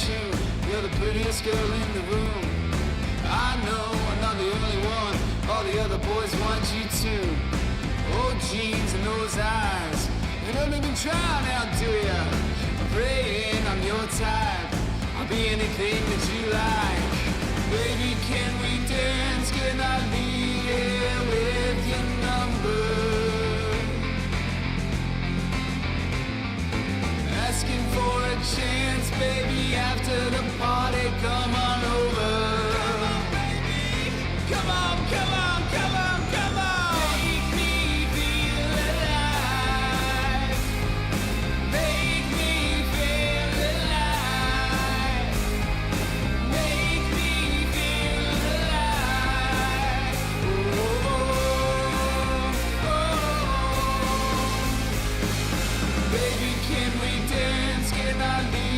you. You're the prettiest girl in the room. I know I'm not the only one. All the other boys want you too. Old jeans and those eyes. You don't even try now, do ya? I'm praying I'm your type. I'll be anything that you like. Baby, can we dance? Can I be here with your number? Asking for a chance, baby, after the party, come on over. Come on, baby. Come on, come on, come on, come on. Make me feel alive. Make me feel alive. Make me feel alive. Oh, oh, oh. Baby, can we dance? Can I leave?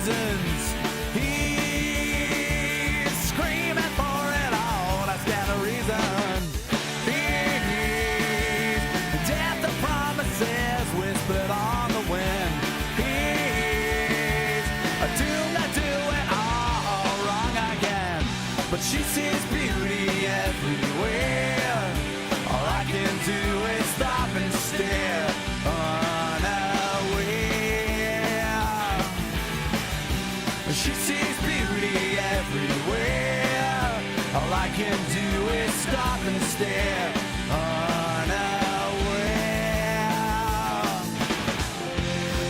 reasons. He's screaming for it all. That's got a reason. He's death of promises whispered on the wind. He's doomed to do it all wrong again. But she sees beauty everywhere. All I can do is stop and stare. She sees beauty everywhere. All I can do is stop and stare, unaware.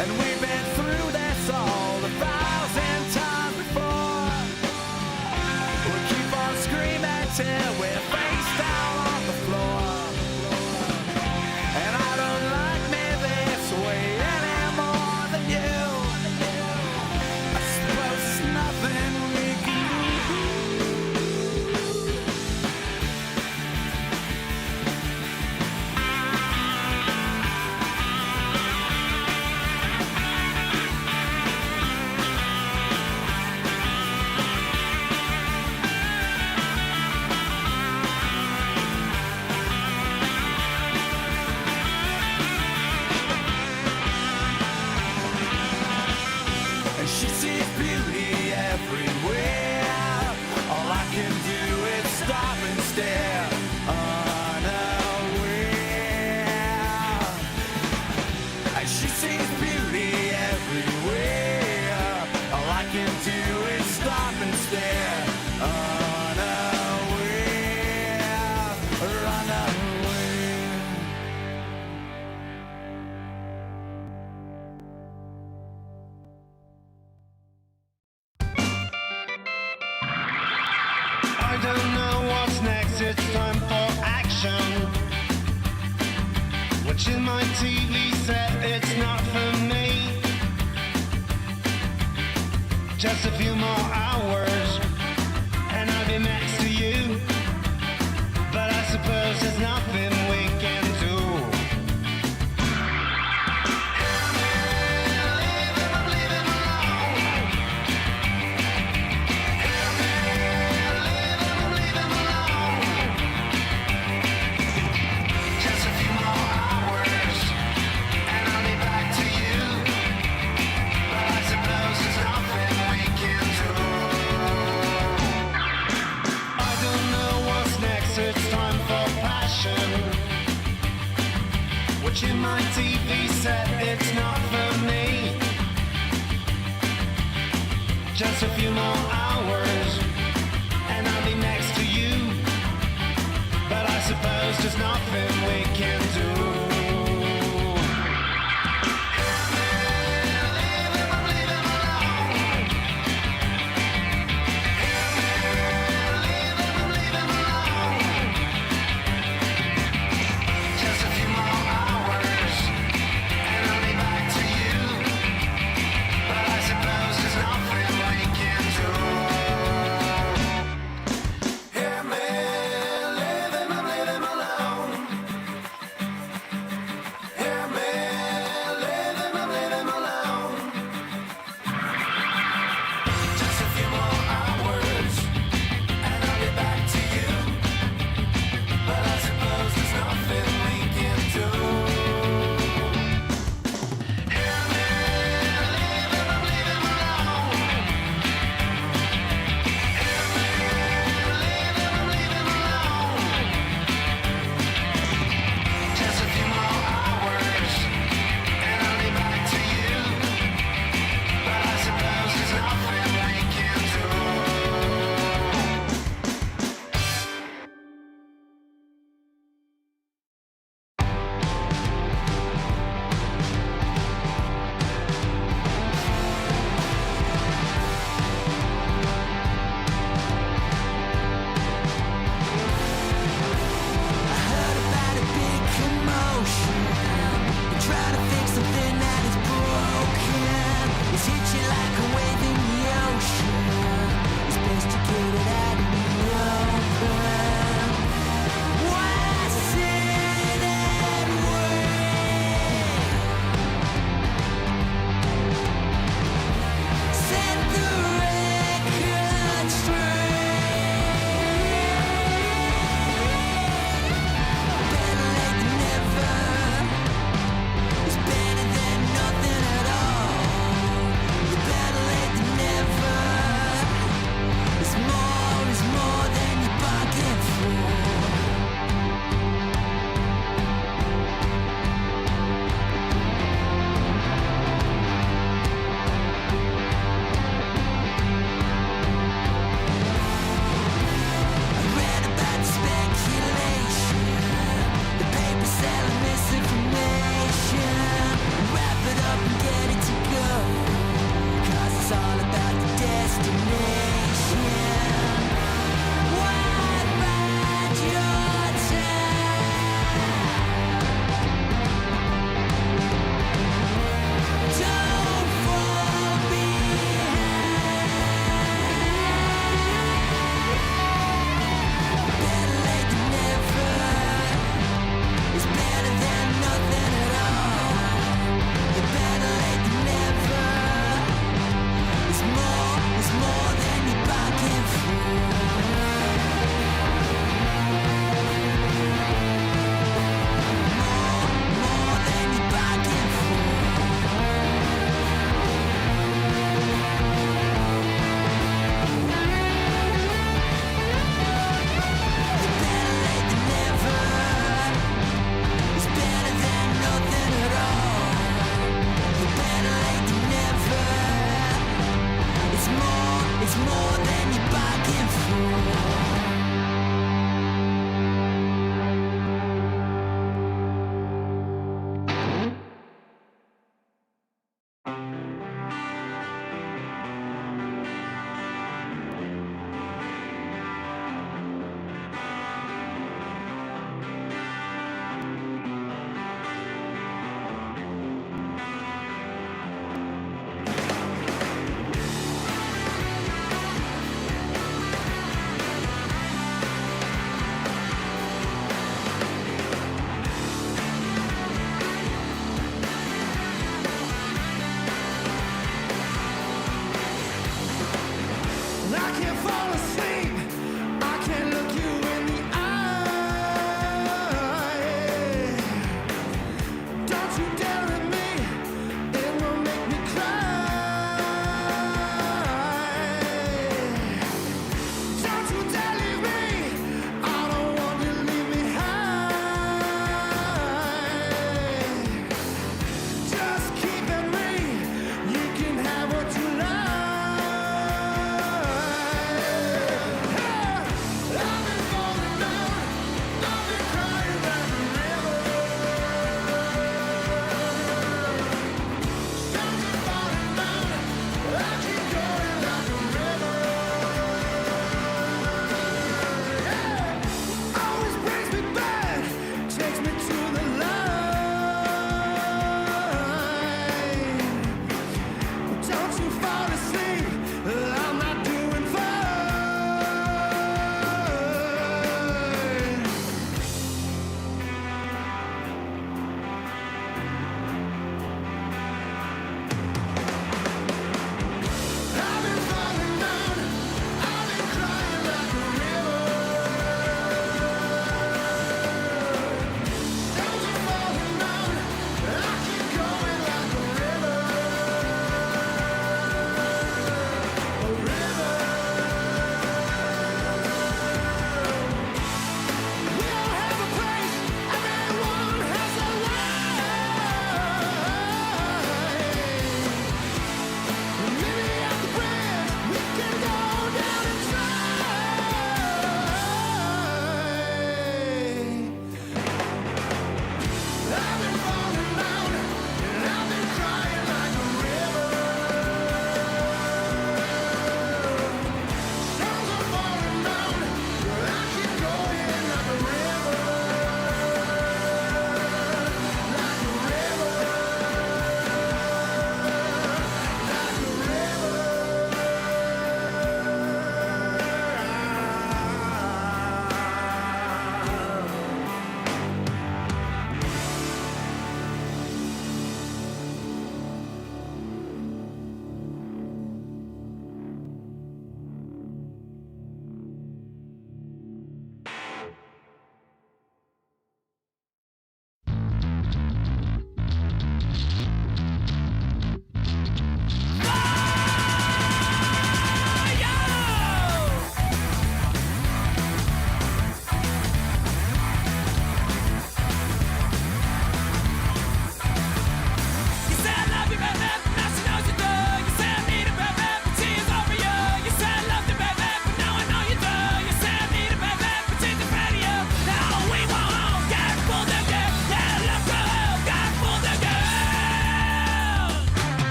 And we've been through this all 1,000 times before. We'll keep on screaming till we're face down on the floor. And I don't like me this way any more than you. Nothing we can do. And she sees beauty everywhere. All I can do is stop and stare, unaware. And she sees beauty everywhere. All I can do is stop and stare, unaware, unaware. I don't know what's next, it's time for action. Watching my TV set, it's not for me. Just a few more hours, and I'll be next to you. But I suppose there's nothing we can do. Watching my TV set, it's not for me. Just a few more hours, and I'll be next to you. But I suppose there's nothing we can do. But I suppose there's nothing we can do.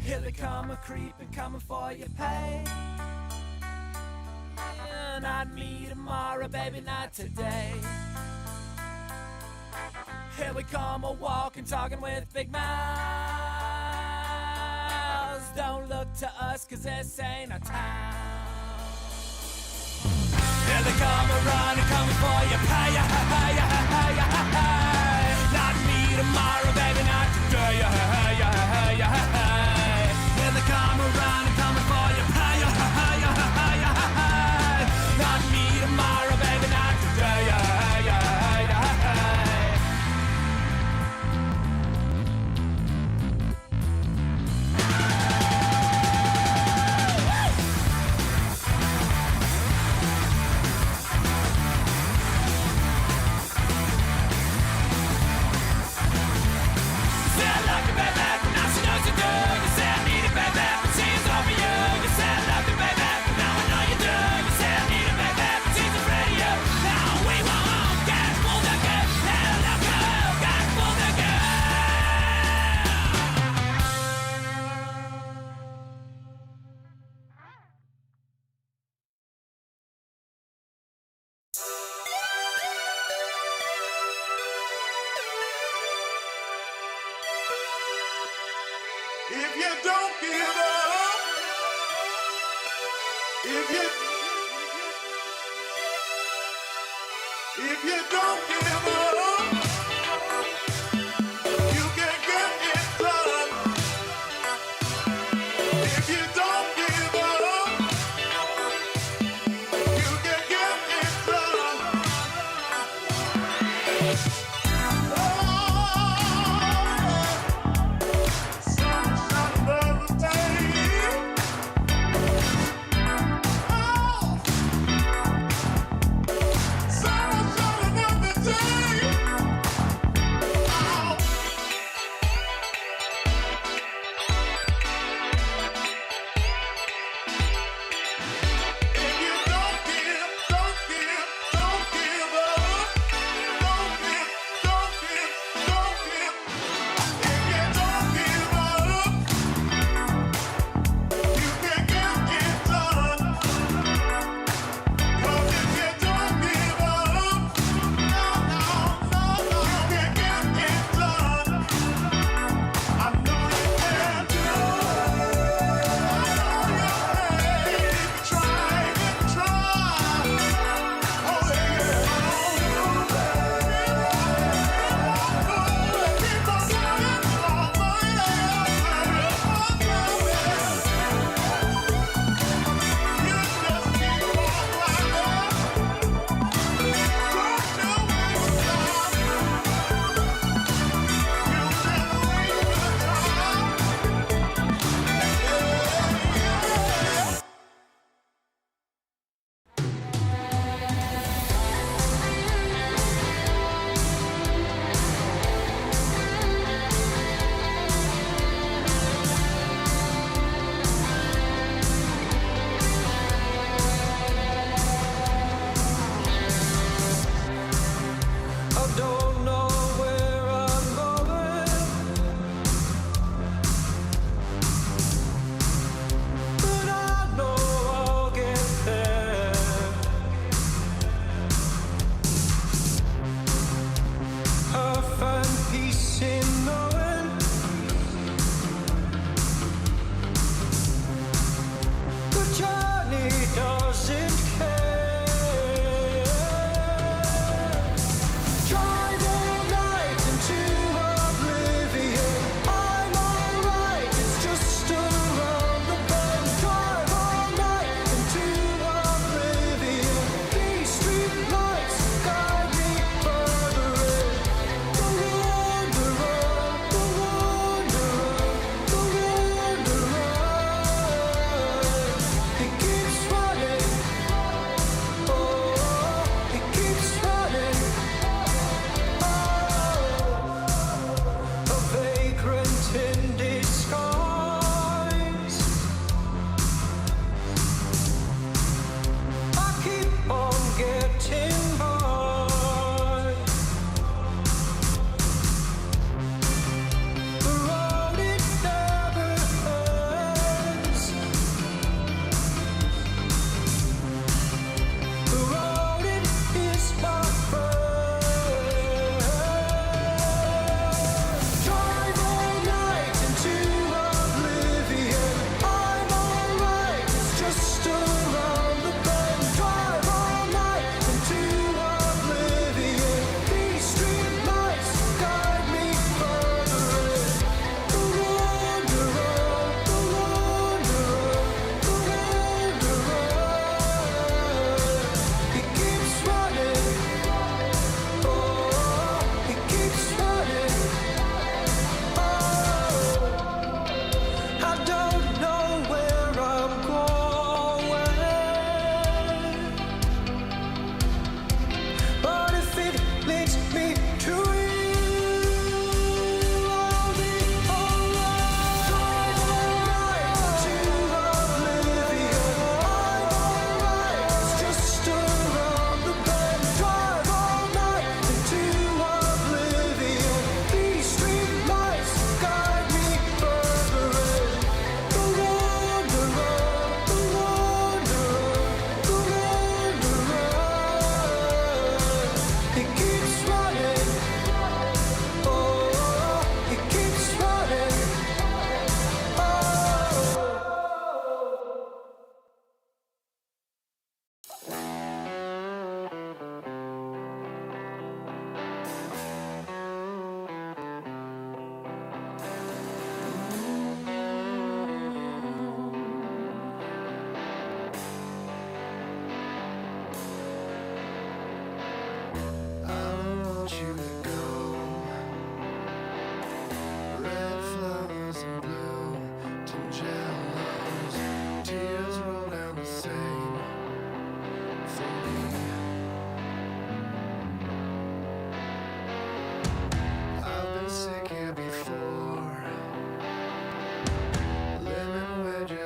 Here they come a creeping, coming for your pay. Not me tomorrow, baby, not today. Here we come a walking, talking with big mouths. Don't look to us, cause this ain't our town. Here they come a running, coming for your pay. Not me tomorrow, baby, not today. Here they come a running, coming for your pay. Not me tomorrow, baby, not today. Said I love you, baby, but now she knows you do. You said I need it, baby, but she's over you. You said I love you, baby, but now I know you do. You said I need it, baby, but she's afraid of you. Now we won't get pulled again. Hell, let's go, get pulled again. If you don't give up, if you don't give up, you can get it done. If you don't give up, you can get it done. Oh, sunshine another day. Oh, sunshine another day.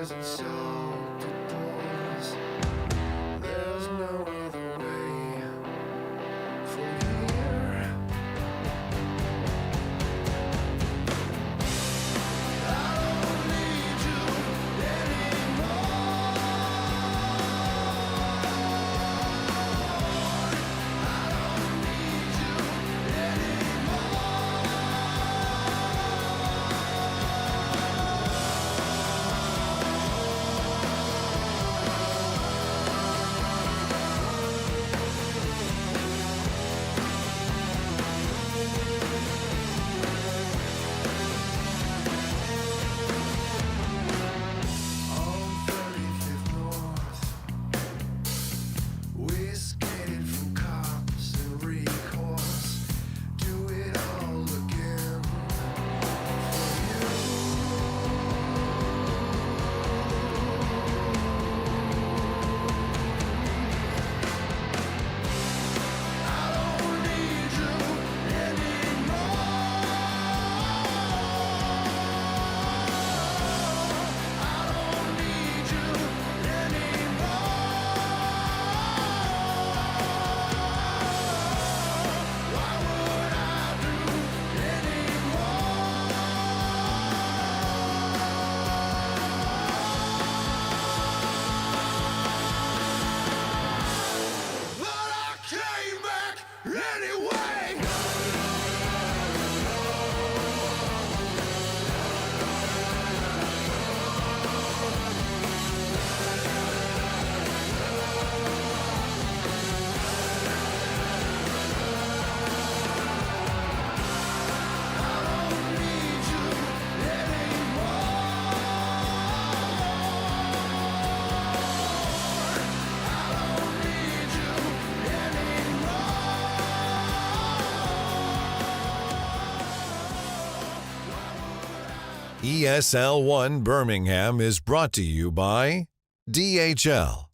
present salted boys. There's no other way from here. I don't need you anymore. I don't need you anymore. On 35th North, we skated from cops and recourse. Do it all again for you. I don't need you anymore. I don't need you anymore. Why would I do anymore? But I came back anyway. ESL One Birmingham is brought to you by DHL.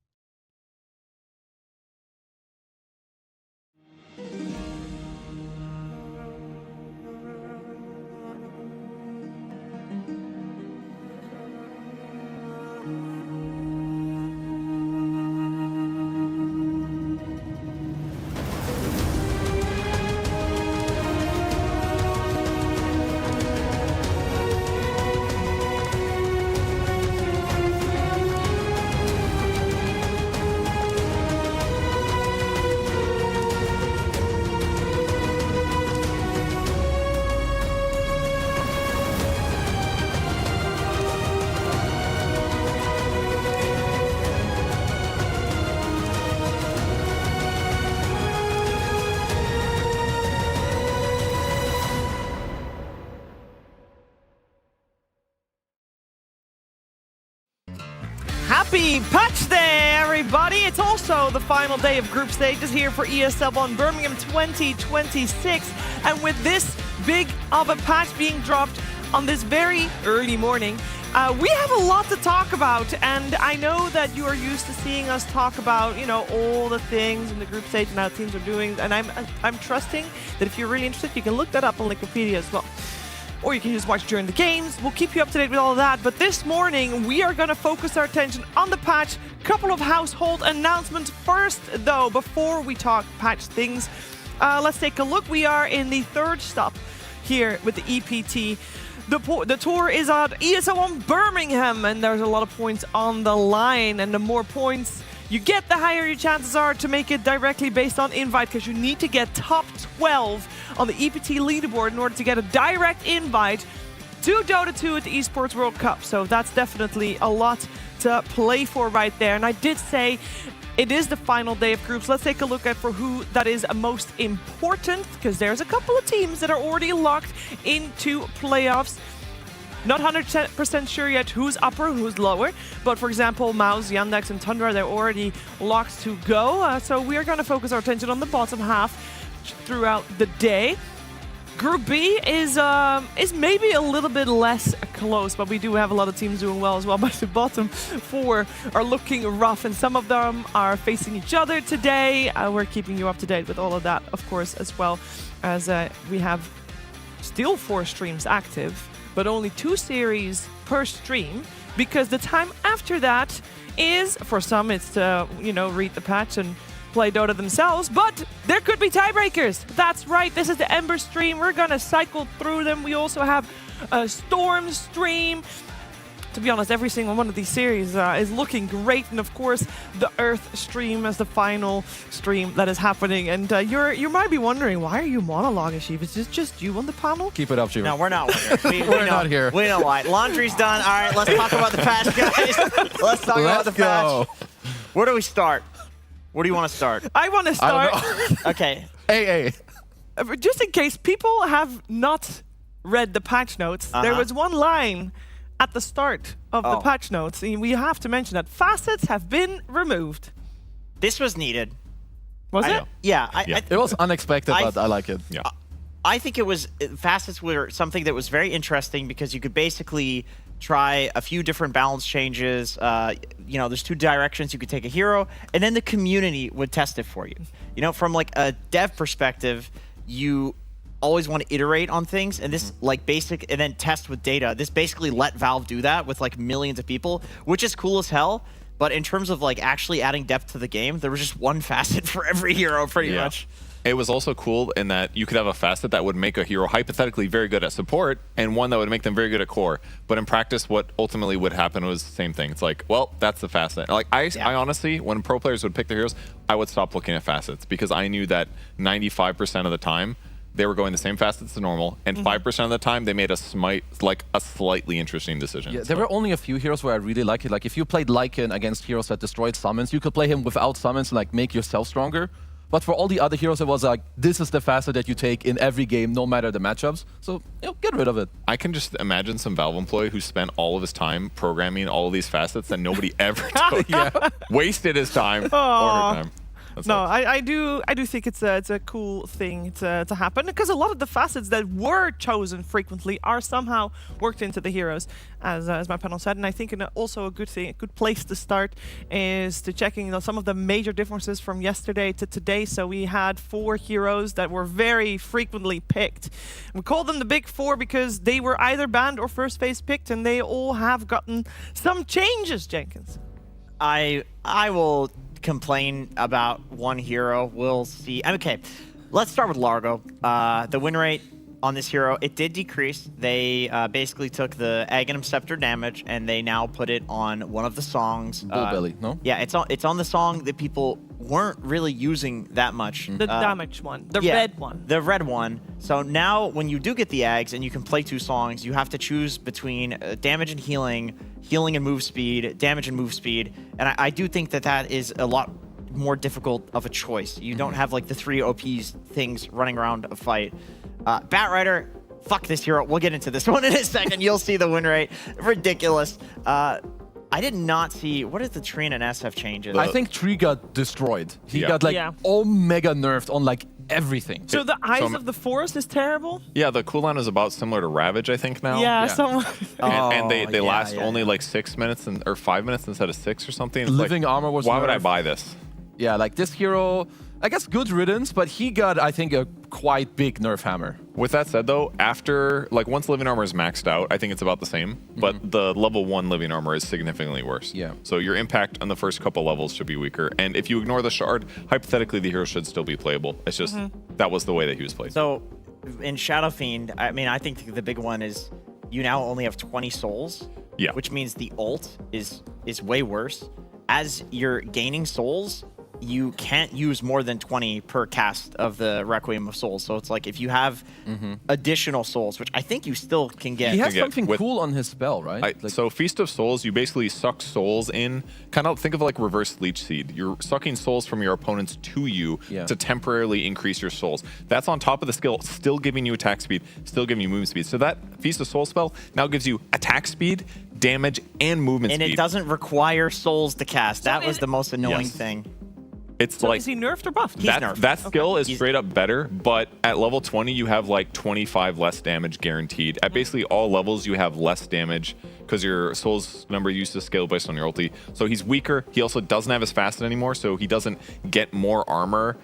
Happy patch day, everybody! It's also the final day of group stages here for ESL One Birmingham 2026. And with this big of a patch being dropped on this very early morning, we have a lot to talk about. And I know that you are used to seeing us talk about, you know, all the things in the group stage and how teams are doing. And I'm trusting that if you're really interested, you can look that up on Wikipedia as well. Or you can just watch during the games. We'll keep you up to date with all of that. But this morning, we are going to focus our attention on the patch. Couple of household announcements first, though, before we talk patch things. Let's take a look. We are in the third stop here with the EPT. The tour is at ESL One Birmingham, and there's a lot of points on the line. And the more points you get, the higher your chances are to make it directly based on invite, because you need to get top 12 on the EPT leaderboard in order to get a direct invite to Dota 2 at the Esports World Cup. So that's definitely a lot to play for right there. And I did say it is the final day of groups. Let's take a look at for who that is most important, because there's a couple of teams that are already locked into playoffs. Not 100% sure yet who's upper, who's lower. But for example, Mouse, Yandex, and Tundra, they're already locked to go. So we are going to focus our attention on the bottom half throughout the day. Group B is maybe a little bit less close, but we do have a lot of teams doing well as well. But the bottom four are looking rough, and some of them are facing each other today. We're keeping you up to date with all of that, of course, as well as we have still 4 streams active, but only 2 series per stream, because the time after that is, for some, it's to, read the patch and play Dota themselves, but there could be tiebreakers. That's right, this is the Ember stream. We're gonna cycle through them. We also have a Storm stream. To be honest, every single one of these series is looking great, and of course, the Earth stream as the final stream that is happening. And you might be wondering, why are you monologuing, Sheev? Is this just you on the panel? Keep it up, Sheev. No, we're not. We're not here. We know why. Laundry's done. All right, let's talk about the patch, guys. Let's talk about the patch. Where do we start? Where do you want to start? I want to start. Okay. Hey. Just in case people have not read the patch notes, there was one line at the start of the patch notes. We have to mention that facets have been removed. This was needed. Was it? Yeah. It was unexpected, but I like it. Yeah. I think it was, facets were something that was very interesting because you could basically try a few different balance changes. There's two directions you could take a hero, and then the community would test it for you. From like a dev perspective, you always want to iterate on things, and this and then test with data. This basically let Valve do that with like millions of people, which is cool as hell. But in terms of like actually adding depth to the game, there was just one facet for every hero pretty much. It was also cool in that you could have a facet that would make a hero hypothetically very good at support and one that would make them very good at core. But in practice, what ultimately would happen was the same thing. It's like, well, that's the facet. Like I honestly, when pro players would pick their heroes, I would stop looking at facets because I knew that 95% of the time they were going the same facets as normal, and 5% of the time they made a slightly interesting decision. Yeah, there were only a few heroes where I really like it. Like if you played Lycan against heroes that destroyed summons, you could play him without summons and like make yourself stronger. But for all the other heroes, it was like, this is the facet that you take in every game, no matter the matchups. So, get rid of it. I can just imagine some Valve employee who spent all of his time programming all of these facets that nobody ever took. Wasted his time or her time. I do think it's a cool thing to happen, because a lot of the facets that were chosen frequently are somehow worked into the heroes, as my panel said. And I think also a good place to start is to checking some of the major differences from yesterday to today. So we had 4 heroes that were very frequently picked. We call them the Big 4 because they were either banned or first phase picked, and they all have gotten some changes, Jenkins. I will complain about one hero. We'll see. Okay, let's start with Largo. The win rate on this hero, it did decrease. They basically took the Aghanim Scepter damage and they now put it on one of the songs. Bullbelly, no? Yeah, it's on the song that people weren't really using that much. The damage one, the red one. The red one. So now when you do get the Ags and you can play 2 songs, you have to choose between damage and healing and move speed, damage and move speed. And I do think that is a lot more difficult of a choice. You don't have like the 3 OP things running around a fight. Batrider, fuck this hero. We'll get into this one in a second. You'll see the win rate. Ridiculous. I did not see, what is the Trine and SF changes? I think Tree got destroyed. He got like omega nerfed on like everything. So the Eyes of the Forest is terrible? Yeah, the cooldown is about similar to Ravage, I think, now. Yeah. And they last only like 6 minutes or 5 minutes instead of 6 or something. It's Living like, armor was why would I nerfed. buy this? Yeah, like this hero, I guess good riddance, but he got, I think, a quite big nerf hammer. With that said, though, after, like, once living armor is maxed out, I think it's about the same. But the level 1 living armor is significantly worse. Yeah. So your impact on the first couple levels should be weaker. And if you ignore the shard, hypothetically, the hero should still be playable. It's just that was the way that he was played. So in Shadow Fiend, I mean, I think the big one is you now only have 20 souls. Yeah. Which means the ult is way worse. As you're gaining souls, you can't use more than 20 per cast of the Requiem of Souls. So it's like if you have additional souls, which I think you still can get. He has something cool on his spell, right? So Feast of Souls, you basically suck souls in, kind of think of like reverse Leech Seed. You're sucking souls from your opponents to you to temporarily increase your souls. That's on top of the skill, still giving you attack speed, still giving you movement speed. So that Feast of Souls spell now gives you attack speed, damage, and movement speed. And it doesn't require souls to cast. That was the most annoying thing. It's So like is he nerfed or buffed? that skill is straight up better, but at level 20 you have like 25 less damage guaranteed. At basically all levels you have less damage because your souls number used to scale based on your ulti. So he's weaker. He also doesn't have his facet anymore, so he doesn't get more armor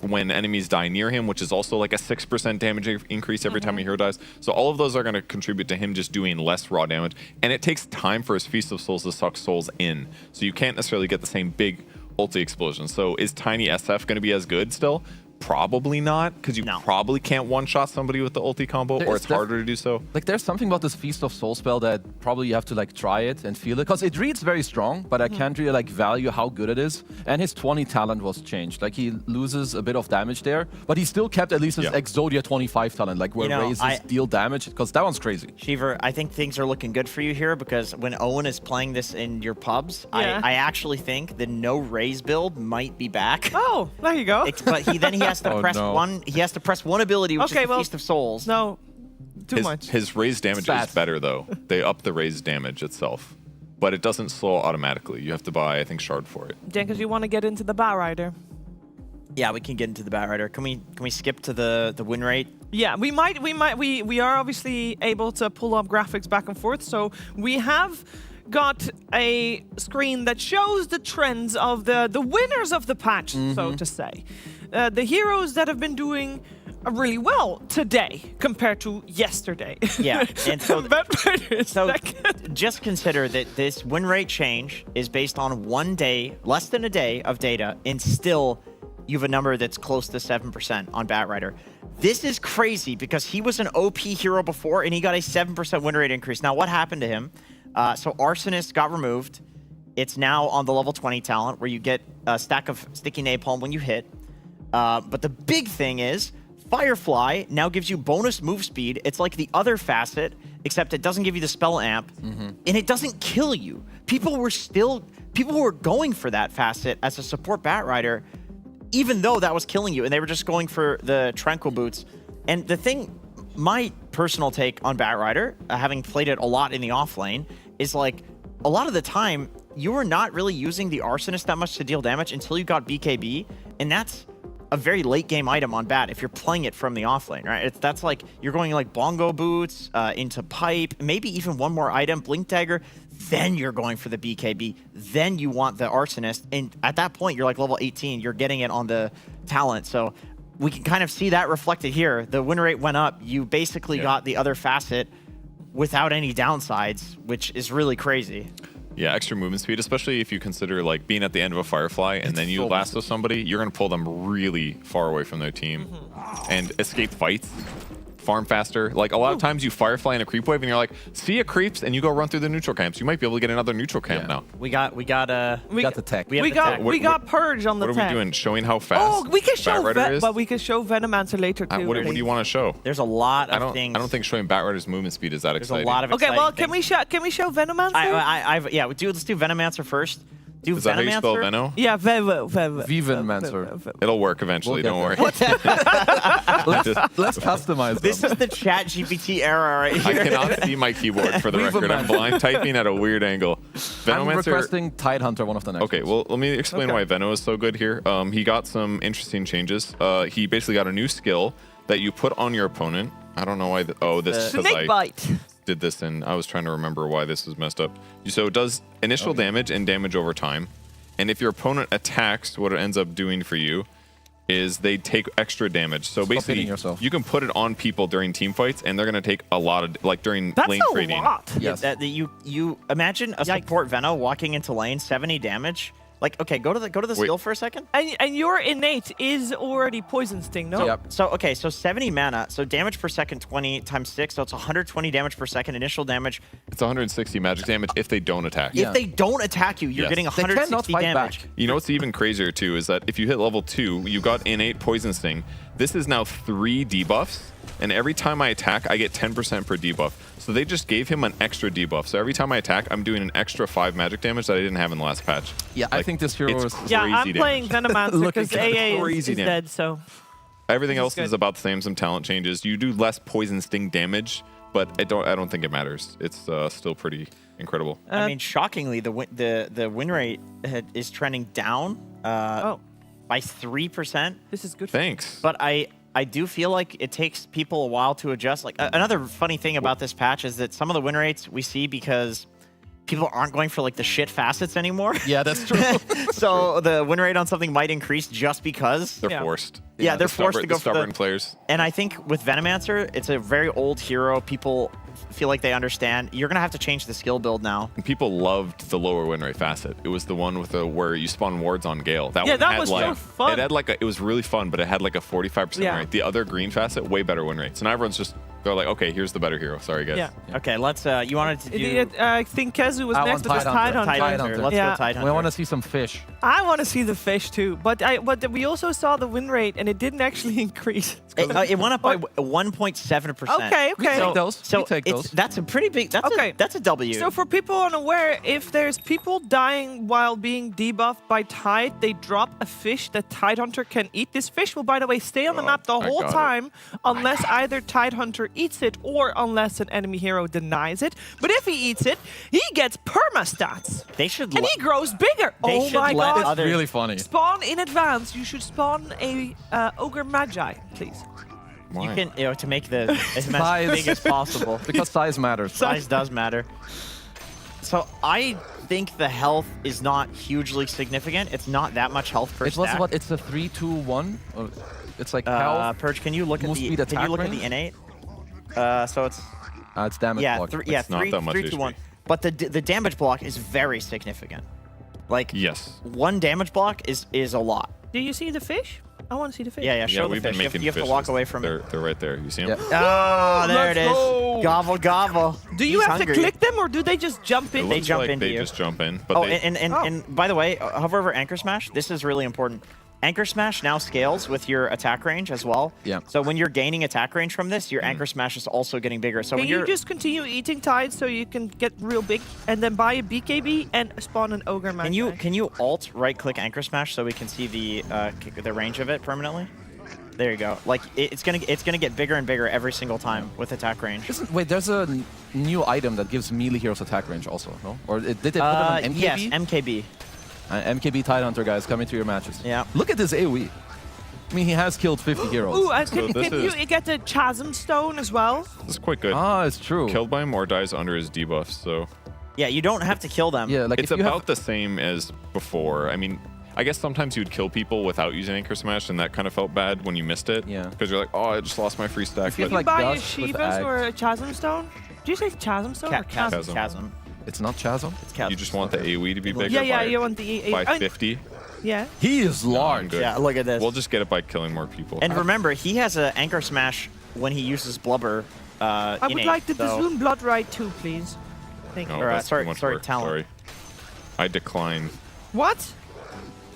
when enemies die near him, which is also like a 6% damage increase every time a hero dies. So all of those are going to contribute to him just doing less raw damage. And it takes time for his Feast of Souls to suck souls in. So you can't necessarily get the same big ulti explosion. So is Tiny SF going to be as good still? Probably not, because you probably can't one-shot somebody with the ulti combo, or it's harder to do so. Like, there's something about this Feast of Soul spell that probably you have to like try it and feel it, because it reads very strong, but I can't really like value how good it is. And his 20 talent was changed. Like, he loses a bit of damage there, but he still kept at least his Exodia 25 talent, like where raises deal damage, because that one's crazy. Shiver, I think things are looking good for you here, because when Owen is playing this in your pubs, I actually think the no raise build might be back. Oh, there you go. But he has to press one. He has to press one ability, which is the Feast of Souls. No, too much. His raised damage is better though. They up the raised damage itself, but it doesn't slow automatically. You have to buy, I think, shard for it. Jenkins, you want to get into the Bat Rider? Yeah, we can get into the Bat Rider. Can we skip to the win rate? Yeah, we are obviously able to pull up graphics back and forth. So we have got a screen that shows the trends of the winners of the patch, so to say. The heroes that have been doing really well today compared to yesterday. Yeah, and so, so just consider that this win rate change is based on 1 day, less than a day of data, and still you have a number that's close to 7% on Bat Rider. This is crazy because he was an OP hero before and he got a 7% win rate increase. Now, what happened to him? So Arsonist got removed. It's now on the level 20 talent where you get a stack of sticky napalm when you hit. But the big thing is Firefly now gives you bonus move speed. It's like the other facet, except it doesn't give you the spell amp, and it doesn't kill you. People were going for that facet as a support Bat Rider, even though that was killing you, and they were just going for the Tranquil Boots. And the thing, my personal take on Bat Rider, having played it a lot in the off lane, is like a lot of the time you were not really using the Arsonist that much to deal damage until you got BKB, and that's a very late game item on Bat if you're playing it from the off lane, right? That's like you're going like Bongo Boots into Pipe, maybe even one more item, Blink Dagger, then you're going for the BKB, then you want the Arsonist, and at that point you're like level 18, you're getting it on the talent. So we can kind of see that reflected here. The win rate went up. You basically got the other facet without any downsides, which is really crazy. Yeah, extra movement speed, especially if you consider like being at the end of a Firefly and then you lasso somebody, you're going to pull them really far away from their team and escape fights, farm faster. Like a lot of times you Firefly in a creep wave and you're like, see it creeps, and you go run through the neutral camps. You might be able to get another neutral camp now. We got the tech. We got Purge on the tech. What are we doing? Showing how fast? Oh, we can show but we can show Venomancer later too. What do you want to show? There's a lot of things. I don't think showing Bat Rider's movement speed is that exciting. There's a lot of okay, well, things. can we show Venomancer? Let's do Venomancer first. Is that how you spell Veno? Yeah, Venomancer. It'll work eventually, don't worry. Let's customize them. This is the chat GPT era right here. I cannot see my keyboard for the record. I'm blind typing at a weird angle. I'm requesting Tidehunter, one of the next Okay, well, let me explain why Veno is so good here. He got some interesting changes. He basically got a new skill that you put on your opponent. I don't know why. This is Snake Bite. Did this, and I was trying to remember why this was messed up. So it does initial damage and damage over time. And if your opponent attacks, what it ends up doing for you is they take extra damage. So basically, you can put it on people during team fights, and they're going to take a lot of, like during lane trading. That's a lot. Yes. You imagine a support Veno walking into lane, 70 damage. Like, okay, go to the skill for a second. And your innate is already Poison Sting, no? So 70 mana, so damage per second 20 times 6, so it's 120 damage per second initial damage. It's 160 magic damage if they don't attack. If they don't attack you, you're getting 160 damage. Back. You know what's even crazier too is that if you hit level 2, you got innate Poison Sting. This is now 3 debuffs, and every time I attack, I get 10% per debuff. So they just gave him an extra debuff. So every time I attack, I'm doing an extra 5 magic damage that I didn't have in the last patch. Yeah, I think this hero is crazy. Yeah, I'm playing Venomancer because AA is dead, so... Everything else is about the same, some talent changes. You do less Poison Sting damage, but I don't think it matters. It's still pretty incredible. I mean, shockingly, the win rate is trending down by 3%. This is good. Thanks. But I do feel like it takes people a while to adjust. Like another funny thing about this patch is that some of the win rates we see because people aren't going for like the shit facets anymore. Yeah, that's true. So the win rate on something might increase just because. They're forced. Yeah, they're forced to go the for stubborn players. And I think with Venomancer, it's a very old hero. People feel like they understand. You're gonna have to change the skill build now. And people loved the lower win rate facet. It was the one with the where you spawn wards on Gale. That Yeah, one that had was like so fun. it had like it was really fun, but it had like a 45% Yeah. rate. The other green facet, way better win rate. So now everyone's just they're like, okay, here's the better hero. Sorry guys. Yeah. Okay, let's. You wanted to do I think Kezu was I next want with his Tidehunter. Tidehunter. Let's Yeah. go Tidehunter. We want to see some fish. I want to see the fish too, but we also saw the win rate and it didn't actually increase. It went up by 1.7%. Okay, We okay. take those. So we take those. that's a pretty big. That's Okay. that's a W. So for people unaware, if there's people dying while being debuffed by Tide, they drop a fish that Tidehunter can eat. This fish will, by the way, stay on the map the I whole got it. time unless either Tidehunter eats it or unless an enemy hero denies it. But if he eats it, he gets perma stats. they should. And he grows bigger. They Oh should my let god. other- Really funny. Spawn in advance. You should spawn a Ogre Magi, please. Why? You can to make the as Size. big as possible. Because size matters. Size does matter. So I think the health is not hugely significant. It's not that much health per It was stack. what? It's a 3-2-1. Or it's like health. Purge, can you look at move the speed, can you attack look at range? the innate? So it's It's damage block. It's not that much 3 to 1. HP. But the damage block is very significant. Like Yes. one damage block is a lot. Do you see the fish? I want to see the fish. Yeah, show the we've been fish. You have, making you have to fishes. walk away from they're, it. They're right there. You see them? Yeah. Oh, there Let's it is. go. Gobble, gobble. Do you He's have hungry. to click them or do they just jump in? It They looks jump like into they you. just jump in. But Oh, they, and by the way, hover over Anchor Smash. This is really important. Anchor Smash now scales with your attack range as well. Yeah. So when you're gaining attack range from this, your Anchor Smash is also getting bigger. So Can when you you're just continue eating Tide so you can get real big and then buy a BKB and spawn an Ogre Magi? can you alt right click Anchor Smash so we can see the range of it permanently? There you go. Like it's gonna get bigger and bigger every single time with attack range. Wait, there's a new item that gives melee heroes attack range also, no? Or did they put it on MKB? Yes, MKB. MKB Tidehunter, guys, coming to your matches. Yeah. Look at this AoE. I mean, he has killed 50 heroes. Ooh, and So can this you get the Chasm Stone as well? this is quite good. Ah, it's true. Killed by him or dies under his debuff. So Yeah, you don't have to kill them. Yeah, like it's if you about have, the same as before. I mean, I guess sometimes you'd kill people without using Anchor Smash, and that kind of felt bad when you missed it. Yeah. Because you're like, oh, I just lost my free stack. you But Can you like buy a dust with Shivas Ags. or a Chasm Stone? Do you say Chasm Stone or Chasm? Chasm. it's not Chasm. It's Chasm. you just want the AoE to be bigger. Yeah, by, you want the by I- 50. Yeah. He is I'm large. good. Yeah, look at this. We'll just get it by killing more people. And remember, he has an Anchor Smash when he uses Blubber. I would innate, like the so- Dazoon Blood Ride too, please. Thank you. No, Alright, that's sorry- too much sorry, work. talent. Sorry. I decline. What?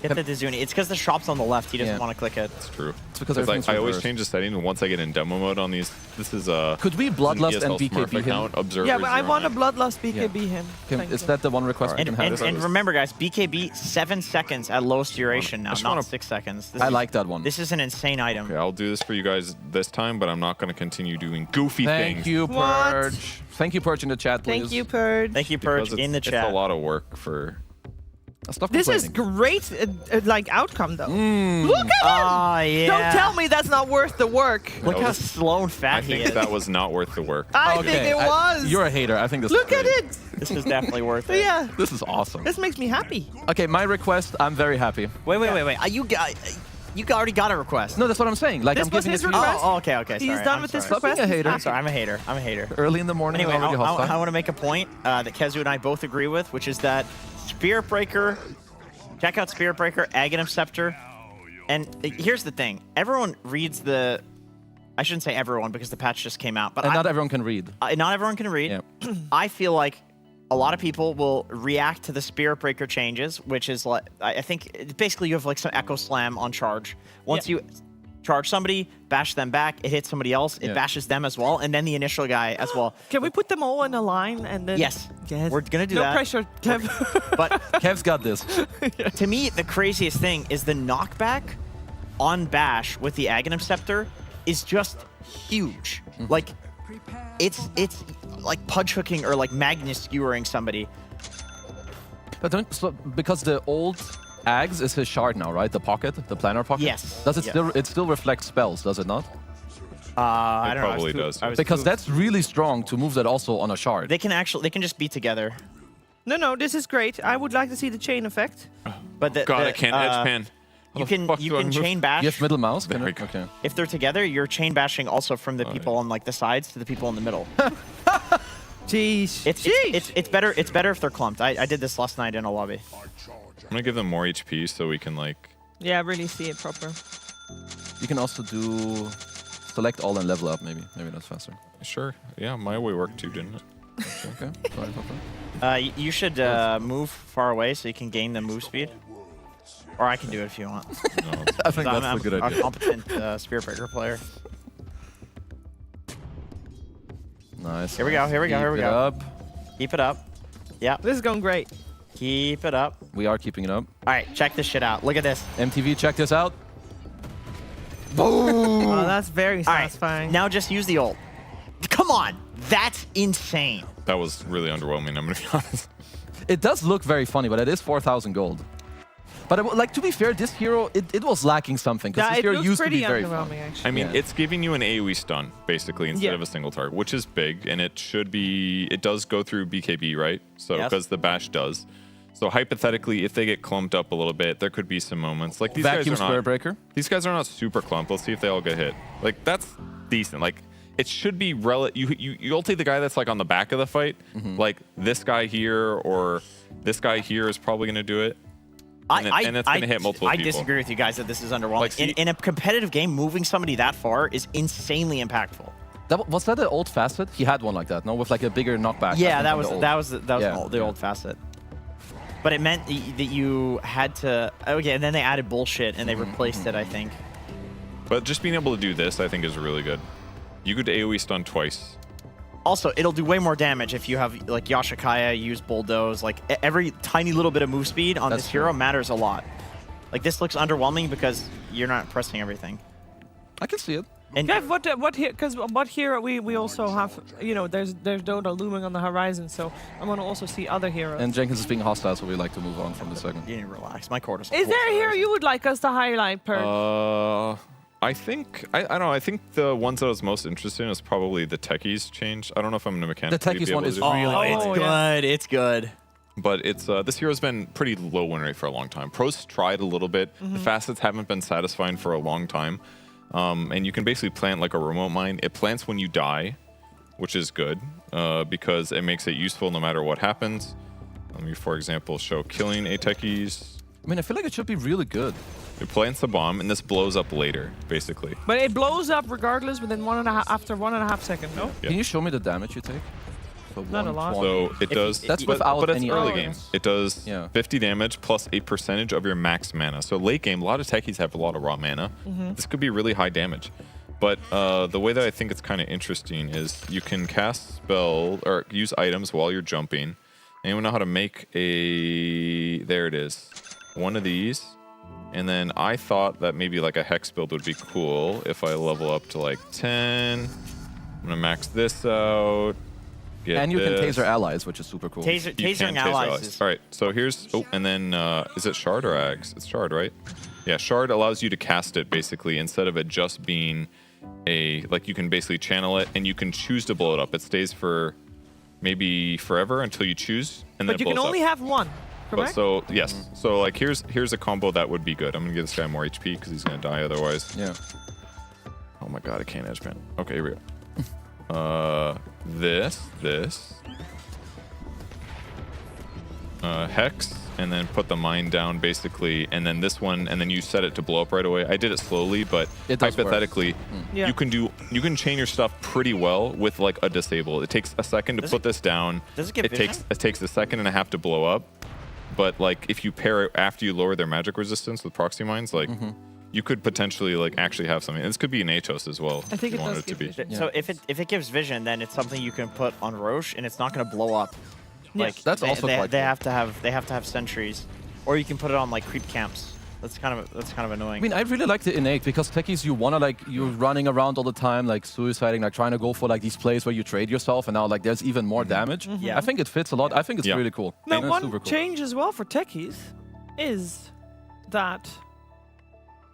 Get the Dazuni. It's because the shop's on the left. He doesn't Yeah. want to click it. It's true. It's because I everything's always reversed. change the setting, and once I get in demo mode on these, this is a Could we Bloodlust and BKB Smurf him? account. Observer Yeah, but I 09. want a Bloodlust BKB him. Thank Is you. that the one request we And, can have? and, and remember, guys, BKB 7 seconds at lowest duration now, just not wanna- 6 seconds. This I is- like that one. This is an insane item. Okay, I'll do this for you guys this time, but I'm not going to continue doing goofy Thank things. you, What? Purge. Thank you, Purge, in the chat, please. Thank you, Purge. Thank you, because Purge, in the it's chat. a lot of work for. Stop This is complaining. great, like outcome though. Mm. Look at him! Oh, yeah. Don't tell me that's not worth the work. Look That how was- slow and fat I he think is. that was not worth the work. I Okay, think it was. You're a hater. I think this Look is at great. it. This is definitely worth it. Yeah, This is awesome. this makes me happy. Okay, my request, I'm very happy. Wait. You already got a request. No, that's what I'm saying. Like, This I'm was giving his it to you request? Oh, okay. He's Sorry, done I'm with this sorry. Stop being request. a hater. I'm sorry. I'm a hater. I'm a hater. early in the morning. Anyway, already hostile. I want to make a point that Kezu and I both agree with, which is that Spirit Breaker, check out Spirit Breaker, Aghanim Scepter, and here's the thing: everyone reads the. I shouldn't say everyone because the patch just came out, but And not everyone can read. not everyone can read. Yeah. I feel like a lot of people will react to the Spirit Breaker changes, which is like I think basically you have like some Echo Slam on charge. Once you charge somebody, bash them back, it hits somebody else, it Yeah. bashes them as well, and then the initial guy as well. Can we put them all in a line and then? Yes. Yes. We're gonna do no that. pressure, Kev. But Kev's got this. to me, the craziest thing is the knockback on Bash with the Aghanim Scepter is just huge. Like, it's like punch hooking or like Magnus skewering somebody. But don't, so, because the old Ags is his shard now, right? The pocket, the planar pocket. Yes. Does it Yeah. still? It still reflects spells, does it not? I don't know. I was probably too- does. I was Because too- that's really strong to move that also on a shard. they can just be together. No, this is great. I would like to see the chain effect. But God, I can't edge pan. How You the can fuck you do I can move? chain bash. You have middle mouse? There we go. Okay. If they're together, you're chain bashing also from the people on like the sides to the people in the middle. Jeez. It's better. It's better if they're clumped. I did this last night in a lobby. I'm gonna give them more HP so we can like. Yeah, really see it proper. You can also do select all and level up, maybe. Maybe that's faster. Sure. Yeah, my way worked too, didn't it? Okay. Sorry about that. You should move far away so you can gain the move speed. Or I can do it if you want. No, it's- I think I'm that's a good a idea. competent Spirit Breaker player. Nice. Here we go, here we go, here we Keep it go. up. Keep it up. Yeah, This is going great. keep it up. We are keeping it up. All right, check this shit out. Look at this. MTV, check this out. Oh, that's very All right, satisfying. now just use the ult. Come on, that's insane. that was really underwhelming. I'm gonna be honest. It does look very funny, but it is 4,000 gold. But like to be fair, this hero it was lacking something because yeah, this it hero looks used to pretty be very fun. underwhelming, actually. I mean, Yeah. it's giving you an AoE stun basically instead Yeah. of a single target, which is big, and it should be. It does go through BKB, right? So Yes. because the bash does. So hypothetically, if they get clumped up a little bit, there could be some moments like these Vacuum guys are Square not. Breaker. These guys are not super clumped. Let's see if they all get hit. Like that's decent. Like it should be you'll take the guy that's like on the back of the fight. Like this guy here or this guy here is probably gonna do it. And it's gonna hit multiple I people. disagree with you guys that this is underwhelming. Like, see- in a competitive game, moving somebody that far is insanely impactful. Was that an old facet? He had one like that, no? With like a bigger knockback. I Yeah, think, that on was the old- that was that was Yeah. the old facet. But it meant that you had to. Okay, and then they added bullshit and they replaced it. I think. But just being able to do this, I think, is really good. You could AoE stun twice. Also, it'll do way more damage if you have like Yashikaya use bulldoze. Like every tiny little bit of move speed on That's this hero true. matters a lot. Like this looks underwhelming because you're not pressing everything. I can see it. And Yeah, what here? Because what here we also have, you know, there's Dota looming on the horizon, so I want to also see other heroes. And Jenkins is being hostile, so we like to move on from the second. you need to relax. My quarter's. Is there a hero you would like us to highlight, Per? I think I don't know. I think the ones that I was most interested in is probably the techies change. I don't know if I'm gonna mechanically The techies be able one to is do really it. it's Oh, good. yeah. It's good. But it's this hero's been pretty low win rate for a long time. Pros tried a little bit. The facets haven't been satisfying for a long time. And you can basically plant like a remote mine. It plants when you die, which is good because it makes it useful no matter what happens. Let me, for example, show killing a techies. I mean, I feel like it should be really good. It plants a bomb, and this blows up later, basically. But it blows up regardless within after 1.5 seconds. No. Yeah. Can you show me the damage you take? So Not a lot. 120. So it does. That's but without it's any early other- game. It does Yeah. 50 damage plus a percentage of your max mana. So late game, a lot of techies have a lot of raw mana. This could be really high damage. But the way that I think it's kind of interesting is you can cast spell or use items while you're jumping. Anyone know how to make a? There it is. One of these. And then I thought that maybe like a hex build would be cool if I level up to like 10. I'm gonna max this out. Get And you can this. taser allies, which is super cool. You can Tasering taser allies is. All right, so here's and then is it shard or ags? It's shard, right? Yeah, shard allows you to cast it basically instead of it just being like you can basically channel it and you can choose to blow it up. It stays for maybe forever until you choose, and then But it you blows can only up. have one, But correct? so yes, so like here's a combo that would be good. I'm gonna give this guy more HP because he's gonna die otherwise. Yeah. Oh my god, I can't edge pan. Okay, here we go. This, hex, and then put the mine down basically, and then this one, and then you set it to blow up right away. I did it slowly, but It does work. hypothetically, Yeah. you can chain your stuff pretty well with like a disable. It takes a second to Does put it- this down. does it give vision? takes a second and a half to blow up, but like if you pair it after you lower their magic resistance with proxy mines, like. You could potentially like actually have something. This could be an Atos as well. I think if you it wanted does to give be. vision. So if it gives vision, then it's something you can put on Roche, and it's not going to blow up. Like That's they, also they, quite they cool. have to have sentries, or you can put it on like creep camps. That's kind of annoying. I mean, I really like the innate because techies, you're running around all the time, like suiciding, like trying to go for like these plays where you trade yourself, and now like there's even more damage. Yeah. I think it fits a lot. I think it's Yeah. really cool. Now, I think it's one super cool. change as well for techies is that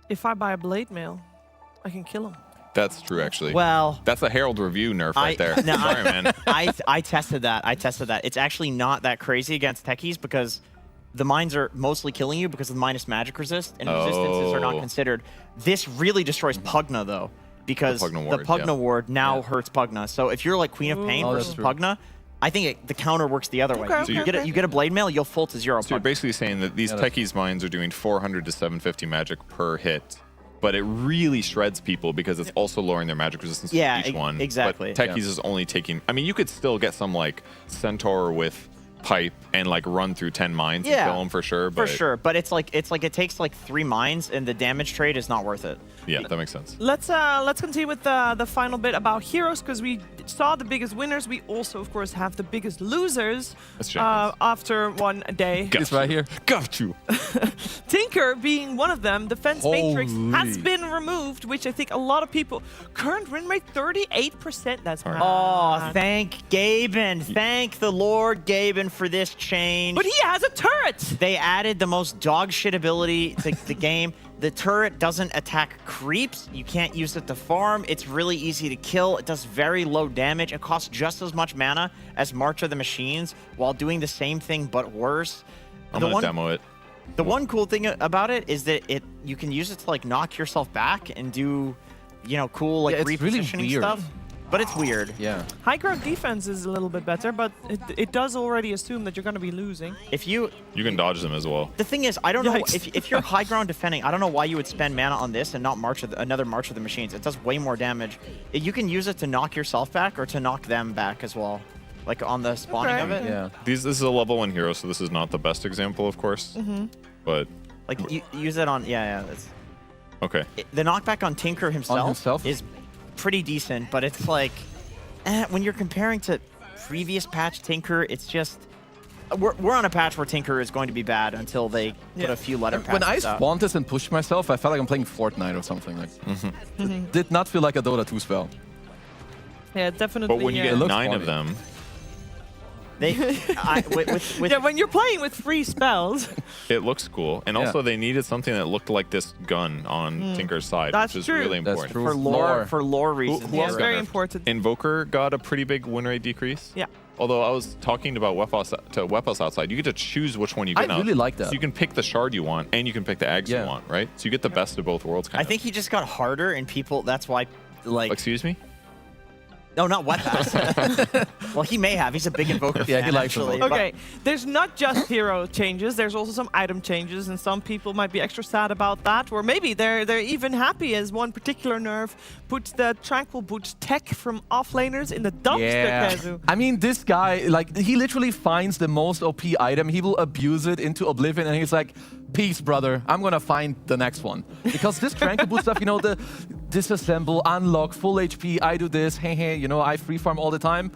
if I buy a blade mail, I can kill him. That's true, actually. Well, That's a Herald review nerf right there. no, Sorry, man. I tested that. It's actually not that crazy against techies because the mines are mostly killing you because of the minus magic resist, and resistances are not considered. This really destroys Pugna, though, because the Pugna ward now hurts Pugna. So if you're like Queen of Pain versus Pugna, I think the counter works the other way. So you get a blade mail, you'll full to 0. So you're basically saying that these techies mines are doing 400 to 750 magic per hit, but it really shreds people because it's also lowering their magic resistance for each one. Exactly. But techies is only taking. I mean, you could still get some like Centaur with pipe and like run through 10 mines and kill them for sure. But But it's like it takes like 3 mines, and the damage trade is not worth it. Yeah, that makes sense. Let's continue with the final bit about heroes, because we saw the biggest winners. We also, of course, have the biggest losers after one day. It's right here. Got you. Tinker being one of them. Defense Matrix has been removed, which I think a lot of people. Current win rate 38%. That's mad. Oh, thank Gaben. Thank the Lord Gaben for this change. But he has a turret. They added the most dog shit ability to the game. The turret doesn't attack creeps. You can't use it to farm. It's really easy to kill. It does very low damage. It costs just as much mana as March of the Machines while doing the same thing but worse. I'm going to demo it. The one cool thing about it is that you can use it to like knock yourself back and do, cool like repositioning really weird. stuff. But it's weird. Yeah. High ground defense is a little bit better, but it does already assume that you're going to be losing. You can dodge them as well. The thing is, I don't know if you're high ground defending. I don't know why you would spend mana on this and not another March of the Machines. It does way more damage. You can use it to knock yourself back or to knock them back as well, like on the spawning of it. Yeah. This is a level 1 hero, so this is not the best example, of course. But like use it on that's okay. The knockback on Tinker himself is pretty decent, but it's like when you're comparing to previous patch Tinker, it's just we're on a patch where Tinker is going to be bad until they put a few letter patches When I out. spawned this and pushed myself, I felt like I'm playing Fortnite or something. Like, it did not feel like a Dota 2 spell. Yeah, definitely. But when you get 9 of them, when you're playing with free spells, it looks cool. And also, they needed something that looked like this gun on Tinker's side, which is really important. For lore reasons. Who else it's got very nerfed? important. Invoker got a pretty big win rate decrease. Yeah. Although I was talking about Wepos outside, you get to choose which one you get. I really like that. So you can pick the shard you want, and you can pick the Ags you want, right? So you get the best of both worlds. I think he just got harder, and people. That's why, Excuse me. No, not Wethouse. Well, he may have. He's a big Invoker fan, he likes actually. Invoker. Okay, there's not just hero changes. There's also some item changes, and some people might be extra sad about that, or maybe they're even happy as one particular nerf puts the Tranquil Boot tech from offlaners in the dumpster. Kazu. I mean, this guy, like, he literally finds the most OP item. He will abuse it into oblivion, and he's like, peace, brother. I'm gonna find the next one. Because this Tranquil Boot stuff, the disassemble, unlock, full HP, I do this, hey, I free farm all the time.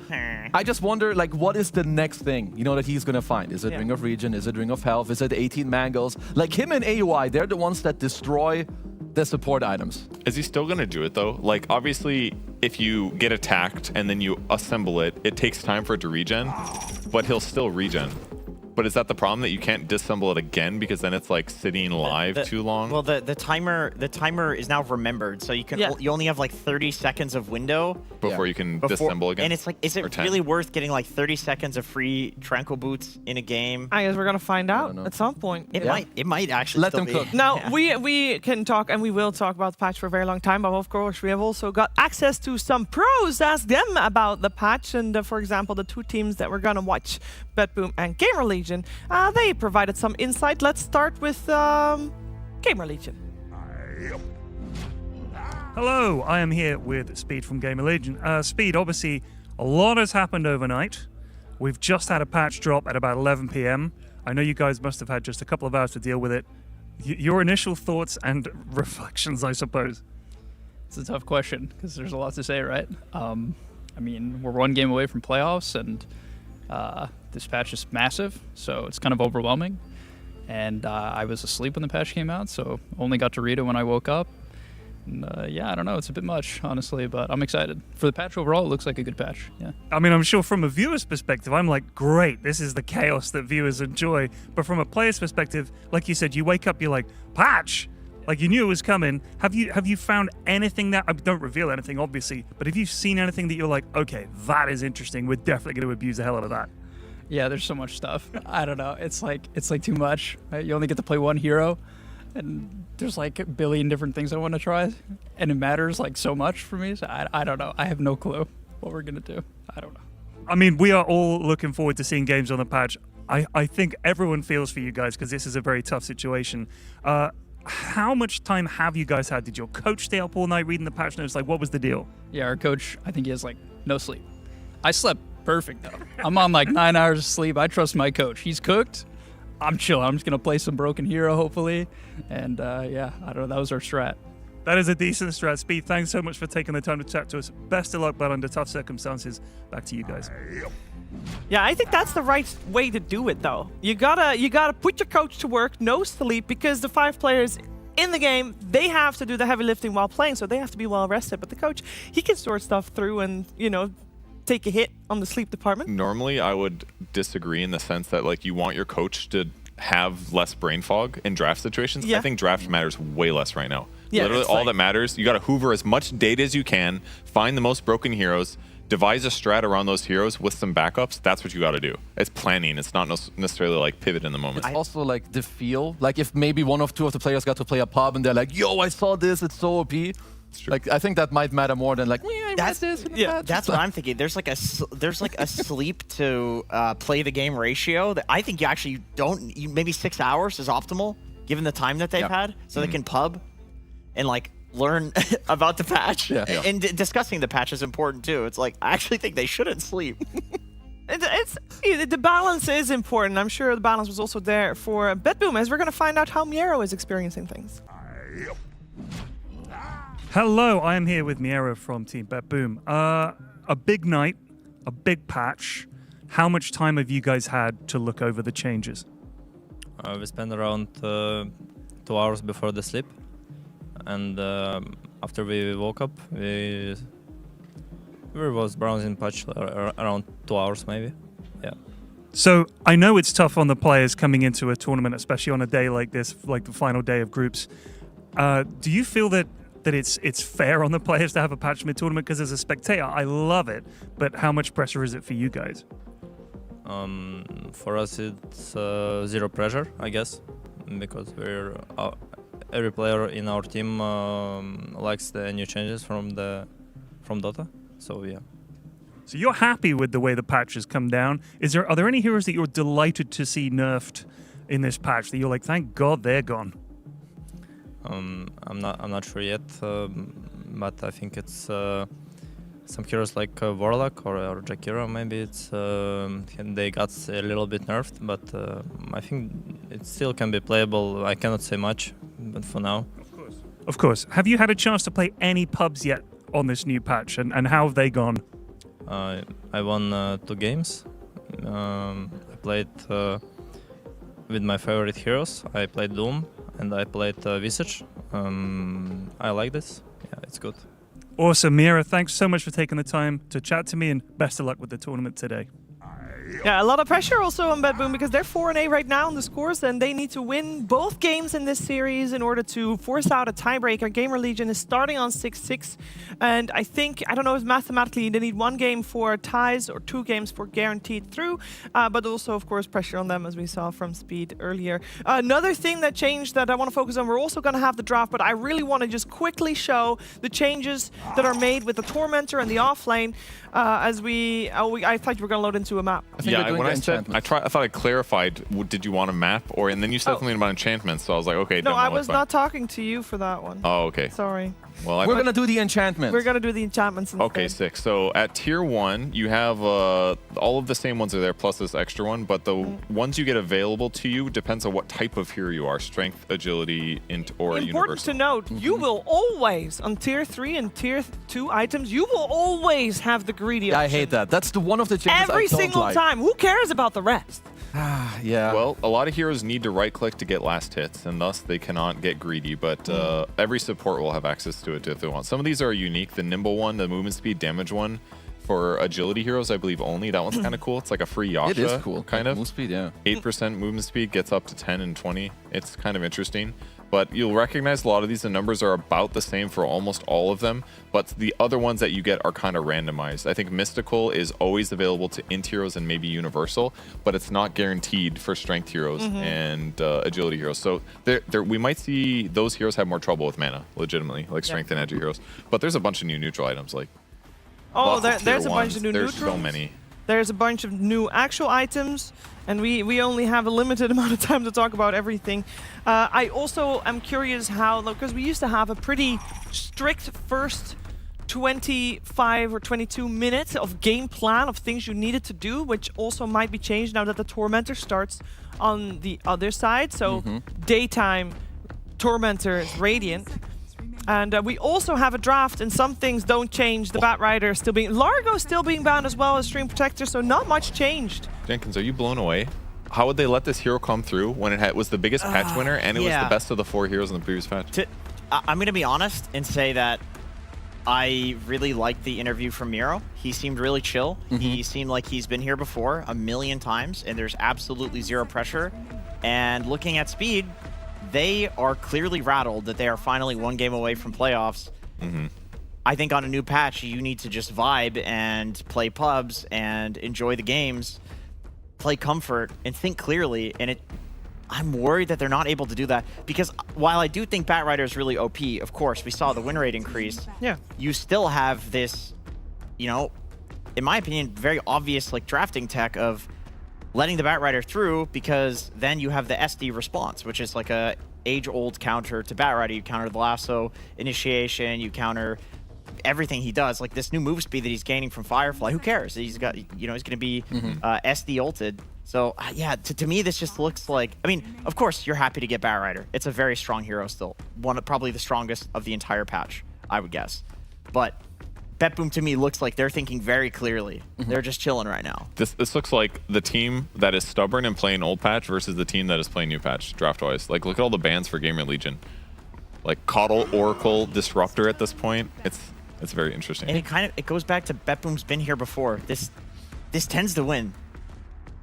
I just wonder, like, what is the next thing, that he's gonna find? Is it Ring of Regen? Is it Ring of Health? Is it 18 Mangles? Like, him and AUI, they're the ones that destroy the support items. Is he still gonna do it, though? Like, obviously, if you get attacked and then you assemble it, it takes time for it to regen, but he'll still regen. But is that the problem, that you can't disassemble it again because then it's like sitting live too long? Well, the timer is now remembered, so you only have like 30 seconds of window before you can disassemble again. And it's like, is it really worth getting like 30 seconds of free Tranquil Boots in a game? I guess we're gonna find out at some point. It might actually let still them be. cook. Now, we can talk, and we will talk about the patch for a very long time, but of course, we have also got access to some pros. Ask them about the patch, and for example, the 2 teams that we're gonna watch, BetBoom and GamerLegion, they provided some insight. Let's start with GamerLegion. Hello, I am here with Speed from GamerLegion. Speed, obviously, a lot has happened overnight. We've just had a patch drop at about 11 p.m. I know you guys must have had just a couple of hours to deal with it. Your initial thoughts and reflections, I suppose. It's a tough question because there's a lot to say, right? I mean, we're 1 game away from playoffs, and this patch is massive, so it's kind of overwhelming. And I was asleep when the patch came out, so only got to read it when I woke up. And, I don't know, it's a bit much, honestly, but I'm excited. For the patch overall, it looks like a good patch, yeah. I mean, I'm sure from a viewer's perspective, I'm like, great, this is the chaos that viewers enjoy. But from a player's perspective, like you said, you wake up, you're like, patch? Like, you knew it was coming. Have you found anything that, don't reveal anything, obviously, but have you seen anything that you're like, okay, that is interesting. We're definitely going to abuse the hell out of that. Yeah, there's so much stuff. I don't know. It's like too much. Right? You only get to play one hero, and there's like a billion different things I want to try, and it matters like so much for me. So I don't know. I have no clue what we're gonna do. I don't know. I mean, we are all looking forward to seeing games on the patch. I think everyone feels for you guys because this is a very tough situation. How much time have you guys had? Did your coach stay up all night reading the patch notes? Like, what was the deal? Yeah, our coach, I think he has like no sleep. I slept perfect though. I'm on like 9 hours of sleep. I trust my coach. He's cooked. I'm chilling. I'm just gonna play some broken hero hopefully, and yeah, I don't know. That was our strat. That is a decent strat. Speed, thanks so much for taking the time to chat to us. Best of luck, but under tough circumstances. Back to you guys. Yeah, I think that's the right way to do it, though. You gotta put your coach to work, no sleep, because the 5 players in the game, they have to do the heavy lifting while playing, so they have to be well rested. But the coach, he can sort stuff through and, you know, take a hit on the sleep department. Normally, I would disagree in the sense that like you want your coach to have less brain fog in draft situations. Yeah. I think draft matters way less right now. Yeah, Literally, it's all like- that matters, you got to hoover as much data as you can, find the most broken heroes, devise a strat around those heroes with some backups. That's what you got to do. It's planning. It's not necessarily like pivot in the moment. It's also like the feel. Like if maybe 1 or 2 of the players got to play a pub and they're like, yo, I saw this, it's so OP. Like I think that might matter more than like, I read this in the patch." That's what I'm thinking. There's like a sleep to play the game ratio that I think you actually don't. Maybe 6 hours is optimal given the time that they've had, so they can pub and like learn about the patch. And discussing the patch is important too. It's like I actually think they shouldn't sleep. The balance is important. I'm sure the balance was also there for BetBoom, as we're going to find out how Miero is experiencing things. Hello, I am here with Miero from Team BetBoom. A big night, a big patch. How much time have you guys had to look over the changes? We spent around 2 hours before the sleep, and after we woke up, we was browsing patch around 2 hours maybe. Yeah. So I know it's tough on the players coming into a tournament, especially on a day like this, like the final day of groups. Do you feel that it's fair on the players to have a patch mid-tournament? Because as a spectator, I love it, but how much pressure is it for you guys? For us, it's zero pressure, I guess, because we're every player in our team likes the new changes from Dota. So yeah. So you're happy with the way the patch has come down. Are there any heroes that you're delighted to see nerfed in this patch that you're like, thank God they're gone? I'm not sure yet, but I think it's some heroes like Warlock or Jakiro. Maybe it's they got a little bit nerfed, but I think it still can be playable. I cannot say much, but for now. Of course. Have you had a chance to play any pubs yet on this new patch, and how have they gone? I won 2 games. I played with my favorite heroes. I played Doom and I played Visage. I like this. Yeah, it's good. Awesome, Mira. Thanks so much for taking the time to chat to me, and best of luck with the tournament today. Yeah, a lot of pressure also on BetBoom because they're 4-8 right now in the scores, and they need to win both games in this series in order to force out a tiebreaker. GamerLegion is starting on 6-6, and I don't know if mathematically they need 1 game for ties or 2 games for guaranteed through, but also, of course, pressure on them, as we saw from Speed earlier. Another thing that changed that I want to focus on, we're also going to have the draft, but I really want to just quickly show the changes that are made with the Tormentor and the offlane. I thought you were going to load into a map. Yeah, when I thought I clarified. Did you want a map, and then you said something about enchantments, so I was like, okay. No, I was not talking to you for that one. Oh, okay. Sorry. Well, we're gonna do the enchantments. We're gonna do the enchantments instead. Okay, sick. So at tier 1, you have all of the same ones are there, plus this extra one. But the ones you get available to you depends on what type of hero you are: strength, agility, or Important universal. to note, you will always on tier 3 and tier 2 items, you will always have the greedy option. I hate that. That's the one of the changes every I don't single like. time. Who cares about the rest? Yeah. Well, a lot of heroes need to right-click to get last hits, and thus they cannot get greedy. But every support will have access to it if they want. Some of these are unique. The nimble one, the movement speed damage one, for agility heroes, I believe only. That one's kind of cool. It's like a free Yasha. It is cool. Kind of. Movement speed, yeah. 8% movement speed gets up to 10 and 20. It's kind of interesting. but you'll recognize a lot of these. The numbers are about the same for almost all of them, but the other ones that you get are kind of randomized. I think Mystical is always available to int heroes and maybe universal, but it's not guaranteed for strength heroes and agility heroes. So we might see those heroes have more trouble with mana, legitimately, like strength and edge heroes. But there's a bunch of new neutral items, like there's a bunch of new neutrals. There's so many. There's a bunch of new actual items, and we only have a limited amount of time to talk about everything. I also am curious how, because we used to have a pretty strict first 25 or 22 minutes of game plan of things you needed to do, which also might be changed now that the Tormentor starts on the other side. So daytime Tormentor is Radiant. And we also have a draft, and some things don't change. The Batrider still being... Largo still being banned as well as Stream Protector, so not much changed. Jenkins, are you blown away? How would they let this hero come through when it was the biggest patch winner and it was the best of the 4 heroes in the previous patch? I'm going to be honest and say that I really liked the interview from Miro. He seemed really chill. He seemed like he's been here before a million times, and there's absolutely zero pressure. And looking at Speed, they are clearly rattled that they are finally 1 game away from playoffs. I think on a new patch, you need to just vibe and play pubs and enjoy the games, play comfort, and think clearly. And I'm worried that they're not able to do that, because while I do think Batrider is really OP, of course, we saw the win rate increase. Yeah. You still have this, you know, in my opinion, very obvious like drafting tech of letting the Batrider through, because then you have the SD response, which is like a age-old counter to Batrider. You counter the lasso initiation, you counter everything he does. Like this new move speed that he's gaining from Firefly, who cares? He's got, you know, he's going to be SD ulted. So yeah, to me, this just looks like, I mean, of course, you're happy to get Batrider. It's a very strong hero still. Probably the strongest of the entire patch, I would guess. But BetBoom to me looks like they're thinking very clearly. They're just chilling right now. This looks like the team that is stubborn and playing old patch versus the team that is playing new patch draft-wise. Like, look at all the bans for GamerLegion. Like Coddle, Oracle, Disruptor at this point. It's very interesting. And it goes back to BetBoom's been here before. This tends to win.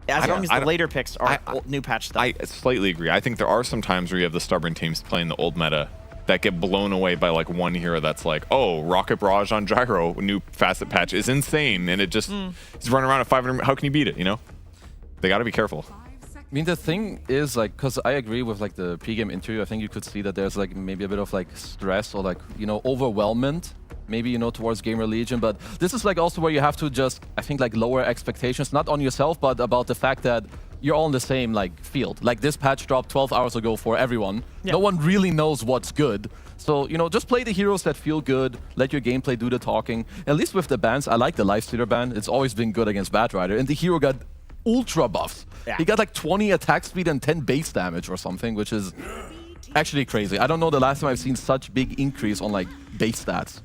As long as the later picks are new patch stuff. I slightly agree. I think there are some times where you have the stubborn teams playing the old meta that get blown away by like one hero that's like, oh, Rocket Barrage on Gyro, new facet patch is insane, and it just is running around at 500. How can you beat it, you know? They got to be careful. I mean, the thing is, like, because I agree with like the pre-game interview, I think you could see that there's like maybe a bit of like stress or like, you know, overwhelmment, maybe, you know, towards GamerLegion. But this is like also where you have to just, I think, like lower expectations, not on yourself, but about the fact that you're all in the same like field. Like this patch dropped 12 hours ago for everyone. Yeah. No one really knows what's good. So, you know, just play the heroes that feel good. Let your gameplay do the talking. At least with the bans, I like the Lifestealer ban. It's always been good against Batrider. And the hero got ultra buffs. Yeah. He got like 20 attack speed and 10 base damage or something, which is actually crazy. I don't know the last time I've seen such big increase on like base stats.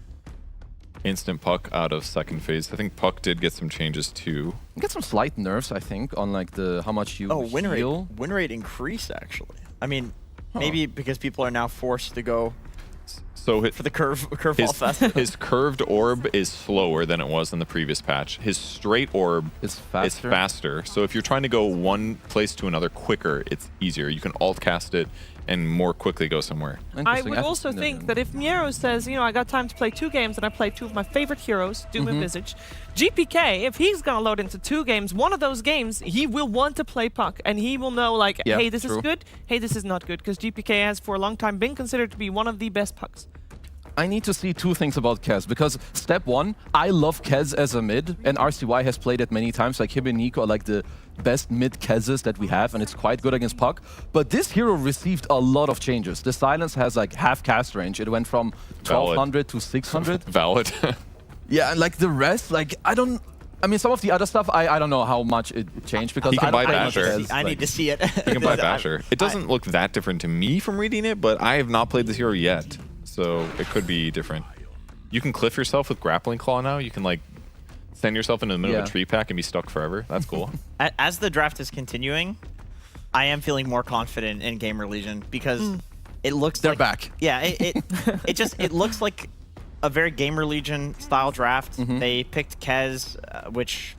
Instant Puck out of second phase. I think Puck did get some changes too. You get some slight nerfs, I think, on like the how much you heal. Win rate increase, actually. I mean, maybe because people are now forced to go for the curveball fast. His curved orb is slower than it was in the previous patch. His straight orb is faster. So if you're trying to go one place to another quicker, it's easier. You can alt cast it and more quickly go somewhere. I would also think that if Miero says, you know, I got time to play 2 games and I played 2 of my favorite heroes, Doom and Visage, GPK, if he's going to load into 2 games, one of those games, he will want to play Puck, and he will know, like, hey, this is good, hey, this is not good, because GPK has for a long time been considered to be one of the best Pucks. I need to see 2 things about Kez, because step 1, I love Kez as a mid, and RCY has played it many times, like him and Nico are like the best mid Kezes that we have, and it's quite good against Puck. But this hero received a lot of changes. The Silence has like half cast range. It went from 1200 to 600. Valid. Yeah, and like the rest, like I mean, some of the other stuff, I don't know how much it changed, because I don't buy Basher. I need to see it. You can buy Basher. It doesn't look that different to me from reading it, but I have not played this hero yet. So it could be different. You can cliff yourself with Grappling Claw now. You can like send yourself into the middle of a tree pack and be stuck forever. That's cool. As the draft is continuing, I am feeling more confident in GamerLegion, because it looks they're back. Yeah, it looks like a very GamerLegion style draft. They picked Kez, which,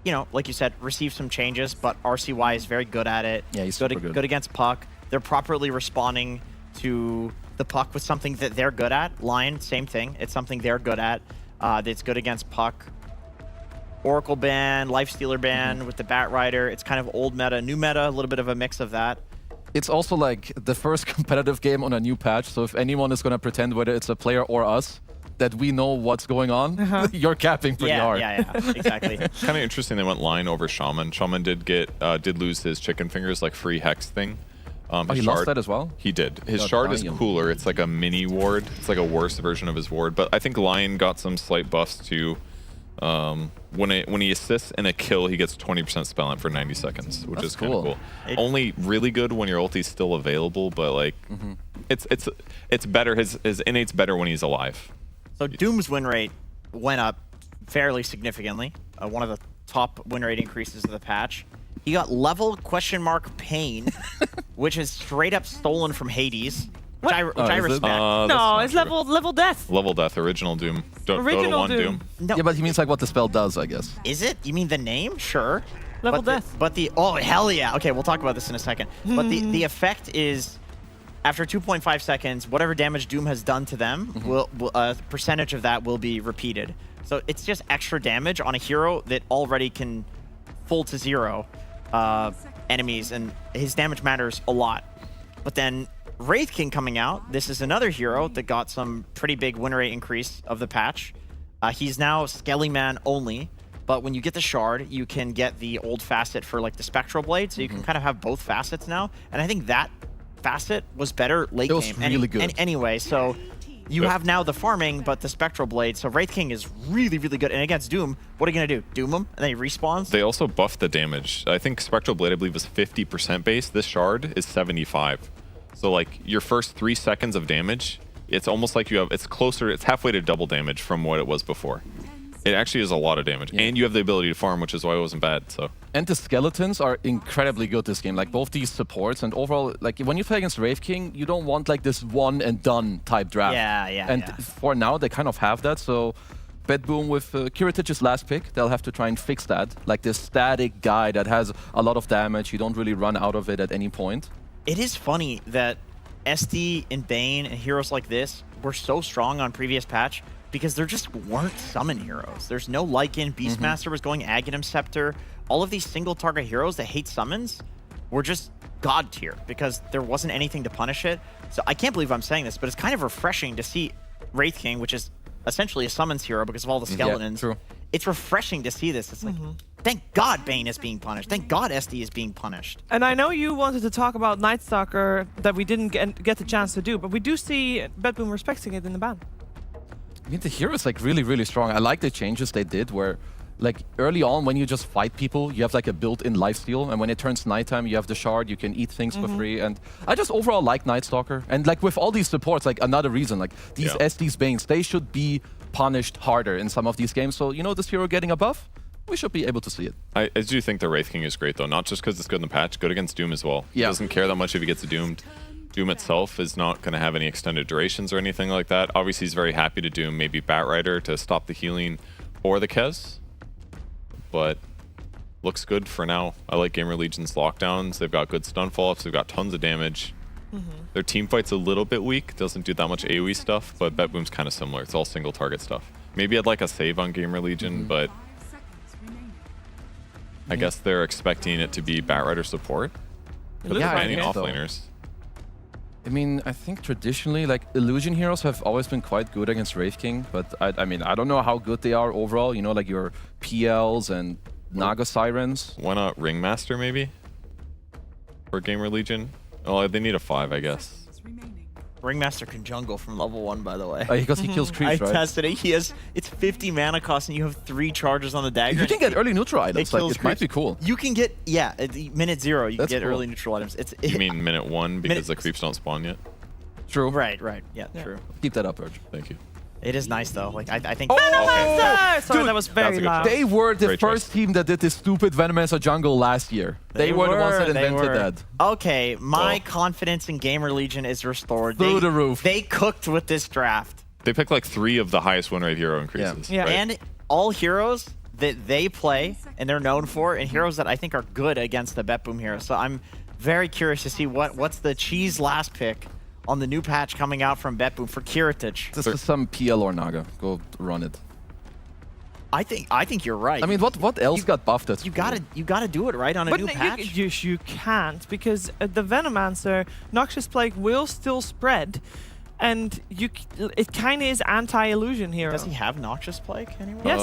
you know, like you said, received some changes, but RCY is very good at it. Yeah, he's good against Puck. They're properly responding to the puck with something that they're good at. Lion, same thing. It's something they're good at. That's good against puck. Oracle ban, Lifestealer ban with the Bat Rider. It's kind of old meta, new meta, a little bit of a mix of that. It's also like the first competitive game on a new patch, so if anyone is going to pretend, whether it's a player or us, that we know what's going on, you're capping pretty hard. Yeah, exactly. Kind of interesting they went Lion over Shaman. Shaman did lose his chicken fingers, like free hex thing. He lost that as well? He did. His Oh, shard is damn. cooler. It's like a mini ward. It's like a worse version of his ward. But I think Lion got some slight buffs too. When he assists in a kill, he gets 20% spell amp for 90 seconds, which That's is kind of cool. cool. Only really good when your ulti's still available, but like it's better. His innate's better when he's alive. So Doom's win rate went up fairly significantly. One of the top win rate increases of the patch. He got level Pain, which is straight up stolen from Hades, which I respect. No, it's level death. Level death, original Doom. Original Dota 1 Doom. No. Yeah, but he means like what the spell does, I guess. Is it? You mean the name? Sure. Level but death. But oh, hell yeah. Okay, we'll talk about this in a second. But the effect is, after 2.5 seconds, whatever damage Doom has done to them, will a percentage of that will be repeated. So it's just extra damage on a hero that already can full to 0 enemies, and his damage matters a lot. But then Wraith King coming out, this is another hero that got some pretty big win rate increase of the patch. He's now Skelly Man only, but when you get the shard, you can get the old facet for like the Spectral Blade, so you can kind of have both facets now. And I think that facet was better late game. It was really good. Anyway, so you have now the farming, but the Spectral Blade, so Wraith King is really, really good. And against Doom, what are you going to do? Doom him, and then he respawns? They also buffed the damage. I think Spectral Blade, I believe, was 50% base. This shard is 75. So like your first 3 seconds of damage, it's almost like it's halfway to double damage from what it was before. It actually is a lot of damage. And you have the ability to farm, which is why it wasn't bad. So. And the skeletons are incredibly good this game. Like both these supports and overall, like when you play against Wraith King, you don't want like this one and done type draft. And for now, they kind of have that. So BetBoom with Kiritich's last pick, they'll have to try and fix that. Like this static guy that has a lot of damage. You don't really run out of it at any point. It is funny that SD and Bane and heroes like this were so strong on previous patch because there just weren't summon heroes. There's no Lycan, Beastmaster was going Aghanim Scepter. All of these single target heroes that hate summons were just god tier because there wasn't anything to punish it. So I can't believe I'm saying this, but it's kind of refreshing to see Wraith King, which is essentially a summons hero because of all the skeletons. Yeah, true. It's refreshing to see this. It's like, thank God Bane is being punished. Thank God SD is being punished. And I know you wanted to talk about Night Stalker that we didn't get the chance to do, but we do see BetBoom respecting it in the ban. I mean, the hero is like really, really strong. I like the changes they did where like early on when you just fight people, you have like a built-in lifesteal, and when it turns nighttime, you have the shard, you can eat things for free. And I just overall like Night Stalker. And like with all these supports, like another reason, like these SD's Banes, they should be punished harder in some of these games. So, you know, this hero getting a buff, we should be able to see it. I do think the Wraith King is great though, not just because it's good in the patch, good against Doom as well. Yeah. He doesn't care that much if he gets doomed. Doom itself is not going to have any extended durations or anything like that. Obviously, he's very happy to Doom maybe Bat Rider to stop the healing or the Kez. But looks good for now. I like GamerLegion's lockdowns. They've got good stun follow-ups. They've got tons of damage. Their team fight's a little bit weak. Doesn't do that much AoE stuff, but BetBoom's kind of similar. It's all single target stuff. Maybe I'd like a save on GamerLegion, but I guess they're expecting it to be Bat Rider support. But Yeah, they're I banning guess so. offlaners. I mean, I think traditionally, like, illusion heroes have always been quite good against Wraith King, but I mean, I don't know how good they are overall. You know, like your PLs and Naga Sirens. Why not Ringmaster, maybe? For GamerLegion? Oh, they need a 5, I guess. Ringmaster can jungle from level 1, by the way. Because he kills creeps, I right? tested it. It's 50 mana cost, and you have 3 charges on the dagger. You can get early neutral items. Like, kills it might be creeps. cool. You can get, at minute 0, you That's can get cool. early neutral items. You mean minute 1 because the creeps don't spawn yet? True. Right. Yeah, true. Keep that up, Urge. Thank you. It is nice, though. Like, I think... Sorry, Dude, that was that's very a good loud. shot. They were the Great first choice. team that did this stupid Venomancer jungle last year. They were the ones that invented that. Okay, my Oh. confidence in GamerLegion is restored. Through the roof. They cooked with this draft. They picked like 3 of the highest win rate hero increases. Yeah. right? And all heroes that they play and they're known for, and heroes that I think are good against the BetBoom heroes. So I'm very curious to see what's the cheese last pick on the new patch coming out from BetBoom for Kiritich. This is some PL or Naga. Go run it. I think you're right. I mean, what else got buffed? That's you gotta do it right on a But new patch. you can't, because the Venomancer, Noxious Plague will still spread, and it kind of is anti-illusion hero. Does he have Noxious Plague anyway? Yes.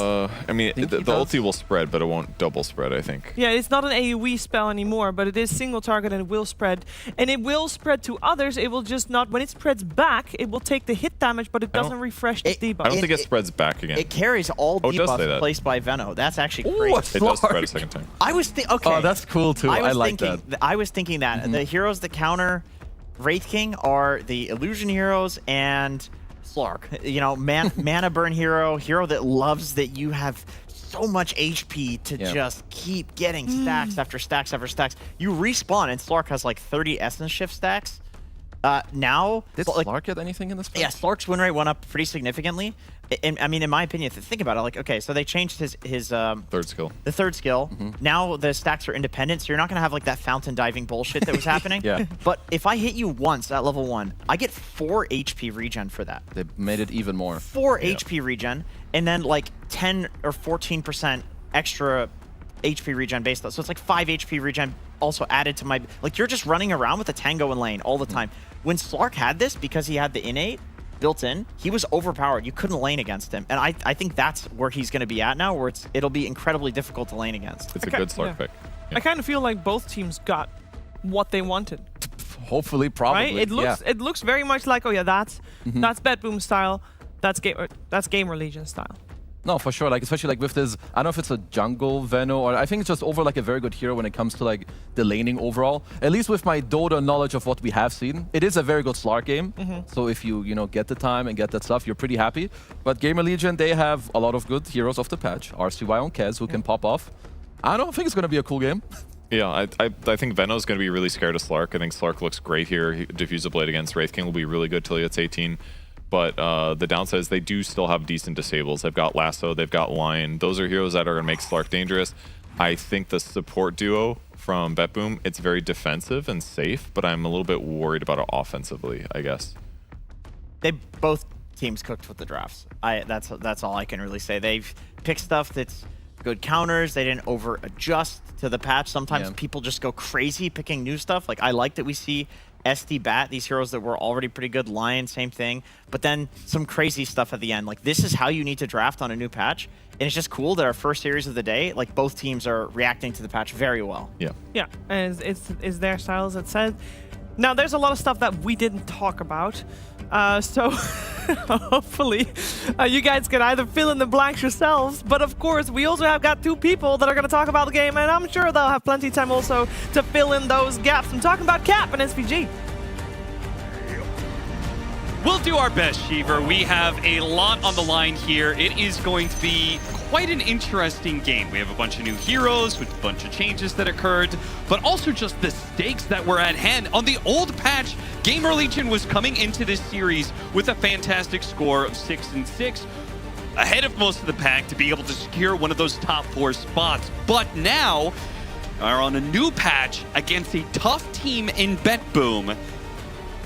I mean, the ulti will spread, but it won't double spread, I think. Yeah, it's not an AoE spell anymore, but it is single target and it will spread. And it will spread to others, it will just not, when it spreads back, it will take the hit damage, but it doesn't refresh the debuff. I don't think it spreads back again. It carries all Oh, it does say debuffs that. placed by Veno. That's actually great. It does spread a second time. I was thinking, okay. Oh, that's cool too. I like that. I was thinking that the heroes that counter Wraith King are the Illusion heroes and Slark. You know, mana burn hero that loves that you have so much HP to just keep getting stacks after stacks after stacks. You respawn and Slark has like 30 Essence Shift stacks. Now, did Slark get anything in this patch? Yeah, Slark's win rate went up pretty significantly. And I mean, in my opinion, if you think about it, like, okay, so they changed his third skill. The third skill. Now the stacks are independent, so you're not gonna have like that fountain diving bullshit that was happening. Yeah. But if I hit you once at level 1, I get 4 HP regen for that. They made it even more. 4 HP regen, and then like 10 or 14% extra HP regen based on. So it's like 5 HP regen also added to my. Like, you're just running around with a tango in lane all the time. When Slark had this, because he had the innate built in, he was overpowered. You couldn't lane against him. And I think that's where he's going to be at now, where it'll be incredibly difficult to lane against. It's a good Slark pick. Yeah. I kind of feel like both teams got what they wanted. Hopefully, probably. Right? It looks very much like, oh yeah, that's BetBoom style, that's GamerLegion style. No, for sure. Like, especially like with this, I don't know if it's a jungle Veno, or I think it's just over like a very good hero when it comes to like the laning overall. At least with my Dota knowledge of what we have seen, it is a very good Slark game. So if you get the time and get that stuff, you're pretty happy. But GamerLegion, they have a lot of good heroes off the patch. RCY on Kez, who can pop off. I don't think it's going to be a cool game. Yeah, I think Veno's going to be really scared of Slark. I think Slark looks great here. Diffuse a Blade against Wraith King will be really good till he hits 18. But the downside is they do still have decent disables. They've got Lasso, they've got Lion. Those are heroes that are going to make Slark dangerous. I think the support duo from BetBoom, it's very defensive and safe, but I'm a little bit worried about it offensively, I guess. They both teams cooked with the drafts. That's all I can really say. They've picked stuff that's good counters. They didn't over adjust to the patch. Sometimes people just go crazy picking new stuff. Like, I like that we see SD Bat, these heroes that were already pretty good. Lion, same thing. But then some crazy stuff at the end. Like, this is how you need to draft on a new patch. And it's just cool that our first series of the day, like, both teams are reacting to the patch very well. Yeah. Yeah, and it's their style, as it said. Now, there's a lot of stuff that we didn't talk about. So hopefully you guys can either fill in the blanks yourselves. But of course, we also have got 2 people that are going to talk about the game, and I'm sure they'll have plenty of time also to fill in those gaps. I'm talking about Cap and SVG. We'll do our best, Shiver. We have a lot on the line here. It is going to be quite an interesting game. We have a bunch of new heroes with a bunch of changes that occurred, but also just the stakes that were at hand. On the old patch, GamerLegion was coming into this series with a fantastic score of 6-6, ahead of most of the pack to be able to secure one of those top 4 spots. But now are on a new patch against a tough team in BetBoom.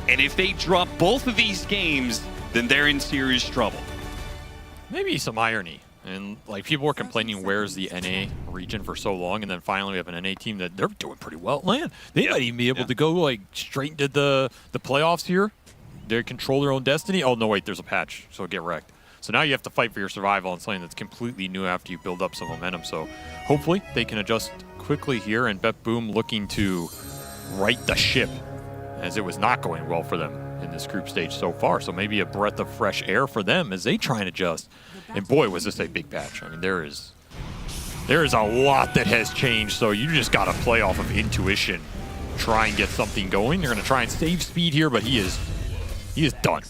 And if they drop both of these games, then they're in serious trouble. Maybe some irony. And like, people were complaining, where's the NA region for so long, and then finally we have an NA team that they're doing pretty well. Man, they might even be able to go like straight into the playoffs here. They control their own destiny. Oh no, wait, there's a patch, so get wrecked. So now you have to fight for your survival on something that's completely new after you build up some momentum. So hopefully they can adjust quickly here, and BetBoom looking to right the ship, as it was not going well for them in this group stage so far. So maybe a breath of fresh air for them as they try and adjust. And boy, was this a big patch. I mean, there is a lot that has changed. So you just got to play off of intuition, try and get something going. You're going to try and save speed here, but he is done.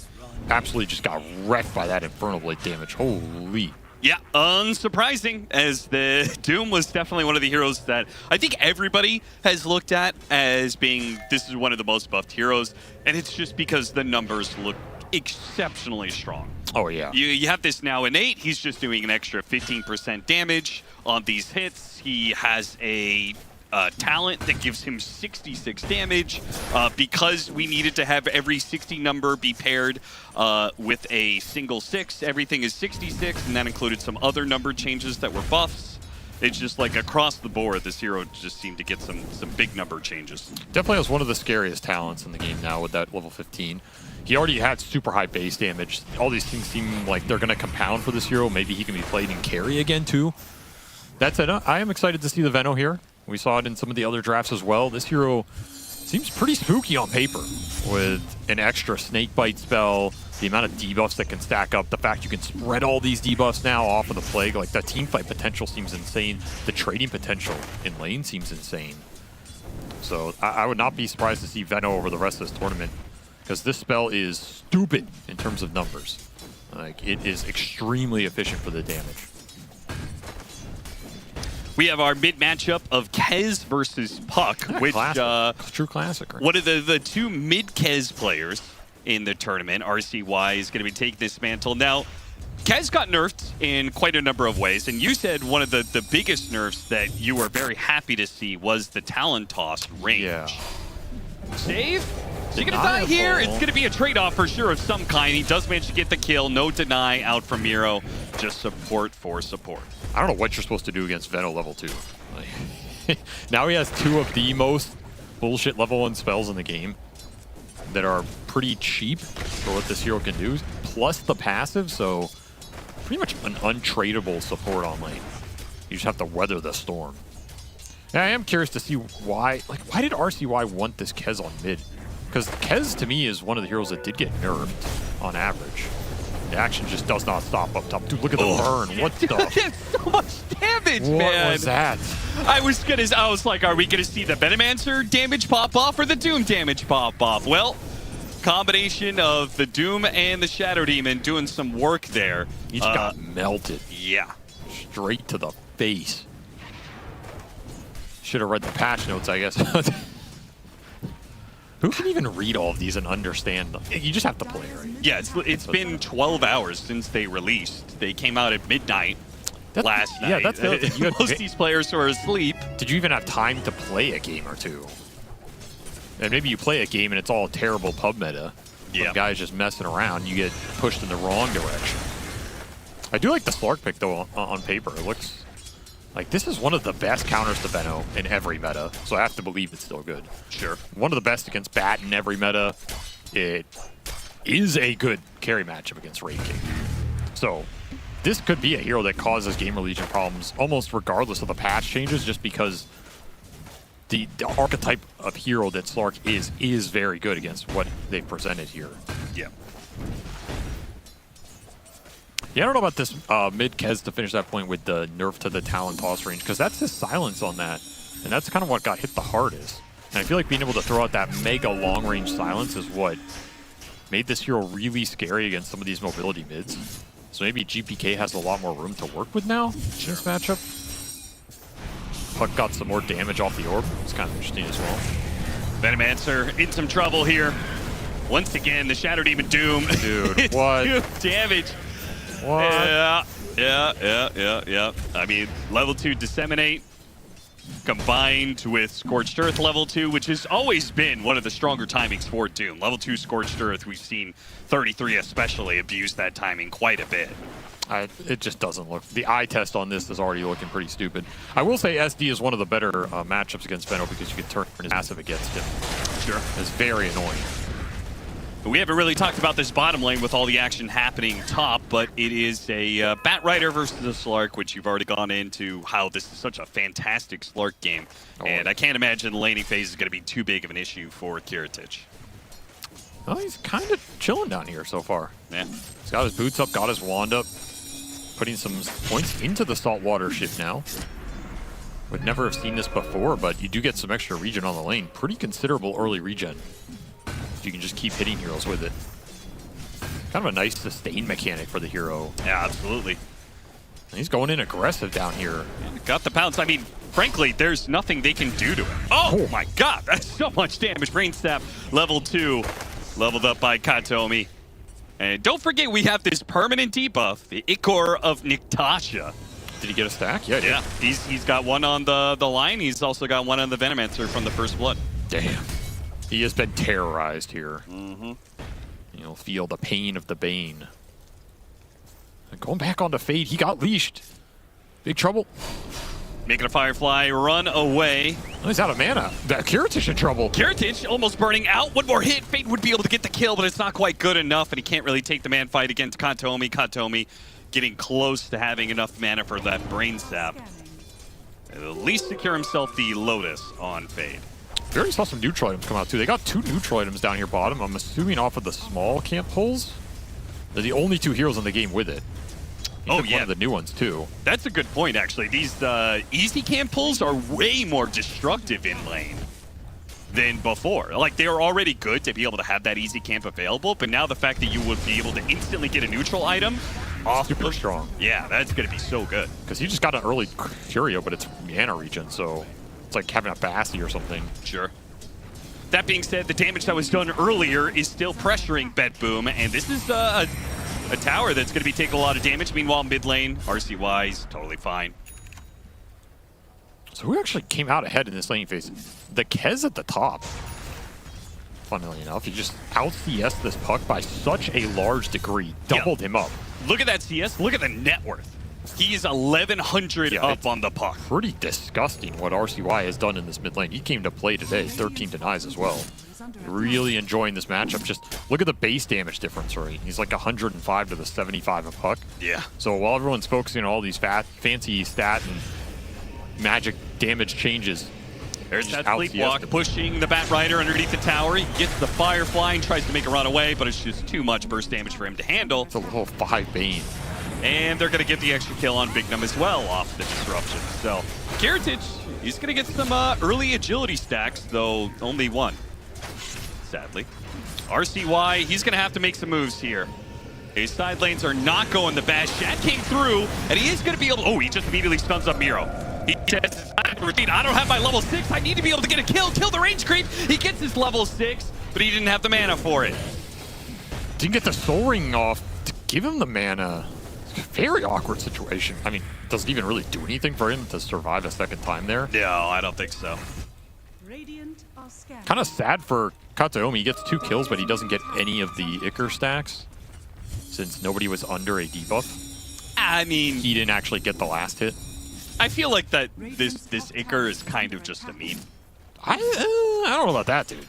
Absolutely just got wrecked by that Infernal Blade damage. Holy. Yeah, unsurprising, as the Doom was definitely one of the heroes that I think everybody has looked at as being, this is one of the most buffed heroes, and it's just because the numbers look exceptionally strong. Oh, yeah. You have this now innate. He's just doing an extra 15% damage on these hits. He has a talent that gives him 66 damage. Because we needed to have every 60 number be paired with a single 6, everything is 66, and that included some other number changes that were buffs. It's just like across the board, this hero just seemed to get some big number changes. Definitely has one of the scariest talents in the game now with that level 15. He already had super high base damage. All these things seem like they're going to compound for this hero. Maybe he can be played in carry again too. That's it. I am excited to see the Veno here. We saw it in some of the other drafts as well. This hero seems pretty spooky on paper with an extra snake bite spell, the amount of debuffs that can stack up, the fact you can spread all these debuffs now off of the Plague. Like, that team fight potential seems insane. The trading potential in lane seems insane. So I would not be surprised to see Veno over the rest of this tournament, because this spell is stupid in terms of numbers. Like, it is extremely efficient for the damage. We have our mid matchup of Kez versus Puck, which true classic. Right? One of the two mid Kez players in the tournament, RCY, is going to be taking this mantle. Now, Kez got nerfed in quite a number of ways, and you said one of the biggest nerfs that you were very happy to see was the Talon Toss range. Yeah. Save? Is he going to die here? It's going to be a trade-off for sure of some kind. He does manage to get the kill. No deny out from Miro. Just support for support. I don't know what you're supposed to do against Veno level 2. Like, now he has 2 of the most bullshit level 1 spells in the game that are pretty cheap for what this hero can do, plus the passive, so pretty much an untradeable support on lane. You just have to weather the storm. Yeah, I am curious to see why did RCY want this Kez on mid? Because Kez, to me, is one of the heroes that did get nerfed on average. The action just does not stop up top. Dude, look at the burn. What the? That's so much damage, man. What was that? I was like, are we gonna see the Venomancer damage pop off or the Doom damage pop off? Well, combination of the Doom and the Shadow Demon doing some work there. He just got melted. Yeah. Straight to the face. Should have read the patch notes, I guess. Who can even read all of these and understand them? You just have to play, right? Yeah, it's been 12 hours since they released. They came out at midnight last night. Yeah, that's the other thing. Most of these players were asleep. Did you even have time to play a game or two? And maybe you play a game and it's all terrible pub meta. Yeah. Some guy's just messing around. You get pushed in the wrong direction. I do like the Slark pick, though, on paper. It looks like this is one of the best counters to Veno in every meta, so I have to believe it's still good. Sure. One of the best against Bat in every meta. It is a good carry matchup against Raid King. So this could be a hero that causes GamerLegion problems almost regardless of the patch changes, just because the archetype of hero that Slark is very good against what they've presented here. Yeah. Yeah, I don't know about this mid Kez to finish that point with the nerf to the Talon Toss range, because that's his silence on that. And that's kind of what got hit the hardest. And I feel like being able to throw out that mega long range silence is what made this hero really scary against some of these mobility mids. So maybe GPK has a lot more room to work with now in this matchup. Puck got some more damage off the orb. It's kind of interesting as well. Venomancer in some trouble here. Once again, the Shadow Demon Doom. Dude, what? Doom damage. What? Yeah. I mean, level 2 Disseminate combined with Scorched Earth level 2, which has always been one of the stronger timings for Doom. Level 2 Scorched Earth, we've seen 33 especially abuse that timing quite a bit. It just doesn't look... The eye test on this is already looking pretty stupid. I will say SD is one of the better matchups against Veno, because you can turn his passive against him. Sure. It's very annoying. We haven't really talked about this bottom lane with all the action happening top, but it is a Bat Rider versus a Slark, which you've already gone into how this is such a fantastic Slark game. And I can't imagine the laning phase is going to be too big of an issue for Kiritich. Well, he's kind of chilling down here so far. Yeah. He's got his boots up, got his wand up, putting some points into the saltwater ship now. Would never have seen this before, but you do get some extra regen on the lane. Pretty considerable early regen. You can just keep hitting heroes with it. Kind of a nice sustain mechanic for the hero. Yeah, absolutely. And he's going in aggressive down here. Got the pounce. I mean, frankly, there's nothing they can do to him. Oh my god, that's so much damage. Brain Staff, level 2, leveled up by Katomi. And don't forget, we have this permanent debuff, the Ichor of Niktasha. Did he get a stack? Yeah, he Yeah, he's got one on the line. He's also got one on the Venomancer from the first blood. Damn. He has been terrorized here. Mm-hmm. You'll feel the pain of the Bane. And going back onto Fade, he got leashed. Big trouble. Making a Firefly run away. Oh, he's out of mana. That Kiritich in trouble. Kiritich almost burning out. One more hit. Fate would be able to get the kill, but it's not quite good enough, and he can't really take the man fight against Katomi. Katomi getting close to having enough mana for that Brain Sap. At least secure himself the Lotus on Fade. We already saw some neutral items come out too. They got 2 neutral items down here bottom. I'm assuming off of the small camp pulls. They're the only 2 heroes in the game with it. Oh, yeah. yeah. One of the new ones too. That's a good point, actually. These easy camp pulls are way more destructive in lane than before. Like, they were already good to be able to have that easy camp available, but now the fact that you would be able to instantly get a neutral item off super strong. Yeah, that's going to be so good. Because he just got an early Curio, but it's mana regen, so it's like having a Bassi or something. Sure. That being said, the damage that was done earlier is still pressuring BetBoom, and this is a tower that's going to be taking a lot of damage. Meanwhile, mid lane, RCY is totally fine. So who actually came out ahead in this laning phase? The Kez at the top. Funnily enough, he just out-CS'd this puck by such a large degree. Doubled him up. Look at that CS. Look at the net worth. He is 1,100 up on the puck. Pretty disgusting what RCY has done in this mid lane. He came to play today, 13 denies as well. Really enjoying this matchup. Just look at the base damage difference, right? He's like 105 to the 75 a puck. Yeah. So while everyone's focusing on all these fancy stat and magic damage changes, there's that sleepwalk pushing the Bat Rider underneath the tower. He gets the Firefly and tries to make a run away, but it's just too much burst damage for him to handle. It's a little 5 Bane. And they're going to get the extra kill on Bignum as well off the disruption. So Kiritich, he's going to get some early agility stacks, though only one, sadly. RCY, he's going to have to make some moves here. His side lanes are not going the best. Shad came through, and he is going to be able to... Oh, he just immediately stuns up Miro. He says, I don't have my level 6. I need to be able to get a kill. Kill the range creep. He gets his level 6, but he didn't have the mana for it. Didn't get the Soul Ring off to give him the mana. Very awkward situation. I mean, does it even really do anything for him to survive a second time there? No, I don't think so. Kind of sad for Kataomi. He gets 2 kills, but he doesn't get any of the Iker stacks since nobody was under a debuff. I mean, he didn't actually get the last hit. I feel like that this Iker is kind of just a meme. I don't know about that, dude.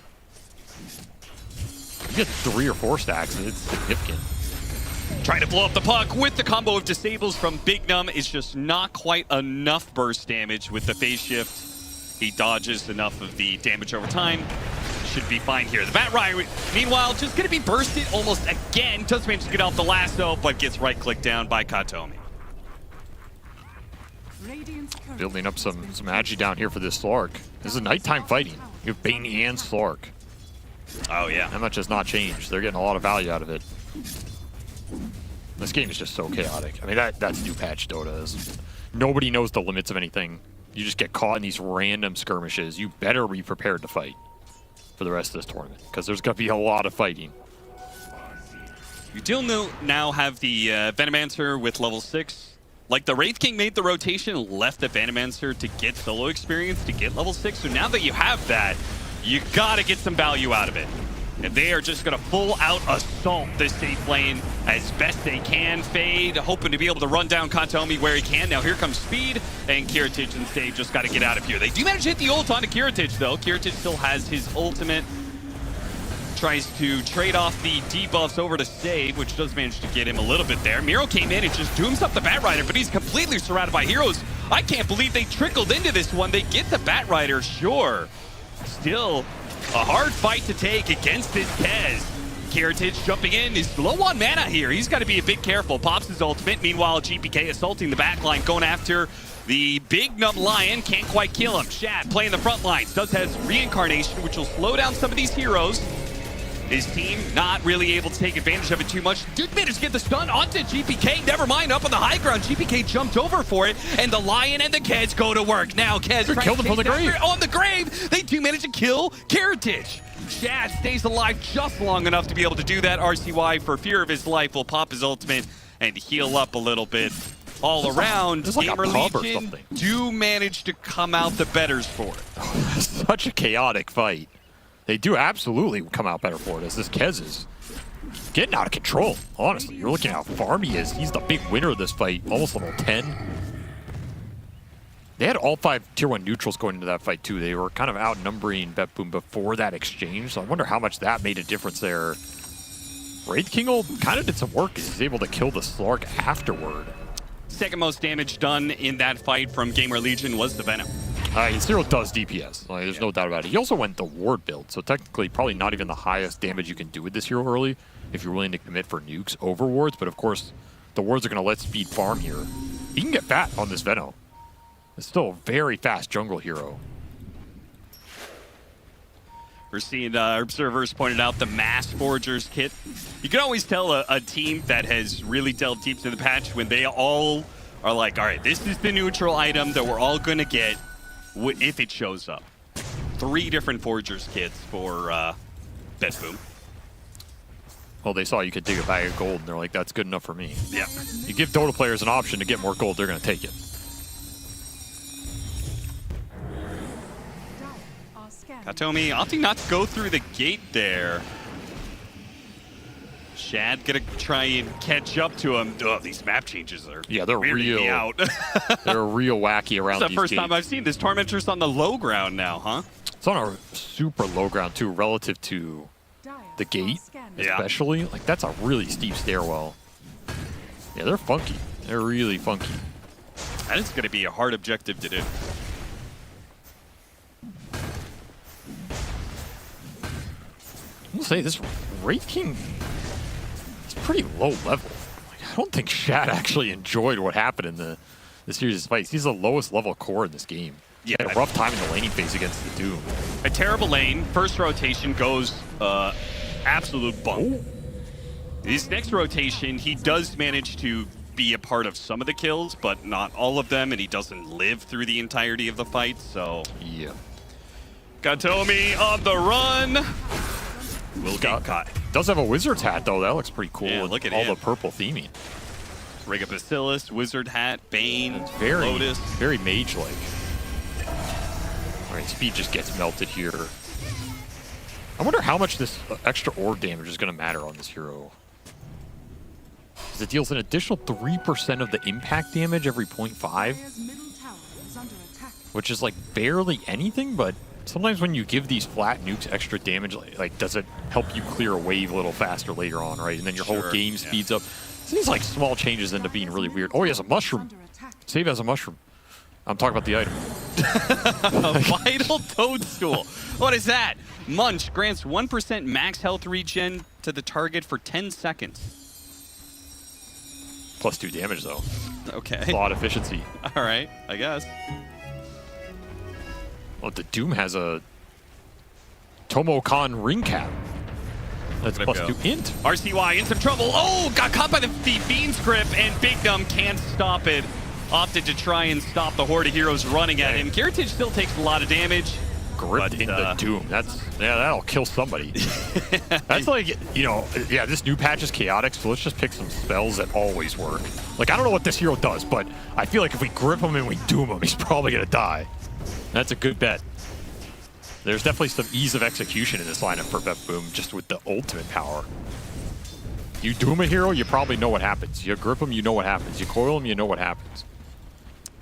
You get 3 or 4 stacks, it's significant. Trying to blow up the puck with the combo of disables from Bignum is just not quite enough burst damage with the phase shift. He dodges enough of the damage over time. Should be fine here. The Bat Rider, meanwhile, just going to be bursted almost again. Does manage to get off the lasso, but gets right-clicked down by Katomi. Building up some agi down here for this Slark. This is nighttime fighting. You have Bane and Slark. Oh, yeah. That much has not changed. They're getting a lot of value out of it. This game is just so chaotic. I mean, that's new patch Dota. Nobody knows the limits of anything. You just get caught in these random skirmishes. You better be prepared to fight for the rest of this tournament, because there's going to be a lot of fighting. You do now have the Venomancer with level 6. Like, the Wraith King made the rotation, left the Venomancer to get solo experience, to get level 6. So now that you have that, you got to get some value out of it. And they are just going to full out assault this safe lane as best they can. Fade, hoping to be able to run down Katomi where he can. Now here comes Speed, and Kiritich and Save just got to get out of here. They do manage to hit the ult onto Kiritich, though. Kiritich still has his ultimate. Tries to trade off the debuffs over to Save, which does manage to get him a little bit there. Miro came in and just dooms up the Bat Rider, but he's completely surrounded by heroes. I can't believe they trickled into this one. They get the Bat Rider, sure. Still a hard fight to take against this Kez. Kiritich jumping in is low on mana here. He's got to be a bit careful. Pops his ultimate. Meanwhile, GPK assaulting the backline, going after the Bignum Lion. Can't quite kill him. Shad playing the front lines. Does has reincarnation, which will slow down some of these heroes. His team not really able to take advantage of it too much. Did manage to get the stun onto GPK. Never mind, up on the high ground. GPK jumped over for it, and the Lion and the Kez go to work. Now Kez killed him from the grave. On the grave, they do manage to kill Kiritich. Shad stays alive just long enough to be able to do that. RCY, for fear of his life, will pop his ultimate and heal up a little bit. all around, It's like a pub or GamerLegion something. do manage to come out the betters for it. Such a chaotic fight. They do absolutely come out better for it, as this Kez is getting out of control. Honestly, you're looking at how farm he is. He's the big winner of this fight, almost level 10. They had all 5 tier 1 neutrals going into that fight too. They were kind of outnumbering BetBoom before that exchange, so I wonder how much that made a difference there. Wraith King kind of did some work. He's able to kill the Slark afterward. Second most damage done in that fight from GamerLegion was the Venom. Zero does DPS. There's no doubt about it. He also went the ward build, so technically probably not even the highest damage you can do with this hero early if you're willing to commit for nukes over wards. But of course, the wards are going to let speed farm here. He can get fat on this Venom. It's still a very fast jungle hero. We're seeing observers pointed out the Mass Forgers kit. You can always tell a team that has really delved deep into the patch when they all are like, all right, this is the neutral item that we're all going to get if it shows up. 3 different Forgers kits for BetBoom. Well, they saw you could dig a bag of gold, and they're like, that's good enough for me. Yeah. You give Dota players an option to get more gold, they're going to take it. Katomi opting not to go through the gate there. Shad gonna try and catch up to him. Oh, these map changes are they're weirding me real out. They're real wacky around It's these the first gates. time I've seen this. Tormentor's on the low ground now, huh? It's on a super low ground too, relative to the gate, especially. Like, that's a really steep stairwell. Yeah, they're funky. They're really funky. That is gonna be a hard objective to do. I will say this Wraith King is pretty low level. Like, I don't think Shad actually enjoyed what happened in the series of fights. He's the lowest level core in this game. Yeah, he had a rough time in the laning phase against the Doom. A terrible lane. First rotation goes absolute bump. This next rotation, he does manage to be a part of some of the kills, but not all of them, and he doesn't live through the entirety of the fight, so... Yeah. Katomi on the run! Will get caught. Does have a wizard's hat though. That looks pretty cool. Yeah, with look at all him. the purple theming. Rig of Bacillus, wizard hat, Bane, It's very, Lotus. very mage-like. All right, speed just gets melted here. I wonder how much this extra orb damage is going to matter on this hero. Because it deals an additional 3% of the impact damage every 0.5, which is like barely anything, but sometimes when you give these flat nukes extra damage, like does it help you clear a wave a little faster later on, right? And then your whole game speeds up. So these like small changes end up being really weird. Oh, he has a mushroom. Save has a mushroom. I'm talking about the item. A vital toadstool. What is that? Munch grants 1% max health regen to the target for 10 seconds. Plus 2 damage though. Okay. A lot of efficiency. All right, I guess. Well, the Doom has a Tomo-Con ring cap. That's plus 2 int. RCY in some trouble. Oh, got caught by the Fiend's grip, and Big Dumb can't stop it. Opted to try and stop the horde of heroes running at him. Heritage still takes a lot of damage. Gripped in the Doom. That'll kill somebody. That's like, this new patch is chaotic, so let's just pick some spells that always work. Like, I don't know what this hero does, but I feel like if we grip him and we doom him, he's probably gonna die. That's a good bet. There's definitely some ease of execution in this lineup for BetBoom, just with the ultimate power. You doom a hero, you probably know what happens. You grip him, you know what happens. You coil him, you know what happens.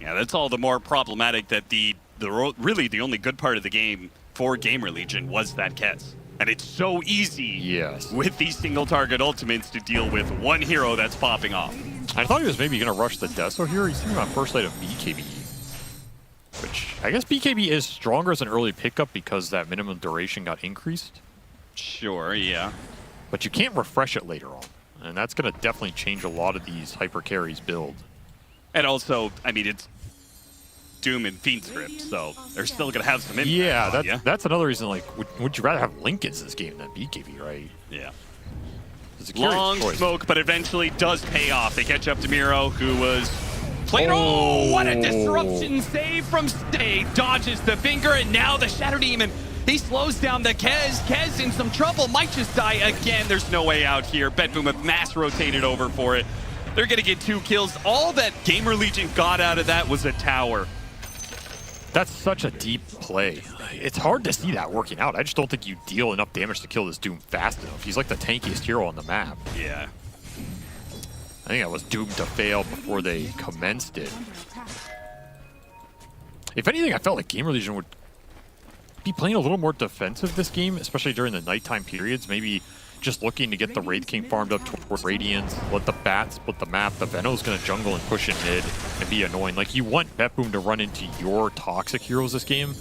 Yeah, that's all the more problematic that really the only good part of the game for GamerLegion was that Kez. And it's so easy with these single target ultimates to deal with one hero that's popping off. I thought he was maybe going to rush the Deso here. He's thinking about first light of BKB. Which, I guess BKB is stronger as an early pickup because that minimum duration got increased. Sure, yeah. But you can't refresh it later on. And that's going to definitely change a lot of these hyper carries build. And also, I mean, it's Doom and Fiend script, so they're still going to have some impact. Yeah, that's another reason, like, would you rather have Linkens in this game than BKB, right? Yeah. It's a curious Long choice. smoke, but eventually does pay off. They catch up to Miro, who was playing. Oh, what a disruption save from Stay. Dodges the finger, and now the Shadow Demon. He slows down the Kez. Kez in some trouble, might just die again. There's no way out here. BetBoom have mass rotated over for it. They're going to get 2 kills. All that GamerLegion got out of that was a tower. That's such a deep play. It's hard to see that working out. I just don't think you deal enough damage to kill this Doom fast enough. He's like the tankiest hero on the map. Yeah. I think I was doomed to fail before they commenced it. If anything, I felt like GamerLegion would be playing a little more defensive this game, especially during the nighttime periods. Maybe just looking to get the Wraith King farmed up towards Radiance, let the Bat split the map. The Veno's going to jungle and push in mid and be annoying. Like, you want BetBoom to run into your toxic heroes this game,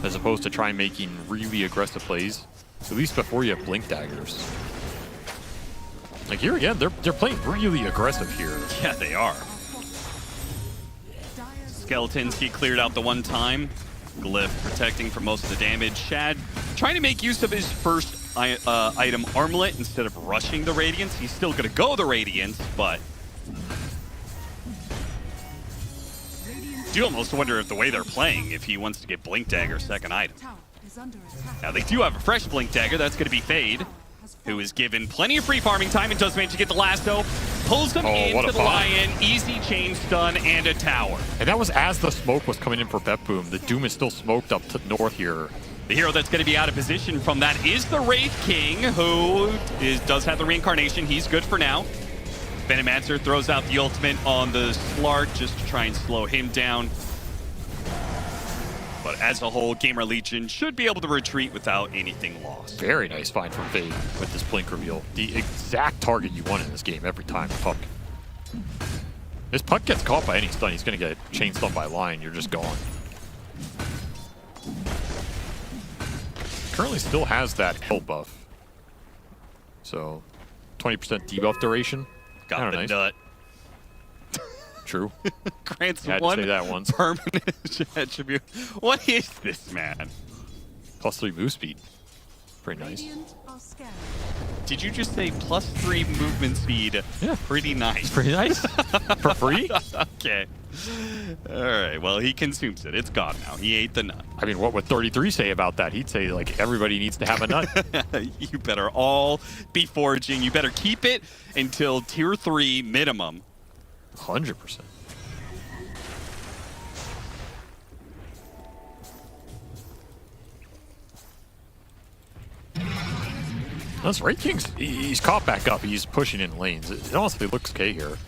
as opposed to try making really aggressive plays, at least before you have Blink Daggers. Like, here again, they're playing really aggressive here. Yeah, they are. Skeletons get cleared out the one time. Glyph protecting from most of the damage. Shad trying to make use of his first item Armlet instead of rushing the Radiance. He's still going to go the Radiance, but do almost wonder if the way they're playing, if he wants to get Blink Dagger second item. Now they do have a fresh Blink Dagger. That's going to be Fade, who is given plenty of free farming time and does manage to get the lasso. Pulls them into the Lion, easy chain stun, and a tower. And that was as the smoke was coming in for BetBoom. The Doom is still smoked up to north here. The hero that's going to be out of position from that is the Wraith King, who does have the reincarnation. He's good for now. Venomancer throws out the ultimate on the Slark just to try and slow him down. But as a whole, GamerLegion should be able to retreat without anything lost. Very nice find from Fade with this Blink reveal. The exact target you want in this game every time, Puck. This Puck gets caught by any stun, he's going to get chain stun by Lion. You're just gone. Currently still has that health buff. So, 20% debuff duration. Got the nice. nut. True. Grants had one to say that once. permanent attribute. What is this, man? +3 move speed. Pretty nice. Did you just say +3 movement speed? Yeah. Pretty nice. Pretty nice. For free? Okay. All right. Well, he consumes it. It's gone now. He ate the nut. I mean, what would 33 say about that? He'd say, like, everybody needs to have a nut. You better all be foraging. You better keep it until tier 3 minimum. 100%. That's Wraith King's, he's caught back up. He's pushing in lanes. It honestly looks okay here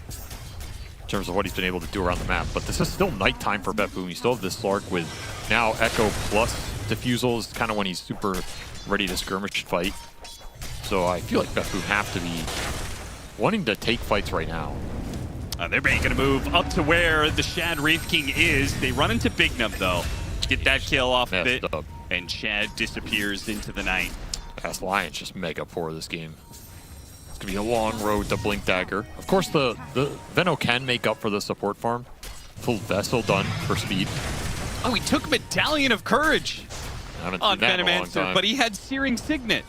in terms of what he's been able to do around the map. But this is still nighttime for BetBoom. You still have this Slark with now Echo plus Diffusal is kind of when he's super ready to skirmish fight. So I feel like BetBoom have to be wanting to take fights right now. They're making a move up to where the Shad Wraith King is. They run into Big Nub, though. Get that kill off of it, and Shad disappears into the night. Past Lion's just mega poor this game. It's going to be a long road to Blink Dagger. Of course, the Veno can make up for the support farm. Full Vessel done for speed. Oh, he took Medallion of Courage on Venomancer, but he had Searing Signet.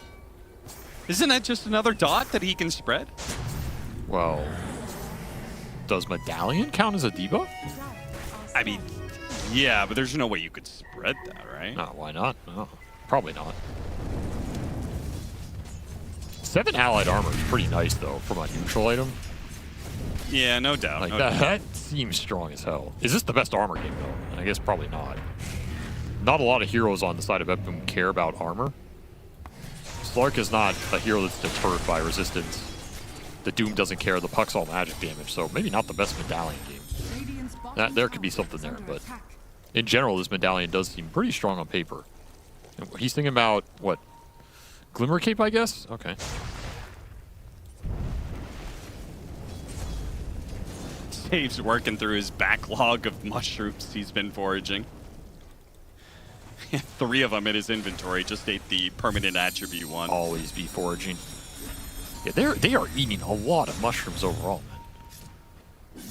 Isn't that just another dot that he can spread? Well, does Medallion count as a debuff? I mean, yeah, but there's no way you could spread that, right? No, why not? No, probably not. 7 allied armor is pretty nice, though, from a neutral item. Yeah, no doubt. Like, no that, doubt. that seems strong as hell. Is this the best armor game, though? I guess probably not. Not a lot of heroes on the side of BetBoom care about armor. Slark is not a hero that's deterred by resistance. The Doom doesn't care. The Puck's all magic damage, so maybe not the best Medallion game. There could be something there, but in general, this Medallion does seem pretty strong on paper. And he's thinking about, what, Glimmer Cape, I guess? Okay. Save's working through his backlog of mushrooms he's been foraging. 3 of them in his inventory, just ate the permanent attribute one. Always be foraging. Yeah, they are eating a lot of mushrooms overall, man.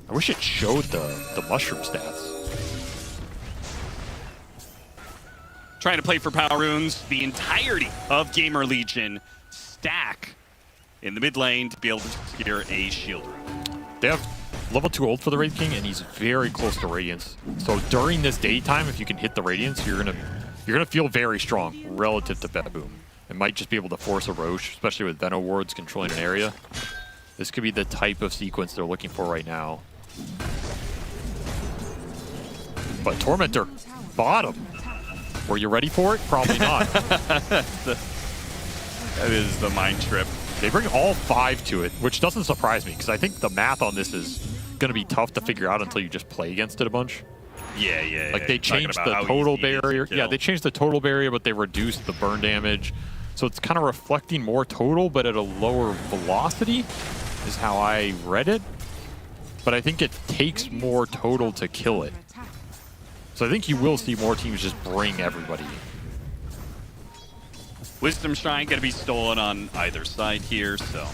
I wish it showed the mushroom stats. Trying to play for power runes, the entirety of GamerLegion stack in the mid lane to be able to secure a shield rune. They have level 2 ult for the Wraith King, and he's very close to Radiance. So during this daytime, if you can hit the Radiance, you're gonna feel very strong relative to BetBoom. It might just be able to force a Roche, especially with Veno wards controlling an area. This could be the type of sequence they're looking for right now. But Tormentor, bottom. Were you ready for it? Probably not. That is the mind trip. They bring all 5 to it, which doesn't surprise me, because I think the math on this is going to be tough to figure out until you just play against it a bunch. Yeah. Like they changed the total barrier. Yeah, they changed the total barrier, but they reduced the burn damage. So it's kind of reflecting more total, but at a lower velocity, is how I read it. But I think it takes more total to kill it. So I think you will see more teams just bring everybody. Wisdom Shrine going to be stolen on either side here, so.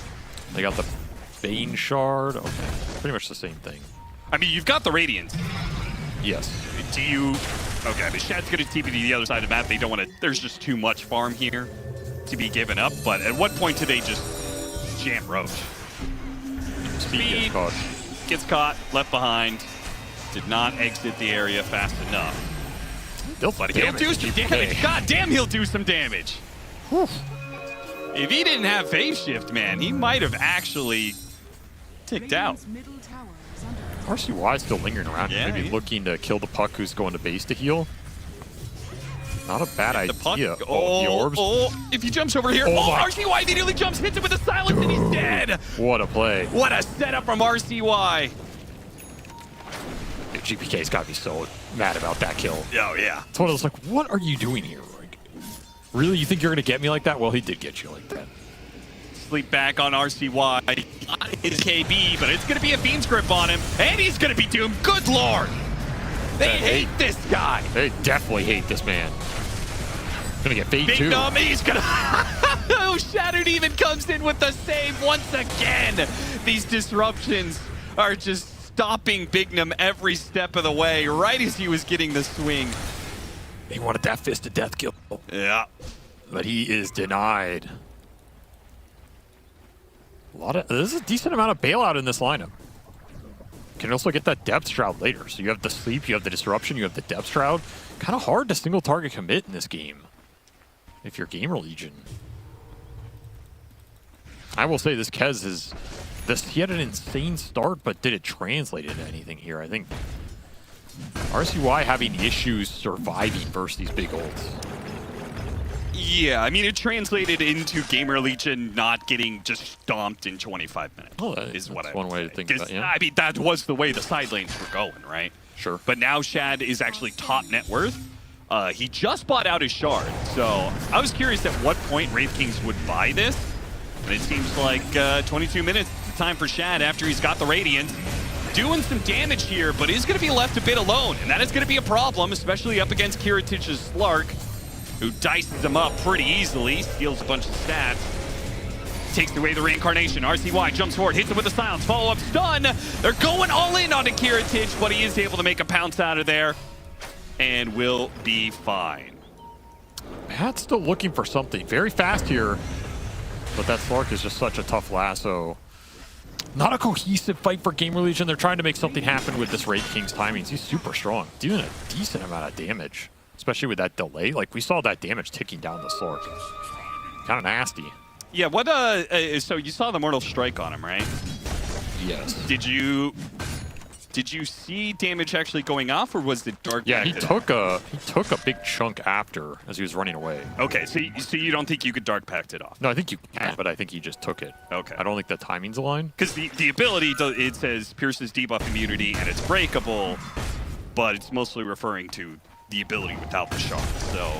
They got the Bane Shard. Okay, pretty much the same thing. I mean, you've got the Radiant. Yes. Do you... Okay, but Shad's going to TP to the other side of the map. They don't want to... There's just too much farm here to be given up. But at what point do they just jam Roach? Speed gets caught, left behind. Did not exit the area fast enough. But he'll do some damage. God damn, he'll do some damage. Whew. If he didn't have phase shift, man, he might have actually ticked out. RCY is still lingering around. Yeah, Maybe looking to kill the puck who's going to base to heal. Not a bad idea. The orbs. If he jumps over here. RCY immediately jumps, hits him with a silence, and he's dead. What a play. What a setup from RCY. GPK's got me so mad about that kill. Oh, yeah. So I was like, what are you doing here? Like, really? You think you're going to get me like that? Well, he did get you like that. Sleep back on RCY. Not his KB, but it's going to be a Fiend's Grip on him, and he's going to be doomed. Good lord. They hate this guy. They definitely hate this man. Gonna get fade too. Big Numb, he's gonna... Oh, Shattered even comes in with the save once again. These disruptions are just stopping Big Numb every step of the way, right as he was getting the swing. He wanted that fist of death kill. Yeah. But he is denied. There's a decent amount of bailout in this lineup. Can also get that Depth Shroud later. So you have the sleep, you have the disruption, you have the Depth Shroud. Kind of hard to single target commit in this game if you're GamerLegion. I will say this Kez is... he had an insane start, but did it translate into anything here? I think RCY having issues surviving versus these big ults. Yeah, I mean, it translated into GamerLegion not getting just stomped in 25 minutes. Oh, that's one way to think about it. Yeah. I mean, that was the way the side lanes were going, right? Sure. But now Shad is actually top net worth. He just bought out his shard, so I was curious at what point Wraith Kings would buy this. And it seems like 22 minutes is the time for Shad after he's got the Radiant. Doing some damage here, but is going to be left a bit alone, and that is going to be a problem, especially up against Kiritich's Slark, who dices him up pretty easily, steals a bunch of stats, takes away the reincarnation. RCY jumps forward, hits him with a silence, follow-up stun. They're going all in on Kiritich, but he is able to make a pounce out of there and will be fine. Matt's still looking for something. Very fast here, but that Slark is just such a tough lasso. Not a cohesive fight for GamerLegion. They're trying to make something happen with this Wraith King's timings. He's super strong, doing a decent amount of damage, especially with that delay. Like, we saw that damage ticking down the Slark. Kind of nasty. Yeah, what, so you saw the Mortal Strike on him, right? Yes. Did you see damage actually going off, or was it dark? Yeah, he took a big chunk after as he was running away. Okay, so you don't think you could dark pact it off? No, I think you can, but I think he just took it. Okay. I don't think the timing's aligned. Because the ability, it says pierces debuff immunity and it's breakable, but it's mostly referring to the ability without the shard, so...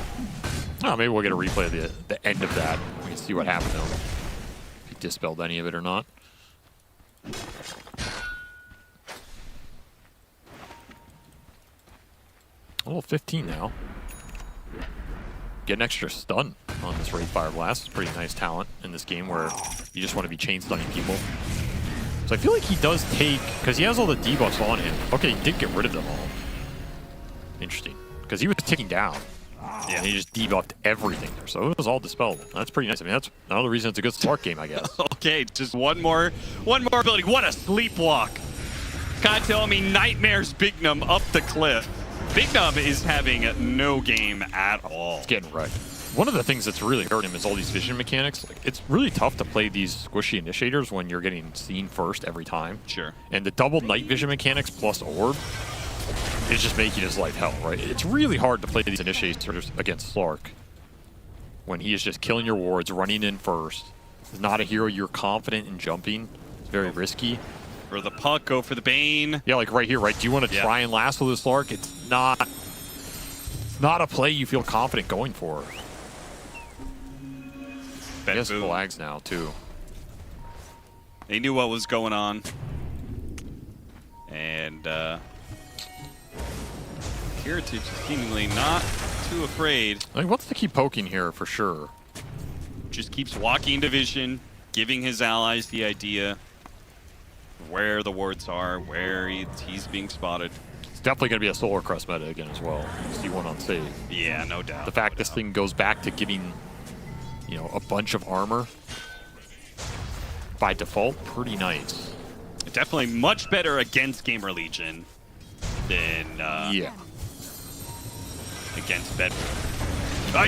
Oh, maybe we'll get a replay of the end of that. We can see what happened to him. If he dispelled any of it or not. Oh, 15 now. Get an extra stun on this Wraith Fire Blast. It's pretty nice talent in this game where you just want to be chain stunning people. So I feel like he does take, because he has all the debuffs on him. Okay, he did get rid of them all. Interesting. Because he was ticking down. Yeah, and he just debuffed everything there. So it was all dispellable. That's pretty nice. I mean, that's another reason it's a good Slark game, I guess. Okay, just one more ability. What a sleepwalk. God tell me nightmares Big Numb up the cliff. Big Numb is having no game at all. It's getting wrecked. one of the things that's really hurting him is all these vision mechanics. Like, it's really tough to play these squishy initiators when you're getting seen first every time. Sure. And the double night vision mechanics plus orb is just making his life hell, right? It's really hard to play these initiators against Slark when he is just killing your wards, running in first. He's not a hero you're confident in jumping. It's very risky. For the puck, go for the Bane. Yeah, like right here, right? Do you want to try and lasso this Slark? It's not a play you feel confident going for. He has flags now, too. They knew what was going on. And Heritage is seemingly not too afraid. Like, wants to keep poking here for sure. Just keeps walking division, giving his allies the idea of where the wards are, where he's being spotted. It's definitely going to be a Solar Crest meta again as well. See one on save. Yeah, no doubt. The fact this thing goes back to giving, you know, a bunch of armor by default, pretty nice. Definitely much better against GamerLegion than against BetBoom.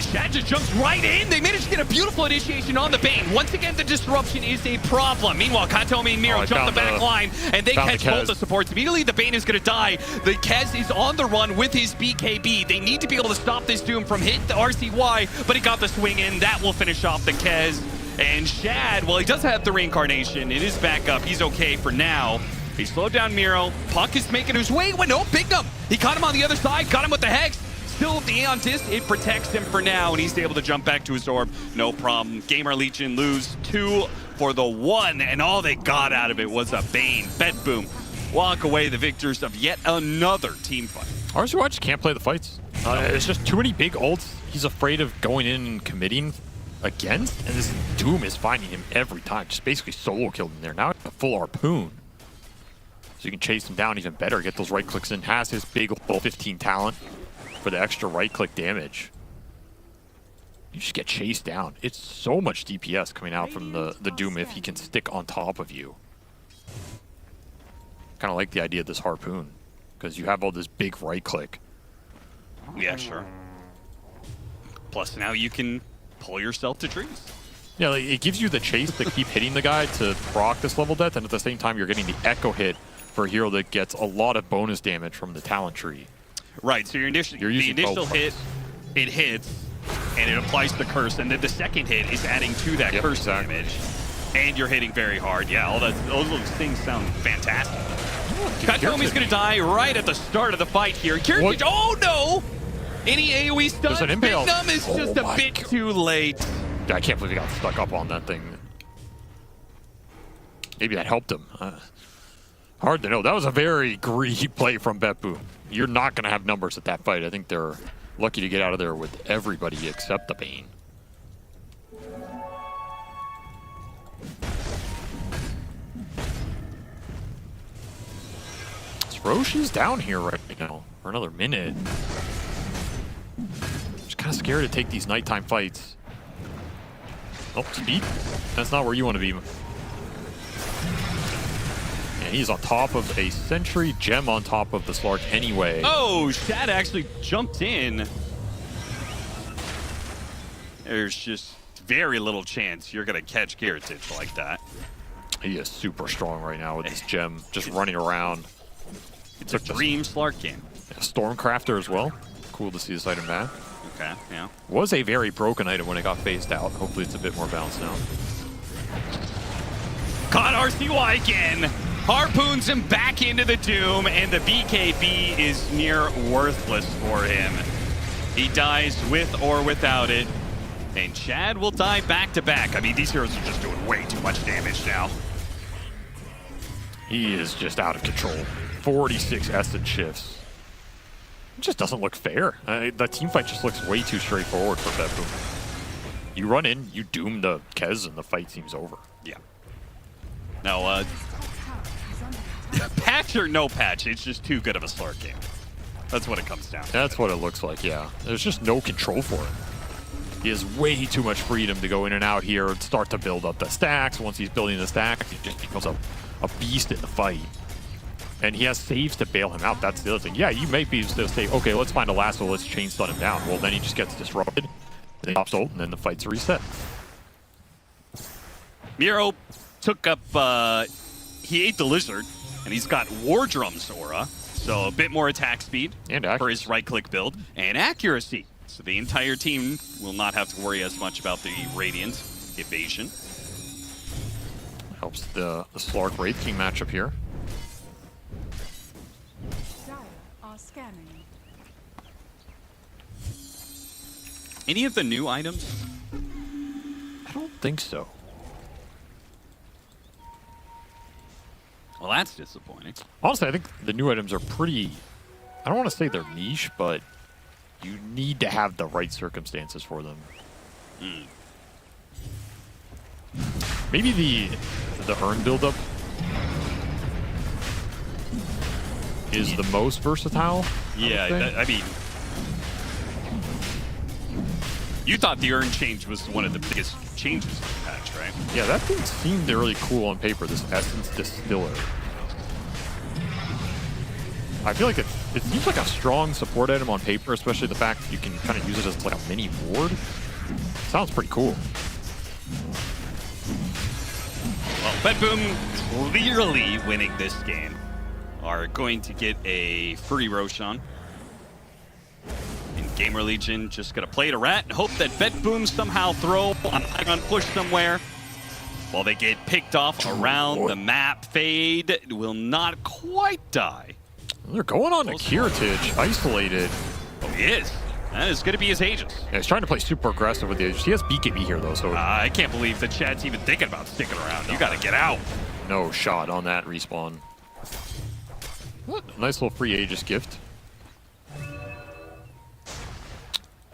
Shad just jumps right in. They managed to get a beautiful initiation on the Bane. Once again, the disruption is a problem. Meanwhile, Katomi and Miro jump the back line, and they catch both the supports. Immediately, the Bane is going to die. The Kez is on the run with his BKB. They need to be able to stop this Doom from hitting the RCY, but he got the swing in. That will finish off the Kez. And Shad, well, he does have the reincarnation. It is back up. He's okay for now. He slowed down Miro. Puck is making his way. No, picked him. He caught him on the other side. Got him with the Hex. Still the Aeon Disc. It protects him for now, and he's able to jump back to his orb. No problem. GamerLegion lose 2 for the 1, and all they got out of it was a Bane. BetBoom walk away the victors of yet another team fight. RCY just can't play the fights. It's just too many big ults. He's afraid of going in and committing against, and this Doom is finding him every time. Just basically solo killed him there. Now a full harpoon. So you can chase him down even better, get those right clicks in. Has his big ult 15 talent for the extra right click damage. You just get chased down. It's so much DPS coming out from the Doom if he can stick on top of you. Kind of like the idea of this harpoon, because you have all this big right click. Yeah, sure. Plus now you can pull yourself to trees. Yeah, like, it gives you the chase to keep hitting the guy to proc this level death, and at the same time you're getting the echo hit for a hero that gets a lot of bonus damage from the talent tree. Right, so the initial hit, it hits, and it applies the curse, and then the second hit is adding to that curse damage. And you're hitting very hard. Yeah, all those things sound fantastic. Katomi's going to die right at the start of the fight here. Heritage, oh no! Any AoE stun, Bignum is just a bit too late. I can't believe he got stuck up on that thing. Maybe that helped him. Hard to know. That was a very greedy play from BetBoom. You're not going to have numbers at that fight. I think they're lucky to get out of there with everybody except the Bane. Roshi's down here right now for another minute. Just kind of scared to take these nighttime fights. Oh, speed. That's not where you want to be. And he's on top of a Sentry, Gem on top of the Slark anyway. Oh, Shad actually jumped in. There's just very little chance you're going to catch Heritage like that. He is super strong right now with this Gem, just running around. It's a dream Slark game. Stormcrafter as well. Cool to see this item back. Okay, yeah. Was a very broken item when it got phased out. Hopefully it's a bit more balanced now. Caught RCY again. Harpoons him back into the Doom, and the BKB is near worthless for him. He dies with or without it. And Chad will die back to back. I mean, these heroes are just doing way too much damage now. He is just out of control. 46 Essence shifts. It just doesn't look fair. The team fight just looks way too straightforward for BetBoom. You run in, you doom the Kez, and the fight seems over. Yeah. No, patch or no patch, it's just too good of a Slark game. That's what it comes down to. That's what it looks like, yeah. There's just no control for him. He has way too much freedom to go in and out here and start to build up the stacks. Once he's building the stacks, he just becomes a beast in the fight. And he has saves to bail him out. That's the other thing. Yeah, you may be able to say, okay, let's find a lasso, let's chain stun him down. Well, then he just gets disrupted. They pops ult, and then the fights reset. Miro took up, he ate the lizard, and he's got War Drum's aura, so a bit more attack speed and for his right-click build, and accuracy. So the entire team will not have to worry as much about the Radiant evasion. Helps the Slark Wraith King matchup here. Any of the new items? I don't think so. Well, that's disappointing. Honestly, I think the new items are pretty... I don't want to say they're niche, but you need to have the right circumstances for them. Maybe the Urn buildup is the most versatile. Yeah, I mean... You thought the Urn change was one of the biggest changes in the patch, right? Yeah, that thing seemed really cool on paper, this Essence Distiller. I feel like it seems like a strong support item on paper, especially the fact that you can kind of use it as like a mini ward. Sounds pretty cool. Well, BetBoom clearly winning this game are going to get a free Roshan. And GamerLegion just going to play it a rat and hope that BetBoom somehow throw an Igon push somewhere while they get picked off around the map. Fade will not quite die. They're going on to Kiritich, isolated. Oh, he is. That is going to be his Aegis. Yeah, he's trying to play super aggressive with the Aegis. He has BKB here, though, so... I can't believe that Chad's even thinking about sticking around. You got to get out. No shot on that respawn. What? Nice little free Aegis gift.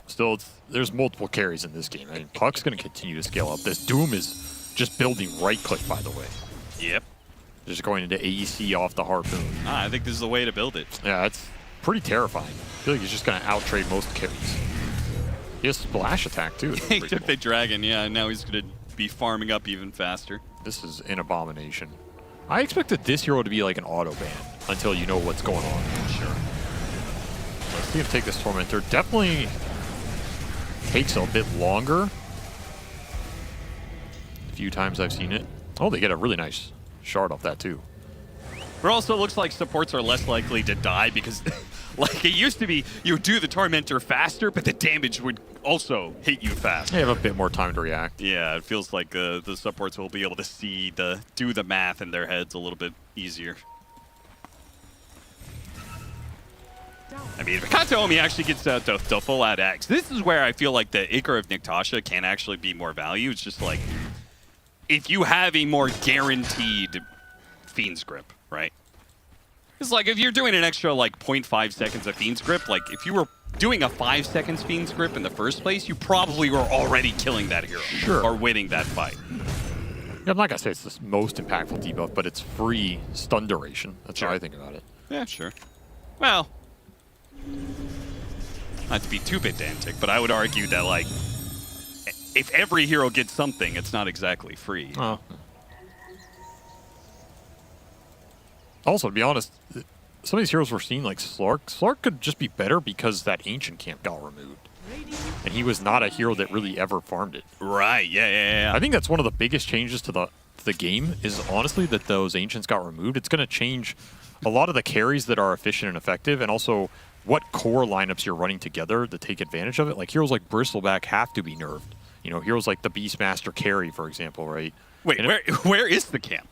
Still, there's multiple carries in this game. I mean, Puck's going to continue to scale up. This Doom is just building right-click, by the way. Yep. Just going into AEC off the Harpoon. I think this is the way to build it. Yeah, it's pretty terrifying. I feel like he's just going to out-trade most carries. He has splash attack, too. He took the dragon, yeah, and now he's going to be farming up even faster. This is an abomination. I expected this hero to be like an auto ban until you know what's going on. Sure. Let's see him take this Tormentor. Definitely takes a bit longer. A few times I've seen it. Oh, they get a really nice shard off that too. But also looks like supports are less likely to die because like it used to be, you would do the Tormentor faster, but the damage would also hit you fast. They have a bit more time to react. Yeah, it feels like the supports will be able to do the math in their heads a little bit easier. I mean, if Kataomi actually gets the full out X, this is where I feel like the Icar of Niktasha can actually be more value. It's just like, if you have a more guaranteed Fiend's Grip, right? It's like if you're doing an extra like 0.5 seconds of Fiend's Grip, like if you were doing a 5 seconds Fiend's Grip in the first place, you probably were already killing that hero. Sure. Or winning that fight. Yeah, I'm not going to say it's the most impactful debuff, but it's free stun duration. That's how I think about it. Yeah, sure. Well, not to be too pedantic, but I would argue that like, if every hero gets something, it's not exactly free. Oh. Also, to be honest, some of these heroes we're seeing, like Slark could just be better because that Ancient Camp got removed. And he was not a hero that really ever farmed it. Right, yeah. I think that's one of the biggest changes to the game is honestly that those Ancients got removed. It's going to change a lot of the carries that are efficient and effective, and also what core lineups you're running together to take advantage of it. Like heroes like Bristleback have to be nerfed. You know, heroes like the Beastmaster carry, for example, right? Wait, where is the camp?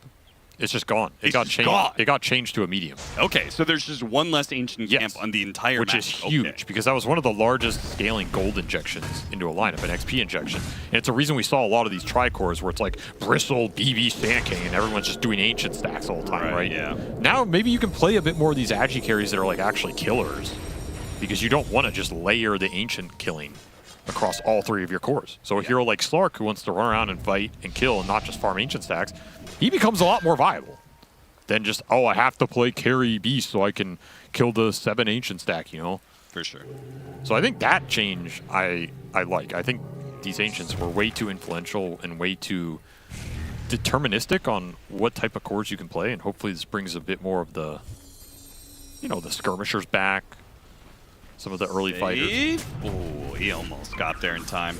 It's just gone. It got changed. Gone. It got changed to a medium. Okay, so there's just one less Ancient Camp on the entire map. Which is huge, because that was one of the largest scaling gold injections into a lineup, an XP injection. And it's a reason we saw a lot of these tricores where it's like Bristle, BB, Sand King, and everyone's just doing Ancient stacks all the time, right? Yeah. Now, maybe you can play a bit more of these Agi carries that are like actually killers, because you don't want to just layer the Ancient killing across all 3 of your cores. So a hero like Slark, who wants to run around and fight and kill and not just farm Ancient stacks, he becomes a lot more viable than just, oh, I have to play carry Beast so I can kill the 7 Ancient stack, you know? For sure. So I think that change I like. I think these Ancients were way too influential and way too deterministic on what type of cores you can play, and hopefully this brings a bit more of the, you know, the skirmishers back. some of the early fighters. Oh, he almost got there in time.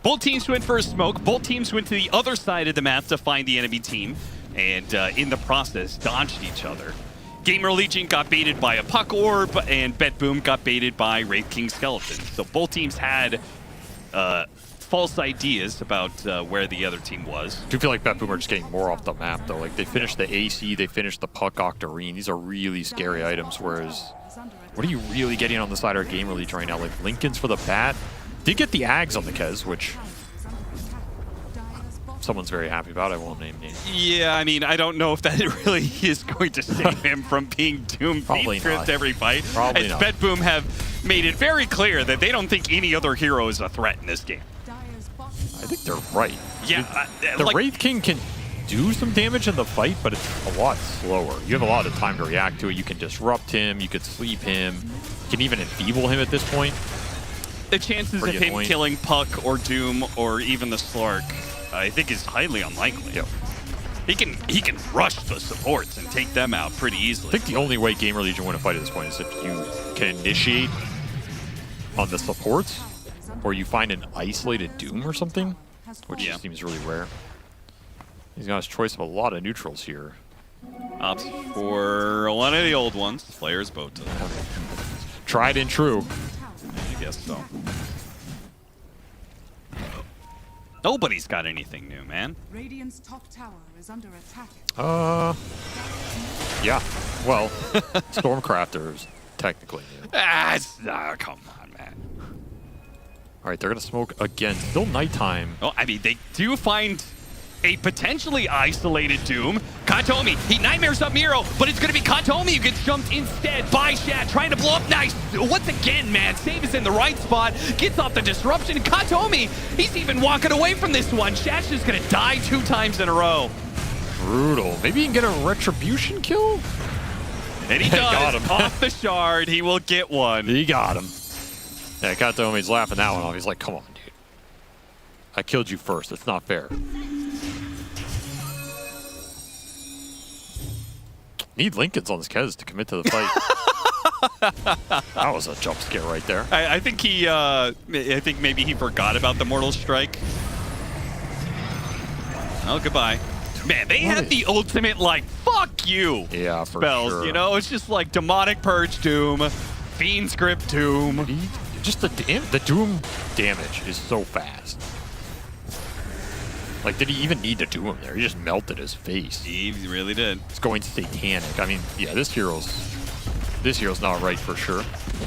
Both teams went for a smoke. Both teams went to the other side of the map to find the enemy team, and in the process, dodged each other. GamerLegion got baited by a puck orb, and BetBoom got baited by Wraith King Skeleton. So both teams had false ideas about where the other team was. I do feel like BetBoom are just getting more off the map, though. Like, they finished the AC, they finished the puck Octarine. These are really scary items, whereas what are you really getting on the side of GamerLegion right now? Like, Lincoln's for the bat. Did get the Ags on the Kez, which someone's very happy about. I won't name names. Yeah, I mean, I don't know if that really is going to save him from being doomed Probably not. every fight. Probably As not. BetBoom have made it very clear that they don't think any other hero is a threat in this game. I think they're right. Yeah, The Wraith King can do some damage in the fight, but it's a lot slower. You have a lot of time to react to it. You can disrupt him, you could sleep him, you can even enfeeble him at this point. The chances Pretty of him annoying. killing Puck or Doom or even the Slark, I think, is highly unlikely. Yep. He can rush the supports and take them out pretty easily. I think the only way GamerLegion win a fight at this point is if you can initiate on the supports, or you find an isolated Doom or something, which just seems really rare. He's got his choice of a lot of neutrals here. Opts for one of the old ones, Player's Boat. Tried and true. I guess so. Nobody's got anything new, man. Radiant's top tower is under attack. Yeah. Well, Stormcrafters technically new. Come on, man. All right, they're gonna smoke again. Still nighttime. Oh, I mean, they do find a potentially isolated Doom. Katomi, he nightmares up Miro, but it's going to be Katomi who gets jumped instead by Shad, trying to blow up. Nice. Once again, man, Save is in the right spot, gets off the disruption. Katomi, he's even walking away from this one. Shad's just going to die 2 times in a row. Brutal. Maybe he can get a retribution kill? And he Got does. him. Off the shard, he will get one. He got him. Yeah, Katomi's laughing that one off. He's like, come on, dude. I killed you first. It's not fair. Need Lincolns on this Kez to commit to the fight. That was a jump scare right there. I think he, I think maybe he forgot about the Mortal Strike. Oh, goodbye. Man, they had the ultimate, like, fuck you spells, sure. you know? It's just like Demonic Purge Doom, Fiend's Grip Doom. Just the Doom damage is so fast. Like, did he even need to do him there? He just melted his face. He really did. It's going satanic. I mean, yeah, this hero's not right for sure.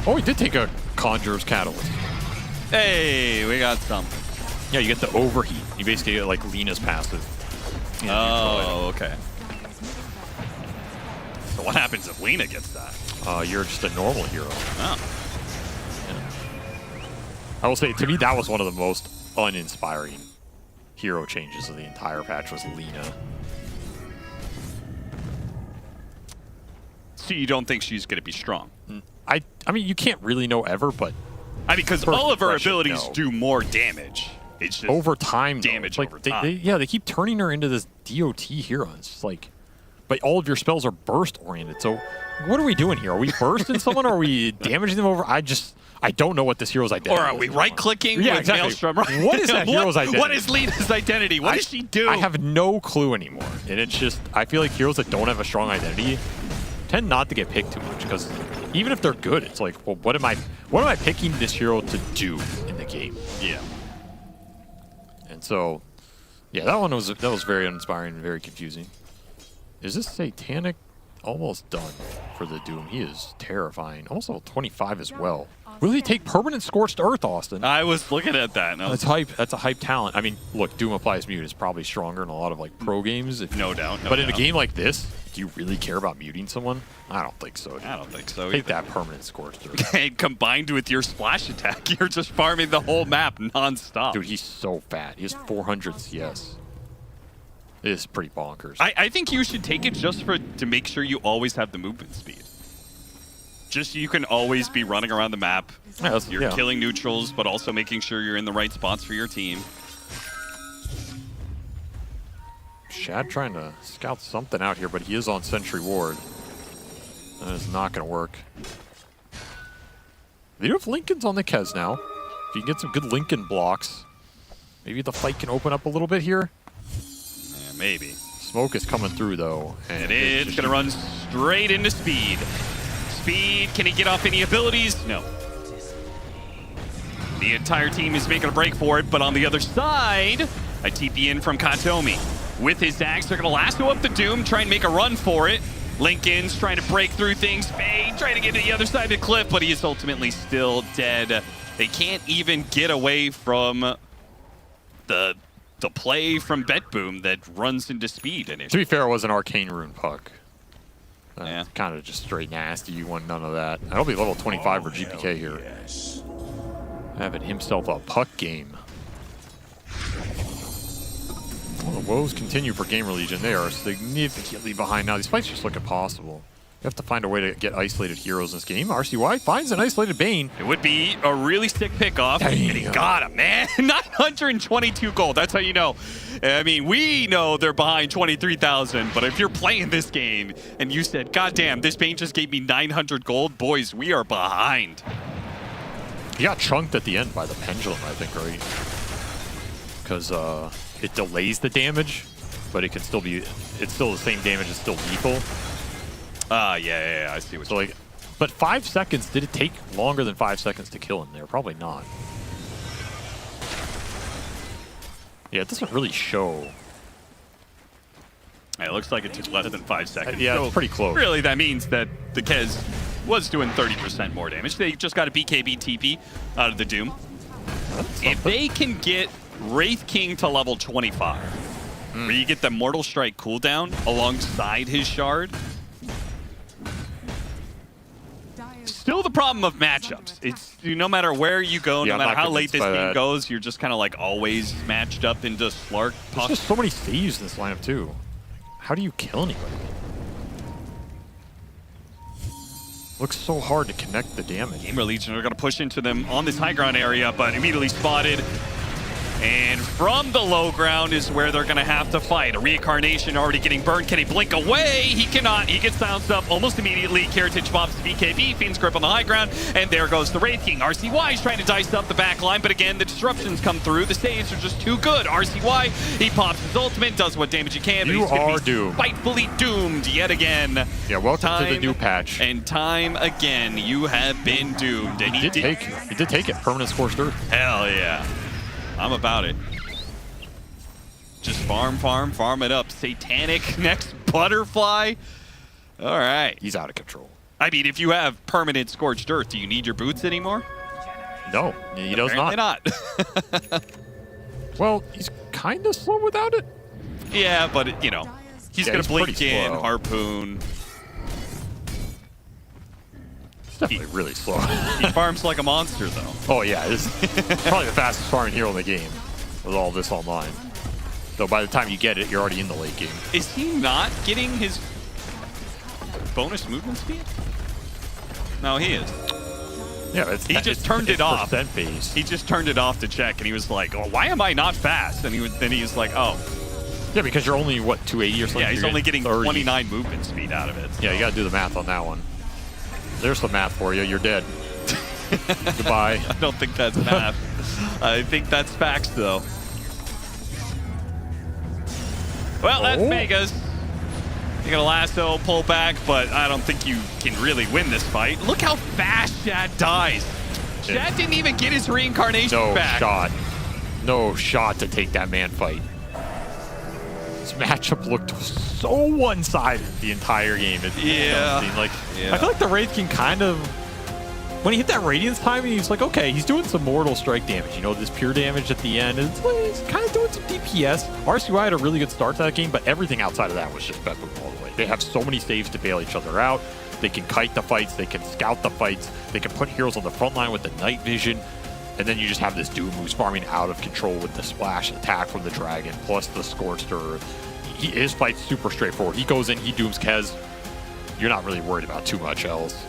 Oh, he did take a Conjurer's Catalyst. Hey, we got something. Yeah, you get the overheat. You basically get like Lena's passive. Oh, okay. So what happens if Lena gets that? You're just a normal hero. Oh. Yeah. I will say, to me, that was one of the most uninspiring hero changes of the entire patch was Lena. So you don't think she's going to be strong? I mean, you can't really know ever, but I mean, because first all of her impression, abilities no. do more damage. It's just over time, though, damage it's like over time. they keep turning her into this DOT hero. It's just like, but all of your spells are burst oriented. So what are we doing here? Are we bursting someone? Or are we damaging them over? I don't know what this hero's identity Or are we is. right-clicking Yeah, with exactly. Maelstrom? Right? What is that hero's identity? What is Lena's identity? What does she do? I have no clue anymore. And it's just, I feel like heroes that don't have a strong identity tend not to get picked too much, because even if they're good, it's like, well, what am I picking this hero to do in the game? Yeah. And so, yeah, that was very uninspiring and very confusing. Is this Satanic almost done for the Doom? He is terrifying. Also 25 as well. Will he take permanent Scorched Earth, Austin? I was looking at that. And I was That's hype. That's a hype talent. I mean, look, Doom applies mute is probably stronger in a lot of like pro games. No doubt. But in a game like this, do you really care about muting someone? I don't think so, dude. I don't think so Take either. that permanent Scorched Earth. And combined with your splash attack, you're just farming the whole map nonstop. Dude, he's so fat. He has 400 CS. It is pretty bonkers. I think you should take it just to make sure you always have the movement speed. Just so you can always be running around the map. Yeah, you're killing neutrals, but also making sure you're in the right spots for your team. Shad trying to scout something out here, but he is on Sentry Ward. That is not going to work. They do have Lincolns on the Kez now. If you can get some good Lincoln blocks, maybe the fight can open up a little bit here. Yeah, maybe. Smoke is coming through, though. And it's going to run straight into Speed. Speed, can he get off any abilities? No. The entire team is making a break for it, but on the other side, a TP in from Katomi. With his axe, they're going to lasso up the Doom, try and make a run for it. Lincoln's trying to break through things. Spade trying to get to the other side of the cliff, but he is ultimately still dead. They can't even get away from the play from BetBoom that runs into Speed. And to be fair, it was an Arcane Rune puck. Yeah. Kind of just straight nasty. You want none of that. That'll be level 25 for GPK here. Yes. Having himself a puck game. Well, the woes continue for GamerLegion. They are significantly behind now. These fights just look impossible. You have to find a way to get isolated heroes in this game. RCY finds an isolated Bane. It would be a really sick pickoff. And he got him, man. 922 gold. That's how you know. I mean, we know they're behind 23,000, but if you're playing this game and you said, God damn, this Bane just gave me 900 gold, boys, we are behind. He got chunked at the end by the pendulum, I think, right? Because it delays the damage, but it can still be, it's still the same damage, it's still lethal. Yeah, I see what so like, but 5 seconds, did it take longer than 5 seconds to kill him there? Probably not. Yeah, it doesn't really show. It looks like it took less than 5 seconds. Yeah, it's pretty close. Really, that means that the Kez was doing 30% more damage. They just got a BKB TP out of the Doom. If they can get Wraith King to level 25, where you get the Mortal Strike cooldown alongside his Shard, still the problem of matchups. It's no matter where you go, no matter how late this game goes, you're just kind of like always matched up into Slark. There's just so many saves in this lineup too. How do you kill anybody? Looks so hard to connect the damage. GamerLegion are going to push into them on this high ground area, but immediately spotted. And from the low ground is where they're going to have to fight. A Reincarnation already getting burned. Can he blink away? He cannot. He gets silenced up almost immediately. Karatage pops the BKB. Fiend's Grip on the high ground. And there goes the Wraith King. RCY is trying to dice up the back line, but again, the disruptions come through. The saves are just too good. RCY, he pops his ultimate, does what damage he can, but he's going to be doomed. spitefully doomed yet again. Yeah, welcome to the new patch. And time again, you have been doomed. And he did take it. Permanent Scorched Earth. Hell yeah. I'm about it. Just farm it up. Satanic next Butterfly. All right. He's out of control. I mean, if you have permanent Scorched Earth, do you need your boots anymore? No, he does not. Apparently not. Well, he's kind of slow without it. Yeah, but, you know, he's going to blink in, harpoon. Definitely really slow. He farms like a monster, though. Oh, yeah. This is probably the fastest farming hero in the game with all this online. Though by the time you get it, you're already in the late game. Is he not getting his bonus movement speed? No, he is. Yeah, he just turned it off. Based. He just turned it off to check, and he was like, "Oh, why am I not fast?" And then he was like, "Oh, yeah, because you're only what 280 or something." Yeah, he's only getting 29 movement speed out of it. Yeah, you got to do the math on that one. There's some math for you. You're dead. Goodbye. I don't think that's math. I think that's facts, though. Well, that's Megas. You're going to lasso, pull back, but I don't think you can really win this fight. Look how fast Shad dies. Shad didn't even get his reincarnation back. No shot to take that man fight. This matchup looked so one-sided the entire game. I feel like the Wraith King kind of, when he hit that Radiance timing, he's like, okay, he's doing some Mortal Strike damage. You know, this pure damage at the end. He's kind of doing some DPS. RCY had a really good start to that game, but everything outside of that was just BetBoom all the way. They have so many saves to bail each other out. They can kite the fights. They can scout the fights. They can put heroes on the front line with the night vision. And then you just have this Doom who's farming out of control with the splash attack from the Dragon, plus the Scorched Earth. His fight's super straightforward. He goes in, he dooms Kez. You're not really worried about too much else.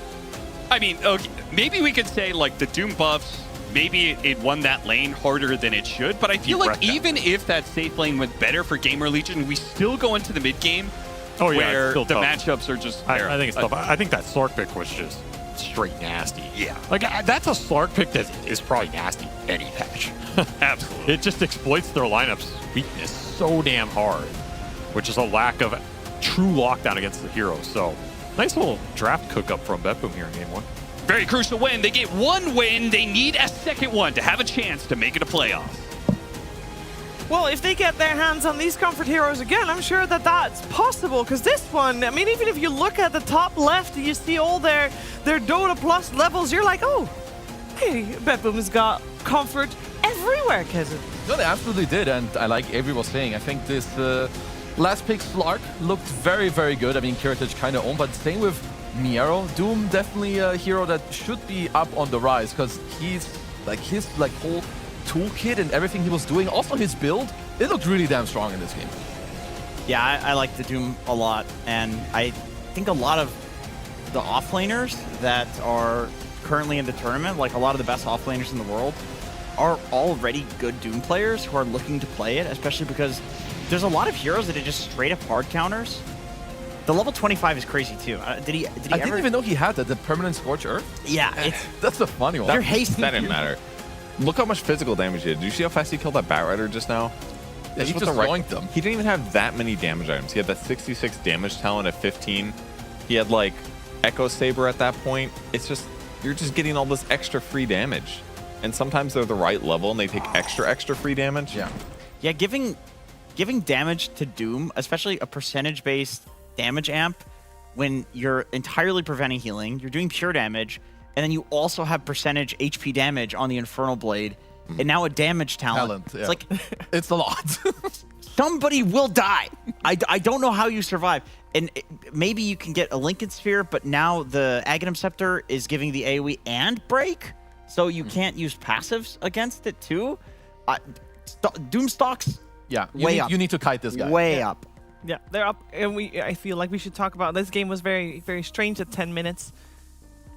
I mean, okay, maybe we could say, like, the Doom buffs, maybe it won that lane harder than it should, but I feel like even if that safe lane went better for GamerLegion, we still go into the mid game where the matchups are just I think it's tough. I think that Slark pick was just straight nasty. Yeah. Like, that's a Slark pick that is probably nasty any patch. Absolutely. It just exploits their lineup's weakness so damn hard, which is a lack of true lockdown against the heroes. So, nice little draft cook-up from BetBoom here in game 1. Very crucial win. They get one win. They need a second one to have a chance to make it a playoff. Well, if they get their hands on these comfort heroes again, I'm sure that that's possible. Because this one, I mean, even if you look at the top left, you see all their Dota Plus levels, you're like, oh, hey, BetBoom's got comfort everywhere, Kevin. No, they absolutely did, and I like Avery was saying, I think this last pick Slark looked very, very good. I mean, Kiritich kind of owned, but same with Miero. Doom definitely a hero that should be up on the rise, because he's like his whole toolkit and everything he was doing, also his build, it looked really damn strong in this game. Yeah, I like the Doom a lot, and I think a lot of the offlaners that are currently in the tournament, like a lot of the best offlaners in the world, are already good Doom players who are looking to play it, especially because there's a lot of heroes that are just straight up hard counters. The level 25 is crazy too. Did he I ever... didn't even know he had that, the permanent Scorch Earth. Yeah, that's a funny one. You're hasting. That didn't matter. Look how much physical damage he did. Did you see how fast he killed that Batrider just now? Yeah, he just joinked them. He didn't even have that many damage items. He had that 66 damage talent at 15. He had like Echo Saber at that point. It's just, you're just getting all this extra free damage. And sometimes they're the right level and they take extra free damage. Yeah. Yeah, giving damage to Doom, especially a percentage-based damage amp, when you're entirely preventing healing, you're doing pure damage, and then you also have percentage HP damage on the Infernal Blade, and now a damage talent. Yeah. It's like it's a lot. Somebody will die. I don't know how you survive. And maybe you can get a Lincoln Sphere, but now the Aghanim Scepter is giving the AoE and break, so you can't use passives against it too. Doom stocks, yeah, up. You need to kite this guy. Way up. Yeah, they're up, and I feel like we should talk about this game. Was very, very strange at 10 minutes.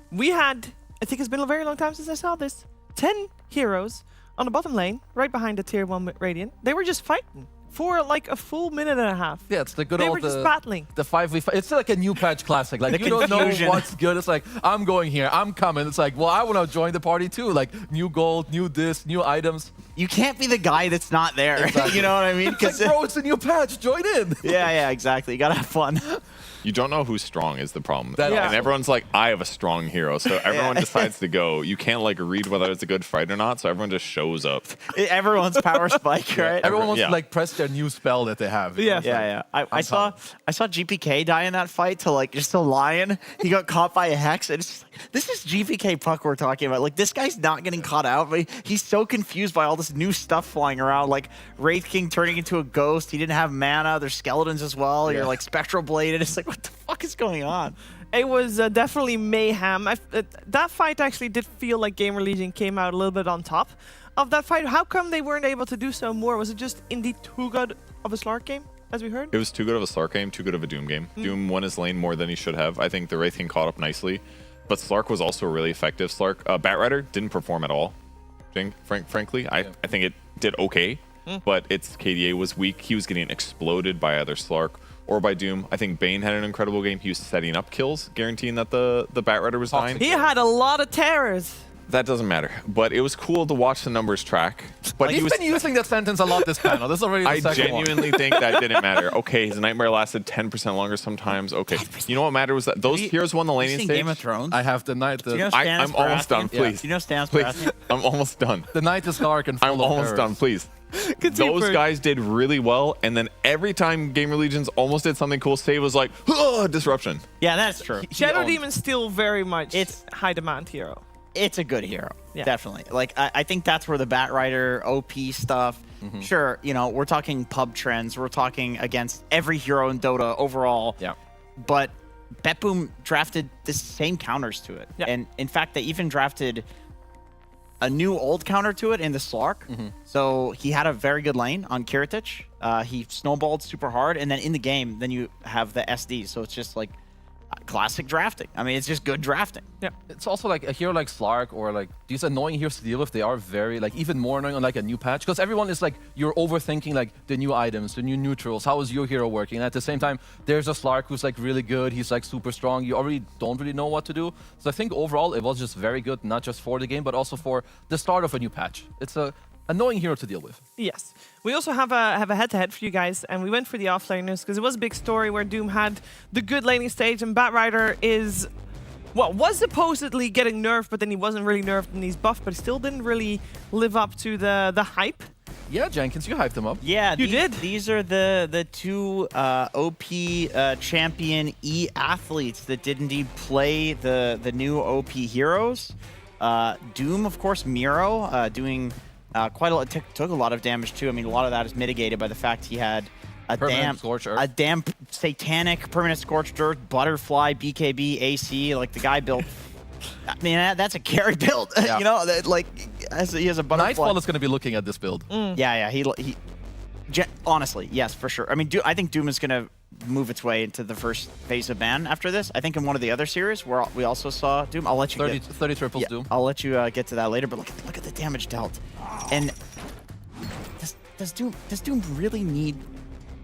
We had, I think it's been a very long time since I saw this, 10 heroes on the bottom lane, right behind the tier 1 Radiant. They were just fighting for like a full minute and a half. Yeah, it's the good They old were just battling. The 5v5. It's like a new patch classic. Like, The you don't know confusion. what's good. It's like, I'm going here, I'm coming. It's like, well, I want to join the party too. Like, new gold, new this, new items. You can't be the guy that's not there. Exactly. You know what I mean? It's like, bro, it's a new patch. Join in. Yeah, exactly. You gotta have fun. You don't know who's strong is the problem. That And also. everyone's like, I have a strong hero. So everyone decides to go. You can't like read whether it's a good fight or not. So everyone just shows up. Everyone's power spike, right? Everyone wants Yeah. to like press their new spell that they have. you know? It's like, Yeah. I saw GPK die in that fight to like just a lion. He got caught by a hex, and it's just like, this is GPK Puck we're talking about. Like, this guy's not getting caught out, but he's so confused by all this new stuff flying around, like Wraith King turning into a ghost. He didn't have mana. There's skeletons as well. You're like Spectral Blade, and it's like, what the fuck is going on? It was definitely mayhem. That fight actually did feel like GamerLegion came out a little bit on top of that fight. How come they weren't able to do so more? Was it just indeed too good of a Slark game, as we heard? It was too good of a Slark game, too good of a Doom game. Doom won his lane more than he should have. I think the Wraith King caught up nicely. But Slark was also a really effective Slark. Batrider didn't perform at all, frankly. I think it did okay, but its KDA was weak. He was getting exploded by either Slark or by Doom. I think Bane had an incredible game. He was setting up kills, guaranteeing that the Batrider was dying. He had a lot of terrors. That doesn't matter. But it was cool to watch the numbers track. But He's been using that sentence a lot this panel. This is already the I second one. genuinely think that didn't matter. Okay, his nightmare lasted 10% longer sometimes. Okay. You know what mattered was that those heroes won the laning stage. Game of Thrones? I have the knight. Do you know Stannis I'm almost done, Baratheon? please. Do you know Stannis Please. Baratheon? I'm almost done. The knight is dark and full I'm of almost terrors. done, please. Those guys did really well, and then every time GamerLegions almost did something cool, Save was like, disruption. Yeah, that's true. Shadow Demon's still very much high demand hero. It's a good hero, Yeah. definitely. Like, I think that's where the Batrider OP stuff, sure, you know, we're talking pub trends, we're talking against every hero in Dota overall. Yeah. But BetBoom drafted the same counters to it. Yeah. And in fact, they even drafted a new old counter to it in the Slark. So he had a very good lane on Kiritich. He snowballed super hard, and then in the game, then you have the SD. So it's just like classic drafting. I mean, it's just good drafting. Yeah. It's also like a hero like Slark or like these annoying heroes to deal with. They are very like even more annoying on like a new patch because everyone is like you're overthinking like the new items, the new neutrals. How is your hero working? And at the same time, there's a Slark who's like really good. He's like super strong. You already don't really know what to do. So I think overall it was just very good, not just for the game, but also for the start of a new patch. It's a annoying hero to deal with. Yes. We also have a head-to-head for you guys, and we went for the offlaners because it was a big story where Doom had the good laning stage, and Batrider is, well, was supposedly getting nerfed, but then he wasn't really nerfed and he's buffed, but he still didn't really live up to the hype. Yeah, Jenkins, you hyped him up. Yeah, you did. These are the two OP champion E athletes that did indeed play the new OP heroes. Doom, of course, Miro doing quite a lot. Took a lot of damage too. I mean, a lot of that is mitigated by the fact he had a damn satanic permanent scorched earth, butterfly, BKB, AC. Like the guy built. I mean, that's a carry build. Yeah. You know, like he has a butterfly. Nightfall is going to be looking at this build. Yeah. Honestly, yes, for sure. I mean, I think Doom is going to move its way into the first phase of ban after this. I think in one of the other series where we also saw Doom. I'll let you 30 triples Doom. I'll let you get to that later. But look at the damage dealt. And does Doom really need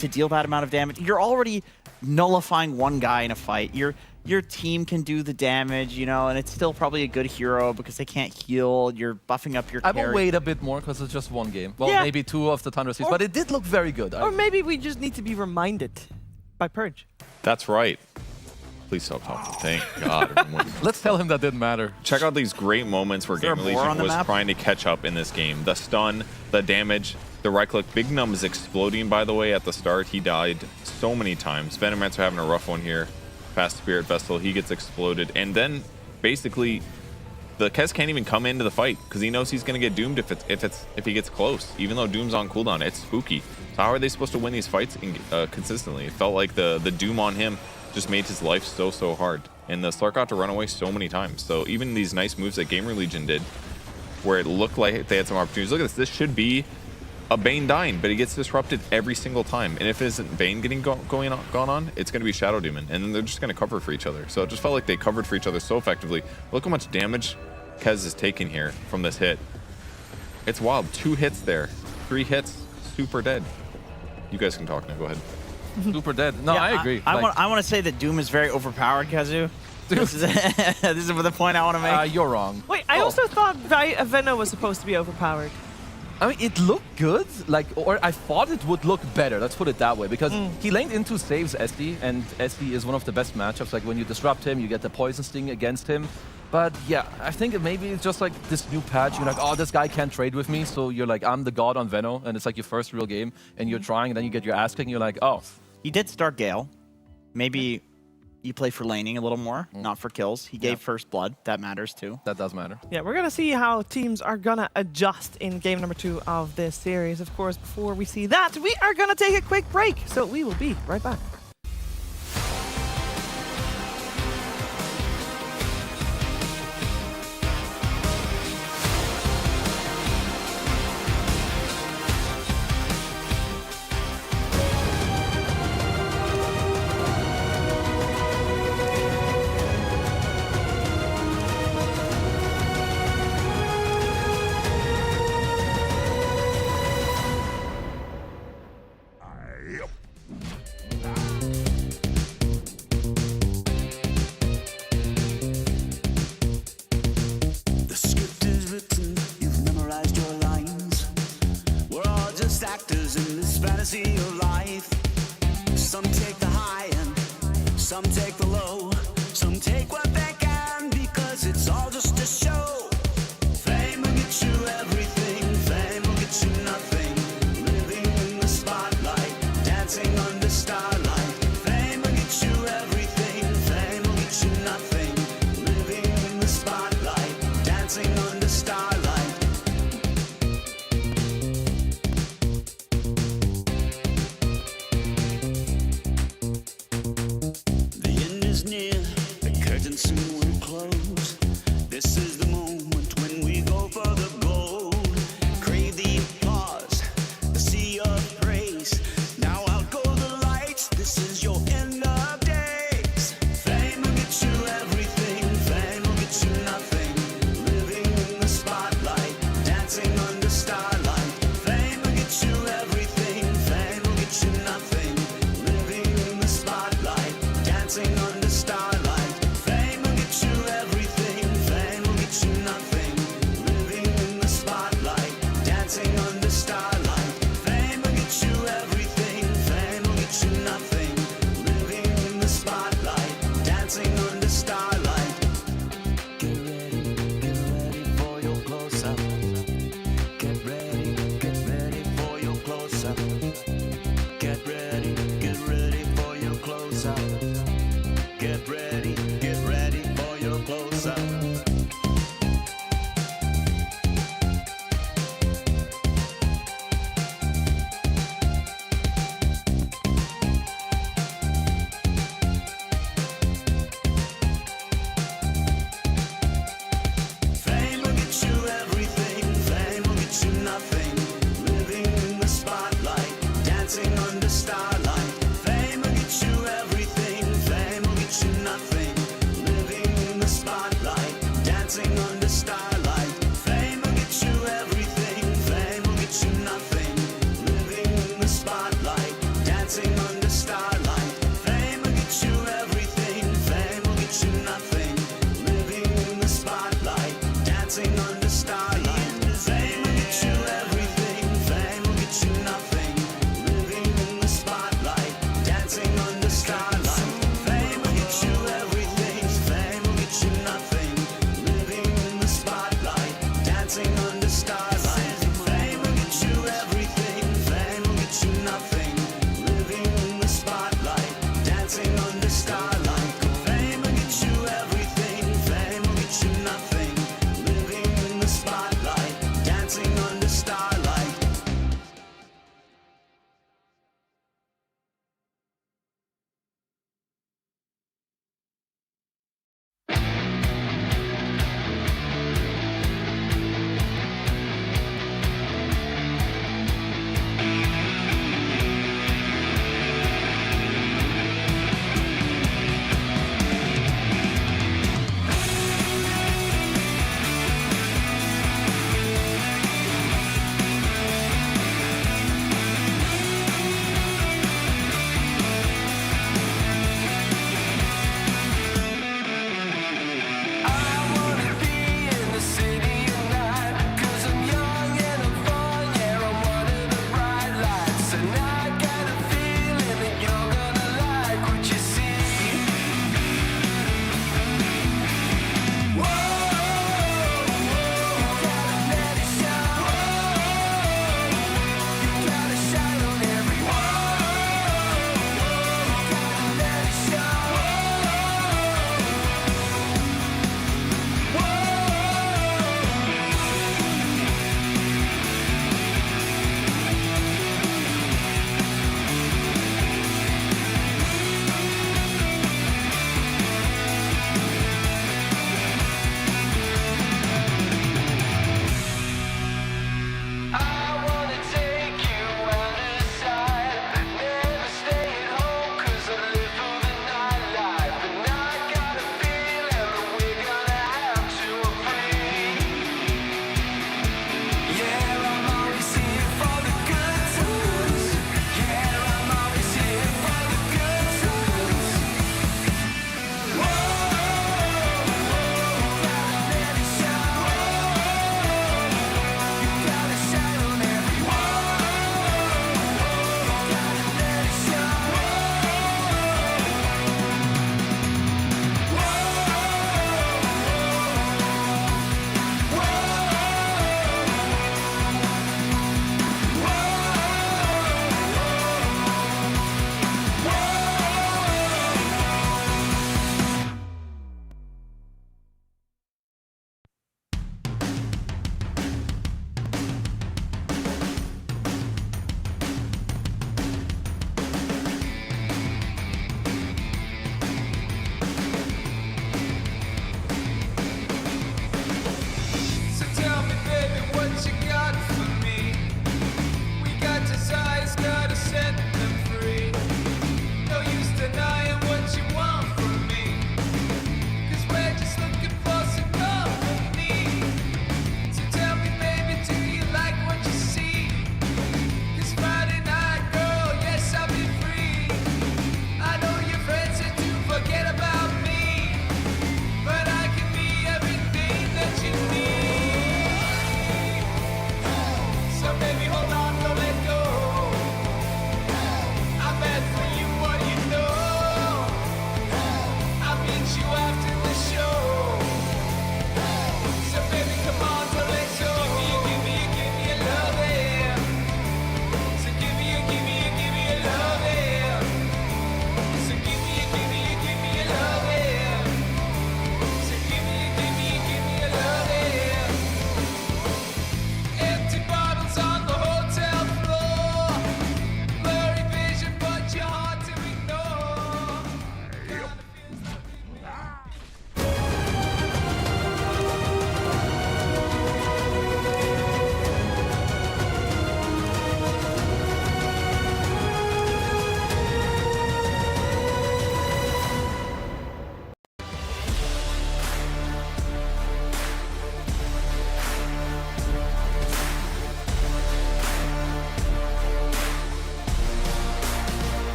to deal that amount of damage? You're already nullifying one guy in a fight. Your team can do the damage, you know, and it's still probably a good hero because they can't heal. You're buffing up your I carry. will wait a bit more because it's just one game. Well, Yeah. maybe two of the Thunder Seas, but it did look very good. Or maybe we just need to be reminded by Purge. That's right. Please stop talking. Thank God. everyone. Let's tell him that didn't matter. Check out these great moments where there a boar on GamerLegion the was map? trying to catch up in this game. The stun, the damage, the right click. Big Num is exploding, by the way, at the start. He died so many times. Venomancer having a rough one here. Fast Spirit Vessel, he gets exploded. And then, basically, the Kez can't even come into the fight because he knows he's going to get doomed if he gets close. Even though Doom's on cooldown, it's spooky. So how are they supposed to win these fights consistently? It felt like the Doom on him just made his life so hard. And the Slark got to run away so many times. So even these nice moves that GamerLegion did, where it looked like they had some opportunities. Look at this. This should be a Bane dying, but he gets disrupted every single time. And if it isn't Bane getting gone on, it's going to be Shadow Demon. And then they're just going to cover for each other. So it just felt like they covered for each other so effectively. Look how much damage Kez is taking here from this hit. It's wild. 2 hits there. 3 hits. Super dead. You guys can talk now. Go ahead. Super dead. No, Yeah, I agree. I want to say that Doom is very overpowered, Kazu. This is the point I want to make. You're wrong. Wait, I also thought Veno was supposed to be overpowered. I mean, it looked good, or I thought it would look better, let's put it that way, because he lanked into saves SD, and SD is one of the best matchups. Like, when you disrupt him, you get the Poison Sting against him. But yeah, I think maybe it's just like this new patch, you're like, oh, this guy can't trade with me, so you're like, I'm the god on Veno, and it's like your first real game, and you're trying, and then you get your ass kicked, and you're like, oh. He did start Gale. Maybe you play for laning a little more, not for kills. He gave first blood. That matters too. That does matter. Yeah, we're going to see how teams are going to adjust in game number 2 of this series. Of course, before we see that, we are going to take a quick break. So we will be right back. The script is written, you've memorized your lines. We're all just actors in this fantasy of life. Some take the high end, some take the low, some take what they can because it's all just a show. Fame will get you everything, fame will get you nothing. Living in the spotlight, dancing under starlight. Fame will get you everything, fame will get you nothing. Living in the spotlight, dancing under starlight. The end is near. under starlight. Fame will get you everything, fame will get you nothing. Living in the spotlight, dancing under starlight. Fame will get you everything, fame will get you nothing. Living in the spotlight, dancing under starlight. Fame will get you everything, fame will get you nothing. Living in the spotlight, dancing under starlight. Fame will get you everything, fame will get you nothing. Living in the spotlight, dancing under starlight. Fame will get you everything, fame will get you nothing. Living in the spotlight, dancing under starlight. Fame will get you everything, fame will get you nothing. Living in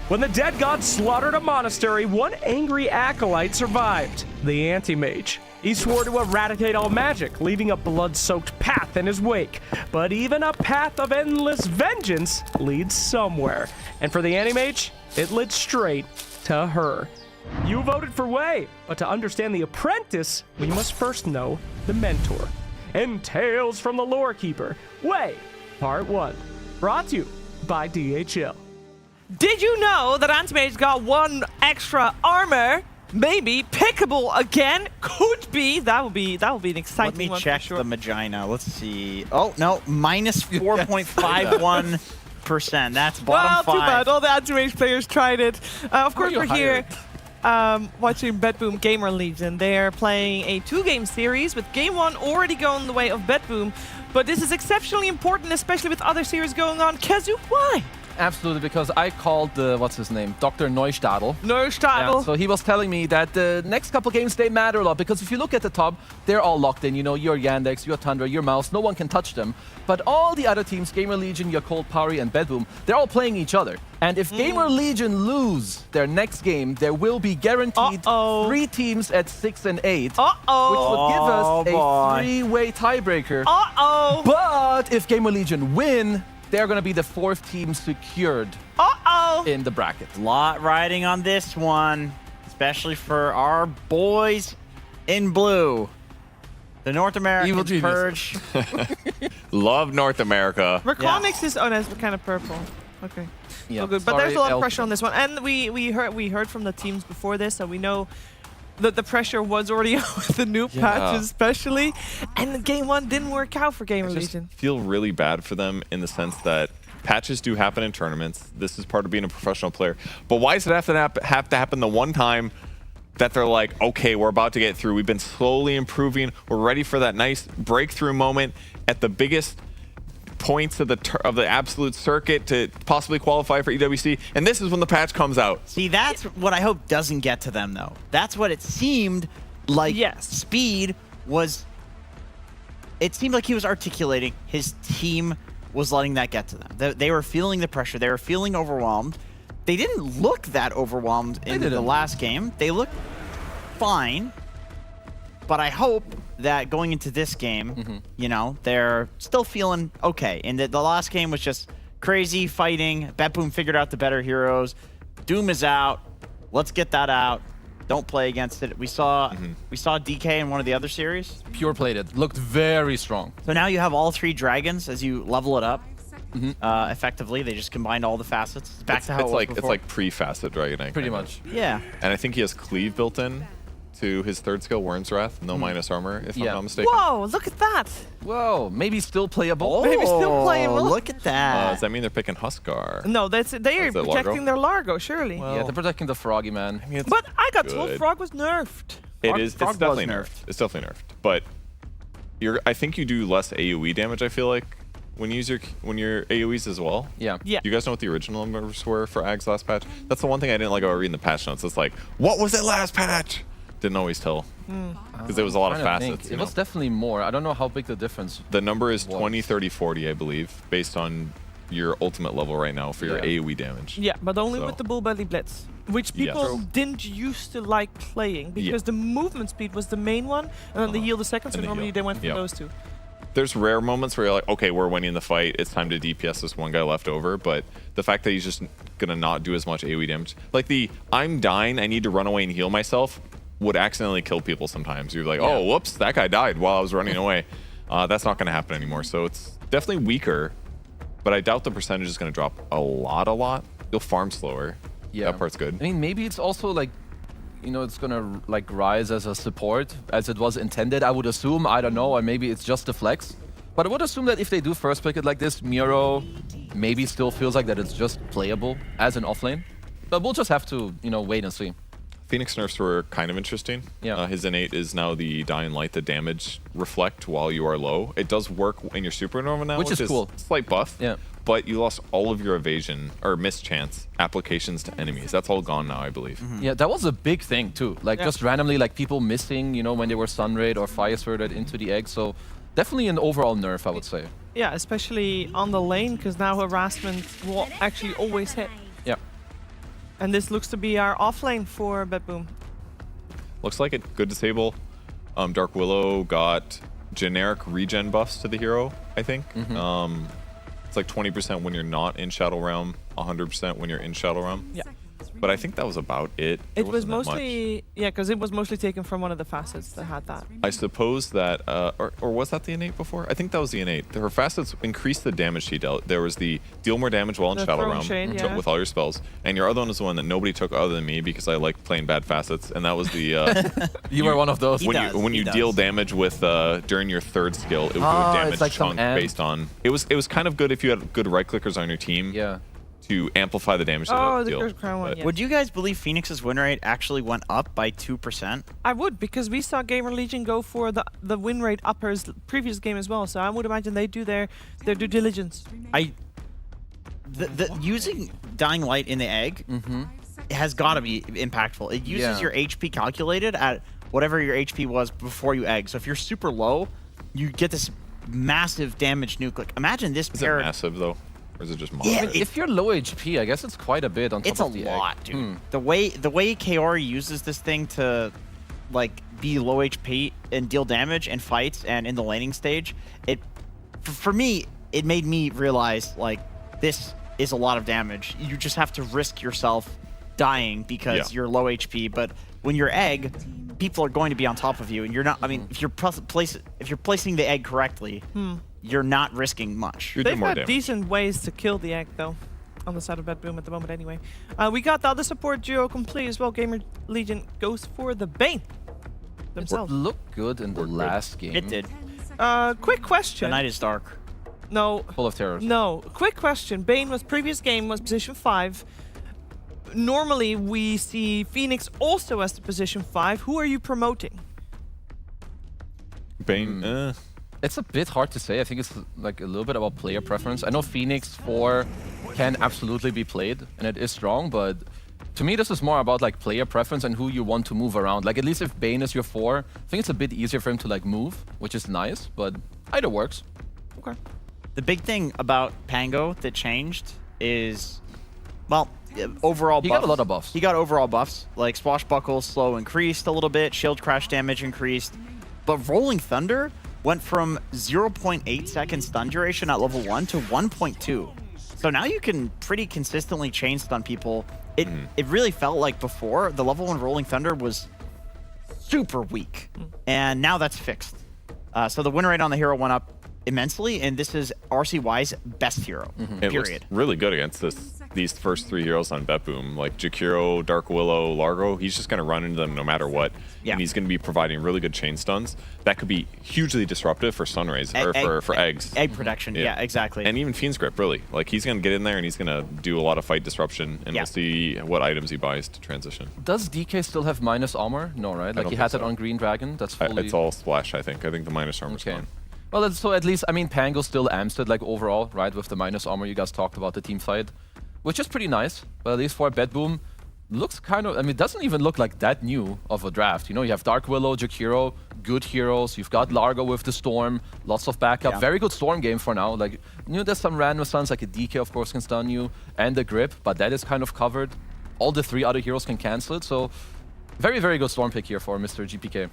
When the dead god slaughtered a monastery, one angry acolyte survived, the anti-mage. He swore to eradicate all magic, leaving a blood-soaked path in his wake. But even a path of endless vengeance leads somewhere. And for the anti-mage, it led straight to her. You voted for Wei, but to understand the apprentice, we must first know the mentor. In Tales from the Lore Keeper, Wei, Part 1. Brought to you by DHL. Did you know that Anti-Mage got 1 extra armor? Maybe pickable again. Could be. That would be an exciting Let me one check for sure. the Magina. Let's see. Oh, no. Minus 4.51%. That's bottom Well, too 5. bad. All the Anti-Mage players tried it. Of course, we're here watching BetBoom GamerLegion. They're playing a 2-game series with game 1 already going the way of BetBoom. But this is exceptionally important, especially with other series going on. Kazu, why? Absolutely, because I called the, what's his name, Dr. Neustadel. Neustadel. Yeah, so he was telling me that the next couple games, they matter a lot, because if you look at the top, they're all locked in. You know, your Yandex, your Tundra, your Mouse, no one can touch them. But all the other teams, GamerLegion, Yakult, Pari, and BetBoom, they're all playing each other. And if GamerLegion lose their next game, there will be guaranteed 3 teams at 6 and 8, which would give us a 3-way tiebreaker. But if GamerLegion win, they're going to be the 4th team secured in the bracket. Lot riding on this one, especially for our boys in blue. The North American Purge. Love North America. Reconics is no, it's kind of purple. Okay. Yeah, So good. But sorry, there's a lot of Elton. pressure on this one. And we heard from the teams before this, so we know that the pressure was already on with the new patch especially. And the game 1 didn't work out for GamerLegion. Feel really bad for them in the sense that patches do happen in tournaments. This is part of being a professional player. But why does it have to happen the one time that they're like, okay, we're about to get through. We've been slowly improving. We're ready for that nice breakthrough moment at the biggest points of the absolute circuit to possibly qualify for EWC, and this is when the patch comes out. See, that's what I hope doesn't get to them, though. That's what it seemed like. Speed was. It seemed like he was articulating. His team was letting that get to them. They were feeling the pressure. They were feeling overwhelmed. They didn't look that overwhelmed in the last game. They looked fine. But I hope that going into this game, you know, they're still feeling okay. And the last game was just crazy fighting. BetBoom figured out the better heroes. Doom is out. Let's get that out. Don't play against it. We saw DK in one of the other series. Pure played it. Looked very strong. So now you have all 3 dragons as you level it up. Effectively, they just combined all the facets. It's back to how it was before. It's like pre-facet Dragon. Pretty much. Yeah. And I think he has Cleave built in to his 3rd skill, Worm's Wrath. No minus armor, if I'm not mistaken. Whoa, look at that. Whoa, maybe still playable. Maybe still playable. Look at that. Does that mean they're picking Huskar? No, they are Is it protecting Largo? their Largo, surely. Yeah, they're protecting the Froggy, man. I mean, But I got told good. Frog was nerfed. It's Frog was definitely nerfed. It's definitely nerfed. But I think you do less AoE damage, I feel like, when you use your AoEs as well. Yeah. Yeah. You guys know what the original numbers were for Ag's last patch? That's the one thing I didn't like about reading the patch notes. It's like, what was it last patch? Didn't always tell. Because there was a lot of facets. It was definitely more. I don't know how big the difference The number is was. 20, 30, 40, I believe, based on your ultimate level right now for your AoE damage. Yeah, but only So- with the Bull Belly Blitz, which Yeah. people True. didn't used to like playing because the movement speed was the main one, and then the heal the second, so And the normally heal. they went for Yep. those 2. There's rare moments where you're like, okay, we're winning the fight. It's time to DPS this one guy left over. But the fact that he's just going to not do as much AoE damage. Like I'm dying, I need to run away and heal myself would accidentally kill people sometimes. You're like, oh, whoops, that guy died while I was running away. That's not going to happen anymore. So it's definitely weaker. But I doubt the percentage is going to drop a lot. You'll farm slower. Yeah. That part's good. I mean, maybe it's also like, you know, it's gonna like rise as a support as it was intended. I would assume. I don't know, or maybe it's just a flex. But I would assume that if they do first pick it like this, Miro maybe still feels like that it's just playable as an offlane. But we'll just have to, you know, wait and see. Phoenix nerfs were kind of interesting. Yeah. His innate is now the Dying Light, the damage reflect while you are low. It does work in your supernova now, Which is cool. Slight buff. Yeah. But you lost all of your evasion or mischance applications to enemies. That's all gone now, I believe. Yeah, that was a big thing too. Like just randomly, like people missing, you know, when they were sunrayed or fire sworded into the egg. So definitely an overall nerf, I would say. Yeah, especially on the lane, because now harassment will actually always hit. Yeah. And this looks to be our offlane for BetBoom. Looks like it. Good disable. Dark Willow got generic regen buffs to the hero, I think. It's like 20% when you're not in Shadow Realm, 100% when you're in Shadow Realm. Yeah. But I think that was about it. It There was wasn't that much. mostly, yeah, because it was mostly taken from one of the facets that had that. I suppose that, or was that the innate before? I think that was the innate. Her facets increased the damage she dealt. There was the deal more damage while in The Shadow throwing Realm shade, yeah. with all your spells. And your other one is the one that nobody took other than me because I like playing bad facets. And that was the... You were one of those. When you deal damage with during your third skill, it would do Oh, a it's damage like some chunk amp. based on... It was kind of good if you had good right clickers on your team. Yeah. To amplify the damage. Oh, that the deal. Curse Crown one, yeah. Would you guys believe Phoenix's win rate actually went up by 2%? I would, because we saw GamerLegion go for the win rate uppers previous game as well, so I would imagine they do their due diligence. The using Dying Light in the egg has got to be impactful. It uses your HP calculated at whatever your HP was before you egg. So if you're super low, you get this massive damage nuke. Like, imagine this Is it pair. massive, though? Or is it just I moderate? mean, if you're low HP, I guess it's quite a bit on top It's of a the lot, egg. dude. The way Kaori uses this thing to like be low HP and deal damage in fights and in the laning stage, for me, it made me realize like this is a lot of damage. You just have to risk yourself dying because you're low HP. But when you're egg, people are going to be on top of you, and you're not. I mean, if you're placing the egg correctly. You're not risking much. They've got decent ways to kill the egg, though, on the side of BetBoom at the moment anyway. We got the other support duo complete as well. GamerLegion goes for the Bane themselves. It looked good in the last game. It did. Quick question. The night is dark. No. Full of terrors. No. Quick question. Bane was previous game was position 5. Normally, we see Phoenix also as the position 5. Who are you promoting? Bane, It's a bit hard to say. I think it's like a little bit about player preference. I know Phoenix 4 can absolutely be played, and it is strong, but to me this is more about like player preference and who you want to move around. Like at least if Bane is your 4, I think it's a bit easier for him to like move, which is nice, but either works. Okay. The big thing about Pango that changed is, well, overall buffs. He got a lot of buffs. He got overall buffs. Like Swashbuckle slow increased a little bit, shield crash damage increased, but Rolling Thunder went from 0.8 second stun duration at level 1 to 1.2. So now you can pretty consistently chain stun people. It really felt like before, the level 1 Rolling Thunder was super weak. And now that's fixed. So the win rate on the hero went up immensely, and this is RCY's best hero, It period. looks really good against these first 3 heroes on BetBoom. Like Jakiro, Dark Willow, Largo, he's just going to run into them no matter what. And he's going to be providing really good chain stuns. That could be hugely disruptive for Sunrays, or for eggs. Egg protection, yeah, exactly. And even Fiend's Grip, really. Like he's going to get in there and he's going to do a lot of fight disruption, and we'll see what items he buys to transition. Does DK still have minus armor? No, right? Like he had that on Green Dragon? That's fully... It's all splash, I think. I think the minus armor's gone. Well, so at least, I mean, Pango still amps it, like, overall, right, with the minus armor you guys talked about, the team fight, which is pretty nice. But at least for BetBoom, looks kind of, I mean, it doesn't even look like that new of a draft. You know, you have Dark Willow, Jakiro, good heroes. You've got Largo with the Storm, lots of backup. Very good Storm game for now. Like, you know, there's some random stuns, like a DK, of course, can stun you, and the Grip, but that is kind of covered. All the 3 other heroes can cancel it, so very, very good Storm pick here for Mr. GPK.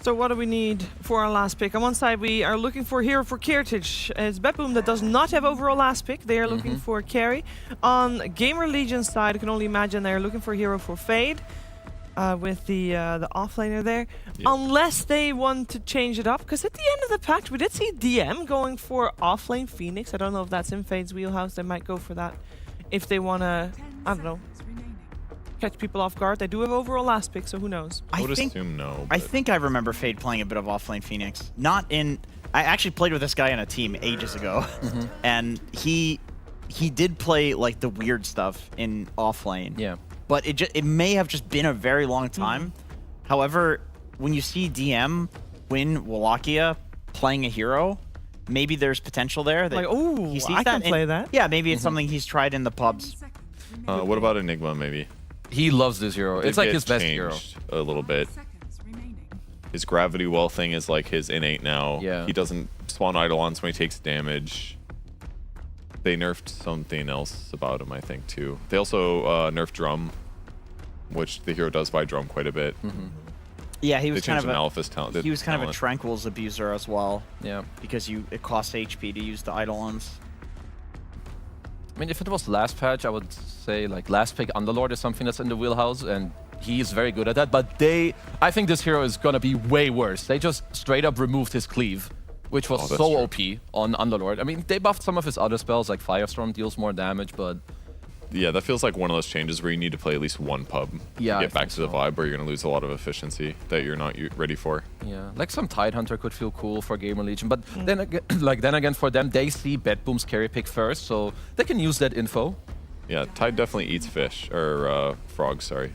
So what do we need for our last pick? On one side, we are looking for a hero for Carriage. It's BetBoom that does not have overall last pick. They are looking for carry. On GamerLegion's side, I can only imagine they're looking for a hero for Fade with the offlaner there. Unless they want to change it up. Because at the end of the patch, we did see DM going for offlane Phoenix. I don't know if that's in Fade's wheelhouse. They might go for that if they want to, I don't know, catch people off guard. They do have overall last pick, so who knows? I would assume no. I think I remember Fade playing a bit of offlane Phoenix. Not in... I actually played with this guy on a team ages ago, and he did play like the weird stuff in offlane. Yeah. But it may have just been a very long time. However, when you see DM win Wallachia playing a hero, maybe there's potential there. That Like, ooh, he sees I can play that. Yeah, maybe it's something he's tried in the pubs. What about Enigma, maybe? He loves this hero. It's like his best hero. A little bit. His gravity well thing is like his innate now. Yeah. He doesn't spawn Eidolons when he takes damage. They nerfed something else about him, I think, too. They also nerfed Drum, which the hero does buy Drum quite a bit. Yeah, he was They kind changed of the Malphus talent. he was kind of a Tranquil's abuser as well. Yeah. Because it costs HP to use the Eidolons. I mean, if it was last patch, I would say like last pick Underlord is something that's in the wheelhouse, and he is very good at that. But I think this hero is gonna be way worse. They just straight up removed his cleave, which was so OP on Underlord. I mean, they buffed some of his other spells, like Firestorm deals more damage, but yeah, that feels like one of those changes where you need to play at least one pub to get back to the vibe, or you're going to lose a lot of efficiency that you're not ready for. Yeah, like some Tidehunter could feel cool for GamerLegion, but then again, for them, they see BetBoom's carry pick first, so they can use that info. Yeah, Tide definitely eats fish, or frogs, sorry.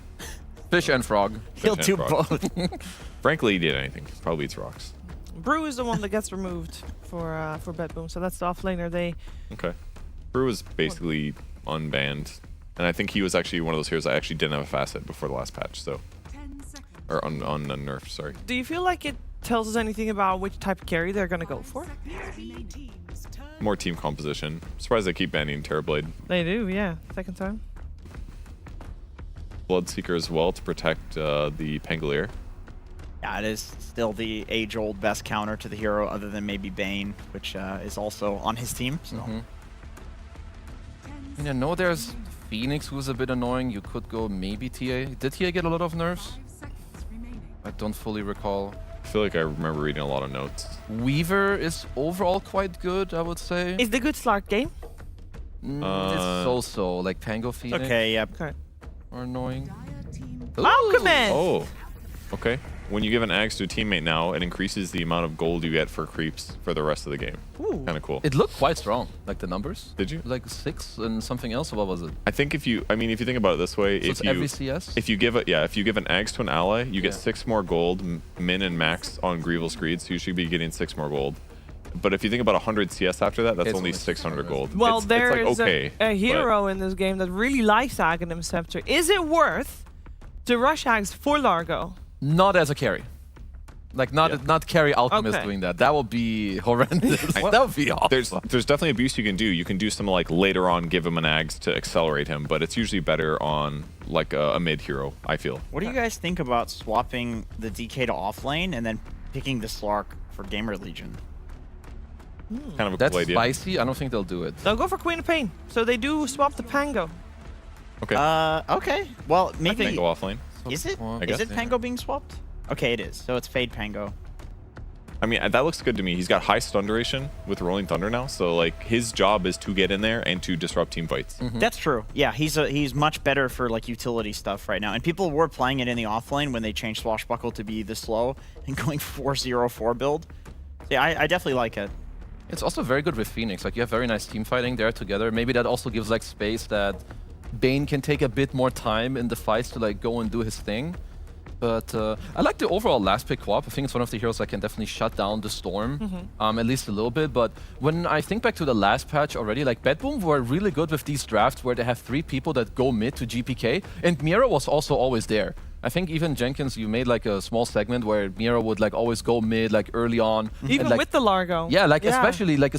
Fish and frog. He'll do both. Frankly, he did anything. Probably eats rocks. Brew is the one that gets removed for BetBoom, so that's the offlaner. Okay. Brew was basically unbanned, and I think he was actually one of those heroes that actually didn't have a facet before the last patch, so... Or on nerf, sorry. Do you feel like it tells us anything about which type of carry they're going to go for? More team composition. Surprised they keep banning Terrorblade. They do, yeah. Second time. Bloodseeker as well to protect the Pangolier. Yeah, it is still the age-old best counter to the hero, other than maybe Bane, which is also on his team. So. I mean, I know there's Phoenix, who's a bit annoying. You could go maybe TA. Did TA get a lot of nerfs? I don't fully recall. I feel like I remember reading a lot of notes. Weaver is overall quite good, I would say. Is the good Slark game? It's so-so, like Pango Phoenix. Okay, yeah. Okay. Are annoying. Alchemist! Oh, okay. When you give an axe to a teammate now, it increases the amount of gold you get for creeps for the rest of the game. Kind of cool. It looked quite strong, like the numbers. Did you? Like 6 and something else, or what was it? I think if you think about it this way, So it's every CS? if you give an axe to an ally, you get 6 more gold, min and max on Greevel Screed, so you should be getting 6 more gold. But if you think about 100 CS after that, that's It's only only 600 gold. Well, it's there like, is okay, a hero in this game that really likes Aghanim Scepter. Is it worth to rush Ags for Largo? Not as a carry. Like, not carry Alchemist doing that. That would be horrendous. That would be awful. There's definitely abuse you can do. You can do some like later on, give him an axe to accelerate him, but it's usually better on like a mid hero, I feel. What do you guys think about swapping the DK to offlane and then picking the Slark for GamerLegion? Kind of a That's cool idea. spicy. I don't think they'll do it. They'll go for Queen of Pain. So they do swap the Pango. Okay. Okay. Well, maybe... Pango offlane. Is it? I Is guess. it Pango being swapped? Okay, it is. So it's Fade Pango. I mean, that looks good to me. He's got high stun duration with Rolling Thunder now, so like his job is to get in there and to disrupt team fights. That's true. Yeah, he's much better for like utility stuff right now. And people were playing it in the offlane when they changed Swashbuckle to be this slow and going 4-0-4 build. Yeah, I definitely like it. It's also very good with Phoenix. Like, you have very nice team fighting there together. Maybe that also gives like space that Bane can take a bit more time in the fights to like go and do his thing. But I like the overall last pick co-op. I think it's one of the heroes that can definitely shut down the Storm, at least a little bit. But when I think back to the last patch already, like BetBoom were really good with these drafts where they have 3 people that go mid to GPK. And Mira was also always there. I think even Jenkins, you made like a small segment where Mira would like always go mid like early on. Even like, with the Largo. Yeah, like especially like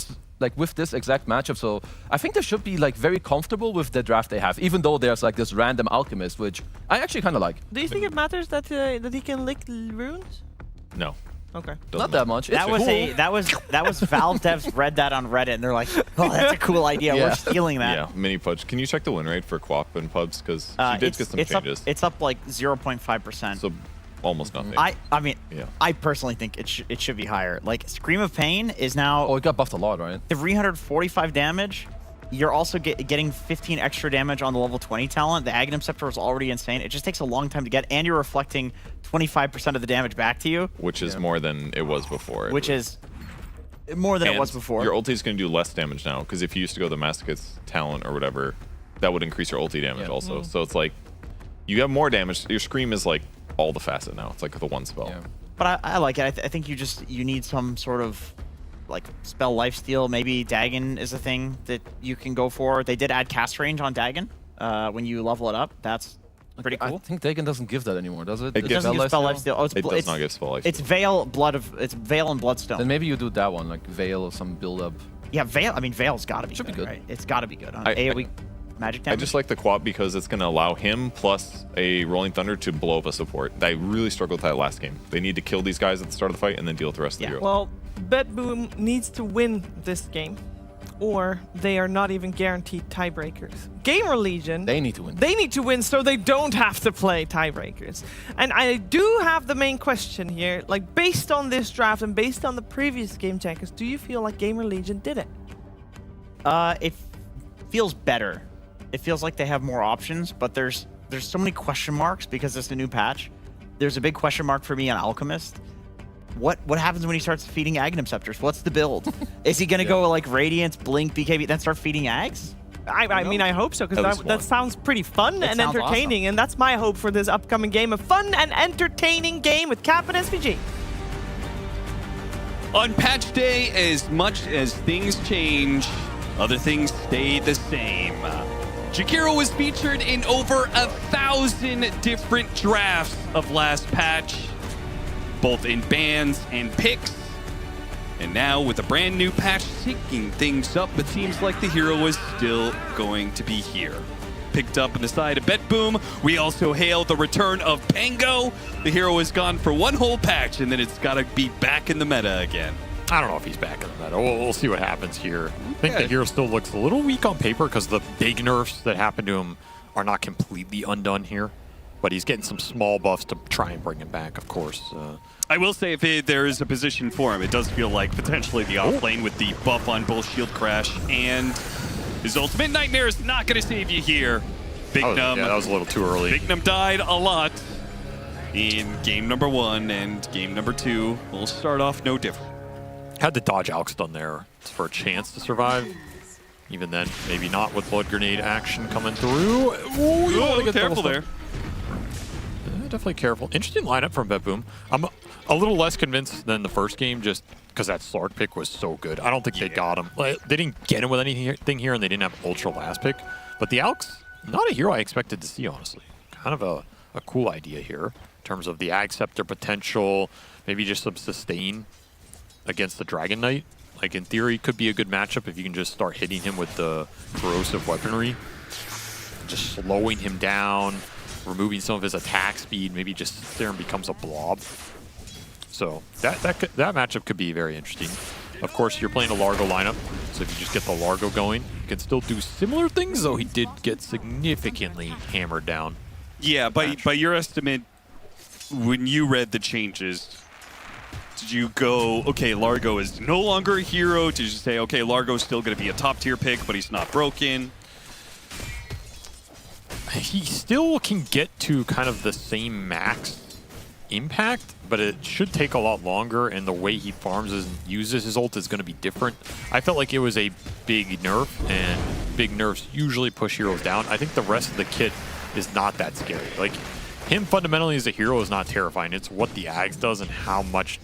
with this exact matchup. So I think they should be like very comfortable with the draft they have, even though there's like this random Alchemist, which I actually kind of like. Do you think it matters that he can lick runes? No. Okay. Not that much. That was cool. that was Valve devs read that on Reddit and they're like, oh, that's a cool idea. Yeah. We're stealing that. Yeah, mini pudge. Can you check the win rate for Quap and pubs? Because she did get some changes. It's up like 0.5%. So almost nothing. I mean, Yeah. I personally think it should be higher. Like Scream of Pain is now Oh, it got buffed a lot, right? 345 damage. You're also getting 15 extra damage on the level 20 talent. The Aghanim Scepter is already insane. It just takes a long time to get, and you're reflecting 25% of the damage back to you. Which is more than it was before. Which is more than it was before. Your ulti is going to do less damage now, because if you used to go the Masochist's talent or whatever, that would increase your ulti damage also. So it's like, you have more damage. Your Scream is like all the facet now. It's like the one spell. Yeah. But I like it. I think you need some sort of like spell lifesteal. Maybe Dagon is a thing that you can go for. They did add cast range on Dagon when you level it up. That's pretty cool. I think Dagon doesn't give that anymore, does it? It gives doesn't give spell lifesteal. Oh, It does not give spell lifesteal. It's Veil and Bloodstone. Then maybe you do that one, like Veil or some build up. Yeah, Veil. I mean, Veil's got to be Should good, be good. right? It's got to be good. AoE magic damage. I just like the co-op because it's going to allow him plus a Rolling Thunder to blow up a support. I really struggled with that last game. They need to kill these guys at the start of the fight and then deal with the rest of the heroes. Well, BetBoom needs to win this game, or they are not even guaranteed tiebreakers. GamerLegion, They need to win. They need to win so they don't have to play tiebreakers. And I do have the main question here. Like, based on this draft and based on the previous game checkers, do you feel like GamerLegion did it? It feels better. It feels like they have more options, but there's so many question marks because it's a new patch. There's a big question mark for me on Alchemist. What happens when he starts feeding Aghanim Scepters? What's the build? Is he going to go like Radiance, Blink, BKB, then start feeding Ags? I mean, I hope so, because that sounds pretty fun and entertaining, awesome. and that's my hope for this upcoming game. A fun and entertaining game with Cap and SVG. On patch day, as much as things change, other things stay the same. Jakiro was featured in over 1,000 different drafts of last patch, both in bans and picks. And now with a brand new patch shaking things up, it seems like the hero is still going to be here. Picked up on the side of BetBoom, we also hail the return of Pango. The hero is gone for one whole patch, and then it's got to be back in the meta again. I don't know if he's back in the meta. We'll see what happens here. I think the hero still looks a little weak on paper because the big nerfs that happened to him are not completely undone here. But he's getting some small buffs to try and bring him back, of course. I will say if there is a position for him, it does feel like potentially the off lane with the buff on both Shield Crash and his ultimate Nightmare is not going to save you here. Big Num. Yeah, that was a little too early. Big Num died a lot in game number 1, and game number 2 will start off no different. Had the dodge Alex done there for a chance to survive. Even then, maybe not with Blood Grenade action coming through. Ooh, you want to get careful there. Definitely careful. Interesting lineup from BetBoom. I'm a little less convinced than the first game just because that Slark pick was so good. I don't think they got him. They didn't get him with anything here, and they didn't have Ultra last pick. But the Alex, not a hero I expected to see, honestly. Kind of a cool idea here in terms of the Ag Scepter potential, maybe just some sustain against the Dragon Knight. Like, in theory, could be a good matchup if you can just start hitting him with the corrosive weaponry. Just slowing him down, removing some of his attack speed, maybe just sits there and becomes a blob. So that matchup could be very interesting. Of course, you're playing a Largo lineup, so if you just get the Largo going, you can still do similar things, though he did get significantly hammered down. Yeah, by your estimate, when you read the changes, did you go, okay, Largo is no longer a hero? Did you say, okay, Largo's still going to be a top-tier pick, but he's not broken? He still can get to kind of the same max impact, but it should take a lot longer, and the way he farms and uses his ult is going to be different. I felt like it was a big nerf, and big nerfs usually push heroes down. I think the rest of the kit is not that scary. Like, him fundamentally as a hero is not terrifying. It's what the Ags does and how much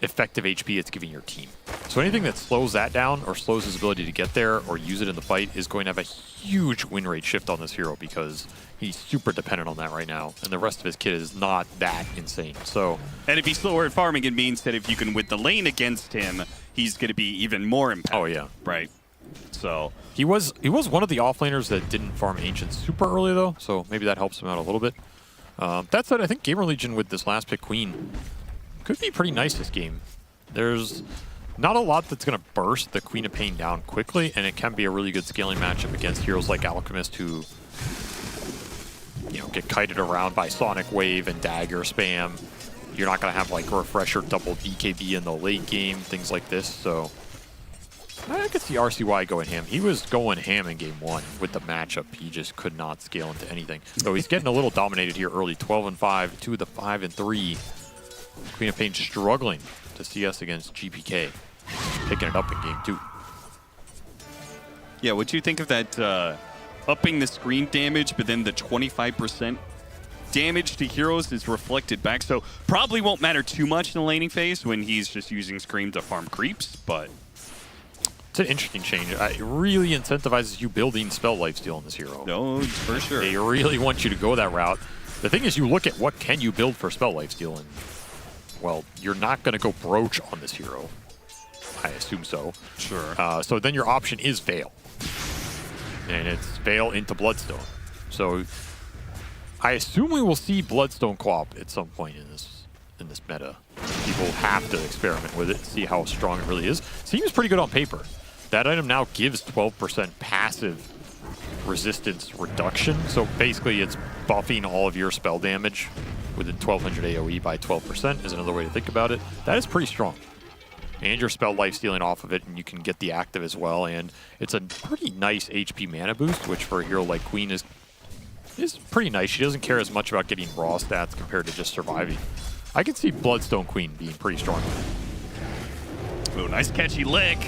effective HP it's giving your team. So anything that slows that down or slows his ability to get there or use it in the fight is going to have a huge win rate shift on this hero because he's super dependent on that right now, and the rest of his kit is not that insane. So, and if he's slower at farming, it means that if you can win the lane against him, he's going to be even more impactful. Oh yeah, right. So he was one of the offlaners that didn't farm Ancients super early though, so maybe that helps him out a little bit. That said, I think GamerLegion with this last pick Queen could be pretty nice this game. There's not a lot that's going to burst the Queen of Pain down quickly, and it can be a really good scaling matchup against heroes like Alchemist who, you know, get kited around by Sonic Wave and Dagger spam. You're not going to have like Refresher double BKB in the late game, things like this. So I could see RCY going ham. He was going ham in game 1 with the matchup. He just could not scale into anything. So he's getting a little dominated here early. 12-5, 2 of the 5-3. Queen of Pain struggling to CS against GPK. Picking it up in game 2. yeah, what do you think of that upping the screen damage, but then the 25% damage to heroes is reflected back? So probably won't matter too much in the laning phase when he's just using Scream to farm creeps, but it's an interesting change. It really incentivizes you building spell lifesteal in this hero. No, for sure. They really want you to go that route. The thing is, you look at what can you build for spell lifesteal, and well, you're not going to go Broach on this hero, I assume. assume so. Sure. So then your option is Veil. And it's Veil into Bloodstone. So I assume we will see Bloodstone co-op at some point in this meta. People have to experiment with it, see how strong it really is. Seems pretty good on paper. That item now gives 12% passive resistance reduction. So basically it's buffing all of your spell damage within 1200 AoE by 12% is another way to think about it. That is pretty strong. And your spell life stealing off of it, and you can get the active as well. And it's a pretty nice HP mana boost, which for a hero like Queen is pretty nice. She doesn't care as much about getting raw stats compared to just surviving. I can see Bloodstone Queen being pretty strong. Oh, nice catchy lick.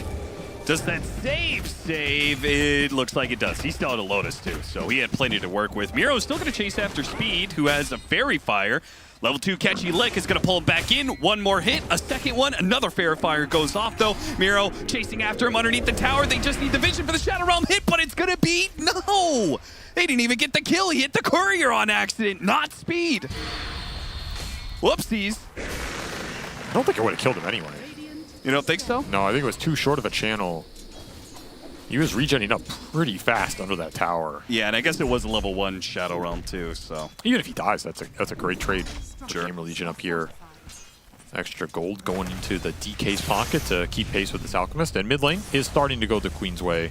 Does that save? It looks like it does. He still had a Lotus too, so he had plenty to work with. Miro's still going to chase after Speed, who has a Fairy Fire. Level 2 catchy lick is going to pull him back in. One more hit, a second one, another Fairy Fire goes off though. Miro chasing after him underneath the tower. They just need the vision for the Shadow Realm hit, but it's going to be no. They didn't even get the kill. He hit the courier on accident, not Speed. Whoopsies. I don't think it would have killed him anyway. You don't think so? No, I think it was too short of a channel. He was regenning up pretty fast under that tower. Yeah, and I guess it was a level 1 Shadow Realm too, so. Even if he dies, that's a great trade. Sure. GamerLegion up here. Extra gold going into the DK's pocket to keep pace with this Alchemist. And mid lane is starting to go the Queen's way.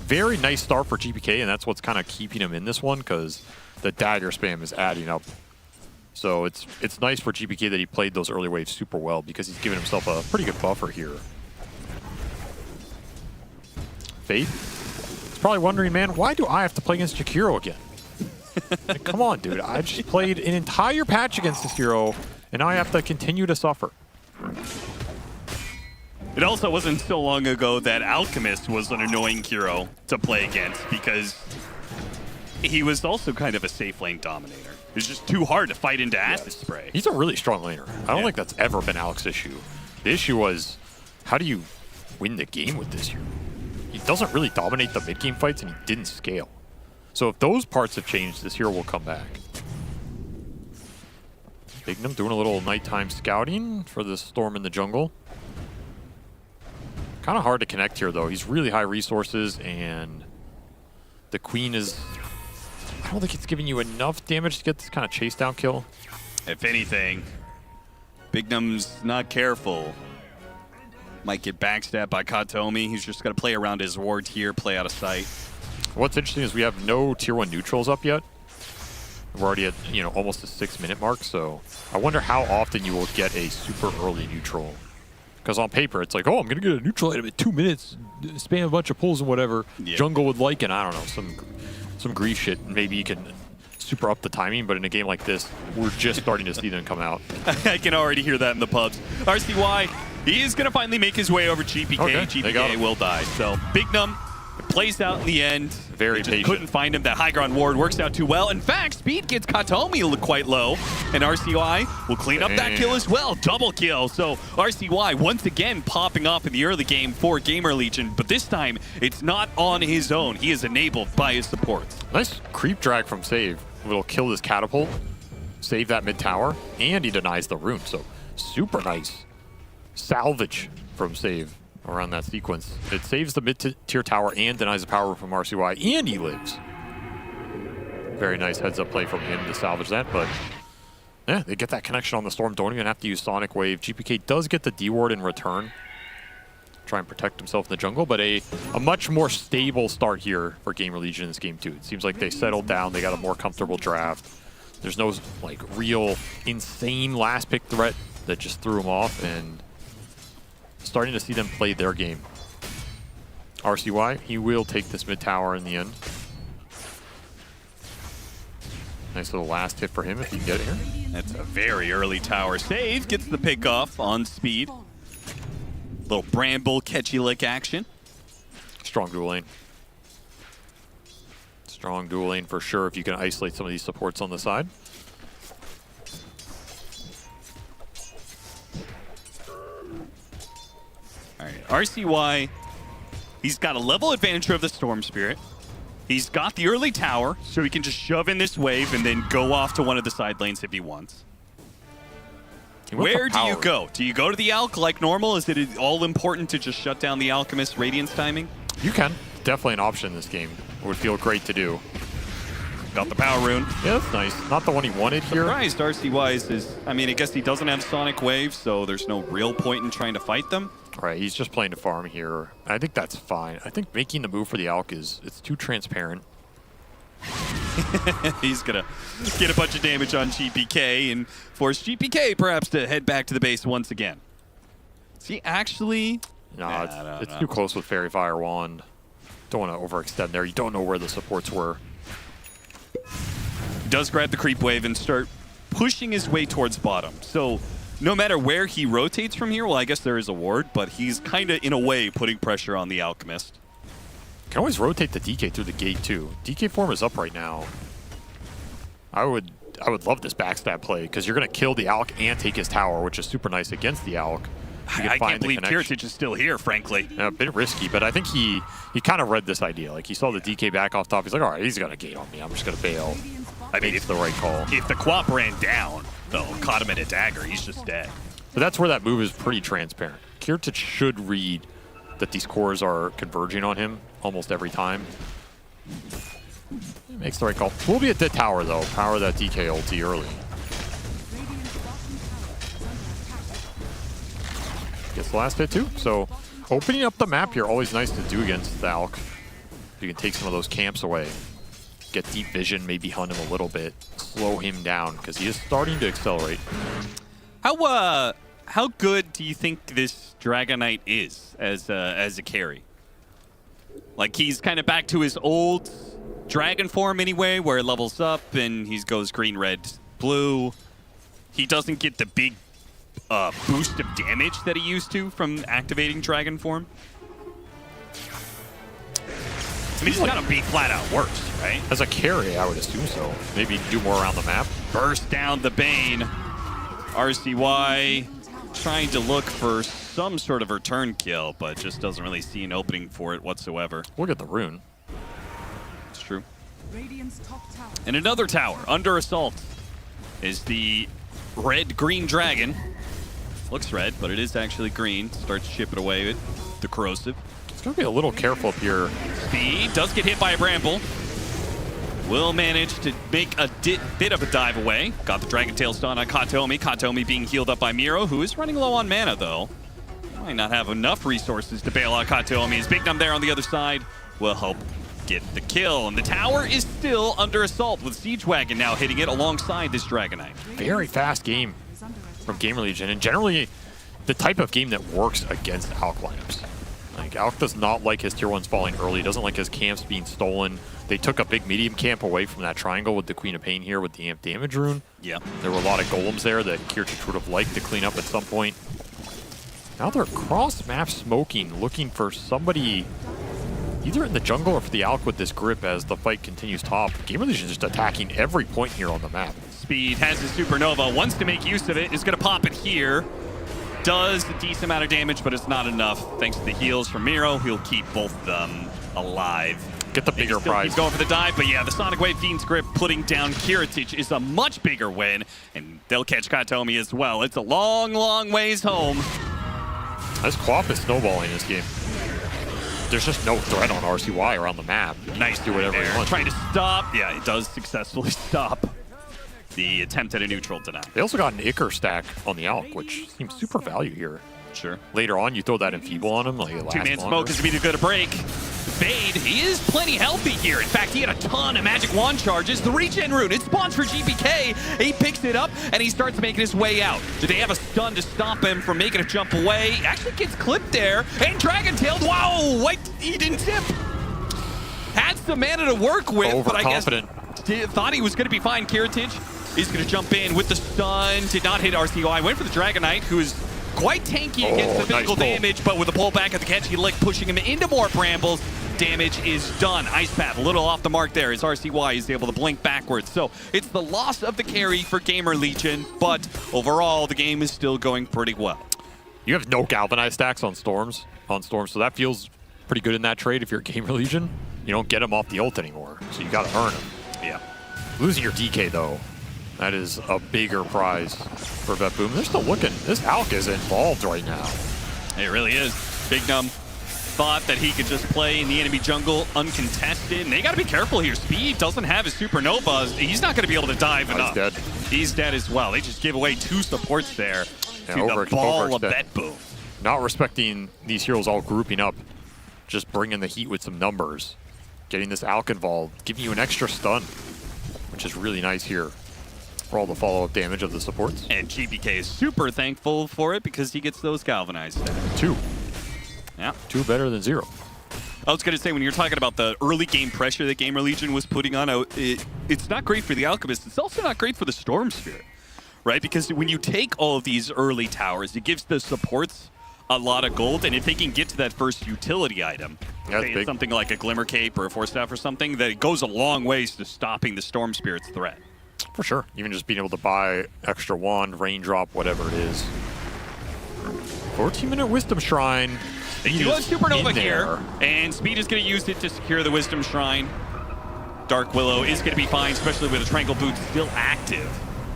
Very nice start for GPK, and that's what's kind of keeping him in this one, because the dagger spam is adding up. So it's nice for GPK that he played those early waves super well, because he's given himself a pretty good buffer here. Fate is probably wondering, man, why do I have to play against Jakiro again? Like, come on, dude. I just played an entire patch against this hero, and now I have to continue to suffer. It also wasn't so long ago that Alchemist was an annoying hero to play against, because he was also kind of a safe lane dominator. It was just too hard to fight into Acid Spray. He's a really strong laner. I don't think that's ever been Alex's issue. The issue was, how do you win the game with this hero? He doesn't really dominate the mid-game fights, and he didn't scale. So if those parts have changed, this hero will come back. Bignum doing a little nighttime scouting for the storm in the jungle. Kind of hard to connect here, though. He's really high resources, and the Queen is... I don't think it's giving you enough damage to get this kind of chase down kill. If anything, Bignum's not careful. Might get backstabbed by Katomi. He's just got to play around his ward here, play out of sight. What's interesting is we have no tier 1 neutrals up yet. We're already at, you know, almost the 6-minute mark, so I wonder how often you will get a super early neutral. Because on paper, it's like, oh, I'm going to get a neutral item at 2 minutes, spam a bunch of pulls and whatever. Yeah. Jungle would like, and I don't know, some grief shit. Maybe you can super up the timing, but in a game like this, we're just starting to see them come out. I can already hear that in the pubs. RCY, he is going to finally make his way over GPK. Okay, GPK will die. So Bignum plays out in the end. Very patient. Couldn't find him. That high ground ward works out too well. In fact, Speed gets Katomi quite low, and RCY will clean up that kill as well. Double kill. So RCY once again popping off in the early game for GamerLegion, but this time it's not on his own. He is enabled by his supports. Nice creep drag from Save. It'll kill this catapult, save that mid tower, and he denies the rune. So super nice salvage from Save around that sequence. It saves the mid-tier tower and denies the power from RCY, and he lives. Very nice heads-up play from him to salvage that, but yeah, they get that connection on the Storm. Don't even have to use Sonic Wave. GPK does get the D-Ward in return. Try and protect himself in the jungle, but a much more stable start here for GamerLegion in this game too. It seems like they settled down, they got a more comfortable draft. There's no like real insane last pick threat that just threw him off, and starting to see them play their game. RCY, he will take this mid tower in the end. Nice little last hit for him if he can get it here. That's a very early tower save. Gets the pick off on Speed. Little Bramble catchy lick action. Strong dual lane. Strong dual lane for sure if you can isolate some of these supports on the side. All right, RCY, he's got a level advantage of the Storm Spirit. He's got the early tower, so he can just shove in this wave and then go off to one of the side lanes if he wants. Where do you go? Do you go to the Alk like normal? Is it all important to just shut down the Alchemist Radiance timing? You can. Definitely an option in this game. It would feel great to do. Got the power rune. Yeah, that's nice. Not the one he wanted here. Surprised RC-Wise is, I mean, I guess he doesn't have Sonic Wave, so there's no real point in trying to fight them. Right, he's just playing to farm here. I think that's fine. I think making the move for the Alk it's too transparent. He's gonna get a bunch of damage on GPK and force GPK perhaps to head back to the base once again. Is he actually? No, it's too close with Fairy Fire Wand. Don't want to overextend there. You don't know where the supports were. He does grab the creep wave and start pushing his way towards bottom. So no matter where he rotates from here, well, I guess there is a ward, but he's kind of, in a way, putting pressure on the Alchemist. Can always rotate the DK through the gate too. DK form is up right now. I would love this backstab play because you're going to kill the Alk and take his tower, which is super nice against the Alk. I can't believe Kiritich is still here, frankly. Yeah, a bit risky, but I think he kind of read this idea. Like, he saw the DK back off top. He's like, all right, he's got a gate on me. I'm just going to bail. I mean, it's the right call. If the Quap ran down, though, caught him in a dagger, he's just dead. But that's where that move is pretty transparent. Kiritich should read that these cores are converging on him almost every time. He makes the right call. We'll be at the tower, though. Power that DK ulti early. Gets the last hit, too. So opening up the map here, always nice to do against the Alk. You can take some of those camps away. Get deep vision, maybe hunt him a little bit. Slow him down, because he is starting to accelerate. How good do you think this Dragon Knight is as a carry? Like, he's kind of back to his old dragon form anyway, where it levels up and he goes green, red, blue. He doesn't get the big boost of damage that he used to from activating dragon form. I mean, he's got to be flat out worse, right? As a carry, I would assume so. Maybe do more around the map. Burst down the Bane. RCY trying to look for some sort of return kill, but just doesn't really see an opening for it whatsoever. Look at the rune. It's true. Radiant's top tower. And another tower under assault is the red-green dragon. Looks red, but it is actually green. Starts chipping away with the corrosive. It's going to be a little careful up here. Speed does get hit by a bramble. Will manage to make a bit of a dive away. Got the Dragon Tail stun on Katomi. Katomi being healed up by Miro, who is running low on mana, though. Might not have enough resources to bail out Katomi. His Big Numb there on the other side will help get the kill. And the tower is still under assault with Siege Wagon now hitting it alongside this Dragon Knight. Very fast game from GamerLegion, and generally the type of game that works against Alk lineups. Like, Alk does not like his tier 1s falling early, doesn't like his camps being stolen. They took a big medium camp away from that triangle with the Queen of Pain here with the amp damage rune. Yeah. There were a lot of golems there that Kiritich would have liked to clean up at some point. Now they're cross-map smoking, looking for somebody either in the jungle or for the Alk with this grip as the fight continues top. GamerLegion just attacking every point here on the map. Speed has his Supernova, wants to make use of it, is going to pop it here. Does a decent amount of damage, but it's not enough. Thanks to the heals from Miro, he'll keep both of them alive. Get the bigger prize. He's going for the dive, but yeah, the Sonic Wave Fiend's grip putting down Kiritich is a much bigger win, and they'll catch Katomi as well. It's a long, long ways home. This Quap is snowballing this game. There's just no threat on RCY around the map. Nice, do whatever he wants. Trying to stop. Yeah, it does successfully stop the attempt at a neutral deny. They also got an Icar stack on the Alk, which seems super value here. Sure. Later on, you throw that Enfeeble on him. Like, it lasts Two-man longer. smoke is going to be the good break. Fade, he is plenty healthy here. In fact, he had a ton of magic wand charges. The regen rune, it spawns for GPK. He picks it up, and he starts making his way out. Do they have a stun to stop him from making a jump away? Actually gets clipped there, and Dragon Tailed. Wow, he didn't tip. Had some mana to work with, but I guess thought he was going to be fine. Kiritich is going to jump in with the stun. Did not hit RCY. Went for the Dragon Knight, who is quite tanky against the physical damage, but with a pullback at the catch, he licked, pushing him into more brambles. Damage is done. Ice Path a little off the mark there as RCY is able to blink backwards. So it's the loss of the carry for GamerLegion, but overall the game is still going pretty well. You have no Galvanized stacks on Storms, so that feels pretty good in that trade if you're GamerLegion. You don't get him off the ult anymore, so you got to earn him. Yeah. Losing your DK though, That is a bigger prize for BetBoom. They're still looking. This Alk is involved right now. It really is. Big Num thought that he could just play in the enemy jungle uncontested, and they got to be careful here. Speed doesn't have his supernova. He's not going to be able to dive enough. He's dead. He's dead as well. They just give away 2 supports there to the ball of BetBoom. Not respecting these heroes all grouping up, just bringing the heat with some numbers, getting this Alk involved, giving you an extra stun, which is really nice here for all the follow-up damage of the supports. And GPK is super thankful for it because he gets those galvanized. 2. Yeah. 2 better than 0. I was going to say, when you're talking about the early game pressure that GamerLegion was putting on, it's not great for the Alchemist. It's also not great for the Storm Spirit, right? Because when you take all of these early towers, it gives the supports a lot of gold, and if they can get to that first utility item, say it's something like a Glimmer Cape or a Force Staff or something, that it goes a long ways to stopping the Storm Spirit's threat. For sure. Even just being able to buy extra wand, raindrop, whatever it is. 14-minute Wisdom Shrine. They do have Supernova here, and Speed is going to use it to secure the Wisdom Shrine. Dark Willow is going to be fine, especially with the Tranquil Boot still active.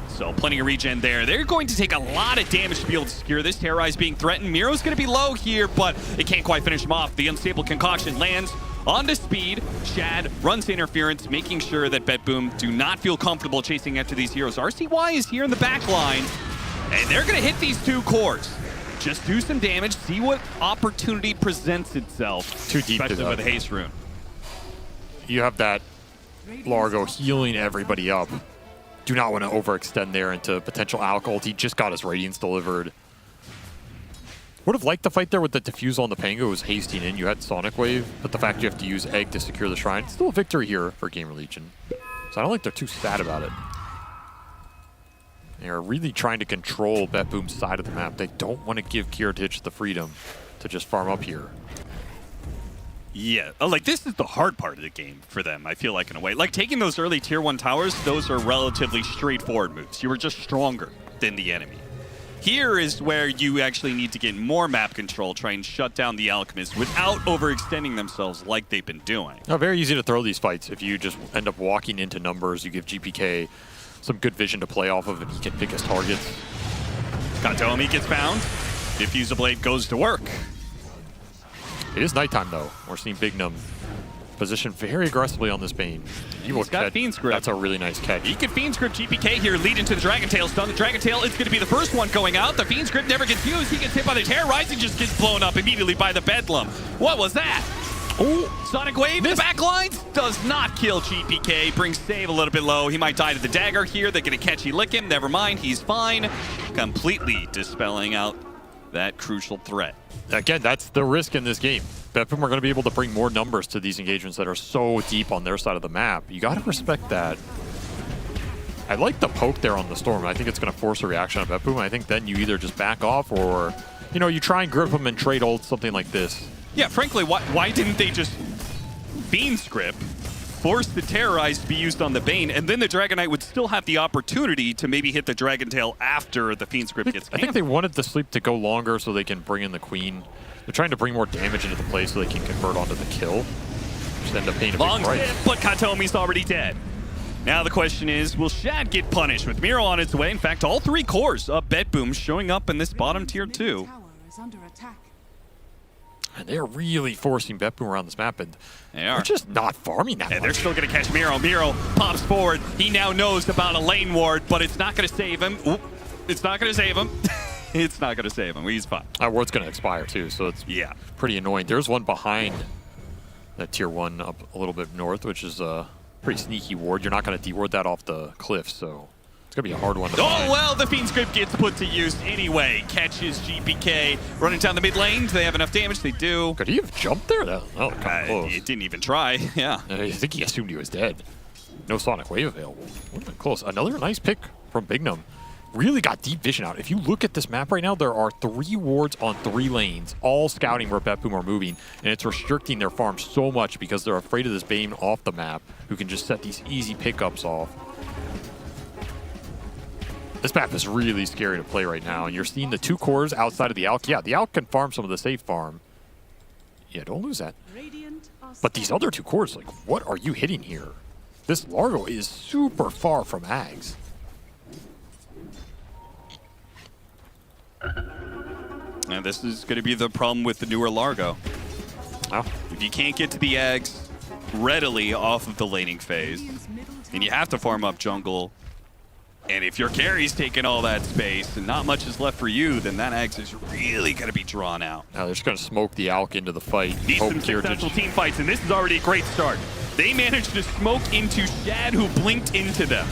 So plenty of regen there. They're going to take a lot of damage to be able to secure this. Terrorize being threatened. Miro's going to be low here, but it can't quite finish him off. The Unstable Concoction lands onto Speed. Shad runs interference, making sure that BetBoom do not feel comfortable chasing after these heroes. RCY is here in the back line, and they're going to hit these 2 cores. Just do some damage, see what opportunity presents itself. Too deep, especially with the haste rune. You have that Largo healing everybody up. Do not want to overextend there into potential Alk ult. He just got his Radiance delivered. Would have liked the fight there with the Diffuse on the Pango. It was hasting in. You had Sonic Wave, but the fact you have to use Egg to secure the Shrine, still a victory here for GamerLegion. So I don't think they're too sad about it. They're really trying to control BetBoom's side of the map. They don't want to give Kiritich the freedom to just farm up here. Yeah, like this is the hard part of the game for them, I feel like, in a way. Like taking those early tier 1 towers, those are relatively straightforward moves. You were just stronger than the enemy. Here is where you actually need to get more map control, try and shut down the Alchemists without overextending themselves like they've been doing. Oh, very easy to throw these fights. If you just end up walking into numbers, you give GPK some good vision to play off of, and he can pick his targets. Katomi gets found. Diffuser Blade goes to work. It is nighttime, though. We're seeing Big Num positioned very aggressively on this Bane. He's got Fiend's Grip. That's a really nice catch. He could Fiend's Grip GPK here, lead into the Dragon Tail stun. The Dragon Tail is going to be the first one going out. The Fiend's Grip never gets used. He gets hit by the Terrorizing, just gets blown up immediately by the Bedlam. What was that? Oh, Sonic Wave in the back lines does not kill GPK. Brings save a little bit low. He might die to the dagger here. They're going to catchy lick him. Never mind. He's fine. Completely dispelling out that crucial threat. Again, that's the risk in this game. BetBoom are going to be able to bring more numbers to these engagements that are so deep on their side of the map. You got to respect that. I like the poke there on the Storm. I think it's going to force a reaction on BetBoom. I think then you either just back off or, you know, you try and grip him and trade ult, something like this. Yeah, frankly, why didn't they just Fiend's Grip, force the Terrorize to be used on the Bane, and then the Dragon Knight would still have the opportunity to maybe hit the Dragon Tail after the Fiend's Grip gets I think they wanted the sleep to go longer so they can bring in the Queen. They're trying to bring more damage into the play so they can convert onto the kill. Just end up paying a long big price. stiff, but Katomi's already dead. Now the question is, will Shad get punished with Miro on its way? In fact, all 3 cores of BetBoom showing up in this bottom tier 2. And they're really forcing BetBoom around this map, and they're just not farming that much. They're still going to catch Miro. Miro pops forward. He now knows about a lane ward, but it's not going to save him. Oop. It's not going to save him. It's not going to save him. He's fine. Our ward's going to expire, too, so it's pretty annoying. There's one behind that tier 1 up a little bit north, which is a pretty sneaky ward. You're not going to deward that off the cliff, so it's going to be a hard one to find. Oh, well, the Fiend's Grip gets put to use anyway. Catches GPK running down the mid lane. Do they have enough damage? They do. Could he have jumped there? No, kind of close. It didn't even try, yeah. I think he assumed he was dead. No Sonic Wave available. Would have been close. Another nice pick from Big Num. Really got deep vision out. If you look at this map right now, there are 3 wards on 3 lanes, all scouting where BetBoom are moving, and it's restricting their farm so much because they're afraid of this Bane off the map who can just set these easy pickups off. This map is really scary to play right now, and you're seeing the 2 cores outside of the Alk. Yeah, the Alk can farm some of the safe farm. Yeah, don't lose that. But these other 2 cores, like, what are you hitting here? This Largo is super far from Ags. And this is going to be the problem with the newer Largo. Oh. If you can't get to the eggs readily off of the laning phase, and you have to farm up jungle, and if your carry's taking all that space and not much is left for you, then that eggs is really going to be drawn out. Now they're just going to smoke the Alk into the fight. Need Hope some Kiritich- successful team fights, and this is already a great start. They managed to smoke into Shad, who blinked into them.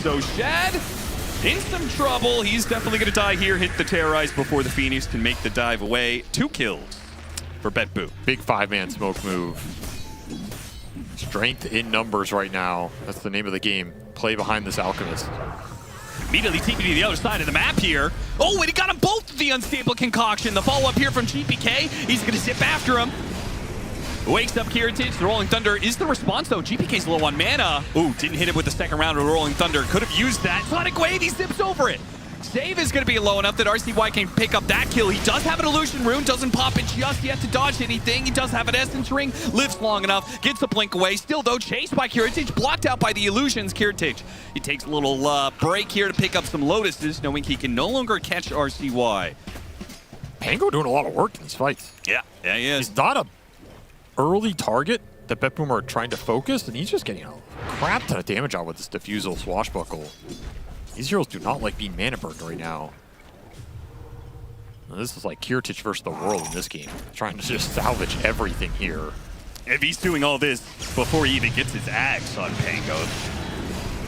So Shad in some trouble. He's definitely going to die here, hit the Terrorize before the Phoenix can make the dive away. 2 kills for BetBoom. Big 5-man smoke move. Strength in numbers right now. That's the name of the game. Play behind this Alchemist. Immediately TP to the other side of the map here. Oh, and he got them both with the unstable concoction. The follow-up here from GPK. He's going to zip after him. Wakes up Kiritich. The Rolling Thunder is the response, though. GPK's low on mana. Ooh, didn't hit it with the second round of Rolling Thunder. Could have used that. Sonic Wave, he zips over it. Save is going to be low enough that RCY can pick up that kill. He does have an Illusion Rune, doesn't pop it just yet to dodge anything. He does have an Essence Ring, lives long enough, gets the blink away. Still, though, chased by Kiritich, blocked out by the Illusions. Kiritich, he takes a little break here to pick up some Lotuses, knowing he can no longer catch RCY. Pango doing a lot of work in these fights. Yeah, he is. He's not a early target that BetBoom are trying to focus, and he's just getting a crap ton of damage out with this Diffusal Swashbuckle. These heroes do not like being mana burned right now. This is like Kiritich versus the world in this game. Trying to just salvage everything here. If he's doing all this before he even gets his axe on Pango,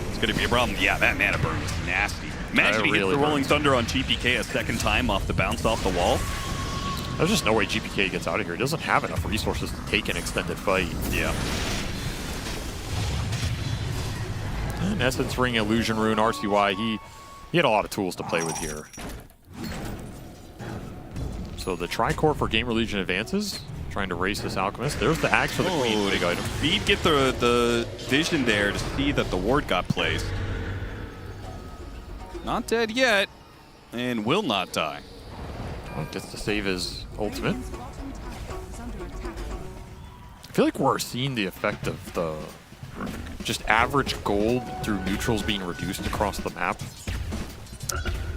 it's going to be a problem. Yeah, that mana burn was nasty. Imagine he hits the Rolling Thunder on GPK a second time off the bounce off the wall. There's just no way GPK gets out of here. He doesn't have enough resources to take an extended fight. Yeah. And Essence Ring, Illusion Rune, RCY, he had a lot of tools to play with here. So the Tricore for GamerLegion advances, trying to race this Alchemist. There's the Axe for the Queen, big item. He'd get the vision there to see that the ward got placed. Not dead yet, and will not die. Well, gets to save his ultimate. I feel like we're seeing the effect of the just average gold through neutrals being reduced across the map.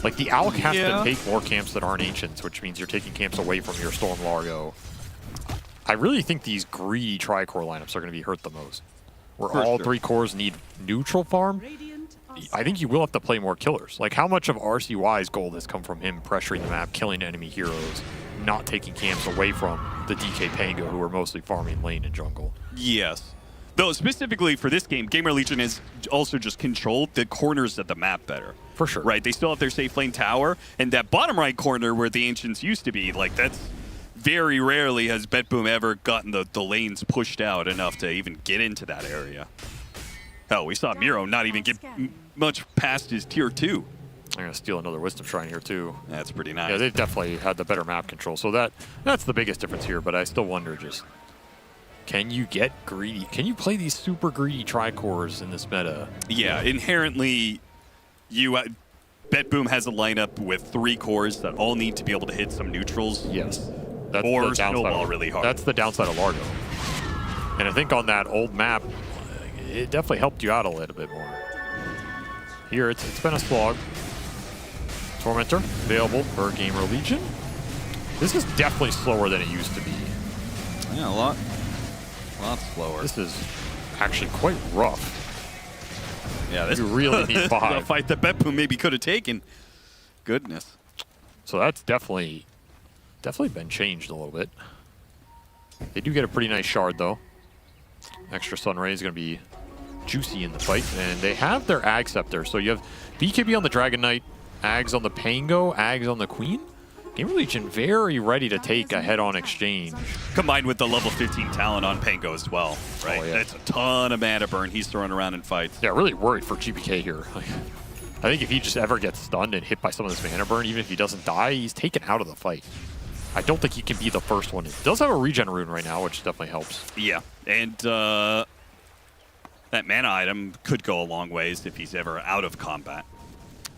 Like the Alk has to take more camps that aren't Ancients, which means you're taking camps away from your Storm Largo. I really think these greedy Tricore lineups are going to be hurt the most. Where all 3 cores need neutral farm. I think you will have to play more killers. Like how much of RCY's gold has come from him pressuring the map, killing enemy heroes, not taking camps away from the DK Pango, who are mostly farming lane and jungle. Yes. Though specifically for this game, GamerLegion has also just controlled the corners of the map better. For sure. Right, they still have their safe lane tower, and that bottom right corner where the Ancients used to be, like that's very rarely has BetBoom ever gotten the lanes pushed out enough to even get into that area. Hell, we saw Miro not even get much past his tier 2. I'm going to steal another Wisdom Shrine here too. That's pretty nice. Yeah, they've definitely had the better map control, so that's the biggest difference here, but I still wonder just, can you get greedy? Can you play these super greedy Tricores in this meta? Yeah, inherently, BetBoom has a lineup with 3 cores that all need to be able to hit some neutrals. Yes. That's or the downside snowball really hard. That's the downside of Largo. And I think on that old map, it definitely helped you out a little bit more. Here, it's been a slog. Tormentor, available for GamerLegion. This is definitely slower than it used to be. Yeah, a lot slower. This is actually quite rough. Yeah, this you really need 5. a fight that BetBoom maybe could have taken. Goodness. So that's definitely been changed a little bit. They do get a pretty nice shard though. Extra Sunray is going to be juicy in the fight, and they have their Ag Scepter. So you have BKB on the Dragon Knight, Ags on the Pango, Ags on the Queen. GamerLegion very ready to take a head-on exchange. Combined with the level 15 talent on Pango as well, right? Oh, yeah. That's a ton of mana burn he's throwing around in fights. Yeah, really worried for GPK here. I think if he just ever gets stunned and hit by some of this mana burn, even if he doesn't die, he's taken out of the fight. I don't think he can be the first one. He does have a regen rune right now, which definitely helps. Yeah, and that mana item could go a long ways if he's ever out of combat.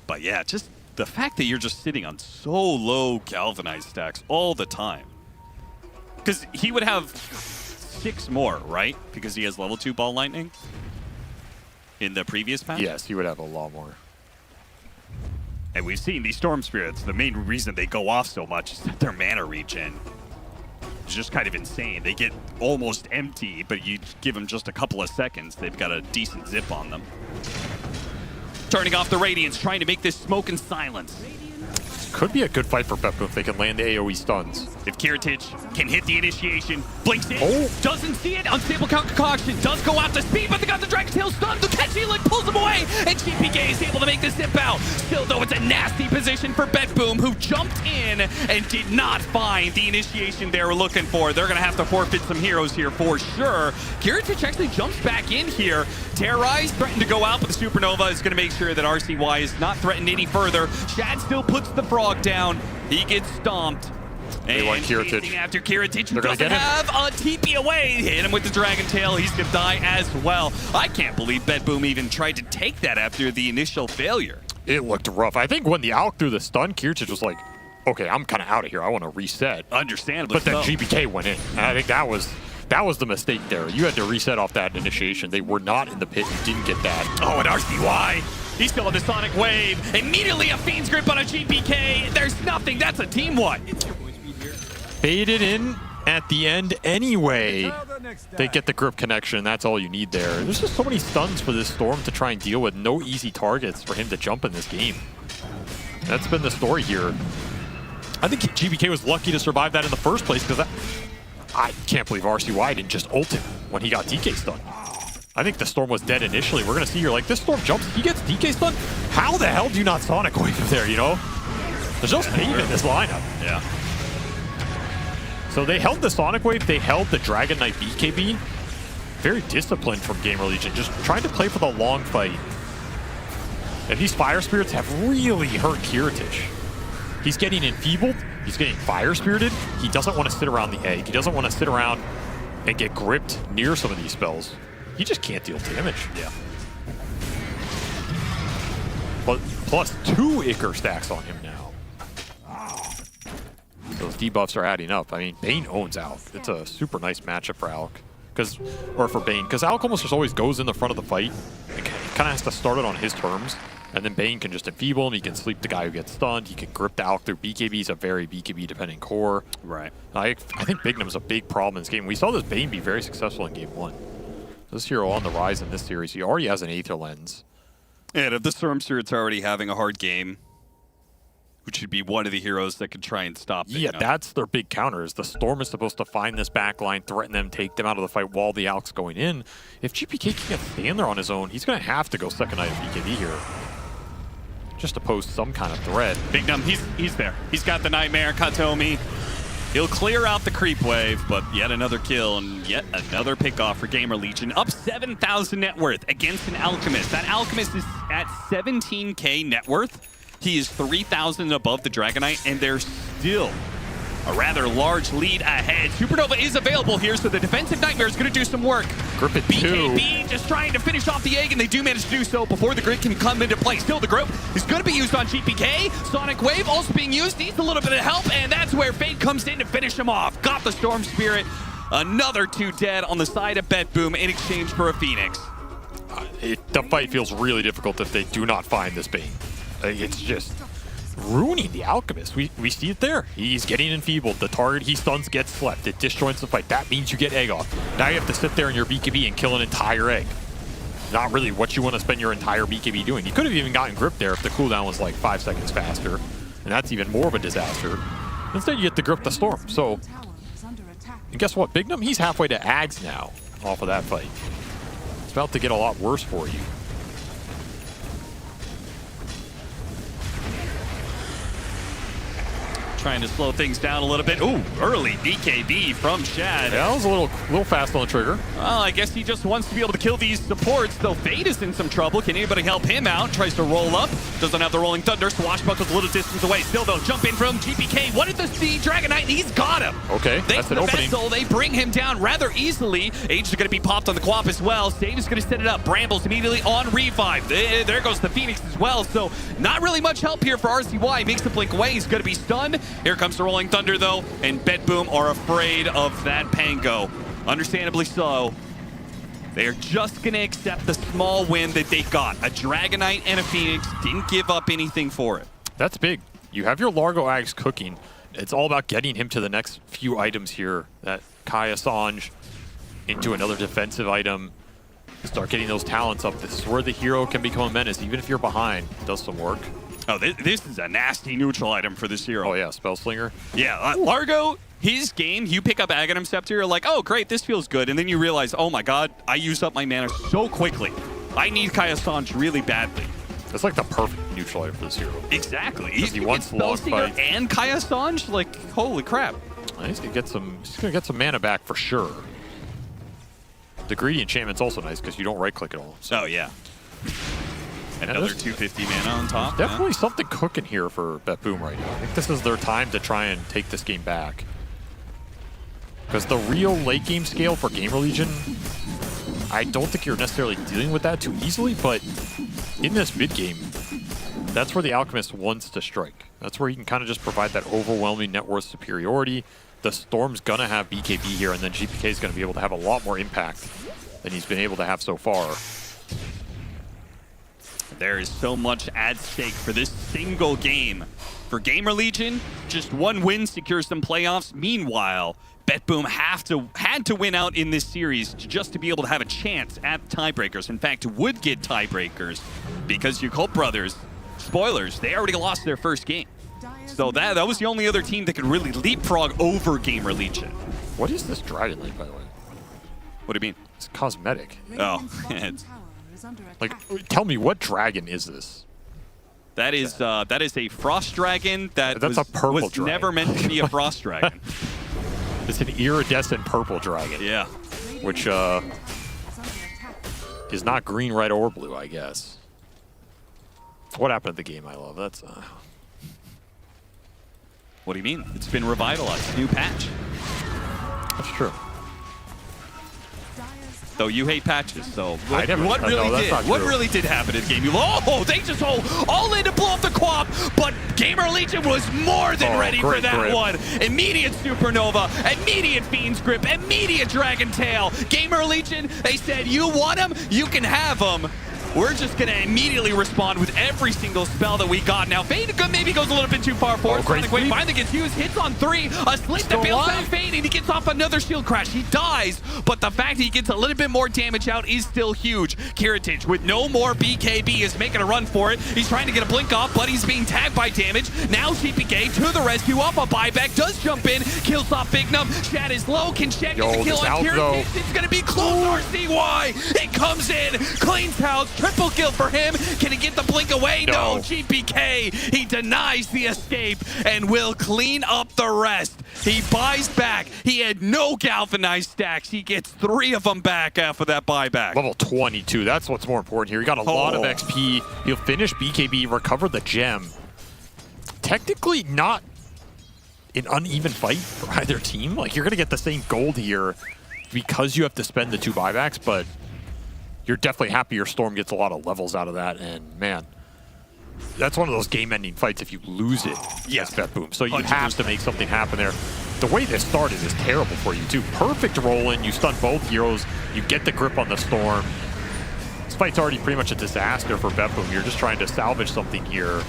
But yeah, just the fact that you're just sitting on so low galvanized stacks all the time. Because he would have 6 more, right? Because he has level 2 Ball Lightning in the previous patch? Yes, he would have a lot more. And we've seen these Storm Spirits, the main reason they go off so much is that their mana regen is just kind of insane. They get almost empty, but you give them just a couple of seconds, they've got a decent zip on them. Turning off the Radiance, trying to make this smoke and silence. Could be a good fight for BetBoom if they can land the AoE stuns. If Kiritich can hit the initiation, blinks in, doesn't see it, unstable concoction, does go out to speed, but they got the Dragon's Tail stun, the catchy like pulls him away, and GPK is able to make the zip out. Still though, it's a nasty position for BetBoom, who jumped in and did not find the initiation they were looking for. They're gonna have to forfeit some heroes here for sure. Kiritich actually jumps back in here. Terrorize, threatened to go out, but the Supernova is gonna make sure that RCY is not threatened any further. Shad still puts the frog down. He gets stomped. They want Kiritich. After Kiritich, who They're gonna doesn't get him. have a TP away. Hit him with the Dragon Tail. He's gonna die as well. I can't believe BetBoom even tried to take that after the initial failure. It looked rough. I think when the Alk threw the stun, Kiritich was like, okay, I'm kind of out of here. I want to reset. Understandably But then so. GPK went in. And I think that was the mistake there. You had to reset off that initiation. They were not in the pit. You didn't get that. Oh, and RCY. He's still on the Sonic Wave. Immediately a Fiend's Grip on a GPK. There's nothing. That's a team one. Baited in at the end anyway. They get the grip connection. That's all you need there. There's just so many stuns for this Storm to try and deal with. No easy targets for him to jump in this game. That's been the story here. I think GBK was lucky to survive that in the first place because I can't believe RCY didn't just ult him when he got DK stunned. I think the Storm was dead initially. We're going to see here, like, this Storm jumps, he gets DK stunned. How the hell do you not Sonic Wave him there, you know? There's no save in this lineup. Yeah. So they held the Sonic Wave, they held the Dragon Knight BKB. Very disciplined from GamerLegion, just trying to play for the long fight. And these Fire Spirits have really hurt Kiritich. He's getting enfeebled, he's getting Fire Spirited. He doesn't want to sit around the egg. He doesn't want to sit around and get gripped near some of these spells. He just can't deal damage. Yeah. But plus 2 Icar stacks on him now. Those debuffs are adding up. I mean, Bane owns Alk. It's a super nice matchup for Alk. Or for Bane, because Alk almost just always goes in the front of the fight. He kind of has to start it on his terms. And then Bane can just enfeeble him. He can sleep the guy who gets stunned. He can grip the Alk through BKB. He's a very BKB-dependent core. Right. I think Bignum's a big problem in this game. We saw this Bane be very successful in Game 1. This hero on the rise in this series. He already has an Aether Lens. And if the Storm Spirits already having a hard game, which should be one of the heroes that can try and stop it. Yeah, that's their big counter, is the Storm is supposed to find this back line, threaten them, take them out of the fight while the Alk's going in. If GPK can't stand there on his own, he's going to have to go second item BKB here. Just to pose some kind of threat. Big Dumb, he's there. He's got the Nightmare, Katomi. He'll clear out the creep wave, but yet another kill and yet another pickoff for GamerLegion. Up 7,000 net worth against an Alchemist. That Alchemist is at 17k net worth. He is 3,000 above the Dragon Knight, and there's still a rather large lead ahead. Supernova is available here, so the defensive Nightmare is going to do some work. Grip it BKB just trying to finish off the egg, and they do manage to do so before the grid can come into play. Still, the grip is going to be used on GPK. Sonic Wave also being used, needs a little bit of help, and that's where Fate comes in to finish him off. Got the Storm Spirit. Another 2 dead on the side of BetBoom in exchange for a Phoenix. The fight feels really difficult if they do not find this Bane. It's just ruining the Alchemist. We see it there. He's getting enfeebled. The target he stuns gets slept. It disjoints the fight. That means you get egg off. Now you have to sit there in your BKB and kill an entire egg. Not really what you want to spend your entire BKB doing. You could have even gotten grip there if the cooldown was like 5 seconds faster. And that's even more of a disaster. Instead, you get to grip the Storm. So, and guess what? Bignum, he's halfway to Ags now off of that fight. It's about to get a lot worse for you. Trying to slow things down a little bit. Ooh, early BKB from Shad. Yeah, that was a little fast on the trigger. Well, I guess he just wants to be able to kill these supports, though Fate is in some trouble. Can anybody help him out? Tries to roll up. Doesn't have the Rolling Thunder. Swashbuckle's a little distance away. Still, though, jump in from GPK. What did the Dragon Knight? He's got him. Okay, that's an opening. Vessel, they bring him down rather easily. Age is going to be popped on the Quap as well. Save is going to set it up. Brambles immediately on revive. There goes the Phoenix as well. So not really much help here for RCY. Makes the blink away. He's going to be stunned. Here comes the Rolling Thunder, though, and BetBoom are afraid of that Pango. Understandably so. They are just going to accept the small win that they got. A Dragon Knight and a Phoenix. Didn't give up anything for it. That's big. You have your Largo Ags cooking. It's all about getting him to the next few items here. That Kai Assange into another defensive item. Start getting those talents up. This is where the hero can become a menace, even if you're behind. It does some work. Oh, this is a nasty neutral item for this hero. Oh yeah, Spellslinger. Yeah, Largo, his game, you pick up Aghanim Scepter, you're like, oh great, this feels good. And then you realize, oh my god, I used up my mana so quickly. I need Kai Assange really badly. That's like the perfect neutral item for this hero. Exactly. He wants long fight and Kai Assange, like, holy crap. He's gonna get some mana back for sure. The greedy enchantment's also nice because you don't right click at all. So. Oh yeah. Another 250 mana on top. Definitely something cooking here for BetBoom right now. I think this is their time to try and take this game back. Because the real late game scale for GamerLegion, I don't think you're necessarily dealing with that too easily, but in this mid game, that's where the Alchemist wants to strike. That's where he can kind of just provide that overwhelming net worth superiority. The Storm's gonna have BKB here, and then GPK is gonna be able to have a lot more impact than he's been able to have so far. There is so much at stake for this single game. For GamerLegion, just one win secures them playoffs. Meanwhile, BetBoom had to win out in this series just to be able to have a chance at tiebreakers. In fact, would get tiebreakers because your Cult Brothers, spoilers, they already lost their first game. So that was the only other team that could really leapfrog over GamerLegion. What is this Dragon Knight, by the way? What do you mean? It's cosmetic. Oh, like, tell me, what dragon is this? That is a frost dragon that That's a purple was dragon. never meant to be a frost dragon. It's an iridescent purple dragon. Yeah. Which is not green, red, or blue, I guess. What happened to the game I love? That's What do you mean? It's been revitalized. New patch. That's true. Though you hate patches, so what what really did happen in the game? They just all in to blow up the co-op, but GamerLegion was more than ready for that one. Immediate Supernova, immediate Fiend's Grip, immediate Dragon Tail. GamerLegion, they said, you want them, you can have them. We're just going to immediately respond with every single spell that we got. Now, Fade maybe goes a little bit too far forward. Sonic Wave finally gets used, hits on 3. A sleep that bails out Fade, and he gets off another shield crash. He dies, but the fact that he gets a little bit more damage out is still huge. Kiritage, with no more BKB, is making a run for it. He's trying to get a blink off, but he's being tagged by damage. Now CPK to the rescue, up a buyback, does jump in, kills off Bignum. Shad is low, can Shad get the kill on Kiritage? It's going to be close, RCY. It comes in, cleans house, triple kill for him. Can he get the blink away? No. GPK, he denies the escape and will clean up the rest. He buys back. He had no galvanized stacks. He gets 3 of them back after that buyback. Level 22, that's what's more important here. He got a lot of XP. He'll finish BKB, recover the gem. Technically not an uneven fight for either team. Like, you're going to get the same gold here because you have to spend the 2 buybacks, but you're definitely happy your Storm gets a lot of levels out of that, and man, that's one of those game-ending fights if you lose it. Yes, BetBoom. So you 100%. have to make something happen there. The way this started is terrible for you, too. Perfect roll-in, you stun both heroes, you get the grip on the Storm. This fight's already pretty much a disaster for BetBoom. You're just trying to salvage something here,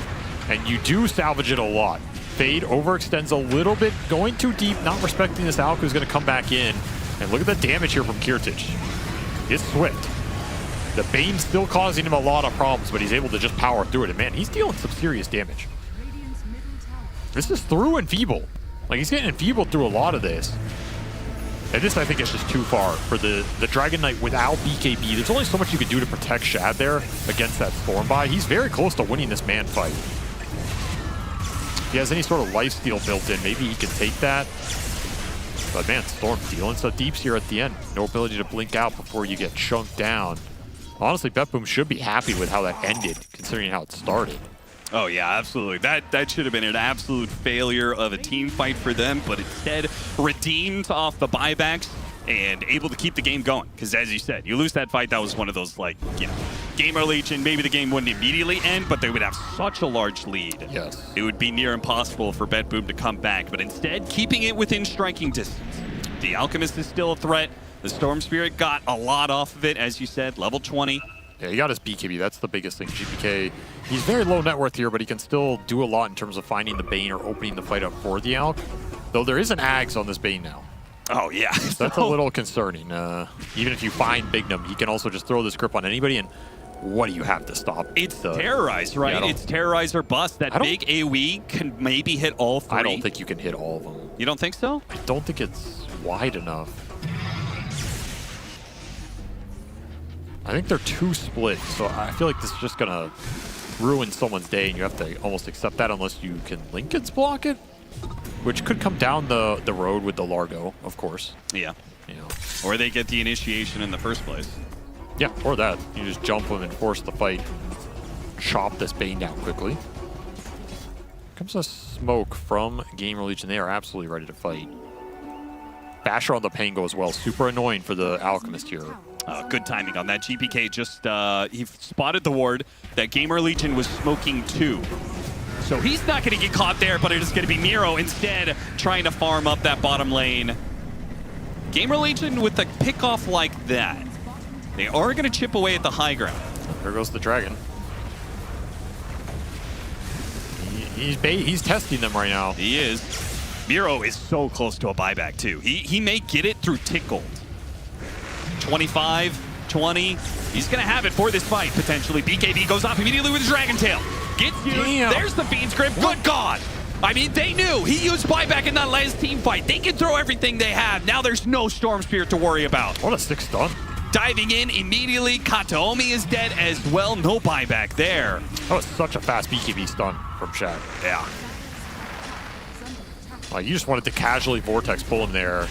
and you do salvage it a lot. Fade overextends a little bit, going too deep, not respecting this Alk, who's going to come back in. And look at the damage here from Kiritage. It's swift. The Bane's still causing him a lot of problems, but he's able to just power through it. And man, he's dealing some serious damage. This is through Enfeeble. Like, he's getting enfeebled through a lot of this. And this, I think, is just too far for the Dragon Knight without BKB. There's only so much you can do to protect Shad there against that Storm buy. He's very close to winning this man fight. If he has any sort of lifesteal built in, maybe he can take that. But man, Storm dealing some deeps here at the end. No ability to blink out before you get chunked down. Honestly, BetBoom should be happy with how that ended, considering how it started. Oh yeah, absolutely. That should have been an absolute failure of a team fight for them, but instead redeemed off the buybacks and able to keep the game going. Because as you said, you lose that fight, that was one of those, like, you know, GamerLegion, maybe the game wouldn't immediately end, but they would have such a large lead. Yes. It would be near impossible for BetBoom to come back, but instead, keeping it within striking distance. The Alchemist is still a threat. The Storm Spirit got a lot off of it, as you said, level 20. Yeah, he got his BKB. That's the biggest thing. GPK, he's very low net worth here, but he can still do a lot in terms of finding the Bane or opening the fight up for the Alk. Though there is an Ags on this Bane now. Oh, yeah. That's a little concerning. Even if you find Bignum, he can also just throw this grip on anybody, and what do you have to stop? It's Terrorize, right? Yeah, it's Terrorize or Bust. That big AoE can maybe hit all three. I don't think you can hit all of them. You don't think so? I don't think it's wide enough. I think they're too split, so I feel like this is just going to ruin someone's day, and you have to almost accept that unless you can Lincoln's block it, which could come down the road with the Largo, of course. Yeah. You know. Or they get the initiation in the first place. Yeah, or that. You just jump them and force the fight. Chop this Bane down quickly. Comes a smoke from GamerLegion. They are absolutely ready to fight. Basher on the Pango as well. Super annoying for the Alchemist here. Good timing on that. GPK just, he spotted the ward that GamerLegion was smoking too. So he's not going to get caught there, but it is going to be Miro instead trying to farm up that bottom lane. GamerLegion with a pickoff like that, they are going to chip away at the high ground. There goes the dragon. He's testing them right now. He is. Miro is so close to a buyback too. He may get it through tick gold. 25, 20. He's going to have it for this fight, potentially. BKB goes off immediately with the Dragon Tail. Gets used. Damn. There's the Fiend's Grip. Good God. I mean, they knew. He used buyback in that last team fight. They can throw everything they have. Now there's no Storm Spirit to worry about. What a 6 stun. Diving in immediately. Kataomi is dead as well. No buyback there. That was such a fast BKB stun from Shad. Yeah. You just wanted to casually Vortex pull him there.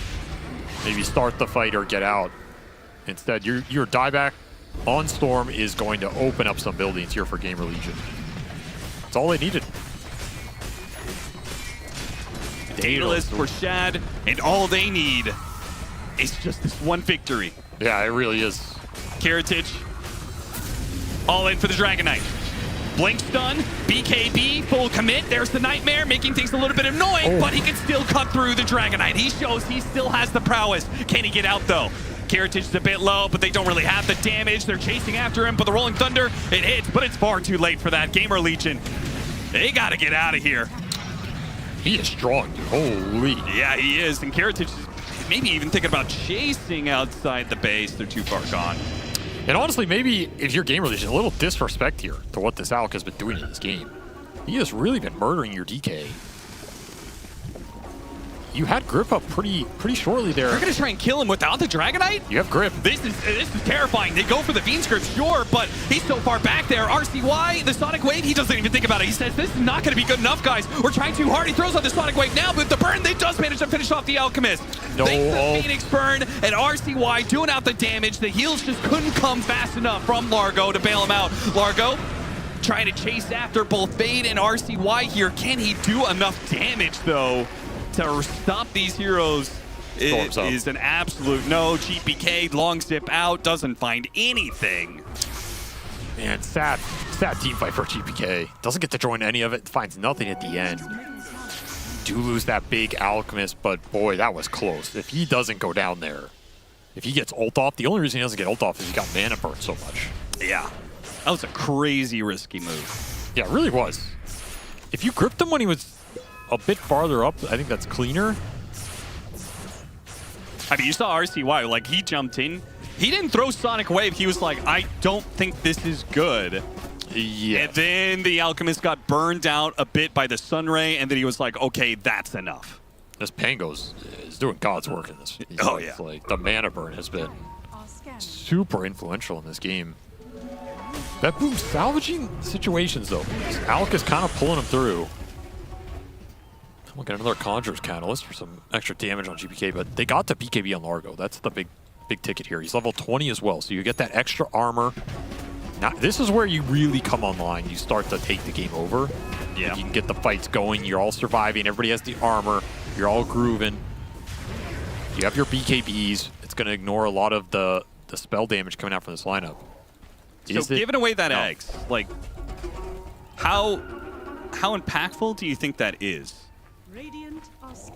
Maybe start the fight or get out. Instead, your dieback on Storm is going to open up some buildings here for GamerLegion. That's all they needed. Daedalus for Shad, and all they need is just this one victory. Yeah, it really is. Kiritich, all in for the Dragon Knight. Blink stun, BKB, full commit. There's the Nightmare, making things a little bit annoying, but he can still cut through the Dragon Knight. He shows he still has the prowess. Can he get out, though? Kiritich is a bit low, but they don't really have the damage. They're chasing after him, but the Rolling Thunder, it hits, but it's far too late for that. GamerLegion, they got to get out of here. He is strong, dude. Holy. Yeah, he is. And Kiritich is maybe even thinking about chasing outside the base. They're too far gone. And honestly, maybe if you're GamerLegion, a little disrespect here to what this Alk has been doing in this game. He has really been murdering your DK. You had grip up pretty shortly there. They're going to try and kill him without the Dragon Knight? You have grip. This is terrifying. They go for the Fiend's Grip, sure, but he's so far back there. RCY, the Sonic Wave, he doesn't even think about it. He says, this is not going to be good enough, guys. We're trying too hard. He throws out the Sonic Wave now, but the burn, they just manage to finish off the Alchemist. No. Thanks to Phoenix burn and RCY doing out the damage. The heals just couldn't come fast enough from Largo to bail him out. Largo trying to chase after both Fade and RCY here. Can he do enough damage, though, to stop these heroes? It is an absolute no. GPK, long zip out, doesn't find anything. Man, sad team fight for GPK. Doesn't get to join any of it, finds nothing at the end. Do lose that big Alchemist, but boy, that was close. If he doesn't go down there, if he gets ult off, the only reason he doesn't get ult off is he got mana burn so much. Yeah, that was a crazy risky move. Yeah, it really was. If you gripped him when he was a bit farther up, I think that's cleaner. I mean, you saw RCY, like, he jumped in. He didn't throw Sonic Wave. He was like, I don't think this is good. Yeah. And then the Alchemist got burned out a bit by the Sunray, and then he was like, okay, that's enough. This Pango's is doing God's work in this. Oh, yeah. Like, the mana burn has been super influential in this game. BetBoom salvaging situations, though. Alk is kind of pulling him through. Look at another Conjurer's Catalyst for some extra damage on GPK, but they got to BKB on Largo. That's the big ticket here. He's level 20 as well, so you get that extra armor. Now, this is where you really come online. You start to take the game over. Yeah. You can get the fights going. You're all surviving. Everybody has the armor. You're all grooving. You have your BKBs. It's going to ignore a lot of the spell damage coming out from this lineup. So giving away that eggs, like, how impactful do you think that is?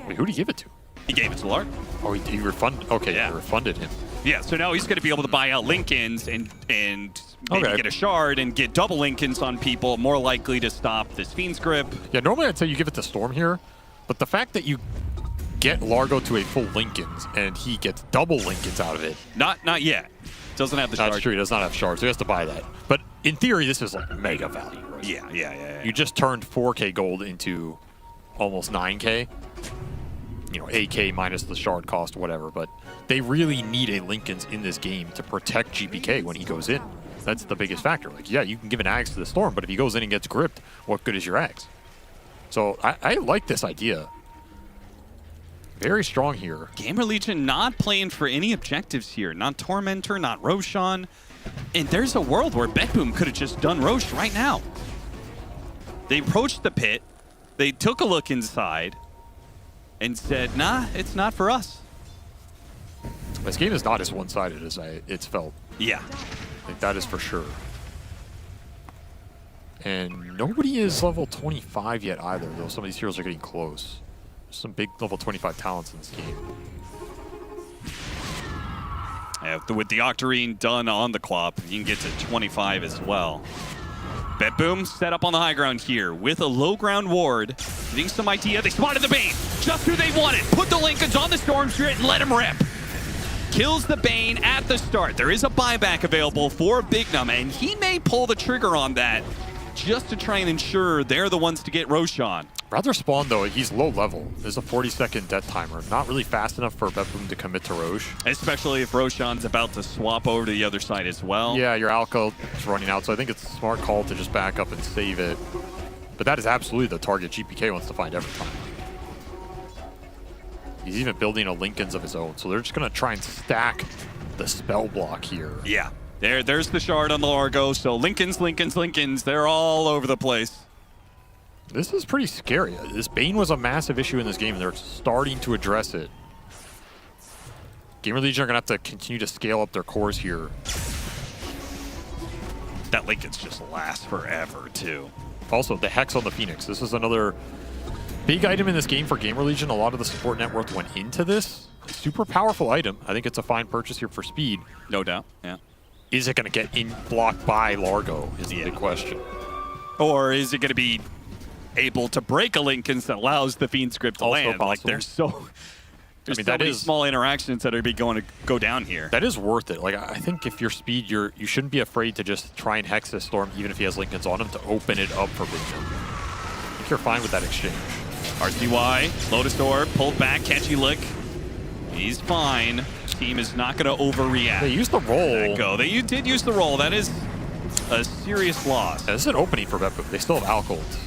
Wait, who did he give it to? He gave it to Lark. Oh, he refunded. Okay, yeah. He refunded him. Yeah, so now he's going to be able to buy out Lincolns and maybe Okay. get a shard and get double Lincolns on people, more likely to stop this Fiend's Grip. Yeah, normally I'd say you give it to Storm here, but the fact that you get Largo to a full Lincolns and he gets double Lincolns out of it. Not yet. Doesn't have the shard. That's true, he does not have shards, so he has to buy that. But in theory, this is like mega value. Right? Yeah. You just turned 4K gold into almost 9K. You know, 8K minus the shard cost, whatever, but they really need a Lincolns in this game to protect GPK when he goes in. That's the biggest factor. Like, yeah, you can give an Axe to the Storm, but if he goes in and gets gripped, what good is your Axe? So I like this idea. Very strong here. GamerLegion not playing for any objectives here. Not Tormentor, not Roshan. And there's a world where BetBoom could have just done Rosh right now. They approached the pit. They took a look inside and said, nah, it's not for us. This game is not as one-sided as it's felt. Yeah. Like, that is for sure. And nobody is level 25 yet either, though some of these heroes are getting close. There's some big level 25 talents in this game. With the Octarine done on the Clop, you can get to 25 as well. BetBoom set up on the high ground here with a low ground ward. Getting some idea. They spotted the Bane. Just who they wanted. Put the Lincolns on the Storm Spirit and let him rip. Kills the Bane at the start. There is a buyback available for Bignum, and he may pull the trigger on that just to try and ensure they're the ones to get Roshan. Rather Spawn, though, he's low level. There's a 40-second death timer. Not really fast enough for BetBoom to commit to Roche. Especially if Roshan's about to swap over to the other side as well. Yeah, your Alka is running out, so I think it's a smart call to just back up and save it. But that is absolutely the target GPK wants to find every time. He's even building a Lincolns of his own, so they're just going to try and stack the spell block here. Yeah, there's the shard on the Largo, so Lincolns, they're all over the place. This is pretty scary. This Bane was a massive issue in this game, and they're starting to address it. GamerLegion are going to have to continue to scale up their cores here. That Lincolns just lasts forever, too. Also, the Hex on the Phoenix. This is another big item in this game for GamerLegion. A lot of the support network went into this. Super powerful item. I think it's a fine purchase here for speed. No doubt, yeah. Is it going to get in blocked by Largo is the big question. Or is it going to be able to break a Lincolns that allows the Fiend script to Also land? possible. Like, there's so many small interactions that are going to go down here. That is worth it. Like, I think if you're speed, you shouldn't be afraid to just try and hex this Storm, even if he has Lincolns on him, to open it up for Bignum. I think you're fine with that exchange. RCY, Lotus Orb, pulled back, catchy lick. He's fine. Team is not going to overreact. They used the roll. There you go. They did use the roll. That is a serious loss. Yeah, this is an opening for BetBoom. They still have Alcoholds.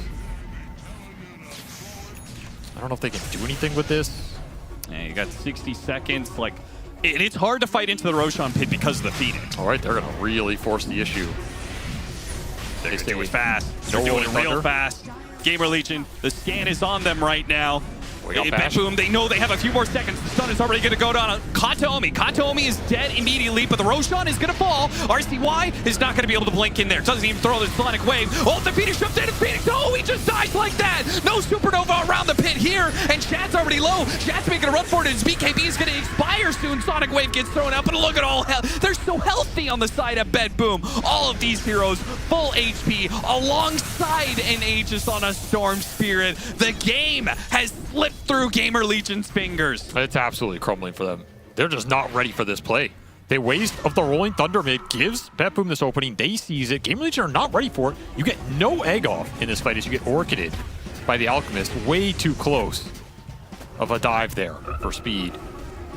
I don't know if they can do anything with this. Yeah, you got 60 seconds. Like, it's hard to fight into the Roshan pit because of the Phoenix. All right, they're going to really force the issue. They're doing it fast. They're doing it real fast. GamerLegion, the scan is on them right now. BetBoom, they know they have a few more seconds. The stun is already going to go down on Kataomi. Kataomi is dead immediately, but the Roshan is going to fall. RCY is not going to be able to blink in there. Doesn't even throw the Sonic Wave. Oh, the Phoenix jumped in, and Phoenix, oh, he just dies like that. No Supernova around the pit here, and Chad's already low. Chad's making a run for it, and his BKB is going to expire soon. Sonic Wave gets thrown out, but look at all they're so healthy on the side of BetBoom. All of these heroes, full HP, alongside an Aegis on a Storm Spirit. The game has slipped through GamerLegion's fingers. It's absolutely crumbling for them. They're just not ready for this play. They waste of the Rolling Thunder mid, gives BetBoom this opening. They seize it. GamerLegion are not ready for it. You get no egg off in this fight as you get orchided by the Alchemist. Way too close of a dive there for speed.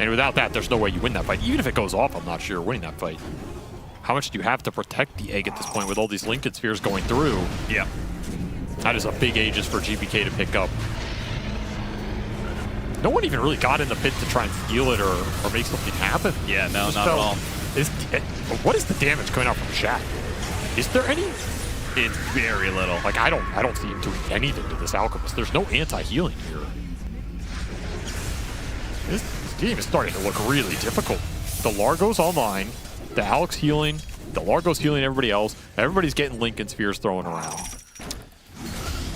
And without that, there's no way you win that fight. Even if it goes off, I'm not sure you're winning that fight. How much do you have to protect the egg at this point with all these Lincoln Spheres going through? Yeah. That is a big Aegis for GPK to pick up. No one even really got in the pit to try and steal it or make something happen. Yeah, no, not at all. What is the damage coming out from Shaq? Is there any? It's very little. Like, I don't see him doing anything to this Alchemist. There's no anti-healing here. This game is starting to look really difficult. The Largo's online, the Alex healing, the Largo's healing everybody else. Everybody's getting Lincoln Spheres thrown around.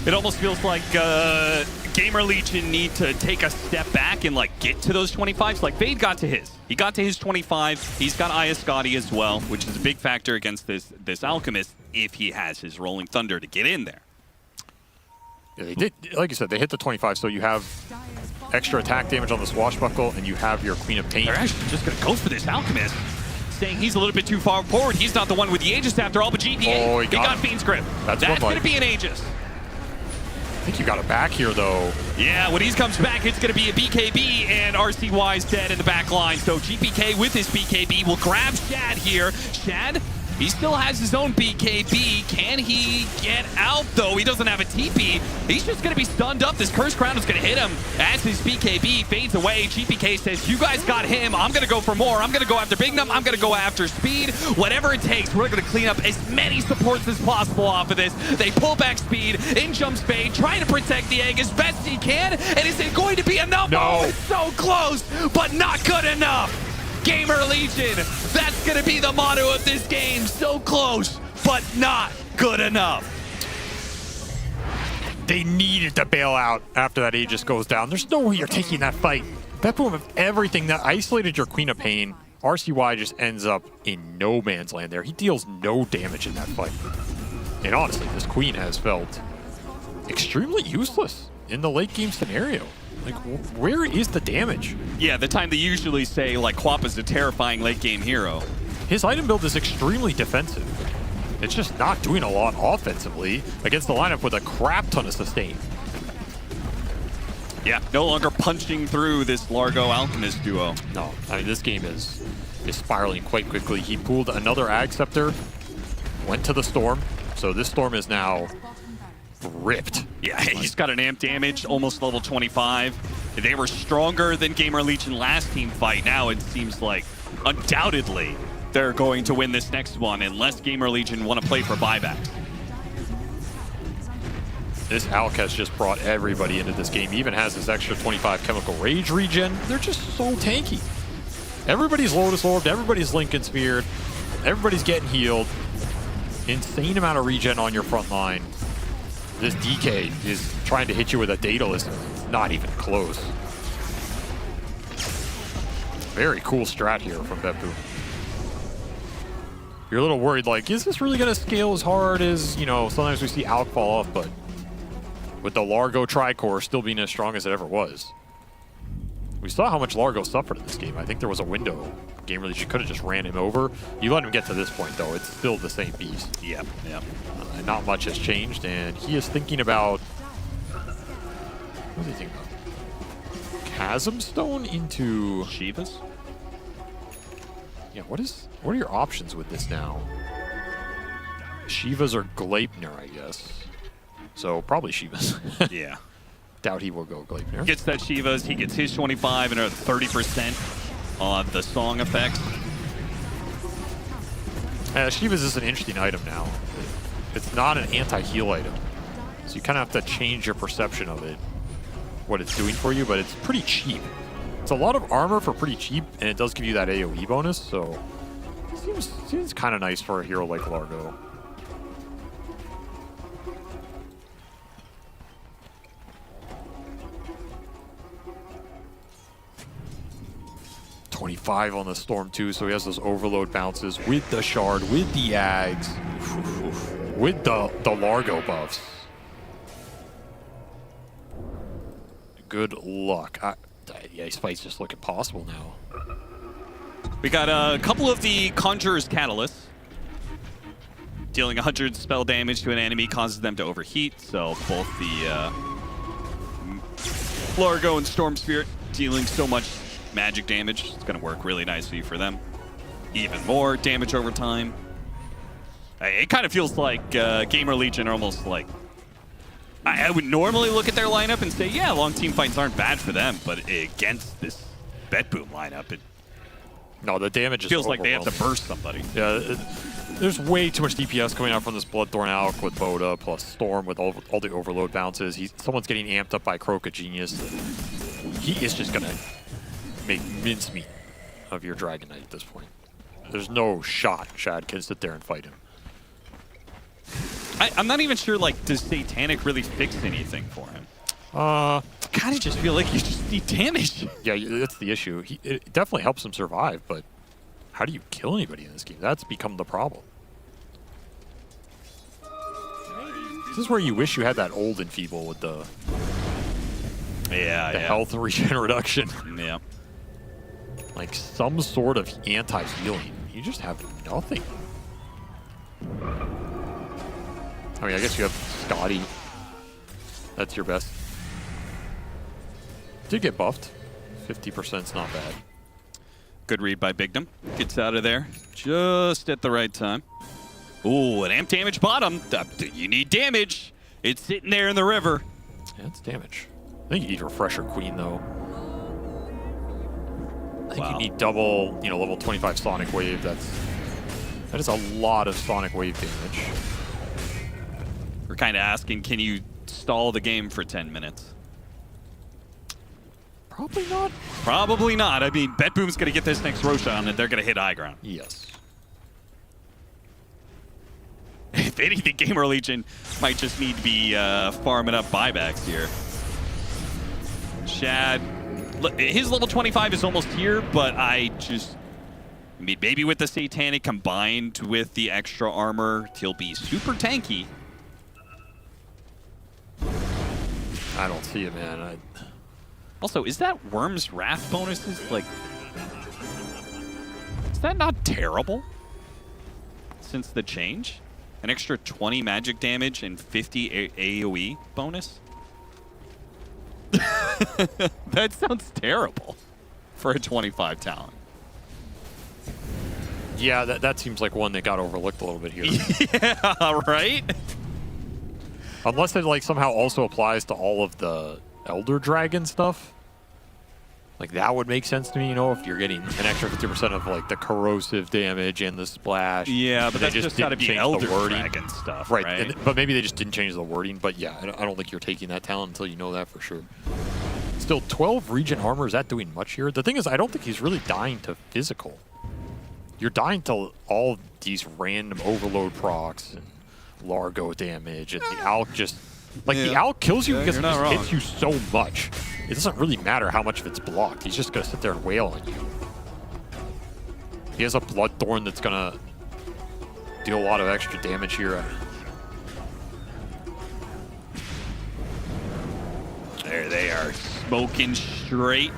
It almost feels like GamerLegion need to take a step back and like get to those 25s. Like Fade got to his. He got to his 25. He's got Iascati as well, which is a big factor against this Alchemist if he has his Rolling Thunder to get in there. Yeah, they did, like you said, they hit the 25, so you have extra attack damage on the Swashbuckle, and you have your Queen of Pain. They're actually just going to go for this Alchemist, saying he's a little bit too far forward. He's not the one with the Aegis after all, but GPA, oh, he got Fiend's Grip. That's going to be an Aegis. I think you got it back here, though. Yeah, when he comes back, it's going to be a BKB, and RCY's dead in the back line. So GPK with his BKB will grab Shad here. Shad, he still has his own BKB. Can he get out, though? He doesn't have a TP. He's just going to be stunned up. This Curse Crown is going to hit him as his BKB fades away. GPK says, you guys got him. I'm going to go for more. I'm going to go after Bignum. I'm going to go after Speed. Whatever it takes, we're going to clean up as many supports as possible off of this. They pull back Speed. In jumps Fade, trying to protect the egg as best he can. And is it going to be enough? No. Oh, it's so close, but not good enough. GamerLegion, that's going to be the motto of this game. So close, but not good enough. They needed to bail out after that Aegis goes down. There's no way you're taking that fight. BetBoom with everything that isolated your Queen of Pain. RCY just ends up in no man's land there. He deals no damage in that fight. And honestly, this Queen has felt extremely useless in the late game scenario. Like, where is the damage? Yeah, the time they usually say, like, Quappa's a terrifying late-game hero. His item build is extremely defensive. It's just not doing a lot offensively against the lineup with a crap ton of sustain. Yeah, no longer punching through this Largo Alchemist duo. No, I mean, this game is spiraling quite quickly. He pulled another Ag Scepter, went to the Storm, so this Storm is now ripped. Yeah, he's got an amp damage, almost level 25. They were stronger than GamerLegion last team fight. Now it seems like undoubtedly they're going to win this next one unless GamerLegion want to play for buybacks. This Alk has just brought everybody into this game. He even has this extra 25 Chemical Rage regen. They're just so tanky. Everybody's Lotus Orbed, everybody's Lincoln Speared, everybody's getting healed. Insane amount of regen on your front line. This DK is trying to hit you with a Daedalus. Not even close. Very cool strat here from BetBoom. You're a little worried, like, is this really going to scale as hard as, you know, sometimes we see Alk fall off, but with the Largo Tricore still being as strong as it ever was. We saw how much Largo suffered in this game. I think there was a window. GamerLegion could have just ran him over. You let him get to this point, though. It's still the same beast. Yeah. Not much has changed, and he is thinking about... What is he thinking about? Chasm Stone into... Shivas? Yeah, what are your options with this now? Shivas or Gleipnir, I guess. So, probably Shivas. Yeah. Doubt he will go Gleipnir. Gets that Shivas, he gets his 25 and a 30% on the song effects. Shivas is an interesting item now. It's not an anti-heal item. So you kind of have to change your perception of it, what it's doing for you, but it's pretty cheap. It's a lot of armor for pretty cheap, and it does give you that AoE bonus, so it seems kind of nice for a hero like Largo. .25 on the Storm too, so he has those overload bounces with the Shard, with the Ags, with the Largo buffs. Good luck. Yeah, his fight's just looking possible now. We got a couple of the Conjurer's Catalysts. Dealing 100 spell damage to an enemy causes them to overheat, so both the Largo and Storm Spirit dealing so much magic damage. It's going to work really nicely for them. Even more damage over time. It kind of feels like GamerLegion are almost like... I would normally look at their lineup and say, yeah, long team fights aren't bad for them, but against this BetBoom lineup, it no, the damage feels like they have to burst somebody. Yeah, there's way too much DPS coming out from this Bloodthorn Alk with Boda plus Storm with all the overload bounces. Someone's getting amped up by Croca Genius. He is just going to make mincemeat of your Dragon Knight at this point. There's no shot Shad can sit there and fight him. I'm not even sure, like, does Satanic really fix anything for him? Kind of just feel like you just need damage. Yeah, that's the issue. It definitely helps him survive, but how do you kill anybody in this game? That's become the problem. This is where you wish you had that old Enfeeble with the health regen reduction. Yeah. Like some sort of anti-healing. You just have nothing. I mean, I guess you have Scotty. That's your best. Did get buffed. 50%'s not bad. Good read by Bignum. Gets out of there just at the right time. Ooh, an amp damage bottom. You need damage. It's sitting there in the river. Yeah, it's damage. I think you need Refresher Queen, though. I think you need double, level 25 Sonic Wave. That is a lot of Sonic Wave damage. We're kind of asking, can you stall the game for 10 minutes? Probably not. Probably not. I mean, BetBoom's going to get this next Roshan, and they're going to hit high ground. Yes. If anything, GamerLegion might just need to be farming up buybacks here. Shad, his level 25 is almost here, but I mean, maybe with the Satanic combined with the extra armor, he'll be super tanky. I don't see it, man. Also, is that Worm's Wrath bonuses, like, is that not terrible since the change? An extra 20 magic damage and 50 AoE bonus? That sounds terrible for a 25 talent. Yeah, that seems like one that got overlooked a little bit here. Yeah, right? Unless it like somehow also applies to all of the Elder Dragon stuff. Like that would make sense to me, if you're getting an extra 50% of like the corrosive damage and the splash. Yeah, but that's just gotta be Elder Dragon stuff, right? But maybe they just didn't change the wording. But yeah, I don't think you're taking that talent until you know that for sure. Still, 12 Regent armor, is that doing much here? The thing is, I don't think he's really dying to physical. You're dying to all these random overload procs and Largo damage, and the Alk just... Like, the Alk kills you because it just hits you so much. It doesn't really matter how much of it's blocked. He's just going to sit there and wail on you. He has a Bloodthorn that's going to deal a lot of extra damage here. There they are, smoking straight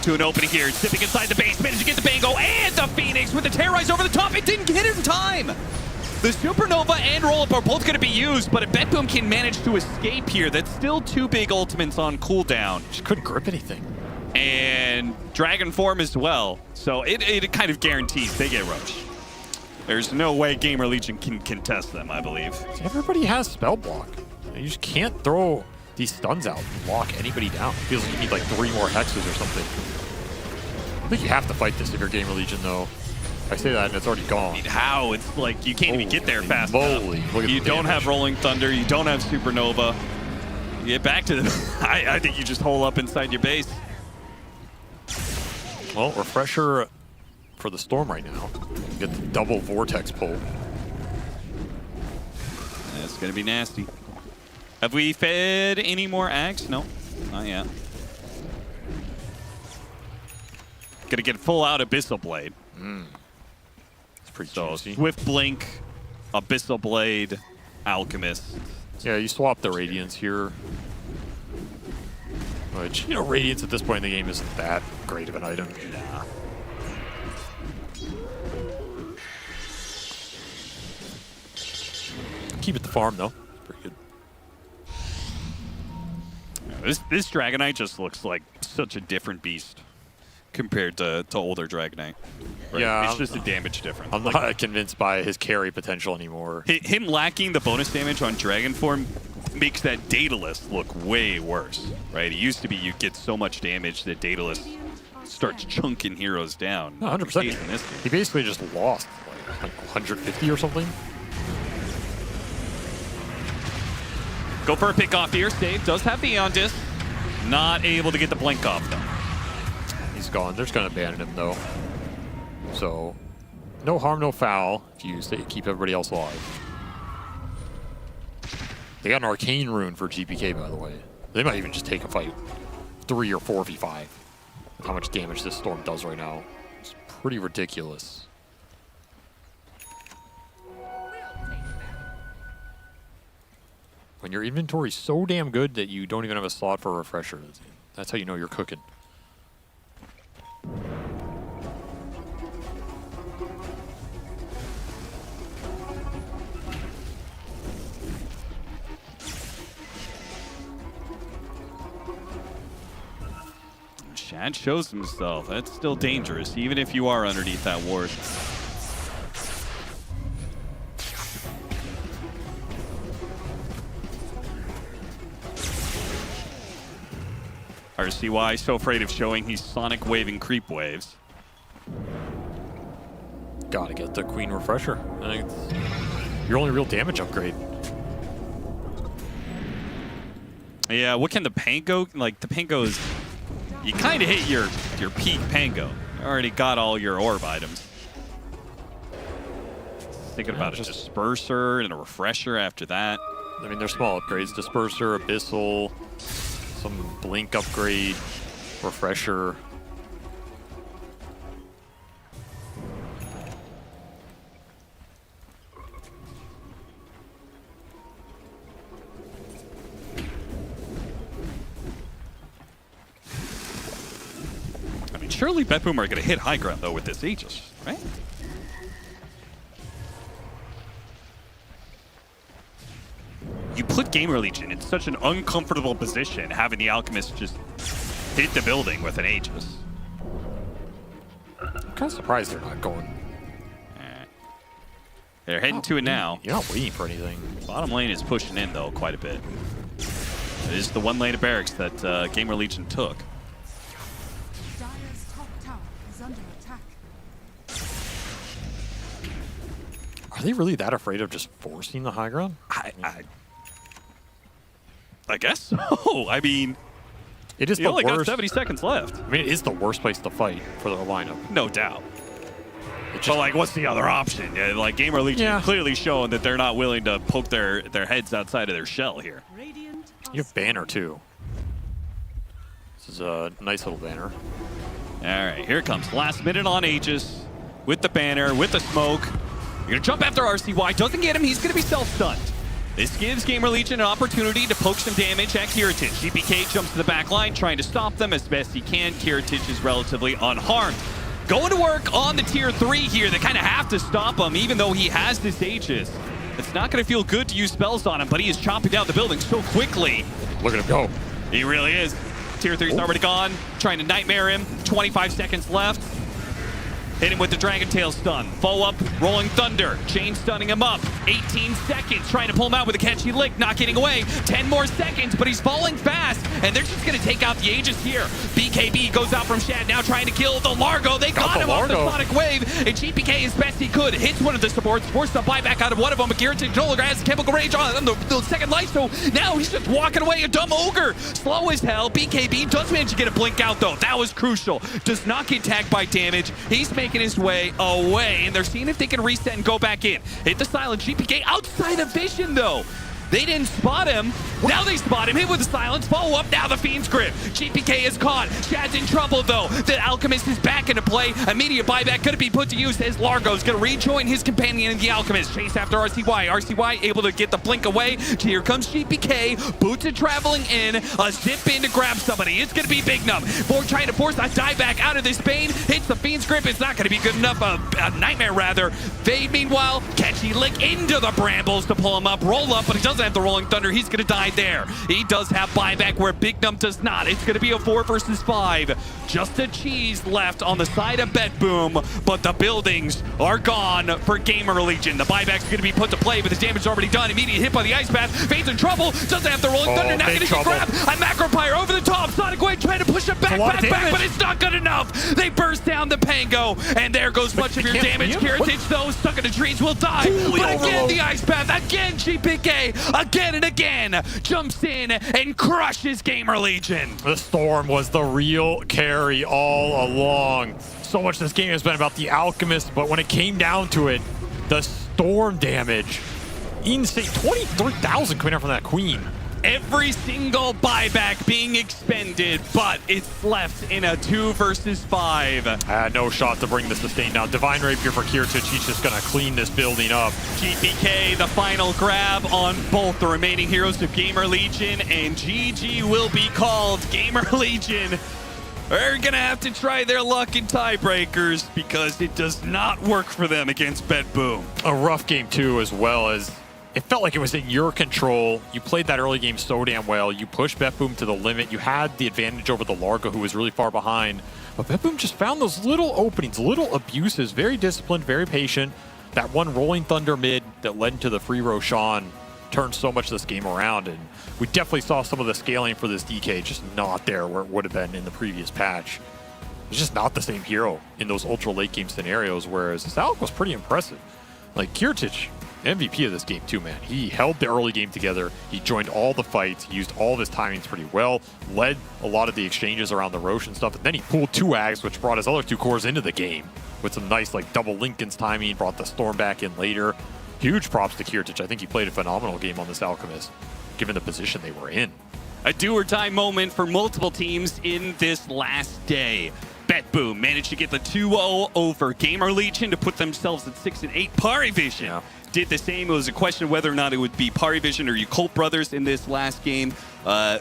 to an opening here. Zipping inside the base, managed to get the Bango and the Phoenix with the Terrorize over the top. It didn't get it in time. The Supernova and Roll-Up are both going to be used, but if BetBoom can manage to escape here, that's still two big ultimates on cooldown. Just couldn't grip anything. And Dragon Form as well. So it kind of guarantees they get rushed. There's no way GamerLegion can contest them, I believe. Everybody has Spell Block. You just can't throw these stuns out and lock anybody down. It feels like you need like 3 more hexes or something. I think you have to fight this if you're GamerLegion, though. I say that and it's already gone. I mean, how? It's like you can't even get there fast enough. You don't have Rolling Thunder. You don't have Supernova. You get back to them. I think you just hole up inside your base. Well, Refresher for the Storm right now. Get the double Vortex pull. That's going to be nasty. Have we fed any more Ags? No, not yet. Going to get full out Abyssal Blade. It's pretty juicy. Swift Blink, Abyssal Blade, Alchemist. Yeah, you swap the Radiance here. Which, Radiance at this point in the game isn't that great of an item. Nah. Keep it the farm, though. Pretty good. This Dragonite just looks like such a different beast compared to older Dragonite. Right? Yeah, it's just a damage difference. I'm not convinced by his carry potential anymore. Him lacking the bonus damage on Dragon Form makes that Daedalus look way worse, right? It used to be you get so much damage that Daedalus starts chunking heroes down. No, 100%. He basically just lost like 150 or something. Go for a pick off here. Save does have the Eon Disc. Not able to get the blink off though. He's gone. They're just going to abandon him though. So, no harm, no foul if you keep everybody else alive. They got an arcane rune for GPK, by the way. They might even just take a fight 3 or 4v5. With how much damage this storm does right now. It's pretty ridiculous. When your inventory's so damn good that you don't even have a slot for a refresher, that's how you know you're cooking. Shad shows himself. That's still dangerous, even if you are underneath that ward. RCY so afraid of showing he's sonic waving creep waves. Gotta get the Queen refresher. I think it's your only real damage upgrade. Yeah, what can the Pango, like the Pango's, you kind of hit your peak Pango. You already got all your orb items. Thinking about a disperser and a refresher after that. I mean, they're small upgrades. Disperser, Abyssal, some blink upgrade, refresher. I mean, surely BetBoom are going to hit high ground, though, with this Aegis, right? You put GamerLegion in such an uncomfortable position, having the Alchemist just hit the building with an Aegis. I'm kind of surprised they're not going. They're heading to it now. You're not waiting for anything. Bottom lane is pushing in, though, quite a bit. It is the one lane of barracks that GamerLegion took. Dire's top tower is under attack. Are they really that afraid of just forcing the high ground? I guess so. I mean, it is you the only worst. got 70 seconds left. I mean, it is the worst place to fight for the lineup. No doubt. But like, what's the other option? Yeah, like, GamerLegion has clearly shown that they're not willing to poke their heads outside of their shell here. You have banner too. This is a nice little banner. All right, here it comes. Last minute on Aegis with the banner, with the smoke. You're gonna jump after RCY. Doesn't get him. He's gonna be self-stunned. This gives GamerLegion an opportunity to poke some damage at Kiritich. GPK jumps to the back line, trying to stop them as best he can. Kiritich is relatively unharmed. Going to work on the tier 3 here. They kind of have to stop him, even though he has this Aegis. It's not going to feel good to use spells on him, but he is chopping down the building so quickly. Look at him go. He really is. Tier 3's already gone. Trying to Nightmare him. 25 seconds left. Hit him with the Dragon Tail stun. Follow up, Rolling Thunder. Chain stunning him up. 18 seconds, trying to pull him out with a catchy lick, not getting away. 10 more seconds, but he's falling fast, and they're just going to take out the Aegis here. BKB goes out from Shad, now trying to kill the Largo. They got him off the Sonic Wave, and GPK as best he could. Hits one of the supports, forced a buyback out of one of them. Kiritich no longer has Chemical Rage on the second life, so now he's just walking away, a dumb ogre. Slow as hell. BKB does manage to get a blink out, though. That was crucial. Does not get tagged by damage. He's making his way away, and they're seeing if they can reset and go back in. Hit the silence. GPK outside of vision, though. They didn't spot him. Now they spot him. Hit with the silence. Follow up. Now the Fiend's Grip. GPK is caught. Shad's in trouble, though. The Alchemist is back into play. Immediate buyback going to be put to use as Largo's going to rejoin his companion in the Alchemist. Chase after RCY. RCY able to get the blink away. Here comes GPK. Boots are traveling in. A zip in to grab somebody. It's going to be Big Num. Trying to force a dive back out of this Bane. Hits the Fiend's Grip. It's not going to be good enough. A Nightmare, rather. Fade, meanwhile. Catchy lick into the Brambles to pull him up. Roll up, but he doesn't have the Rolling Thunder. He's going to die there. He does have buyback where Big Num does not. It's going to be a 4 versus 5. Just a cheese left on the side of BetBoom, but the buildings are gone for GamerLegion. The buyback's going to be put to play, but the damage is already done. Immediate hit by the Ice Path. Fade's in trouble. Doesn't have the Rolling Thunder. Not going to get grabbed. A Macro Pyre over the top. Sonic Wave trying to push him back, but it's not good enough. They burst down the Pango, and there goes much of your damage. Kiritich, though, stuck in the trees, will die. But again, the Ice Path. Again, GPK. Again and again jumps in and crushes GamerLegion. The Storm was the real carry all along. So much this game has been about the Alchemist, but when it came down to it, the Storm damage insane. 23,000 coming out from that Queen. Every single buyback being expended, but it's left in a 2 versus 5. No shot to bring the sustain down. Divine Rapier for Kirtic. He's just going to clean this building up. GPK, the final grab on both the remaining heroes of GamerLegion, and GG will be called. GamerLegion are going to have to try their luck in tiebreakers because it does not work for them against BetBoom. A rough game, too, as well as it felt like it was in your control. You played that early game so damn well. You pushed BetBoom to the limit. You had the advantage over the Largo, who was really far behind. But BetBoom just found those little openings, little abuses. Very disciplined, very patient. That one Rolling Thunder mid that led into the free Roshan turned so much of this game around. And we definitely saw some of the scaling for this DK just not there where it would have been in the previous patch. It's just not the same hero in those ultra late game scenarios, whereas Salak was pretty impressive. Like Kirtic, MVP of this game too, man. He held the early game together. He joined all the fights. He used all of his timings pretty well. Led a lot of the exchanges around the Rosh and stuff. And then he pulled 2 Ags, which brought his other 2 cores into the game with some nice like double Lincoln's timing. Brought the Storm back in later. Huge props to Kirtic. I think he played a phenomenal game on this Alchemist, given the position they were in. A do-or-die moment for multiple teams in this last day. BetBoom managed to get the 2-0 over GamerLegion to put themselves at 6-8. PARIVISION did the same. It was a question of whether or not it would be PARIVISION or Ucult Brothers in this last game.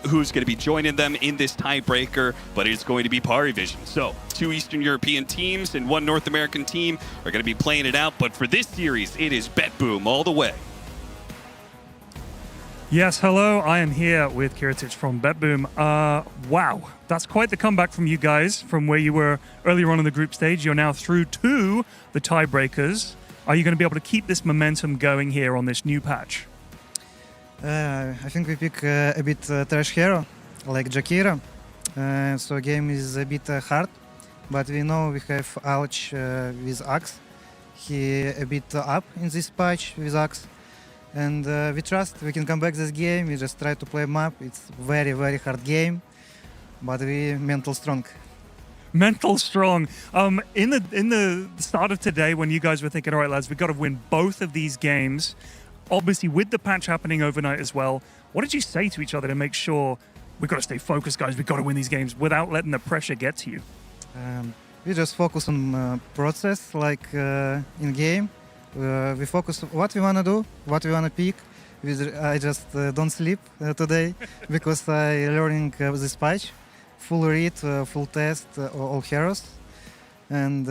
Who's going to be joining them in this tiebreaker, but it's going to be PARIVISION. So 2 Eastern European teams and 1 North American team are going to be playing it out, but for this series, it is BetBoom all the way. Yes, hello. I am here with Kirtic from BetBoom. Wow, that's quite the comeback from you guys from where you were earlier on in the group stage. You're now through to the tiebreakers. Are you going to be able to keep this momentum going here on this new patch? I think we pick a bit trash hero, like Jakira. So game is a bit hard, but we know we have Ouch with Axe. He a bit up in this patch with Axe. And we trust we can come back this game. We just try to play map. It's very, very hard game, but we mental strong. Mental strong. In the start of today, when you guys were thinking, all right, lads, we've got to win both of these games, obviously with the patch happening overnight as well, what did you say to each other to make sure we've got to stay focused, guys, we've got to win these games without letting the pressure get to you? We just focus on process, like in game. We focus what we want to do, what we want to pick. I just don't sleep today because I learning this patch. Full read, full test, all heroes. And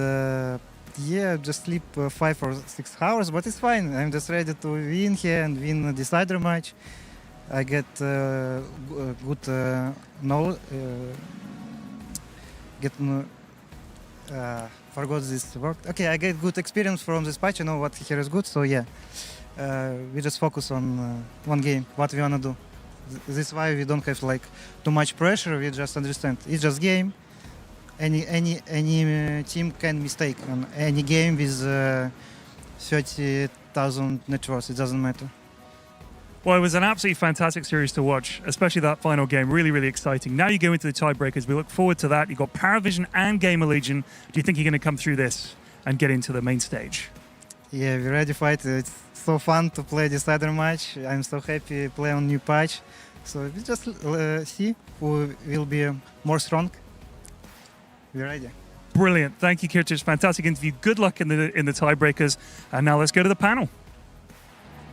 yeah, just sleep 5 or 6 hours, but it's fine. I'm just ready to win here and win a decider match. I get good knowledge. Forgot this word. Okay, I get good experience from this patch. I know what hero is good, so yeah. We just focus on one game, what we wanna do. This is why we don't have like too much pressure. We just understand it's just game. Any team can mistake on any game with 30,000 net worth. It doesn't matter. Well, it was an absolutely fantastic series to watch, especially that final game. Really, really exciting. Now you go into the tiebreakers. We look forward to that. You've got PARIVISION and GamerLegion. Do you think you're going to come through this and get into the main stage? Yeah, we're ready to fight. It's so fun to play decider match. I'm so happy to play on new patch. So we just see who will be more strong. We're ready. Brilliant. Thank you, Kirtic. Fantastic interview. Good luck in the tiebreakers. And now let's go to the panel.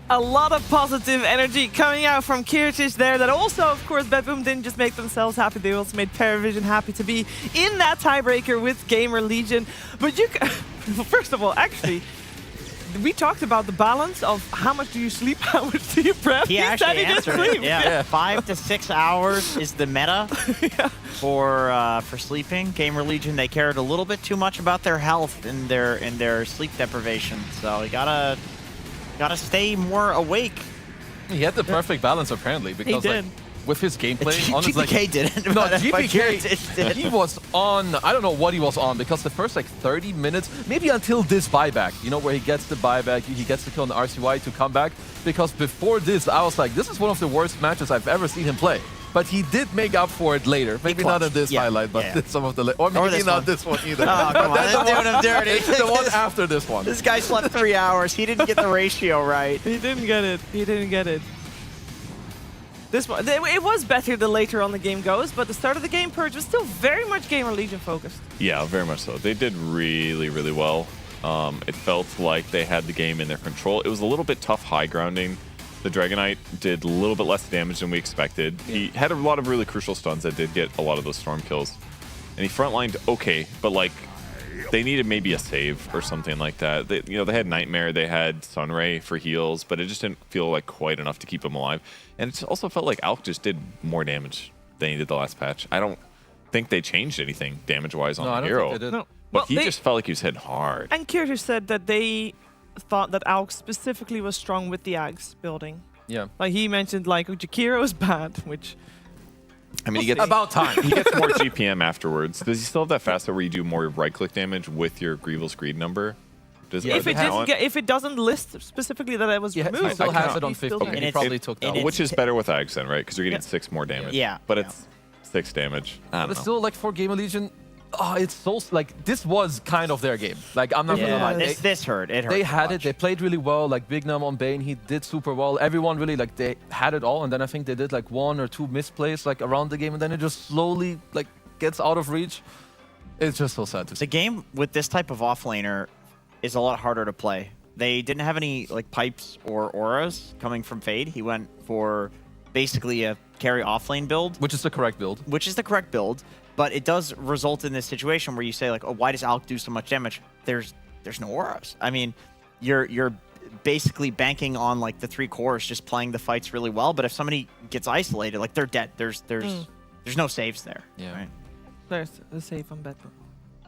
A lot of positive energy coming out from Kirtic there. That also, of course, BetBoom didn't just make themselves happy. They also made PARIVISION happy to be in that tiebreaker with GamerLegion. But you, first of all, actually, we talked about the balance of how much do you sleep, how much do you prep. He actually answered it. Yeah. 5 to 6 hours is the meta for sleeping. GamerLegion, they cared a little bit too much about their health and their sleep deprivation. So you gotta stay more awake. He had the perfect balance apparently because he did. Like, with his gameplay, honestly, GPK didn't. No, GPK, he was on. I don't know what he was on because the first like 30 minutes, maybe until this buyback, you know, where he gets the buyback, he gets the kill on the RCY to come back. Because before this, I was like, this is one of the worst matches I've ever seen him play. but he did make up for it later. Maybe not in this highlight, but some of the or maybe not this one either. Oh, come on, that's doing him dirty. It's the one after this one. This guy slept 3 hours. He didn't get the ratio right. He didn't get it. He didn't get it. This one, it was better the later on the game goes, but the start of the game, Purge, was still very much GamerLegion focused. Yeah, very much so. They did really, really well. It felt like they had the game in their control. It was a little bit tough high grounding. The Dragonite did a little bit less damage than we expected. He had a lot of really crucial stuns that did get a lot of those storm kills. And he frontlined okay, but like they needed maybe a save or something like that. They, they had Nightmare, they had Sunray for heals, but it just didn't feel like quite enough to keep him alive. And it also felt like Alk just did more damage than he did the last patch. I don't think they changed anything damage-wise on the hero. Think they did. No. But Well, he they- just felt like he was hitting hard. And Kyrgios said that they thought that Alk specifically was strong with the Ags building. Yeah. Like he mentioned, like Jakiro is bad, which. I mean, he gets about time. He gets more GPM afterwards. Does he still have that facet where you do more right-click damage with your Greevil's Greed number? Does If it doesn't list specifically that it was removed, he still has it on he still 50. has He it. probably took that. Which is better with Ags then, right? Because you're getting 6 more damage. Yeah. But it's 6 damage. I But don't it's know. still like for GamerLegion, it's so like this was kind of their game. Like I'm not gonna lie. This hurt. It hurt. They a had bunch. it. They played really well. Like Big Num on Bane, he did super well. Everyone really like they had it all, and then I think they did like 1 or 2 misplays like around the game, and then it just slowly like gets out of reach. It's just so sad to see. The game with this type of offlaner is a lot harder to play. They didn't have any like pipes or auras coming from Fade. He went for basically a carry offlane build, which is the correct build. Which is the correct build, but it does result in this situation where you say like, oh, why does Alk do so much damage? There's no auras. I mean, you're basically banking on like the 3 cores just playing the fights really well. But if somebody gets isolated, like they're dead. There's no saves there. Yeah. Right? There's the save on BetBoom.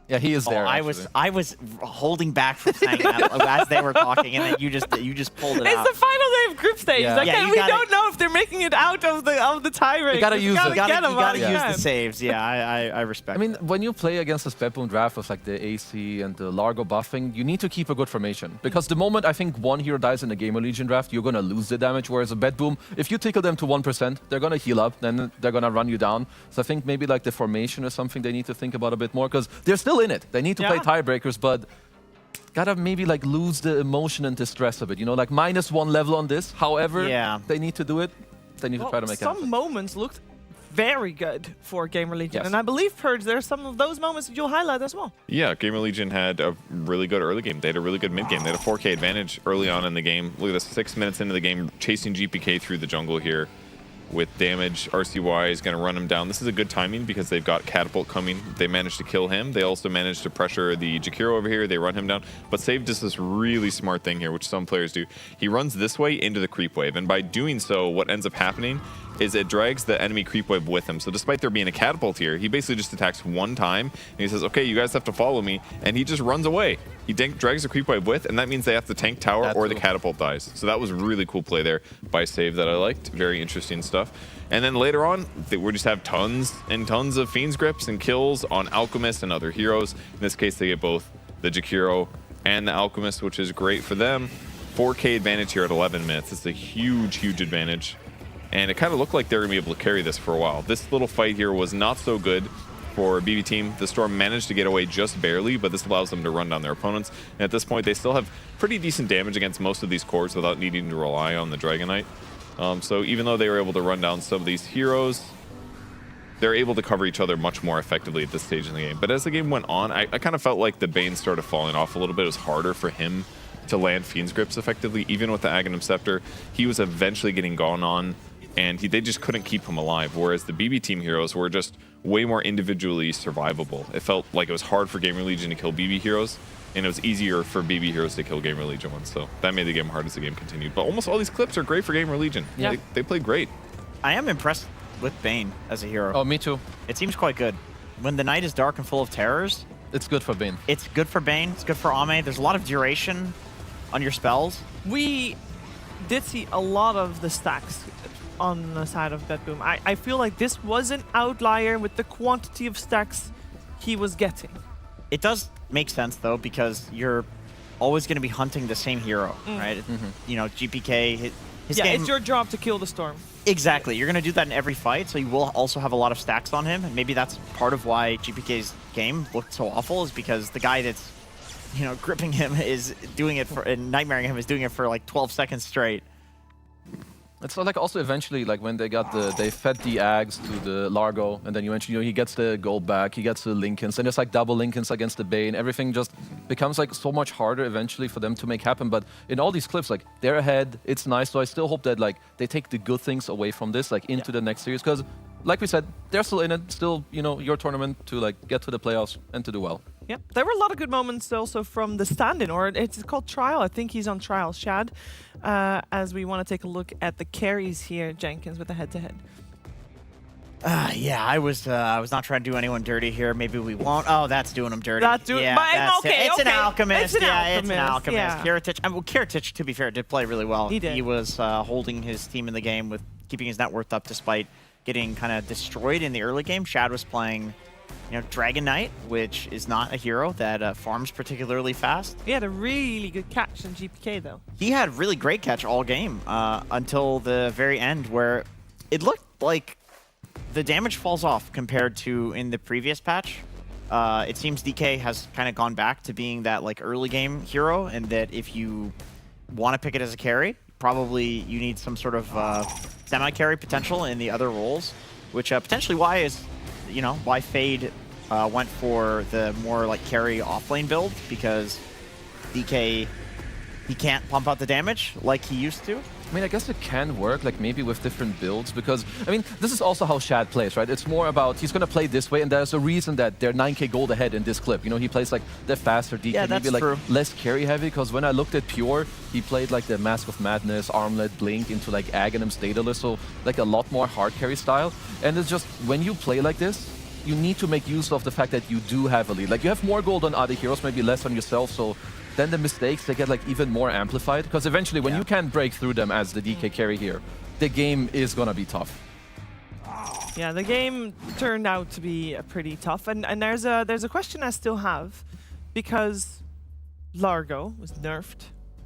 Yeah, he is there. I was holding back from saying that as they were talking, and then you just pulled it out. It's the final day of group stage. Yeah. Like, Yeah, you we gotta- don't know if they're making it out of the tie break. You gotta use it. You gotta use Yeah. the saves. Yeah, I respect. I mean, when you play against this BetBoom draft with like the AC and the Largo buffing, you need to keep a good formation. Because the moment I think one hero dies in a GamerLegion draft, you're gonna lose the damage. Whereas a BetBoom, if you tickle them to 1%, they're gonna heal up, then they're gonna run you down. So I think maybe like the formation is something they need to think about a bit more, because they're still in it. They need to play tiebreakers, but gotta maybe like lose the emotion and the stress of it. Like -1 level on this. However, they need to do it. They need to try to make it happen. Some moments looked very good for GamerLegion, Yes. and I believe, Purge, there are some of those moments that you'll highlight as well. Yeah, GamerLegion had a really good early game. They had a really good mid game. They had a 4K advantage early on in the game. Look at this, 6 minutes into the game, chasing GPK through the jungle here with damage. RCY is going to run him down. This is a good timing because they've got Catapult coming. They managed to kill him. They also managed to pressure the Jakiro over here. They run him down. But Save does this really smart thing here, which some players do. He runs this way into the creep wave. And by doing so, what ends up happening is it drags the enemy creep wave with him. So despite there being a catapult here, he basically just attacks one time, and he says, okay, you guys have to follow me, and he just runs away. He drags the creep wave with, and that means they have to tank tower or the catapult dies. So that was a really cool play there by Save that I liked. Very interesting stuff. And then later on, we just have tons and tons of Fiend's Grips and kills on Alchemist and other heroes. In this case, they get both the Jakiro and the Alchemist, which is great for them. 4K advantage here at 11 minutes. It's a huge, huge advantage. And it kind of looked like they were going to be able to carry this for a while. This little fight here was not so good for BB Team. The Storm managed to get away just barely, but this allows them to run down their opponents. And at this point, they still have pretty decent damage against most of these cores without needing to rely on the Dragonite. So even though they were able to run down some of these heroes, they're able to cover each other much more effectively at this stage in the game. But as the game went on, I kind of felt like the Bane started falling off a little bit. It was harder for him to land Fiend's Grips effectively. Even with the Aghanim Scepter, he was eventually getting gone on, and they just couldn't keep him alive, whereas the BB Team heroes were just way more individually survivable. It felt like it was hard for GamerLegion to kill BB heroes, and it was easier for BB heroes to kill GamerLegion ones, so that made the game hard as the game continued. But almost all these clips are great for GamerLegion. Yeah. They played great. I am impressed with Bane as a hero. Oh, me too. It seems quite good. When the night is dark and full of terrors, it's good for Bane. It's good for Bane. It's good for Ame. There's a lot of duration on your spells. We did see a lot of the stacks on the side of BetBoom. I feel like this was an outlier with the quantity of stacks he was getting. It does make sense, though, because you're always going to be hunting the same hero, right? GPK, his game... it's your job to kill the Storm. Exactly. You're going to do that in every fight, so you will also have a lot of stacks on him. And maybe that's part of why GPK's game looked so awful, is because the guy that's, you know, gripping him is doing it for, and nightmaring him is doing it for like 12 seconds straight. It's like also eventually, like when they fed the Ags to the Largo, and then you mentioned, you know, he gets the gold back, he gets the Lincolns, and it's like double Lincolns against the Bane. Everything just becomes like so much harder eventually for them to make happen. But in all these clips, like they're ahead, it's nice. So I still hope that like they take the good things away from this, like into the next series, because like we said, they're still in it, still, you know, your tournament to like get to the playoffs and to do well. Yep, there were a lot of good moments also from the stand-in, or it's called Trial. I think he's on Trial, Shad. As we want to take a look at the carries here, Jenkins with the head-to-head. Yeah, I was not trying to do anyone dirty here. Maybe we won't. Oh, that's doing him dirty. That's doing. Yeah, but that's okay, it. It's okay. an alchemist. It's an alchemist. It's an alchemist. Yeah. Kiritich. Well, Kiritich, to be fair, did play really well. He did. He was holding his team in the game with keeping his net worth up despite getting kind of destroyed in the early game. Shad was playing, you know, Dragon Knight, which is not a hero that farms particularly fast. He had a really good catch in GPK, though. He had really great catch all game until the very end, where it looked like the damage falls off compared to in the previous patch. It seems DK has kind of gone back to being that like early game hero, and that if you want to pick it as a carry, probably you need some sort of semi-carry potential in the other roles, which potentially why Fade went for the more like carry offlane build, because DK, he can't pump out the damage like he used to. I mean, I guess it can work, like maybe with different builds, because, I mean, this is also how Shad plays, right? It's more about, he's going to play this way, and there's a reason that they're 9k gold ahead in this clip. You know, he plays like the faster DK, maybe like less carry heavy, because when I looked at Pure, he played like the Mask of Madness, Armlet, Blink into like Aghanim's Daedalus, so like a lot more hard carry style. And it's just, when you play like this, you need to make use of the fact that you do have a lead. Like, you have more gold on other heroes, maybe less on yourself, so then the mistakes, they get like even more amplified, because eventually when you can't break through them as the DK carry here, the game is gonna be tough. Yeah, the game turned out to be pretty tough, and there's a question I still have, because Largo was nerfed.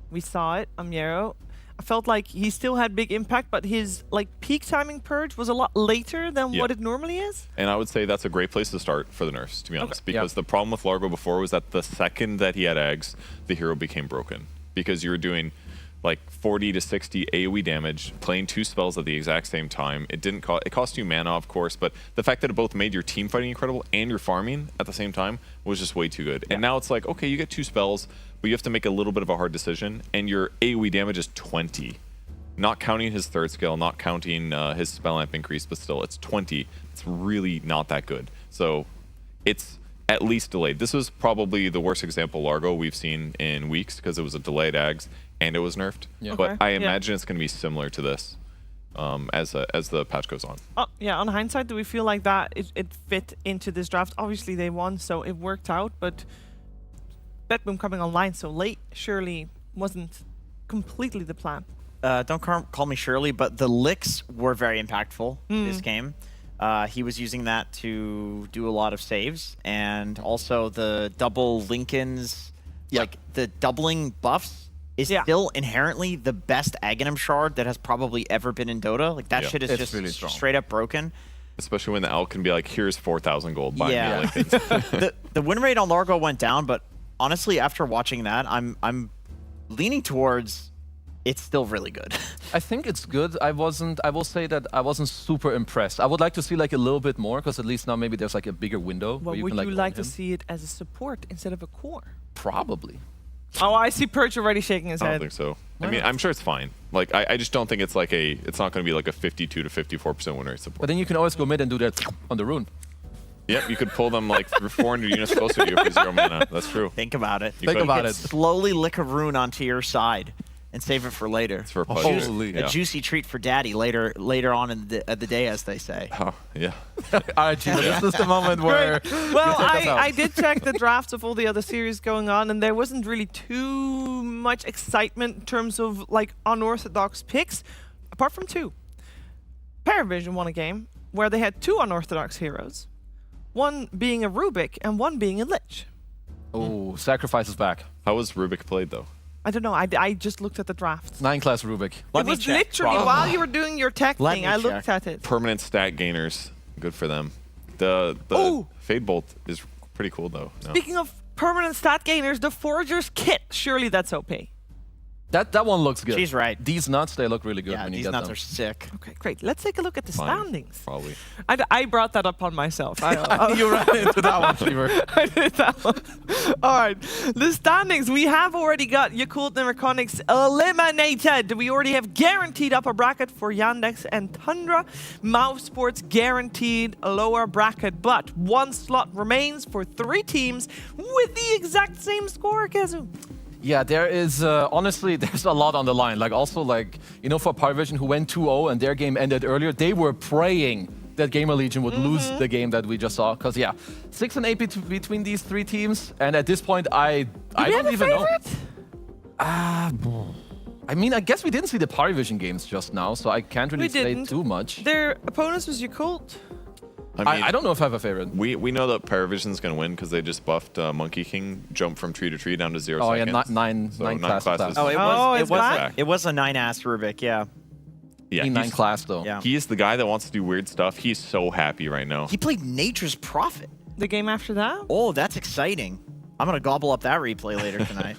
We saw it, Amyero. I felt like he still had big impact, but his like peak timing purge was a lot later than what it normally is. And I would say that's a great place to start for the nerfs, to be honest, because the problem with Largo before was that the second that he had Ags, the hero became broken, because you were doing like 40 to 60 AoE damage, playing 2 spells at the exact same time. It didn't cost, it cost you mana, of course, but the fact that it both made your team fighting incredible and your farming at the same time was just way too good. And now it's like, okay, you get 2 spells, but you have to make a little bit of a hard decision, and your AoE damage is 20. Not counting his third skill, not counting his spell amp increase, but still, it's 20. It's really not that good. So it's at least delayed. This was probably the worst example Largo we've seen in weeks, because it was a delayed Ags and it was nerfed. Yeah. But I imagine it's going to be similar to this as the patch goes on. Oh, yeah, on hindsight, do we feel like that it fit into this draft? Obviously, they won, so it worked out, but BetBoom coming online so late surely wasn't completely the plan. Don't call me Shirley, but the licks were very impactful this game. He was using that to do a lot of saves, and also the double Lincolns, like the doubling buffs is still inherently the best Aghanim shard that has probably ever been in Dota. Like that shit is just really straight up broken. Especially when the Owl can be like, here's 4,000 gold, buy me Lincolns. The win rate on Largo went down, but honestly, after watching that, I'm leaning towards it's still really good. I think it's good. I will say that I wasn't super impressed. I would like to see like a little bit more, because at least now maybe there's like a bigger window. Well, where you would can, you like like to see it as a support instead of a core? Probably. Oh, I see Perch already shaking his head. I don't think so. I mean, I'm sure it's fine. Like, I just don't think it's like it's not going to be like a 52 to 54% win rate support. But then you can always go mid and do that on the rune. Yep, you could pull them like 400 units closer to you for 0 mana. That's true. Think about it. Think about it. Slowly lick a rune onto your side and save it for later. It's for a juicy treat for daddy later on in the day, as they say. Oh, yeah. All right, Gina, this is the moment where... Well, I did check the drafts of all the other series going on, and there wasn't really too much excitement in terms of like unorthodox picks, apart from 2. PARIVISION won a game where they had 2 unorthodox heroes, one being a Rubik and one being a Lich. Oh, Sacrifice is back. How was Rubik played, though? I don't know. I just looked at the drafts. 9 class Rubik. It was literally while you were doing your tech thing, I looked at it. Permanent stat gainers. Good for them. The Fade Bolt is pretty cool though. No. Speaking of permanent stat gainers, the Forager's kit. Surely that's OP. That one looks good. She's right. These nuts, they look really good Yeah, when you these get nuts them. are sick. Okay, great. Let's take a look at the standings. Probably. I brought that up on myself. You ran into that one, Cleaver. I did that one. All right. The standings. We have already got Yakult and Reconics eliminated. We already have guaranteed upper bracket for Yandex and Tundra. Mouse Sports guaranteed a lower bracket. But one slot remains for 3 teams with the exact same score, Kazu. Yeah, there is, honestly, there's a lot on the line. Like, also, like, you know, for PARIVISION, who went 2-0 and their game ended earlier, they were praying that GamerLegion would lose the game that we just saw. Because, yeah, 6 and 8 between these 3 teams. And at this point, I don't even know. I mean, I guess we didn't see the PARIVISION games just now, so I can't really say too much. Their opponents was Yakult. I don't know if I have a favorite. We know that PARIVISION's going to win because they just buffed Monkey King, jump from tree to tree down to 0 Oh, seconds. yeah, nine classes. Oh, it was a 9-ass Rubik, yeah. Yeah, 9 class, though. Yeah. He's the guy that wants to do weird stuff. He's so happy right now. He played Nature's Prophet. The game after that? Oh, that's exciting. I'm going to gobble up that replay later tonight.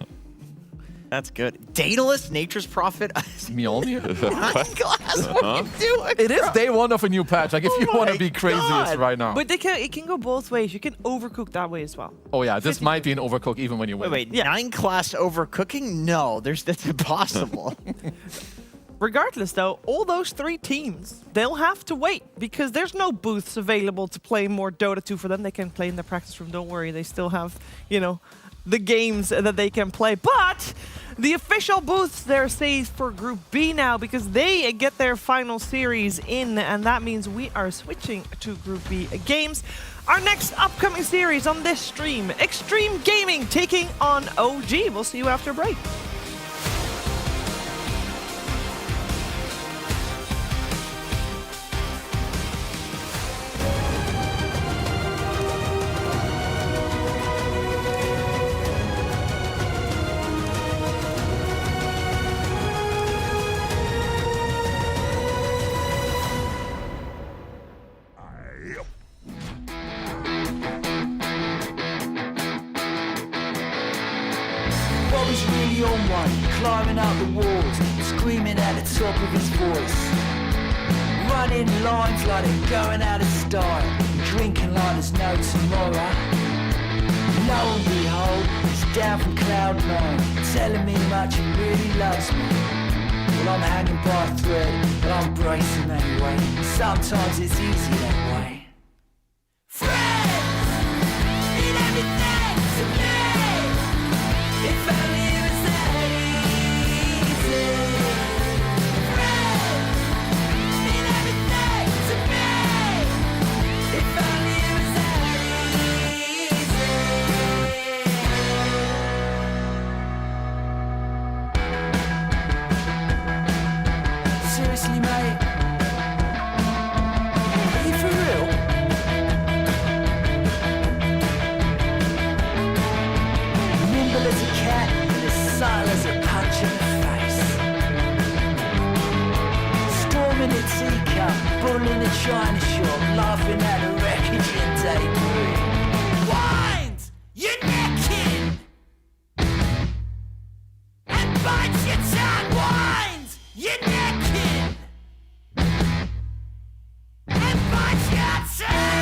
That's good. Daedalus, Nature's Prophet. Mjolnir? Glass, what are you doing? It is day 1 of a new patch. Like, if you want to be craziest God. right now. But it can go both ways. You can overcook that way as well. Oh, yeah, this might be an overcook even when you win. Wait, 9 class overcooking? No, that's impossible. Regardless, though, all those 3 teams, they'll have to wait because there's no booths available to play more Dota 2 for them. They can play in the practice room. Don't worry. They still have, you know, the games that they can play. But the official booths, they're safe for Group B now because they get their final series in, and that means we are switching to Group B games. Our next upcoming series on this stream, Xtreme Gaming taking on OG. We'll see you after a break. Bobby's really on one, climbing up the walls, screaming at the top of his voice. Running lines like they're going out of style, drinking like there's no tomorrow. Lo and behold, he's down from cloud 9, telling me how much he really loves me. Well, I'm hanging by a thread, but I'm bracing anyway. Sometimes it's easy that way. Friends mean everything to me. If only it was that easy. Friends mean everything to me. If only it was that easy. Seriously, mate? Are you for real? Nimble as a cat and as subtle as a punch in the face. Storming a teacup, bullying a china shop, laughing at a wreckage and debris. Wind your neck in and bite your tongue. Wind your neck in and bite your tongue.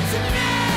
To me.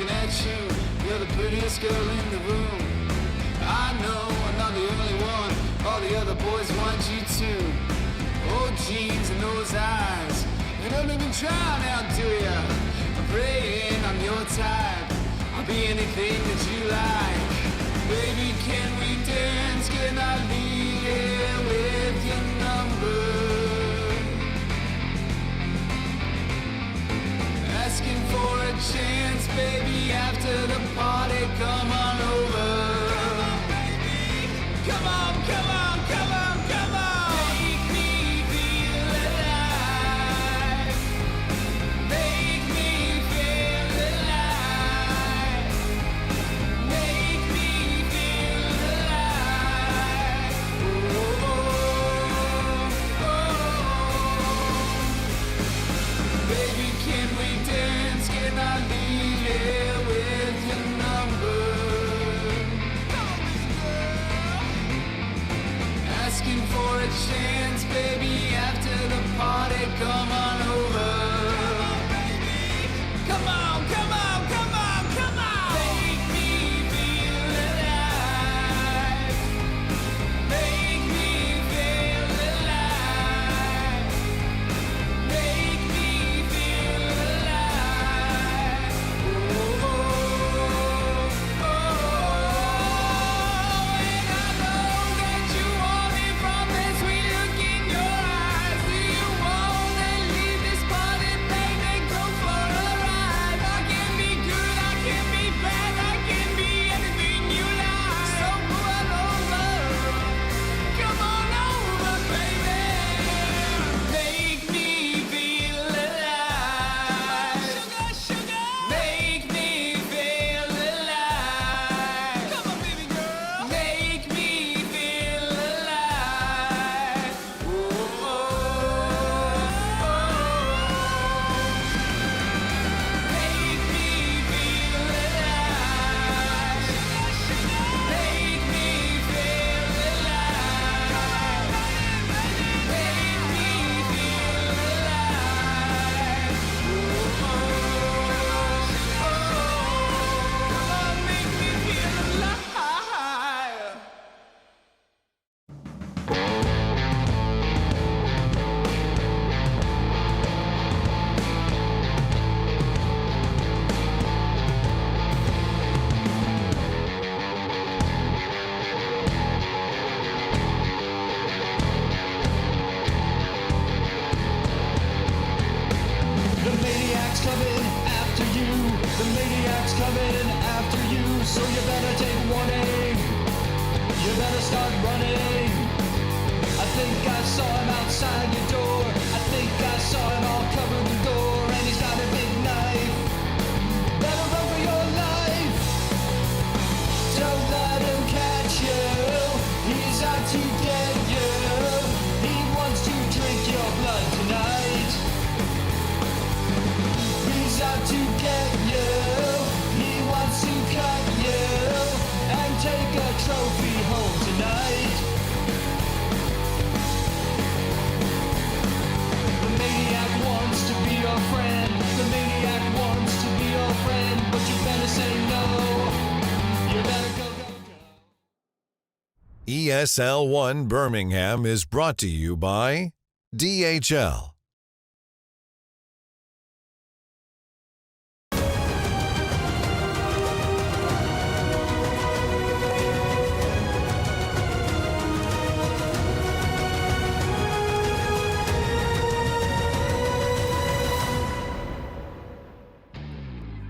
looking at you. You're the prettiest girl in the room. I know I'm not the only one. All the other boys want you too. Oh, jeans and those eyes. You don't even try now, do ya? I'm praying I'm your type. I'll be anything that you like. Baby, can we dance? Can I leave here with your number? Asking for a chance, baby, after the party, come on over. Come on, baby. Come on, come on, come on, come on. Make me feel alive. Make me feel alive. Make me feel alive. Oh, oh, oh. Baby, can we dance? Can I leave here with your number? Asking for a chance, baby, after the party, come on over. Come on, come on, come on, come on. Make me feel alive. Make me feel alive. Make me feel alive. Oh, oh, oh. And I know that you want me from this sweet look in your eyes. Do you wanna leave this party, baby? Go for a ride. I can be good, I can be bad, I can be anything you like. So come on over. Come on over, baby. Make me feel alive. Sugar, sugar. Make me feel alive. Come on, baby girl. Make me feel alive. Oh, oh, oh. Make me feel alive. Make me feel alive. Make me feel alive. Oh, oh, oh. Make me feel alive. The maniac's coming after you. The maniac's coming after you. So you better take warning. You better start running. I think I saw him outside your door. I think I saw him all covered in gore. And he's got a big knife. Better run for your life. Don't let him catch you. He's out to get you. He wants to drink your blood tonight. He's out to get you. He wants to cut you and take a trophy home tonight. The maniac wants to be your friend. The maniac wants to be your friend, but you better say no. You better go, go, go. ESL One Birmingham is brought to you by DHL.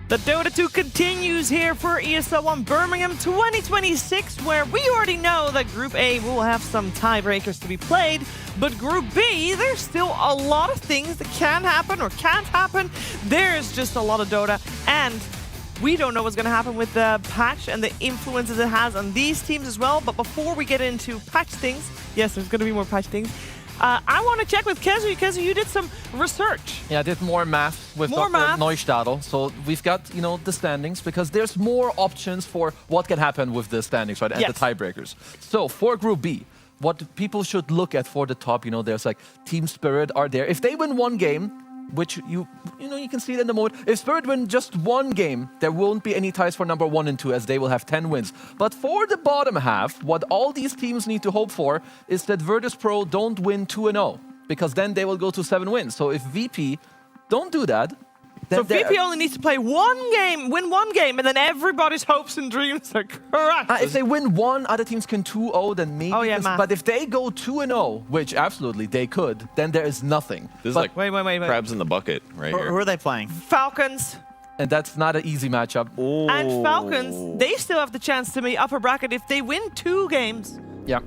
The Dota 2 continues here for ESL One Birmingham 2026, where we already know that Group A will have some tiebreakers to be played, but Group B, there's still a lot of things that can happen or can't happen. There's just a lot of Dota, and we don't know what's going to happen with the patch and the influences it has on these teams as well. But before we get into patch things, yes, there's going to be more patch things. I want to check with Kezu. Kezu, you did some research. Yeah, I did more math with More Dr. math. Neustadel. So we've got, the standings because there's more options for what can happen with the standings, right? And Yes. the tiebreakers. So for Group B, what people should look at for the top, there's like team spirit are there. If they win one game, which you can see it in the mode. If Spirit win just one game, there won't be any ties for number 1 and 2 as they will have 10 wins. But for the bottom half, what all these teams need to hope for is that Virtus Pro don't win 2-0, because then they will go to 7 wins. So if VP don't do that, so VP only needs to play one game, win one game, and then everybody's hopes and dreams are crushed. If they win one, other teams can 2-0, then maybe. Oh, yeah, math. But if they go 2-0, which absolutely they could, then there is nothing. This is But- like wait. crabs in the bucket right Who here. are they playing? Falcons. And that's not an easy matchup. And Falcons, they still have the chance to be upper bracket if they win 2 games. Yeah.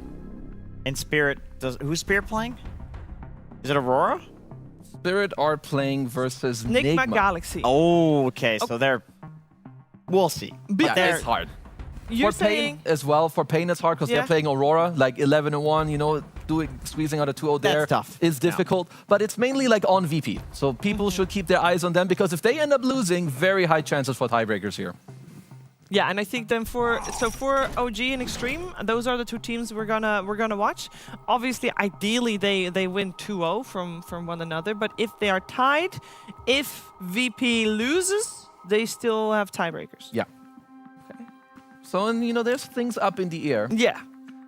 And Spirit, who's Spirit playing? Is it Aurora? Spirit are playing versus Nigma Galaxy. Oh, okay. So they're. We'll see. Yeah, it's hard. You're for Pain saying as well. For Pain, it's hard because Yeah. they're playing Aurora, like 11-1. You know, squeezing out a 2-0 there tough. is difficult. But it's mainly like on VP, so people should keep their eyes on them because if they end up losing, very high chances for tiebreakers here. Yeah, and I think then for OG and Xtreme, those are the 2 teams we're gonna watch. Obviously, ideally they win 2-0 from one another, but if they are tied, if VP loses, they still have tiebreakers. Yeah. Okay. So and there's things up in the air. Yeah.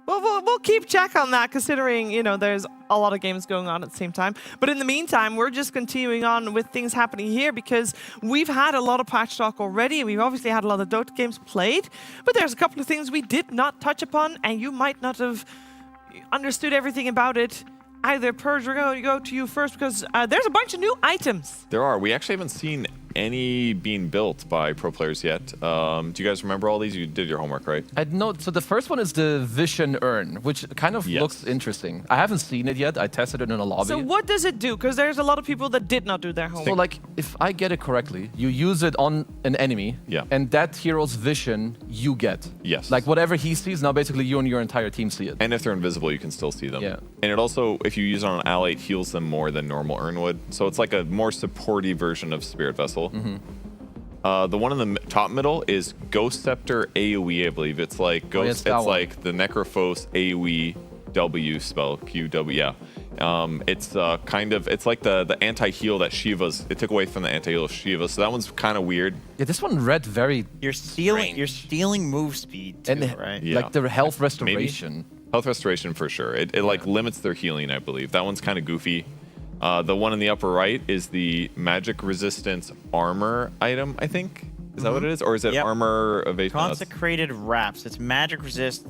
Well, we'll keep check on that, considering, there's a lot of games going on at the same time. But in the meantime, we're just continuing on with things happening here because we've had a lot of patch talk already. We've obviously had a lot of Dota games played, but there's a couple of things we did not touch upon, and you might not have understood everything about it. Either Purge, we're going to go to you first because there's a bunch of new items. There are. We actually haven't seen any being built by pro players yet. Do you guys remember all these? You did your homework, right? I know. So the first one is the Vision Urn, which kind of looks interesting. I haven't seen it yet. I tested it in a lobby. So what does it do? Because there's a lot of people that did not do their homework. So like, if I get it correctly, you use it on an enemy, and that hero's vision you get. Yes. Like whatever he sees, now basically you and your entire team see it. And if they're invisible, you can still see them. Yeah. And it also, if you use it on an ally, it heals them more than normal Urn would. So it's like a more supporty version of Spirit Vessel. The one in the top middle is Ghost Scepter AoE, I believe. It's like Ghost. it's It's like the Necrophos AoE W spell, QW. Yeah. It's kind of, it's like the anti-heal that Shiva's. It took away from the anti-heal of Shiva, so that one's kind of weird. Yeah, this one read very. You're stealing move speed too, And right? Yeah. like the health restoration. Maybe. Health restoration for sure. It like limits their healing, I believe. That one's kind of goofy. The one in the upper right is the magic resistance armor item, I think. Is that what it is? Or is it armor evasion? Consecrated wraps. It's magic resist,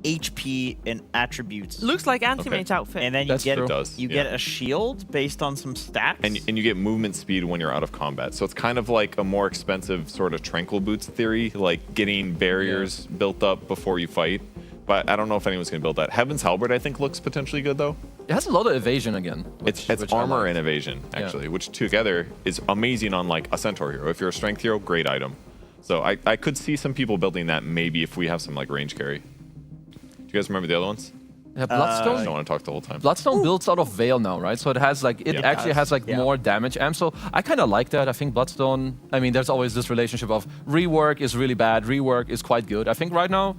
HP, and attributes. Looks like Anti-Mage outfit. And then you That's get true. It does, you yeah. get a shield based on some stacks. And you get movement speed when you're out of combat. So it's kind of like a more expensive sort of tranquil boots theory, like getting barriers built up before you fight. But I don't know if anyone's going to build that. Heaven's Halberd, I think, looks potentially good, though. It has a lot of evasion again. It's armor and evasion, actually, which together is amazing on like a Centaur hero. If you're a strength hero, great item. So I could see some people building that maybe if we have some like range carry. Do you guys remember the other ones? Yeah, Bloodstone. I don't want to talk the whole time. Bloodstone builds out of Veil now, right? So it has like more damage amp. So I kind of like that. I think Bloodstone. I mean, there's always this relationship of rework is really bad, rework is quite good. I think right now.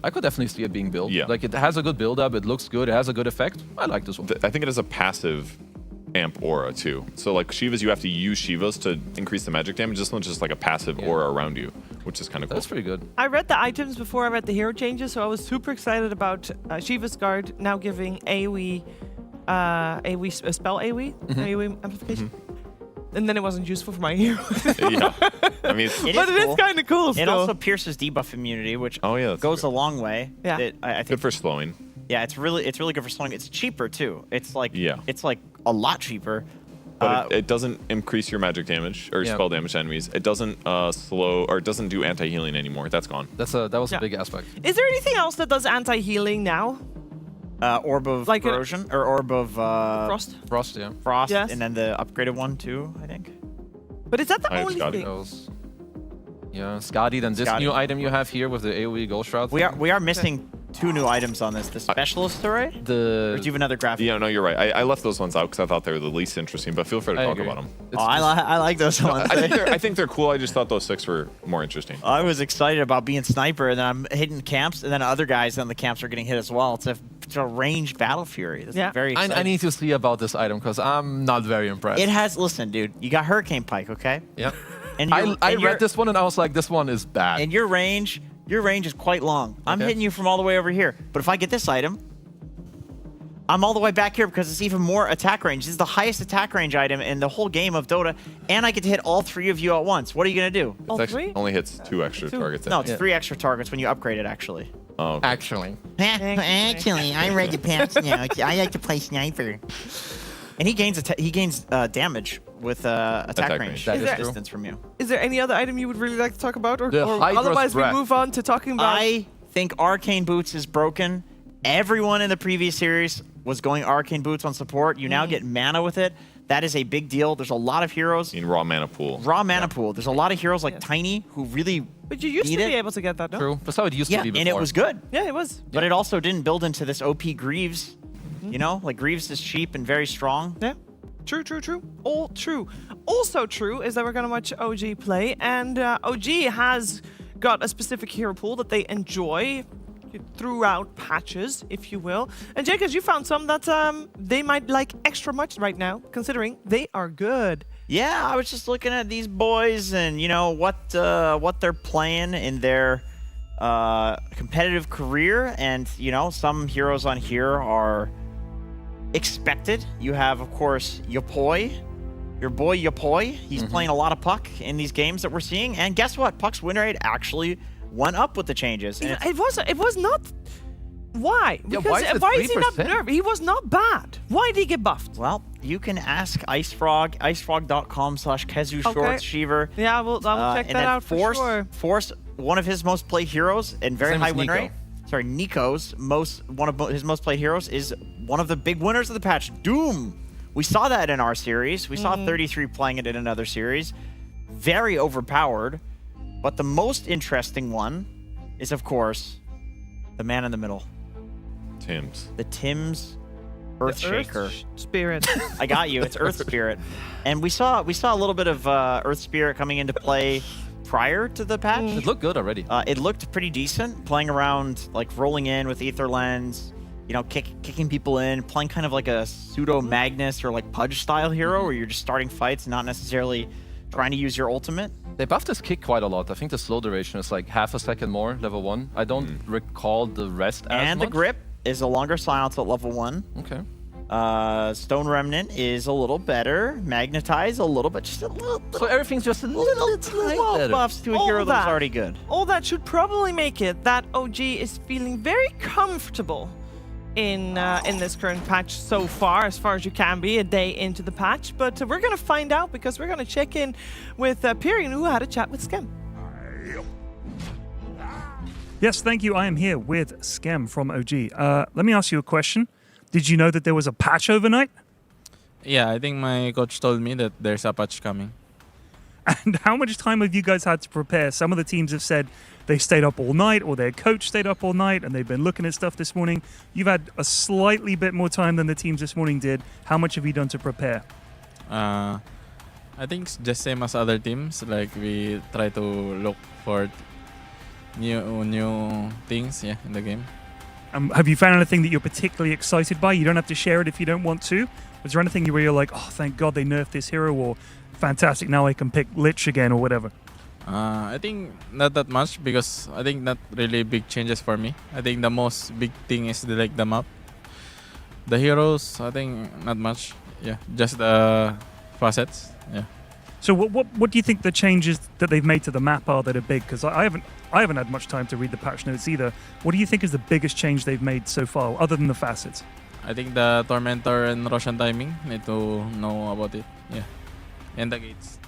I could definitely see it being built. Yeah. Like it has a good build up, it looks good, it has a good effect. I like this one. I think it has a passive amp aura too. So like Shivas, you have to use Shivas to increase the magic damage. This one's just like a passive aura around you, which is kind of cool. That's pretty good. I read the items before I read the hero changes, so I was super excited about Shiva's Guard now giving AoE spell AoE, AoE amplification. And then it wasn't useful for my hero. Yeah. I mean, but it is kind of cool It still. also pierces debuff immunity, which goes a long way. Yeah. I think good for slowing. Yeah, it's really good for slowing. It's cheaper too. It's like it's like a lot cheaper. But it doesn't increase your magic damage or spell damage to enemies. It doesn't slow or it doesn't do anti-healing anymore. That's gone. That was a big aspect. Is there anything else that does anti-healing now? Orb of corrosion or orb of frost. Frost, yeah. Frost, Yes. and then the upgraded one too, I think. But is that the I have only Skadi. thing? Yeah, Skadi, then this Skadi. new item you have here with the AoE Ghost Shroud. We are missing 2 new items on this. The Specialist Array? Or do you have another graphic? Yeah, no, you're right. I left those ones out because I thought they were the least interesting, but feel free to talk about them. Oh, I like those ones. I think they're cool. I just thought those 6 were more interesting. I was excited about being sniper, and then I'm hitting camps, and then other guys on the camps are getting hit as well. It's a ranged Battle Fury. This is very exciting. I need to see about this item because I'm not very impressed. It has, listen, dude, you got Hurricane Pike, okay? Yep. And I read this one and I was like, this one is bad. And your range is quite long. I'm hitting you from all the way over here. But if I get this item, I'm all the way back here because it's even more attack range. This is the highest attack range item in the whole game of Dota, and I get to hit all 3 of you at once. What are you going to do? It actually only hits 2 extra targets. No, it's 3 extra targets when you upgrade it, actually. Oh, okay. Actually, I read the pants now. I like to play sniper. And he gains damage with attack range. That is distance from you. Is there any other item you would really like to talk about? Or Hydra's otherwise we breath. move on to talking about... I think Arcane Boots is broken. Everyone in the previous series was going Arcane Boots on support. You now get mana with it. That is a big deal. There's a lot of heroes. In raw mana pool. Raw mana pool. There's a lot of heroes like Tiny who really But you used to be able to get that, no? True. That's how it used to be before. and it was good. Yeah, it was. But it also didn't build into this OP Greaves. You know, like Greaves is cheap and very strong. Yeah. True. All true. Also true is that we're going to watch OG play, and OG has got a specific hero pool that they enjoy throughout patches, if you will. And Jacobs, you found some that they might like extra much right now, considering they are good. Yeah, I was just looking at these boys and, you know, what they're playing in their competitive career. And, you know, some heroes on here are expected. You have, of course, Yapoi, your boy Yapoi. He's playing a lot of Puck in these games that we're seeing. And guess what? Puck's win rate actually went up with the changes. And It was not... Why? Yeah, Because why is it why is he not 3%? nerfed? He was not bad. Why did he get buffed? Well, you can ask IceFrog, icefrog.com/Kezu Shorts, Shiver. Yeah, I will check and that then out for sure. Force, one of his most played heroes and very Same high as win Nico. rate. Sorry, Nico's one of his most played heroes is one of the big winners of the patch, Doom. We saw that in our series. We saw 33 playing it in another series. Very overpowered. But the most interesting one is, of course, the man in the middle. Tim's. The Tim's Earthshaker. Spirit. I got you. It's Earth Spirit. And we saw a little bit of Earth Spirit coming into play prior to the patch. It looked good already. It looked pretty decent, playing around, like rolling in with Aether Lens, you know, kicking people in, playing kind of like a pseudo Magnus or like Pudge style hero where you're just starting fights, not necessarily trying to use your ultimate. They buffed his kick quite a lot. I think the slow duration is like half a second more, level 1. I don't recall the rest as And much. the grip is a longer silence at level 1. Okay. Stone Remnant is a little better. Magnetize a little bit, just a little. So everything's just a little better. buffs to a All hero that's that. already good. All that should probably make it that OG is feeling very comfortable in this current patch so far as you can be a day into the patch. But we're going to find out because we're going to check in with Pyrian, who had a chat with Skem. Yes, thank you. I am here with Skem from OG. Let me ask you a question. Did you know that there was a patch overnight? Yeah, I think my coach told me that there's a patch coming. And how much time have you guys had to prepare? Some of the teams have said they stayed up all night or their coach stayed up all night and they've been looking at stuff this morning. You've had a slightly bit more time than the teams this morning did. How much have you done to prepare? I think it's just same as other teams. Like we try to look for new things, in the game. Have you found anything that you're particularly excited by? You don't have to share it if you don't want to. Was there anything where you're like, oh, thank God they nerfed this hero, or fantastic, now I can pick Lich again, or whatever? I think not that much because I think not really big changes for me. I think the most big thing is the map. The heroes, I think not much. Yeah, just the facets. Yeah. So what do you think the changes that they've made to the map are that are big? Because I haven't had much time to read the patch notes either. What do you think is the biggest change they've made so far, other than the facets? I think the Tormentor and Roshan timing need to know about it. Yeah, and the gates.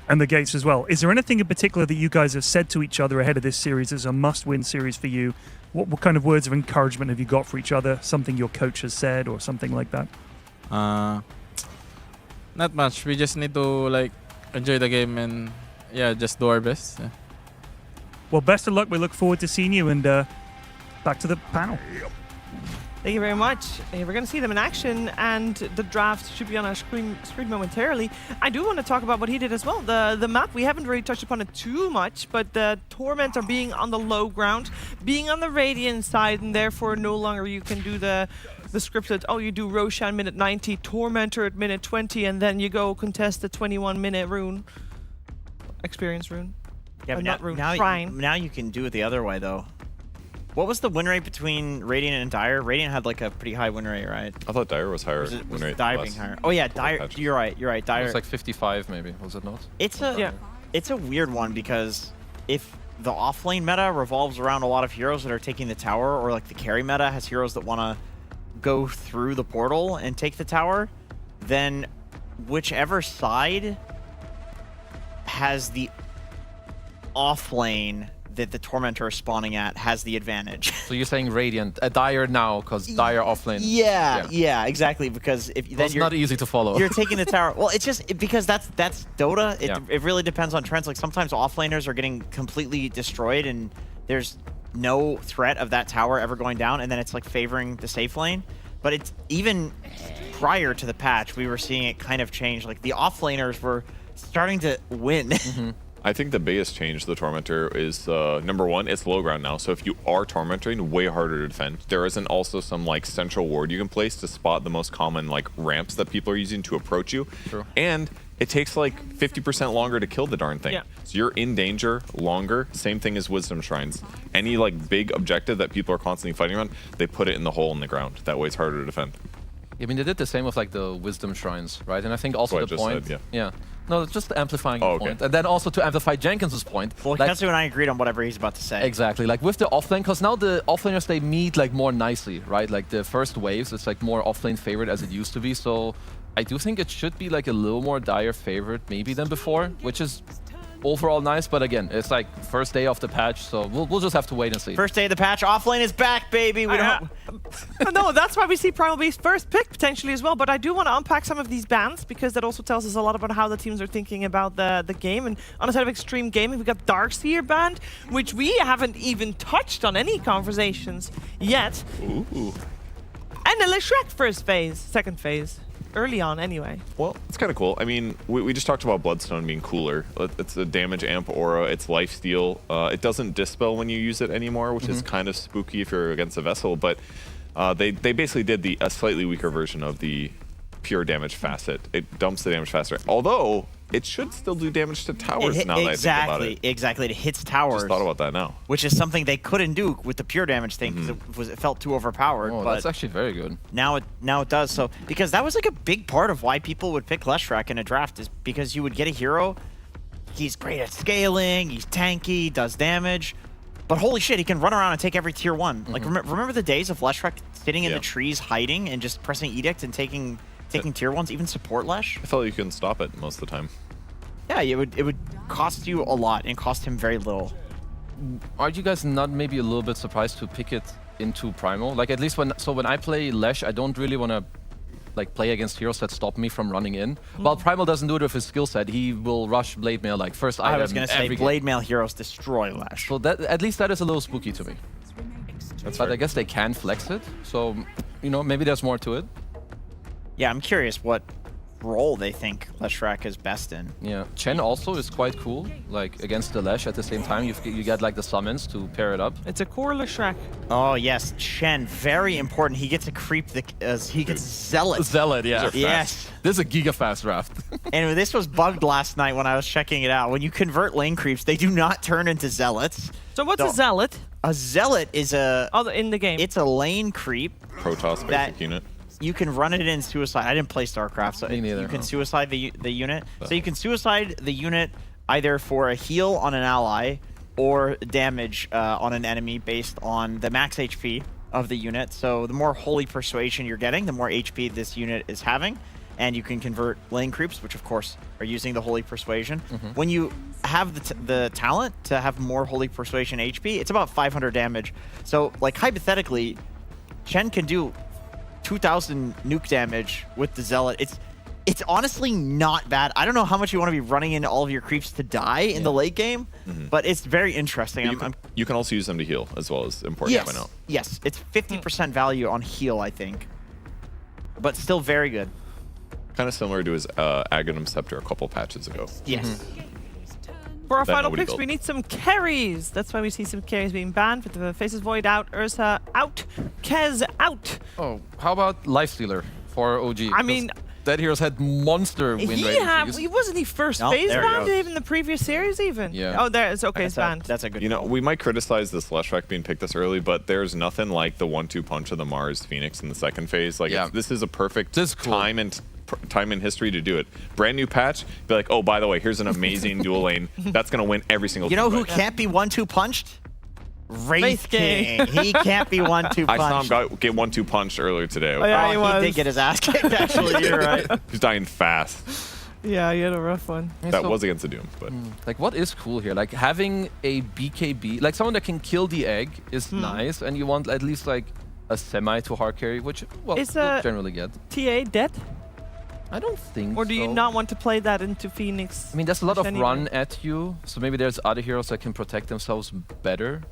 And the gates as well. Is there anything in particular that you guys have said to each other ahead of this series as a must-win series for you? What kind of words of encouragement have you got for each other? Something your coach has said or something like that? Not much. We just need to enjoy the game and just do our best. Yeah. Well, best of luck. We look forward to seeing you and back to the panel. Thank you very much. We're going to see them in action, and the draft should be on our screen momentarily. I do want to talk about what he did as well. The map, we haven't really touched upon it too much, but the Tormentor being on the low ground, being on the Radiant side, and therefore no longer you can do the scripted, oh, you do Roshan minute 90, Tormentor at minute 20, and then you go contest the 21-minute rune. Experience rune. Yeah, but not rune, now shrine. now you can do it the other way, though. What was the win rate between Radiant and Dire? Radiant had like a pretty high win rate, right? I thought Dire was higher. Was Dire being higher? Oh yeah, Dire. You're right. Dire. It was like 55 maybe, was it not? It's a weird one because if the offlane meta revolves around a lot of heroes that are taking the tower, or like the carry meta has heroes that want to go through the portal and take the tower, then whichever side has the offlane that the Tormentor is spawning at has the advantage. So you're saying Radiant, Dire now, because Dire offlane. Yeah, exactly. Because if then it's not easy to follow. You're taking the tower. Well, it's just because that's Dota. It really depends on trends. Like sometimes offlaners are getting completely destroyed, and there's no threat of that tower ever going down, and then it's like favoring the safe lane. But it's even prior to the patch, we were seeing it kind of change. Like the offlaners were starting to win. I think the biggest change to the Tormentor is, number one, it's low ground now. So if you are Tormenting, way harder to defend. There isn't also some like central ward you can place to spot the most common like ramps that people are using to approach you. True. And it takes like 50% longer to kill the darn thing. Yeah. So you're in danger longer. Same thing as Wisdom Shrines. Any like big objective that people are constantly fighting on, they put it in the hole in the ground. That way it's harder to defend. I mean, they did the same with like the Wisdom Shrines, right? And I think also the point. Yeah. No, just amplifying the point. And then also to amplify Jenkins's point. Well, like, Kensu and I agreed on whatever he's about to say. Exactly. Like with the offlane, because now the offlaners, they meet like more nicely, right? Like the first waves, it's like more offlane favored as it used to be. So I do think it should be like a little more Dire favored maybe than before, which is overall nice. But again, it's like first day of the patch, so we'll just have to wait and see. First day of the patch, offlane is back, baby. We don't. No, that's why we see Primal Beast first pick potentially as well. But I do want to unpack some of these bans because that also tells us a lot about how the teams are thinking about the game. And on the side of Xtreme Gaming, we got Darkseer banned, which we haven't even touched on any conversations yet. Ooh. And then Leshrac second phase. Early on, anyway. Well, it's kind of cool. I mean, we just talked about Bloodstone being cooler. It's a damage amp aura. It's lifesteal. It doesn't dispel when you use it anymore, which is kind of spooky if you're against a vessel. But they basically did a slightly weaker version of the pure damage facet. It dumps the damage faster. Although it should still do damage to towers now that I think about it. Exactly. It hits towers. Just thought about that now. Which is something they couldn't do with the pure damage thing because it felt too overpowered. Oh, but that's actually very good. Now it does. So because that was like a big part of why people would pick Leshrac in a draft is because you would get a hero. He's great at scaling. He's tanky. Does damage. But holy shit, he can run around and take every tier 1. Like remember the days of Leshrac sitting in the trees hiding and just pressing Edict and taking tier 1s, even support Lesh? I felt like you couldn't stop it most of the time. Yeah, it would cost you a lot and cost him very little. Are you guys not maybe a little bit surprised to pick it into Primal? Like at least when I play Lesh, I don't really want to like play against heroes that stop me from running in. While Primal doesn't do it with his skill set, he will rush Blade Mail like first item. I was gonna say Blade Mail heroes destroy Lesh. So that at least that is a little spooky to me. But I guess they can flex it, so you know maybe there's more to it. Yeah, I'm curious what role they think Leshrac is best in. Yeah, Chen also is quite cool. Like against the Lesh at the same time, you get like the summons to pair it up. It's a core Leshrac. Oh yes, Chen, very important. He gets to creep he gets Zealot. Zealot, yeah. Yes. This is a giga fast draft. And this was bugged last night when I was checking it out. When you convert lane creeps, they do not turn into Zealots. So what's a Zealot? A Zealot is in the game. It's a lane creep. Protoss basic unit. You can run it in suicide. I didn't play StarCraft, so you can suicide the unit. So you can suicide the unit either for a heal on an ally or damage on an enemy based on the max HP of the unit. So the more Holy Persuasion you're getting, the more HP this unit is having. And you can convert lane creeps, which of course are using the Holy Persuasion. When you have the talent to have more Holy Persuasion HP, it's about 500 damage. So like hypothetically, Chen can do 2,000 nuke damage with the Zealot. It's honestly not bad. I don't know how much you want to be running into all of your creeps to die in the late game, but it's very interesting. You can also use them to heal as well as important to point out. Yes, it's 50% value on heal, I think, but still very good. Kind of similar to his Aghanim Scepter a couple patches ago. Yes. For our That final nobody picks, built. we need some carries. That's why we see some carries being banned. With the Faces Void out, Ursa out, Kez out. Oh, how about Lifestealer for OG? I mean, Dead Heroes had monster win rates. He wasn't he first No, phase there he banned goes. even the previous series even? Yeah. Oh, there it's okay. It's banned. That's a good. You know, we might criticize this Leshrac being picked this early, but there's nothing like the 1-2 punch of the Mars Phoenix in the second phase. Like, this is a perfect time in history to do it. Brand new patch, be like, oh, by the way, here's an amazing dual lane. That's going to win every single You know who team fight. can't be 1-2 punched? Wraith King. He can't be 1-2 punched. I saw him get 1-2 punched earlier today. Oh, yeah, he was. did get his ass kicked, actually. You're right. He's dying fast. Yeah, he had a rough one. That was against the Doom, but Like, what is cool here? Like, having a BKB, like someone that can kill the egg is nice, and you want at least like a semi to hard carry, which, well, Is you'll generally get. TA dead? I don't think Or do you so. not want to play that into Phoenix? I mean, there's a lot of anyway? run at you, so maybe there's other heroes that can protect themselves better.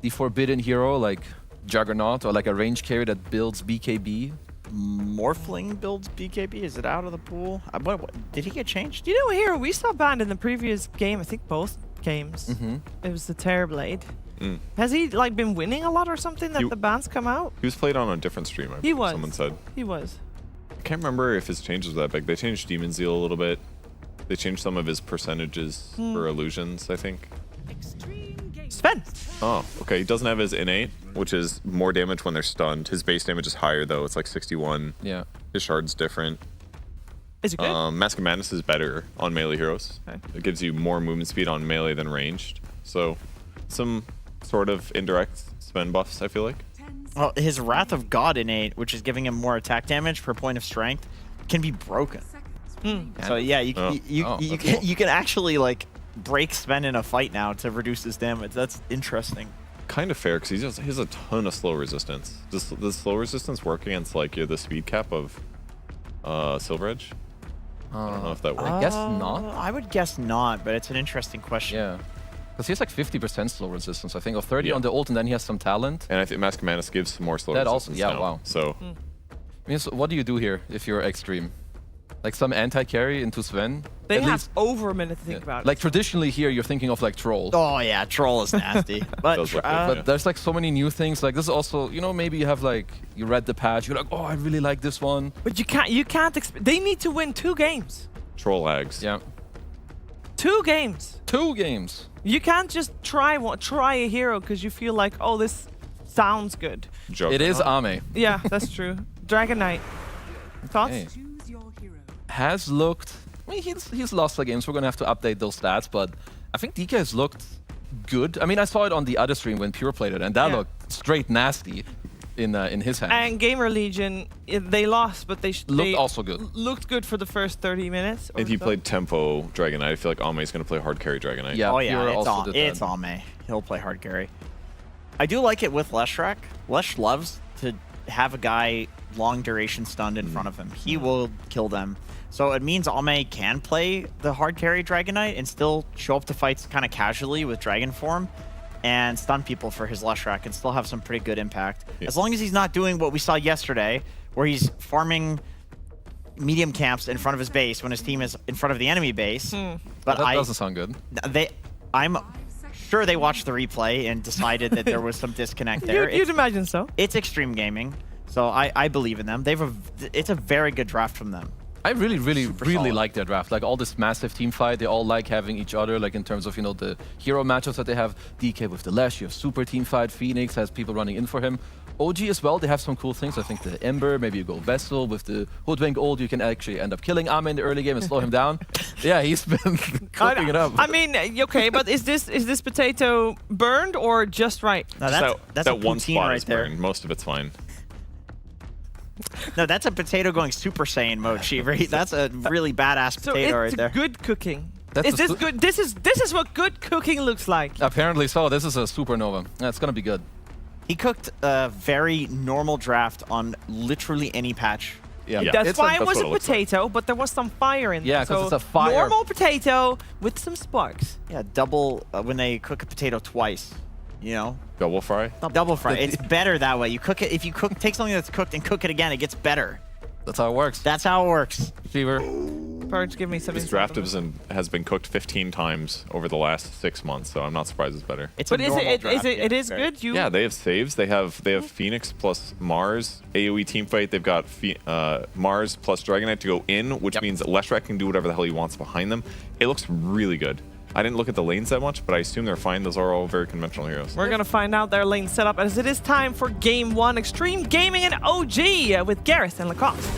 The Forbidden Hero, like Juggernaut, or like a range carry that builds BKB. Morphling builds BKB. Is it out of the pool? What, did he get changed? You know, here we saw banned in the previous game. I think both games. It was the Terrorblade. Has he like been winning a lot or something that the bans come out? he was played on a different stream, I He believe was. someone said. He was. I can't remember if his changes were that big. They changed Demon Zeal a little bit. They changed some of his percentages for illusions, I think. Sven. Oh, okay. He doesn't have his innate, which is more damage when they're stunned. His base damage is higher, though. It's like 61. Yeah. His shard's different. Is it good? Mask of Madness is better on melee heroes. Okay. It gives you more movement speed on melee than ranged. So, some sort of indirect spend buffs, I feel like. Well, his Wrath of God innate, which is giving him more attack damage per point of strength, can be broken. So yeah, you can actually like break Sven in a fight now to reduce his damage. That's interesting. Kind of fair, because he has a ton of slow resistance. Does the slow resistance work against like the speed cap of Silver Edge? I don't know if that works. I guess not. I would guess not, but it's an interesting question. Yeah. Because he has like 50% slow resistance, I think, or 30 on the ult, and then he has some talent. And I think Mask of Madness gives some more slow That also, resistance yeah, now. wow. So, I mean, so what do you do here if you're Xtreme? Like some anti-carry into Sven? They At have least- over a minute to think about it. Like traditionally here, you're thinking of like Troll. Oh yeah, Troll is nasty. But, But there's like so many new things. Like this is also, you know, maybe you have like, you read the patch, you're like, oh, I really like this one. But you can't they need to win 2 games. Troll lags. Yeah. 2 games. 2 games. You can't just try a hero because you feel like, oh, this sounds good. It is Ame. Yeah, that's true. Dragon Knight. Thoughts? Hey. Has looked, I mean, he's lost the games. We're going to have to update those stats, but I think DK has looked good. I mean, I saw it on the other stream when Pure played it, and that looked straight nasty in his hand. And GamerLegion, they lost, but they also good. Looked good for the first 30 minutes. or and he so. played Tempo Dragon Knight. I feel like Ame is going to play hard carry Dragon Knight. Yeah, oh yeah, Pure it's, also did it's that. Ame. He'll play hard carry. I do like it with Leshrac. Lesh loves to have a guy long duration stunned in front of him. He will kill them. So it means Ame can play the hard carry Dragon Knight and still show up to fights kind of casually with Dragon Form and stun people for his Leshrac and still have some pretty good impact. Yeah. As long as he's not doing what we saw yesterday, where he's farming medium camps in front of his base when his team is in front of the enemy base. But that doesn't sound good. I'm sure they watched the replay and decided that there was some disconnect there. You'd imagine so. It's Xtreme Gaming, so I believe in them. It's a very good draft from them. I really solid. like their draft. Like all this massive team fight, they all like having each other, like in terms of, you know, the hero matchups that they have. DK with the Lash, you have super team fight, Phoenix has people running in for him. OG as well, they have some cool things. I think the Ember, maybe you go Vessel with the Hoodwink ult, you can actually end up killing Ame in the early game and slow him down. Yeah, he's been cooking it up. I mean, okay, but is this potato burned or just right? No, that's that a one poutine spot right is there. burned. Most of it's fine. No, that's a potato going Super Saiyan mode, Shiver. That's a really badass So potato it's right there. good cooking. That's Is a this su- good? This is what good cooking looks like. Apparently so. This is a supernova. That's gonna be good. He cooked a very normal draft on literally any patch Yeah. That's why it was a potato, but there was some fire in there. Yeah, 'cause so it's a fire. normal potato with some sparks. Yeah, double when they cook a potato twice. You know, double fry. Double fry. It's better that way. You cook it. If you take something that's cooked and cook it again, it gets better. That's how it works. That's how it works. Fever. Birds, give me some. This draft has been cooked 15 times over the last 6 months, so I'm not surprised it's better. But it is good. Yeah, they have saves. They have Phoenix plus Mars AOE teamfight. They've got Mars plus Dragonite to go in, which means that Leshrac can do whatever the hell he wants behind them. It looks really good. I didn't look at the lanes that much, but I assume they're fine. Those are all very conventional heroes. We're going to find out their lane setup as it is time for Game 1 Xtreme Gaming and OG with Gareth and Lacoste.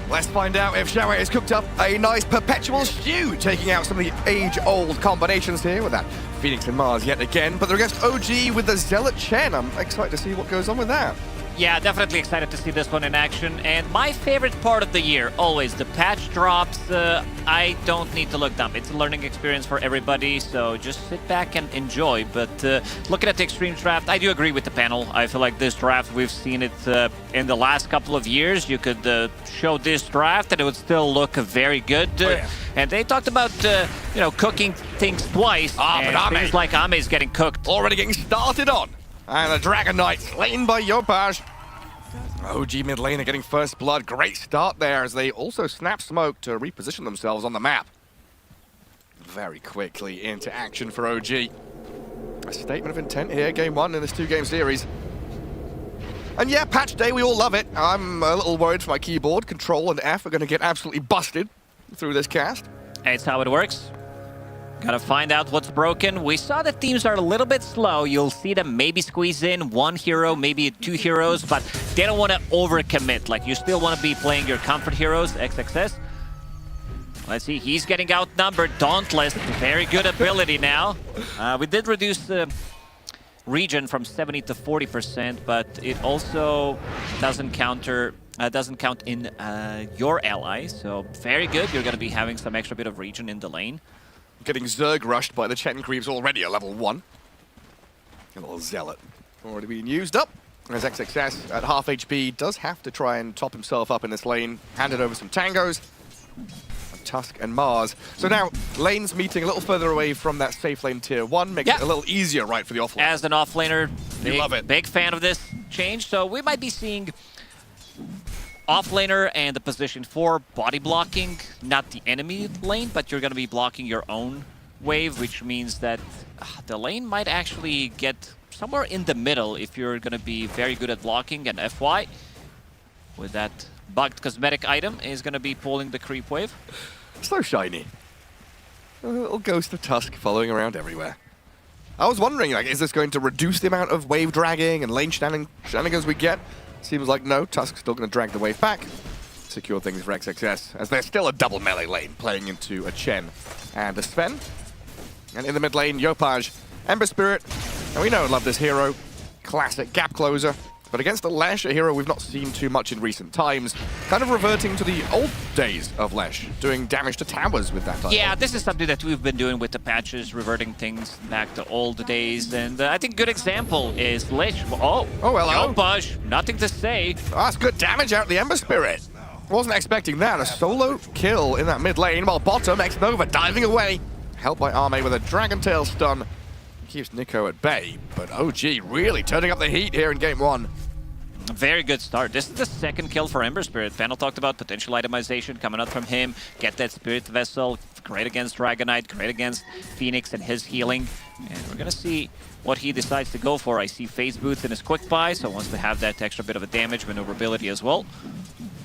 Let's find out if Shower has cooked up a nice perpetual stew, taking out some of the age-old combinations here with that Phoenix and Mars yet again. But they're against OG with the Zealot Chen. I'm excited to see what goes on with that. Yeah, definitely excited to see this one in action. And my favorite part of the year, always, the patch drops. I don't need to look dumb. It's a learning experience for everybody, so just sit back and enjoy. But looking at the Xtreme draft, I do agree with the panel. I feel like this draft, we've seen it in the last couple of years. You could show this draft and it would still look very good. And they talked about, cooking things twice. And things like Ame's getting cooked. Already getting started on. And the Dragon Knight slain by Yopaj. OG mid lane are getting first blood. Great start there as they also snap smoke to reposition themselves on the map. Very quickly into action for OG. A statement of intent here, game 1 in this 2-game series. And yeah, patch day, we all love it. I'm a little worried for my keyboard. Control and F are going to get absolutely busted through this cast. It's how it works. Gotta find out what's broken. We saw that teams are a little bit slow. You'll see them maybe squeeze in 1 hero, maybe 2 heroes, but they don't want to overcommit. Like, you still want to be playing your comfort heroes, XXS. Let's see, he's getting outnumbered. Dauntless, very good ability now. We did reduce the region from 70 to 40%, but it also doesn't count in your ally. So very good. You're going to be having some extra bit of region in the lane. Getting Zerg rushed by the Chen Creeps already at level 1. A little Zealot already being used up. As XXS at half HP does have to try and top himself up in this lane. Handed over some tangos. Tusk and Mars. So now, lanes meeting a little further away from that safe lane tier 1, making it a little easier, right, for the offlane. As an offlaner, love it. Big fan of this change. So we might be seeing offlaner and the position 4 body blocking, not the enemy lane, but you're going to be blocking your own wave, which means that the lane might actually get somewhere in the middle if you're going to be very good at blocking, and FY with that bugged cosmetic item is going to be pulling the creep wave. So shiny. A little ghost of Tusk following around everywhere. I was wondering, like, is this going to reduce the amount of wave dragging and lane shenanigans we get? Seems like no, Tusk's still going to drag the wave back. Secure things for XXS, as there's still a double melee lane playing into a Chen and a Sven. And in the mid lane, Yopaj, Ember Spirit. And we know and love this hero. Classic gap closer. But against the Lesh, a hero we've not seen too much in recent times, kind of reverting to the old days of Lesh, doing damage to towers with that type. Yeah, this is something that we've been doing with the patches, reverting things back to old days, and I think a good example is Lesh. Oh, hello. Yopaj, nothing to say. Oh, that's good damage out of the Ember Spirit. Wasn't expecting that. A solo kill in that mid lane, while bottom, X-Nova diving away. Helped by Arme with a Dragon Tail stun. Keeps Nico at bay, but OG really turning up the heat here in game 1. Very good start. This is the second kill for Ember Spirit. Panel talked about potential itemization coming out from him. Get that Spirit Vessel. Great against Dragonite. Great against Phoenix and his healing. And we're going to see what he decides to go for. I see Phase Boots in his quick buy, so wants to have that extra bit of a damage maneuverability as well.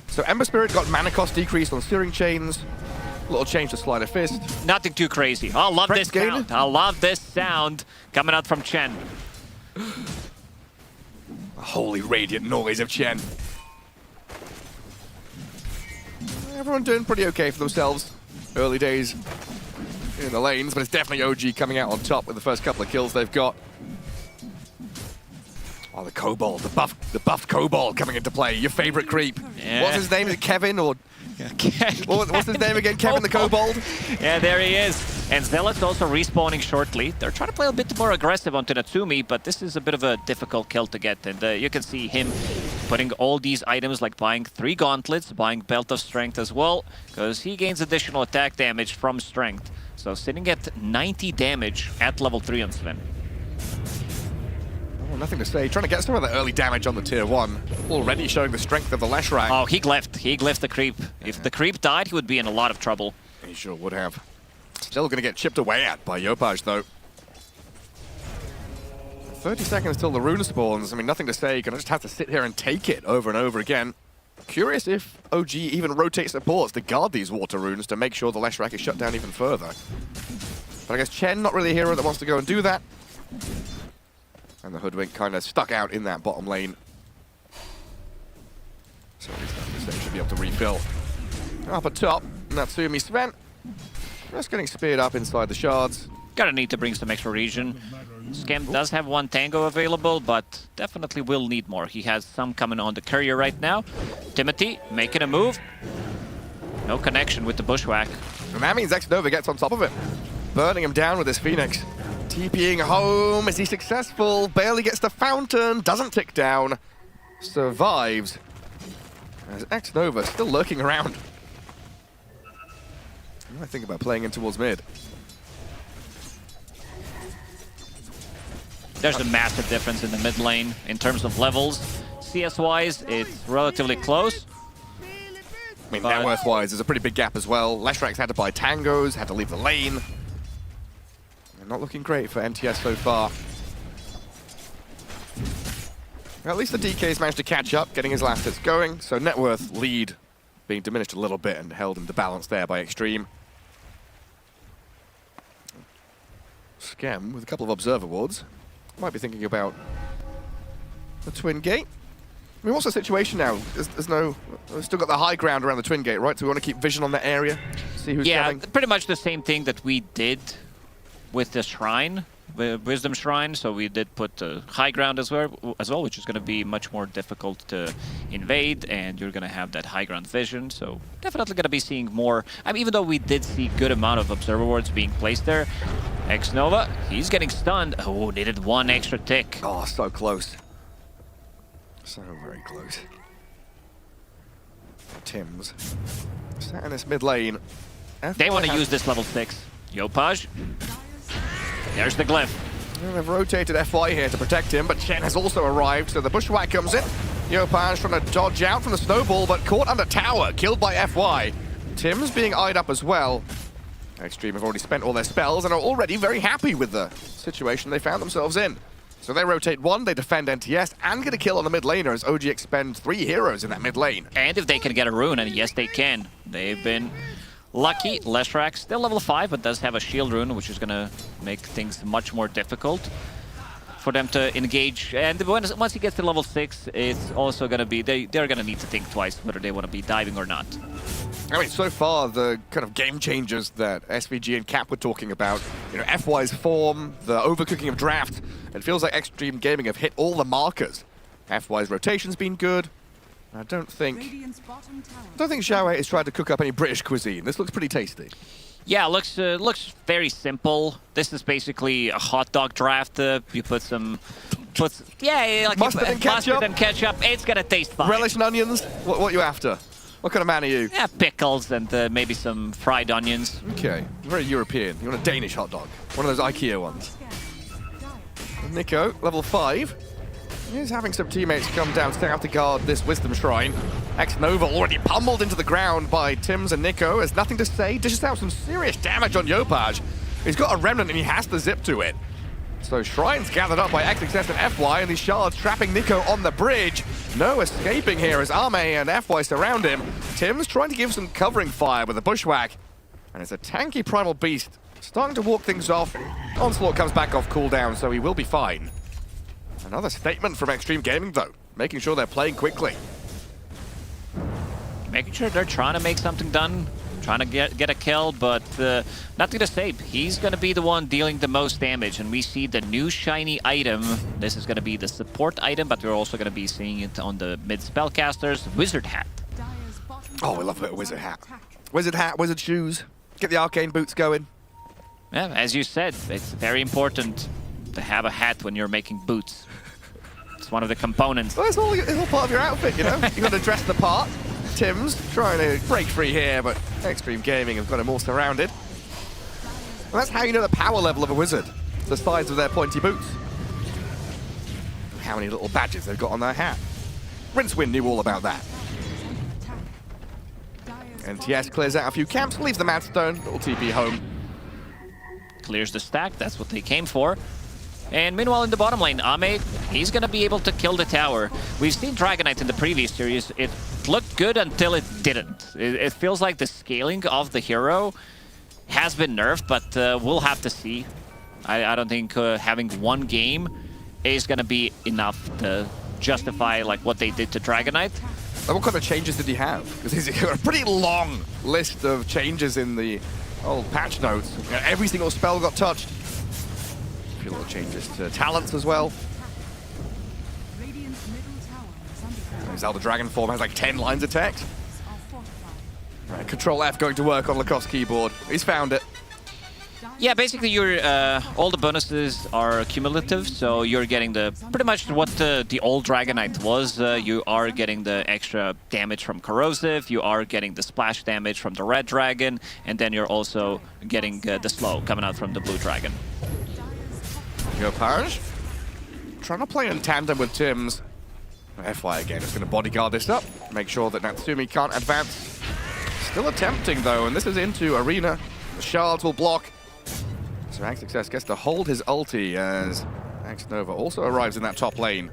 So Ember Spirit got mana cost decreased on Searing Chains. A little change to Sleight of Fist. Nothing too crazy. I love this sound. I love this sound coming out from Chen. Holy radiant noise of Chen. Everyone doing pretty okay for themselves. Early days in the lanes, but it's definitely OG coming out on top with the first couple of kills they've got. Oh, the Kobold, the buffed Kobold coming into play. Your favorite creep. Yeah. What's his name? Is it Kevin or... What's his name again? Kevin the Kobold? Yeah, there he is. And Zealot's also respawning shortly. They're trying to play a bit more aggressive onto Natsumi, but this is a bit of a difficult kill to get. And you can see him putting all these items, like buying 3 gauntlets, buying Belt of Strength as well, because he gains additional attack damage from Strength. So sitting at 90 damage at level 3 on Sven. Oh, nothing to say. Trying to get some of the early damage on the tier 1. Already showing the strength of the Leshrac. Oh, he glyphed. He glyphed the creep. If the creep died, he would be in a lot of trouble. He sure would have. Still going to get chipped away at by Yopaj, though. 30 seconds till the rune spawns. I mean, nothing to say. You're going to just have to sit here and take it over and over again. Curious if OG even rotates supports to guard these water runes to make sure the Leshrac is shut down even further. But I guess Chen, not really a hero that wants to go and do that. And the Hoodwink kind of stuck out in that bottom lane. So at least they should be able to refill. Up at top, Natsumi Sven. Just getting speared up inside the shards. Gonna need to bring some extra regen. Scam does have 1 tango available, but definitely will need more. He has some coming on the courier right now. Timothy making a move. No connection with the bushwhack. And that means Xnova gets on top of it. Burning him down with his Phoenix. TPing home. Is he successful? Barely gets the fountain. Doesn't tick down. Survives. As Xnova still lurking around. What do I think about playing in towards mid? There's a massive difference in the mid lane in terms of levels. CS-wise, it's relatively close. I mean, net worth-wise, there's a pretty big gap as well. Leshrac's had to buy tangos, had to leave the lane. They're not looking great for MTS so far. Well, at least the DK's managed to catch up, getting his last hits going. So net worth lead being diminished a little bit and held into balance there by Xtreme. Scam with a couple of observer wards. Might be thinking about the Twin Gate. I mean, what's the situation now? We've still got the high ground around the Twin Gate, right? So we want to keep vision on that area, see who's coming. Yeah, pretty much the same thing that we did with the Shrine, the Wisdom Shrine. So we did put the high ground as well, which is going to be much more difficult to invade, and you're going to have that high ground vision. So definitely going to be seeing more. I mean, even though we did see good amount of observer wards being placed there, Xnova, he's getting stunned. Oh, needed 1 extra tick. Oh, so close. So very close. Tims. Sat in this mid lane. They want to use this level 6. Yopaj. There's the glyph. Well, they've rotated FY here to protect him, but Chen has also arrived, so the bushwhack comes in. Yopaj trying to dodge out from the snowball, but caught under tower, killed by FY. Tim's being eyed up as well. Xtreme have already spent all their spells and are already very happy with the situation they found themselves in. So they rotate 1, they defend NTS, and get a kill on the mid laner as OG expend 3 heroes in that mid lane. And if they can get a rune, and yes they can. They've been lucky. Leshrac still level 5, but does have a shield rune, which is going to make things much more difficult for them to engage. And once he gets to level 6, it's also going to be, they're going to need to think twice whether they want to be diving or not. I mean, so far, the kind of game changers that SVG and Cap were talking about, you know, FY's form, the overcooking of draft, it feels like Xtreme Gaming have hit all the markers. FY's rotation's been good. I don't think Xiaowei has tried to cook up any British cuisine. This looks pretty tasty. Yeah, looks very simple. This is basically a hot dog draft. You put some, like mustard and ketchup. Mustard and ketchup. It's gonna taste fine. Relish and onions. What are you after? What kind of man are you? Yeah, pickles and maybe some fried onions. Okay, very European. You want a Danish hot dog? One of those IKEA ones. Nico, level 5. He's having some teammates come down to guard this Wisdom Shrine. Xnova already pummeled into the ground by Tims and Nico. Has nothing to say. Dishes out some serious damage on Yopaj. He's got a remnant and he has to zip to it. So Shrine's gathered up by XXS and FY, and these shards trapping Nico on the bridge. No escaping here as Ame and FY surround him. Tim's trying to give some covering fire with a bushwhack. And it's a tanky Primal Beast starting to walk things off. Onslaught comes back off cooldown, so he will be fine. Another statement from Xtreme Gaming, though, making sure they're playing quickly. Making sure they're trying to make something done, trying to get a kill, but nothing to say. He's going to be the one dealing the most damage, and we see the new shiny item. This is going to be the support item, but we're also going to be seeing it on the mid spellcasters. Wizard Hat. Oh, we love a bit of Wizard Hat. Wizard Hat, Wizard Shoes. Get the arcane boots going. Yeah, as you said, it's very important to have a hat when you're making boots. It's It's one of the components. Well, it's all part of your outfit, you know? You've got to dress the part. Tim's trying to break free here, but Xtreme Gaming have got him all surrounded. And that's how you know the power level of a wizard. The size of their pointy boots. How many little badges they've got on their hat. Rincewind knew all about that. And TS clears out a few camps, leaves the Madstone, little TP home. Clears the stack, that's what they came for. And meanwhile in the bottom lane, Ame, he's gonna be able to kill the tower. We've seen Dragonite in the previous series. It looked good until it didn't. It feels like the scaling of the hero has been nerfed, but we'll have to see. I don't think having one game is gonna be enough to justify like what they did to Dragonite. And what kind of changes did he have? Because he's got a pretty long list of changes in the old patch notes. You know, every single spell got touched. A few little changes to talents as well. Zelda Dragon form has like 10 lines of text. Right, Control F going to work on Lacoste's keyboard. He's found it. Yeah, basically your all the bonuses are cumulative, so you're getting the pretty much what the old Dragonite was. You are getting the extra damage from Corrosive, you are getting the splash damage from the Red Dragon, and then you're also getting the slow coming out from the Blue Dragon. Parish trying to play in tandem with Tim's. FY again is going to bodyguard this up, make sure that Natsumi can't advance. Still attempting though, and this is into Arena. The shards will block. So Success gets to hold his ulti as Nova also arrives in that top lane.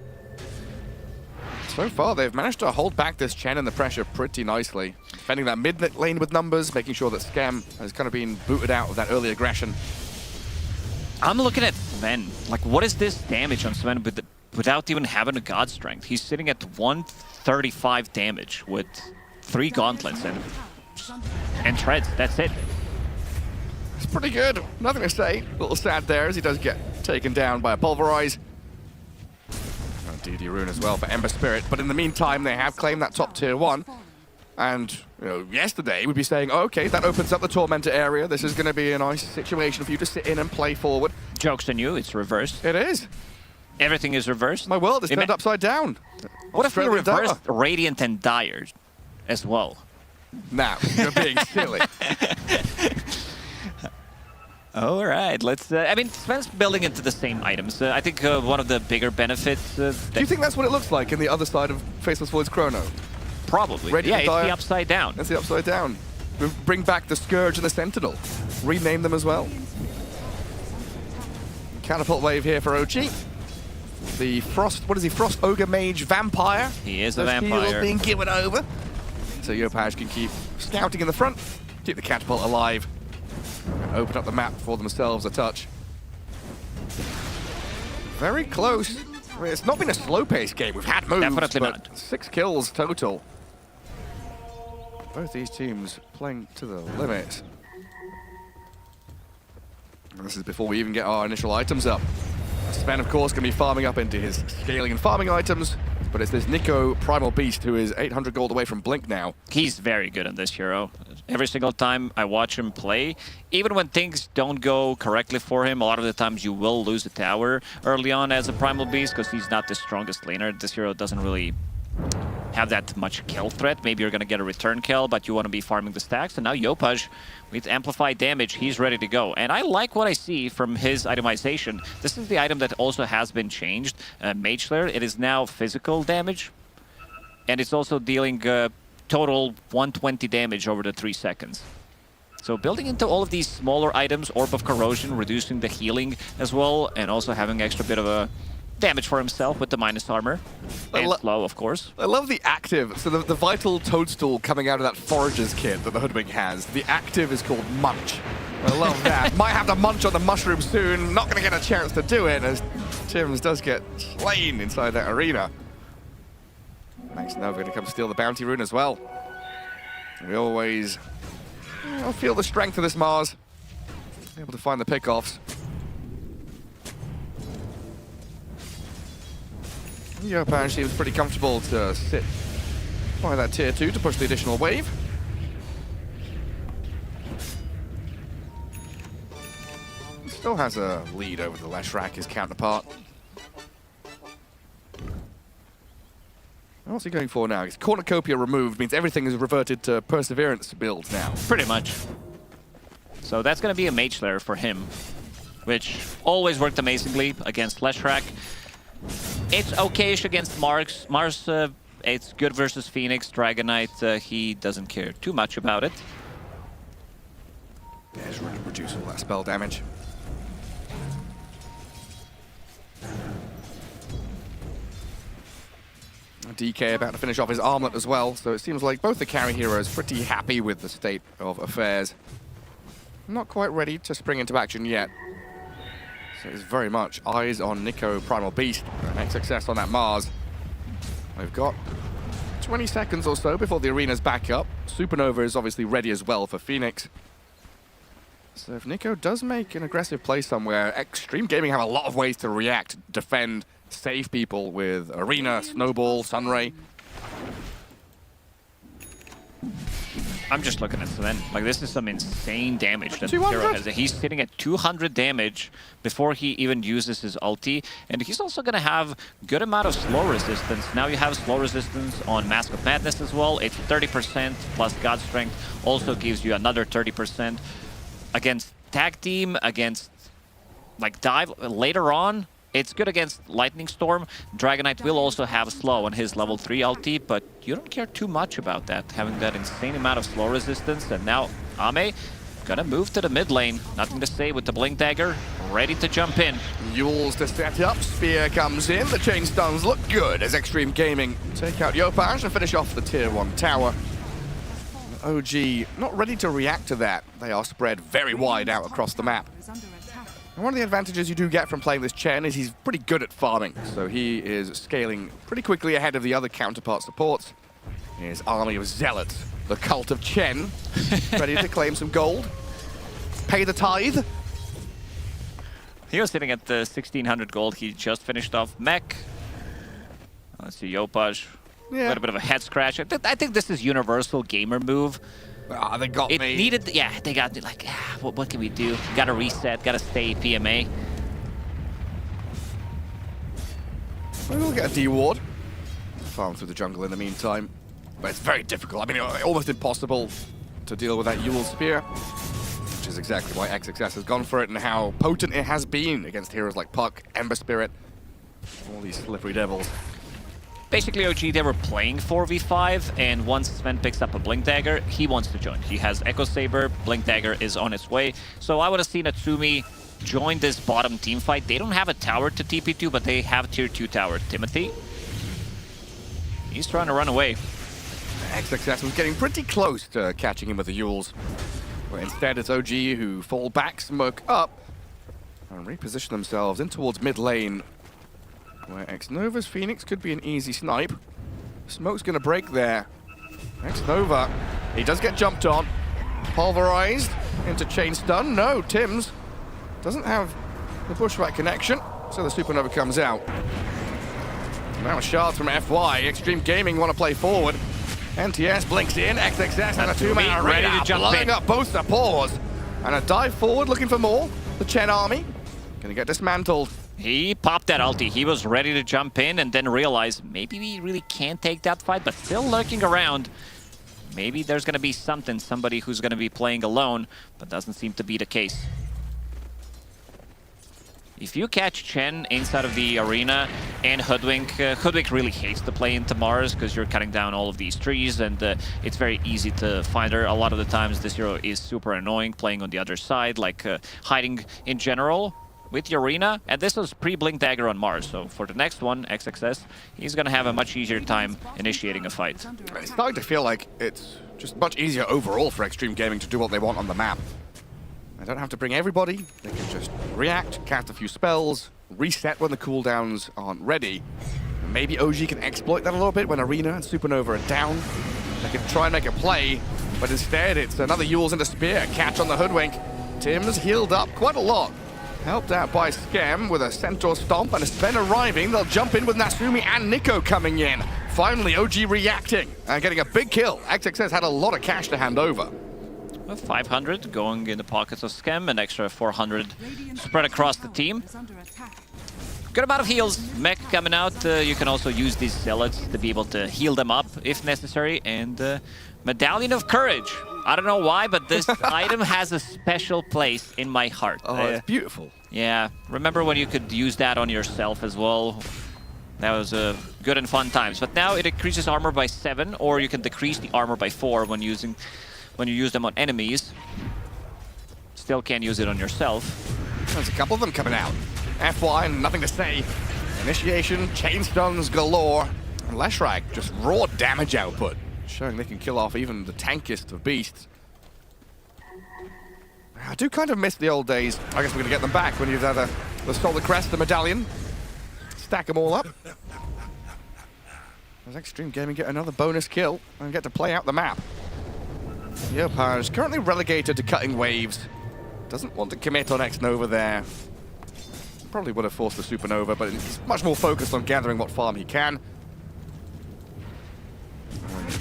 So far, they've managed to hold back this Chen and the pressure pretty nicely. Defending that mid lane with numbers, making sure that Scam has kind of been booted out of that early aggression. I'm looking at Sven. Like, what is this damage on Sven without even having a God Strength? He's sitting at 135 damage with 3 gauntlets and treads. That's it. It's pretty good. Nothing to say. A little sad there as he does get taken down by a Pulverize. DD Rune as well for Ember Spirit. But in the meantime, they have claimed that top tier 1. And you know, yesterday we'd be saying, oh, okay, that opens up the Tormentor area. This is going to be a nice situation for you to sit in and play forward. Joke's on you, it's reversed. It is. Everything is reversed. My world is turned upside down. What if we reversed Radiant and Dire as well? Now, you're being silly. All right, let's. I mean, Sven's building into the same items. I think one of the bigger benefits. Do you think that's what it looks like in the other side of Faceless Void's Chrono? Probably. Radiant yeah, it's the upside down. It's the upside down. We bring back the Scourge and the Sentinel. Rename them as well. Catapult wave here for OG. The Frost, what is he? Frost Ogre Mage Vampire. He is a Those vampire. heals being given over. So Yopaj can keep scouting in the front, keep the catapult alive, and open up the map for themselves a touch. Very close. I mean, it's not been a slow-paced game. We've had moves, Definitely but not. 6 kills total. Both these teams playing to the limit. And this is before we even get our initial items up. Sven, of course, going to be farming up into his scaling and farming items, but it's this Nico Primal Beast who is 800 gold away from Blink now. He's very good on this hero. Every single time I watch him play, even when things don't go correctly for him, a lot of the times you will lose a tower early on as a Primal Beast because he's not the strongest laner. This hero doesn't really have that much kill threat. Maybe you're going to get a return kill, but you want to be farming the stacks. And now Yopaj, with amplified damage, he's ready to go. And I like what I see from his itemization. This is the item that also has been changed. Mage Slayer, it is now physical damage. And it's also dealing total 120 damage over the 3 seconds. So building into all of these smaller items, Orb of Corrosion, reducing the healing as well, and also having extra bit of a damage for himself with the minus armor. And slow, of course. I love the active. So the vital toadstool coming out of that Forager's kit that the Hoodwink has. The active is called Munch. I love that. Might have to munch on the mushroom soon. Not going to get a chance to do it as Tims does get slain inside that arena. Max Nova going to come steal the bounty rune as well. We always feel the strength of this Mars. Able to find the pickoffs. Yopaj seems pretty comfortable to sit by that tier 2 to push the additional wave. Still has a lead over the Leshrac, his counterpart. What's he going for now? His cornucopia removed means everything is reverted to Perseverance build now. Pretty much. So that's going to be a Mage Slayer for him, which always worked amazingly against Leshrac. It's okayish against Mars. Mars, it's good versus Phoenix. Dragon Knight, he doesn't care too much about it. Yeah, just reduce all that spell damage. DK about to finish off his armlet as well, so it seems like both the carry heroes pretty happy with the state of affairs. Not quite ready to spring into action yet. So it's very much eyes on Nico Primal Beast. Next success on that Mars. We've got 20 seconds or so before the arena's back up. Supernova is obviously ready as well for Phoenix. So if Nico does make an aggressive play somewhere, Xtreme Gaming have a lot of ways to react, defend, save people with Arena, Snowball, Sunray. I'm just looking at Sven. Like, this is some insane damage that 200? Hero has. He's sitting at 200 damage before he even uses his ulti. And he's also going to have good amount of slow resistance. Now you have slow resistance on Mask of Madness as well. It's 30% plus God Strength also gives you another 30%. Against Tag Team, against like Dive later on, it's good against Lightning Storm. Dragon Knight will also have slow on his level 3 ulti, but you don't care too much about that, having that insane amount of slow resistance. And now Ame gonna move to the mid lane. Nothing to say with the Blink Dagger, ready to jump in. Yules to set up, Spear comes in, the chain stuns look good as Xtreme Gaming take out Yopaj and finish off the tier 1 tower. OG not ready to react to that. They are spread very wide out across the map. And one of the advantages you do get from playing this Chen is he's pretty good at farming, so he is scaling pretty quickly ahead of the other counterpart supports. His army of zealots, the cult of Chen, ready to claim some gold. Pay the tithe. He was sitting at the 1600 gold. He just finished off mech. Let's see, Yopaj. Yeah. Got a bit of a head scratch. I think this is universal gamer move. Ah, they got it me. Needed, yeah, they got me like, what can we do? Gotta reset, gotta stay PMA. We'll get a D-ward. Farm through the jungle in the meantime. But it's very difficult. I mean, almost impossible to deal with that Yule Spear. Which is exactly why XXS has gone for it and how potent it has been against heroes like Puck, Ember Spirit, all these slippery devils. Basically, OG, they were playing 4v5, and once Sven picks up a Blink Dagger, he wants to join. He has Echo Saber, Blink Dagger is on its way. So I would have seen Natsumi join this bottom team fight. They don't have a tower to TP to, but they have tier 2 tower. Timothy, he's trying to run away. XXS was getting pretty close to catching him with the Yules. But instead, it's OG who fall back, smoke up, and reposition themselves in towards mid lane, where X-Nova's Phoenix could be an easy snipe. Smoke's gonna break there. X-Nova, he does get jumped on. Pulverized into chain stun. No, Tims doesn't have the pushback connection, so the Supernova comes out. Now shards from FY. Xtreme Gaming want to play forward. NTS blinks in, XXS and a two-man ready arena, to jump blowing in. up both supports. And a dive forward looking for more. The Chen army gonna get dismantled. He popped that ulti. He was ready to jump in and then realized maybe we really can't take that fight, but still lurking around. Maybe there's going to be somebody who's going to be playing alone, but doesn't seem to be the case. If you catch Chen inside of the arena and Hoodwink, Hoodwink really hates to play into Mars because you're cutting down all of these trees and it's very easy to find her. A lot of the times this hero is super annoying playing on the other side, like hiding in general with the arena. And this was pre-Blink Dagger on Mars, so for the next one, XXS, he's going to have a much easier time initiating a fight. It's starting to feel like it's just much easier overall for Xtreme Gaming to do what they want on the map. They don't have to bring everybody, they can just react, cast a few spells, reset when the cooldowns aren't ready. Maybe OG can exploit that a little bit when Arena and Supernova are down. They can try and make a play, but instead it's another Yules into Spear, catch on the Hoodwink. Tim's healed up quite a lot. Helped out by Scam with a Centaur Stomp and a Sven arriving. They'll jump in with Natsumi and Nico coming in. Finally, OG reacting and getting a big kill. XXS had a lot of cash to hand over. 500 going in the pockets of Scam, an extra 400 spread across the team. Good amount of heals. Mech coming out. You can also use these zealots to be able to heal them up if necessary. And Medallion of Courage. I don't know why, but this item has a special place in my heart. Oh, it's beautiful. Yeah, remember when you could use that on yourself as well? That was good and fun times. But now it increases armor by 7, or you can decrease the armor by 4 when you use them on enemies. Still can't use it on yourself. There's a couple of them coming out. FY, nothing to say. Initiation, chain stuns galore. And Leshrac, just raw damage output. Showing they can kill off even the tankiest of beasts. I do kind of miss the old days. I guess we're going to get them back when you've had the Solar Crest, the Medallion. Stack them all up. Does Xtreme Gaming get another bonus kill and get to play out the map? Yopar is currently relegated to cutting waves. Doesn't want to commit on X-Nova there. Probably would have forced the Supernova, but he's much more focused on gathering what farm he can.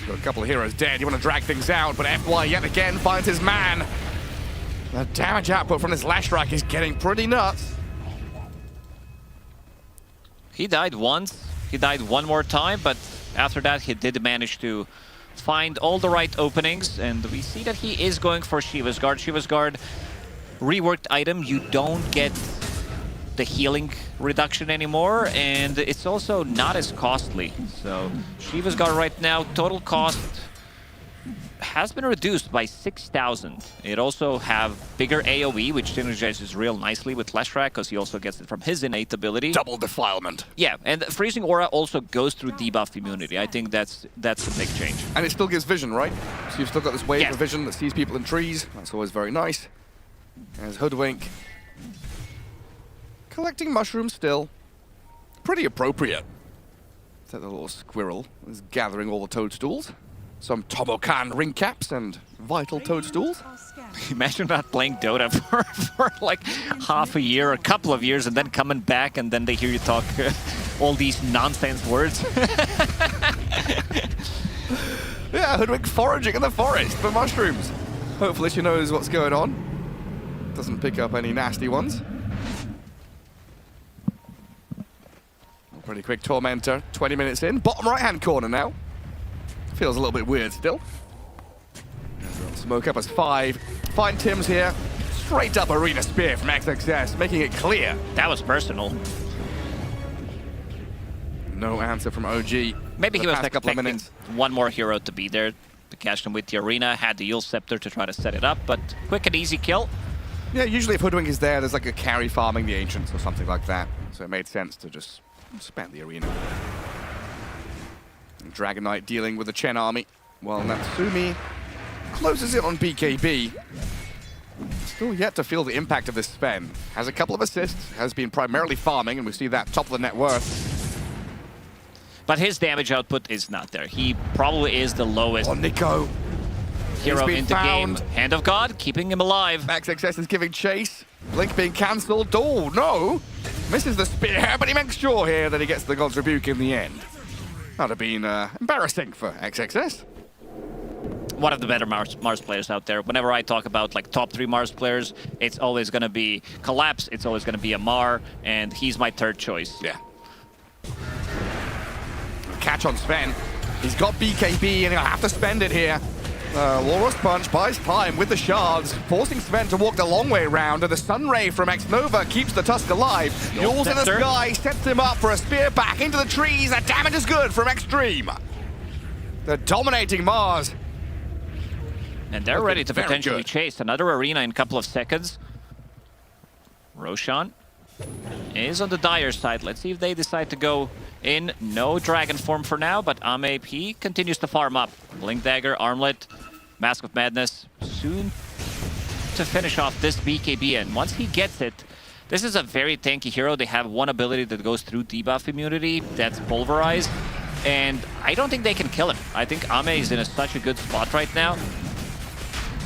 Got a couple of heroes dead. You want to drag things out, but FY yet again finds his man. The damage output from this Leshrac is getting pretty nuts. He died once. He died one more time, but after that he did manage to find all the right openings, and we see that he is going for Shiva's Guard. Shiva's Guard, reworked item. You don't get the healing reduction anymore, and it's also not as costly. So Shiva's Guard right now, total cost has been reduced by 6,000. It also have bigger AoE, which synergizes real nicely with Leshrac, because he also gets it from his innate ability. Double defilement. Yeah, and Freezing Aura also goes through debuff immunity. I think that's a big change. And it still gives vision, right? So you've still got this wave of vision that sees people in trees. That's always very nice. There's Hoodwink. Collecting mushrooms still. Pretty appropriate. That the little squirrel is gathering all the toadstools. Some Tomokan ring caps and vital toadstools. Imagine not playing Dota for like half a year, a couple of years, and then coming back and then they hear you talk all these nonsense words. Yeah, Hoodwink foraging in the forest for mushrooms. Hopefully she knows what's going on. Doesn't pick up any nasty ones. Pretty quick Tormentor, 20 minutes in. Bottom right-hand corner now. Feels a little bit weird still. Smoke up as 5. Find Tim's here. Straight up Arena Spear from XXS, making it clear. That was personal. No answer from OG. Maybe he was expecting one more hero to be there to catch him with the Arena. Had the Yule Scepter to try to set it up, but quick and easy kill. Yeah, usually if Hoodwink is there, there's like a carry farming the Ancients or something like that. So it made sense to just spam the Arena. And Dragon Knight dealing with the Chen army, while Natsumi closes it on BKB. Still yet to feel the impact of this spend. Has a couple of assists, has been primarily farming, and we see that top of the net worth. But his damage output is not there. He probably is the lowest Nico hero in the game. Hand of God, keeping him alive. XXS is giving chase. Blink being cancelled. Oh, no! Misses the spear, but he makes sure here that he gets the God's Rebuke in the end. That would have been embarrassing for XXS. One of the better Mars players out there. Whenever I talk about like top 3 Mars players, it's always going to be Collapse, it's always going to be Amar, and he's my third choice. Yeah. Catch on Sven. He's got BKB and he'll have to spend it here. Walrus Punch buys time with the shards, forcing Sven to walk the long way around, and the Sunray from X-Nova keeps the Tusk alive. Yule's in the sky, sets him up for a spear back into the trees. That damage is good from Xtreme. They're dominating Mars. And they're ready to potentially chase another Arena in a couple of seconds. Roshan is on the Dire side. Let's see if they decide to go in. No Dragon form for now, but Ame, he continues to farm up. Blink Dagger, Armlet, Mask of Madness, soon to finish off this BKB. And once he gets it, this is a very tanky hero. They have one ability that goes through debuff immunity, that's Pulverize. And I don't think they can kill him. I think Ame is in such a good spot right now.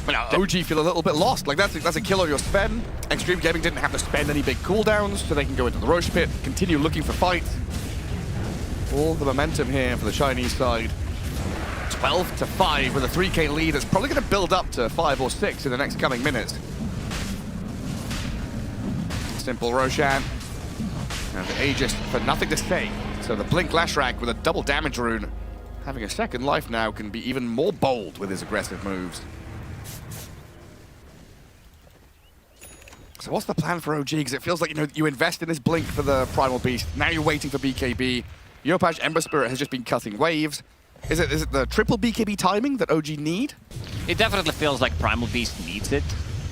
But now OG feel a little bit lost. Like that's a kill on your Sven. Xtreme Gaming didn't have to spend any big cooldowns, so they can go into the Roche Pit, continue looking for fights. All the momentum here for the Chinese side. 12-5 with a 3K lead. It's probably going to build up to 5 or 6 in the next coming minutes. Simple Roshan. And the Aegis for nothing to say. So the Blink Lashrak with a double damage rune, having a second life now, can be even more bold with his aggressive moves. So what's the plan for OG? Because it feels like, you invest in this Blink for the Primal Beast. Now you're waiting for BKB. Yopaj Ember Spirit has just been cutting waves. Is it the triple BKB timing that OG need? It definitely feels like Primal Beast needs it.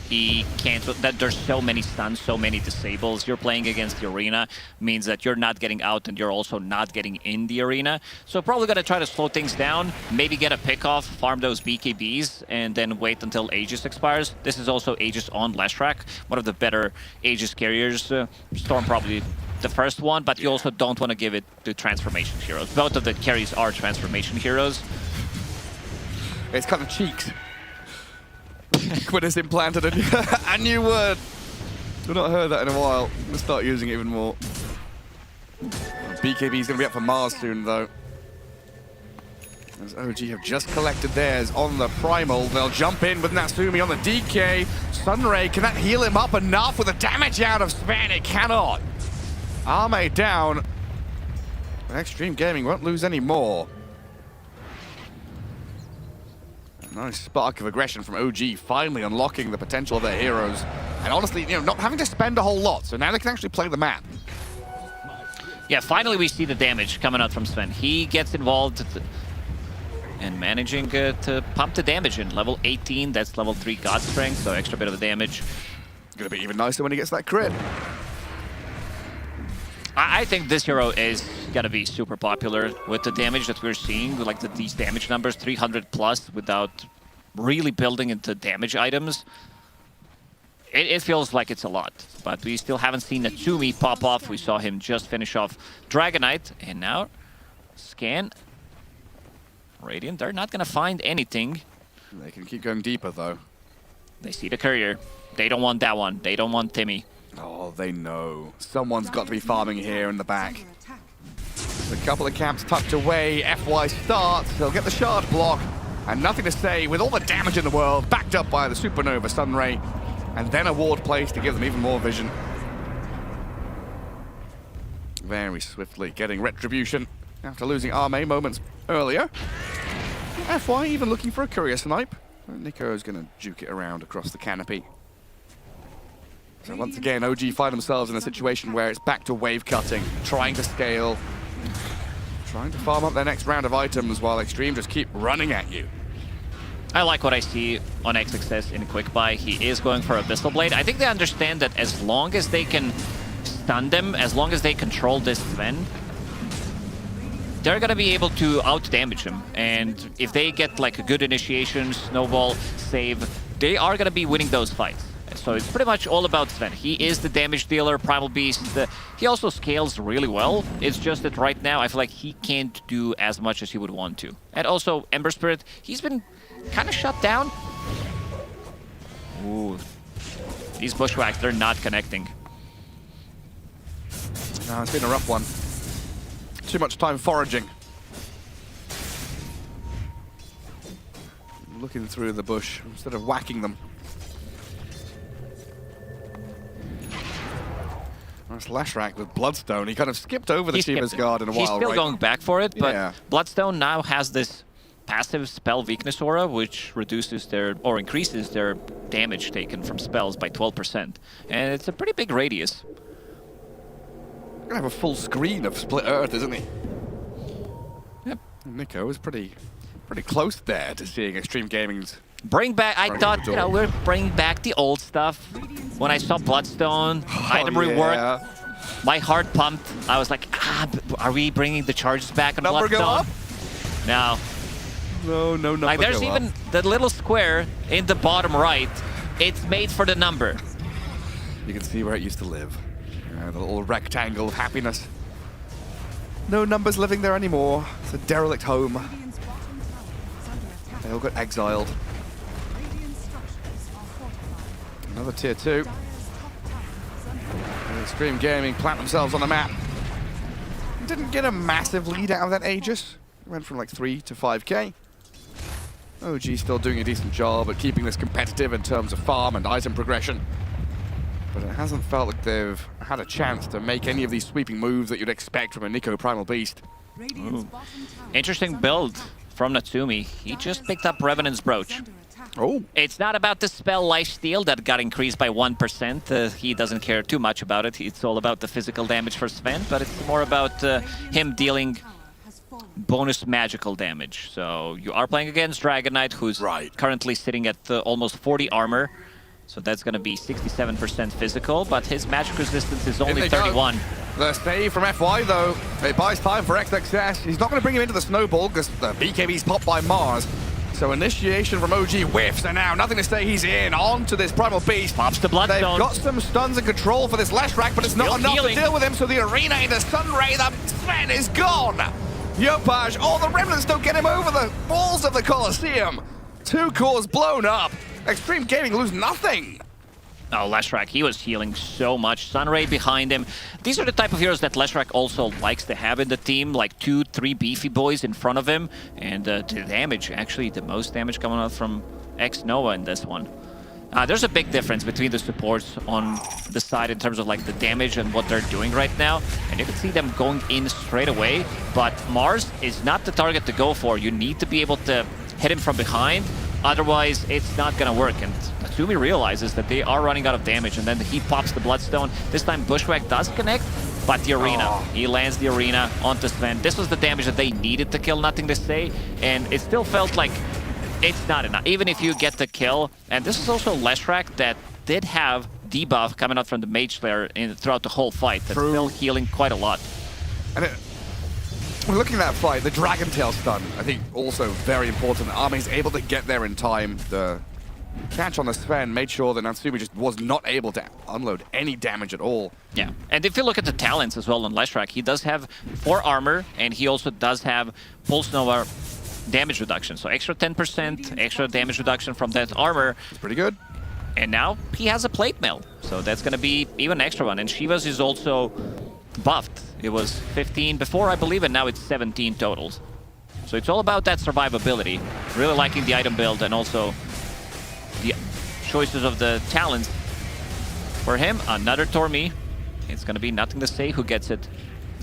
He can't, that there's so many stuns, so many disables. You're playing against the arena, means that you're not getting out and you're also not getting in the arena. So probably gonna try to slow things down, maybe get a pick off, farm those BKBs, and then wait until Aegis expires. This is also Aegis on Lashrak, one of the better Aegis carriers. Storm probably the first one, but you also don't want to give it to transformation heroes. Both of the carries are transformation heroes. It's kind of cheeks. When it's implanted a new word. We've not heard that in a while. I'm gonna start using it even more. BKB's gonna be up for Mars soon, though. As OG have just collected theirs on the Primal. They'll jump in with Natsumi on the DK. Sunray, can that heal him up enough with the damage out of Sven? It cannot. Arme down. Xtreme Gaming won't lose any more. Nice spark of aggression from OG, finally unlocking the potential of their heroes. And honestly, not having to spend a whole lot, so now they can actually play the map. Yeah, finally we see the damage coming out from Sven. He gets involved and managing to pump the damage in. Level 18, that's level 3 God Strength, so extra bit of the damage. Gonna be even nicer when he gets that crit. I think this hero is gonna be super popular with the damage that we're seeing, like these damage numbers, 300 plus without really building into damage items. It feels like it's a lot, but we still haven't seen Natsumi pop off. We saw him just finish off Dragonite, and now scan. Radiant, they're not gonna find anything. They can keep going deeper though. They see the courier. They don't want that one. They don't want Timmy. Oh, they know. Someone's got to be farming here in the back. A couple of camps tucked away. FY starts. He'll get the shard block. And nothing to say with all the damage in the world, backed up by the Supernova Sunray. And then a ward placed to give them even more vision. Very swiftly getting retribution after losing Arme moments earlier. FY even looking for a courier snipe. Nico's going to juke it around across the canopy. So once again, OG find themselves in a situation where it's back to wave cutting, trying to scale, trying to farm up their next round of items while Xtreme just keep running at you. I like what I see on XXS in Quick Buy. He is going for Abyssal Blade. I think they understand that as long as they can stun them, as long as they control this Sven, they're gonna be able to out-damage him. And if they get like a good initiation, snowball, save, they are gonna be winning those fights. So it's pretty much all about Sven. He is the damage dealer, Primal Beast. He also scales really well. It's just that right now I feel like he can't do as much as he would want to. And also Ember Spirit, he's been kind of shut down. Ooh. These bushwhacks, they're not connecting. No, it's been a rough one. Too much time foraging. Looking through the bush instead of whacking them. Nice Lashrak with Bloodstone. He kind of skipped over the Tiamat's Guard in a while, He's still going back for it, but yeah. Bloodstone now has this passive spell weakness aura, which reduces their, or increases their damage taken from spells by 12%. And it's a pretty big radius. Gonna have a full screen of Split Earth, isn't he? Yep. Nico was pretty close there to seeing Xtreme Gaming's. Bring back, I thought, we're bringing back the old stuff. When I saw Bloodstone, item rework, my heart pumped. I was like, are we bringing the charges back on Number Bloodstone? go up? No. No number Like, there's go even up. the little square in the bottom right. It's made for the number. You can see where it used to live. The little rectangle of happiness. No numbers living there anymore. It's a derelict home. They all got exiled. Another tier 2. Xtreme Gaming plant themselves on the map. Didn't get a massive lead out of that Aegis. Went from like 3 to 5k. OG still doing a decent job at keeping this competitive in terms of farm and item progression. but it hasn't felt like they've had a chance to make any of these sweeping moves that you'd expect from a Nico Primal Beast. Ooh. Interesting build from Natsumi. He just picked up Revenant's Brooch. Oh. It's not about the spell lifesteal that got increased by 1%. He doesn't care too much about it. It's all about the physical damage for Sven, but it's more about him dealing bonus magical damage. So you are playing against Dragon Knight, who's currently sitting at almost 40 armor. So that's going to be 67% physical, but his magic resistance is only 31. Go. The save from FY, though, it buys time for XXS. He's not going to bring him into the snowball because the BKB's popped by Mars. So initiation from OG whiffs, and now nothing to say, he's in. On to this Primal Beast. Pops the Bloodstone. They've got some stuns and control for this Leshrac, but it's not enough to deal with him, so the arena into Sunray, the Sven is gone. Yopaj, all the remnants don't get him over the walls of the Colosseum. 2 cores blown up. Xtreme Gaming lose nothing. Oh, Leshrac, he was healing so much. Sunray behind him. These are the type of heroes that Leshrac also likes to have in the team, like 2, 3 beefy boys in front of him. And the damage, actually, the most damage coming out from X-Nova in this one. There's a big difference between the supports on the side in terms of like the damage and what they're doing right now. And you can see them going in straight away. But Mars is not the target to go for. You need to be able to hit him from behind. Otherwise, it's not going to work. And Natsumi realizes that they are running out of damage, and then he pops the Bloodstone. This time, Bushwhack does connect, but the arena. He lands the arena onto Sven. This was the damage that they needed to kill, nothing to say, and it still felt like it's not enough, even if you get the kill. And this is also Leshrac that did have debuff coming out from the Mage Slayer throughout the whole fight. That's still healing quite a lot. And we're looking at that fight, the Dragon Tail stun, I think also very important. Army's able to get there in time. The catch on the Sven made sure that Natsumi just was not able to unload any damage at all. Yeah, and if you look at the talents as well on Leshrac, he does have 4 armor, and he also does have Pulse Nova damage reduction. So extra 10%, extra damage reduction from that armor. It's pretty good. And now he has a plate mail, so that's going to be even extra one. And Shiva's is also buffed. It was 15 before, I believe, and now it's 17 totals. So it's all about that survivability. Really liking the item build and also the choices of the talents. For him, another Tormi. It's going to be nothing to say who gets it.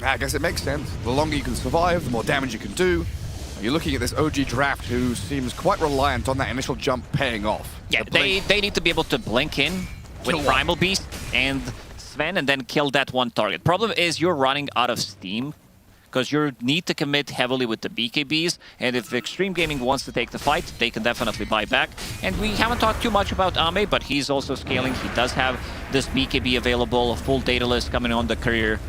I guess it makes sense. The longer you can survive, the more damage you can do. You're looking at this OG draft who seems quite reliant on that initial jump paying off. Yeah, they need to be able to blink in with Primal Beast and Sven and then kill that one target. Problem is you're running out of steam because you need to commit heavily with the BKBs, and if Xtreme Gaming wants to take the fight, they can definitely buy back. And we haven't talked too much about Ame, but he's also scaling. He does have this BKB available, a full data list coming on the career.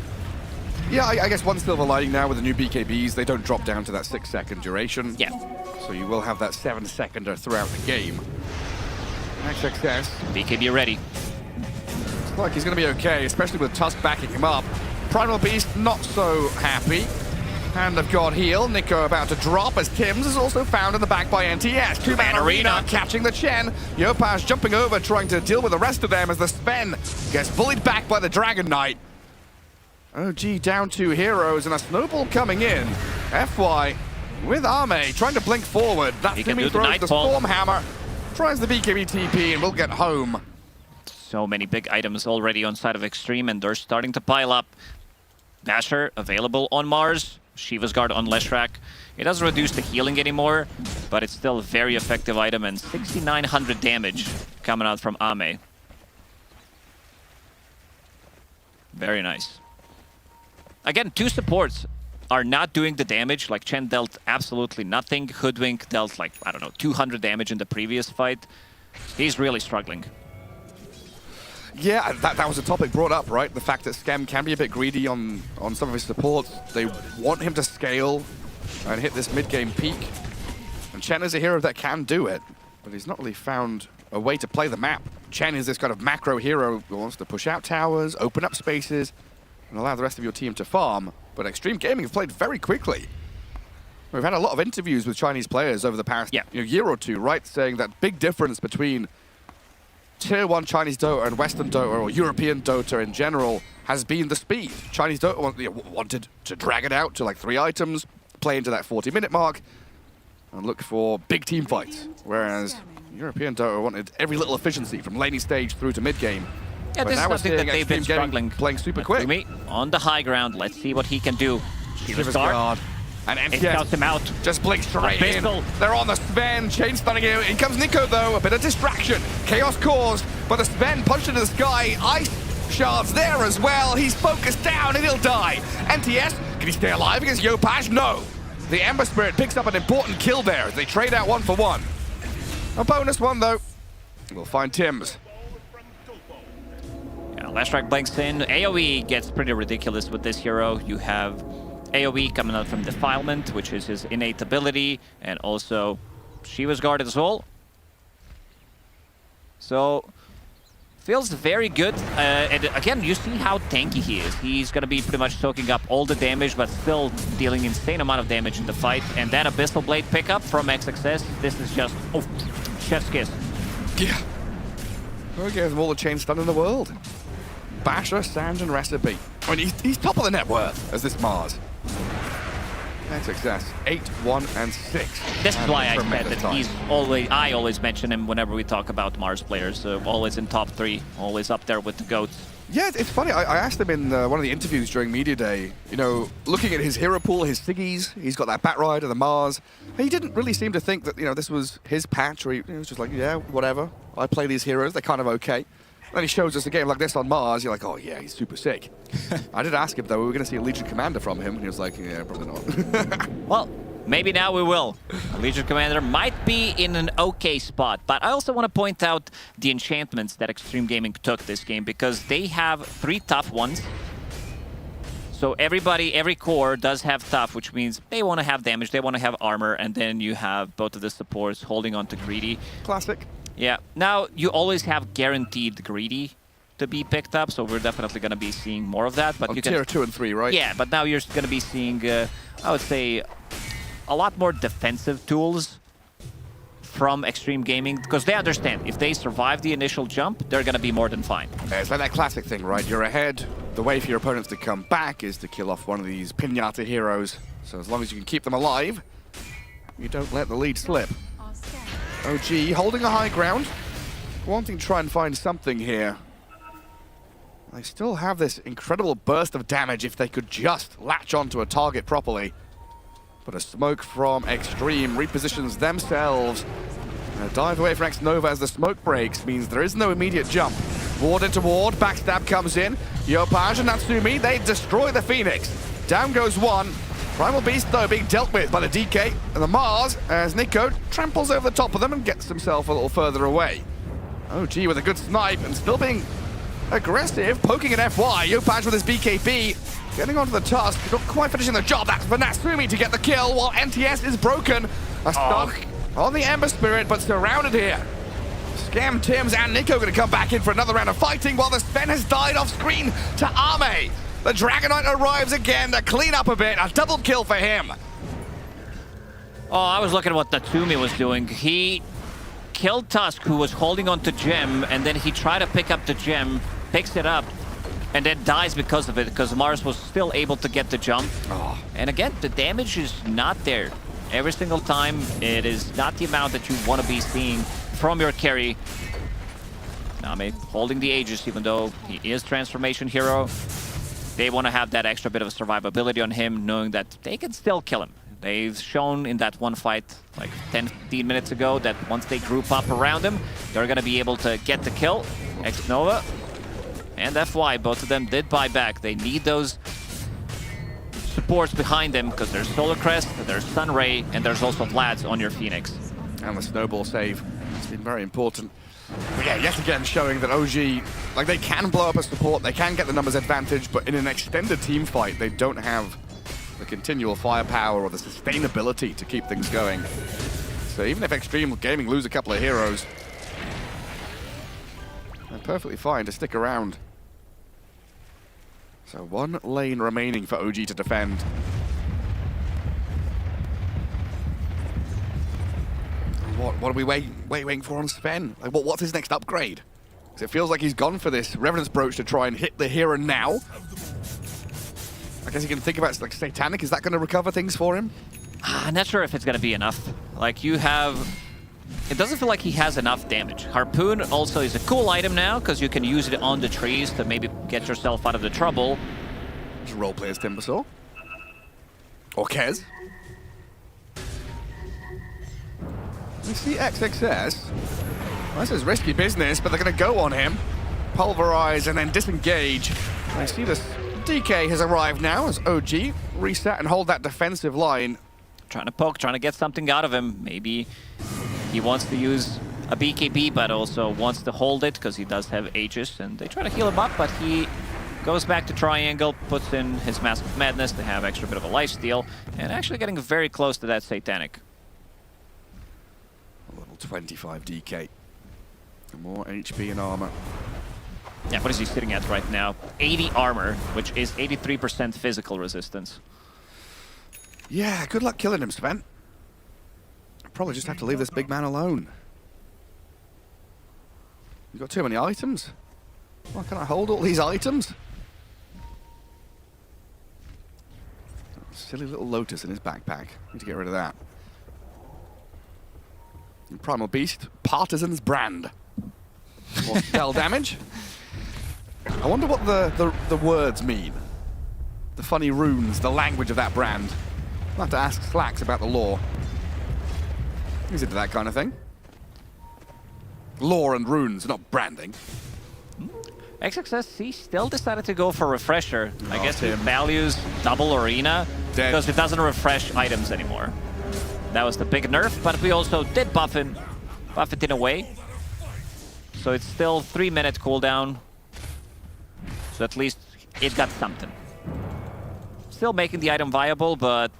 Yeah, I guess one silver lining now with the new BKBs, they don't drop down to that 6-second duration. Yeah. So you will have that 7-seconder throughout the game. XXS. BKB ready. Looks like he's going to be okay, especially with Tusk backing him up. Primal Beast not so happy. Hand of God heal. Nico about to drop as Tims is also found in the back by NTS. Two-man arena catching the Chen. Yopaj jumping over, trying to deal with the rest of them as the Sven gets bullied back by the Dragon Knight. OG down 2 heroes and a snowball coming in. FY with Ame trying to blink forward. That's Timmy throws the Storm Hammer. Tries the BKB TP and will get home. So many big items already on side of Xtreme, and they're starting to pile up. Dasher available on Mars. Shiva's Guard on Leshrac. It doesn't reduce the healing anymore, but it's still a very effective item, and 6,900 damage coming out from Ame. Very nice. Again, 2 supports are not doing the damage. Like Chen dealt absolutely nothing. Hoodwink dealt like, I don't know, 200 damage in the previous fight. He's really struggling. Yeah, that was a topic brought up, right? The fact that Scam can be a bit greedy on some of his supports. They want him to scale and hit this mid-game peak. And Chen is a hero that can do it, but he's not really found a way to play the map. Chen is this kind of macro hero who wants to push out towers, open up spaces, and allow the rest of your team to farm. But Xtreme Gaming have played very quickly. We've had a lot of interviews with Chinese players over the past year or two, right? Saying that big difference between Tier 1 Chinese Dota and Western Dota, or European Dota in general, has been the speed. Chinese Dota wanted to drag it out to like 3 items, play into that 40-minute mark, and look for big team fights. Whereas European Dota wanted every little efficiency from laning stage through to mid-game. Yeah, But this is now we're something that seeing they've been Xtreme struggling. playing super quick. Natsumi on the high ground. Let's see what he can do. Shiver's guard. And It scouts him out. just blinks straight in. Pistol. They're on the Sven, chain stunning him. In comes Nico though, a bit of distraction. Chaos caused, but the Sven punched into the sky. Ice shards there as well. He's focused down and he'll die. NTS, can he stay alive against Yopaj? No. The Ember Spirit picks up an important kill there as they trade out 1 for 1. A bonus one though. We'll find Tim's. Yeah, Last Strike blinks in. AoE gets pretty ridiculous with this hero. You have AoE coming out from Defilement, which is his innate ability, and also Shiva's Guard as well. So, feels very good. And again, you see how tanky he is. He's going to be pretty much soaking up all the damage, but still dealing insane amount of damage in the fight. And that Abyssal Blade pickup from XXS, this is just, oh, chef's kiss. Yeah. Who gives him all the chain stun in the world? Basher, Sanj, and Recipe. I mean, he's top of the net worth as this Mars. XXS, 8, 1, and 6. This is why I said tremendous that time. he's always, I always mention him whenever we talk about Mars players. Always in top 3, always up there with the GOATs. Yeah, it's funny. I asked him in one of the interviews during Media Day, you know, looking at his hero pool, his Siggies, he's got that Batrider, the Mars. He didn't really seem to think that, you know, this was his patch, or he was just like, yeah, whatever. I play these heroes, they're kind of okay. Then he shows us a game like this on Mars, you're like, oh yeah, he's super sick. I did ask him though, we were going to see a Legion Commander from him, and he was like, yeah, probably not. Well, maybe now we will. A Legion Commander might be in an okay spot, but I also want to point out the enchantments that Xtreme Gaming took this game, because they have 3 tough ones. So everybody, every core does have tough, which means they want to have damage, they want to have armor, and then you have both of the supports holding on to greedy. Classic. Yeah. Now, you always have guaranteed greedy to be picked up, so we're definitely going to be seeing more of that. But On you can tier 2 and 3, right? Yeah, but now you're going to be seeing, I would say, a lot more defensive tools from Xtreme Gaming, because they understand if they survive the initial jump, they're going to be more than fine. Yeah, it's like that classic thing, right? You're ahead. The way for your opponents to come back is to kill off one of these Pinata heroes. So as long as you can keep them alive, you don't let the lead slip. OG holding a high ground, wanting to try and find something here. They still have this incredible burst of damage if they could just latch onto a target properly. But a smoke from Xtreme repositions themselves. And a dive away from X-Nova as the smoke breaks means there is no immediate jump. Ward into ward, backstab comes in. Yopaj and Natsumi, they destroy the Phoenix. Down goes one. Primal Beast, though, being dealt with by the DK and the Mars as Nico tramples over the top of them and gets himself a little further away. OG with a good snipe and still being aggressive, poking at FY. Yopaj with his BKB, getting onto the Tusk, not quite finishing the job. That's for Natsumi to get the kill while NTS is broken. A stun on the Ember Spirit, but surrounded here. Scam Tims and Nico going to come back in for another round of fighting while the Sven has died off screen to Ame. The Dragonite arrives again to clean up a bit. A double kill for him. Oh, I was looking at what Natsumi was doing. He killed Tusk, who was holding on to Gem, and then he tried to pick up the Gem, picks it up, and then dies because of it, because Mars was still able to get the jump. Oh. And again, the damage is not there. Every single time, it is not the amount that you want to be seeing from your carry. Name holding the Aegis, even though he is Transformation Hero. They want to have that extra bit of survivability on him, knowing that they can still kill him. They've shown in that one fight, like 10-15 minutes ago, that once they group up around him, they're going to be able to get the kill. X-Nova and FY, both of them did buy back. They need those supports behind them, because there's Solar Crest, there's Sunray, and there's also Vlad's on your Phoenix. And the snowball save. It's been very important. But yeah, yet again showing that OG, like, they can blow up a support, they can get the numbers advantage, but in an extended team fight, they don't have the continual firepower or the sustainability to keep things going. So even if Xtreme Gaming lose a couple of heroes, they're perfectly fine to stick around. So one lane remaining for OG to defend. What are we waiting for on Sven? Like, what's his next upgrade? Because it feels like he's gone for this Revenant's Brooch to try and hit the here and now. I guess you can think about, like, Satanic. Is that going to recover things for him? I'm not sure if it's going to be enough. Like, you have it doesn't feel like he has enough damage. Harpoon also is a cool item now because you can use it on the trees to maybe get yourself out of the trouble. Just role players Timbersaw. Or Kez. We see XXS. Well, this is risky business, but they're going to go on him. Pulverize and then disengage. I see this DK has arrived now as OG reset and hold that defensive line. Trying to poke, trying to get something out of him. Maybe he wants to use a BKB, but also wants to hold it because he does have Aegis. And they try to heal him up, but he goes back to Triangle, puts in his Mask of Madness to have extra bit of a lifesteal, and actually getting very close to that Satanic. Level 25 DK. More HP and armor. Yeah, what is he sitting at right now? 80 armor, which is 83% physical resistance. Yeah, good luck killing him, Sven. Probably just have to leave this big man alone. You've got too many items. Why can't I hold all these items? Silly little Lotus in his backpack. Need to get rid of that. And Primal Beast, Partisan's brand. More spell damage. I wonder what the words mean. The funny runes, the language of that brand. I'll have to ask Slacks about the lore. He's into that kind of thing. Lore and runes, not branding. XXSC still decided to go for Refresher. I guess he values double Arena because it doesn't refresh items anymore. That was the big nerf, but we also did buff it in a way. So it's still 3-minute cooldown. So at least it got something. Still making the item viable, but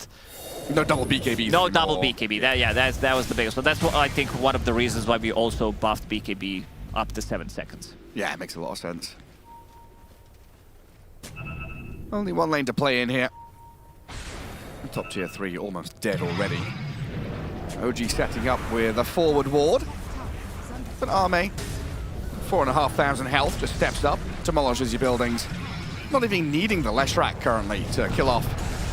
no double BKB. No double BKB. That was the biggest. So that's what I think one of the reasons why we also buffed BKB up to 7 seconds. Yeah, it makes a lot of sense. Only one lane to play in here. Top tier 3 almost dead already. OG setting up with a forward ward. But Arme, 4,500 health, just steps up, demolishes your buildings. Not even needing the Leshrac currently to kill off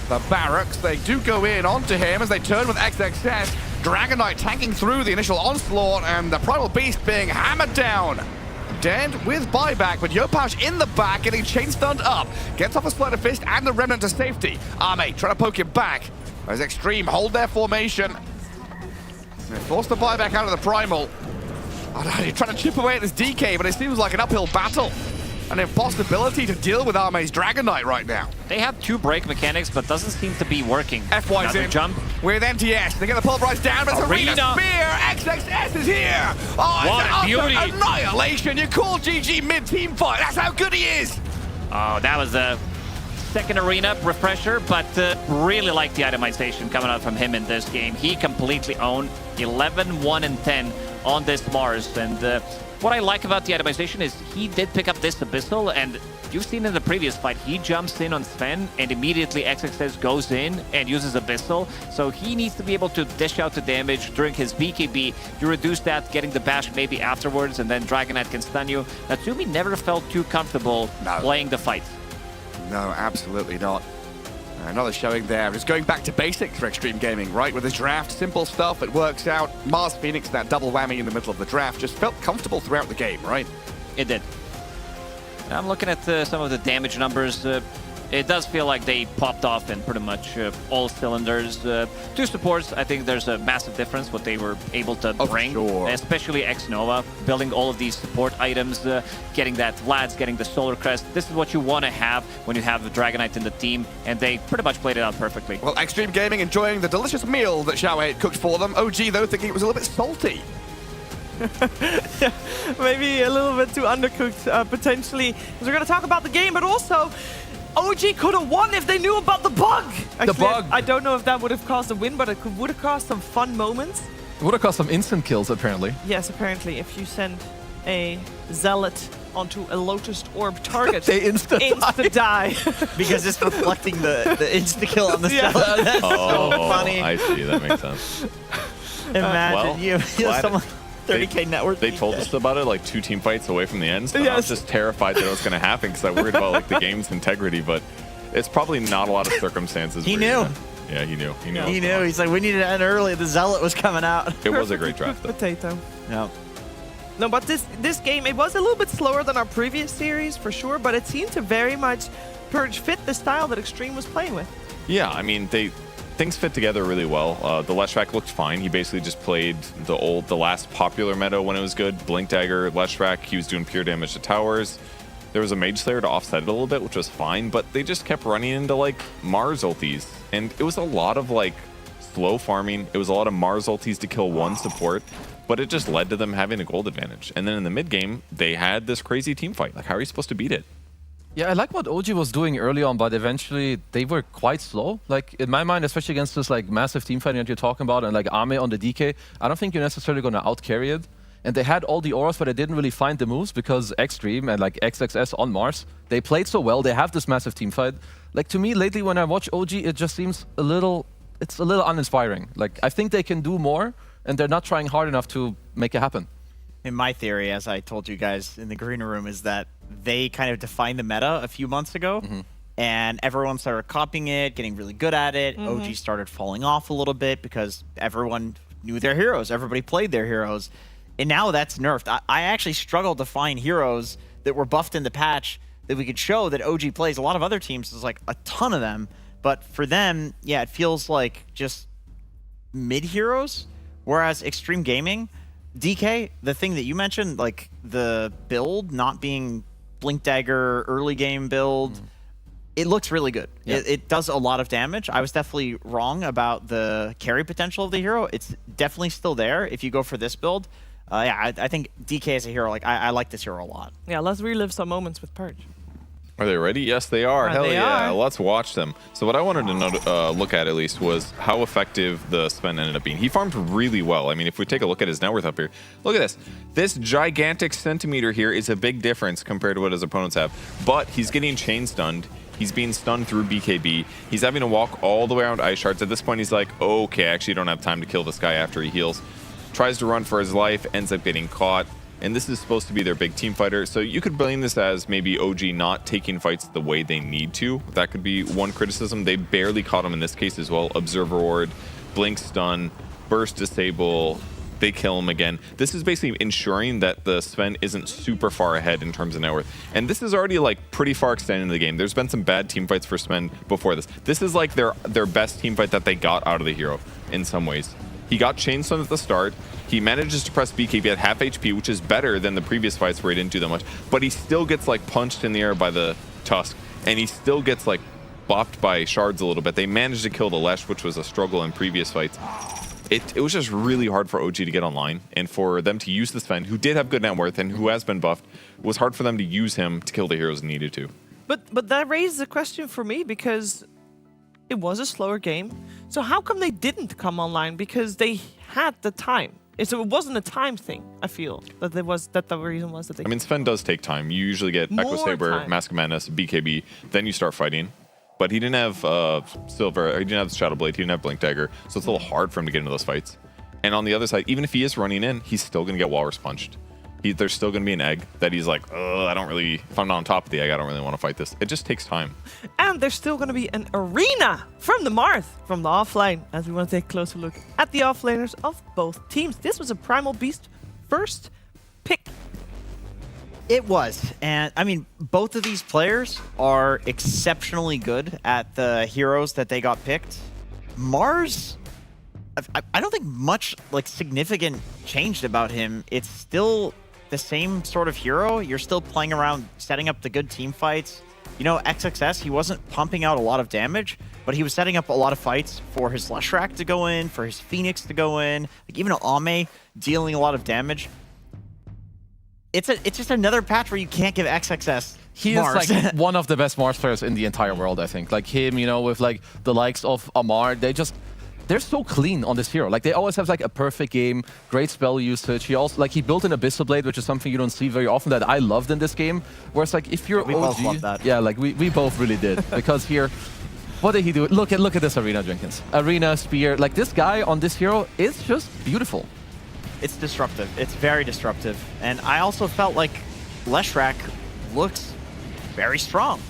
the barracks. They do go in onto him as they turn with XXS. Dragon Knight tanking through the initial onslaught and the Primal Beast being hammered down. Dead with buyback, but Yopaj in the back, getting chain stunned up. Gets off a Splitter Fist and the Remnant to safety. Arme trying to poke him back. As Xtreme hold their formation. They force the buyback out of the Primal. You're trying to chip away at this DK, but it seems like an uphill battle. An impossibility to deal with Arme's Dragon Knight right now. They have 2 break mechanics, but doesn't seem to be working. FY's in. Jump. With NTS. They get the pulverize down, but it's Arena Spear. XXS is here. Oh, what a beauty. Annihilation. You call GG mid-team fight. That's how good he is. Oh, that was a second Arena refresher, but really like the itemization coming out from him in this game. He completely owned 11, 1, and 10 on this Mars. And what I like about the itemization is he did pick up this Abyssal, and you've seen in the previous fight, he jumps in on Sven, and immediately XXS goes in and uses Abyssal. So he needs to be able to dish out the damage during his BKB. You reduce that, getting the bash maybe afterwards, and then Dragon Knight can stun you. Natsumi never felt too comfortable playing the fight. No, absolutely not. Another showing there. Just going back to basics for Xtreme Gaming, right? With his draft, simple stuff, it works out. Mars Phoenix, that double whammy in the middle of the draft, just felt comfortable throughout the game, right? It did. I'm looking at some of the damage numbers. It does feel like they popped off in pretty much all cylinders. 2 supports, I think there's a massive difference what they were able to bring, especially X-Nova, building all of these support items, getting that Vlad's, getting the Solar Crest. This is what you want to have when you have the Dragon Knight in the team, and they pretty much played it out perfectly. Well, Xtreme Gaming enjoying the delicious meal that Xiao had cooked for them. OG, though, thinking it was a little bit salty. Yeah, maybe a little bit too undercooked, potentially. Because we're going to talk about the game, but also OG could have won if they knew about the bug. Actually, I don't know if that would have caused a win, but it would have caused some fun moments. It would have caused some instant kills, apparently. Yes, apparently. If you send a Zealot onto a Lotus Orb target, they insta-die. Because it's reflecting the insta-kill on the Zealot. That's so funny. I see. That makes sense. Imagine you someone 30K network. They told us about it like 2 team fights away from the end. So I was just terrified that it was going to happen because I worried about like the game's integrity. But it's probably not a lot of circumstances. He knew. Yeah, he knew. He knew. He knew. He's like, we needed to end early. The Zealot was coming out. It was a great draft, though. Potato. No. No, but this game, it was a little bit slower than our previous series, for sure, but it seemed to very much fit the style that Xtreme was playing with. Yeah, I mean, things fit together really well. The Leshrac looked fine. He basically just played the last popular meta when it was good. Blink Dagger, Leshrac, he was doing pure damage to towers. There was a Mage Slayer to offset it a little bit, which was fine, but they just kept running into, like, Mars ultis. And it was a lot of, like, slow farming. It was a lot of Mars ultis to kill one support, but it just led to them having a gold advantage. And then in the mid game, they had this crazy team fight. Like, how are you supposed to beat it? Yeah, I like what OG was doing early on, but eventually they were quite slow. Like, in my mind, especially against this like massive team fighting that you're talking about and like Ame on the DK, I don't think you're necessarily going to out-carry it. And they had all the auras, but they didn't really find the moves because Xtreme and like XXS on Mars, they played so well. They have this massive team fight. Like, to me, lately when I watch OG, it just seems a little uninspiring. Like, I think they can do more, and they're not trying hard enough to make it happen. In my theory, as I told you guys in the green room, is that they kind of defined the meta a few months ago, and everyone started copying it, getting really good at it. OG started falling off a little bit because everyone knew their heroes. Everybody played their heroes. And now that's nerfed. I actually struggled to find heroes that were buffed in the patch that we could show that OG plays. A lot of other teams, there's like a ton of them. But for them, yeah, it feels like just mid-heroes. Whereas Xtreme Gaming, DK, the thing that you mentioned, like the build not being Blink Dagger early game build, it looks really good. Yeah. It does a lot of damage. I was definitely wrong about the carry potential of the hero. It's definitely still there if you go for this build. Yeah, I think DK as a hero, like I like this hero a lot. Yeah, let's relive some moments with Purge. Are they ready? Yes, they are. Hell they yeah. are. Let's watch them. So what I wanted to look at least was how effective the Sven ended up being. He farmed really well. I mean, if we take a look at his net worth up here, look at this. This gigantic centimeter here is a big difference compared to what his opponents have. But he's getting chain stunned. He's being stunned through BKB. He's having to walk all the way around Ice Shards. At this point, he's like, okay, I actually don't have time to kill this guy after he heals. Tries to run for his life, ends up getting caught. And this is supposed to be their big team fighter. So you could blame this as maybe OG not taking fights the way they need to. That could be one criticism. They barely caught him in this case as well. Observer Ward, Blink Stun, Burst Disable, they kill him again. This is basically ensuring that the Sven isn't super far ahead in terms of net worth. And this is already like pretty far extended in the game. There's been some bad team fights for Sven before this. This is like their best team fight that they got out of the hero in some ways. He got chain stunned at the start. He manages to press BKB at half HP, which is better than the previous fights where he didn't do that much. But he still gets like punched in the air by the Tusk, and he still gets like bopped by shards a little bit. They managed to kill the Lesh, which was a struggle in previous fights. It was just really hard for OG to get online, and for them to use the Sven, who did have good net worth and who has been buffed, it was hard for them to use him to kill the heroes needed to. But that raises a question for me because it was a slower game. So how come they didn't come online? Because they had the time. So it wasn't a time thing, I feel, that the reason was that they... I mean, Sven does take time. You usually get Echo Saber, Mask of Madness, BKB, then you start fighting. But he didn't have Silver, he didn't have Shadow Blade, he didn't have Blink Dagger, so it's a little hard for him to get into those fights. And on the other side, even if he is running in, he's still going to get Walrus punched. There's still going to be an egg that he's like, if I'm not on top of the egg, I don't really want to fight this. It just takes time. And there's still going to be an arena from the Marth, from the offlane, as we want to take a closer look at the offlaners of both teams. This was a Primal Beast first pick. It was. And I mean, both of these players are exceptionally good at the heroes that they got picked. Mars, I don't think much like significant changed about him. It's still the same sort of hero. You're still playing around, setting up the good team fights. You know, XXS, he wasn't pumping out a lot of damage, but he was setting up a lot of fights for his Leshrac to go in, for his Phoenix to go in, like even Ame dealing a lot of damage. It's just another patch where you can't give XXS He Mars. is like one of the best Mars players in the entire world, I think. Like him, you know, with like the likes of Amar, they're so clean on this hero. Like they always have like a perfect game, great spell usage. He also he built an Abyssal Blade, which is something you don't see very often that I loved in this game. Whereas like if you're we OG, both love that. Yeah, like we both really did. Because here, what did he do? Look at this Arena, Jenkins. Arena, Spear, like this guy on this hero is just beautiful. It's disruptive. It's very disruptive. And I also felt like Leshrac looks very strong.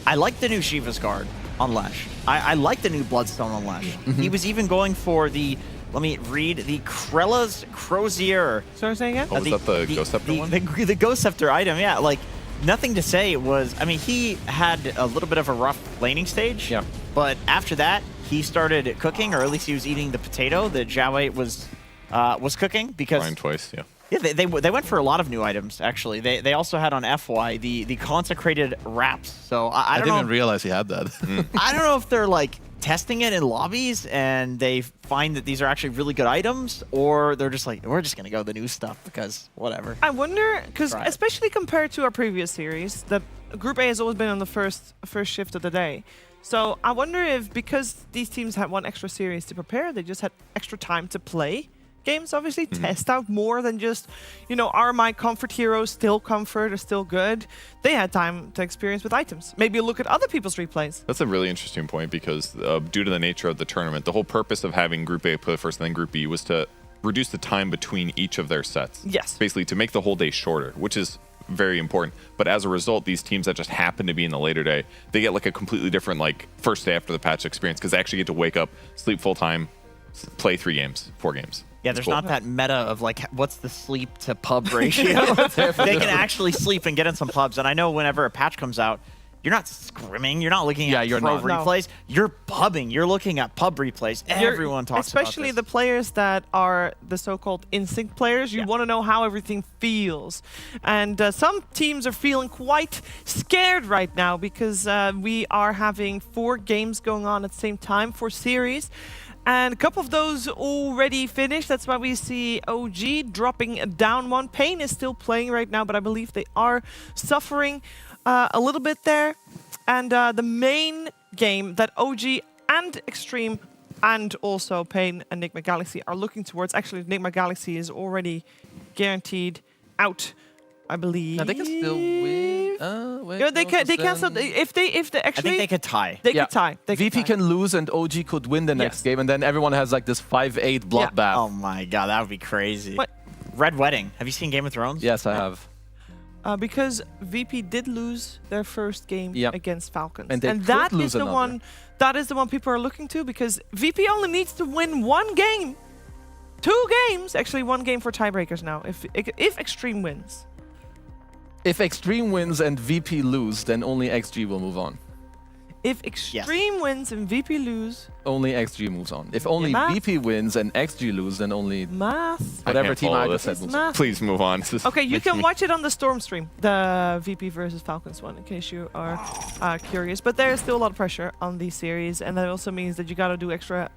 I like the new Shiva's Guard. on Lash. I like the new Bloodstone on Lash. He was even going for the, let me read, the Krella's Crozier. Sorry, say again? Oh, was that the Ghost Scepter one? The Ghost Scepter item, yeah. Like, nothing to say was, I mean, he had a little bit of a rough laning stage. Yeah. But after that, he started cooking, or at least he was eating the potato that Jiawei was cooking because. Grind twice, yeah. Yeah, they went for a lot of new items, actually. They also had on FY the consecrated wraps. So I don't didn't know. even realize he had that. I don't know if they're like testing it in lobbies and they find that these are actually really good items, or they're just like, we're just gonna go the new stuff because whatever. I wonder, because especially compared to our previous series, that Group A has always been on the first shift of the day. So I wonder if, because these teams had one extra series to prepare, they just had extra time to play games, obviously, test out more than just, you know, are my comfort heroes still comfort or still good? They had time to experience with items. Maybe look at other people's replays. That's a really interesting point because due to the nature of the tournament, the whole purpose of having Group A play first and then Group B was to reduce the time between each of their sets. Yes. Basically to make the whole day shorter, which is very important. But as a result, these teams that just happen to be in the later day, they get like a completely different like first day after the patch experience because they actually get to wake up, sleep full time, play 3 games, 4 games. Yeah, there's not that meta of like, what's the sleep to pub ratio? They can actually sleep and get in some pubs. And I know whenever a patch comes out, you're not scrimming, you're not looking at pro replays, you're pubbing, you're looking at pub replays. Everyone talks about especially this. the players that are the so-called instinct players. You want to know how everything feels. And some teams are feeling quite scared right now because we are having 4 games going on at the same time, 4 series. And a couple of those already finished. That's why we see OG dropping down 1. Pain is still playing right now, but I believe they are suffering a little bit there. And the main game that OG and Xtreme and also Pain and Enigma Galaxy are looking towards. Actually, Enigma Galaxy is already guaranteed out, I believe. Now they can still win. Wait, Yeah, they can still. If they actually, I think they could tie. They could tie. They could VP tie. can lose and OG could win the next game, and then everyone has like this 5-8 bloodbath. Oh my god, that would be crazy. Red Wedding. Have you seen Game of Thrones? Yes, I have. Because VP did lose their first game against Falcons, And they could that lose is the another. one. That is the one people are looking to because VP only needs to win 1 game, 2 games. Actually, 1 game for tiebreakers now. If Xtreme wins. If Xtreme wins and VP lose, then only XG will move on. If Xtreme wins and VP lose, Only XG moves on. If only math. VP wins and XG lose, then only math. whatever team I just said moves on. math. Please move on. Okay, you can watch it on the Storm stream, the VP versus Falcons one, in case you are curious. But there is still a lot of pressure on these series, and that also means that you got to do extra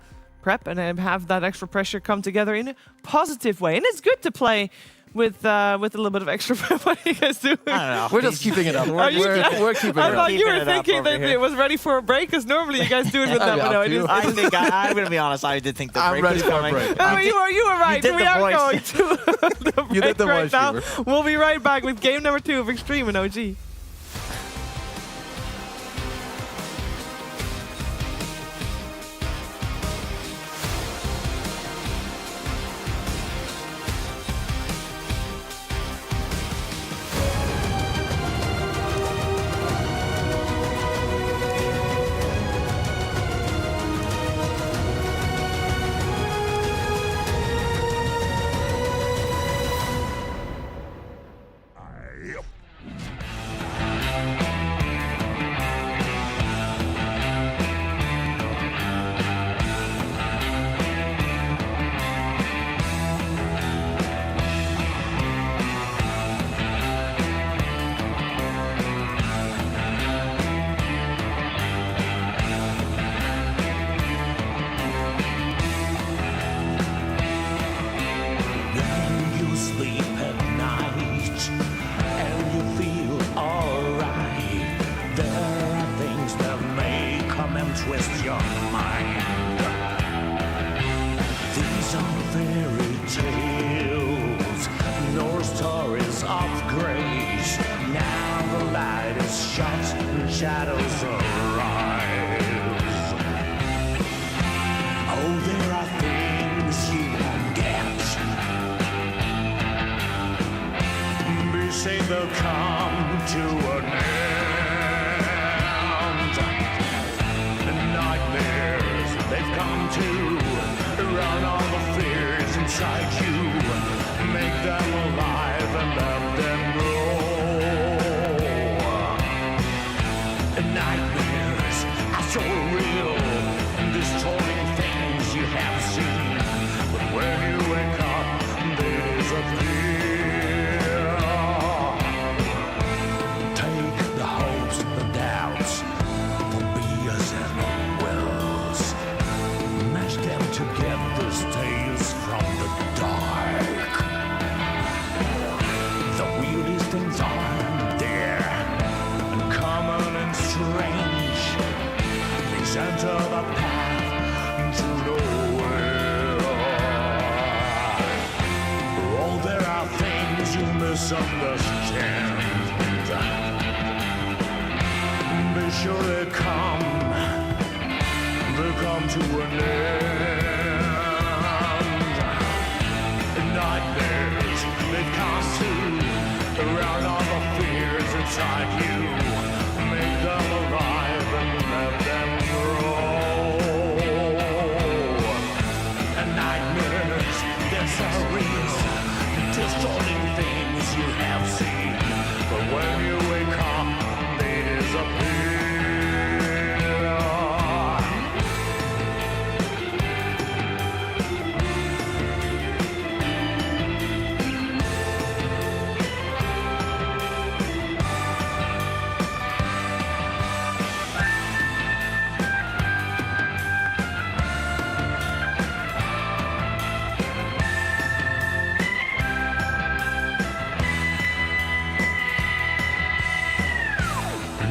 prep and then have that extra pressure come together in a positive way. And it's good to play with a little bit of extra prep. What are you guys doing? I don't know. We're just keeping it up. Are you- We're keeping I it up. thought you were Keeping it up thinking over that here. it was ready for a break, because normally you guys do it with that. But no, it is. I think I'm gonna be honest. I did think the I'm break ready was for a coming. break. Oh, you were right. did We the are voice. going to the break You did the right voice, now. Fever. We'll be right back with game number 2 of Xtreme and OG. twist your mind. These are fairy tales, nor stories of grace. Now the light is shut and shadows arise. Oh, there are things you won't get. Be safe, they'll come to an end. to an end. Nightmares, they've come to drown all the fears inside you. Make them alive and let them grow. And nightmares, they're so real, distorting things you have seen. But when you wake up, they disappear.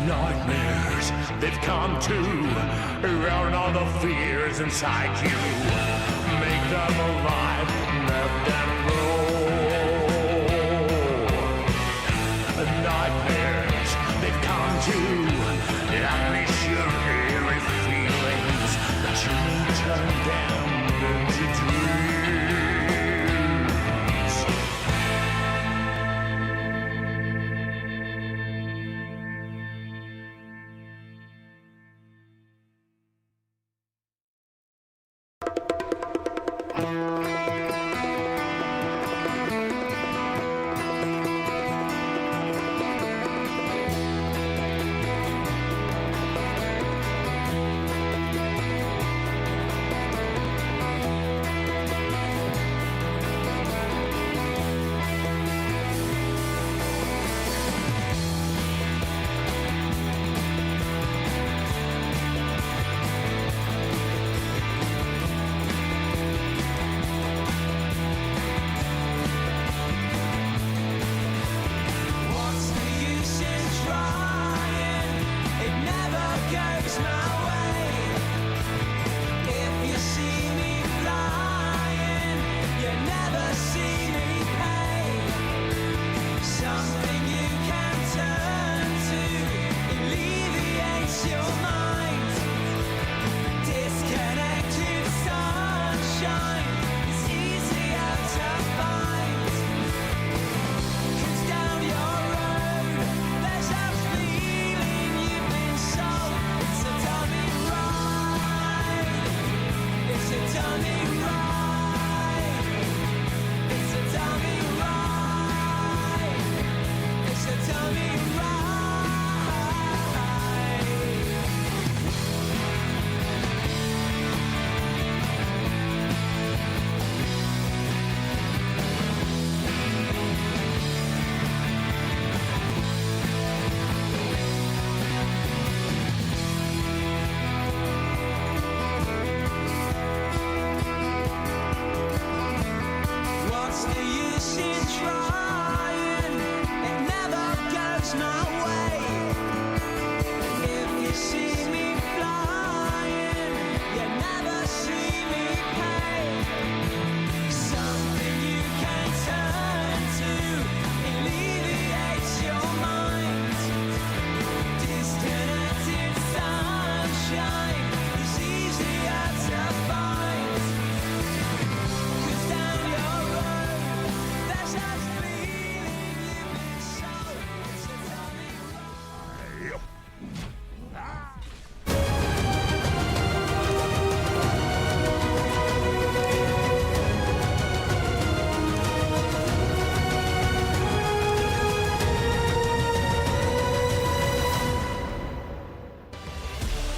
Nightmares, they've come to drown all the fears inside you. Make them alive, let them grow. Nightmares, they've come to unleash your eerie feelings that you may turn down into dreams.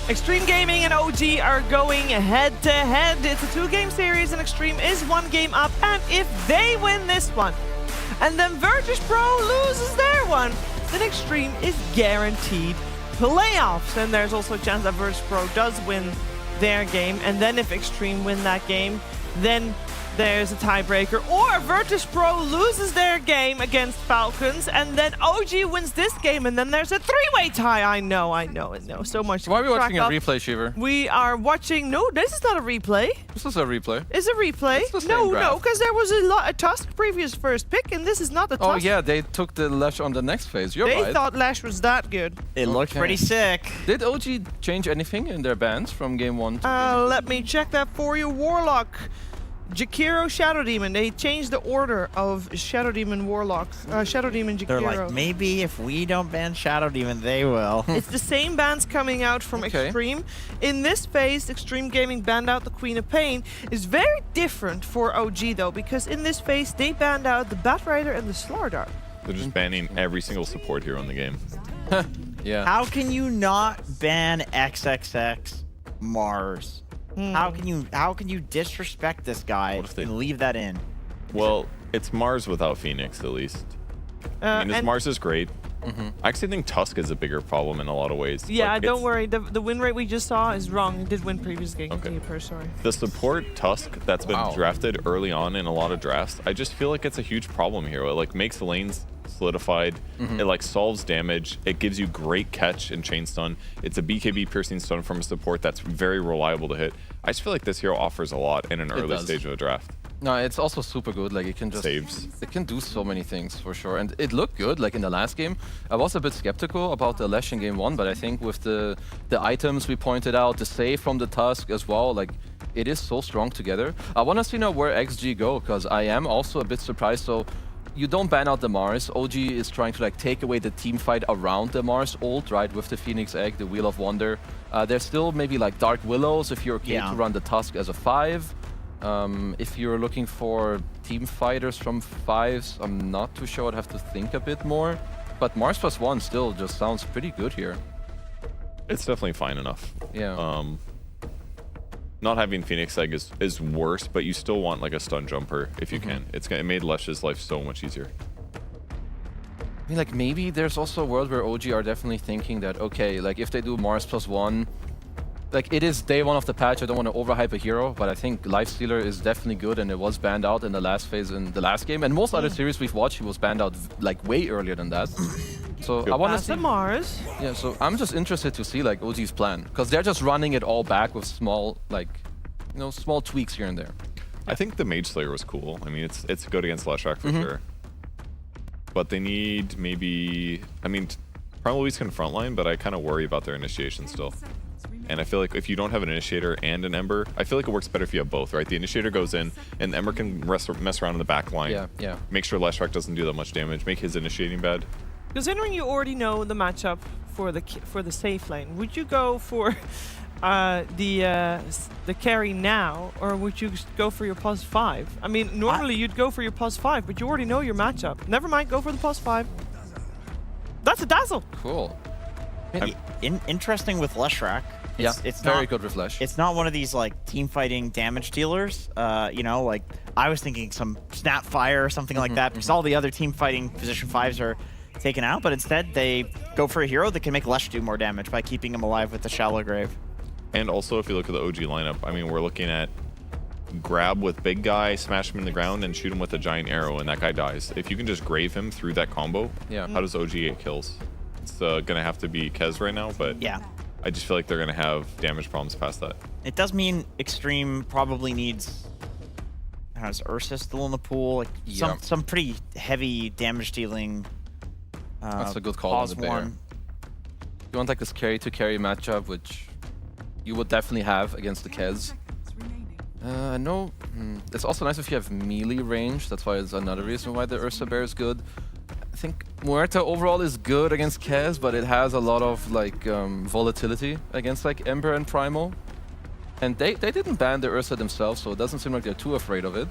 Xtreme Gaming and OG are going head-to-head. It's a two-game series, and Xtreme is one game up. And if they win this one, and then Virtus Pro loses their one, then Xtreme is guaranteed playoffs. And there's also a chance that Virtus Pro does win their game. And then if Xtreme win that game, then there's a tiebreaker, or Virtus Pro loses their game against Falcons, and then OG wins this game, and then there's a three-way tie. I know. So much. Why are we watching a track of. replay, Shiver? We are watching. No, this is not a replay. This is a replay. Is a replay? It's the same No, graph. because there was a Tusk previous first pick, and this is not the Tusk. Oh yeah, they took the Lash on the next phase. You're They right. thought Lash was that good. It looked pretty sick. Did OG change anything in their bans from game 1 to Let me check that for you. Warlock, Jakiro, Shadow Demon. They changed the order of Shadow Demon Warlock. Shadow Demon Jakiro. They're like, maybe if we don't ban Shadow Demon, they will. It's the same bans coming out from Okay. Xtreme. In this phase, Xtreme Gaming banned out the Queen of Pain. It's very different for OG though, because in this phase they banned out the Bat Rider and the Slardar. They're just banning every single support hero in the game. Yeah. How can you not ban XXX Mars? How can you disrespect this guy and leave that in? Well, it's Mars without Phoenix, at least. I mean, Mars is great. I actually think Tusk is a bigger problem in a lot of ways. Yeah, Like, don't worry. The win rate we just saw is wrong. It did win previous game. Okay. Sorry. The support Tusk that's been drafted early on in a lot of drafts, I just feel like it's a huge problem here. It like makes the lanes solidified. It like solves damage. It gives you great catch and chain stun. It's a BKB piercing stun from a support that's very reliable to hit. I just feel like this hero offers a lot in an early does. stage of a draft. No, it's also super good. Like, it can just saves. It can do so many things for sure, and it looked good. Like in the last game, I was a bit skeptical about the Lash in game 1, but I think with the items we pointed out, the save from the Tusk as well, like it is so strong together. I want to see now where XG go, because I am also a bit surprised. So you don't ban out the Mars. OG is trying to like take away the team fight around the Mars ult, right, with the Phoenix Egg, the Wheel of Wonder. There's still maybe like Dark Willows if you're okay to run the Tusk as a 5. If you're looking for team fighters from 5s, I'm not too sure. I'd have to think a bit more. But Mars +1 still just sounds pretty good here. It's definitely fine enough. Yeah. Not having Phoenix Egg is worse, but you still want like a stun jumper if you can. It made Lesh's life so much easier. I mean, like, maybe there's also a world where OG are definitely thinking that, okay, like, if they do Mars +1, like, it is day 1 of the patch. I don't want to overhype a hero, but I think Lifestealer is definitely good, and it was banned out in the last phase in the last game. And most other series we've watched, he was banned out, like, way earlier than that. So I want to see Mars. Yeah, so I'm just interested to see, like, OG's plan, because they're just running it all back with small, like, you know, small tweaks here and there. I think the Mage Slayer was cool. I mean, it's good against Leshrac for sure. But they need maybe... I mean, Primal Beast can frontline, but I kind of worry about their initiation still. And I feel like if you don't have an Initiator and an Ember, I feel like it works better if you have both, right? The Initiator goes in, and the Ember can mess around in the back line. Yeah. Make sure Leshrac doesn't do that much damage, make his initiating bad. Considering you already know the matchup for the safe lane, would you go for the carry now, or would you go for your +5? I mean, normally you'd go for your +5, but you already know your matchup. Never mind, go for the +5. That's a dazzle. Cool. Interesting with Leshrac. It's very not, good with Lash. It's not one of these like team fighting damage dealers. You know, like I was thinking some Snap Fire or something like that, because all the other team fighting position 5s are taken out, but instead they go for a hero that can make Lesh do more damage by keeping him alive with the Shallow Grave. And also, if you look at the OG lineup, I mean, we're looking at grab with big guy, smash him in the ground, and shoot him with a giant arrow, and that guy dies. If you can just grave him through that combo, how does OG get kills? It's gonna have to be Kez right now, but I just feel like they're gonna have damage problems past that. It does mean Xtreme probably needs... Is Ursa still in the pool? Like some pretty heavy damage dealing. That's a good call on the bear. You want like this carry to carry matchup, which you would definitely have against the Kez. No, it's also nice if you have melee range. That's why it's another reason why the Ursa Bear is good. I think Muerta overall is good against Kez, but it has a lot of like volatility against like Ember and Primal. And they didn't ban the Ursa themselves, so it doesn't seem like they're too afraid of it.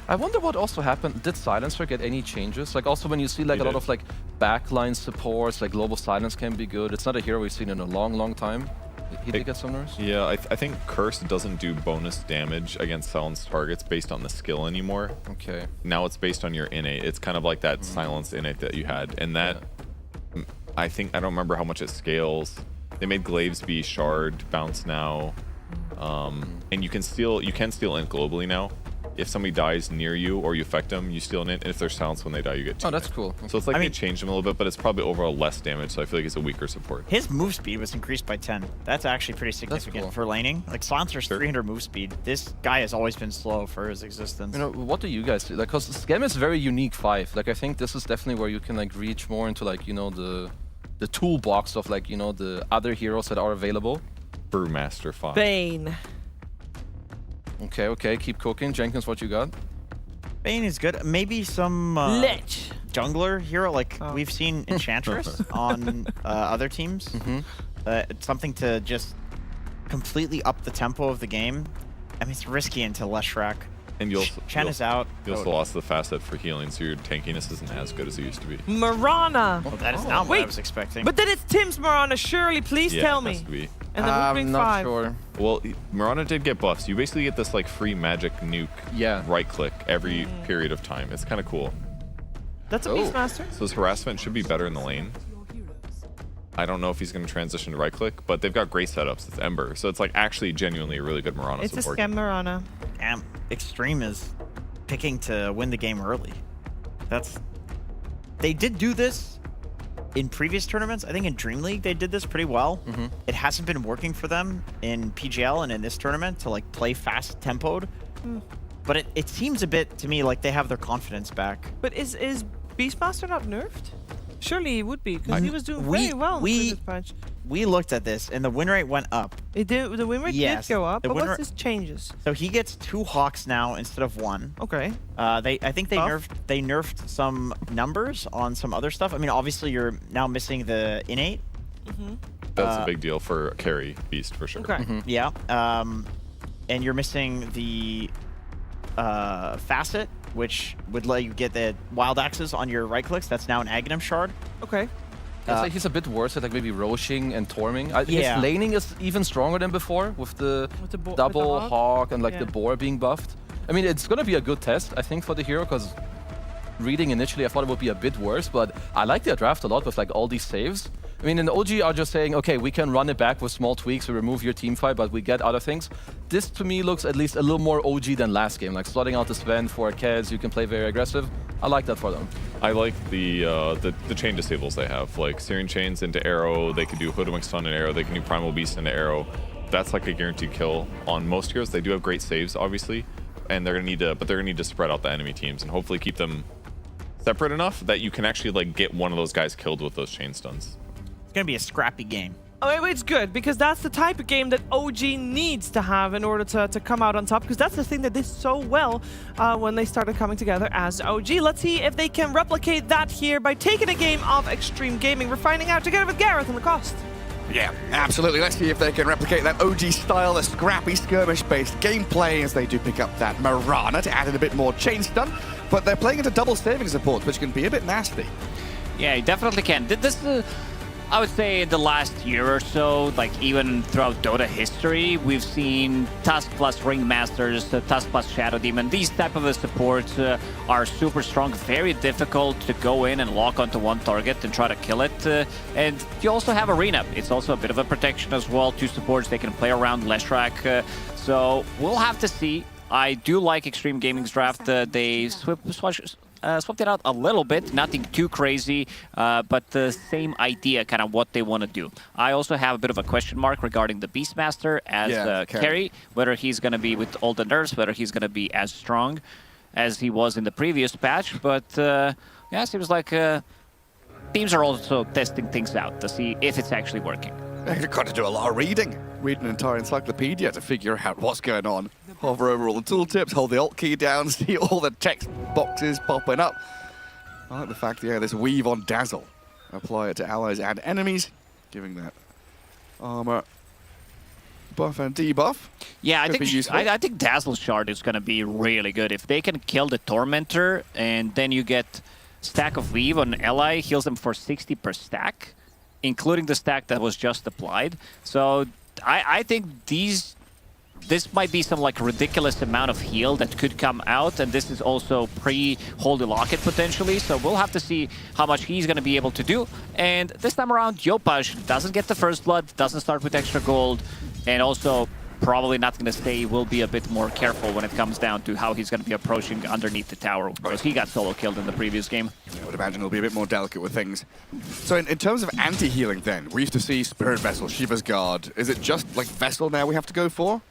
I wonder what also happened. Did Silencer get any changes? Like also when you see like a lot of like backline supports, like Global Silence can be good. It's not a hero we've seen in a long time. He did get some nerfs? Yeah, I think Curse doesn't do bonus damage against silenced targets based on the skill anymore. Okay. Now it's based on your innate. It's kind of like that silenced innate that you had. And that, I don't remember how much it scales. They made Glaives be shard bounce now. And you can steal int globally now. if somebody dies near you or you affect them, you steal an int. And if they're silenced when they die, you get 2. Oh, that's cool. So it's like they changed him a little bit, but it's probably overall less damage. So I feel like it's a weaker support. His move speed was increased by 10. That's actually pretty significant cool. for laning. Like Silencer's 300 move speed. This guy has always been slow for his existence. You know, what do you guys do? Like, cause Scam is very unique 5. Like, I think this is definitely where you can like reach more into like, you know, the toolbox of like, you know, the other heroes that are available. Brewmaster 5. Bane. Okay, keep cooking. Jenkins, what you got? Bane is good. Maybe some Lich. jungler hero like we've seen Enchantress on other teams. Something to just completely up the tempo of the game. I mean, it's risky into Leshrac. And you'll Chen is out. You also lost the facet for healing, so your tankiness isn't as good as it used to be. Marana. Well, that is not what I was expecting. But then it's Tim's Marana. Surely, please tell it has me. to be. And then we'll bring 5. Sure. Well, Marana did get buffs. You basically get this like free magic nuke. Right click every period of time. It's kind of cool. That's a Beastmaster. So his harassment should be better in the lane. I don't know if he's going to transition to right click, but they've got great setups. It's Ember, so it's like actually genuinely a really good Marana It's support. a scam Marana. Damn, Xtreme is picking to win the game early. They did do this in previous tournaments. I think in Dream League they did this pretty well. It hasn't been working for them in PGL and in this tournament to like play fast tempoed. But it seems a bit to me like they have their confidence back. But is Beastmaster not nerfed? Surely he would be, because he was doing very well in the previous patch. We looked at this, and the win rate went up. It did. The win rate did go up, but what's his changes? So he gets 2 Hawks now instead of 1. Okay. I think they nerfed some numbers on some other stuff. I mean, obviously you're now missing the innate. That's a big deal for a carry beast for sure. Okay. Yeah. And you're missing the facet, which would let you get the wild axes on your right clicks. That's now an Aghanim shard. Okay. It's like he's a bit worse at like maybe roaching and torming. Yeah. His laning is even stronger than before with the double hawk and like the boar being buffed. I mean, it's gonna be a good test, I think, for the hero, because reading initially I thought it would be a bit worse, but I like their draft a lot with like all these saves. I mean, in the OG are just saying, okay, we can run it back with small tweaks, we remove your team fight, but we get other things. This to me looks at least a little more OG than last game, like slotting out the Sven for Kez, you can play very aggressive. I like that for them. I like the chain disables they have, like Searing Chains into Arrow, they can do Hoodwink Stun and Arrow, they can do Primal Beast into Arrow. That's like a guaranteed kill on most heroes. They do have great saves, obviously, and they're gonna need to spread out the enemy teams and hopefully keep them separate enough that you can actually like get one of those guys killed with those chain stuns. It's gonna be a scrappy game. Oh, it's good, because that's the type of game that OG needs to have in order to come out on top, because that's the thing that did so well when they started coming together as OG. Let's see if they can replicate that here by taking a game of Xtreme Gaming. We're finding out together with Gareth and Lacoste. Yeah, absolutely. Let's see if they can replicate that OG style, the scrappy skirmish-based gameplay, as they do pick up that Marana to add in a bit more chain stun. But they're playing into double saving support, which can be a bit nasty. Yeah, you definitely can. This I would say in the last year or so, like even throughout Dota history, we've seen Tusk plus Ringmasters, Tusk plus Shadow Demon. These type of supports are super strong, very difficult to go in and lock onto one target and try to kill it. And you also have Arena. It's also a bit of a protection as well. 2 supports, they can play around Leshrac. So we'll have to see. I do like Xtreme Gaming's draft. They swapped it out a little bit, nothing too crazy, but the same idea, kind of what they want to do. I also have a bit of a question mark regarding the Beastmaster as carry, whether he's going to be with all the nerfs, whether he's going to be as strong as he was in the previous patch. But yeah, it seems like teams are also testing things out to see if it's actually working. You've got to do a lot of reading. Read an entire encyclopedia to figure out what's going on. Hover over all the tooltips, hold the Alt key down, see all the text boxes popping up. I like the fact that there's Weave on Dazzle. Apply it to allies and enemies, giving that armor buff and debuff. Yeah, I think Dazzle Shard is going to be really good. If they can kill the Tormentor and then you get Stack of Weave on ally, heals them for 60 per stack, including the stack that was just applied. So I think this might be some like ridiculous amount of heal that could come out, and this is also pre-Holy Locket potentially, so we'll have to see how much he's going to be able to do. And this time around, Yopaj doesn't get the first blood, doesn't start with extra gold, and also probably not going to stay. He will be a bit more careful when it comes down to how he's going to be approaching underneath the tower, because he got solo killed in the previous game. Yeah, I would imagine he'll be a bit more delicate with things. So in terms of anti-healing then, we used to see Spirit Vessel, Shiva's Guard. Is it just like Vessel now we have to go for?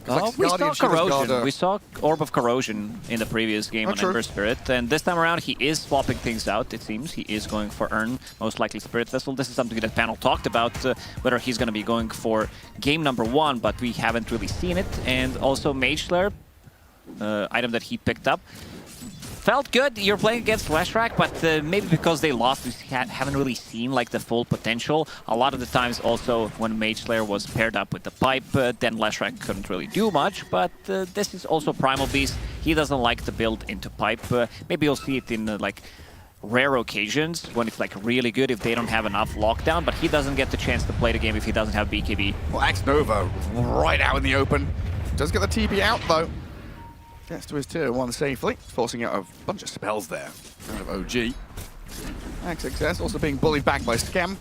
We saw Corrosion. We saw Orb of Corrosion in the previous game on Ember Spirit, and this time around he is swapping things out, it seems. He is going for Urn, most likely Spirit Vessel. This is something that panel talked about, whether he's going to be going for game number 1, but we haven't really seen it. And also Mage Slayer, item that he picked up. Felt good. You're playing against Leshrac, but maybe because they lost, we haven't really seen like the full potential. A lot of the times also when Mage Slayer was paired up with the pipe, then Leshrac couldn't really do much, but this is also Primal Beast. He doesn't like to build into pipe. Maybe you'll see it in like rare occasions when it's like really good if they don't have enough lockdown, but he doesn't get the chance to play the game if he doesn't have BKB. Well, Xnova right out in the open. Does get the TP out though. Gets to his tier 1 safely, forcing out a bunch of spells there out of OG. XXS also being bullied back by Scam.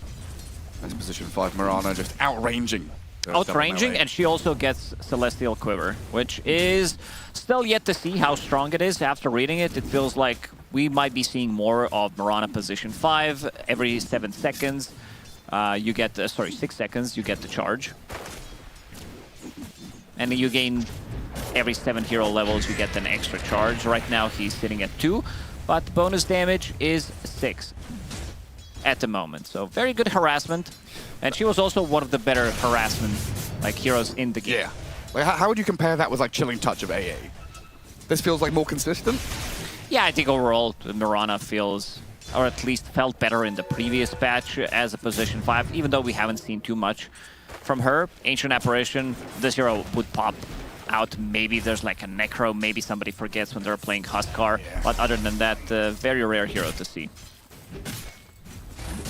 That's position 5 Mirana just outranging. Outranging, and she also gets Celestial Quiver, which is still yet to see how strong it is. After reading it, it feels like we might be seeing more of Mirana position 5. Every 7 seconds, you get, 6 seconds, you get the charge. And you gain every 7 hero levels, you get an extra charge. Right now he's sitting at 2, but bonus damage is 6 at the moment. So very good harassment, and she was also one of the better harassment like heroes in the game. Yeah. Like, how would you compare that with like Chilling Touch of AA? This feels like more consistent? Yeah, I think overall Mirana feels, or at least felt better in the previous patch as a position 5, even though we haven't seen too much from her. Ancient Apparition, this hero would pop out. Maybe there's like a Necro, maybe somebody forgets when they're playing Huskar, but other than that, very rare hero to see.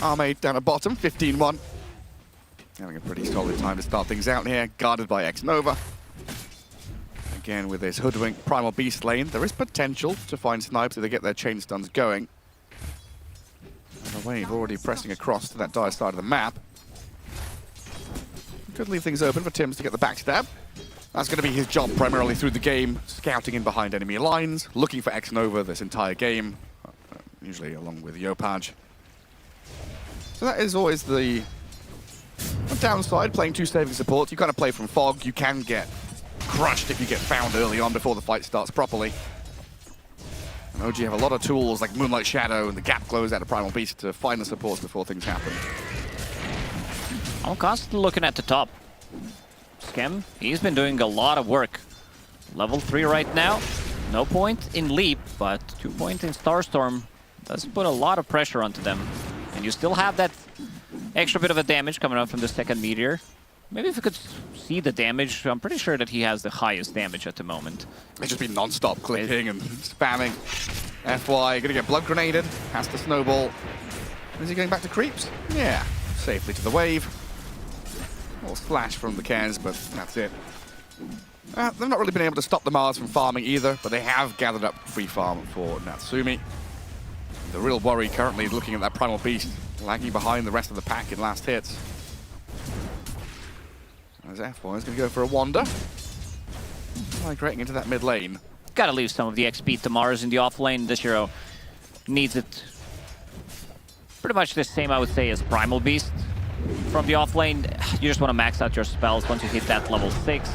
Arme down at bottom, 15-1. Having a pretty solid time to start things out here, guarded by Xnova. Again, with this Hoodwink Primal Beast lane, there is potential to find snipes if they get their chain stuns going. And the wave already pressing across to that dire side of the map. Could leave things open for Tims to get the backstab. That's going to be his job primarily through the game, scouting in behind enemy lines, looking for Xnova this entire game, usually along with Yopaj. So that is always the downside, playing 2 saving supports. You kind of play from fog, you can get crushed if you get found early on before the fight starts properly. And OG have a lot of tools like Moonlight Shadow and the Gap Glows out of Primal Beast to find the supports before things happen. I'm constantly looking at the top. Scam, he's been doing a lot of work. Level 3 right now. No point in Leap, but 2 points in Starstorm does put a lot of pressure onto them. And you still have that extra bit of a damage coming out from the second Meteor. Maybe if we could see the damage, I'm pretty sure that he has the highest damage at the moment. It's just been non-stop clicking and spamming. FY, gonna get blood grenaded, has to snowball. Is he going back to creeps? Yeah, safely to the wave. A little splash from the Kaz, but that's it. They've not really been able to stop the Mars from farming either, but they have gathered up free farm for Natsumi. The real worry currently looking at that Primal Beast, lagging behind the rest of the pack in last hits. As F1 is going to go for a wander. Migrating into that mid lane. Gotta leave some of the XP to Mars in the off lane. This hero needs it pretty much the same, I would say, as Primal Beast. From the off lane, you just want to max out your spells once you hit that level 6.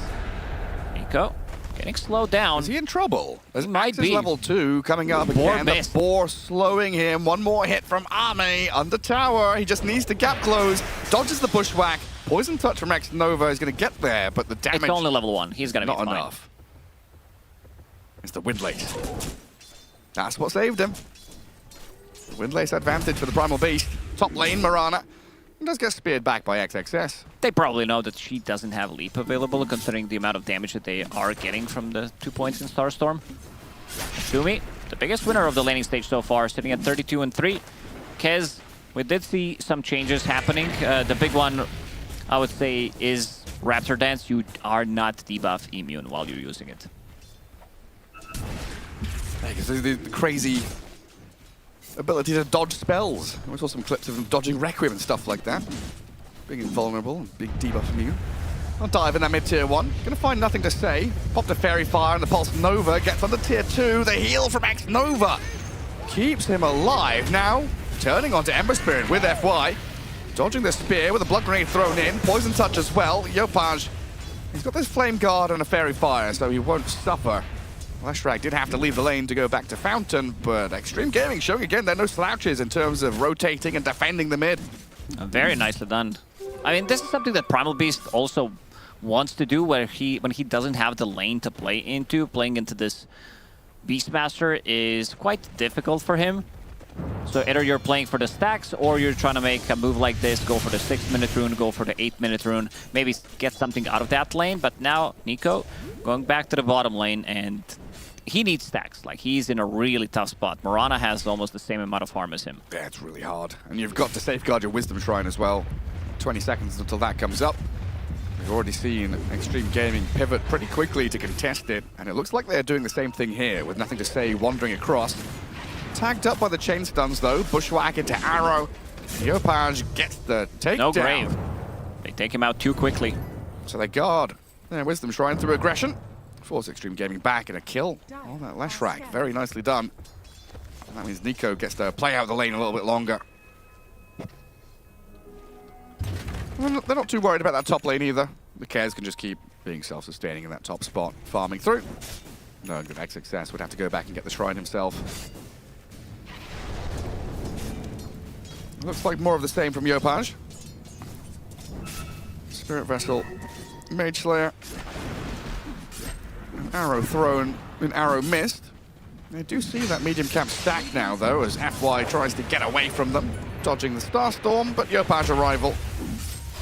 Nico getting slowed down. Is he in trouble? He might be. Level 2 coming up again. The boar slowing him. One more hit from Arme under tower. He just needs to gap close. Dodges the bushwhack. Poison touch from Xnova is going to get there, but the damage... It's only level 1. He's going to be fine. Not enough. It's the Windlace. That's what saved him. The Windlace advantage for the Primal Beast. Top lane, Mirana. Does get speared back by XXS. They probably know that she doesn't have Leap available, considering the amount of damage that they are getting from the 2 points in Starstorm. Shumi, the biggest winner of the laning stage so far, sitting at 32-3. Kez, we did see some changes happening. The big one, I would say, is Raptor Dance. You are not debuff immune while you're using it. The crazy ability to dodge spells. We saw some clips of him dodging Requiem and stuff like that. Being invulnerable and big debuff immune. I'll dive in that mid-tier 1. Gonna find nothing to say. Popped a Fairy Fire and the Pulse Nova gets onto tier 2. The heal from X-Nova keeps him alive. Now, turning onto Ember Spirit with FY. Dodging the spear with a Blood Grenade thrown in. Poison Touch as well. Yopaj, he's got this Flame Guard and a Fairy Fire, so he won't suffer. Leshrac did have to leave the lane to go back to Fountain, but Xtreme Gaming showing again they're no slouches in terms of rotating and defending the mid. Very nicely done. I mean, this is something that Primal Beast also wants to do, where when he doesn't have the lane to play into, playing into this Beastmaster is quite difficult for him. So either you're playing for the stacks, or you're trying to make a move like this, go for the 6-minute rune, go for the 8-minute rune, maybe get something out of that lane. But now Nico going back to the bottom lane, and he needs stacks. Like, he's in a really tough spot. Mirana has almost the same amount of farm as him. Yeah, it's really hard. And you've got to safeguard your Wisdom Shrine as well. 20 seconds until that comes up. We've already seen Xtreme Gaming pivot pretty quickly to contest it, and it looks like they're doing the same thing here, with nothing to say, wandering across. Tagged up by the chain stuns though, Bushwhack into Arrow. Yopaj gets the takedown. No grave. They take him out too quickly. So they guard their Wisdom Shrine through aggression. Force Xtreme Gaming back and a kill on that Leshrac. Very nicely done. And that means Nico gets to play out the lane a little bit longer. Well, they're not too worried about that top lane either. The Cares can just keep being self-sustaining in that top spot, farming through. No good XXS would have to go back and get the shrine himself. Looks like more of the same from Yopaj. Spirit Vessel, Mage Slayer. An arrow thrown, an arrow missed. They do see that medium cap stack now though, as FY tries to get away from them, dodging the Starstorm, but Yopaj arrival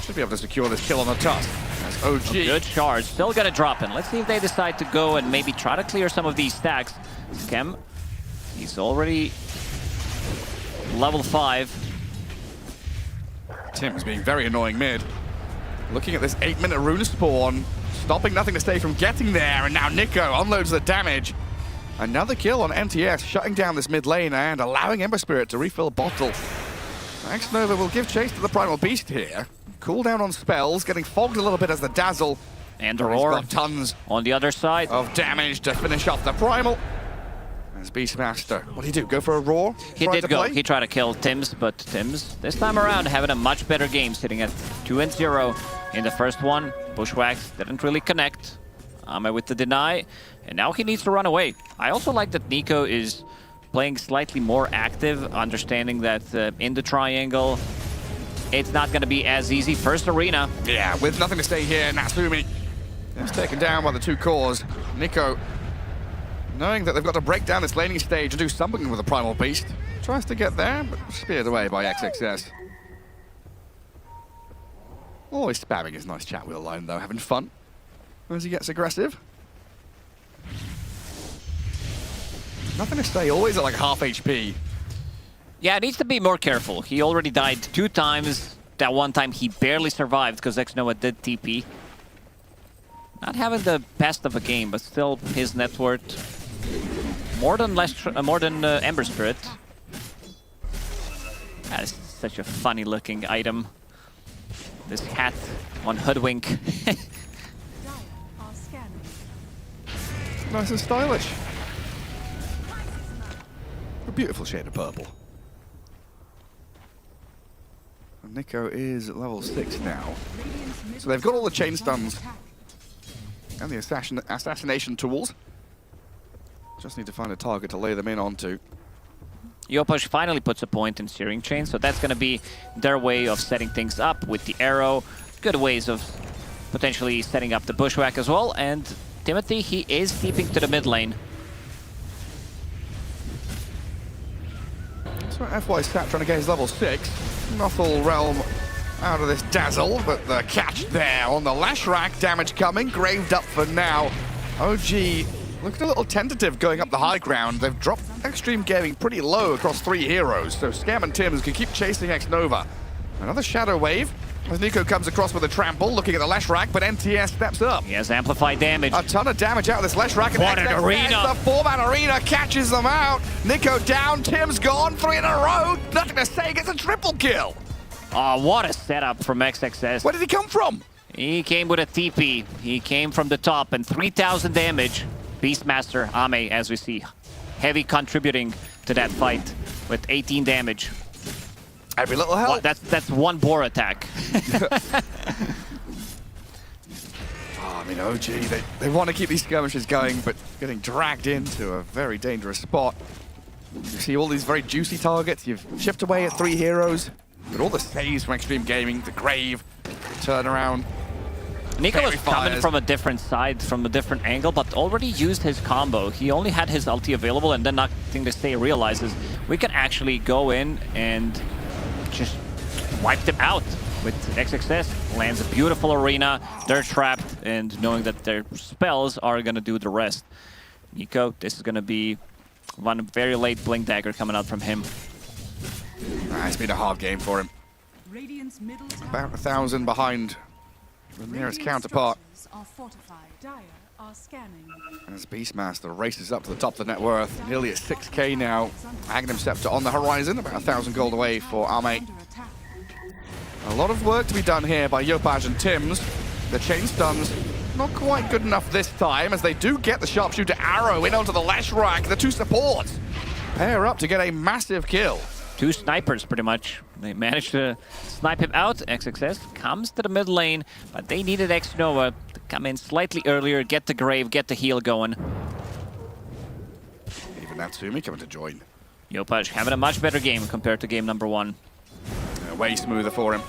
should be able to secure this kill on the Tusk. That's OG. Good charge, still gonna drop in. Let's see if they decide to go and maybe try to clear some of these stacks. Skem, he's already level 5. Tim's being very annoying mid. Looking at this 8-minute rune spawn, stopping nothing to stay from getting there, and now Nico unloads the damage. Another kill on MTS, shutting down this mid lane and allowing Ember Spirit to refill bottle. X-Nova will give chase to the Primal Beast here. Cooldown on spells, getting fogged a little bit as the Dazzle. And Aurora got tons on the other side of damage to finish off the Primal. As Beastmaster, what did he do? Go for a roar? He did go. He tried to kill Tims, but Tims, this time around, having a much better game, sitting at 2-0 in the first one. Bushwhacks didn't really connect. Ame with the deny, and now he needs to run away. I also like that Nico is playing slightly more active, understanding that in the triangle, it's not going to be as easy. First arena. Yeah, with nothing to say here, Natsumi is taken down by the two cores. Nico, knowing that they've got to break down this laning stage and do something with the Primal Beast, tries to get there, but speared away by XXS. Always spamming his nice chat wheel line though, having fun as he gets aggressive. Nothing to say, always at like half HP. Yeah, needs to be more careful. He already died 2 times. That one time he barely survived because X-Nova did TP. Not having the best of a game, but still his net worth more than Ember Spirit. That is such a funny looking item. This hat on Hoodwink. Nice and stylish. A beautiful shade of purple. And Nico is at level 6 now. So they've got all the chain stuns and the assassination tools. Just need to find a target to lay them in onto. Yopaj finally puts a point in Searing Chain, so that's going to be their way of setting things up with the arrow. Good ways of potentially setting up the Bushwhack as well. And Timothy, he is deeping to the mid lane. So FY Stat trying to get his level 6. Nothal Realm out of this Dazzle, but the catch there on the Leshrac. Damage coming, graved up for now. OG looking a little tentative going up the high ground. They've dropped Xtreme Gaming pretty low across 3 heroes, so Scam and Tims can keep chasing X-Nova. Another Shadow Wave as Nico comes across with a trample, looking at the Leshrac, but NTS steps up. He has amplified damage. A ton of damage out of this Leshrac. What an arena! The 4-man arena catches them out. Nico down, Tim's gone, 3 in a row. Nothing to say, gets a triple kill. Oh, what a setup from XXS. Where did he come from? He came with a TP. He came from the top and 3,000 damage. Beastmaster Ame, as we see, heavy contributing to that fight with 18 damage. Every little help. That's one boar attack. I mean, OG, they want to keep these skirmishes going, but getting dragged into a very dangerous spot. You see all these very juicy targets. You've chipped away at 3 heroes, but all the saves from Xtreme Gaming, the Grave, the turnaround. Nico was coming from a different side, from a different angle, but already used his combo. He only had his ulti available, and then Nothing to Say realizes we can actually go in and just wipe them out. With XXS, lands a beautiful arena, they're trapped, and knowing that their spells are going to do the rest. Nico, this is going to be one very late Blink Dagger coming out from him. It's been a hard game for him. About 1,000 behind the nearest counterpart. As Beastmaster races up to the top of the net worth, nearly at 6k now. Magnum Scepter on the horizon, about 1,000 gold away for Ame. A lot of work to be done here by Yopaj and Tims. The chain stuns not quite good enough this time, as they do get the sharpshooter arrow in onto the Leshrac. The 2 supports pair up to get a massive kill. 2 snipers, pretty much. They managed to snipe him out. XXS comes to the mid lane, but they needed Xnova to come in slightly earlier, get the Grave, get the heal going. Even Natsumi coming to join. Yopaj having a much better game compared to game number 1. Way smoother for him.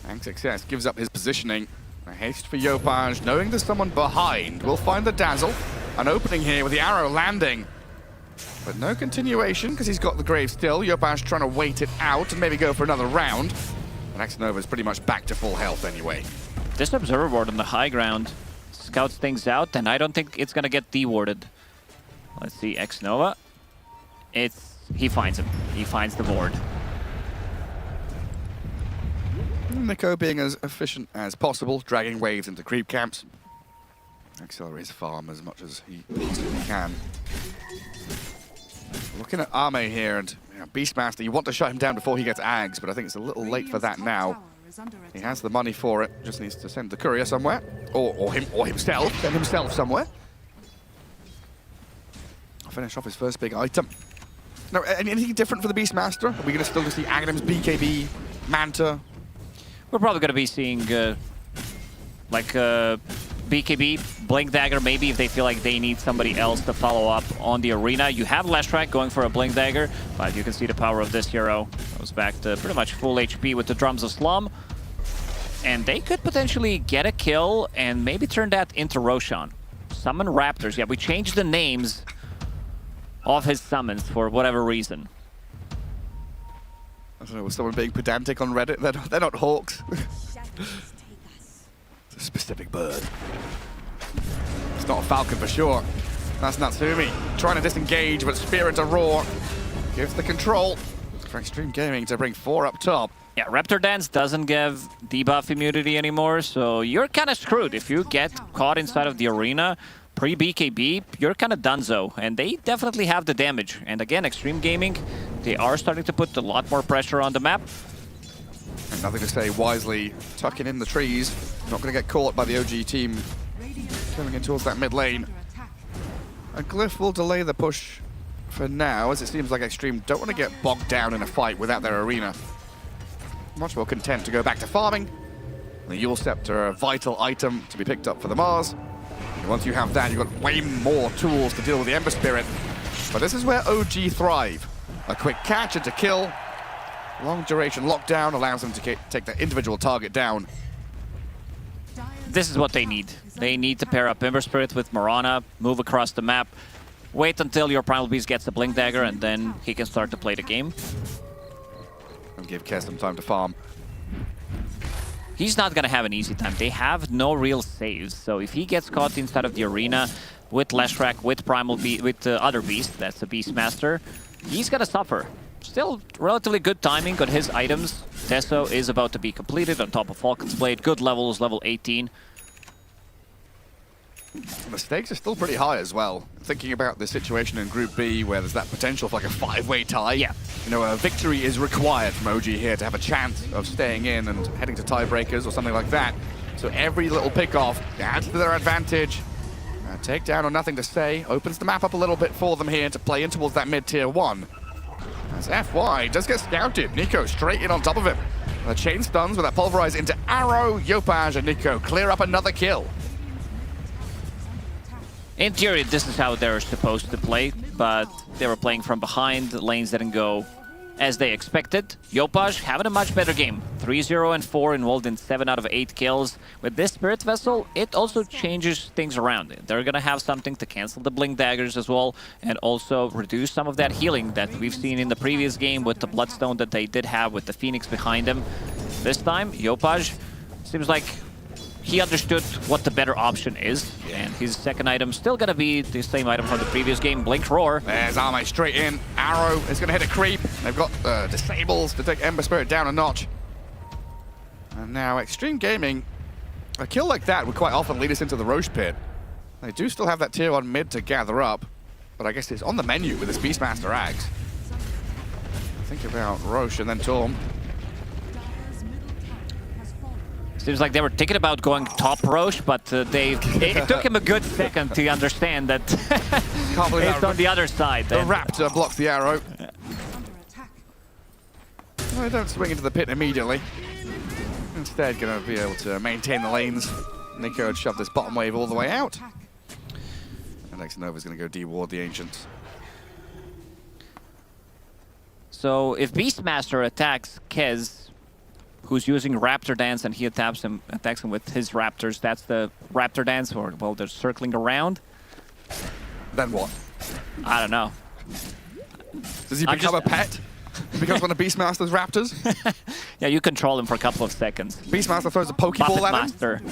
XXS gives up his positioning. A haste for Yopaj, knowing there's someone behind. Will find the dazzle. An opening here with the arrow landing. But no continuation, because he's got the Grave still. Yopaj trying to wait it out and maybe go for another round. And Xnova's pretty much back to full health anyway. This Observer Ward on the high ground scouts things out, and I don't think it's going to get dewarded. Let's see, Xnova. He finds him. He finds the ward. Nico being as efficient as possible, dragging waves into creep camps. Accelerates farm as much as he possibly can. Looking at Ame here, and Beastmaster, you want to shut him down before he gets Ags, but I think it's a little late for that now. He has the money for it, just needs to send the courier somewhere, or himself, send himself somewhere. I'll finish off his first big item. Now, anything different for the Beastmaster? Are we going to still see Aghanim's BKB, Manta? We're probably going to be seeing BKB, Blink Dagger, maybe if they feel like they need somebody else to follow up on the arena. You have Leshrac going for a Blink Dagger, but you can see the power of this hero. Goes back to pretty much full HP with the Drums of Slum. And they could potentially get a kill and maybe turn that into Roshan. Summon Raptors. Yeah, we changed the names of his summons for whatever reason. I don't know, was someone being pedantic on Reddit? They're not hawks. It's a specific bird. It's not a falcon for sure. That's Natsumi. Trying to disengage, but spear into roar. Gives the control for Xtreme Gaming to bring 4 up top. Yeah, Raptor Dance doesn't give debuff immunity anymore, so you're kind of screwed. If you get caught inside of the arena, pre-BKB, you're kind of donezo, and they definitely have the damage. And again, Xtreme Gaming, they are starting to put a lot more pressure on the map. And Nothing to Say, wisely tucking in the trees. Not going to get caught by the OG team coming in towards that mid lane. A Glyph will delay the push for now, as it seems like Xtreme don't want to get bogged down in a fight without their arena. Much more content to go back to farming. The Yule Scepter, a vital item to be picked up for the Mars. And once you have that, you've got way more tools to deal with the Ember Spirit. But this is where OG thrive. A quick catch and to kill. Long duration lockdown allows them to take the individual target down. This is what they need. They need to pair up Ember Spirit with Mirana, move across the map, wait until your Primal Beast gets the Blink Dagger, and then he can start to play the game. And give Kess some time to farm. He's not going to have an easy time. They have no real saves, so if he gets caught inside of the arena with Leshrac, with Primal Beast, with the other Beast, that's the Beastmaster, he's going to suffer. Still relatively good timing on his items. Tesso is about to be completed on top of Falcon's Blade. Good levels, level 18. The stakes are still pretty high as well. Thinking about the situation in Group B where there's that potential for like a 5-way tie. Yeah. You know, a victory is required from OG here to have a chance of staying in and heading to tiebreakers or something like that. So every little pick-off adds to their advantage. Takedown or nothing to say opens the map up a little bit for them here to play in towards that mid-tier 1. As FY does get scouted. Nico straight in on top of him. The chain stuns with that pulverize into Arrow. Yopaj and Nico clear up another kill. In theory, this is how they're supposed to play, but they were playing from behind. The lanes didn't go as they expected. Yopaj having a much better game. 3-0 and 4, involved in 7 out of 8 kills. With this Spirit Vessel, it also changes things around. They're going to have something to cancel the Blink Daggers as well, and also reduce some of that healing that we've seen in the previous game with the Bloodstone that they did have with the Phoenix behind them. This time, Yopaj seems like he understood what the better option is, and his second item still gonna be the same item from the previous game, Blink Roar. There's Arme straight in. Arrow is gonna hit a creep. They've got disables to take Ember Spirit down a notch. And now Xtreme Gaming, a kill like that would quite often lead us into the Roche pit. They do still have that tier 1 mid to gather up, but I guess it's on the menu with this Beastmaster Axe. Think about Roche and then Torm. Seems like they were thinking about going top Roche, but it took him a good second to understand that it's on the other side. The Raptor blocks the arrow. Well, they don't swing into the pit immediately. Instead, going to be able to maintain the lanes. Nico had shoved this bottom wave all the way out. And Xnova's going to go de-ward the Ancients. So if Beastmaster attacks Kez, who's using Raptor Dance, and he attacks him with his Raptors, that's the Raptor Dance, or, well, they're circling around. Then what? I don't know. Does he become a pet? He becomes one of Beastmaster's Raptors? Yeah, you control him for a couple of seconds. Beastmaster throws a Pokeball at him?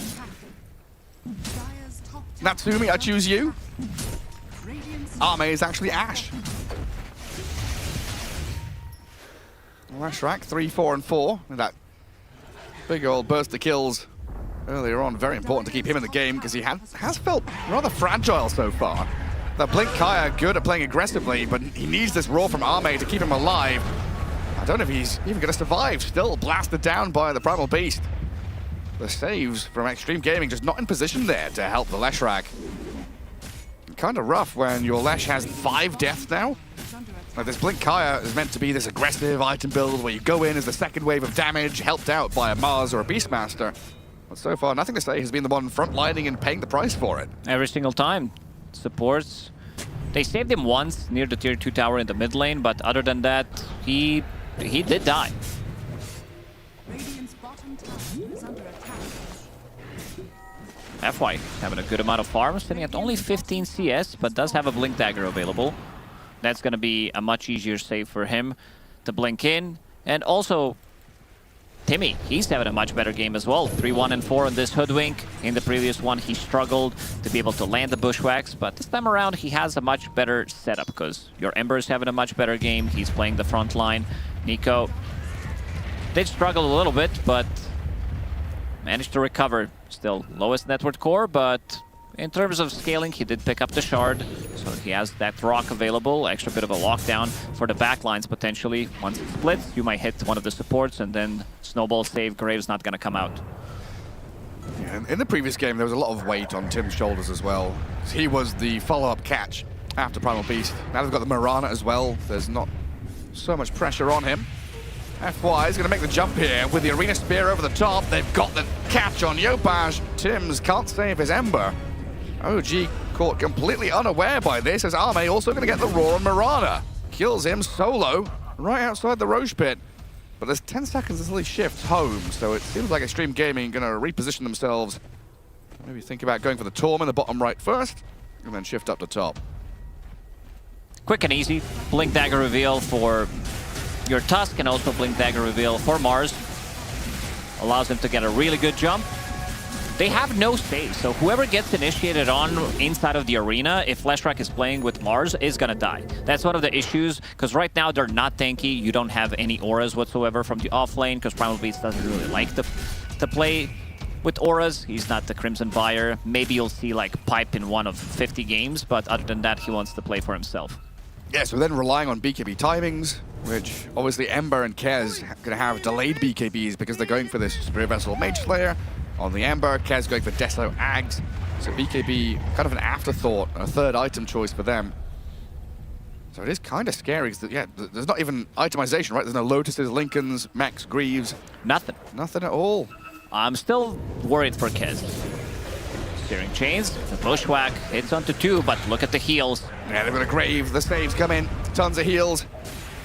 Natsumi, I choose you. Arme is actually Ash. Lashrak, 3, 4, and 4. And that big old burst of kills earlier on, very important to keep him in the game because he has felt rather fragile so far. The Blink Kaya good at playing aggressively, but he needs this roar from Arme to keep him alive. I don't know if he's even going to survive. Still blasted down by the Primal Beast. The saves from Xtreme Gaming just not in position there to help the Leshrac. Kind of rough when your Lesh has 5 deaths now. Like this Blink Kaya is meant to be this aggressive item build where you go in as the second wave of damage, helped out by a Mars or a Beastmaster. But so far, nothing to say has been the one frontlining and paying the price for it. Every single time. Supports. They saved him once near the tier 2 tower in the mid lane, but other than that, he did die. FY having a good amount of farm, sitting at only 15 CS, but does have a Blink Dagger available. That's going to be a much easier save for him to blink in. And also, Timmy, he's having a much better game as well. 3-1 and 4 on this Hoodwink. In the previous one, he struggled to be able to land the Bushwhacks, but this time around, he has a much better setup because your Ember is having a much better game. He's playing the front line. Nico did struggle a little bit, but managed to recover. Still lowest network core, but in terms of scaling, he did pick up the shard, so he has that rock available. Extra bit of a lockdown for the backlines potentially. Once it splits, you might hit one of the supports, and then Snowball save. Graves not going to come out. Yeah, in the previous game, there was a lot of weight on Tim's shoulders as well. He was the follow-up catch after Primal Beast. Now they've got the Mirana as well. There's not so much pressure on him. FY is going to make the jump here with the Arena Spear over the top. They've got the catch on Yopaj. Tims can't save his Ember. OG caught completely unaware by this, as Arme also going to get the roar on Mirana. Kills him solo right outside the Roche pit. But there's 10 seconds until he shifts home, so it seems like Xtreme Gaming going to reposition themselves. Maybe think about going for the Torm in the bottom right first, and then shift up to top. Quick and easy. Blink Dagger reveal for your Tusk, and also Blink Dagger reveal for Mars. Allows him to get a really good jump. They have no save, so whoever gets initiated on inside of the arena, if Leshrac is playing with Mars, is gonna die. That's one of the issues, because right now they're not tanky. You don't have any auras whatsoever from the off lane, because Primal Beast doesn't really like to play with auras. He's not the Crimson Buyer. Maybe you'll see like Pipe in one of 50 games, but other than that, he wants to play for himself. Yeah, so then relying on BKB timings, which obviously Ember and Kez are going to have delayed BKBs because they're going for this Spirit Vessel Mage Slayer. on the Ember. Kez going for Deso Ags. So BKB, kind of an afterthought, a third item choice for them. So it is kind of scary, because yeah, there's not even itemization, right? There's no Lotuses, Lincolns, Max, Greaves. Nothing. Nothing at all. I'm still worried for Kez. Steering chains, the bushwhack hits onto 2, but look at the heals. Yeah, they've got a Grave, the saves come in, tons of heals.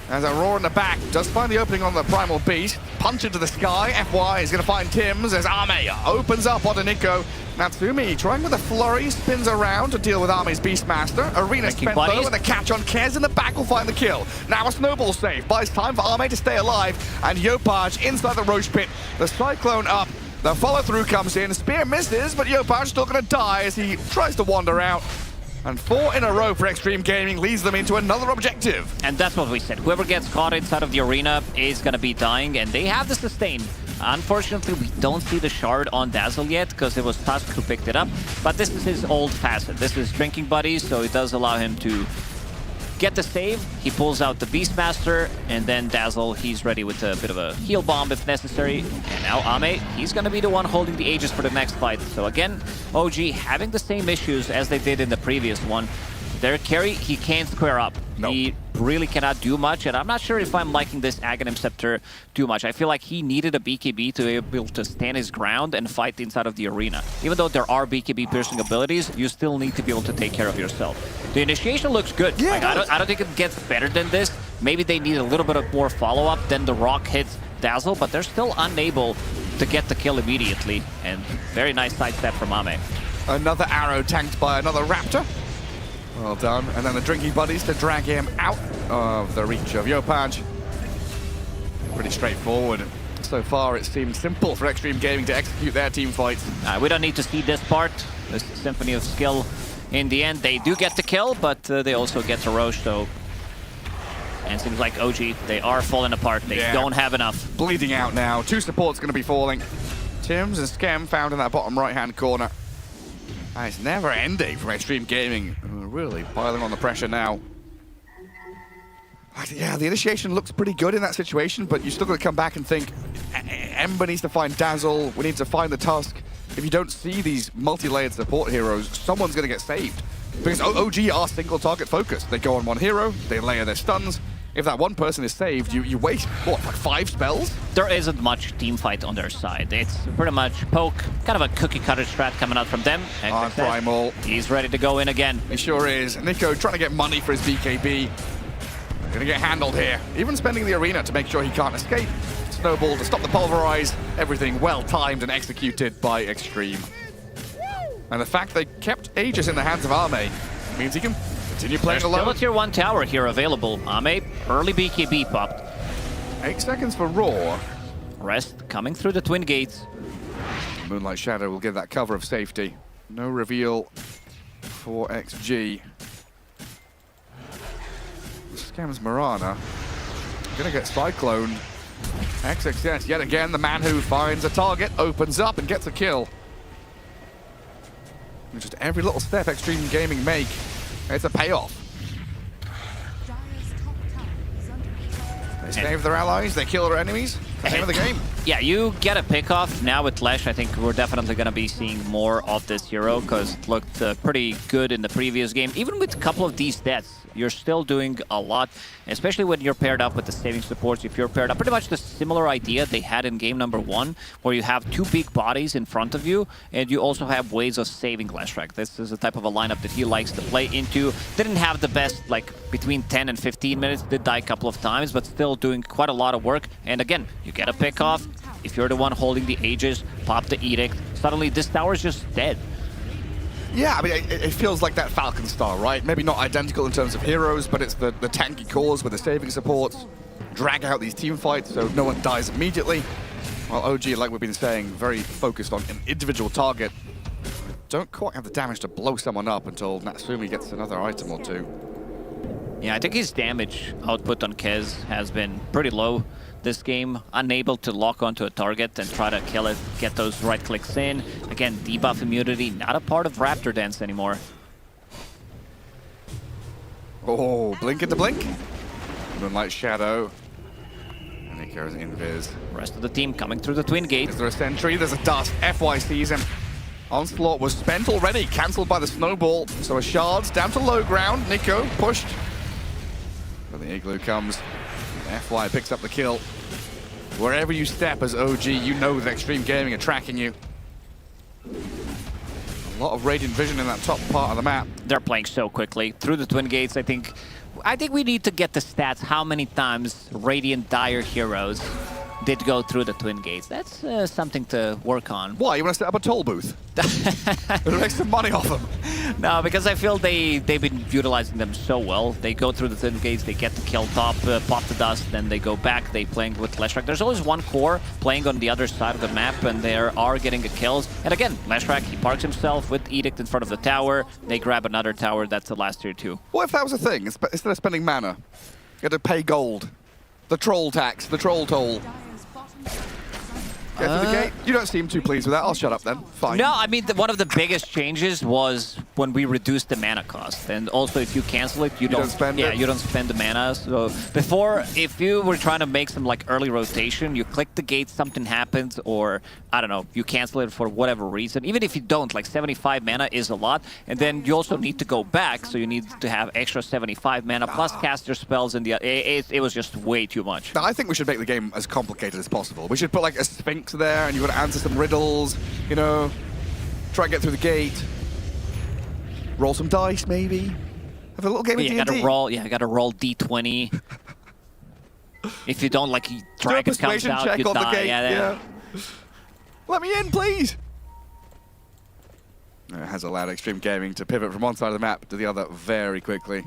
As a Roar in the back, does find the opening on the Primal Beast. Punch into the sky, FY is going to find Tim's as Ame opens up onto Nico. Natsumi trying with a flurry, spins around to deal with Ame's Beastmaster. Arena spent low and a catch on Kez in the back will find the kill. Now a snowball save, buys time for Ame to stay alive, and Yopaj inside the Roach Pit. The Cyclone up, the follow-through comes in, Spear misses, but Yopaj still going to die as he tries to wander out. And 4 in a row for Xtreme Gaming leads them into another objective. And that's what we said. Whoever gets caught inside of the arena is going to be dying, and they have the sustain. Unfortunately, we don't see the shard on Dazzle yet, because it was Tusk who picked it up. But this is his old facet. This is Drinking Buddies, so it does allow him to get the save. He pulls out the Beastmaster, and then Dazzle, he's ready with a bit of a heal bomb if necessary. And now Ame, he's going to be the one holding the Aegis for the next fight. So again, OG having the same issues as they did in the previous one. Their carry, he can't square up. Nope. He really cannot do much, and I'm not sure if I'm liking this Aghanim Scepter too much. I feel like he needed a BKB to be able to stand his ground and fight inside of the arena. Even though there are BKB piercing abilities, you still need to be able to take care of yourself. The initiation looks good. Yeah, like, I don't think it gets better than this. Maybe they need a little bit of more follow-up, then the rock hits Dazzle, but they're still unable to get the kill immediately. And very nice sidestep from Ame. Another arrow tanked by another Raptor. Well done. And then the Drinking Buddies to drag him out of the reach of Yopaj. Pretty straightforward. So far, it seems simple for Xtreme Gaming to execute their team fights. We don't need to see this part. This symphony of skill. In the end, they do get the kill, but they also get to Roche, so... And it seems like OG, they are falling apart. They don't have enough. Bleeding out now. 2 supports going to be falling. Tims and Skem found in that bottom right-hand corner. And it's never ending from Xtreme Gaming. Really piling on the pressure now. Yeah, the initiation looks pretty good in that situation, but you still got to come back and think, Ember needs to find Dazzle, we need to find the Tusk. If you don't see these multi-layered support heroes, someone's going to get saved. Because OG are single target focused. They go on one hero, they layer their stuns. If that one person is saved, you waste, what, like 5 spells? There isn't much team fight on their side. It's pretty much poke, kind of a cookie cutter strat coming out from them. On Primal. He's ready to go in again. He sure is. Nico trying to get money for his BKB. Gonna get handled here. Even spending the arena to make sure he can't escape. Snowball to stop the pulverize. Everything well timed and executed by Xtreme. And the fact they kept Aegis in the hands of Ame means he can continue playing alone. Still a tier 1 tower here available. Ame, early BKB popped. 8 seconds for Roar. Rest coming through the twin gates. Moonlight Shadow will get that cover of safety. No reveal for XG. Scams Marana. Gonna get cycloned. XXS yet again, the man who finds a target, opens up and gets a kill. And just every little step Xtreme Gaming make, it's a payoff. They save their allies, they kill their enemies. That's the name of the game. Yeah, you get a pick off. Now with Lash, I think we're definitely going to be seeing more of this hero because it looked pretty good in the previous game. Even with a couple of these deaths, you're still doing a lot, especially when you're paired up with the saving supports. If you're paired up, pretty much the similar idea they had in game number 1, where you have 2 big bodies in front of you, and you also have ways of saving Lashrak. This is the type of a lineup that he likes to play into. Didn't have the best, like, between 10 and 15 minutes, did die a couple of times, but still doing quite a lot of work. And again, you get a pick off. If you're the one holding the Aegis, pop the Edict, suddenly this tower is just dead. Yeah, I mean, it feels like that Falcon Star, right? Maybe not identical in terms of heroes, but it's the tanky cores with the saving supports. Drag out these team fights so no one dies immediately. While OG, like we've been saying, very focused on an individual target. Don't quite have the damage to blow someone up until Natsumi gets another item or 2. Yeah, I think his damage output on Kez has been pretty low this game. Unable to lock onto a target and try to kill it, get those right clicks in. Again, debuff immunity, not a part of Raptor Dance anymore. Oh, blink into blink. Moonlight Shadow. And he goes Invis. Rest of the team coming through the twin gate. Is there a sentry? There's a dust. FY sees him. Onslaught was spent already, cancelled by the snowball. So a shards down to low ground. Nico pushed. But the igloo comes. FY picks up the kill. Wherever you step as OG, you know that Xtreme Gaming are tracking you. A lot of radiant vision in that top part of the map. They're playing so quickly through the twin gates. I think we need to get the stats. How many times Radiant Dire heroes did go through the twin gates? That's something to work on. Why? You want to set up a toll booth? It'll make some money off them. No, because I feel they've been utilizing them so well. They go through the twin gates, they get the kill top, pop the dust, then they go back, they playing with Leshrac. There's always one core playing on the other side of the map, and they are getting the kills. And again, Leshrac, he parks himself with Edict in front of the tower. They grab another tower. That's the last tier 2. What if that was a thing? Instead of spending mana, you had to pay gold. The troll tax, the troll toll. Get to the gate. You don't seem too pleased with that. I'll shut up then. Fine. No, I mean, one of the biggest changes was when we reduced the mana cost. And also, if you cancel it, you don't spend it. Yeah, you don't spend the mana. So before, if you were trying to make some like early rotation, you click the gate, something happens, or I don't know, you cancel it for whatever reason. Even if you don't, like 75 mana is a lot. And then you also need to go back, so you need to have extra 75 mana plus cast your spells. And it was just way too much. Now, I think we should make the game as complicated as possible. We should put like a Sphinx there, and you've got to answer some riddles, you know, try and get through the gate, roll some dice maybe, have a little game of D&D. You gotta roll D20. If you don't, like, dragon comes out, you die. Yeah. Let me in, please. It has allowed Xtreme Gaming to pivot from one side of the map to the other very quickly.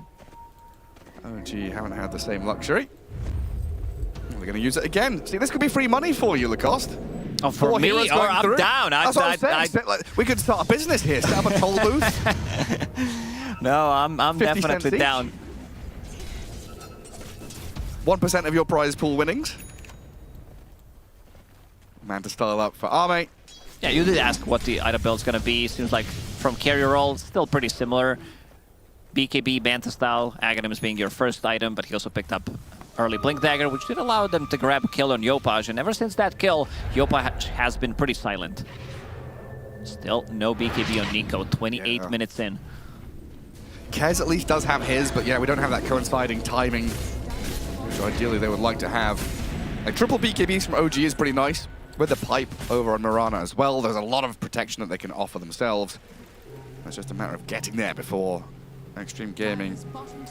OG haven't had the same luxury. We're going to use it again. See, this could be free money for you, Lacoste. Oh, for me? Or I'm down. That's what I'm saying. We could start a business here. Set up a toll booth. No, I'm definitely down. 1% of your prize pool winnings. Man to style up for Arme. Yeah, you did ask what the item build's going to be. Seems like from carrier roll, still pretty similar. BKB, Banta style, Aghanim's being your first item, but he also picked up early Blink Dagger, which did allow them to grab a kill on Yopaj, and ever since that kill, Yopaj has been pretty silent. Still no BKB on Nico, 28 minutes in. Kez at least does have his, but yeah, we don't have that coinciding timing, which ideally they would like to have. Like triple BKBs from OG is pretty nice, with the pipe over on Mirana as well. There's a lot of protection that they can offer themselves. It's just a matter of getting there before Xtreme Gaming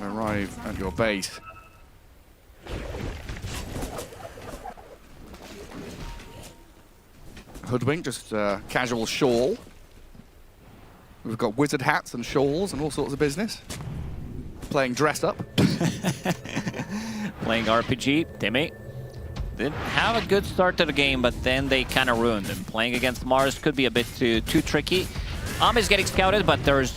arrive at your base. Hoodwink, just casual shawl. We've got wizard hats and shawls and all sorts of business. Playing dress up. Playing RPG, Timmy. Didn't have a good start to the game, but then they kind of ruined him. Playing against Mars could be a bit too tricky. Is getting scouted, but there's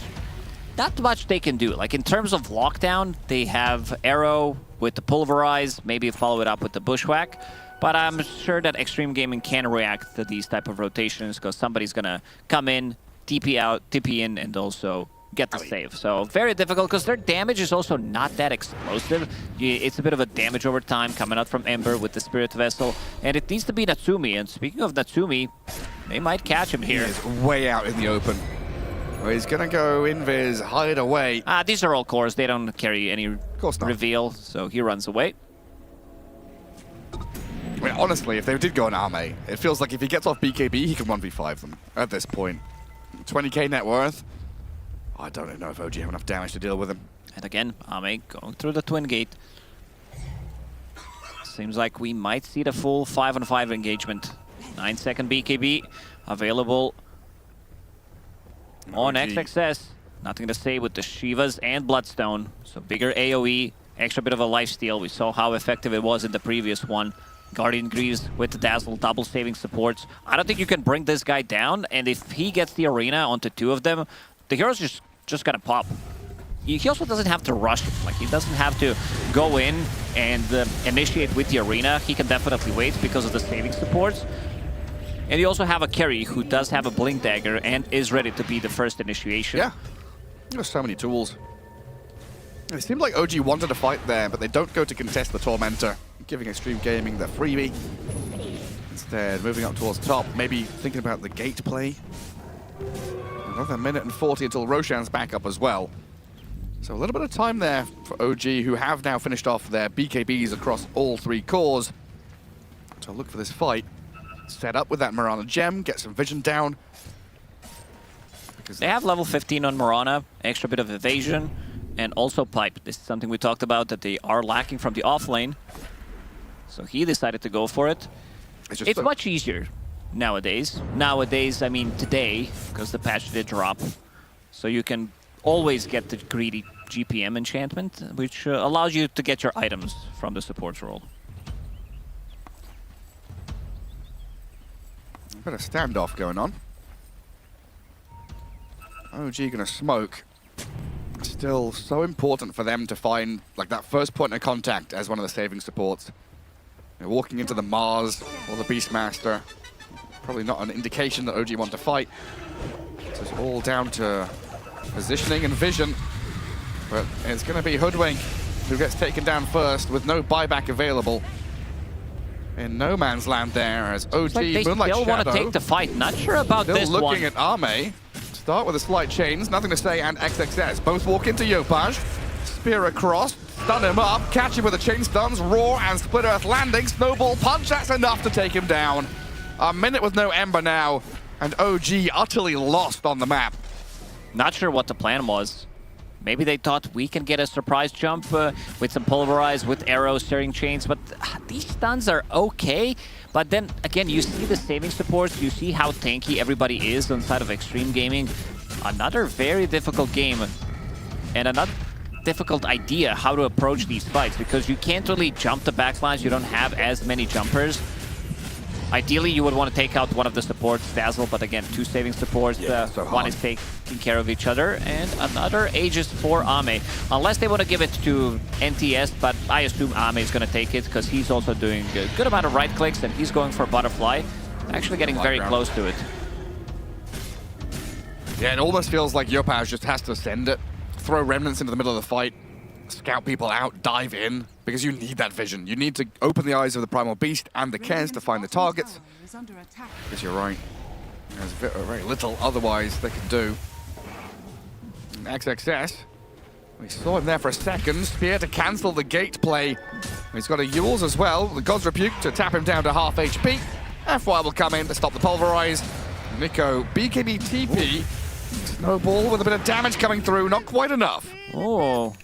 not much they can do. Like in terms of lockdown, they have Arrow with the Pulverize, maybe follow it up with the Bushwhack. But I'm sure that Xtreme Gaming can react to these type of rotations because somebody's gonna come in, TP out, TP in, and also get the save. So very difficult because their damage is also not that explosive. It's a bit of a damage over time coming out from Ember with the Spirit Vessel. And it needs to be Natsumi. And speaking of Natsumi, they might catch him here. He is way out in the open. Well, he's gonna go invis, hide away. These are all cores. They don't carry any reveal, so he runs away. I mean, honestly, if they did go on Arme, it feels like if he gets off BKB, he can 1v5 them at this point. 20k net worth. I don't know if OG have enough damage to deal with him. And again, Arme going through the twin gate. Seems like we might see the full 5-on-5 engagement. 9-second BKB available on XXS. Nothing to say with the Shivas and Bloodstone. So bigger AoE, extra bit of a lifesteal. We saw how effective it was in the previous one. Guardian Greaves with the Dazzle, double saving supports. I don't think you can bring this guy down, and if he gets the arena onto two of them, the hero's just gonna pop. He also doesn't have to rush it. Like, he doesn't have to go in and initiate with the arena. He can definitely wait because of the saving supports. And you also have a carry who does have a Blink Dagger and is ready to be the first initiation. Yeah, there's so many tools. It seemed like OG wanted to fight there, but they don't go to contest the Tormentor, giving Xtreme Gaming the freebie. Instead, moving up towards top, maybe thinking about the gate play. Another minute and 40 until Roshan's back up as well. So a little bit of time there for OG, who have now finished off their BKBs across all 3 cores. So look for this fight. Set up with that Mirana gem, get some vision down. They have level 15 on Mirana, extra bit of evasion, and also pipe. This is something we talked about, that they are lacking from the off lane. So he decided to go for it. It's much easier nowadays. Nowadays, I mean today, because the patch did drop. So you can always get the greedy GPM enchantment, which allows you to get your items from the support role. Bit of standoff going on. OG gonna smoke. Still so important for them to find like that first point of contact as one of the saving supports. They're walking into the Mars or the Beastmaster. Probably not an indication that OG want to fight. So it's all down to positioning and vision. But it's gonna be Hoodwink who gets taken down first with no buyback available. In no man's land there as OG, like they Moonlight still want to take the fight. Not sure about still this one. looking at Arme. Start with a slight chains, nothing to say, and XXS. Both walk into Yopaj. Spear across, stun him up, catch him with the chain stuns, roar and split earth landing, snowball punch, that's enough to take him down. A minute with no Ember now, and OG utterly lost on the map. Not sure what the plan was. Maybe they thought we can get a surprise jump with some pulverize, with arrows, steering chains, but these stuns are okay. But then, again, you see the saving supports, you see how tanky everybody is on side of Xtreme Gaming. Another very difficult game, and another difficult idea how to approach these fights, because you can't really jump the backlines, you don't have as many jumpers. Ideally, you would want to take out one of the supports, Dazzle, but again, 2 saving supports, one is taking care of each other, and another Aegis for Ame. Unless they want to give it to NTS, but I assume Ame is going to take it, because he's also doing a good amount of right clicks, and he's going for Butterfly, actually getting very close to it. Yeah, it almost feels like Yopaj just has to send it, throw remnants into the middle of the fight, scout people out, dive in, because you need that vision. You need to open the eyes of the Primal Beast and the Kez to find the targets. Because you're right, there's very little otherwise they can do. And XXS, we saw him there for a second. Spear to cancel the gate play. He's got a Yules as well, the God's Rebuke to tap him down to half HP. FY will come in to stop the pulverize. Nico, BKB TP. Snowball with a bit of damage coming through, not quite enough. Oh.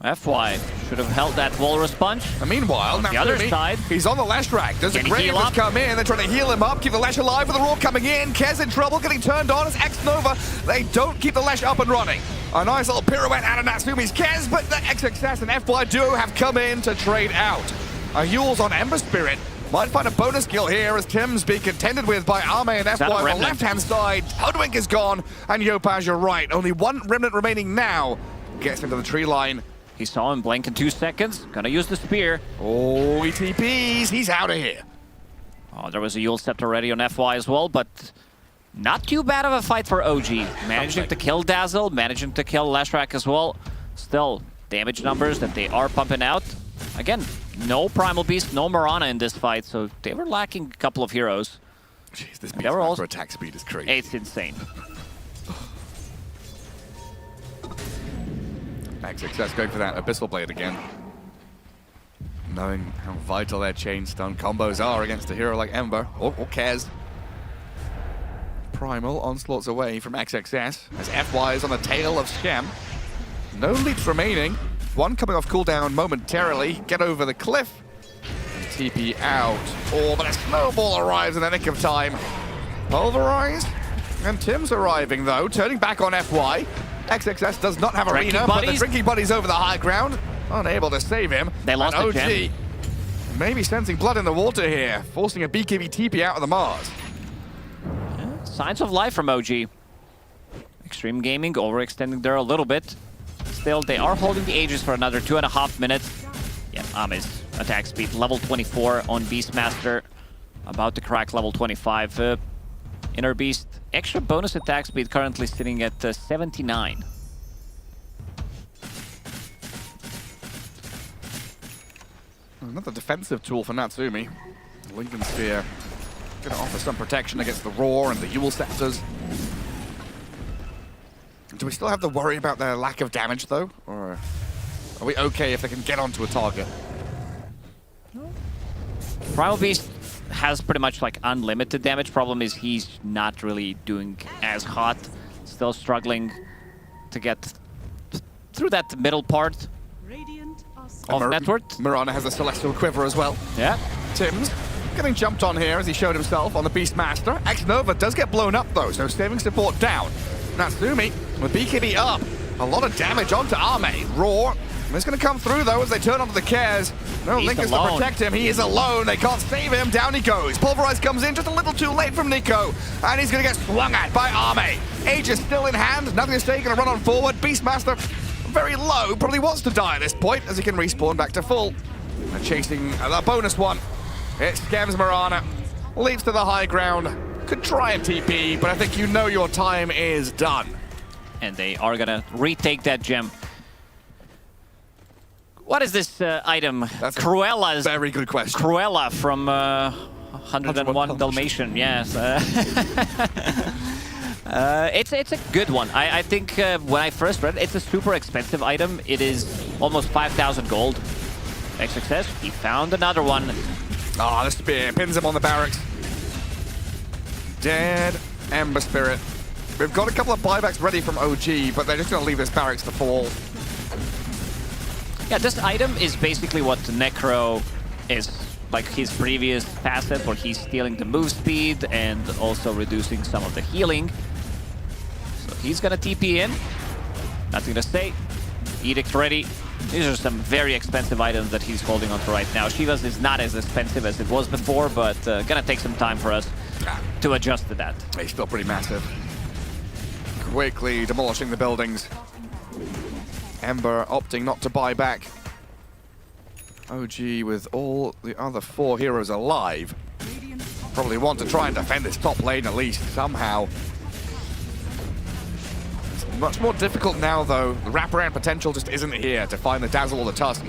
FY should have held that Walrus Punch. And meanwhile, on the other side, he's on the Lash Rack. Does a Can he Grave heal has up? come in. They're trying to heal him up, keep the Lash alive with the Roar coming in. Kez in trouble, getting turned on as X-Nova. They don't keep the Lash up and running. A nice little pirouette out of Natsumi's Kez, but the XXS and FY duo have come in to trade out. A Yules on Ember Spirit. Might find a bonus kill here as Tim's being contended with by Arme and FY on the left-hand side. Hoodwink is gone, and Yopaj, you're right. Only 1 remnant remaining now. Gets into the tree line. He saw him blink in 2 seconds. Gonna use the spear. Oh, he TPs. He's out of here. Oh, there was a Yule Scepter already on FY as well, but not too bad of a fight for OG. Managing to kill Dazzle, managing to kill Lashrak as well. Still, damage numbers that they are pumping out. Again, no Primal Beast, no Mirana in this fight, so they were lacking a couple of heroes. Jeez, this Beastmaster attack speed is crazy. It's insane. XXS going for that Abyssal Blade again. Knowing how vital their chain stun combos are against a hero like Ember or Kez. Primal onslaughts away from XXS as FY is on the tail of Shem. No leaps remaining. One coming off cooldown momentarily. Get over the cliff. And TP out. Oh, but a snowball arrives in the nick of time. Pulverize. And Tim's arriving though, turning back on FY. XXS does not have Arena, but the Drinking Buddies over the high ground. Unable to save him. They lost and the gem. Maybe sensing blood in the water here, forcing a BKB TP out of the Mars. Yeah, signs of life from OG. Xtreme Gaming overextending there a little bit. Still, they are holding the Aegis for another 2.5 minutes. Yeah, Ame's attack speed, level 24 on Beastmaster. About to crack level 25. Inner Beast, extra bonus attack speed currently sitting at 79. Another defensive tool for Natsumi. Lincoln Spear going to offer some protection against the Roar and the Yule Scepters. Do we still have to worry about their lack of damage, though? Or are we okay if they can get onto a target? Primal Beast has pretty much like unlimited damage. Problem is he's not really doing as hot. Still struggling to get through that middle part of network. Mirana has a Celestial Quiver as well. Yeah. Tim's getting jumped on here as he showed himself on the Beastmaster. X-Nova does get blown up though, so saving support down. Natsumi with BKB up. A lot of damage onto Arme. Roar. It's going to come through though as they turn onto the Cares. No Linkers to protect him. He is alone. They can't save him. Down he goes. Pulverize comes in just a little too late from Nico. And he's going to get swung at by Arme. Age is still in hand. Nothing to say. Going to run on forward. Beastmaster very low. Probably wants to die at this point as he can respawn back to full. And chasing the bonus one. It scams Mirana. Leaps to the high ground. Could try a TP, but I think you know your time is done. And they are gonna retake that gem. What is this item? That's Cruella's. Very good question. Cruella from 101 Dalmatian. Yes. It's a good one. I think when I first read it, it's a super expensive item. It is almost 5,000 gold. XXS, he found another one. Ah, the spear pins him on the barracks. Dead Ember Spirit. We've got a couple of buybacks ready from OG, but they're just going to leave this barracks to fall. Yeah, this item is basically what Necro is, like his previous passive, where he's stealing the move speed and also reducing some of the healing. So he's going to TP in. Nothing to say. Edict ready. These are some very expensive items that he's holding on to right now. Shiva's is not as expensive as it was before, but gonna take some time for us to adjust to that. He's still pretty massive. Quickly demolishing the buildings. Ember opting not to buy back. OG with all the other 4 heroes alive. Probably want to try and defend this top lane at least somehow. Much more difficult now, though. The wraparound potential just isn't here to find the Dazzle or the Tusk.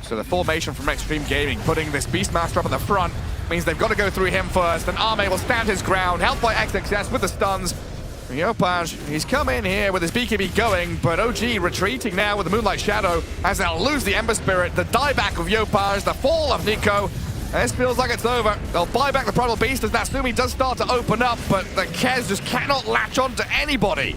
So the formation from Xtreme Gaming, putting this Beastmaster up at the front, means they've got to go through him first. And Arme will stand his ground, helped by XXS with the stuns. Yopaj, he's come in here with his BKB going, but OG retreating now with the Moonlight Shadow as they'll lose the Ember Spirit, the dieback of Yopaj, the fall of Nico. This feels like it's over. They'll buy back the Primal Beast as Natsumi does start to open up, but the Kez just cannot latch on to anybody.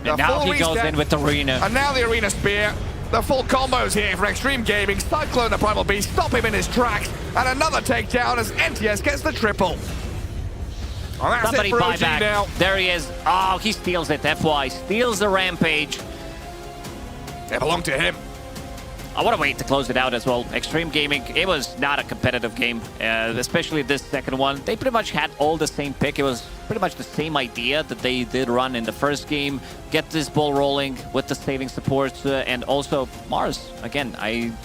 And now he goes in with the Arena. And now the Arena Spear. The full combos here from Xtreme Gaming. Cyclone the Primal Beast, stop him in his tracks. And another takedown as NTS gets the triple. Well, that's Somebody it for buy OG back. now. There he is. Oh, he steals it. FY steals the Rampage. They belong to him. I want to wait to close it out as well. Xtreme Gaming, it was not a competitive game, especially this second one. They pretty much had all the same pick. It was pretty much the same idea that they did run in the first game. Get this ball rolling with the saving supports, and also Mars. Again, I'm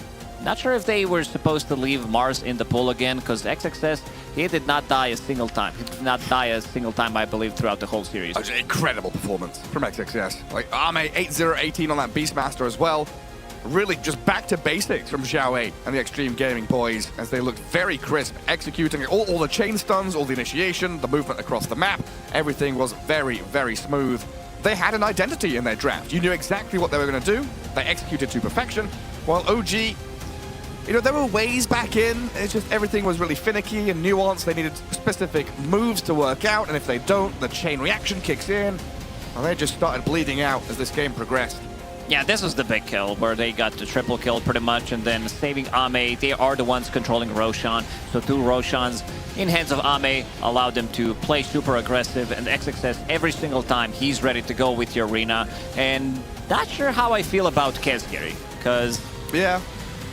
not sure if they were supposed to leave Mars in the pool again, because XXS, he did not die a single time. He did not die a single time, I believe, throughout the whole series. An incredible performance from XXS. Like Arme 8-0-18 on that Beastmaster as well. Really just back to basics from Xiao 8 and the Xtreme Gaming boys as they looked very crisp, executing all the chain stuns, all the initiation, the movement across the map. Everything was very, very smooth. They had an identity in their draft. You knew exactly what they were going to do. They executed to perfection. While OG, you know, there were ways back in. It's just everything was really finicky and nuanced. They needed specific moves to work out, and if they don't, the chain reaction kicks in. Well, they just started bleeding out as this game progressed. Yeah, this was the big kill, where they got the triple kill pretty much, and then saving Ame. They are the ones controlling Roshan, so 2 Roshans in hands of Ame allowed them to play super aggressive, and XXS every single time he's ready to go with the Arena. And not sure how I feel about Kez, Gary, because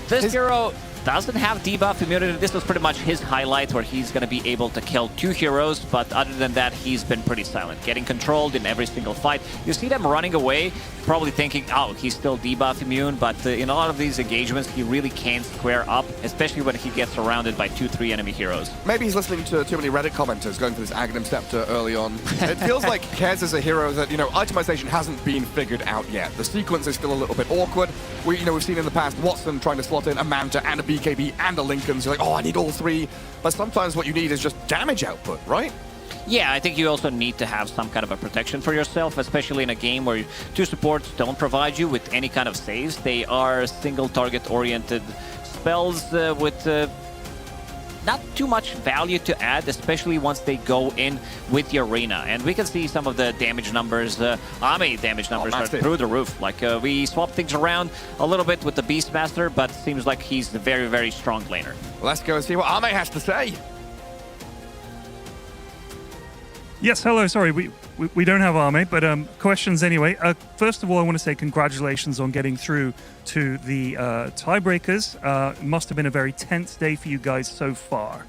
this hero doesn't have debuff immunity. This was pretty much his highlight, where he's going to be able to kill 2 heroes, but other than that, he's been pretty silent, getting controlled in every single fight. You see them running away, probably thinking, oh, he's still debuff immune, but in a lot of these engagements, he really can't square up, especially when he gets surrounded by 2-3 enemy heroes. Maybe he's listening to too many Reddit commenters going for this Aghanim Scepter early on. It feels like Kez is a hero that, you know, itemization hasn't been figured out yet. The sequence is still a little bit awkward. We've seen in the past Watson trying to slot in a Manta and a BKB and a Lincoln. So you're like, oh, I need all three. But sometimes what you need is just damage output, right? Yeah, I think you also need to have some kind of a protection for yourself, especially in a game where two supports don't provide you with any kind of saves. They are single target oriented spells with not too much value to add, especially once they go in with the arena. And we can see some of the damage numbers, Ame damage numbers are through the roof. Like we swapped things around a little bit with the Beastmaster, but seems like he's a very, very strong laner. Let's go and see what Ame has to say. Yes, hello. Sorry, we don't have Arme, but questions anyway. First of all, I want to say congratulations on getting through to the tiebreakers. Must have been a very tense day for you guys so far.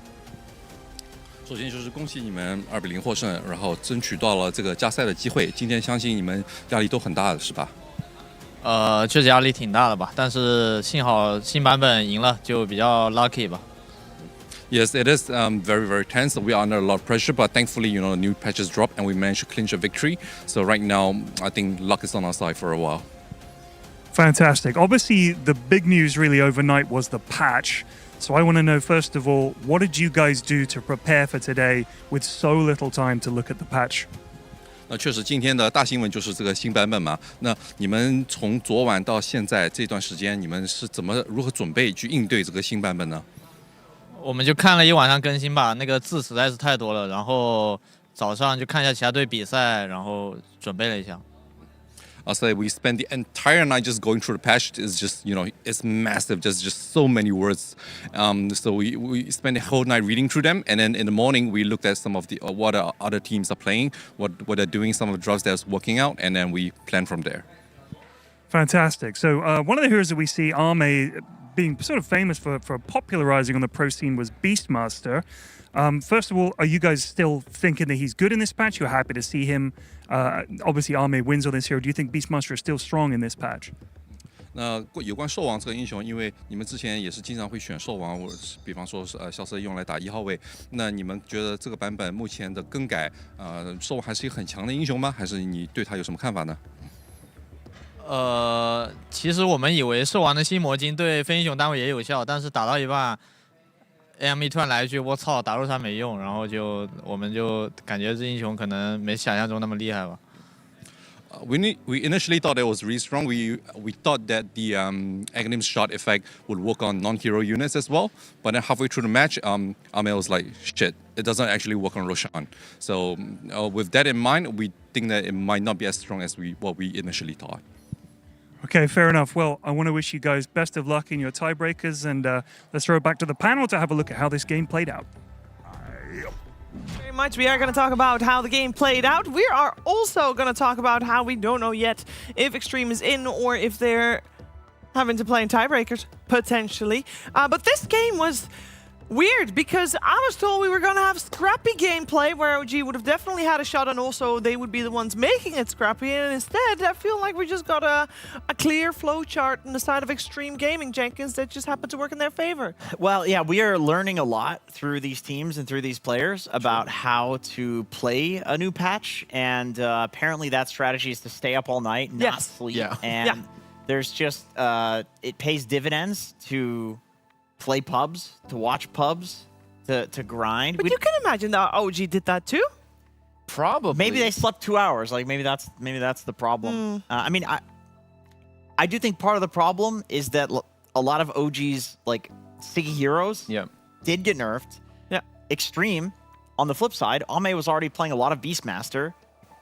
首先就是恭喜你们2-0获胜，然后争取到了这个加赛的机会。今天相信你们压力都很大的是吧？确实压力挺大的吧，但是幸好新版本赢了，就比较 lucky 吧。Yes, it is very, very tense. We are under a lot of pressure, but thankfully, you know, new patches dropped and we managed to clinch a victory. So right now, I think luck is on our side for a while. Fantastic. Obviously, the big news really overnight was the patch. So I want to know, first of all, what did you guys do to prepare for today with so little time to look at the patch? 那确实，今天的大新闻就是这个新版本嘛。那你们从昨晚到现在这段时间，你们是如何准备去应对这个新版本呢？我们就看了一晚上更新吧，那个字实在是太多了，然后早上就看一下其他队比赛，然后准备了一下。I'll say we spent the entire night just going through the patch. It's just, you know, it's massive, just so many words. So we spent the whole night reading through them, and then in the morning we looked at some of the what other teams are playing, what they're doing, some of the drops that's working out, and then we plan from there. Fantastic. So one of the heroes that we see, Arme, being sort of famous for popularizing on the pro scene was Beastmaster. First of all, are you guys still thinking that he's good in this patch? You're happy to see him. Obviously, Arme wins on this hero. Do you think Beastmaster is still strong in this patch? 那有关兽王这个英雄，因为你们之前也是经常会选兽王，或者是比方说消失用来打1号位。那你们觉得这个版本目前的更改，兽王还是一个很强的英雄吗？还是你对他有什么看法呢？其实我们以为兽王的新魔晶对非英雄单位也有效，但是打到一半 ，AME 突然来一句"我操"，打入他没用，然后我们就感觉这英雄可能没想象中那么厉害吧。We initially thought it was really strong. We thought that the Aghanim's shot effect would work on non-hero units as well. But then halfway through the match, Amel was like, "Shit, it doesn't actually work on Roshan." So with that in mind, we think that it might not be as strong as what we initially thought. Okay, fair enough. Well, I want to wish you guys best of luck in your tiebreakers, and let's throw it back to the panel to have a look at how this game played out. Very much. We are going to talk about how the game played out. We are also going to talk about how we don't know yet if Xtreme is in or if they're having to play in tiebreakers, potentially. But this game was weird because I was told we were going to have scrappy gameplay where OG would have definitely had a shot and also they would be the ones making it scrappy. And instead, I feel like we just got a clear flow chart on the side of Xtreme Gaming, Jenkins, that just happened to work in their favor. Well, yeah, we are learning a lot through these teams and through these players about how to play a new patch. And apparently that strategy is to stay up all night, not sleep. Yeah. And there's just, it pays dividends to play pubs, to watch pubs, to grind. But you can imagine that OG did that too. Probably. Maybe they slept 2 hours. Like maybe that's the problem. I mean, I do think part of the problem is that a lot of OG's like sticky heroes did get nerfed. Yeah. Xtreme, on the flip side, Ame was already playing a lot of Beastmaster.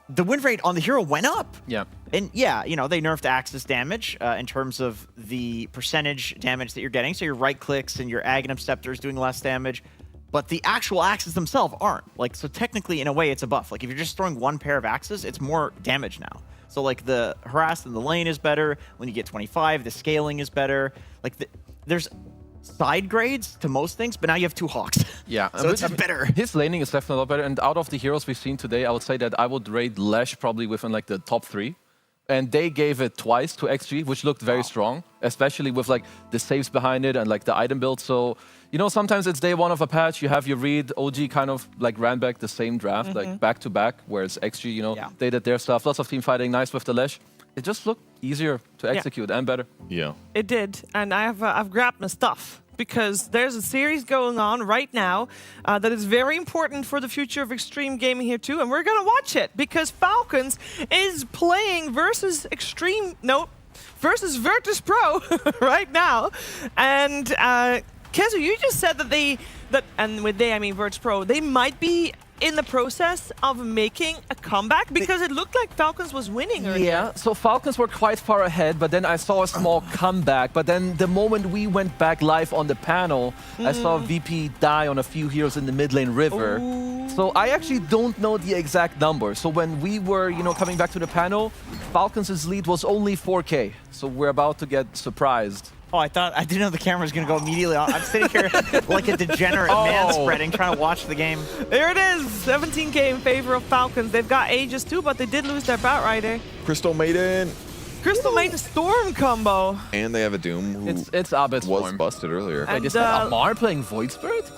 The win rate on the hero went up. Yeah. And yeah, you know, they nerfed Axis damage in terms of the percentage damage that you're getting. So your right clicks and your Aghanim Scepter is doing less damage. But the actual axes themselves aren't. Like, so technically, in a way, it's a buff. Like, if you're just throwing one pair of axes, it's more damage now. So, like, the harass in the lane is better. When you get 25, the scaling is better. Like, there's side grades to most things, but now you have 2 Hawks. Yeah. So it's just better. His laning is definitely a lot better. And out of the heroes we've seen today, I would say that I would rate Lesh probably within, like, the top 3. And they gave it twice to XG, which looked very strong, especially with like the saves behind it and like the item build. So, you know, sometimes it's day 1 of a patch, you have your read. OG kind of like ran back the same draft, like back to back, whereas XG, you know, they did their stuff. Lots of team fighting, nice with the Lesh. It just looked easier to execute and better. Yeah. It did, and I've grabbed my stuff. because there's a series going on right now that is very important for the future of Xtreme gaming here too, and we're gonna watch it because Falcons is playing versus versus Virtus Pro right now, and Kezu, you just said that and with they I mean Virtus Pro, they might be in the process of making a comeback because it looked like Falcons was winning earlier. Yeah, so Falcons were quite far ahead, but then I saw a small comeback. But then the moment we went back live on the panel, I saw VP die on a few heroes in the mid lane river. So I actually don't know the exact number. So when we were, coming back to the panel, Falcons' lead was only 4K. So we're about to get surprised. Oh, I didn't know the camera was going to go immediately on. I'm sitting here like a degenerate man spreading, trying to watch the game. There it is, 17K in favor of Falcons. They've got Aegis too, but they did lose their Batrider. Crystal Maiden. Crystal Maiden Storm combo. And they have a Doom who it's Abed's was form. busted earlier. And, Is that Amar playing Void Spirit?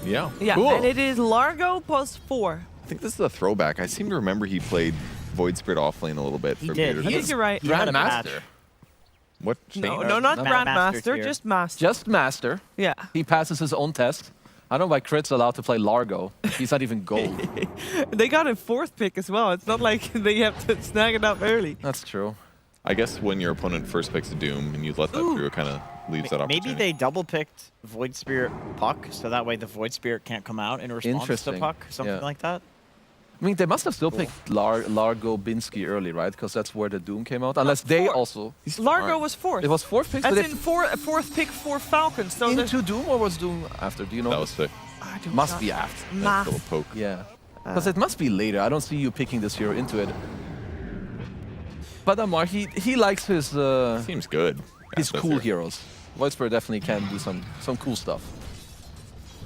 Yeah. Yeah, cool. and it is Largo +4. I think this is a throwback. I seem to remember he played Void Spirit offlane a little bit. He did. I think you're right. Grandmaster. What? No, not Grandmaster, just Master. Just Master. Yeah. He passes his own test. I don't know why Crit's allowed to play Largo. He's not even gold. They got a 4th pick as well. It's not like they have to snag it up early. That's true. I guess when your opponent first picks a Doom and you let that through, it kind of leaves that opportunity. Maybe they double-picked Void Spirit Puck, so that way the Void Spirit can't come out in response to Puck, something like that. I mean, they must have still picked Largo Binsky early, right? Because that's where the Doom came out. Unless they also... Largo was 4th. It was 4th pick? As in 4th pick for Falcons. So into Doom or was Doom after? Do you know? That was sick. Must be after. Math. Little poke. Yeah. Because it must be later. I don't see you picking this hero into it. But Amar, he likes his... Seems good. His cool heroes. Void Spirit definitely can do some cool stuff.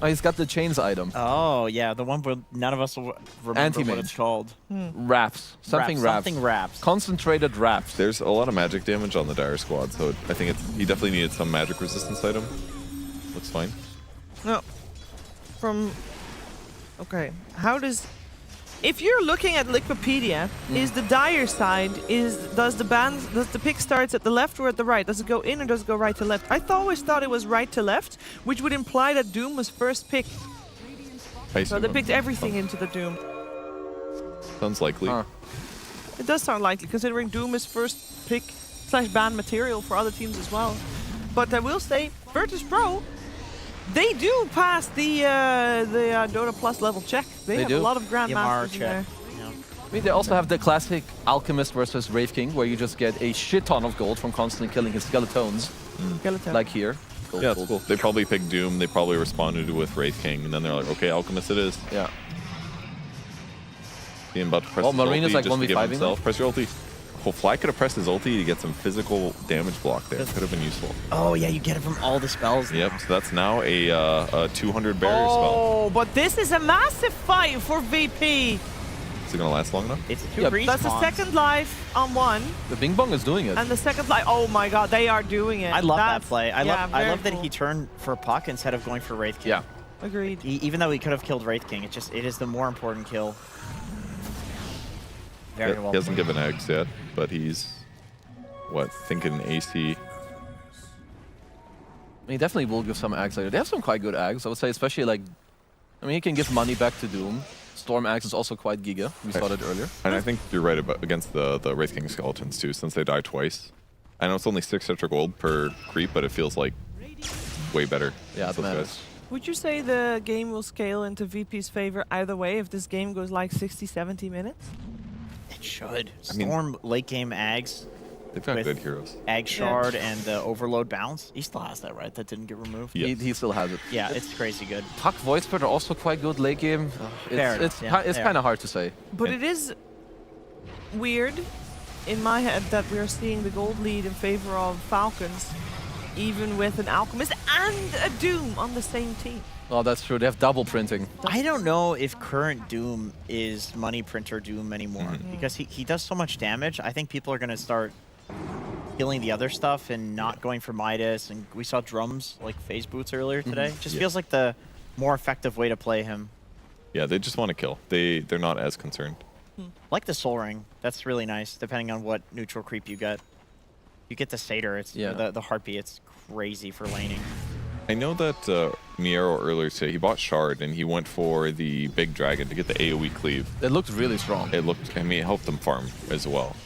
Oh, he's got the chains item. Oh, yeah, the one where none of us will remember what it's called. Wraps. Something wraps. Something wraps. Concentrated wraps. There's a lot of magic damage on the Dire Squad, so I think he definitely needed some magic resistance item. Looks fine. No. Okay. How does... If you're looking at Wikipedia, is the Dire side, does the pick starts at the left or at the right? Does it go in or does it go right to left? I always thought it was right to left, which would imply that Doom was first pick. So they picked everything into the Doom. Sounds likely. It does sound likely, considering Doom is first pick / ban material for other teams as well. But I will say, Virtus Pro, they do pass the Dota Plus level check. They have do. a lot of Grandmasters in there. I mean, they also have the classic Alchemist versus Wraith King, where you just get a shit ton of gold from constantly killing his skeletons. Like here. Gold, yeah, it's cool. They probably picked Doom. They probably responded with Wraith King, and then they're like, okay, Alchemist it is. Yeah. Being about to press his Marina's ulti like just to give 1v5 himself. Press your ulti. Oh, Fly could have pressed his ulti to get some physical damage block there. Could have been useful. Oh, yeah, you get it from all the spells. Yep, so that's now a 200 barrier spell. Oh, but this is a massive fight for VP. Is it going to last long enough? It's two That's the second life on one. The Bing Bong is doing it. And the second life, oh my god, they are doing it. I love that play. I very love that cool. he turned for Puck instead of going for Wraith King. Yeah. Agreed. Even though he could have killed Wraith King, it is the more important kill. Very well. He hasn't given eggs yet, but he's, thinking AC. He definitely will give some ags later. They have some quite good ags, I would say, especially like... I mean, he can give money back to Doom. Storm ags is also quite giga. We saw that earlier. And I think you're right against the Wraith King skeletons too, since they die twice. I know it's only 6 extra gold per creep, but it feels like way better. Yeah, it those matters. guys. Would you say the game will scale into VP's favor either way if this game goes like 60, 70 minutes? It should. I mean, Storm late game Ags. They've got good heroes. Ag Shard and the Overload Bounce. He still has that, right? That didn't get removed? Yes. He still has it. Yeah, it's crazy good. Puck Void Spirit are also quite good late game. It's kind of hard to say. But it is weird in my head that we are seeing the gold lead in favor of Falcons, even with an Alchemist and a Doom on the same team. Oh, that's true. They have double printing. I don't know if current Doom is money printer Doom anymore because he does so much damage. I think people are going to start killing the other stuff and not going for Midas. And we saw drums like phase boots earlier today. Just feels like the more effective way to play him. Yeah, they just want to kill. They're not as concerned. Like the Soul Ring. That's really nice, depending on what neutral creep you get. You get the Satyr, it's the Harpy, it's crazy for laning. I know that Miero earlier today, he bought Shard and he went for the big dragon to get the AoE cleave. It looked really strong. It looked, I mean, it helped them farm as well.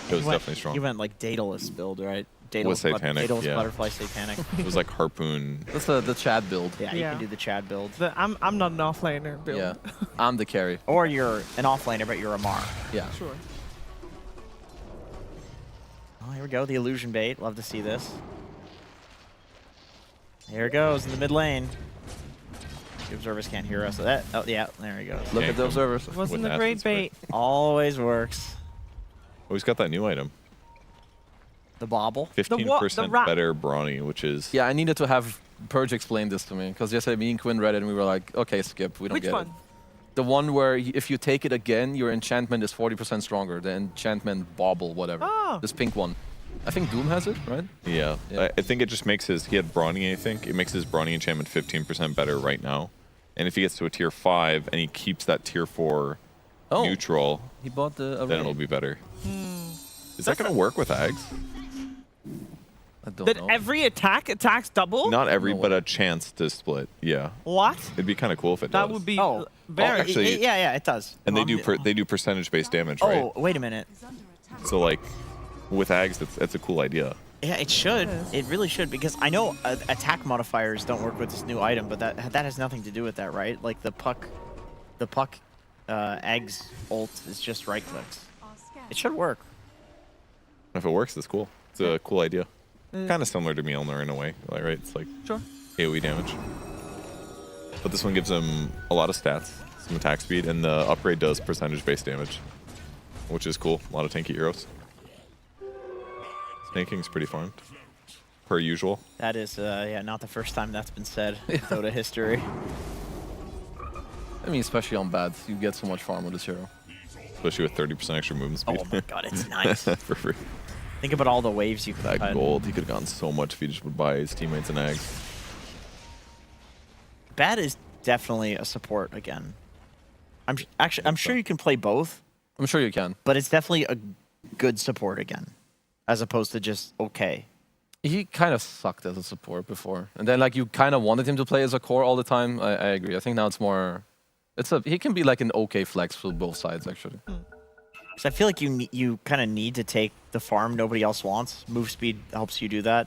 It was definitely strong. You went like Daedalus build, right? With Satanic, Daedalus yeah. Butterfly Satanic. It was like Harpoon. That's the Chad build. Yeah, you can do the Chad build. I'm not an offlaner build. Yeah, I'm the carry. Or you're an offlaner, but you're a Mar. Yeah. Sure. Oh, here we go, the illusion bait. Love to see this. Here it goes in the mid lane. The observers can't hear us. So that. Oh yeah, there he goes. Look at the observers. Wasn't a great bait. Always works. Oh, he's got that new item. The bobble. 15% better brawny, which is... Yeah, I needed to have Purge explain this to me, because yesterday me and Quinn read it and we were like, okay, skip, we don't Which get one? it. The one where if you take it again, your enchantment is 40% stronger. The enchantment bauble, whatever. Oh. This pink one. I think Doom has it, right? Yeah. I think it just makes his... He had brawny, I think. It makes his brawny enchantment 15% better right now. And if he gets to a tier 5 and he keeps that tier 4 neutral, he bought the then it'll be better. Is that going to work with Ags? I don't That know. every attack attacks double? Not every, but a chance to split. Yeah. What? It'd be kind of cool if it does. That would be Very. actually- yeah, it does. And they do percentage-based damage, right? Oh, wait a minute. So like, with Ags, that's a cool idea. Yeah, it should. It really should, because I know attack modifiers don't work with this new item, but that has nothing to do with that, right? Like the puck eggs ult is just right clicks. It should work. If it works, it's cool. It's a cool idea. Kind of similar to Mjolnir in a way, right? It's like Sure. AoE damage. But this one gives him a lot of stats, some attack speed, and the upgrade does percentage-based damage, which is cool. A lot of tanky heroes. Snaking's pretty farmed, per usual. That is, yeah, not the first time that's been said in Dota history. I mean, especially on bad, you get so much farm with this hero. Especially with 30% extra movement speed. Oh my god, it's nice. For free. Think about all the waves you could That cut. gold, he could have gotten so much if he just would buy his teammates and Ags. Bad is definitely a support again. I'm sure you can play both. I'm sure you can. But it's definitely a good support again, as opposed to just okay. He kind of sucked as a support before, and then like you kind of wanted him to play as a core all the time. I agree. I think now it's more. He can be like an okay flex for both sides actually. Because I feel like you kind of need to take the farm nobody else wants. Move speed helps you do that,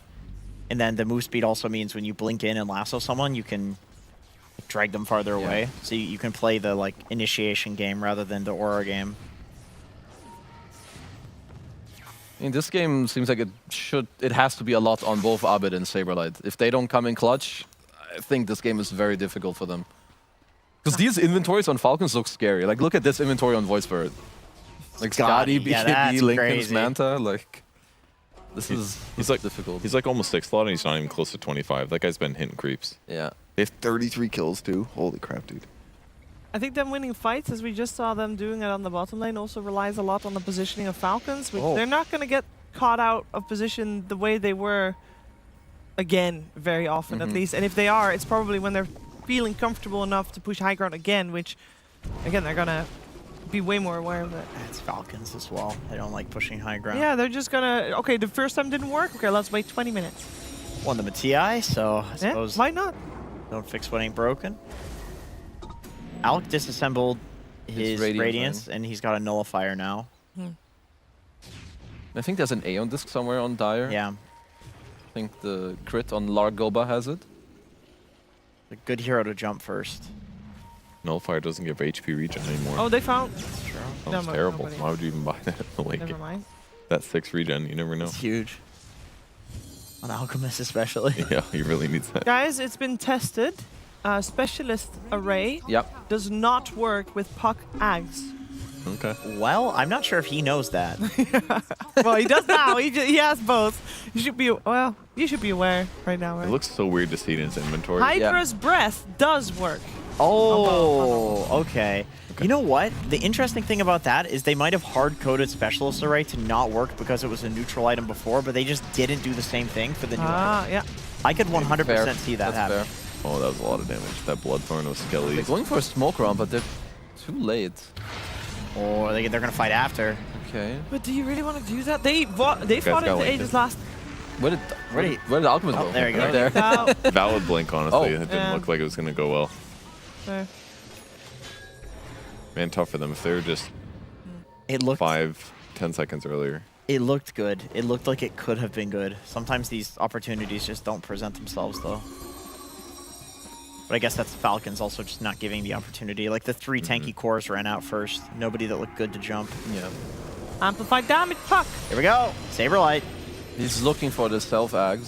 and then the move speed also means when you blink in and lasso someone, you can drag them farther away. So you can play the like initiation game rather than the aura game. I mean, this game seems like it has to be a lot on both Abed and Saberlight. If they don't come in clutch, I think this game is very difficult for them. Because these inventories on Falcons look scary. Like, look at this inventory on Voice Bird. Like Scotty, BKB, Lincoln's Manta, like... This is difficult. He's like almost 6 slot and he's not even close to 25. That guy's been hitting creeps. Yeah. They have 33 kills too. Holy crap, dude. I think them winning fights, as we just saw them doing it on the bottom lane, also relies a lot on the positioning of Falcons, which they're not going to get caught out of position the way they were, again, very often at least. And if they are, it's probably when they're feeling comfortable enough to push high ground again, which, again, they're going to be way more aware of it. It's Falcons as well. They don't like pushing high ground. Yeah, they're just going to, okay, the first time didn't work. Okay, let's wait 20 minutes. Won them a TI, so I suppose... Why not? Don't fix what ain't broken. Alec disassembled his Radiance, and he's got a Nullifier now. I think there's an Aeon disc somewhere on Dire. Yeah. I think the crit on Largoba has it. A good hero to jump first. Nullifier doesn't give HP regen anymore. Oh, they found... That's terrible. Why would you even buy that? Like, Never mind. that 6 regen, you never know. It's huge. On Alchemist especially. Yeah, he really needs that. Guys, it's been tested. Specialist Array does not work with Puck Ags. Okay. Well, I'm not sure if he knows that. Well, he does now. He has both. You should be you should be aware right now, right? It looks so weird to see it in his inventory. Hydra's Breath does work. Oh, okay. You know what? The interesting thing about that is they might have hard-coded Specialist Array to not work because it was a neutral item before, but they just didn't do the same thing for the new item. Yeah. I could 100% see that happen. Oh, that was a lot of damage. That Bloodthorn was Skelly. They're going for a smoke round, but they're too late. Or they're going to fight after. Okay. But do you really want to do that? They fought into Aegis last Where did Alchemist go? There you go. Right there. Valid blink, honestly. Oh. It didn't look like it was going to go well. There. Man, tough for them if they were just It looked 5-10 seconds earlier. It looked good. It looked like it could have been good. Sometimes these opportunities just don't present themselves, though. But I guess that's Falcons also just not giving the opportunity. Like the 3 tanky cores ran out first. Nobody that looked good to jump. Yeah. Amplified damage, puck. Here we go. Saberlight. He's looking for the self-ags.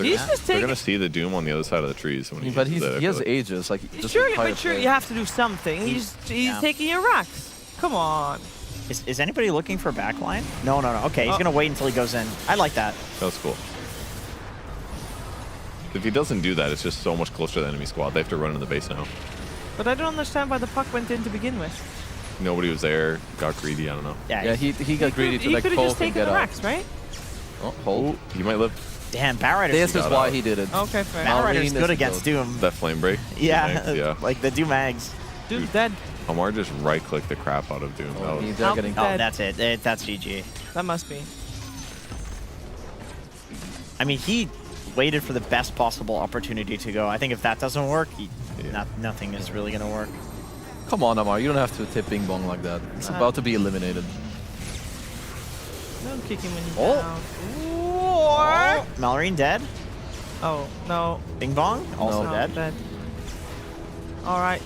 They're going to see the Doom on the other side of the trees. When But uses it, I he has feel like. ages. Like, just Sure, retire but sure, play. you have to do something. He's taking your racks. Come on. Is anybody looking for a backline? No. Okay, he's Oh. going to wait until he goes in. I like that. That's cool. If he doesn't do that, it's just so much closer to the enemy squad. They have to run in the base now. But I don't understand why the puck went in to begin with. Nobody was there. Got greedy. I don't know. Yeah, he got greedy to He like could have poke just and taken get the out. racks, right? Oh, hold. He might live. Damn, Batrider. This is why he did it. Okay, fair. Batrider's good against Doom. That flame break. Yeah, Yeah. like the Doom Mags. Doom's dead. Amar just right-clicked the crap out of Doom. That was- They're getting Oh, that's it. That's GG. That must be. I mean, he waited for the best possible opportunity to go. I think if that doesn't work, nothing is really going to work. Come on, Amar. You don't have to tip Bing Bong like that. It's about to be eliminated. Don't kick him when he's Oh. down. Or... Mallory dead. Oh, no. Bing Bong also No, dead. All right.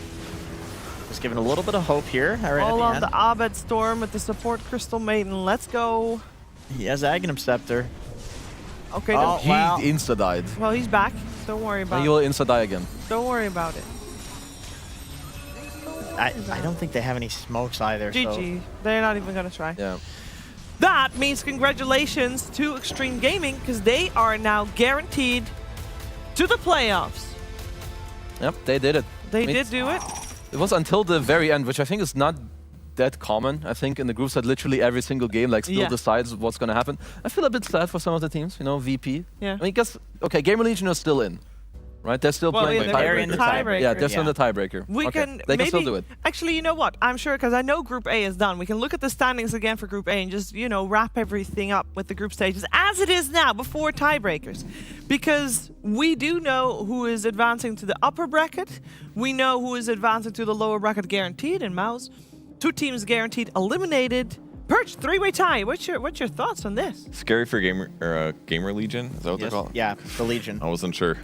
Just giving a little bit of hope here. All right, All on at the the end. Abed Storm with the support Crystal Maiden. Let's go. He has Aghanim Scepter. Okay. Oh, He wow. insta-died. Well, he's back. Don't worry And about he will it. insta-die again. Don't worry about it. I don't think they have any smokes either. so- GG. They're not even going to try. Yeah. That means congratulations to Xtreme Gaming because they are now guaranteed to the playoffs. Yep, they did it. They I mean, did do it. It was until the very end, which I think is not that common. I think in the groups that literally every single game like still Yeah. decides what's going to happen. I feel a bit sad for some of the teams, you know, VP. Yeah. I mean, guess, okay, GamerLegion is still in, right? They're still Well, playing yeah, the they're in the tiebreaker. Yeah, they're still in the tiebreaker. We Okay, can They maybe, can still do it. Actually, you know what? I'm sure because I know Group A is done. We can look at the standings again for Group A and just, you know, wrap everything up with the group stages as it is now before tiebreakers. Because we do know who is advancing to the upper bracket. We know who is advancing to the lower bracket guaranteed in Mouse. 2 teams guaranteed eliminated. Perch, 3-way tie. What's your thoughts on this? Scary for GamerLegion. Is that what they're called? Yeah, the Legion. I wasn't sure.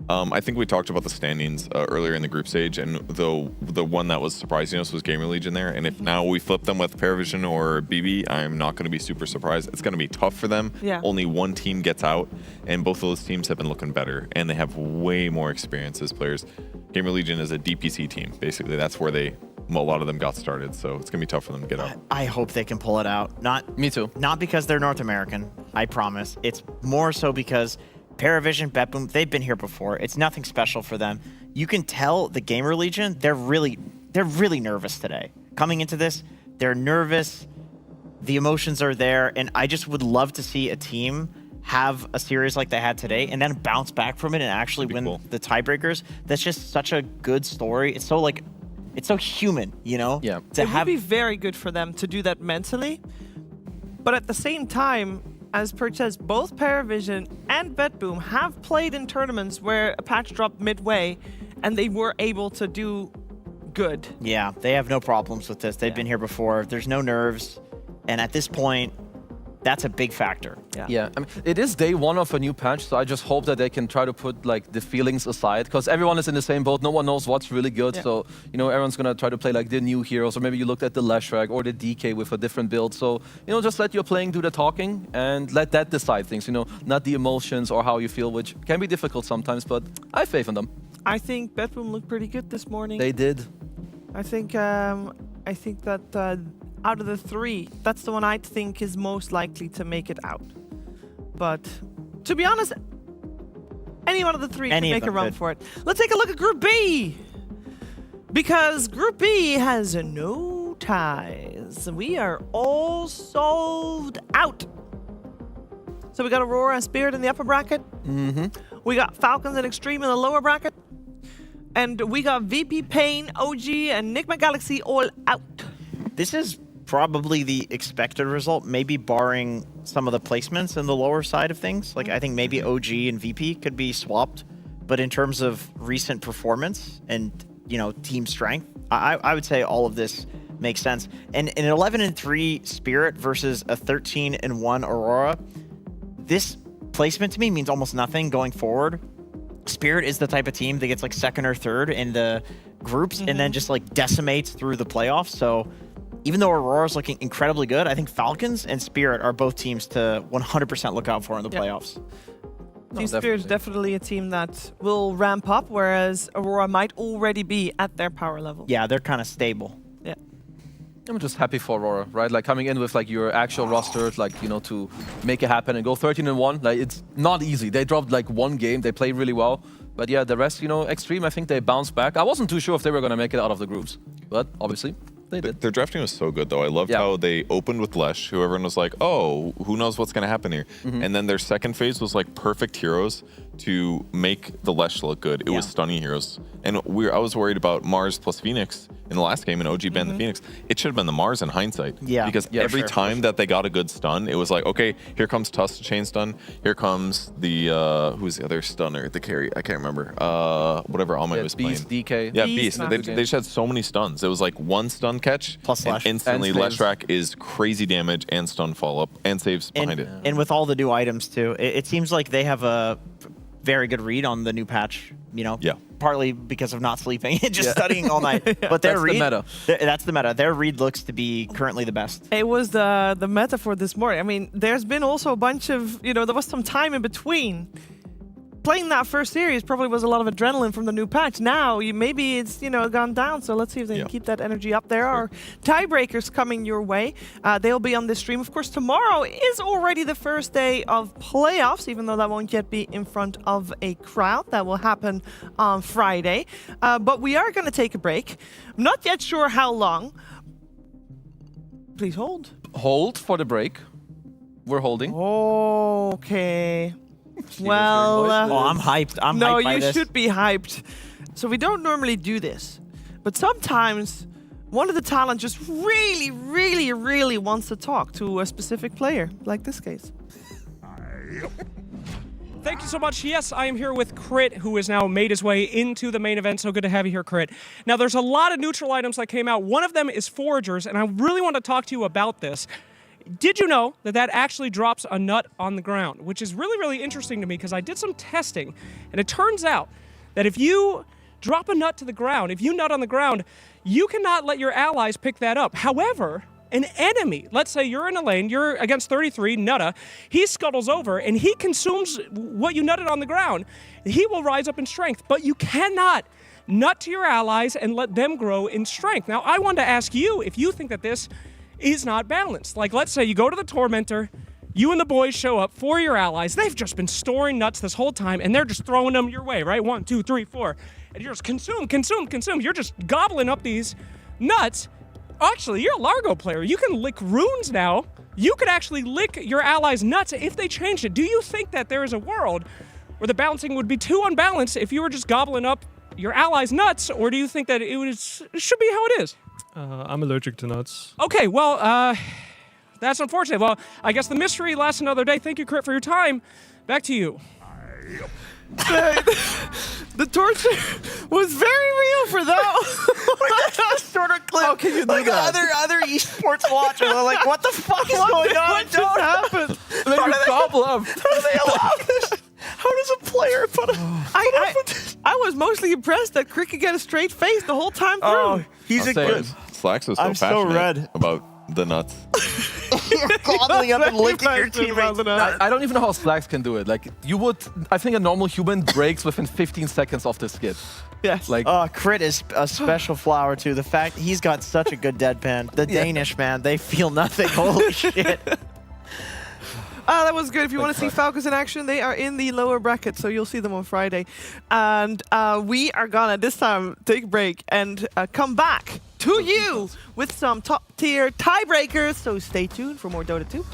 I think we talked about the standings earlier in the group stage, and the one that was surprising us was GamerLegion there. And if now we flip them with PARIVISION or BB, I'm not going to be super surprised. It's going to be tough for them. Yeah. Only one team gets out, and both of those teams have been looking better, and they have way more experience as players. GamerLegion is a DPC team. Basically, that's where a lot of them got started, so it's going to be tough for them to get out. I hope they can pull it out. Me too. Not because they're North American, I promise. It's more so because PARIVISION, BetBoom, they've been here before. It's nothing special for them. You can tell the GamerLegion, they're really nervous today. Coming into this, they're nervous. The emotions are there, and I just would love to see a team have a series like they had today and then bounce back from it and actually win the tiebreakers. That's just such a good story. It's so human, you know? Yeah. It would be very good for them to do that mentally. But at the same time, as Perch says, both PARIVISION and BetBoom have played in tournaments where a patch dropped midway and they were able to do good. Yeah, they have no problems with this. They've been here before. There's no nerves. And at this point, that's a big factor. Yeah, I mean, it is day 1 of a new patch, so I just hope that they can try to put like the feelings aside, because everyone is in the same boat. No one knows what's really good, so you know everyone's gonna try to play like the new heroes, or maybe you looked at the Leshrac or the DK with a different build. So you know, just let your playing do the talking and let that decide things. You know, not the emotions or how you feel, which can be difficult sometimes. But I have faith in them. I think BetBoom looked pretty good this morning. They did. I think that out of the 3, that's the one I think is most likely to make it out. But to be honest, any one of the 3 can make a run for it. Let's take a look at Group B. Because Group B has no ties. We are all sold out. So we got Aurora and Spirit in the upper bracket. We got Falcons and Xtreme in the lower bracket. And we got VP Pain, OG, and Enigma Galaxy all out. This is probably the expected result, maybe barring some of the placements in the lower side of things. Like I think maybe OG and VP could be swapped, but in terms of recent performance and team strength, I would say all of this makes sense. And an 11-3 Spirit versus a 13-1 Aurora, this placement to me means almost nothing going forward. Spirit is the type of team that gets like second or third in the groups and then just like decimates through the playoffs. So even though Aurora's looking incredibly good, I think Falcons and Spirit are both teams to 100% look out for in the playoffs. Team Spirit is definitely a team that will ramp up, whereas Aurora might already be at their power level. Yeah, they're kind of stable. Yeah. I'm just happy for Aurora, right? Like coming in with like your actual roster, like to make it happen and go 13-1. Like it's not easy. They dropped like one game. They played really well, but yeah, the rest, Xtreme. I think they bounced back. I wasn't too sure if they were gonna make it out of the groups, but obviously they did. Their drafting was so good, though. I loved how they opened with Lesh, who everyone was like, oh, who knows what's going to happen here. And then their second phase was like perfect heroes to make the Lesh look good. It was stunning heroes. And I was worried about Mars plus Phoenix in the last game, and OG banned the Phoenix. It should have been the Mars in hindsight. Yeah. Because every time that they got a good stun, it was like, okay, here comes Tusk to chain stun. Here comes the, who's the other stunner? The carry. I can't remember. Whatever Almay was Beast, playing. DK. Yeah, Beast. They just had so many stuns. It was like one stun catch. Plus and Lesh. instantly And Leshrac is crazy damage and stun follow-up and saves behind it. And with all the new items too, it seems like they have a very good read on the new patch. Yeah. Partly because of not sleeping and just studying all night. But their That's read, the meta. that's the meta. Their read looks to be currently the best. It was the meta for this morning. I mean, there's been also a bunch of, there was some time in between. Playing that first series probably was a lot of adrenaline from the new patch. Now, maybe it's, gone down, so let's see if they can keep that energy up. There are tiebreakers coming your way. They'll be on this stream. Of course, tomorrow is already the first day of playoffs, even though that won't yet be in front of a crowd. That will happen on Friday. But we are going to take a break. I'm not yet sure how long. Please hold. Hold for the break. We're holding. Okay. Well, I'm hyped. I'm no, hyped by you this. should be hyped. So we don't normally do this, but sometimes one of the talent just really, really, really wants to talk to a specific player, like this case. Thank you so much. Yes, I am here with Crit, who has now made his way into the main event. So good to have you here, Crit. Now, there's a lot of neutral items that came out. One of them is Foragers, and I really want to talk to you about this. Did you know that actually drops a nut on the ground, which is really, really interesting to me because I did some testing, and it turns out that if you drop a nut to the ground, if you nut on the ground, you cannot let your allies pick that up. However, an enemy, let's say you're in a lane, you're against 33, Nutta, he scuttles over and he consumes what you nutted on the ground. He will rise up in strength, but you cannot nut to your allies and let them grow in strength. Now, I wanted to ask you if you think that this is not balanced. Like, let's say you go to the Tormentor, you and the boys show up for your allies. They've just been storing nuts this whole time, and they're just throwing them your way, right? 1, 2, 3, 4. And you're just consume. You're just gobbling up these nuts. Actually, you're a Largo player. You can lick runes now. You could actually lick your allies' nuts if they changed it. Do you think that there is a world where the balancing would be too unbalanced if you were just gobbling up your allies' nuts, or do you think that it should be how it is? I'm allergic to nuts. Okay, well, that's unfortunate. Well, I guess the mystery lasts another day. Thank you, Crit, for your time. Back to you. The torture was very real for that. Sort of clip. How can you do that? Other esports watchers are like, what the fuck is going on? What just happened? Then you gobble up. How do they allow this? How does a player put a... I was mostly impressed that Crick could get a straight face the whole time through. Oh, he's a good... Slacks was so I'm so passionate red. about the nuts. You're gobbling up and licking your teammates. I don't even know how Slacks can do it. Like, I think a normal human breaks within 15 seconds off this skit. Yes. Like, Crit is a special flower, too. The fact he's got such a good deadpan. The Danish, man, they feel nothing. Holy shit. That was good. If you want to see Falcons in action, they are in the lower bracket, so you'll see them on Friday. And we are gonna, this time, take a break and come back to you with some top-tier tiebreakers, so stay tuned for more Dota 2.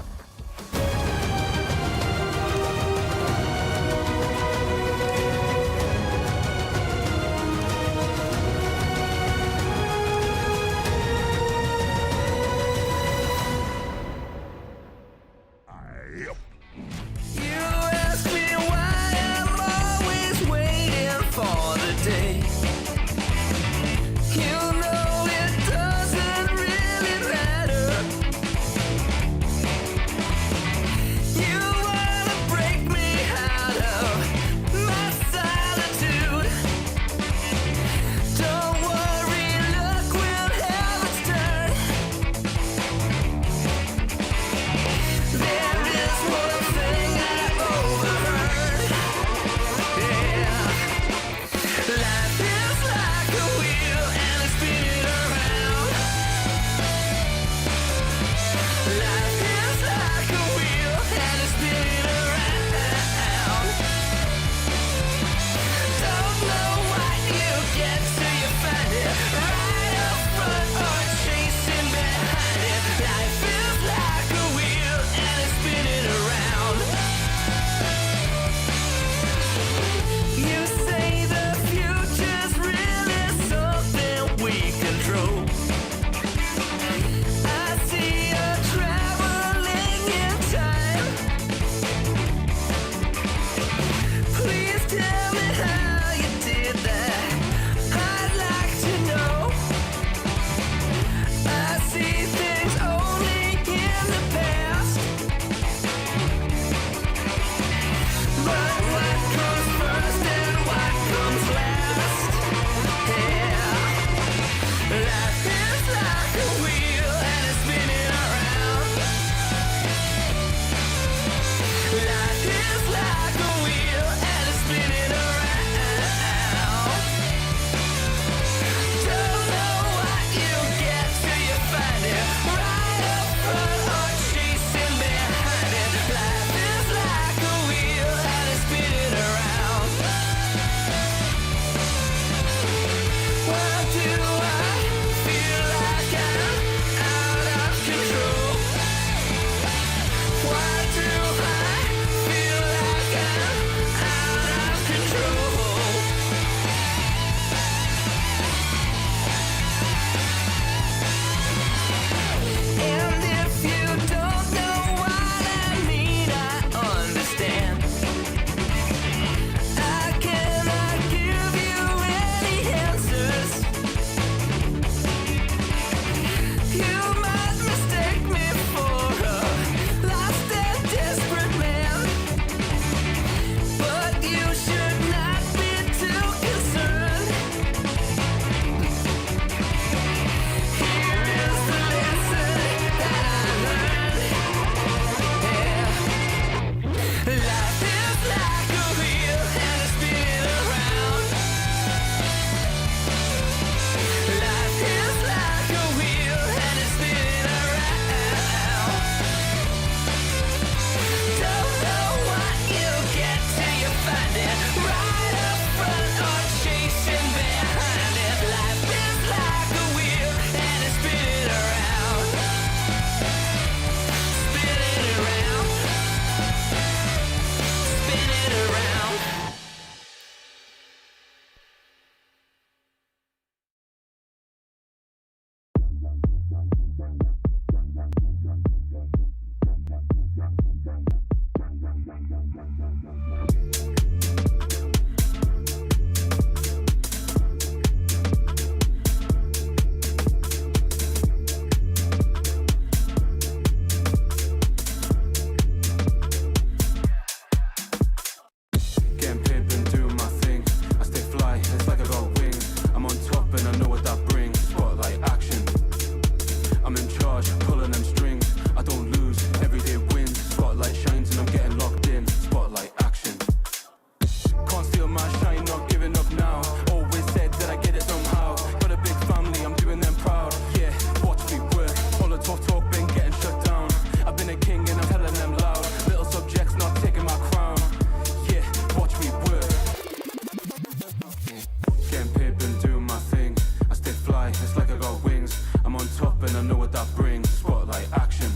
know what that brings. Spotlight action.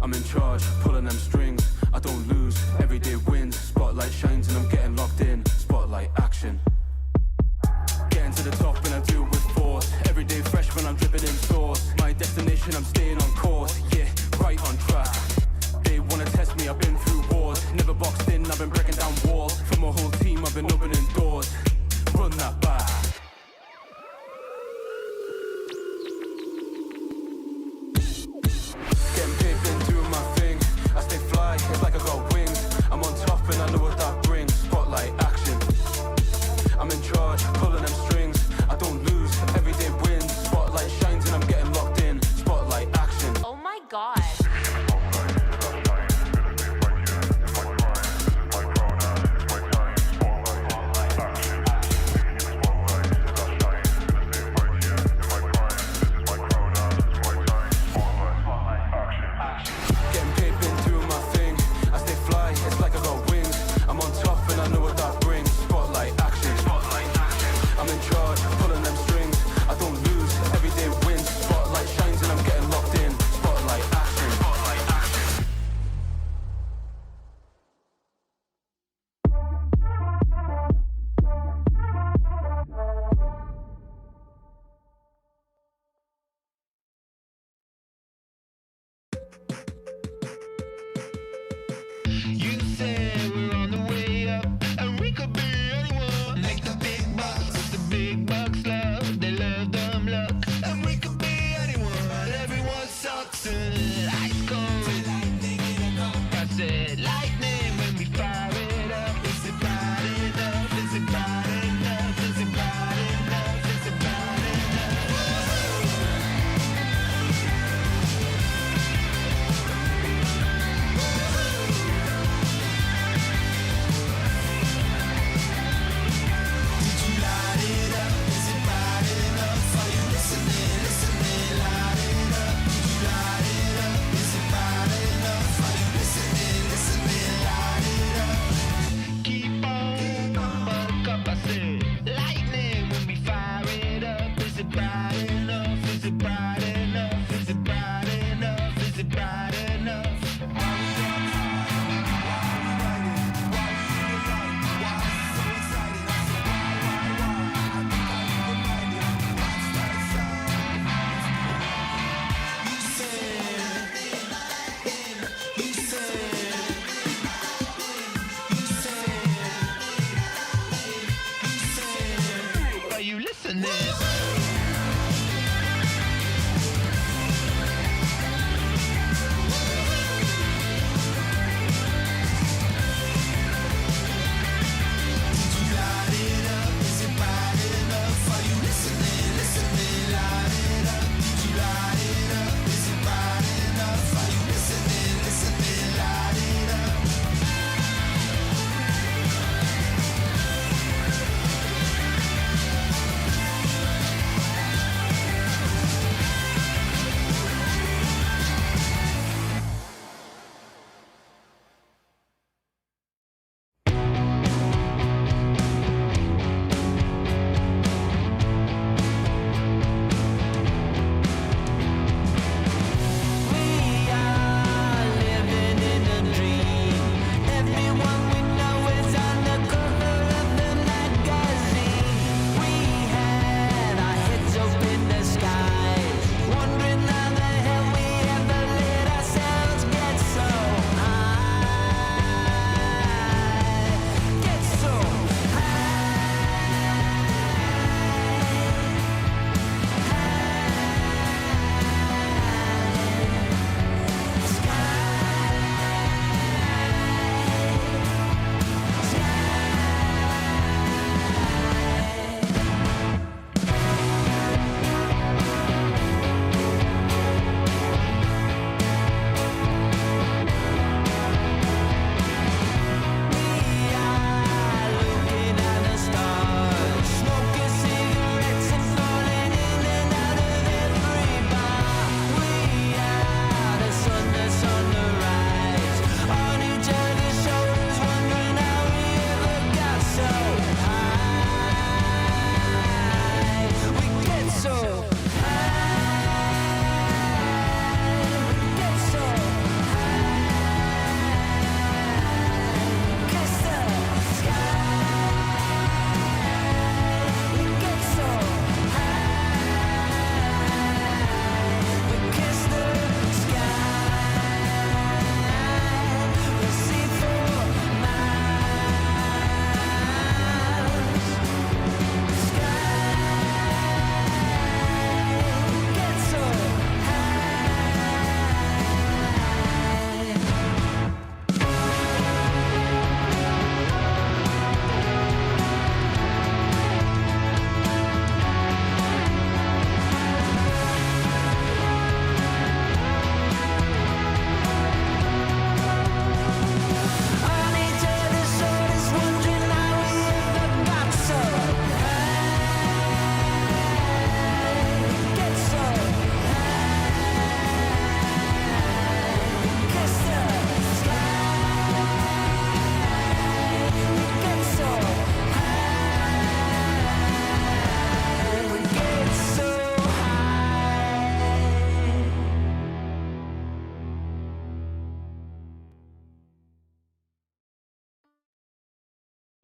I'm in charge, pulling them strings. I don't lose, everyday wins. Spotlight shines and I'm getting locked in. Spotlight action. Getting to the top and I do it with force. Everyday fresh when I'm dripping in sauce. My destination, I'm staying on course. Yeah, right on track. They wanna test me, I've been through wars. Never boxed in, I've been breaking down walls. For my whole team, I've been opening doors. Run that back. Getting paid, been doing my thing. I stay fly, it's like I got wings. I'm on top and I know what that brings. Spotlight action. I'm in charge, pulling them strings. I don't lose, everyday wins. Spotlight shines and I'm getting locked in. Spotlight action.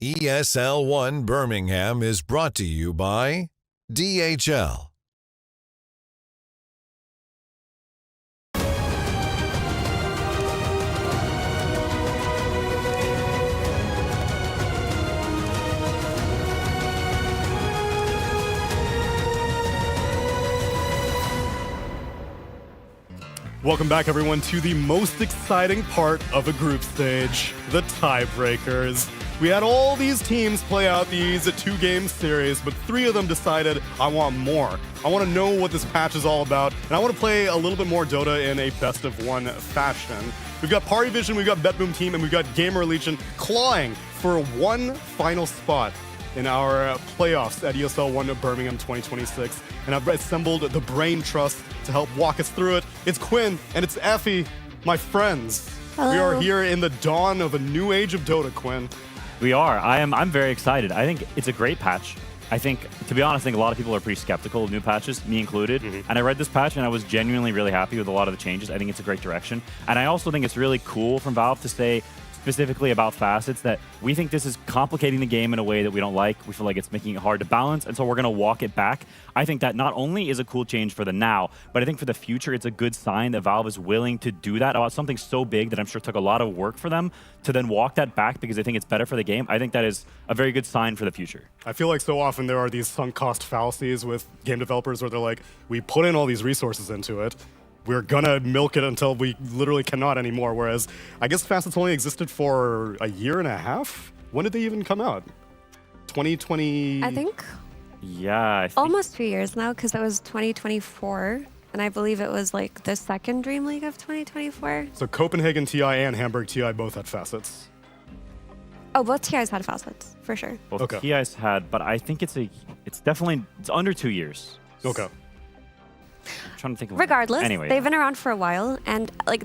ESL One Birmingham is brought to you by DHL. Welcome back, everyone, to the most exciting part of a group stage, the tiebreakers. We had all these teams play out these 2-game series, but 3 of them decided, I want more. I want to know what this patch is all about, and I want to play a little bit more Dota in a best-of-1 fashion. We've got PARIVISION, we've got BetBoom team, and we've got GamerLegion clawing for one final spot in our playoffs at ESL One Birmingham 2026. And I've assembled the brain trust to help walk us through it. It's Quinn and it's Effie, my friends. Hello. We are here in the dawn of a new age of Dota, Quinn. We are. I'm very excited. I think it's a great patch. I think, to be honest, I think a lot of people are pretty skeptical of new patches, me included. And I read this patch and I was genuinely really happy with a lot of the changes. I think it's a great direction. And I also think it's really cool from Valve to say specifically about facets that we think this is complicating the game in a way that we don't like. We feel like it's making it hard to balance, and so we're going to walk it back. I think that not only is a cool change for the now, but I think for the future, it's a good sign that Valve is willing to do that about something so big that I'm sure took a lot of work for them to then walk that back because I think it's better for the game. I think that is a very good sign for the future. I feel like so often there are these sunk cost fallacies with game developers where they're like, we put in all these resources into it, we're gonna milk it until we literally cannot anymore. Whereas I guess Facets only existed for a year and a half. When did they even come out? 2020? I think Yeah. almost 2 years now, because it was 2024, and I believe it was like the second Dream League of 2024. So Copenhagen TI and Hamburg TI both had Facets. Oh, both TIs had facets, for sure. Both TIs had, but I think it's definitely under 2 years. Okay. I'm trying to think of Regardless, anyway, they've been around for a while, and like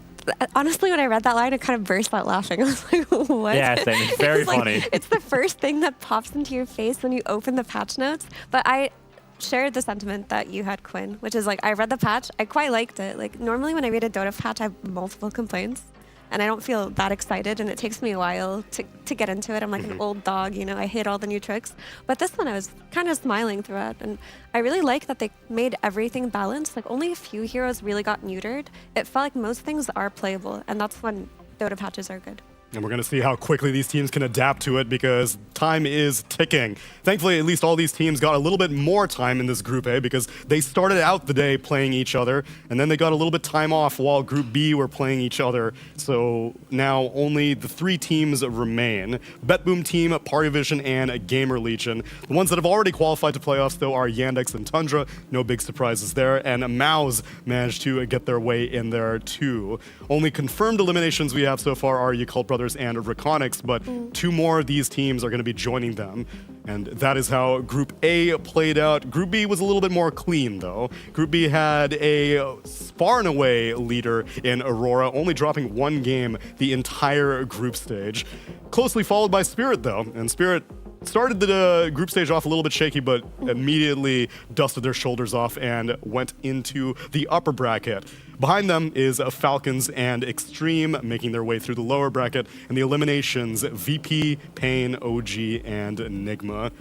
honestly, when I read that line, I kind of burst out laughing. I was like, "What?" Yeah, same. It's very funny. It's the first thing that pops into your face when you open the patch notes. But I shared the sentiment that you had, Quinn, which is like, I read the patch, I quite liked it. Like normally when I read a Dota patch, I have multiple complaints. And I don't feel that excited, and it takes me a while to get into it. I'm like an old dog, you know, I hate all the new tricks. But this one I was kind of smiling throughout, and I really like that they made everything balanced. Like only a few heroes really got neutered. It felt like most things are playable, and that's when Dota patches are good. And we're going to see how quickly these teams can adapt to it because time is ticking. Thankfully, at least all these teams got a little bit more time in this Group A because they started out the day playing each other, and then they got a little bit time off while Group B were playing each other. So now only the 3 teams remain. BetBoom team, PARIVISION, and GamerLegion. The ones that have already qualified to playoffs, though, are Yandex and Tundra. No big surprises there. And Maus managed to get their way in there, too. Only confirmed eliminations we have so far are Yakult Brothers and Reconics, but 2 more of these teams are going to be joining them. And that is how Group A played out. Group B was a little bit more clean, though. Group B had a far and away leader in Aurora, only dropping 1 game the entire group stage. Closely followed by Spirit, though. And Spirit started the group stage off a little bit shaky, but immediately dusted their shoulders off and went into the upper bracket. Behind them is Falcons and Xtreme making their way through the lower bracket, and the eliminations, VP, Pain, OG, and Enigma.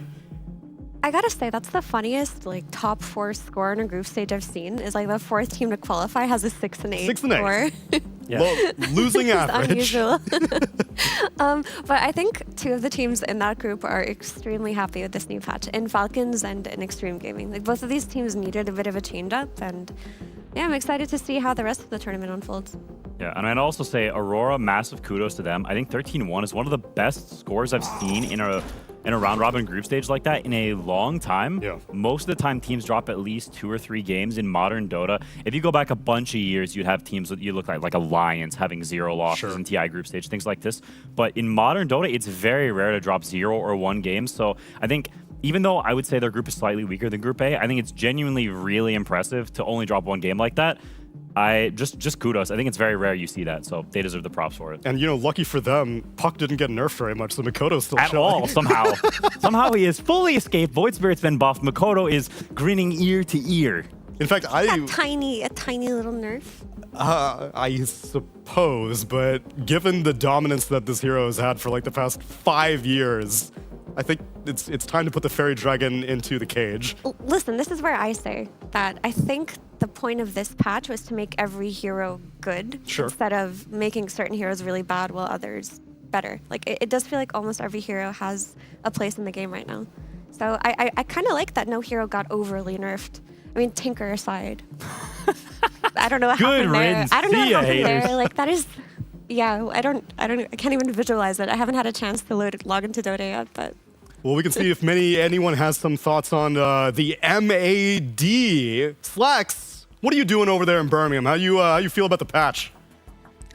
I gotta say, that's the funniest like top 4 score in a group stage I've seen. Is like the 4th team to qualify has a 6 and 8 6 and 8 score. Yeah. Losing average. Unusual. But I think 2 of the teams in that group are extremely happy with this new patch, in Falcons and in Xtreme Gaming. Like both of these teams needed a bit of a change up, and yeah, I'm excited to see how the rest of the tournament unfolds. Yeah, and I'd also say Aurora, massive kudos to them. I think 13-1 is one of the best scores I've seen in a round-robin group stage like that in a long time. Yeah. Most of the time, teams drop at least 2 or 3 games in modern Dota. If you go back a bunch of years, you'd have teams that you look like Alliance having 0 losses in TI group stage, things like this. But in modern Dota, it's very rare to drop 0 or 1 game. So I think even though I would say their group is slightly weaker than Group A, I think it's genuinely really impressive to only drop 1 game like that. I just kudos. I think it's very rare you see that, so they deserve the props for it. And, you know, lucky for them, Puck didn't get nerfed very much, so Makoto's still at chilling. all, somehow. Somehow he is fully escaped. Void Spirit's been buffed. Makoto is grinning ear to ear. In fact, A tiny little nerf. I suppose, but given the dominance that this hero has had for like the past 5 years, I think it's time to put the fairy dragon into the cage. Listen, this is where I say that I think the point of this patch was to make every hero good instead of making certain heroes really bad while others better. Like, it does feel like almost every hero has a place in the game right now. So I kind of like that no hero got overly nerfed. I mean, Tinker aside. I don't know what happened there. I don't know what happened there. Like, that is... Yeah, I can't even visualize it. I haven't had a chance to log into Dota yet, but... Well, we can see if anyone has some thoughts on the MAD. Slacks, what are you doing over there in Birmingham? How you feel about the patch?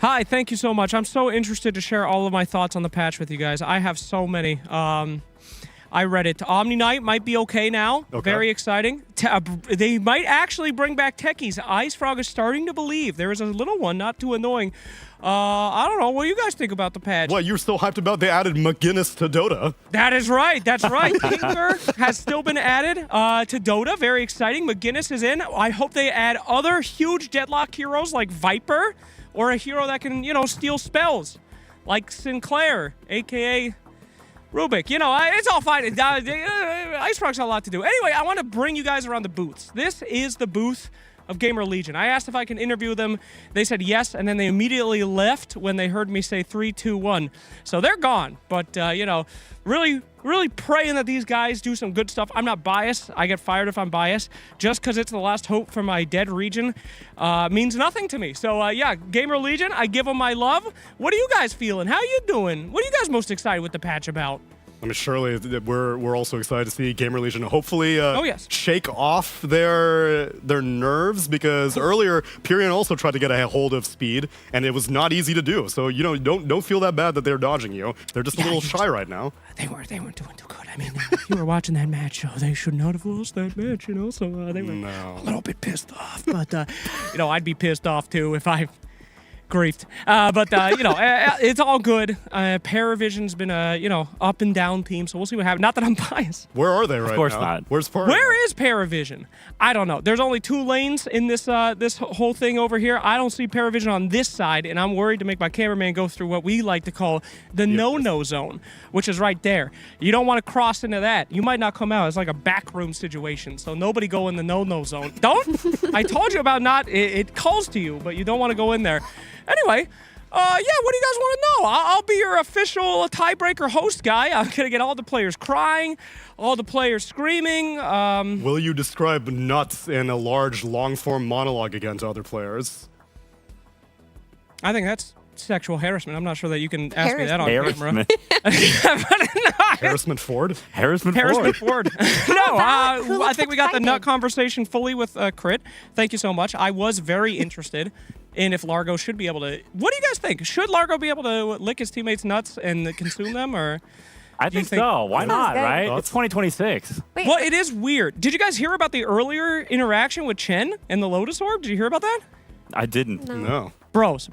Hi, thank you so much. I'm so interested to share all of my thoughts on the patch with you guys. I have so many. I read it. Omni Knight might be okay now. Okay. Very exciting. They might actually bring back techies. Ice Frog is starting to believe. There is a little one, not too annoying. I don't know. What do you guys think about the patch? What, you're still hyped about they added McGinnis to Dota? That is right. That's right. Tinker has still been added to Dota. Very exciting. McGinnis is in. I hope they add other huge Deadlock heroes like Viper or a hero that can, steal spells like Sinclair, a.k.a. Rubik. It's all fine. Ice Frog's got a lot to do. Anyway, I want to bring you guys around the booths. This is the booth of GamerLegion. I asked if I can interview them. They said yes, and then they immediately left when they heard me say 3, 2, 1. So they're gone. But, really, really praying that these guys do some good stuff. I'm not biased. I get fired if I'm biased. Just because it's the last hope for my dead region means nothing to me. So, GamerLegion, I give them my love. What are you guys feeling? How you doing? What are you guys most excited with the patch about? I mean, surely we're also excited to see GamerLegion hopefully shake off their nerves, because earlier Pyrion also tried to get a hold of Speed and it was not easy to do. So don't feel that bad that they're dodging you. They're just a little shy right now. They weren't doing too good. I mean, if you were watching that match, they should not have lost that match. So they were a little bit pissed off. But I'd be pissed off too if I griefed. It's all good. PARIVISION's been a, up and down team, so we'll see what happens. Not that I'm biased. Where are they right now? Of course not. Where's PARIVISION? Where is PARIVISION? I don't know. There's only 2 lanes in this this whole thing over here. I don't see PARIVISION on this side, and I'm worried to make my cameraman go through what we like to call the no-no zone, which is right there. You don't want to cross into that. You might not come out. It's like a backroom situation, so nobody go in the no-no zone. Don't? I told you about not. It calls to you, but you don't want to go in there. Anyway, what do you guys want to know? I'll be your official tiebreaker host guy. I'm going to get all the players crying, all the players screaming. Will you describe nuts in a large, long-form monologue again to other players? I think that's sexual harassment. I'm not sure that you can ask me that on camera. Harassment Ford? Harassment Ford. No, I think we got the nut conversation fully with Crit. Thank you so much. I was very interested in if Largo should be able to... What do you guys think? Should Largo be able to lick his teammates' nuts and consume them, or... I think so. Why not, right? It's 2026. Well, it is weird. Did you guys hear about the earlier interaction with Chen and the Lotus Orb? Did you hear about that? I didn't. No. Bros.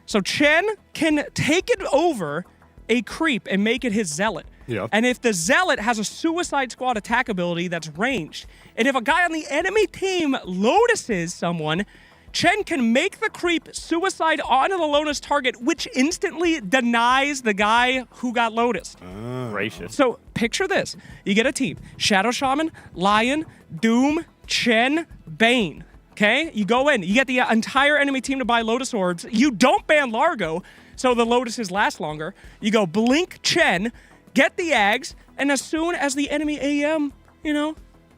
So Chen can take it over a creep and make it his zealot. Yeah. And if the zealot has a Suicide Squad attack ability that's ranged, and if a guy on the enemy team lotuses someone, Chen can make the creep suicide onto the Lotus target, which instantly denies the guy who got lotused. Gracious. So picture this. You get a team. Shadow Shaman, Lion, Doom, Chen, Bane. Okay? You go in. You get the entire enemy team to buy Lotus Orbs. You don't ban Largo, so the Lotuses last longer. You go Blink Chen, get the Ags, and as soon as the enemy AM,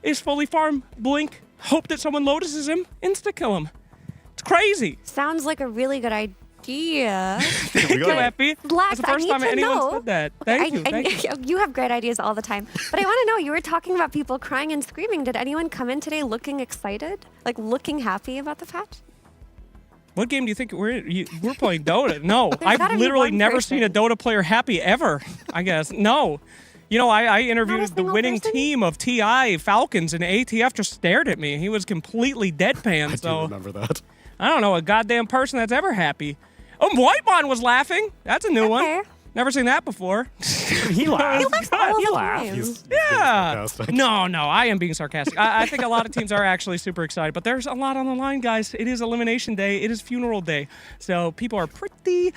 is fully farmed, Blink, hope that someone Lotuses him, insta-kill him. It's crazy. Sounds like a really good idea. Thank you, Epi. That's the first time anyone said that. Thank you. You have great ideas all the time. But I want to know, you were talking about people crying and screaming. Did anyone come in today looking excited? Like looking happy about the patch? What game do you think we're playing Dota? No, I've literally never seen a Dota player happy ever, I guess. No. I interviewed the winning team of TI Falcons, and ATF just stared at me. He was completely deadpan. I do remember that. I don't know a goddamn person that's ever happy. Oh, Whitemon was laughing. That's a new one. Never seen that before. He laughed. He laughed. Yeah. No, I am being sarcastic. I think a lot of teams are actually super excited, but there's a lot on the line, guys. It is elimination day. It is funeral day. So people are pretty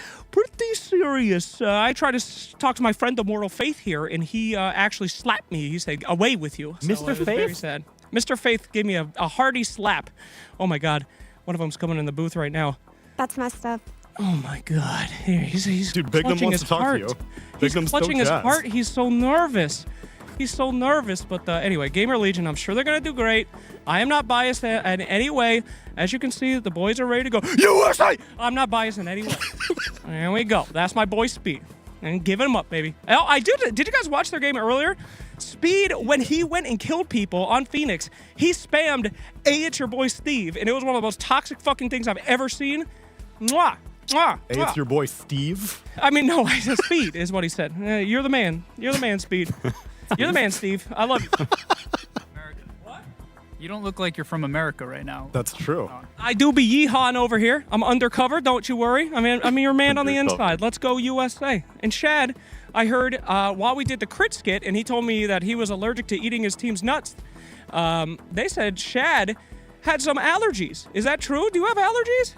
serious. I tried to talk to my friend, the Moral Faith here, and he actually slapped me. He said, away with you. So Mr. it was Faith? very sad. Mr. Faith gave me a hearty slap. Oh, my God. One of them's coming in the booth right now. That's messed up. Oh my God! Here, he's Dude, Bignum clutching wants his to talk heart. to you. He's Bignum's clutching so his jazzed. heart. He's so nervous. He's so nervous. But anyway, GamerLegion, I'm sure they're gonna do great. I am not biased in any way. As you can see, the boys are ready to go. USA! I'm not biased in any way. There we go. That's my boy Speed. And giving him up, baby. Oh, I did. Did you guys watch their game earlier? Speed, when he went and killed people on Phoenix, he spammed, "Hey, it's your boy Steve," and it was one of the most toxic fucking things I've ever seen. Mwah. Mwah. Hey, it's your boy Steve. I mean, no, I said Speed is what he said. You're the man. You're the man, Speed. You're the man, Steve. I love you. You don't look like you're from America right now. That's true. I do be yeehawing over here. I'm undercover. Don't you worry. I'm your man on the inside. Let's go USA. And Shad, I heard while we did the crit skit, and he told me that he was allergic to eating his team's nuts. They said Shad had some allergies. Is that true? Do you have allergies?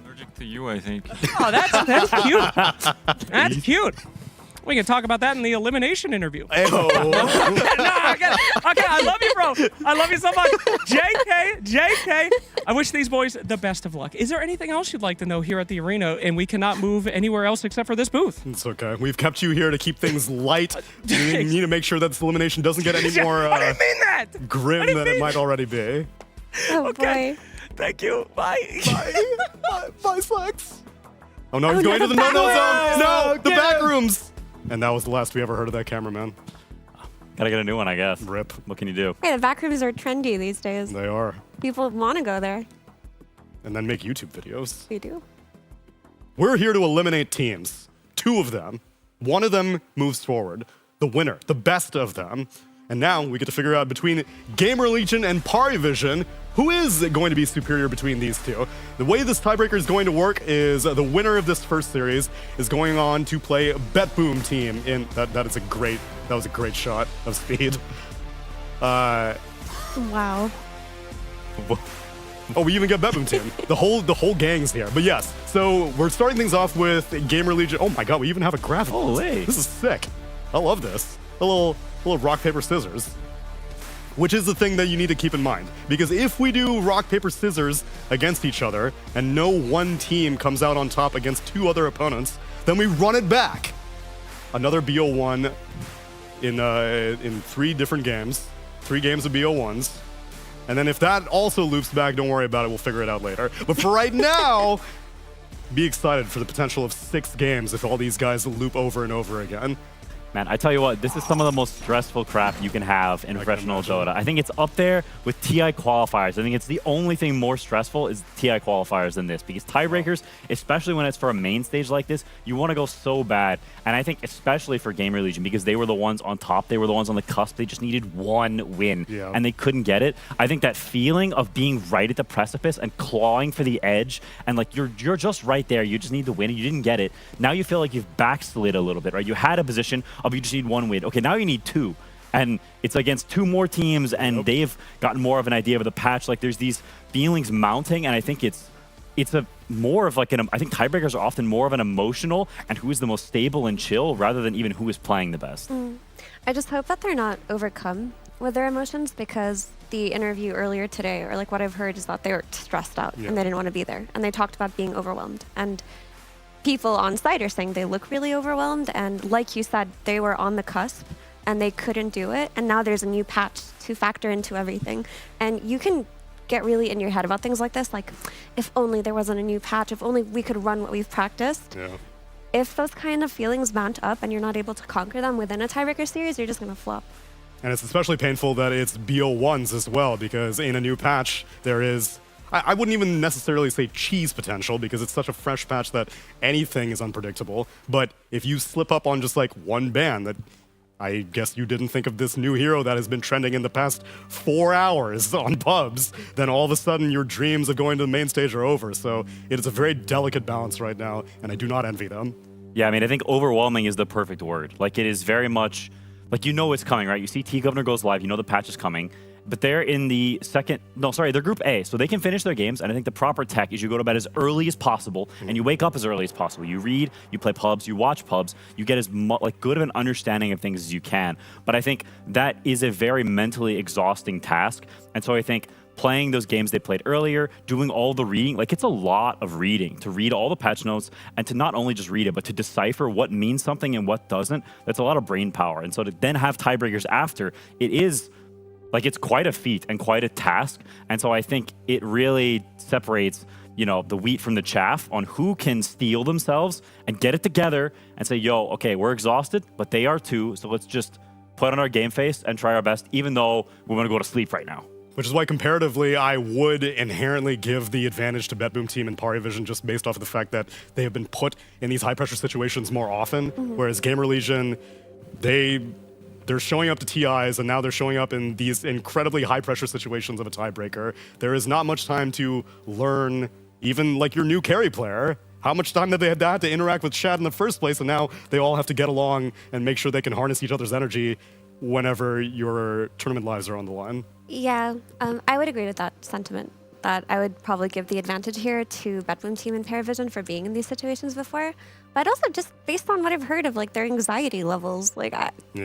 Allergic to you, I think. Oh, that's cute. That's cute. We can talk about that in the elimination interview. No, I get it. Okay, I love you, bro. I love you so much. JK, I wish these boys the best of luck. Is there anything else you'd like to know here at the arena, and we cannot move anywhere else except for this booth? It's okay. We've kept you here to keep things light. We need to make sure that this elimination doesn't get any more I didn't mean that. grim than it might already be. Oh, okay. boy. Thank you. Bye. Bye, Slacks. Oh, no, he's going to the no-no zone. No, the back rooms. And that was the last we ever heard of that cameraman. Gotta get a new one, I guess. Rip. What can you do? Hey, the back rooms are trendy these days. They are. People want to go there. And then make YouTube videos. We do. We're here to eliminate teams. 2 of them. 1 of them moves forward. The winner, the best of them. And now we get to figure out between GamerLegion and PARIVISION, who is going to be superior between these 2. The way this tiebreaker is going to work is the winner of this first series is going on to play BetBoom team in that was a great shot of Speed. Wow. Oh, we even get BetBoom team. The whole gang's here. But yes, so we're starting things off with GamerLegion. Oh my God, we even have a graphic. Holy. This is sick. I love this. A little rock, paper, scissors. Which is the thing that you need to keep in mind. Because if we do rock, paper, scissors against each other, and no one team comes out on top against 2 other opponents, then we run it back. Another BO1 in 3 different games. 3 games of BO1s. And then if that also loops back, don't worry about it, we'll figure it out later. But for right now, be excited for the potential of 6 games if all these guys loop over and over again. Man, I tell you what, this is some of the most stressful crap you can have in professional Dota. I think it's up there with TI qualifiers. I think it's the only thing more stressful is TI qualifiers than this, because tiebreakers, especially when it's for a main stage like this, you want to go so bad. And I think especially for GamerLegion, because they were the ones on top, they were the ones on the cusp, they just needed 1 win, and they couldn't get it. I think that feeling of being right at the precipice and clawing for the edge, and like you're just right there, you just need to win, and you didn't get it. Now you feel like you've backslid a little bit, right? You had a position of you just need 1 win. Okay, now you need 2. And it's against 2 more teams, and they've gotten more of an idea of the patch. Like there's these feelings mounting, and I think it's a more of like I think tiebreakers are often more of an emotional and who is the most stable and chill rather than even who is playing the best. I just hope that they're not overcome with their emotions, because the interview earlier today, or like what I've heard, is that they were stressed out and they didn't want to be there. And they talked about being overwhelmed. And people on site are saying they look really overwhelmed, and like you said, they were on the cusp and they couldn't do it, and now there's a new patch to factor into everything, and you can get really in your head about things like this, like if only there wasn't a new patch, if only we could run what we've practiced. If those kind of feelings mount up and you're not able to conquer them within a tiebreaker series, you're just going to flop. And it's especially painful that it's BO1s as well, because in a new patch there is, I wouldn't even necessarily say cheese potential, because it's such a fresh patch that anything is unpredictable. But if you slip up on just like 1 ban that I guess you didn't think of this new hero that has been trending in the past 4 hours on pubs, then all of a sudden your dreams of going to the main stage are over. So it is a very delicate balance right now, and I do not envy them. Yeah, I mean, I think overwhelming is the perfect word. Like, it is very much, like, you know it's coming, right? You see T-Governor goes live, you know the patch is coming. But they're in the they're Group A, so they can finish their games, and I think the proper tech is you go to bed as early as possible, and you wake up as early as possible. You read, you play pubs, you watch pubs, you get as good of an understanding of things as you can. But I think that is a very mentally exhausting task, and so I think playing those games they played earlier, doing all the reading, like it's a lot of reading, to read all the patch notes, and to not only just read it, but to decipher what means something and what doesn't, that's a lot of brain power. And so to then have tiebreakers after, it is... like, it's quite a feat and quite a task. And so I think it really separates, you know, the wheat from the chaff on who can steel themselves and get it together and say, yo, okay, we're exhausted, but they are too. So let's just put on our game face and try our best, even though we want to go to sleep right now. Which is why, comparatively, I would inherently give the advantage to BetBoom team and PARIVISION just based off of the fact that they have been put in these high-pressure situations more often, whereas GamerLegion, they're showing up to TIs, and now they're showing up in these incredibly high-pressure situations of a tiebreaker. There is not much time to learn, even like your new carry player, how much time that they had to interact with Chad in the first place, and now they all have to get along and make sure they can harness each other's energy whenever your tournament lives are on the line. Yeah, I would agree with that sentiment, that I would probably give the advantage here to BetBoom team and PARIVISION for being in these situations before. But also just based on what I've heard of like their anxiety levels, like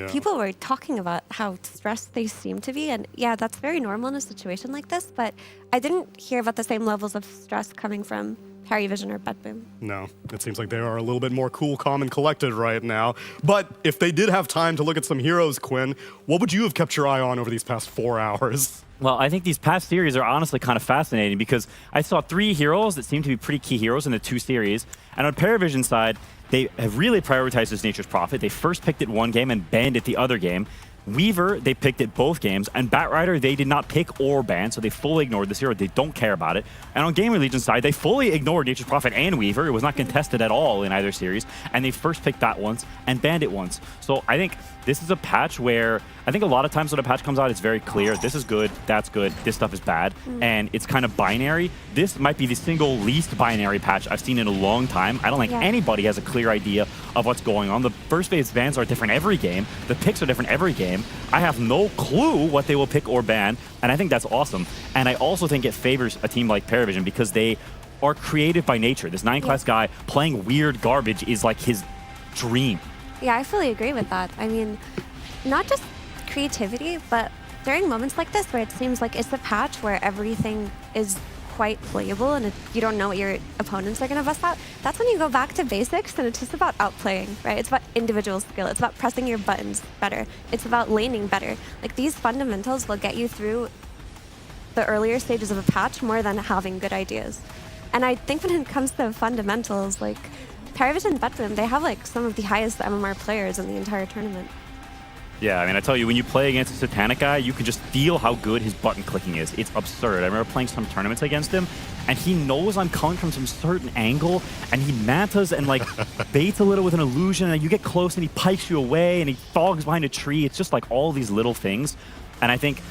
people were talking about how stressed they seem to be. And yeah, that's very normal in a situation like this, but I didn't hear about the same levels of stress coming from PARIVISION or BetBoom. No, it seems like they are a little bit more cool, calm, and collected right now. But if they did have time to look at some heroes, Quinn, what would you have kept your eye on over these past 4 hours? Well, I think these past series are honestly kind of fascinating because I saw 3 heroes that seem to be pretty key heroes in the 2 series. And on PARIVISION's side, they have really prioritized this Nature's Prophet. They first picked it one game and banned it the other game. Weaver, they picked it both games, and Batrider, they did not pick or ban, so they fully ignored this hero. They don't care about it. And on GamerLegion's side, they fully ignored Nature's Prophet and Weaver. It was not contested at all in either series, and they first picked that once and banned it once. So I think this is a patch where I think a lot of times when a patch comes out, it's very clear. This is good, that's good, this stuff is bad, and it's kind of binary. This might be the single least binary patch I've seen in a long time. I don't think anybody has a clear idea of what's going on. The first phase bans are different every game. The picks are different every game. I have no clue what they will pick or ban, and I think that's awesome. And I also think it favors a team like PARIVISION because they are creative by nature. This 9-class guy playing weird garbage is like his dream. Yeah, I fully agree with that. I mean, not just creativity, but during moments like this where it seems like it's a patch where everything is quite playable and you don't know what your opponents are going to bust out, that's when you go back to basics and it's just about outplaying, right? It's about individual skill. It's about pressing your buttons better. It's about laning better. Like, these fundamentals will get you through the earlier stages of a patch more than having good ideas. And I think when it comes to fundamentals, like, PARIVISION and BetBoom, they have like some of the highest MMR players in the entire tournament. Yeah, I mean, I tell you, when you play against a Satanic guy, you can just feel how good his button clicking is. It's absurd. I remember playing some tournaments against him, and he knows I'm coming from some certain angle, and he mantas and like baits a little with an illusion, and you get close, and he pikes you away, and he fogs behind a tree. It's just like all these little things. And I think,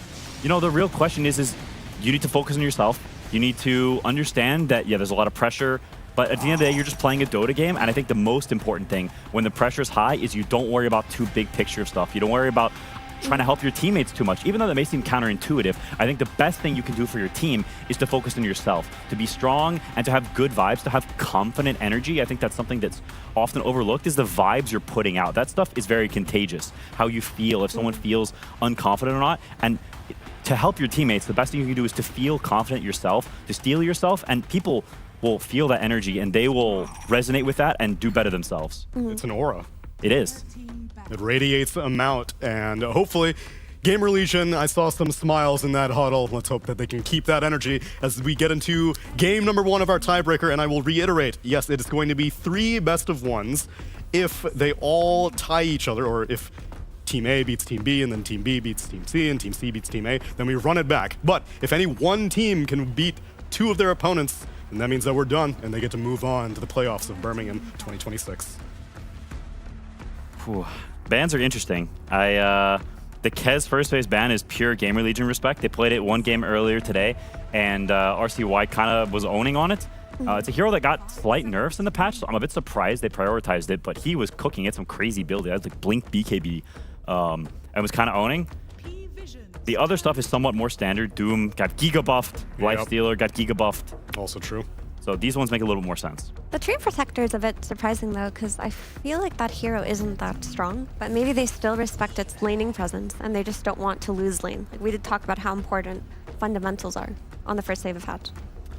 you know, the real question is you need to focus on yourself. You need to understand that, yeah, there's a lot of pressure. But at the end of the day, you're just playing a Dota game, and I think the most important thing when the pressure is high is you don't worry about too big picture stuff. You don't worry about trying to help your teammates too much. Even though that may seem counterintuitive, I think the best thing you can do for your team is to focus on yourself, to be strong and to have good vibes, to have confident energy. I think that's something that's often overlooked is the vibes you're putting out. That stuff is very contagious, how you feel, if someone feels unconfident or not. And to help your teammates, the best thing you can do is to feel confident yourself, to steel yourself, and people will feel that energy and they will resonate with that and do better themselves. It's an aura. It is. It radiates them out, and hopefully GamerLegion, I saw some smiles in that huddle. Let's hope that they can keep that energy as we get into game number 1 of our tiebreaker, and I will reiterate, yes, it is going to be 3 best of 1s. If they all tie each other, or if Team A beats Team B, and then Team B beats Team C, and Team C beats Team A, then we run it back. But if any one team can beat 2 of their opponents, and that means that we're done, and they get to move on to the playoffs of Birmingham 2026. Whew. Bans are interesting. The Kez first phase ban is pure GamerLegion respect. They played it one game earlier today, and RCY kind of was owning on it. It's a hero that got slight nerfs in the patch, so I'm a bit surprised they prioritized it, but he was cooking at some crazy build. He had like Blink BKB and was kind of owning. The other stuff is somewhat more standard. Doom got Giga buffed. Lifestealer got Giga buffed. Also true. So these ones make a little more sense. The Tree Protector is a bit surprising though, because I feel like that hero isn't that strong, but maybe they still respect its laning presence and they just don't want to lose lane. Like we did talk about how important fundamentals are on the first day of a patch.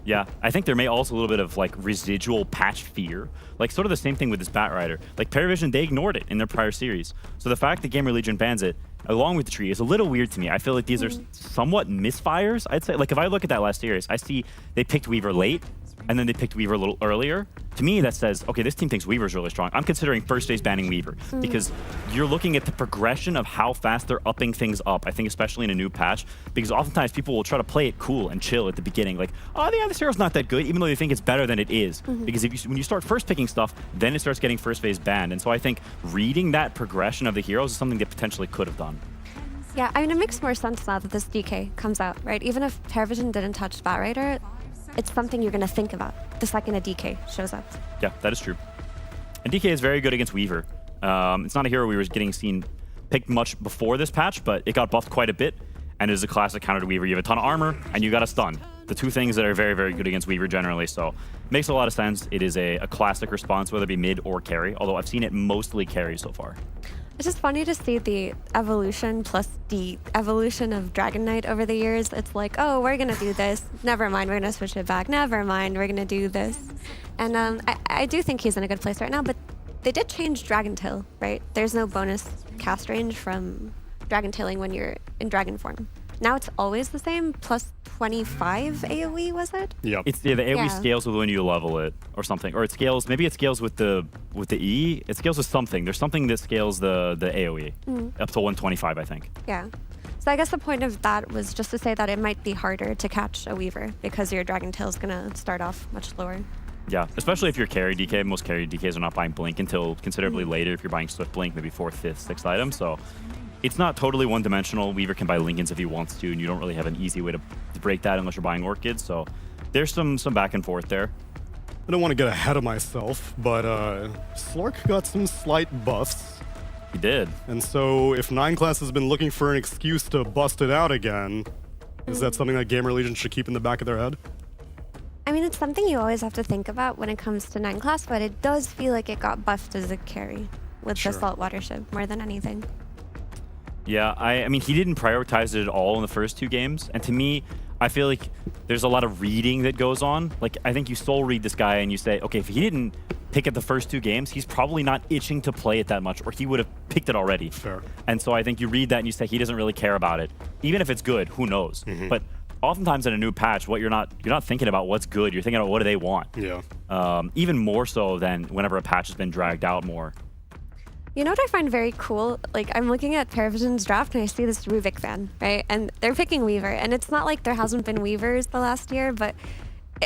Yeah, I think there may also a little bit of like residual patch fear. Like sort of the same thing with this Bat Rider. Like PARIVISION, they ignored it in their prior series. So the fact that GamerLegion bans it along with the tree is a little weird to me. I feel like these are somewhat misfires, I'd say. Like if I look at that last series, I see they picked Weaver late and then they picked Weaver a little earlier. To me, that says, okay, this team thinks Weaver's really strong. I'm considering first phase banning Weaver because you're looking at the progression of how fast they're upping things up, I think especially in a new patch, because oftentimes people will try to play it cool and chill at the beginning. Like, oh, yeah, this hero's not that good, even though they think it's better than it is. Because when you start first picking stuff, then it starts getting first phase banned. And so I think reading that progression of the heroes is something they potentially could have done. Yeah, I mean, it makes more sense now that this DK comes out, right? Even if PARIVISION didn't touch Bat Rider, it's something you're going to think about the second a DK shows up. Yeah, that is true. And DK is very good against Weaver. It's not a hero we were getting seen picked much before this patch, but it got buffed quite a bit, and it is a classic counter to Weaver. You have a ton of armor, and you got a stun. The two things that are very, very good against Weaver generally, so makes a lot of sense. It is a classic response, whether it be mid or carry, although I've seen it mostly carry so far. It's just funny to see the evolution plus the evolution of Dragon Knight over the years. It's like, oh, we're going to do this. Never mind, we're going to switch it back. Never mind, we're going to do this. And I do think he's in a good place right now, but they did change Dragon Tail, right? There's no bonus cast range from Dragon Tailing when you're in Dragon form. Now it's always the same, plus 25 AoE, was it? Yeah. The AoE scales with when you level it or something. Or it scales, maybe it scales with the E. It scales with something. There's something that scales the AoE up to 125, I think. Yeah. So I guess the point of that was just to say that it might be harder to catch a Weaver because your Dragon Tail is going to start off much lower. Yeah, especially if you're carry DK. Most carry DKs are not buying Blink until considerably later if you're buying Swift Blink, maybe 4th, 5th, 6th item. So it's not totally one-dimensional. Weaver can buy Lincolns if he wants to, and you don't really have an easy way to break that unless you're buying Orchids. So there's some back and forth there. I don't want to get ahead of myself, but Slork got some slight buffs. He did. And so if 9 class has been looking for an excuse to bust it out again, is that something that GamerLegion should keep in the back of their head? I mean, it's something you always have to think about when it comes to 9 class, but it does feel like it got buffed as a carry with the saltwater ship more than anything. Yeah, I mean, he didn't prioritize it at all in the first 2 games. And to me, I feel like there's a lot of reading that goes on. Like, I think you soul read this guy and you say, okay, if he didn't pick it the first 2 games, he's probably not itching to play it that much, or he would have picked it already. Fair. And so I think you read that and you say he doesn't really care about it. Even if it's good, who knows? But oftentimes in a new patch, you're not thinking about what's good. You're thinking about what do they want. Yeah. Even more so than whenever a patch has been dragged out more. You know what I find very cool? Like, I'm looking at PARIVISION's draft and I see this Ruvik fan, right? And they're picking Weaver. And it's not like there hasn't been Weavers the last year, but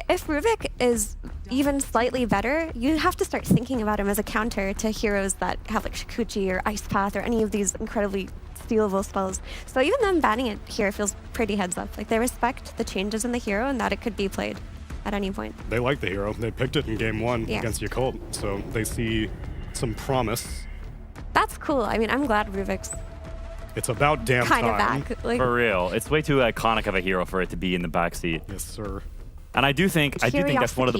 if Ruvik is even slightly better, you have to start thinking about him as a counter to heroes that have like Shikuchi or Ice Path or any of these incredibly stealable spells. So even them banning it here feels pretty heads up. Like, they respect the changes in the hero and that it could be played at any point. They like the hero. They picked it in game 1 against Yakult, so they see some promise. That's cool. I mean, I'm glad Ruvik's It's about damn kind time. of back. Like, For real. It's way too iconic of a hero for it to be in the backseat. Yes, sir. And I do think that's one of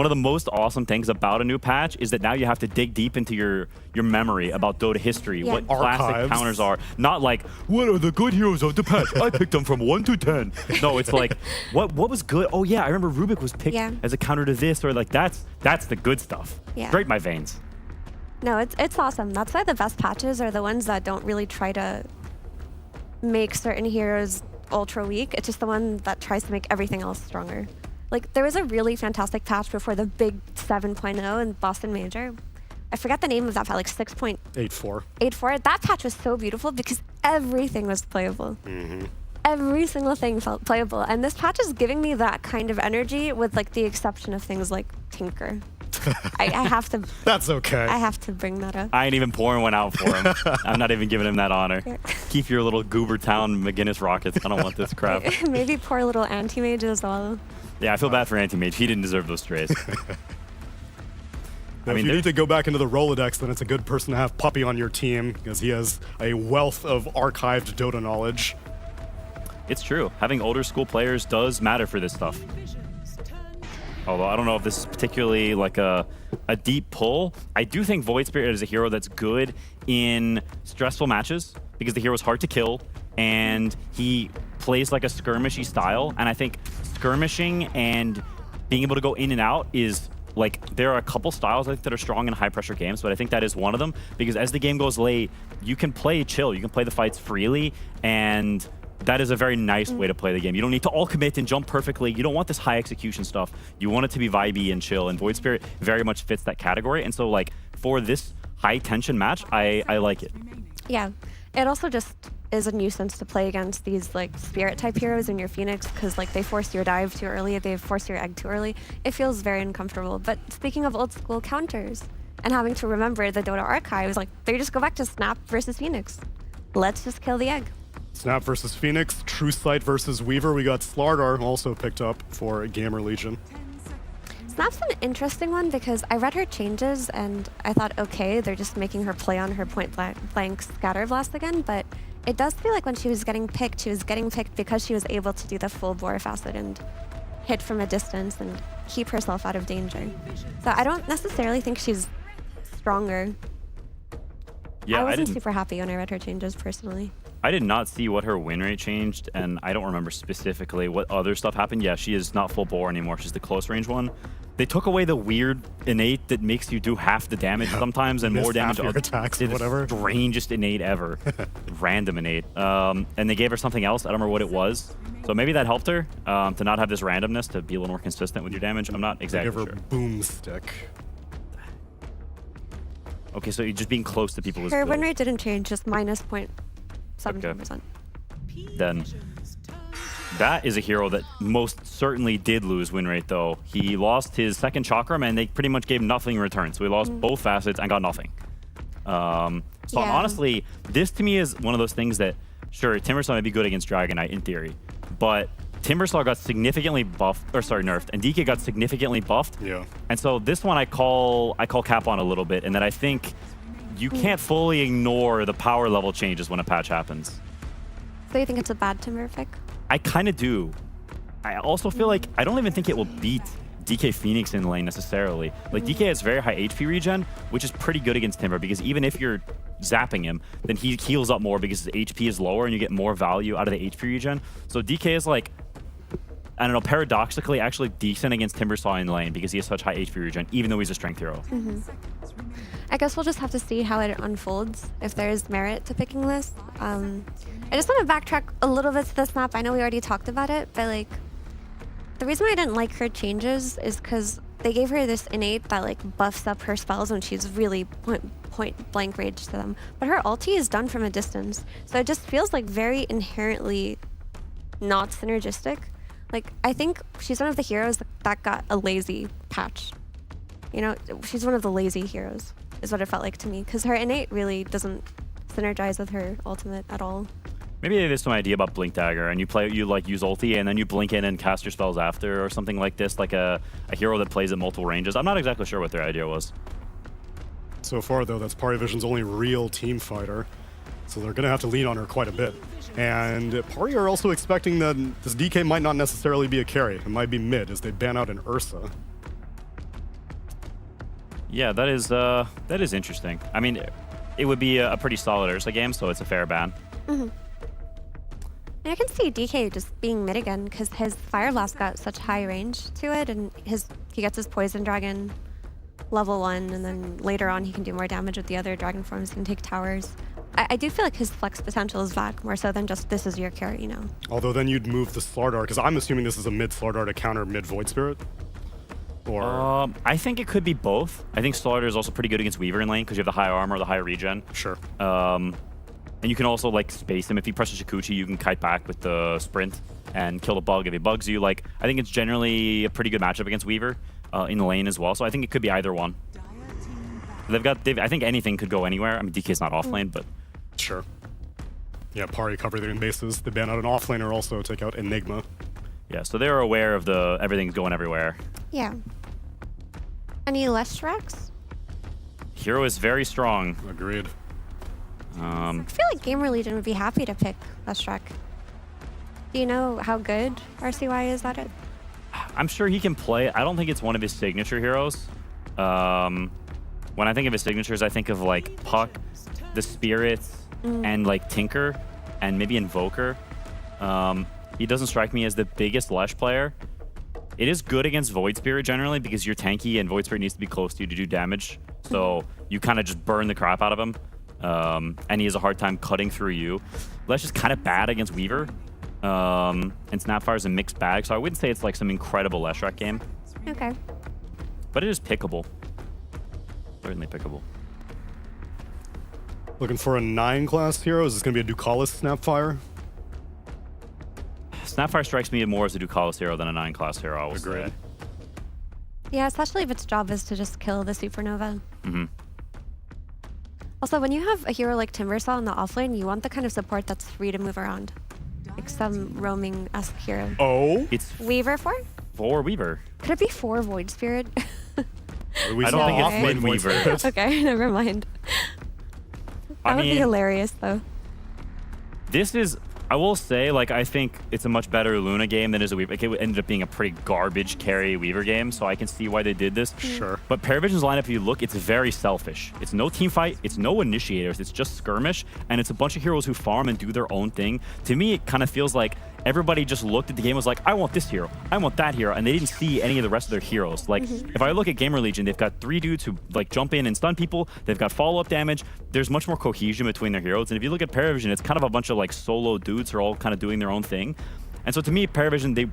the most awesome things about a new patch is that now you have to dig deep into your memory about Dota history, what classic counters are. Not like, what are the good heroes of the patch? I picked them from 1 to 10. No, it's like, what was good? Oh yeah, I remember Rubik was picked as a counter to this, or like that's the good stuff. Yeah. Straight my veins. No, it's awesome. That's why the best patches are the ones that don't really try to make certain heroes ultra weak. It's just the one that tries to make everything else stronger. Like, there was a really fantastic patch before the big 7.0 in Boston Major. I forgot the name of that patch, like 6.84. 8.4. That patch was so beautiful because everything was playable. Every single thing felt playable. And this patch is giving me that kind of energy with, like, the exception of things like Tinker. I have to. That's okay. I have to bring that up. I ain't even pouring one out for him. I'm not even giving him that honor. Keep your little Goobertown McGinnis Rockets. I don't want this crap. Maybe poor little anti-mage as well. Yeah, I feel bad for Anti-Mage. He didn't deserve those strays. If you need to go back into the Rolodex, then it's a good person to have Puppy on your team because he has a wealth of archived Dota knowledge. It's true. Having older school players does matter for this stuff. Although I don't know if this is particularly like a deep pull. I do think Void Spirit is a hero that's good in stressful matches because the hero is hard to kill and he plays like a skirmishy style. And I think skirmishing and being able to go in and out is like, there are a couple styles I think that are strong in high pressure games, but I think that is one of them because as the game goes late, you can play chill. You can play the fights freely, and that is a very nice way to play the game. You don't need to all commit and jump perfectly. You don't want this high execution stuff. You want it to be vibey and chill, and Void Spirit very much fits that category. And so, like, for this high tension match, I like it. Yeah. It also just is a nuisance to play against these like spirit type heroes in your Phoenix because like they force your dive too early, they force your egg too early. It feels very uncomfortable. But speaking of old school counters and having to remember the Dota archives, like they just go back to Snap versus Phoenix. Let's just kill the egg. Snap versus Phoenix, True Sight versus Weaver. We got Slardar also picked up for GamerLegion. Snap's an interesting one because I read her changes and I thought, okay, they're just making her play on her point blank scatter blast again, but it does feel like when she was getting picked because she was able to do the full bore facet and hit from a distance and keep herself out of danger. So I don't necessarily think she's stronger. Yeah, I wasn't super happy when I read her changes personally. I did not see what her win rate changed, and I don't remember specifically what other stuff happened. Yeah, she is not full bore anymore. She's the close range one. They took away the weird innate that makes you do half the damage sometimes and more damage to other attacks or whatever. Strangest innate ever. Random innate. And they gave her something else. I don't remember what it was. So maybe that helped her to not have this randomness, to be a little more consistent with your damage. I'm not exactly sure. Give her boomstick. Okay, so you're just being close to people is Her good. win rate didn't change, just minus 0.17%. Then that is a hero that most certainly did lose win rate, though. He lost his second chakram, and they pretty much gave nothing in return. So he lost both facets and got nothing. Honestly, this to me is one of those things that, sure, Timbersaw may be good against Dragon Knight in theory, but Timbersaw got significantly buffed, or sorry, nerfed, and DK got significantly buffed. Yeah. And so this one I call cap on a little bit, in that I think you can't fully ignore the power level changes when a patch happens. So you think it's a bad Timber pick? I kind of do. I also feel like I don't even think it will beat DK Phoenix in lane necessarily. Like DK has very high HP regen, which is pretty good against Timber because even if you're zapping him, then he heals up more because his HP is lower and you get more value out of the HP regen. So DK is like, I don't know, paradoxically actually decent against Timbersaw in lane because he has such high HP regen, even though he's a strength hero. I guess we'll just have to see how it unfolds, if there is merit to picking this. I just want to backtrack a little bit to this map. I know we already talked about it, but like, the reason I didn't like her changes is because they gave her this innate that like buffs up her spells when she's really point blank range to them. But her ulti is done from a distance, so it just feels like very inherently not synergistic. Like, I think she's one of the heroes that got a lazy patch. You know, she's one of the lazy heroes, is what it felt like to me, because her innate really doesn't synergize with her ultimate at all. Maybe there's some idea about Blink Dagger, and you like use ulti, and then you blink in and cast your spells after, or something like this, like a hero that plays at multiple ranges. I'm not exactly sure what their idea was. So far, though, that's PARIVISION's only real team fighter, so they're going to have to lean on her quite a bit. And Pari are also expecting that this DK might not necessarily be a carry. It might be mid, as they ban out an Ursa. Yeah, that is interesting. I mean, it would be a pretty solid Ursa game, so it's a fair ban. And I can see DK just being mid again because his Fire Blast got such high range to it, and he gets his Poison Dragon level 1, and then later on he can do more damage with the other dragon forms. He can take towers. I do feel like his flex potential is back more so than just this is your carry, you know. Although then you'd move the Slardar, because I'm assuming this is a mid Slardar to counter mid Void Spirit. Or I think it could be both. I think Slardar is also pretty good against Weaver in lane because you have the high armor, the high regen. Sure. And you can also like space him. If he presses Shikuchi, you can kite back with the sprint and kill the bug if he bugs you. Like, I think it's generally a pretty good matchup against Weaver. in the lane as well. So I think it could be either one. I think anything could go anywhere. I mean, DK's not off lane, but sure. Yeah, Pari cover their bases. They ban out an offlaner, also take out Enigma. Yeah, so they're aware of everything's going everywhere. Yeah. Any Lestracks? Hero is very strong. Agreed. I feel like GamerLegion would be happy to pick Lestrak. Do you know how good RCY is at it? I'm sure he can play. I don't think it's one of his signature heroes. When I think of his signatures, I think of like Puck, the Spirits, and like Tinker, and maybe Invoker. He doesn't strike me as the biggest Lesh player. It is good against Void Spirit generally because you're tanky and Void Spirit needs to be close to you to do damage. So you kind of just burn the crap out of him. And he has a hard time cutting through you. Lesh is kind of bad against Weaver. And Snapfire is a mixed bag, so I wouldn't say it's like some incredible Leshrac game. Okay. But it is pickable. Certainly pickable. Looking for a 9 class hero? Is this going to be a Ducalis Snapfire? Snapfire strikes me more as a Ducalis hero than a 9 class hero, I will say. Yeah, especially if its job is to just kill the Supernova. Mm-hmm. Also, when you have a hero like Timbersaw in the offlane, you want the kind of support that's free to move around. Like some roaming-esque hero. Oh? It's Weaver 4? 4 Weaver. Could it be 4 Void Spirit? I don't think it's mid Weaver. Okay, never mind. That would be hilarious, though. This is, I will say, like, I think it's a much better Luna game than is a Weaver. Like, it ended up being a pretty garbage carry Weaver game, so I can see why they did this. Sure. But PARIVISION's lineup, if you look, it's very selfish. It's no team fight, it's no initiators, it's just skirmish, and it's a bunch of heroes who farm and do their own thing. To me, it kind of feels like everybody just looked at the game and was like, I want this hero, I want that hero, and they didn't see any of the rest of their heroes. Like, if I look at GamerLegion, they've got 3 dudes who like jump in and stun people, they've got follow-up damage, there's much more cohesion between their heroes, and if you look at PARIVISION, it's kind of a bunch of like solo dudes who are all kind of doing their own thing. And so to me, PARIVISION,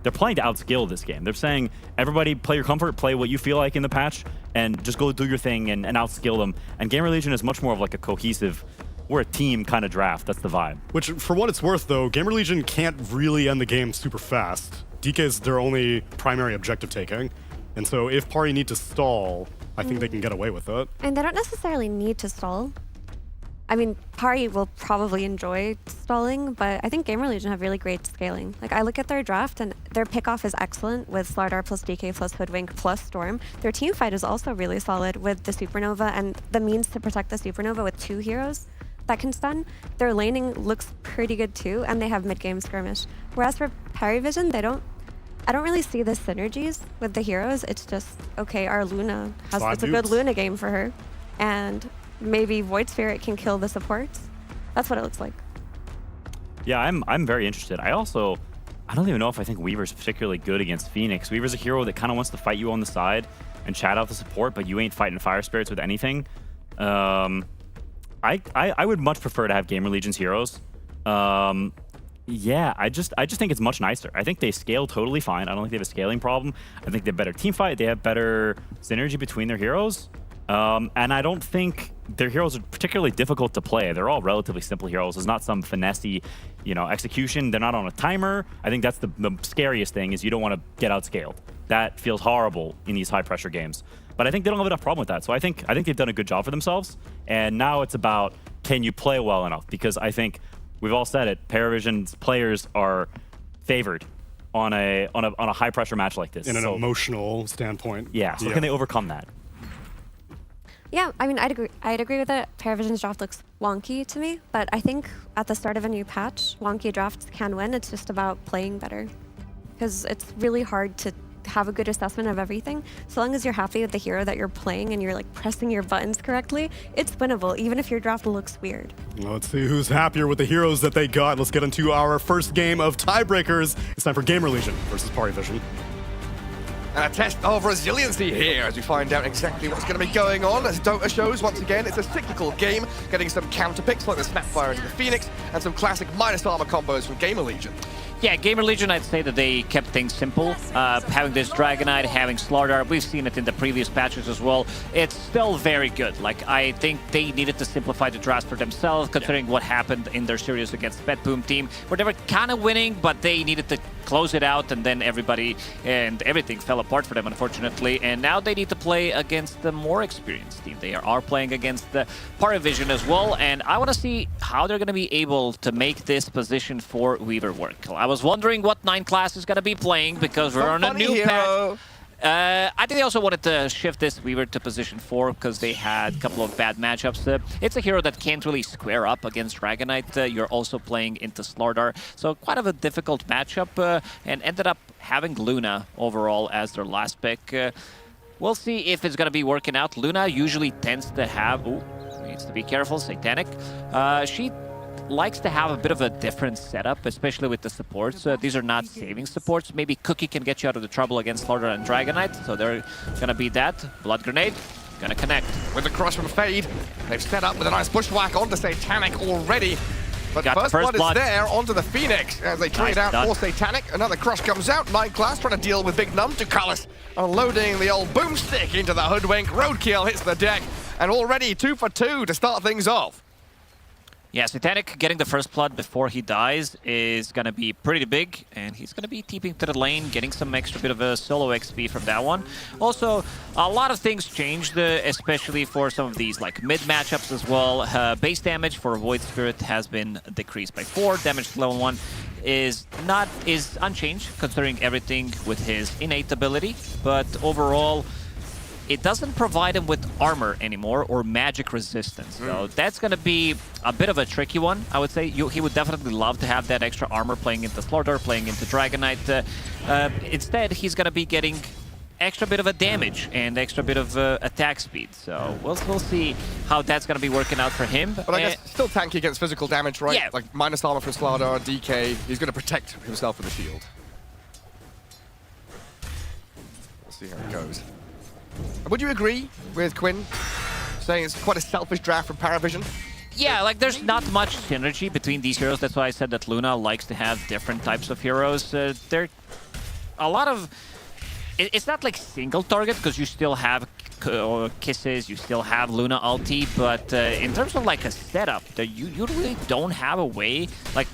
they're playing to outskill this game. They're saying, everybody play your comfort, play what you feel like in the patch, and just go do your thing and outskill them. And GamerLegion is much more of like a cohesive, we're a team kind of draft. That's the vibe. Which, for what it's worth, though, GamerLegion can't really end the game super fast. DK is their only primary objective taking. And so if Pari need to stall, I think they can get away with it. And they don't necessarily need to stall. I mean, Pari will probably enjoy stalling, but I think GamerLegion have really great scaling. Like, I look at their draft, and their pickoff is excellent with Slardar plus DK plus Hoodwink plus Storm. Their team fight is also really solid with the Supernova and the means to protect the Supernova with 2 heroes that can stun. Their laning looks pretty good too, and they have mid-game skirmish. Whereas for PARIVISION, I don't really see the synergies with the heroes. It's just, okay, our Luna it's a good Luna game for her. And maybe Void Spirit can kill the supports. That's what it looks like. Yeah, I'm very interested. I don't even know if I think Weaver's particularly good against Phoenix. Weaver's a hero that kind of wants to fight you on the side and chat out the support, but you ain't fighting Fire Spirits with anything. I would much prefer to have GamerLegion's heroes. Yeah, I just think it's much nicer. I think they scale totally fine. I don't think they have a scaling problem. I think they have better team fight. They have better synergy between their heroes. And I don't think their heroes are particularly difficult to play. They're all relatively simple heroes. There's not some finessey, execution. They're not on a timer. I think that's the scariest thing is you don't want to get outscaled. That feels horrible in these high pressure games. But I think they don't have enough problem with that. So I think they've done a good job for themselves. And now it's about, can you play well enough? Because I think we've all said it, PARIVISION's players are favored on a high pressure match like this. In an emotional standpoint. Yeah. So can they overcome that? Yeah, I mean, I'd agree with it. PARIVISION's draft looks wonky to me, but I think at the start of a new patch, wonky drafts can win. It's just about playing better. Because it's really hard to have a good assessment of everything. So long as you're happy with the hero that you're playing and you're like pressing your buttons correctly, it's winnable, even if your draft looks weird. Well, let's see who's happier with the heroes that they got. Let's get into our first game of tiebreakers. It's time for GamerLegion versus PARIVISION. And a test of resiliency here as we find out exactly what's going to be going on. As Dota shows, once again, it's a cyclical game, getting some counter picks like the Snapfire and the Phoenix, and some classic minus armor combos from GamerLegion. Yeah, GamerLegion, I'd say that they kept things simple. Having this Dragonite, having Slardar, we've seen it in the previous patches as well. It's still very good. Like, I think they needed to simplify the draft for themselves, considering what happened in their series against BetBoom team, where they were kind of winning, but they needed to close it out, and then everybody and everything fell apart for them, unfortunately. And now they need to play against the more experienced team. They are playing against the PARIVISION as well, and I want to see how they're going to be able to make this position for Weaver work. I was wondering what 9 class is going to be playing, because we're on a new patch. I think they also wanted to shift this Weaver to position 4 because they had a couple of bad matchups. It's a hero that can't really square up against Dragonite. You're also playing into Slardar, so quite of a difficult matchup, and ended up having Luna overall as their last pick. We'll see if it's going to be working out. Luna usually tends to have... Ooh, needs to be careful. Satanic. She likes to have a bit of a different setup, especially with the supports. These are not saving supports. Maybe Cookie can get you out of the trouble against Slardar and Dragonite, so they're gonna be that. Blood Grenade, gonna connect. With the cross from Fade, they've set up with a nice bushwhack onto Satanic already. But first blood is there onto the Phoenix as they trade out for Satanic. Another cross comes out. 9 class trying to deal with Big Num. Ducalis unloading the old boomstick into the Hoodwink. Roadkill hits the deck, and already 2 for 2 to start things off. Yeah, Satanic getting the first blood before he dies is going to be pretty big, and he's going to be TPing to the lane, getting some extra bit of a solo XP from that one. Also, a lot of things changed, especially for some of these like mid matchups as well. Base damage for Void Spirit has been decreased by 4. Damage to level 1 is unchanged, considering everything with his innate ability, but overall, it doesn't provide him with armor anymore or magic resistance. So that's going to be a bit of a tricky one, I would say. He would definitely love to have that extra armor playing into Slardar, playing into Dragonite. Instead, he's going to be getting extra bit of a damage and extra bit of attack speed. So we'll see how that's going to be working out for him. But I guess still tanky against physical damage, right? Yeah. Like minus armor from Slardar, DK. He's going to protect himself with the shield. We'll see how it goes. Would you agree with Quinn saying it's quite a selfish draft from PARIVISION? Yeah, like there's not much synergy between these heroes. That's why I said that Luna likes to have different types of heroes. They're a lot of... It's not like single target, because you still have Kisses, you still have Luna ulti, but in terms of like a setup, you really don't have a way like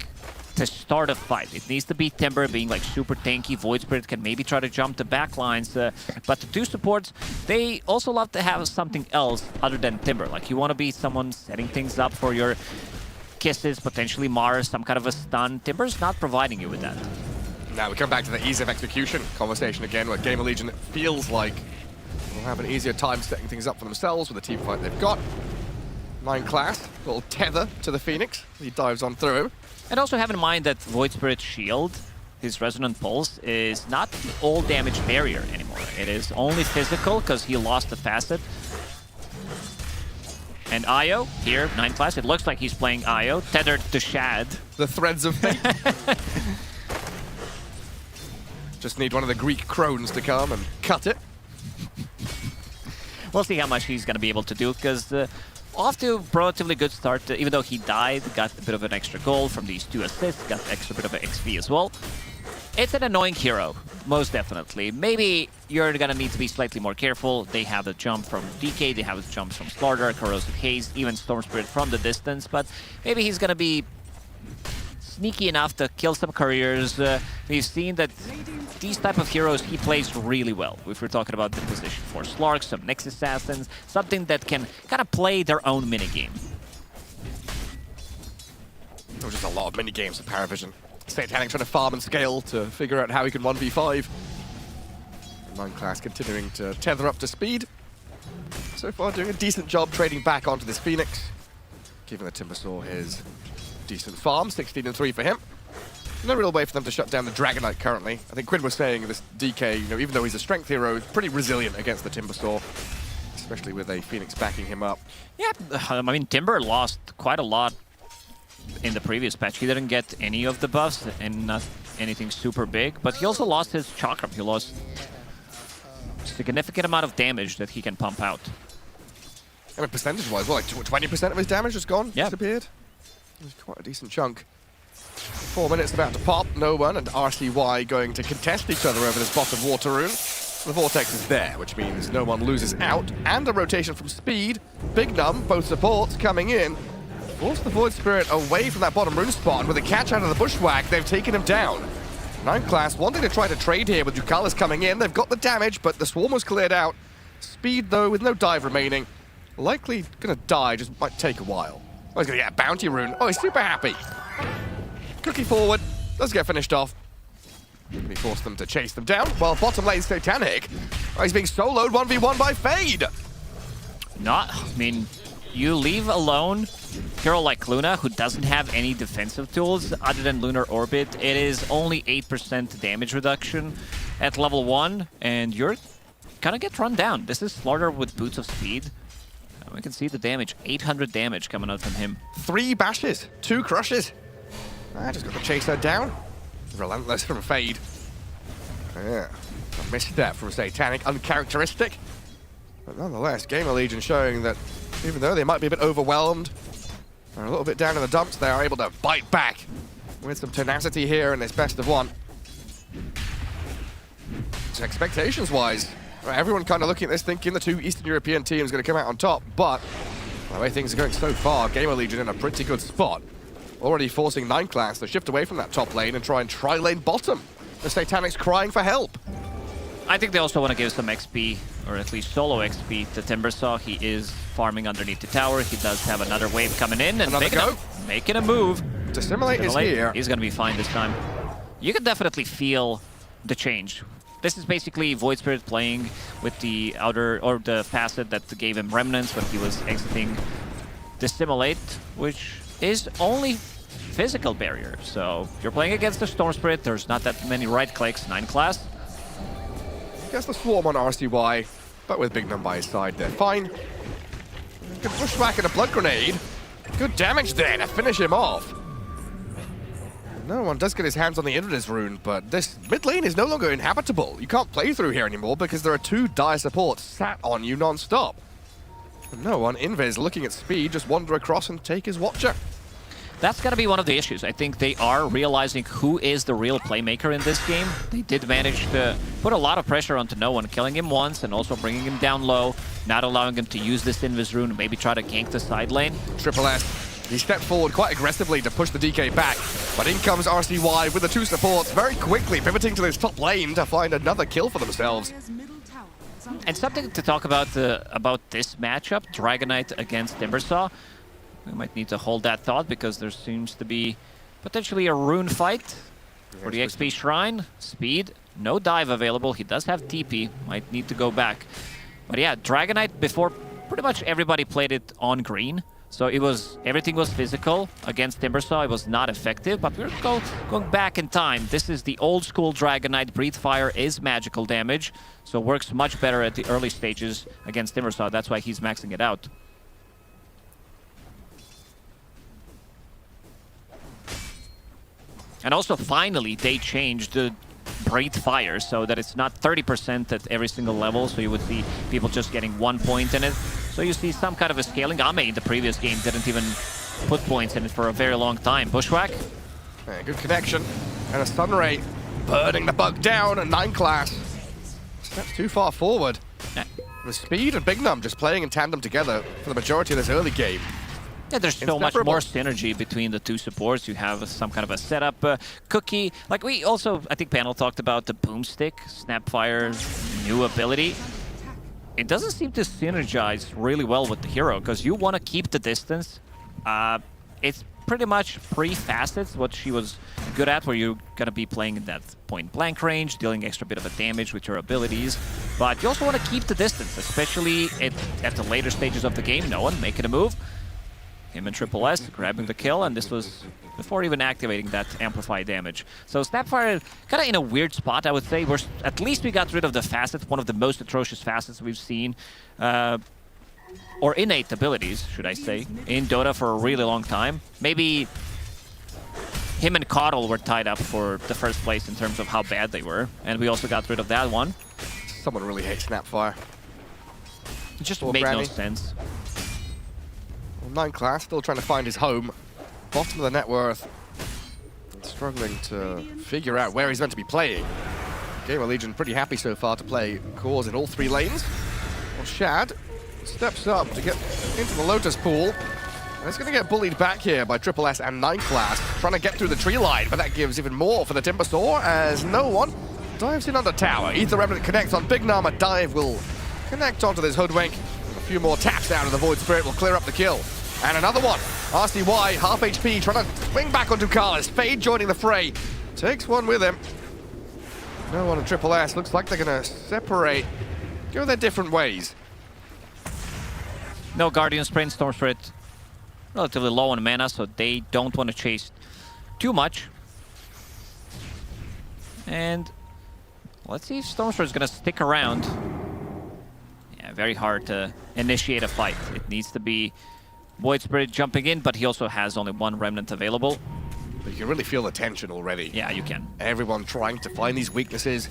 to start a fight. It needs to be Timber being like super tanky. Void Spirit can maybe try to jump the back lines, but the 2 supports, they also love to have something else other than Timber. Like you want to be someone setting things up for your Kisses, potentially Mars, some kind of a stun. Timber's not providing you with that. Now we come back to the ease of execution conversation again, where GamerLegion feels like will have an easier time setting things up for themselves with the team fight they've got. 9 class, little tether to the Phoenix. He dives on through him. And also have in mind that Void Spirit's shield, his Resonant Pulse, is not the all damage barrier anymore. It is only physical because he lost the facet. And Io here, 9 class. It looks like he's playing Io, tethered to Shad. The threads of fate. Just need one of the Greek crones to come and cut it. We'll see how much he's going to be able to do, because off to a relatively good start. Even though he died, got a bit of an extra goal from these 2 assists, got extra bit of an XP as well. It's an annoying hero, most definitely. Maybe you're going to need to be slightly more careful. They have a jump from DK, they have jumps from Slardar, Corrosive Haze, even Storm Spirit from the distance, but maybe he's going to be sneaky enough to kill some couriers. We've seen that these type of heroes he plays really well. If we're talking about the position for Slark, some Nyx Assassins, something that can kind of play their own minigame. There was just a lot of minigames of PARIVISION. Satanic trying to farm and scale to figure out how he can 1v5. 9 class continuing to tether up to speed. So far doing a decent job trading back onto this Phoenix. Giving the Timbersaw his decent farm, 16-3 for him. No real way for them to shut down the Dragonite currently. I think Quinn was saying this DK, you know, even though he's a strength hero, is pretty resilient against the Timbersaw, especially with a Phoenix backing him up. Yeah, I mean, Timber lost quite a lot in the previous patch. He didn't get any of the buffs and not anything super big, but he also lost his Chakram. He lost a significant amount of damage that he can pump out. I mean, percentage-wise, well, like 20% of his damage is gone, yeah. disappeared. It was quite a decent chunk. 4 minutes about to pop. No one and RCY going to contest each other over this bottom water rune. The Vortex is there, which means no one loses out. And a rotation from Speed. Big Num, both supports coming in. Force the Void Spirit away from that bottom rune spot. And with a catch out of the Bushwhack, they've taken him down. 9 class wanting to try to trade here with Ducalis coming in. They've got the damage, but the Swarm was cleared out. Speed, though, with no dive remaining. Likely gonna die, just might take a while. Oh, he's gonna get a bounty rune. Oh, he's super happy. Cookie forward, does get finished off. He forced them to chase them down, while bottom lane Satanic. Oh, he's being soloed 1v1 by Fade. I mean, you leave alone hero like Luna, who doesn't have any defensive tools other than Lunar Orbit. It is only 8% damage reduction at level 1, and you're gonna get run down. This is Slaughter with Boots of Speed. We can see the damage, 800 damage coming out from him. 3 bashes, 2 crushes. Just got to chase her down. Relentless from Fade. Yeah, a misstep from Satanic, uncharacteristic. But nonetheless, GamerLegion showing that even though they might be a bit overwhelmed, they're a little bit down in the dumps, they are able to bite back with some tenacity here in this best of 1. So expectations-wise, everyone kind of looking at this thinking the 2 Eastern European teams are going to come out on top, but the way things are going so far, GamerLegion in a pretty good spot. Already forcing 9 class to shift away from that top lane and try and tri-lane bottom. The Satanic's crying for help. I think they also want to give some XP, or at least solo XP, to Timbersaw. He is farming underneath the tower. He does have another wave coming in and making a move. Dissimilate is here. He's going to be fine this time. You can definitely feel the change. This is basically Void Spirit playing with the outer, or the facet that gave him Remnants when he was exiting Dissimilate, which is only physical barrier. So you're playing against the Storm Spirit, there's not that many right clicks, 9 class. Gets the Swarm on RCY, but with Big Num by his side, they're fine. Good pushback and a Blood Grenade. Good damage there to finish him off. No one does get his hands on the Invis rune, but this mid lane is no longer inhabitable. You can't play through here anymore because there are 2 dire supports sat on you non-stop. No one, Invis looking at Speed, just wander across and take his Watcher. That's got to be one of the issues. I think they are realizing who is the real playmaker in this game. They did manage to put a lot of pressure onto No One, killing him once and also bringing him down low, not allowing him to use this Invis rune and maybe try to gank the side lane. Triple S. He stepped forward quite aggressively to push the DK back, but in comes RCY with the 2 supports very quickly pivoting to this top lane to find another kill for themselves. And something to talk about this matchup, Dragonite against Timbersaw. We might need to hold that thought because there seems to be potentially a rune fight for the XP Shrine. Speed, no dive available. He does have TP, might need to go back. But yeah, Dragonite before pretty much everybody played it on green. So everything was physical against Timbersaw. It was not effective, but we're going back in time. This is the old school Dragonite. Breathe Fire is magical damage, so works much better at the early stages against Timbersaw. That's why he's maxing it out. And also, finally, they changed the Breathe Fire so that it's not 30% at every single level, so you would see people just getting 1 point in it. So you see some kind of a scaling. Ame in the previous game didn't even put points in it for a very long time. Bushwhack? Yeah, good connection. And a Stun Ray burning the bug down, a 9 class. Steps too far forward. With Speed and Big Num just playing in tandem together for the majority of this early game. Yeah, there's so much more synergy between the 2 supports. You have some kind of a setup. Cookie, like we also, I think Panel talked about the Boomstick, Snapfire's new ability. It doesn't seem to synergize really well with the hero because you want to keep the distance. It's pretty much pre-facets, what she was good at, where you're going to be playing in that point-blank range, dealing extra bit of a damage with your abilities. But you also want to keep the distance, especially at the later stages of the game. No one making a move. Him and Triple S grabbing the kill, and this was before even activating that amplified damage. So Snapfire kind of in a weird spot, I would say. At least we got rid of the facet, one of the most atrocious facets we've seen, or innate abilities, should I say, in Dota for a really long time. Maybe him and Coddle were tied up for the first place in terms of how bad they were, and we also got rid of that one. Someone really hates Snapfire. It just made no sense. 9 class, still trying to find his home. Bottom of the net worth. struggling to figure out where he's meant to be playing. GamerLegion pretty happy so far to play cores in all 3 lanes. Well, Shad steps up to get into the Lotus pool. And it's going to get bullied back here by Triple S and 9 Class, trying to get through the tree line, but that gives even more for the Timbersaw as no one dives in under tower. Ether Remnant connects on Big Nama. Dive will connect onto this Hoodwink. A few more taps down, and the Void Spirit will clear up the kill. And another one. RCY, half HP, trying to swing back onto Carlos. Fade joining the fray. Takes one with him. No one on Triple S. Looks like they're going to separate, go their different ways. No Guardian Sprint, Storm Spirit relatively low on mana, so they don't want to chase too much. And let's see if Storm Spirit is going to stick around. Yeah, very hard to initiate a fight. It needs to be Void Spirit jumping in, but he also has only 1 Remnant available. But you can really feel the tension already. Yeah, you can. Everyone trying to find these weaknesses.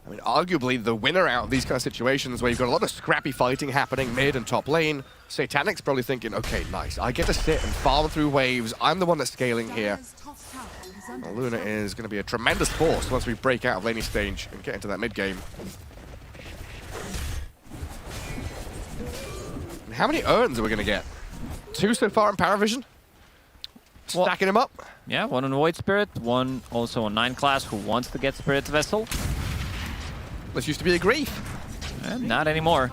I mean, arguably the winner out of these kind of situations where you've got a lot of scrappy fighting happening mid and top lane. Satanic's probably thinking, okay, nice. I get to sit and farm through waves. I'm the one that's scaling here. Well, Luna is going to be a tremendous force once we break out of laning stage and get into that mid game. And how many urns are we going to get? 2 so far in PARIVISION? Stacking them up? Yeah, 1 on Void Spirit, 1 also on 9 Class who wants to get Spirit Vessel. This used to be a grief. Not anymore.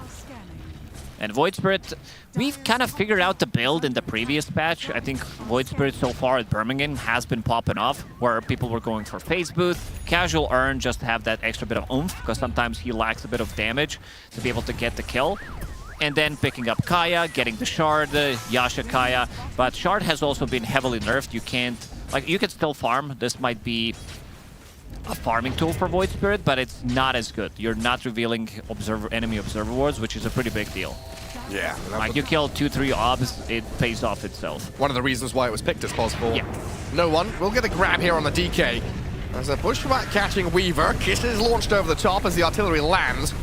And Void Spirit, we've kind of figured out the build in the previous patch. I think Void Spirit so far at Birmingham has been popping off, where people were going for Phase Booth, casual Urn just to have that extra bit of oomph, because sometimes he lacks a bit of damage to be able to get the kill. And then picking up Kaya, getting the Shard, Yasha Kaya. But Shard has also been heavily nerfed. You can't, like, you can still farm. This might be a farming tool for Void Spirit, but it's not as good. You're not revealing enemy observer wards, which is a pretty big deal. Yeah. Like, you kill 2-3 obs, it pays off itself. One of the reasons why it was picked as possible. Yeah. No one. We'll get a grab here on the DK. As a bushwhack catching Weaver. Kisses launched over the top as the artillery lands.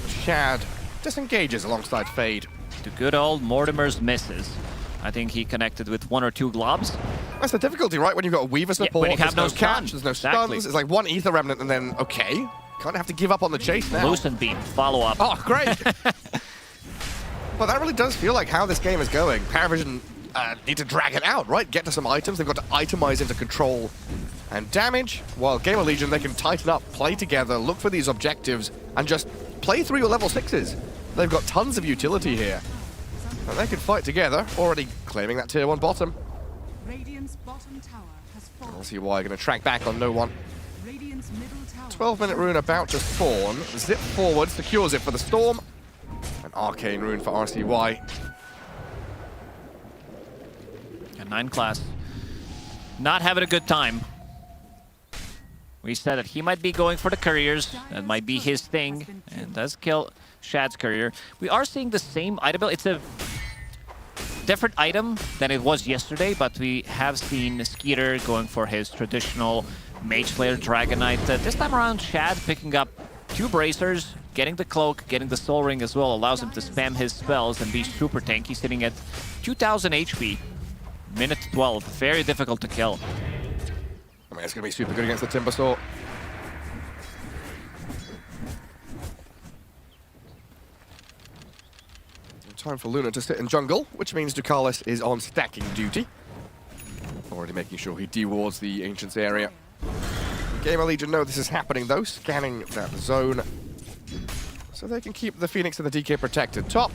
Shad disengages alongside Fade. The good old Mortimer's misses. I think he connected with 1 or 2 globs. That's the difficulty, right? When you've got a Weaver support, when you have there's no catch, stun. there's no Exactly. stuns. It's like 1 Ether Remnant and then, okay. Kind of have to give up on the chase now. Lucent Beam, follow up. Oh, great. But that really does feel like how this game is going. PARIVISION need to drag it out, right? Get to some items. They've got to itemize into control and damage. While GamerLegion, they can tighten up, play together, look for these objectives, and just play through your level 6s. They've got tons of utility here. And they can fight together, already claiming that tier 1 bottom. Radiant's bottom tower has fallen. LCY going to track back on no one. Radiant's middle tower. 12-minute rune about to spawn. Zip forward, secures it for the storm. An arcane rune for RCY. And 9 Class not having a good time. We said that he might be going for the couriers. That might be his thing. And does kill Shad's courier. We are seeing the same item build. It's a different item than it was yesterday, but we have seen Skeeter going for his traditional Mage Slayer Dragon Knight. This time around, Shad picking up 2 bracers, getting the cloak, getting the soul ring as well, allows him to spam his spells and be super tanky, sitting at 2000 HP. Minute 12, very difficult to kill. I mean, it's going to be super good against the Timbersaw. Time for Luna to sit in jungle, which means Ducalis is on stacking duty. Already making sure he dewards the Ancients area. GamerLegion know this is happening though, scanning that zone. So they can keep the Phoenix and the DK protected. Top.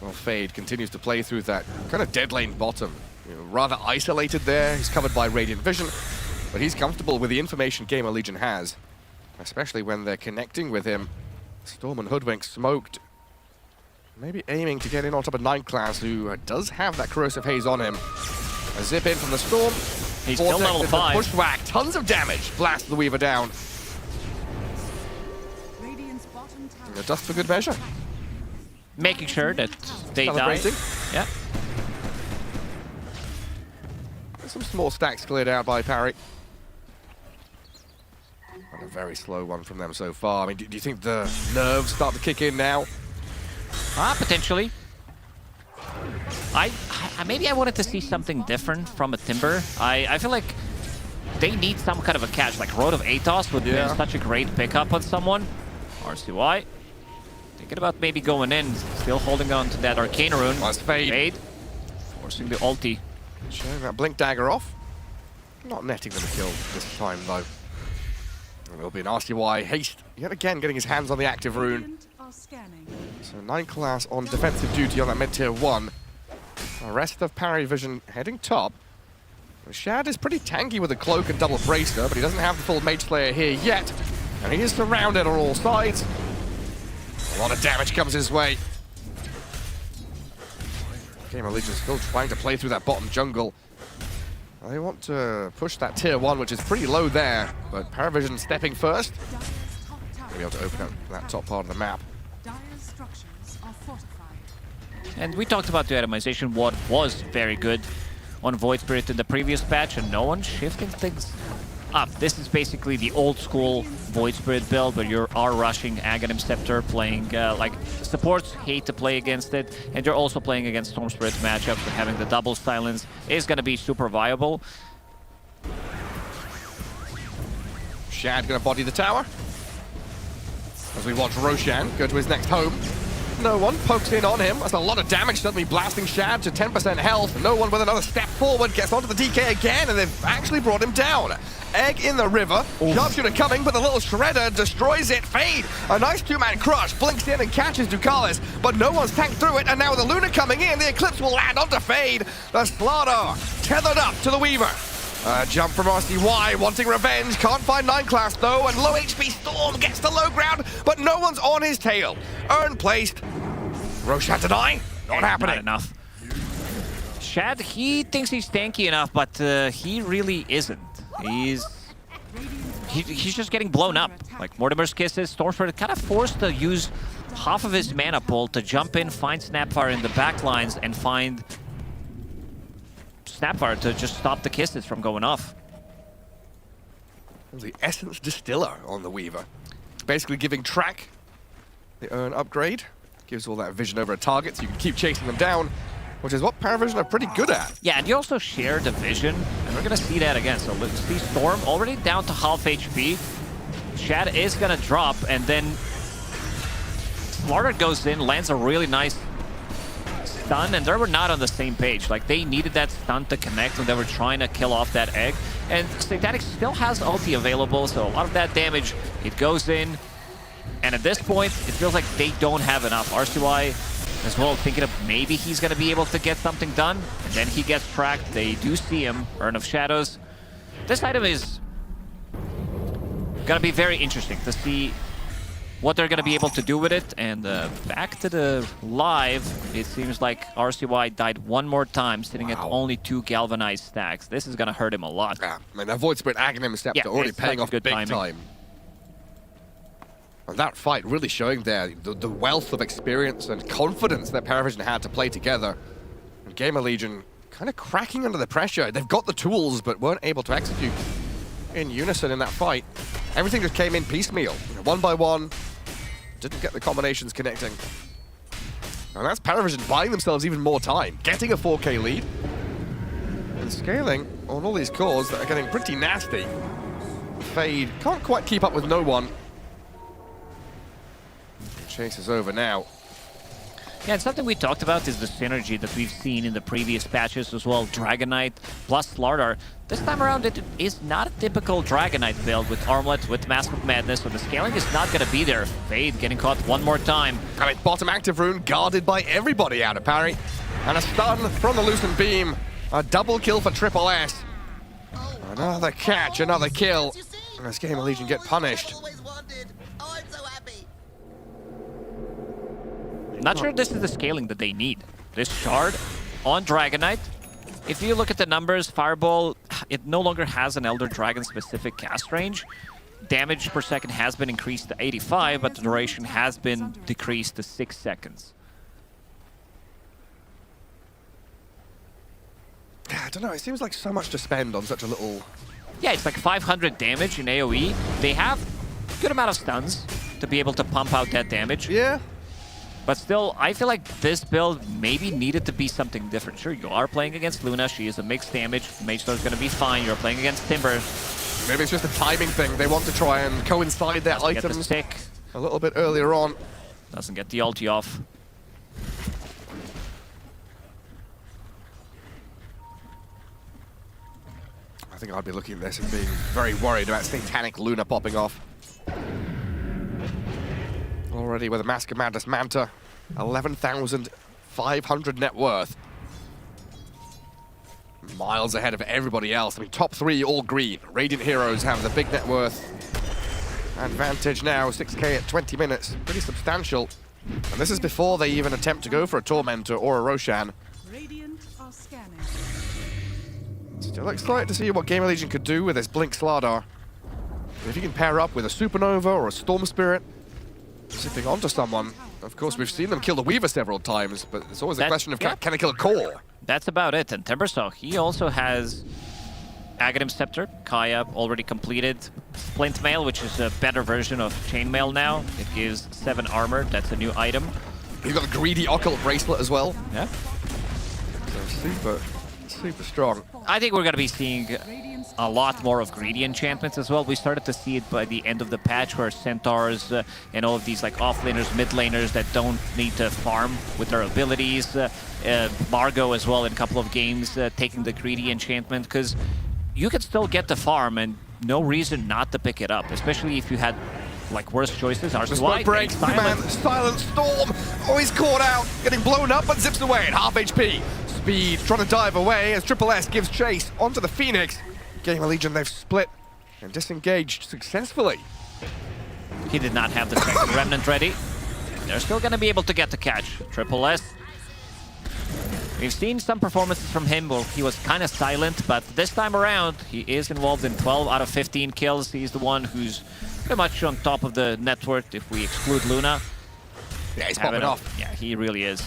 Well, Fade continues to play through that kind of dead lane bottom. You know, rather isolated there. He's covered by Radiant Vision, but he's comfortable with the information GamerLegion has, especially when they're connecting with him. Storm and Hoodwink smoked. Maybe aiming to get in on top of 9 Class, who does have that Corrosive Haze on him. A zip in from the Storm. He's still level 5. Bushwhack, tons of damage. Blast the Weaver down. And a dust for good measure. Making sure that they die. Yeah. Some small stacks cleared out by Parry. And a very slow one from them so far. I mean, do you think the nerves start to kick in now? Potentially. maybe I wanted to see something different from a Timber. I feel like they need some kind of a catch. Like Road of Atos would be such a great pickup on someone. RCY thinking about maybe going in, still holding on to that Arcane Rune. Nice Fade. Forcing the ulti. Showing that Blink Dagger off. Not netting them a kill this time though. There will be an RCY haste yet again, getting his hands on the active rune. So 9 class on defensive duty on that mid tier 1. The rest of PARIVISION heading top. Shad is pretty tanky with a cloak and double bracer, but he doesn't have the full Mage Slayer here yet. And he is surrounded on all sides. A lot of damage comes his way. GamerLegion still trying to play through that bottom jungle. They want to push that tier 1, which is pretty low there, but PARIVISION stepping first. Be able to open up that top part of the map. And we talked about the itemization, what was very good on Void Spirit in the previous patch, and no one shifting things up. This is basically the old school Void Spirit build where you are rushing Aghanim Scepter, playing like supports hate to play against it, and you're also playing against Storm Spirit matchups, but having the double silence is going to be super viable. Shad going to body the tower. As we watch Roshan go to his next home. No one pokes in on him. That's a lot of damage, suddenly blasting Shad to 10% health. No one with another step forward gets onto the DK again, and they've actually brought him down. Egg in the river. Sharpshooter coming, but the little Shredder destroys it. Fade. A nice two-man crush. Blinks in and catches Ducalis, but no one's tanked through it, and now with the Luna coming in, the Eclipse will land onto Fade. The Slaughter tethered up to the Weaver. Jump from RCY, wanting revenge. Can't find 9 class though, and low HP Storm gets to low ground, but no one's on his tail. Urn placed. Roshan to die. Not happening. Not enough. Shad, he thinks he's tanky enough, but he really isn't. He's just getting blown up. Like Mortimer's Kisses, Stormspirit kind of forced to use half of his mana pool to jump in, find Snapfire in the back lines, and find Snapfire to just stop the Kisses from going off. The Essence Distiller on the Weaver. Basically giving track the Urn upgrade. Gives all that vision over a target so you can keep chasing them down, which is what PARIVISION are pretty good at. Yeah, and you also share the vision, and we're going to see that again. So let's see Storm already down to half HP. Shad is going to drop, and then Slaughter goes in, lands a really nice stun, and they were not on the same page. Like, they needed that stun to connect when they were trying to kill off that egg. And Satanic still has ulti available, so a lot of that damage, it goes in. And at this point, it feels like they don't have enough. RCY as well, thinking of maybe he's going to be able to get something done. And then he gets tracked. They do see him. Urn of Shadows. This item is going to be very interesting to see what they're going to be able to do with it. And back to the live, it seems like RCY died one more time, sitting at only 2 galvanized stacks. This is going to hurt him a lot. Yeah, I mean, that Void Spirit Aghanim Scepter already paying off big time. And that fight really showing there the wealth of experience and confidence that PARIVISION had to play together. And GamerLegion kind of cracking under the pressure. They've got the tools, but weren't able to execute in unison in that fight. Everything just came in piecemeal, one by one. Didn't get the combinations connecting. And that's PARIVISION buying themselves even more time, getting a 4K lead, and scaling on all these cores that are getting pretty nasty. Fade can't quite keep up with no one. Chase is over now. Yeah, and something we talked about is the synergy that we've seen in the previous patches as well. Dragon Knight plus Slardar. This time around, it is not a typical Dragon Knight build with Armlet, with Mask of Madness, so the scaling is not going to be there. Fade getting caught one more time. I mean, bottom active rune guarded by everybody out of parry. And a stun from the Lucent Beam. A double kill for Triple S. Another catch, another kill. And this GamerLegion get punished. Not sure this is the scaling that they need. This shard on Dragon Knight. If you look at the numbers, Fireball, it no longer has an Elder Dragon specific cast range. Damage per second has been increased to 85, but the duration has been decreased to 6 seconds. I don't know, it seems like so much to spend on such a little... Yeah, it's like 500 damage in AoE. They have a good amount of stuns to be able to pump out that damage. Yeah. But still, I feel like this build maybe needed to be something different. Sure, you are playing against Luna. She is a mixed damage. Mage Star is going to be fine. You're playing against Timber. Maybe it's just a timing thing. They want to try and coincide their items a little bit earlier on. Doesn't get the ulti off. I think I'd be looking at this and being very worried about Satanic Luna popping off. Already with a Mask of Madness Manta, 11,500 net worth. Miles ahead of everybody else. I mean, top 3 all green. Radiant Heroes have the big net worth advantage now, 6k at 20 minutes. Pretty substantial. And this is before they even attempt to go for a Tormentor or a Roshan. Radiant are scanning. Still excited to see what GamerLegion could do with this Blink Slardar. If you can pair up with a Supernova or a Storm Spirit, zipping onto someone. Of course, we've seen them kill the Weaver several times, but it's always a question of can they kill a core? That's about it. And Timbersaw, he also has Aghanim Scepter, Kaya already completed. Splint Mail, which is a better version of Chainmail now. It gives 7 armor. That's a new item. He's got a Greedy Occult Bracelet as well. Yeah. So super strong. I think we're going to be seeing a lot more of greedy enchantments as well. We started to see it by the end of the patch where Centaurs and all of these like off-laners, mid-laners that don't need to farm with their abilities. Margot as well in a couple of games taking the greedy enchantment, because you can still get the farm and no reason not to pick it up, especially if you had like worse choices. The smoke break, Command, Silent Storm. Oh, he's caught out, getting blown up, but zips away at half HP. Speed trying to dive away as Triple S gives chase onto the Phoenix. GamerLegion, they've split and disengaged successfully. He did not have the second Remnant ready. They're still going to be able to get the catch. Triple S. We've seen some performances from him where he was kind of silent, but this time around, he is involved in 12 out of 15 kills. He's the one who's pretty much on top of the net worth if we exclude Luna. Yeah, he's popping off. Yeah, he really is.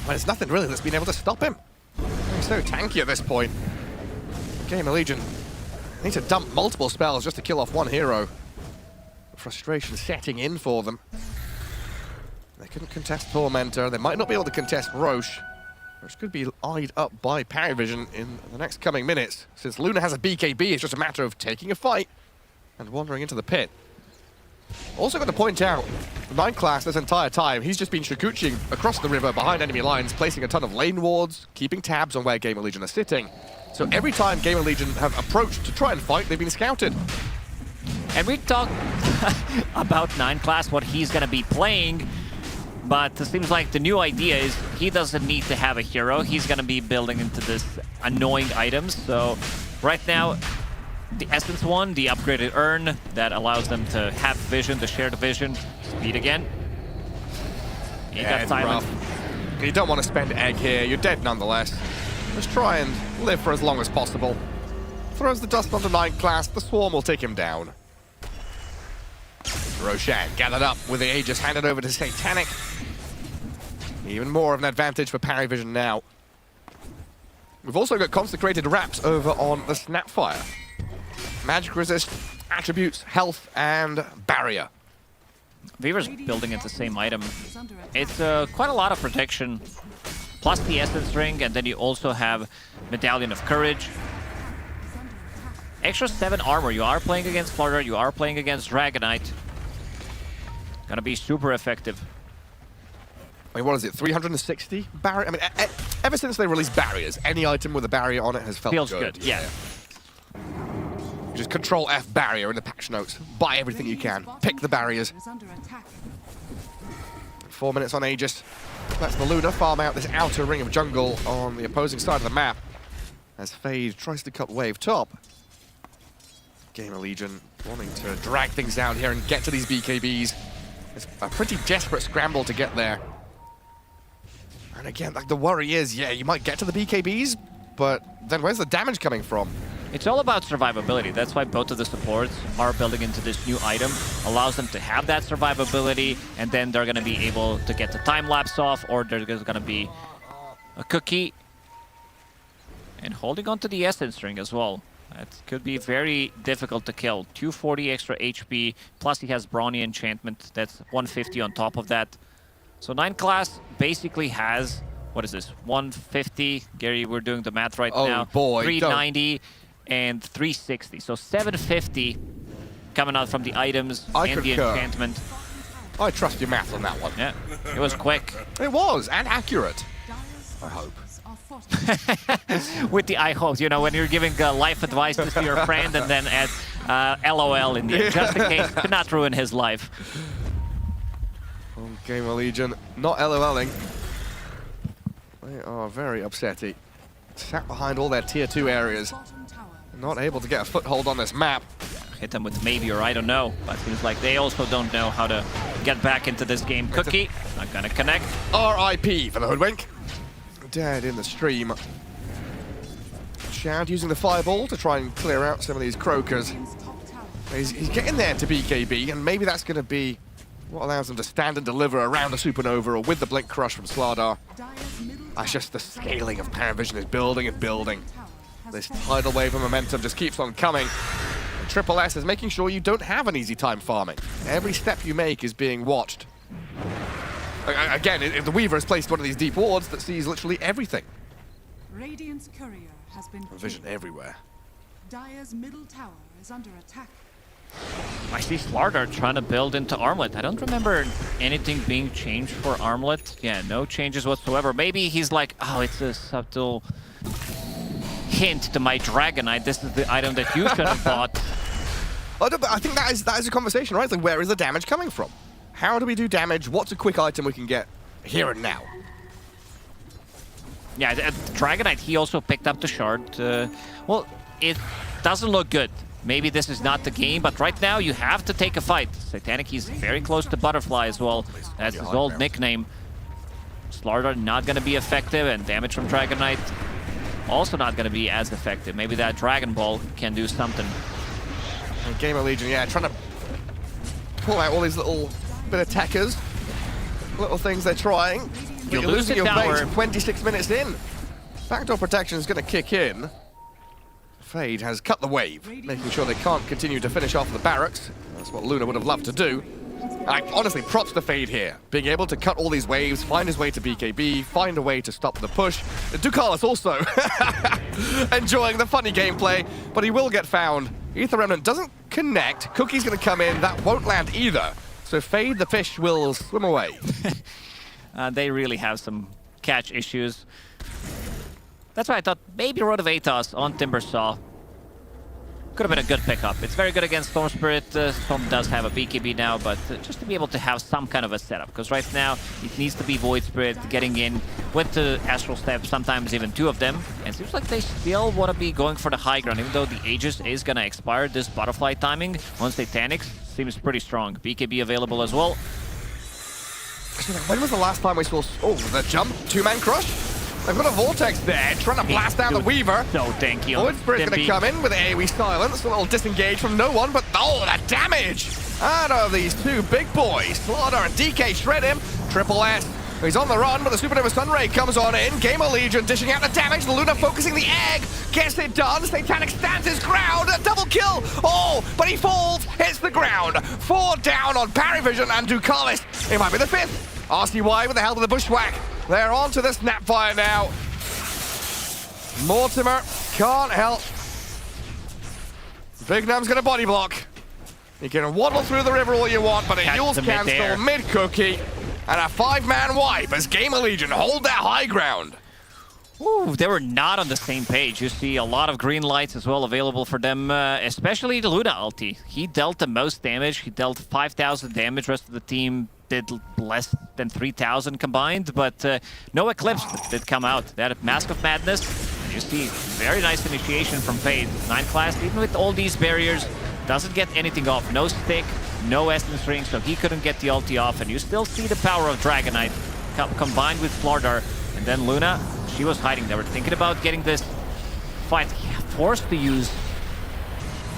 Well, there's nothing really that's been able to stop him. He's so tanky at this point. GamerLegion need to dump multiple spells just to kill off one hero. Frustration setting in for them. They couldn't contest Tormentor. They might not be able to contest Roche, which could be eyed up by PARIVISION in the next coming minutes. Since Luna has a BKB, it's just a matter of taking a fight and wandering into the pit. Also got to point out, 9 class this entire time, he's just been Shikuchiing across the river behind enemy lines, placing a ton of lane wards, keeping tabs on where GamerLegion are sitting. So every time GamerLegion have approached to try and fight, they've been scouted. And we talked about 9 class, what he's going to be playing, but it seems like the new idea is he doesn't need to have a hero. He's going to be building into this annoying items. So right now, the Essence one, the upgraded Urn, that allows them to have vision, to share the vision. Speed again. He got silent. Rough. You don't want to spend egg here. You're dead nonetheless. Just try and live for as long as possible. Throws the dust onto 9 class. The swarm will take him down. Roshan gathered up with the Aegis handed over to Satanic. Even more of an advantage for PARIVISION now. We've also got Consecrated Wraps over on the Snapfire. Magic resist, attributes, health, and barrier. Weaver's building into the same item. It's quite a lot of protection, plus the Essence Ring, and then you also have Medallion of Courage. Extra 7 armor. You are playing against Flutter, you are playing against Dragonite. Gonna be super effective. I mean, what is it, 360 barrier? I mean, ever since they released barriers, any item with a barrier on it has felt Feels good, yeah. You just Control F barrier in the patch notes. Buy everything you can. Pick the barriers. 4 minutes on Aegis. That's the Luna farm out this outer ring of jungle on the opposing side of the map. As Fade tries to cut wave top. GamerLegion wanting to drag things down here and get to these BKBs. It's a pretty desperate scramble to get there. And again, like the worry is, yeah, you might get to the BKBs, but then where's the damage coming from? It's all about survivability. That's why both of the supports are building into this new item. Allows them to have that survivability, and then they're going to be able to get the time lapse off, or there's going to be a cookie. And holding on to the Essence Ring as well. That could be very difficult to kill. 240 extra HP, plus he has Brawny Enchantment. That's 150 on top of that. So 9 class basically has, what is this, 150? Gary, we're doing the math right now. Oh boy, 390 and 360. So 750 coming out from the items and the enchantment. I trust your math on that one. Yeah, it was quick. It was, and accurate. I hope. With the I hope, you know, when you're giving life advice to your friend and then add LOL in there, just in case to not ruin his life. Oh, GamerLegion not LOLing. They are very upsetty. Sat behind all their tier 2 areas. Not able to get a foothold on this map. Hit them with maybe or I don't know, but seems like they also don't know how to get back into this game. Cookie, not gonna connect. RIP for the Hoodwink. Dead in the stream. Shad using the fireball to try and clear out some of these croakers. He's getting there to BKB, and maybe that's going to be what allows them to stand and deliver around the Supernova or with the Blink Crush from Slardar. That's just the scaling of PARIVISION is building and building. This tidal wave of momentum just keeps on coming. And Triple S is making sure you don't have an easy time farming. Every step you make is being watched. Again, the Weaver has placed one of these deep wards that sees literally everything. Radiant's courier has been Vision everywhere. Dire's middle tower is under attack. I see Slardar trying to build into Armlet. I don't remember anything being changed for Armlet. Yeah, no changes whatsoever. Maybe he's like, oh, it's a subtle hint to my Dragonite. This is the item that you should have bought. I think that is a conversation, right? It's like, where is the damage coming from? How do we do damage? What's a quick item we can get here and now? Yeah, Dragonite, he also picked up the shard. Well, it doesn't look good. Maybe this is not the game, but right now you have to take a fight. Satanic, he's very close to Butterfly as well. That's his old nickname. Slardar not going to be effective, and damage from Dragonite also not going to be as effective. Maybe that Dragon Ball can do something. And GamerLegion, yeah, trying to pull out all these little bit of techers. Little things they're trying. You're losing your tower. base 26 minutes in. Backdoor protection is going to kick in. Fade has cut the wave, making sure they can't continue to finish off the barracks. That's what Luna would have loved to do. Honestly, props to Fade here. Being able to cut all these waves, find his way to BKB, find a way to stop the push. Ducalis also enjoying the funny gameplay, but he will get found. Aether Remnant doesn't connect. Cookie's going to come in. That won't land either. So Fade the fish will swim away. They really have some catch issues. That's why I thought maybe Road of Atos on Timbersaw could have been a good pickup. It's very good against Storm Spirit. Storm does have a BKB now, but just to be able to have some kind of a setup. Because right now, it needs to be Void Spirit getting in with the Astral Step, sometimes even 2 of them. And it seems like they still want to be going for the high ground, even though the Aegis is going to expire. This Butterfly timing on Satanic seems pretty strong. BKB available as well. When was the last time we saw... Oh, the jump? 2-man crush? They've got a Vortex there, trying to blast down the Weaver. So tanky. Void Spirit's going to come in with AoE silence. A little disengage from no one, but oh, the damage out of these 2 big boys. Slardar and DK shred him. Triple S. He's on the run, but the Supernova Sunray comes on in. GamerLegion dishing out the damage. Luna focusing the egg. Gets it done. Satanic stands his ground. A double kill. Oh, but he falls. Hits the ground. 4 down on PARIVISION and Ducalis. It might be the 5th. RCY with the help of the Bushwhack. They're on to the Snapfire now. Mortimer can't help. Big Num's got a body block. You can waddle through the river all you want, but a Yule's cancel mid-cookie. And a 5-man wipe as GamerLegion hold that high ground. Ooh, they were not on the same page. You see a lot of green lights as well available for them, especially the Luna ulti. He dealt the most damage. He dealt 5,000 damage. Rest of the team did less than 3,000 combined, but no Eclipse did come out. They had a Mask of Madness, and you see very nice initiation from Fade. 9 class, even with all these barriers, doesn't get anything off. No stick, no Essence Ring, so he couldn't get the ulti off, and you still see the power of Dragonite combined with Slardar. And then Luna, she was hiding. They were thinking about getting this fight forced to use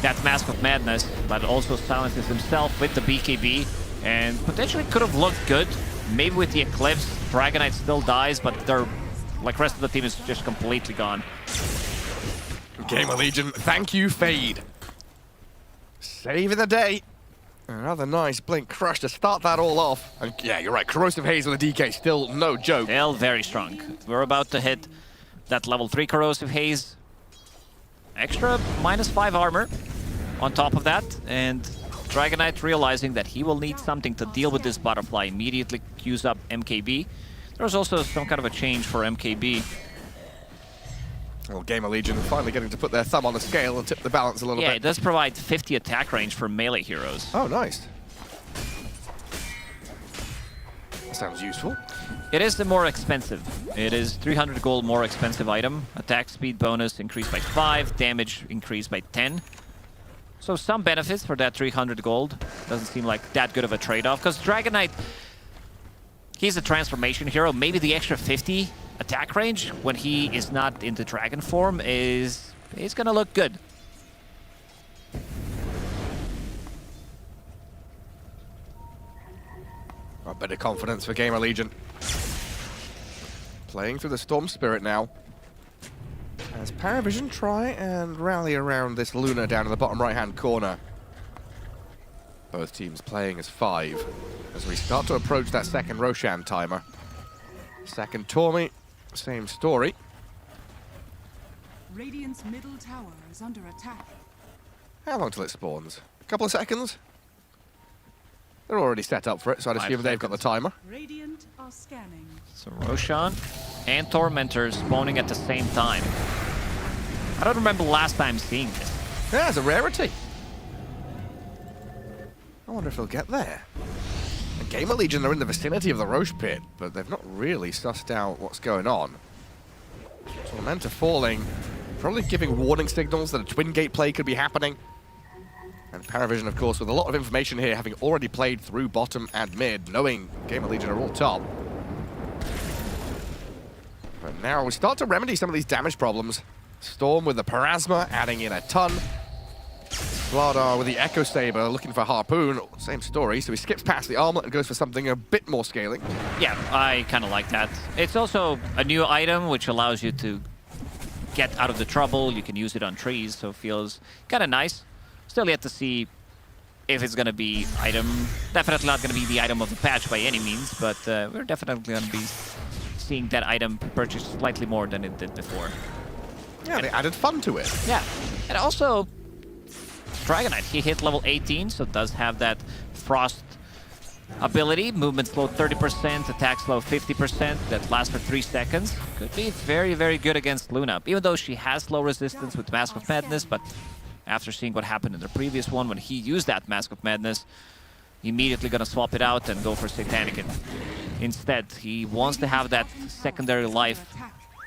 that Mask of Madness, but also silences himself with the BKB. And potentially could have looked good. Maybe with the Eclipse, Dragonite still dies, but they're like rest of the team is just completely gone. GamerLegion, thank you, Fade. Saving the day. Another nice blink crush to start that all off. And yeah, you're right. Corrosive Haze with a DK, still no joke. Still very strong. We're about to hit that level 3 Corrosive Haze. Extra -5 armor on top of that. And Dragon Knight realizing that he will need something to deal with this butterfly, immediately queues up MKB. There's also some kind of a change for MKB. Well, GamerLegion finally getting to put their thumb on the scale and tip the balance a little bit. Yeah, it does provide 50 attack range for melee heroes. Oh, nice. That sounds useful. It is the more expensive. It is 300 gold more expensive item. Attack speed bonus increased by 5, damage increased by 10. So some benefits for that 300 gold. Doesn't seem like that good of a trade-off, because Dragon Knight, he's a transformation hero. Maybe the extra 50 attack range when he is not in the dragon form is gonna look good. A bit of confidence for GamerLegion. Playing through the Storm Spirit now. As PARIVISION try and rally around this Luna down in the bottom right-hand corner. Both teams playing as 5 as we start to approach that second Roshan timer. Second Tormy, same story. Radiant's middle tower is under attack. How long till it spawns? A couple of seconds? They're already set up for it, so I'd assume they've got the timer. Radiant are scanning. So Roshan and Tormentor spawning at the same time. I don't remember the last time seeing this. Yeah, it's a rarity. I wonder if they'll get there. And GamerLegion are in the vicinity of the Roche pit, but they've not really sussed out what's going on. Tormentor falling, probably giving warning signals that a twin gate play could be happening. And PARIVISION, of course, with a lot of information here, having already played through bottom and mid, knowing GamerLegion are all top. But now we start to remedy some of these damage problems. Storm with the Parasma, adding in a ton. Vladar with the Echo Saber, looking for Harpoon. Same story, so he skips past the armlet and goes for something a bit more scaling. Yeah, I kind of like that. It's also a new item, which allows you to get out of the trouble. You can use it on trees, so it feels kind of nice. Still yet to see if it's going to be item. Definitely not going to be the item of the patch by any means, but we're definitely going to be seeing that item purchased slightly more than it did before. Yeah, and they added fun to it. Yeah, and also Dragon Knight, he hit level 18, so does have that Frost ability. Movement slow 30%, attack slow 50%, that lasts for 3 seconds. Could be very, very good against Luna, even though she has low resistance with Mask of Madness, but after seeing what happened in the previous one, when he used that Mask of Madness, immediately gonna swap it out and go for Satanic. Instead, he wants to have that secondary life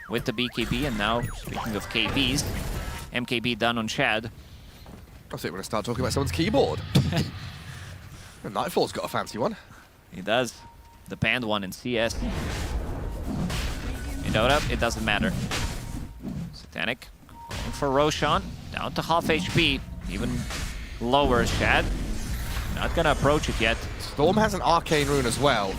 with the BKB, and now, speaking of KBs, MKB done on Chad. I think we're gonna start talking about someone's keyboard. Nightfall's got a fancy one. He does. The banned one in CS. In Dota, it doesn't matter. Satanic going for Roshan. Down to half HP, even lower Shad. Not gonna approach it yet. Storm has an Arcane Rune as well.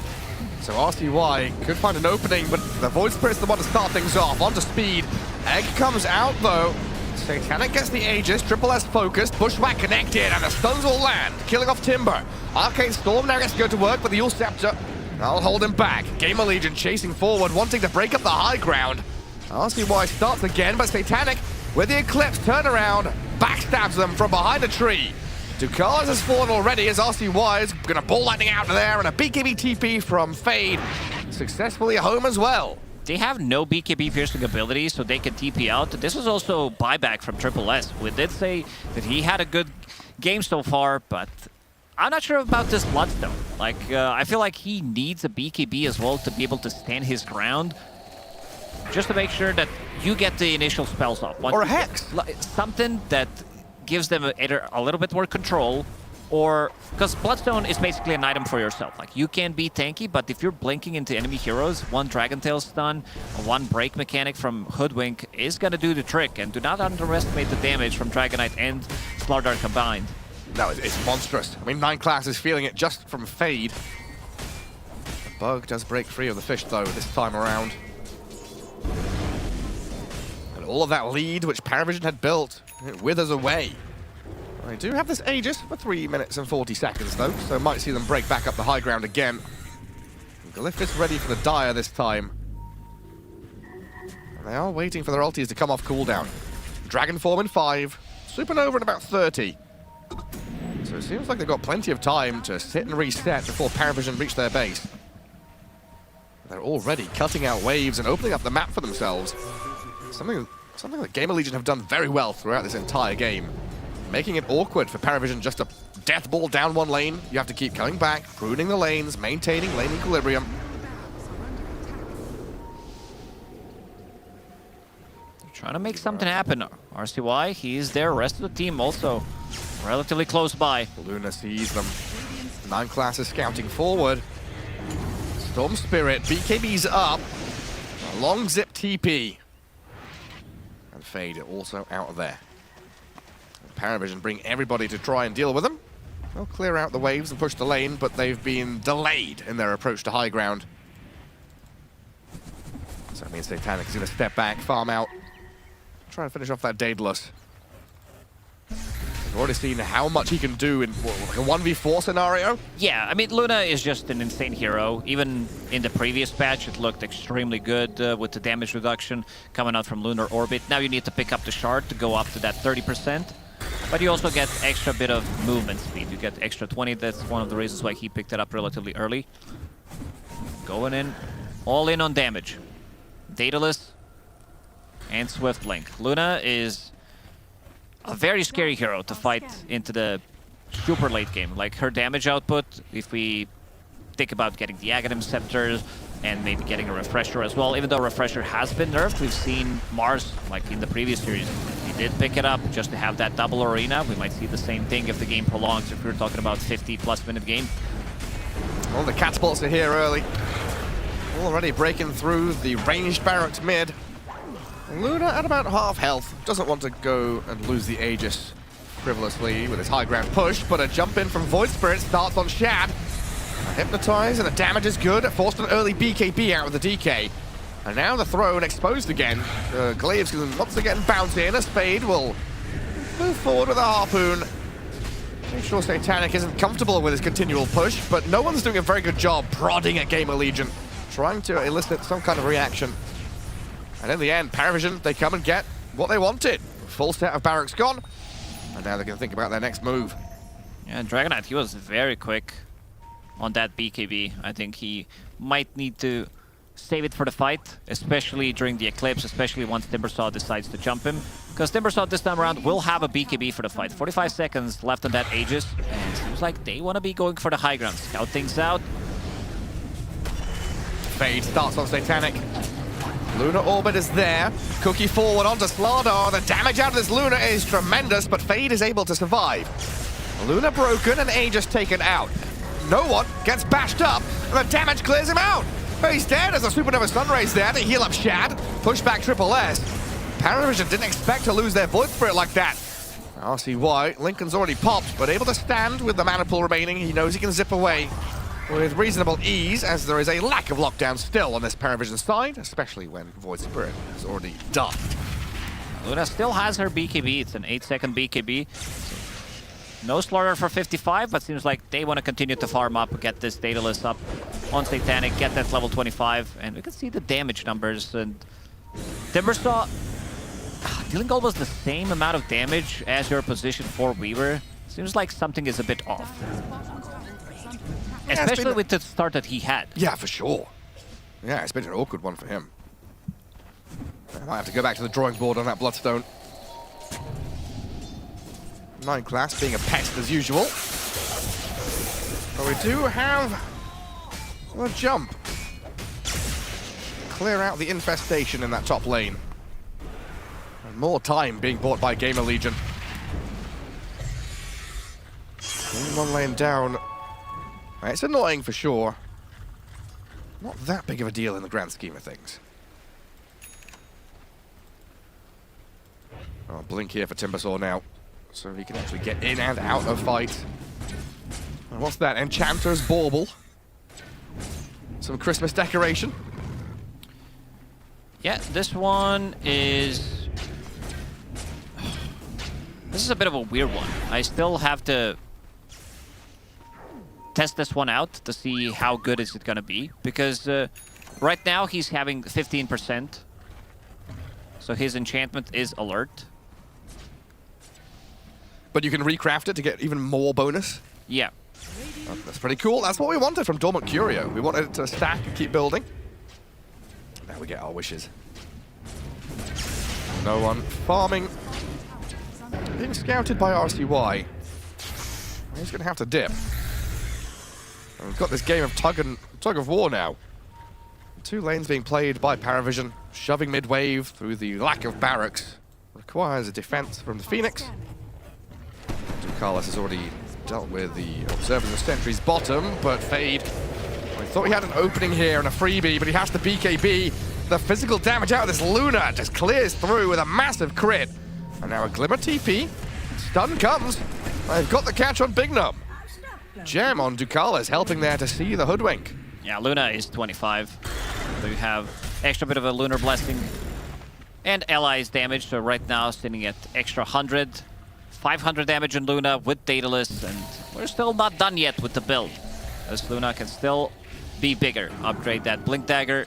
So RCY could find an opening, but the Void Spirit's the one to start things off. Onto speed. Egg comes out though. Satanic gets the Aegis, Triple S focused, Bushwhack connected, and the stuns will land, killing off Timber. Arcane Storm now gets to go to work, but the Yule Scepter, that'll hold him back. GamerLegion chasing forward, wanting to break up the high ground. RCY starts again, but Satanic with the Eclipse turnaround, backstabs them from behind a tree. Ducalis has fallen already as RCY is going to ball lightning out of there, and a BKB TP from Fade successfully home as well. They have no BKB piercing ability, so they can TP out. This was also buyback from Triple S. We did say that he had a good game so far, but I'm not sure about this Bloodstone. Like, I feel like he needs a BKB as well to be able to stand his ground, just to make sure that you get the initial spells off. Or a Hex. Something that gives them either a little bit more control, or because Bloodstone is basically an item for yourself. Like, you can be tanky, but if you're blinking into enemy heroes, one Dragon Tail stun, one break mechanic from Hoodwink is gonna do the trick. And do not underestimate the damage from Dragon Knight and Slardar combined. No, it's monstrous. I mean, 9 Class is feeling it just from Fade. The bug does break free of the fish though this time around. And all of that lead which PARIVISION had built, it withers away. They do have this Aegis for 3 minutes and 40 seconds, though, so might see them break back up the high ground again. Glyph is ready for the Dire this time. And they are waiting for their ultis to come off cooldown. Dragon form in 5, Supernova in about 30. So it seems like they've got plenty of time to sit and reset before PARIVISION reach their base. They're already cutting out waves and opening up the map for themselves. Something that GamerLegion have done very well throughout this entire game. Making it awkward for PARIVISION just to death ball down one lane. You have to keep coming back, pruning the lanes, maintaining lane equilibrium. Trying to make something happen. RCY, he's there. Rest of the team also relatively close by. Luna sees them. 9 classes scouting forward. Storm Spirit, BKB's up. A long zip TP. And Fade also out of there. PARIVISION bring everybody to try and deal with them. They'll clear out the waves and push the lane, but they've been delayed in their approach to high ground. So that means Satanic is going to step back, farm out, try and finish off that Daedalus. We've already seen how much he can do in like a 1v4 scenario. Yeah, I mean, Luna is just an insane hero. Even in the previous patch, it looked extremely good with the damage reduction coming out from Lunar Orbit. Now you need to pick up the shard to go up to that 30%. But you also get extra bit of movement speed. You get extra 20. That's one of the reasons why he picked it up relatively early. Going in, all in on damage. Daedalus and Swift Link. Luna is a very scary hero to fight into the super late game. Like her damage output, if we think about getting the Aghanim Scepters and maybe getting a Refresher as well, even though Refresher has been nerfed, we've seen Mars, like in the previous series, he did pick it up just to have that double arena. We might see the same thing if the game prolongs, if we're talking about 50+ minute game. Well, the catapults are here early. Already breaking through the ranged barracks mid. Luna at about half health. Doesn't want to go and lose the Aegis frivolously with his high ground push, but a jump in from Void Spirit starts on Shad. A hypnotize and the damage is good. Forced an early BKB out with the DK. And now the throne exposed again. Glaive's can once again bounce in. A Spade will move forward with a harpoon. Make sure Satanic isn't comfortable with his continual push, but no one's doing a very good job prodding at GamerLegion, trying to elicit some kind of reaction. And in the end, PARIVISION, they come and get what they wanted. Full set of barracks gone, and now they can think about their next move. Yeah, Dragonite, he was very quick on that BKB. I think he might need to save it for the fight, especially during the Eclipse, especially once Timbersaw decides to jump him. Because Timbersaw this time around will have a BKB for the fight. 45 seconds left on that Aegis, and it seems like they want to be going for the high ground. Scout things out. Fade starts on Satanic. Lunar Orbit is there. Cookie forward onto Slardar. The damage out of this Luna is tremendous, but Fade is able to survive. Luna broken and Aegis taken out. No one gets bashed up, and the damage clears him out. He's dead as a Supernova Sunrays there to heal up Shad. Push back Triple S. PARIVISION didn't expect to lose their Void Spirit like that. RCY, Lincoln's already popped, but able to stand with the mana pool remaining. He knows he can zip away with reasonable ease, as there is a lack of lockdown still on this PARIVISION side, especially when Void Spirit is already done. Luna still has her BKB. It's an 8-second BKB. No Slaughter for 55, but seems like they want to continue to farm up, get this Daedalus up on Satanic, get that level 25, and we can see the damage numbers. And Timbersaw dealing almost the same amount of damage as your position for Weaver. Seems like something is a bit off. Yeah, especially with the start that he had. Yeah, for sure. Yeah, it's been an awkward one for him. I might have to go back to the drawing board on that Bloodstone. 9 class being a pest as usual. But we do have a jump. Clear out the infestation in that top lane. And more time being bought by GamerLegion. One lane down. It's annoying for sure. Not that big of a deal in the grand scheme of things. Oh, blink here for Timbersaw now, so he can actually get in and out of fight. And what's that? Enchanter's Bauble. Some Christmas decoration. Yeah, this one is This is a bit of a weird one. I still have to test this one out to see how good is it going to be. Because right now he's having 15%. So his enchantment is alert. But you can recraft it to get even more bonus? Yeah. Oh, that's pretty cool. That's what we wanted from Dormant Curio. We wanted it to stack and keep building. Now we get our wishes. No one farming. Being scouted by RCY. He's going to have to dip. And we've got this game of tug of war now. 2 lanes being played by PARIVISION, shoving mid-wave through the lack of barracks. Requires a defense from the Phoenix. Ducalis has already dealt with the Observers and Sentries bottom, but Fade, I thought he had an opening here and a freebie, but he has the BKB. The physical damage out of this Luna just clears through with a massive crit. And now a Glimmer TP. Stun comes. They've got the catch on Big Num. Gem on Ducalis, helping there to see the hoodwink. Yeah, Luna is 25. So you have extra bit of a Lunar Blessing and allies damage. So right now sitting at extra 100. 500 damage in Luna with Daedalus, and we're still not done yet with the build. As Luna can still be bigger. Upgrade that Blink Dagger.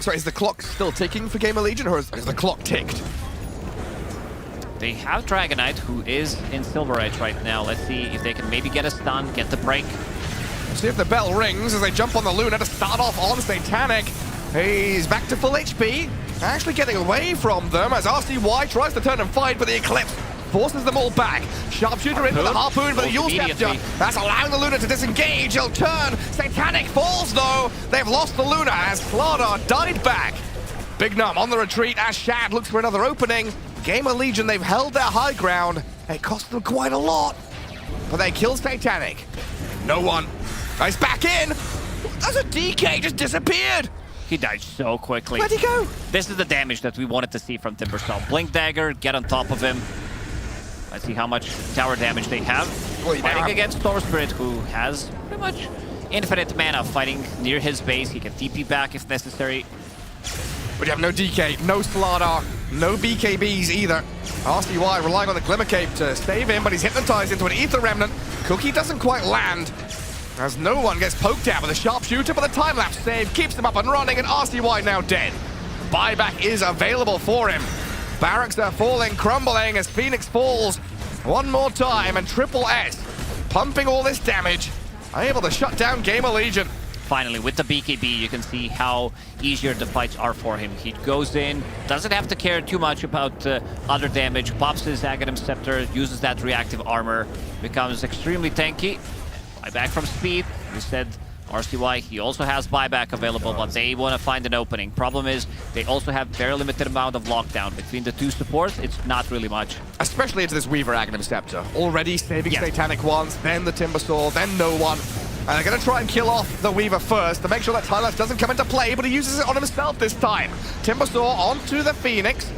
So is the clock still ticking for GamerLegion, or is the clock ticked? They have Dragonite, who is in Silver Edge right now. Let's see if they can maybe get a stun, get the break. See if the bell rings as they jump on the Luna to start off on Satanic. He's back to full HP, actually getting away from them as RCY tries to turn and fight, but the Eclipse forces them all back. Sharpshooter in with the Harpoon, but the Yule Scepter. That's allowing the Luna to disengage. He'll turn. Satanic falls, though. They've lost the Luna as Slardar died back. Big Num on the retreat as Shad looks for another opening. GamerLegion, they've held their high ground. It cost them quite a lot, but they kill Satanic. No one. He's back in. As a DK just disappeared. He died so quickly. Where'd he go? This is the damage that we wanted to see from Timbersaw. Blink Dagger, get on top of him. Let's see how much tower damage they have. Fighting against Storm Spirit, who has pretty much infinite mana fighting near his base. He can TP back if necessary. But you have no DK, no Slardar, no BKBs either. RCY relying on the Glimmer Cape to save him, but he's hypnotized into an Ether Remnant. Cookie doesn't quite land, as no one gets poked at with a Sharpshooter, but the time-lapse save keeps him up and running, and RCY now dead. Buyback is available for him. Barracks are falling, crumbling as Phoenix falls. One more time, and Triple S pumping all this damage, able to shut down GamerLegion. Finally, with the BKB, you can see how easier the fights are for him. He goes in, doesn't have to care too much about other damage, pops his Aghanim Scepter, uses that reactive armor, becomes extremely tanky. Buyback from speed. We said RCY, he also has buyback available, but they want to find an opening. Problem is, they also have very limited amount of lockdown. Between the two supports, it's not really much. Especially into this Weaver Aghanim Scepter. Already saving Satanic once, then the Timbersaw, then no one. And they're going to try and kill off the Weaver first to make sure that Tyler doesn't come into play, but he uses it on himself this time. Timbersaw onto the Phoenix.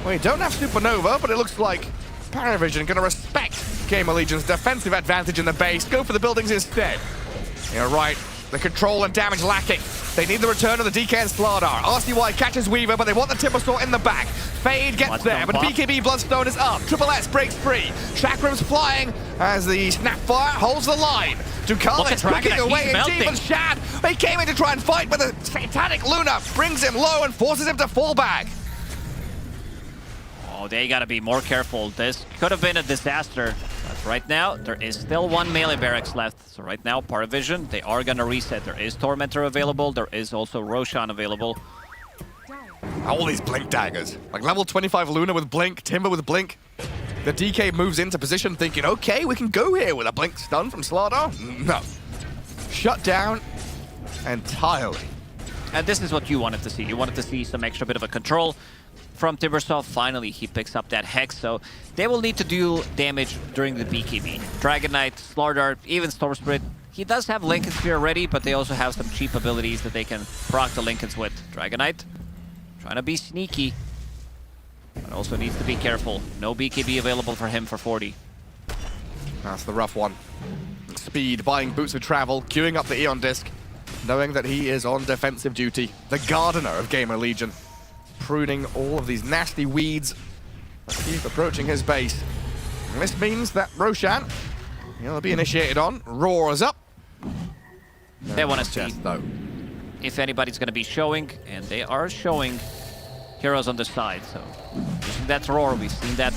We don't have Supernova, but it looks like PARIVISION going to respect GamerLegion's defensive advantage in the base, go for the buildings instead. You're right, the control and damage lacking. They need the return of the DK and Slardar. RCY catches Weaver, but they want the Timbersaw in the back. Fade gets there, but BKB Bloodstone is up. Triple S breaks free. Chakram's flying as the Snapfire holds the line. Ducalis looking away, and even Shad. They came in to try and fight, but the Satanic Luna brings him low and forces him to fall back. Oh, they gotta be more careful. This could have been a disaster. But right now, there is still one melee barracks left. So right now, PARIVISION, they are gonna reset. There is Tormentor available. There is also Roshan available. All these Blink Daggers. Like level 25 Luna with Blink, Timber with Blink. The DK moves into position thinking, okay, we can go here with a Blink stun from Slardar. No. Shut down entirely. And this is what you wanted to see. You wanted to see some extra bit of a control from Timbersaw. Finally, he picks up that Hex, so they will need to deal damage during the BKB. Dragonite, Slardar, even Storm Spirit. He does have Lincoln Spear already, but they also have some cheap abilities that they can proc the Lincolns with. Dragonite, trying to be sneaky, but also needs to be careful. No BKB available for him for 40. That's the rough one. Speed, buying boots of travel, queuing up the Eon Disc, knowing that he is on defensive duty. The gardener of GamerLegion, pruning all of these nasty weeds. Let's keep approaching his base. This means that Roshan, he'll be initiated on. Roars up. They want to see though if anybody's going to be showing, and they are showing heroes on the side. So using that roar, we've seen that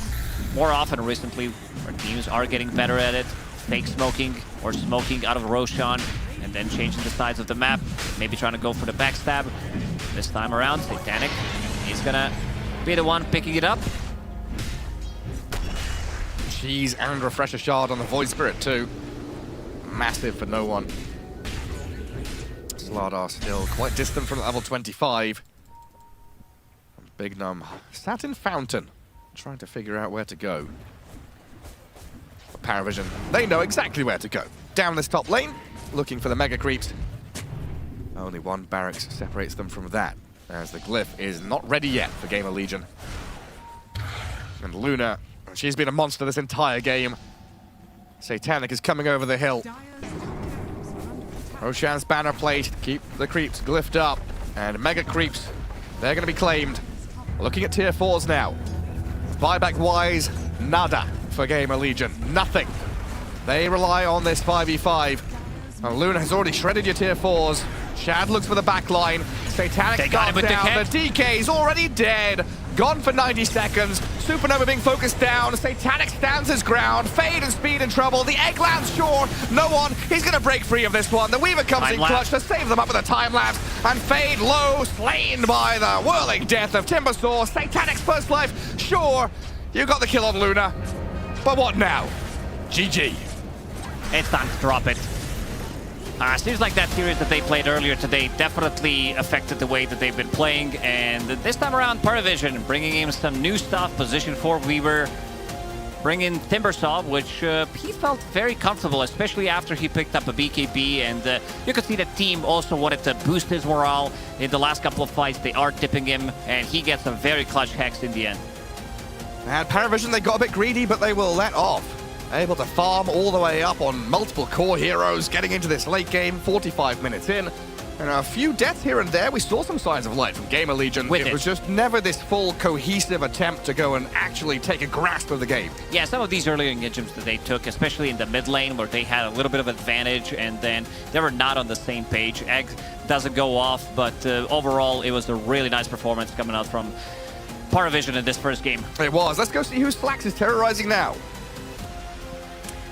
more often recently, where teams are getting better at it. Fake smoking or smoking out of Roshan, and then changing the sides of the map. Maybe trying to go for the backstab. This time around, Satanic, he's going to be the one picking it up. Cheese and Refresher Shard on the Void Spirit too. Massive for no one. Slardar still quite distant from level 25. Big Num sat in Fountain, trying to figure out where to go. But PARIVISION, they know exactly where to go. Down this top lane, looking for the Mega Creeps. Only one barracks separates them from that, as the Glyph is not ready yet for GamerLegion. And Luna, she's been a monster this entire game. Satanic is coming over the hill. Roshan's banner placed, keep the creeps glyphed up. And Mega Creeps, they're going to be claimed. Looking at tier 4s now. Buyback-wise, nada for GamerLegion. Nothing. They rely on this 5v5. And Luna has already shredded your tier 4s. Shad looks for the backline. Satanic starts down. The DK's already dead. Gone for 90 seconds. Supernova being focused down. Satanic stands his ground. Fade and Speed in trouble. The egg lands short. No one. He's going to break free of this one. The Weaver comes in clutch to save them up with a time lapse. And Fade low, slain by the whirling death of Timbersaw. Satanic's first life. Sure, you got the kill on Luna. But what now? GG. It's time to drop it. Seems like that series that they played earlier today definitely affected the way that they've been playing, and this time around PARIVISION bringing in some new stuff. Position 4 Weaver, bringing Timbersaw, which he felt very comfortable, especially after he picked up a BKB, and you could see the team also wanted to boost his morale. In the last couple of fights, they are tipping him, and he gets a very clutch hex in the end. And PARIVISION, they got a bit greedy, but they will let off. Able to farm all the way up on multiple core heroes, getting into this late game, 45 minutes in. And a few deaths here and there. We saw some signs of life from GamerLegion. It was just never this full cohesive attempt to go and actually take a grasp of the game. Yeah, some of these earlier engagements that they took, especially in the mid lane where they had a little bit of advantage and then they were not on the same page. Egg doesn't go off, but overall it was a really nice performance coming out from PARIVISION in this first game. It was. Let's go see who Slax is terrorizing now.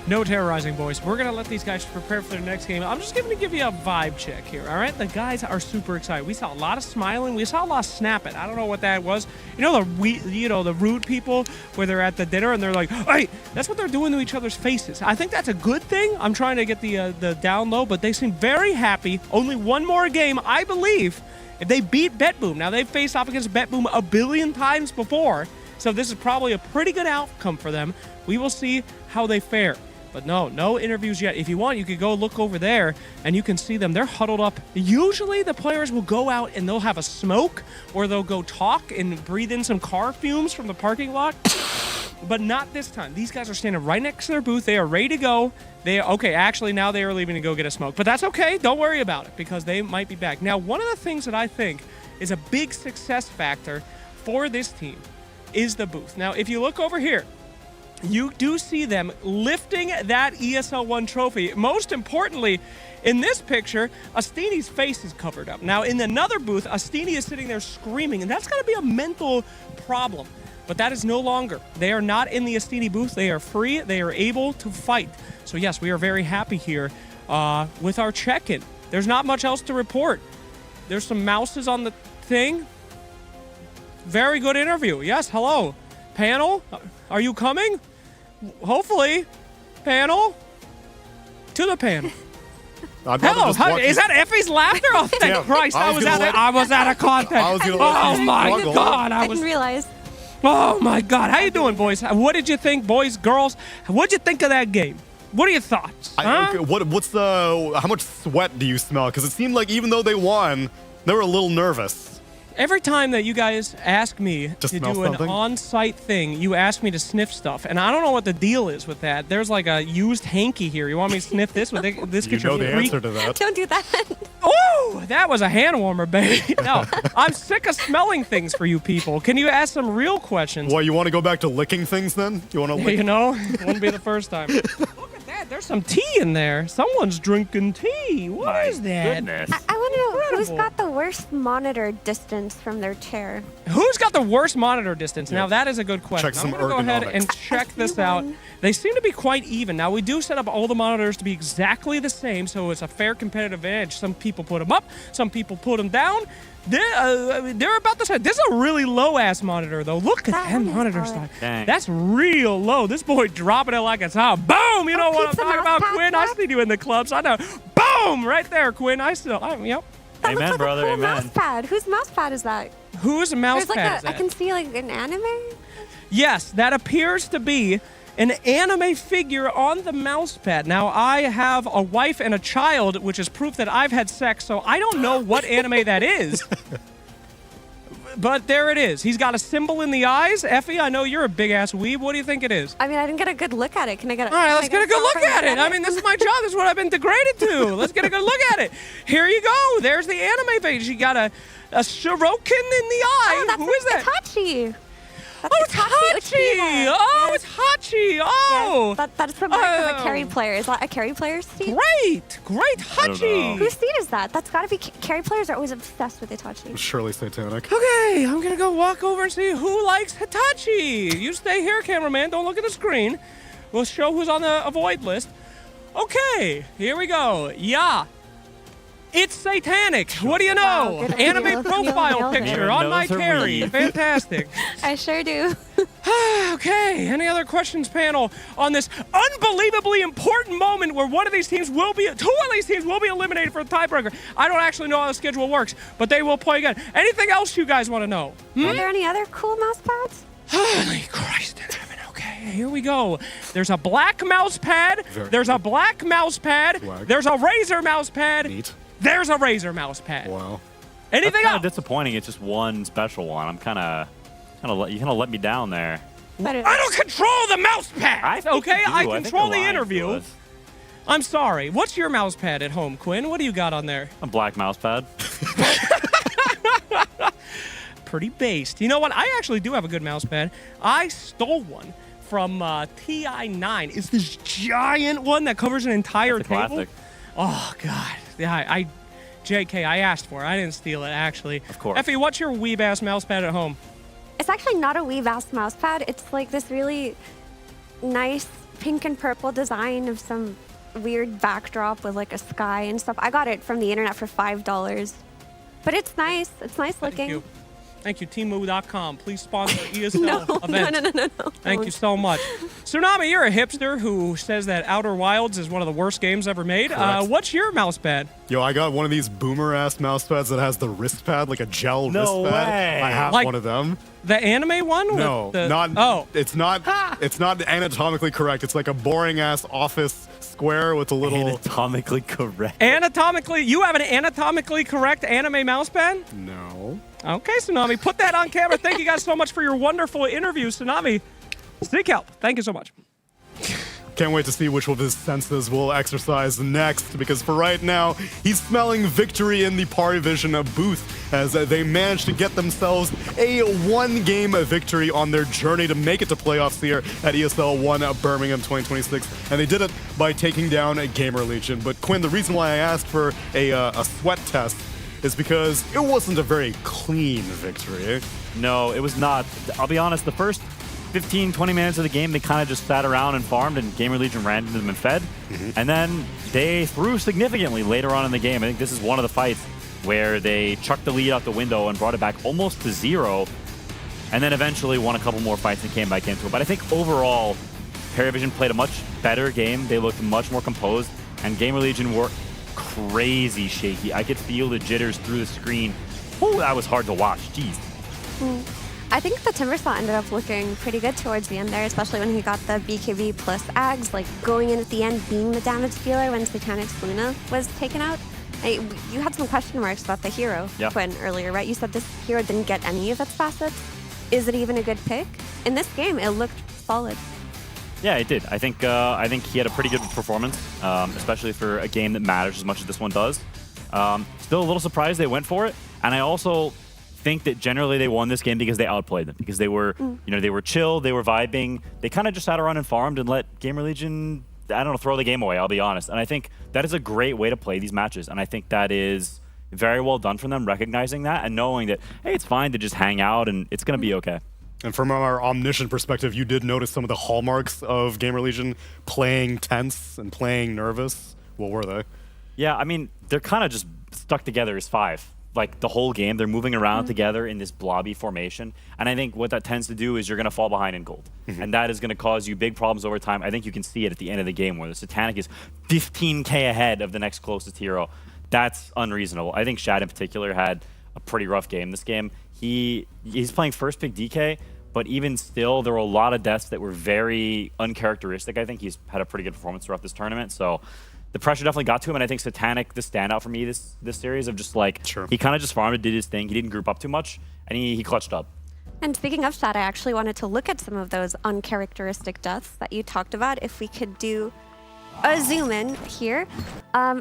No terrorizing, boys. We're going to let these guys prepare for their next game. I'm just going to give you a vibe check here, all right? The guys are super excited. We saw a lot of smiling. We saw a lot of snapping. I don't know what that was. You know the rude people where they're at the dinner and they're like, hey, that's what they're doing to each other's faces. I think that's a good thing. I'm trying to get the down low, but they seem very happy. Only one more game, I believe, if they beat BetBoom. Now, they've faced off against BetBoom a billion times before, so this is probably a pretty good outcome for them. We will see how they fare. But no interviews yet. If you want, you could go look over there and you can see them. They're huddled up. Usually the players will go out and they'll have a smoke or they'll go talk and breathe in some car fumes from the parking lot. But not this time. These guys are standing right next to their booth. They are ready to go. Actually now they are leaving to go get a smoke. But that's okay. Don't worry about it because they might be back. Now, one of the things that I think is a big success factor for this team is the booth. Now, if you look over here, you do see them lifting that ESL One trophy. Most importantly, in this picture, Astini's face is covered up. Now, in another booth, Astini is sitting there screaming, and that's going to be a mental problem. But that is no longer. They are not in the Astini booth. They are free. They are able to fight. So, yes, we are very happy here with our check-in. There's not much else to report. There's some mouses on the thing. Very good interview. Yes, hello. Panel, are you coming? Hopefully. Panel. To the panel. Hello. Is that Effie's laughter? Oh, thank Christ. I was out of context. Oh, my God. I didn't realize. Oh, my God. How you doing, boys? What did you think, boys, girls? What did you think of that game? What are your thoughts? How much sweat do you smell? Because it seemed like even though they won, they were a little nervous. Every time that you guys ask me Just to smell do an something? on-site thing, you ask me to sniff stuff, and I don't know what the deal is with that. There's like a used hanky here. You want me to sniff this? Would this You get your know the freak? answer to that. Don't do that. Oh, that was a hand warmer, baby. No, I'm sick of smelling things for you people. Can you ask some real questions? Well, you want to go back to licking things then? You want to lick? You know, it wouldn't be the first time. Look at that. There's some tea in there. Someone's drinking tea. What is that? Goodness. I want to know who's Incredible. got the worst monitor distance from their chair. Who's got the worst monitor distance? Now, that is a good question. Check some I'm going to go ahead ergonomics. and check this out. They seem to be quite even. Now, we do set up all the monitors to be exactly the same, so it's a fair competitive edge. Some people put them up, some people put them down. They're about the same. This is a really low-ass monitor, though. Look at that monitor size. Dang. That's real low. This boy dropping it like it's hot. Boom! You know what I'm pizza talking about, mouse Quinn? pad, I see you in the clubs. I know. Boom! Right there, Quinn. Yep. That Amen, looks like brother, a cool amen. mouse pad. Whose mouse pad is that? Whose mouse There's like pad is I that? can see like an anime. Yes, that appears to be an anime figure on the mouse pad. Now, I have a wife and a child, which is proof that I've had sex, so I don't know what anime that is. But there it is. He's got a symbol in the eyes. Effie, I know you're a big-ass weeb. What do you think it is? I mean, I didn't get a good look at it. Can I get? All right, let's get a good look at it. I mean, this is my job. This is what I've been degraded to. Let's get a good look at it. Here you go. There's the anime page. You got a Shirokin in the eye. Oh, that's Who is that? Hitachi. Oh, it's Hachi! Oh, it's Hachi! Oh! Yes, that's the mark of a carry player. Is that a carry player's seat? Great Hachi! Whose seat is that? That's got to be carry players are always obsessed with Hitachi. Surely satanic. Okay, I'm gonna go walk over and see who likes Hitachi. You stay here, cameraman. Don't look at the screen. We'll show who's on the avoid list. Okay, here we go. Yeah. It's satanic. What do you know? Good Anime idea. profile Nailed it. picture on my Nose or carry. weave. Fantastic. I sure do. Okay, any other questions, panel, on this unbelievably important moment where two of these teams will be eliminated for the tiebreaker? I don't actually know how the schedule works, but they will play again. Anything else you guys want to know? Are there any other cool mouse pads? Holy Christ in heaven. Okay, here we go. There's a black mouse pad. There's a black mouse pad. There's a razor mouse pad. Neat. There's a razor mouse pad. Wow. Anything That's kind else? of disappointing. It's just one special one. I'm you kind of let me down there. I don't control the mouse pad. Okay, I think control the the line interview. was I'm sorry. What's your mouse pad at home, Quinn? What do you got on there? a black mouse pad. Pretty based. You know what? I actually do have a good mouse pad. I stole one from TI9. It's this giant one that covers an entire That's a table. classic. Oh, God. Yeah, JK, I asked for it. I didn't steal it, actually. Of course. Effie, what's your weeb-ass mouse pad at home? It's actually not a weave-ass mouse pad. It's like this really nice pink and purple design of some weird backdrop with like a sky and stuff. I got it from the internet for $5. But it's nice. It's nice looking. Thank you, Temu.com. Please sponsor ESL event. No. Thank you so much. Tsunami, you're a hipster who says that Outer Wilds is one of the worst games ever made. What's your mouse pad? Yo, I got one of these boomer-ass mouse pads that has the wrist pad, like a gel wrist pad. way. I have Like one of them. The anime one? No, with the, not. Oh. It's not. It's not anatomically correct. It's like a boring-ass office square with a little. Anatomically correct. Anatomically, you have an anatomically correct anime mouse pad? No. Okay, Tsunami, put that on camera. Thank you guys so much for your wonderful interview, Tsunami. Seek help. Thank you so much. Can't wait to see which of his senses will exercise next, because for right now, he's smelling victory in the PARIVISION booth as they managed to get themselves a one-game victory on their journey to make it to playoffs here at ESL One Birmingham 2026, and they did it by taking down GamerLegion. But Quinn, the reason why I asked for a sweat test is because it wasn't a very clean victory. No, it was not. I'll be honest, the first 15, 20 minutes of the game, they kind of just sat around and farmed, and GamerLegion ran into them and fed. And then they threw significantly later on in the game. I think this is one of the fights where they chucked the lead out the window and brought it back almost to 0, and then eventually won a couple more fights and came back into it. But I think overall, PARIVISION played a much better game. They looked much more composed, and GamerLegion were crazy shaky. I could feel the jitters through the screen. Oh, that was hard to watch. Jeez. I think the Timbersaw ended up looking pretty good towards the end there, especially when he got the BKB plus Ags, like going in at the end, being the damage dealer when Satanic's Luna was taken out. You had some question marks about the hero twin earlier, right? You said this hero didn't get any of its facets. Is it even a good pick? In this game, it looked solid. Yeah, it did. I think he had a pretty good performance, especially for a game that matters as much as this one does. Still a little surprised they went for it, and I also think that generally they won this game because they outplayed them, because they were, they were chill, they were vibing, they kind of just sat around and farmed and let GamerLegion, I don't know, throw the game away, I'll be honest. And I think that is a great way to play these matches, and I think that is very well done from them, recognizing that and knowing that, hey, it's fine to just hang out and it's going to be okay. And from our omniscient perspective, you did notice some of the hallmarks of GamerLegion playing tense and playing nervous. What were they? Yeah, I mean, they're kind of just stuck together as 5. Like the whole game, they're moving around together in this blobby formation. And I think what that tends to do is you're going to fall behind in gold. And that is going to cause you big problems over time. I think you can see it at the end of the game where the Satanic is 15k ahead of the next closest hero. That's unreasonable. I think Shad in particular had a pretty rough game this game. He's playing first pick DK, but even still, there were a lot of deaths that were very uncharacteristic. I think he's had a pretty good performance throughout this tournament. So the pressure definitely got to him, and I think Satanic, the standout for me this series of just like, he kind of just farmed and did his thing. He didn't group up too much, and he clutched up. And speaking of Shad, I actually wanted to look at some of those uncharacteristic deaths that you talked about, if we could do a zoom in here.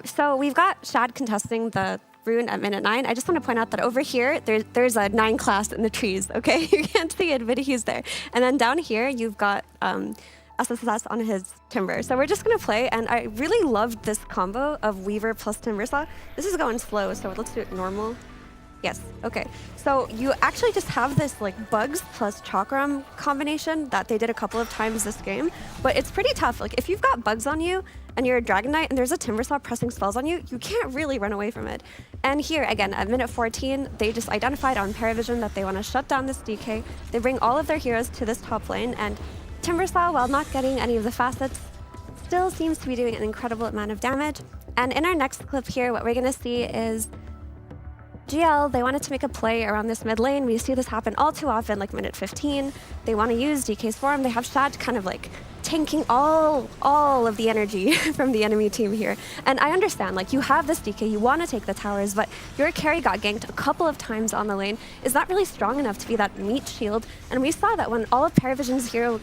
So we've got Shad contesting the rune at minute 9. I just want to point out that over here, there's a 9 class in the trees, okay? You can't see it, but he's there. And then down here, you've got SSS on his Timber. So we're just going to play, and I really loved this combo of Weaver plus Timbersaw. This is going slow, so let's do it normal. Yes, okay. So you actually just have this like Bugs plus Chakram combination that they did a couple of times this game, but it's pretty tough. Like if you've got Bugs on you and you're a Dragon Knight and there's a Timbersaw pressing spells on you, you can't really run away from it. And here, again, at minute 14, they just identified on PARIVISION that they want to shut down this DK. They bring all of their heroes to this top lane, and Timbersaw, while not getting any of the facets, still seems to be doing an incredible amount of damage. And in our next clip here, what we're going to see is GL, they wanted to make a play around this mid lane. We see this happen all too often, like minute 15. They want to use DK's form. They have Shad kind of like tanking all of the energy from the enemy team here. And I understand, like you have this DK, you want to take the towers, but your carry got ganked a couple of times on the lane, is not really strong enough to be that meat shield. And we saw that when all of PARIVISION's hero,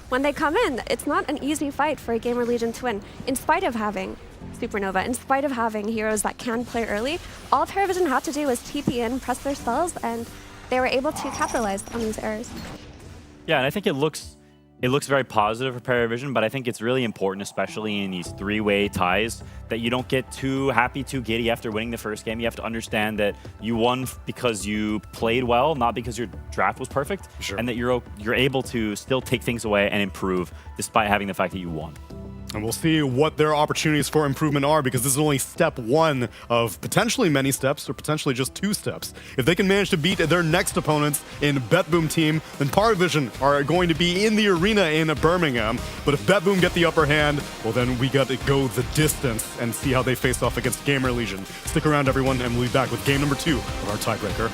when they come in, it's not an easy fight for a GamerLegion to win, in spite of having Supernova, in spite of having heroes that can play early. All PARIVISION had to do was TP in, press their spells, and they were able to capitalize on these errors. Yeah, and I think it looks very positive for PARIVISION, but I think it's really important, especially in these 3-way ties, that you don't get too happy, too giddy after winning the first game. You have to understand that you won because you played well, not because your draft was perfect, and that you're able to still take things away and improve despite having the fact that you won. And we'll see what their opportunities for improvement are, because this is only step 1 of potentially many steps, or potentially just 2 steps. If they can manage to beat their next opponents in BetBoom team, then PARIVISION are going to be in the arena in Birmingham. But if BetBoom get the upper hand, well then we got to go the distance and see how they face off against GamerLegion. Stick around, everyone, and we'll be back with game number 2 of our tiebreaker.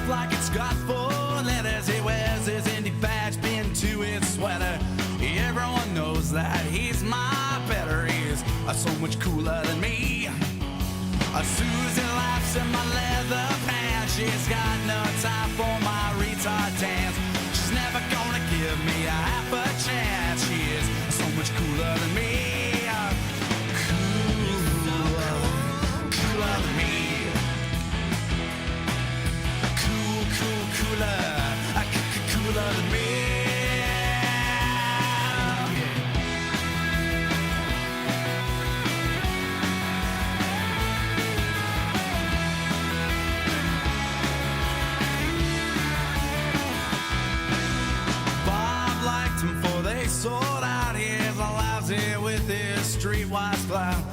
Like it's got 4 letters. He wears his indie badge pinned to his sweater. Everyone knows that he's my better. He's so much cooler than me. Susie laughs in my leather pants. She's got no time for my retard dance. She's never gonna give me a half a chance. She is so much cooler than me. Cooler than me. Cooler than me. Bob liked him for they sold out. He's lousy with his streetwise clown.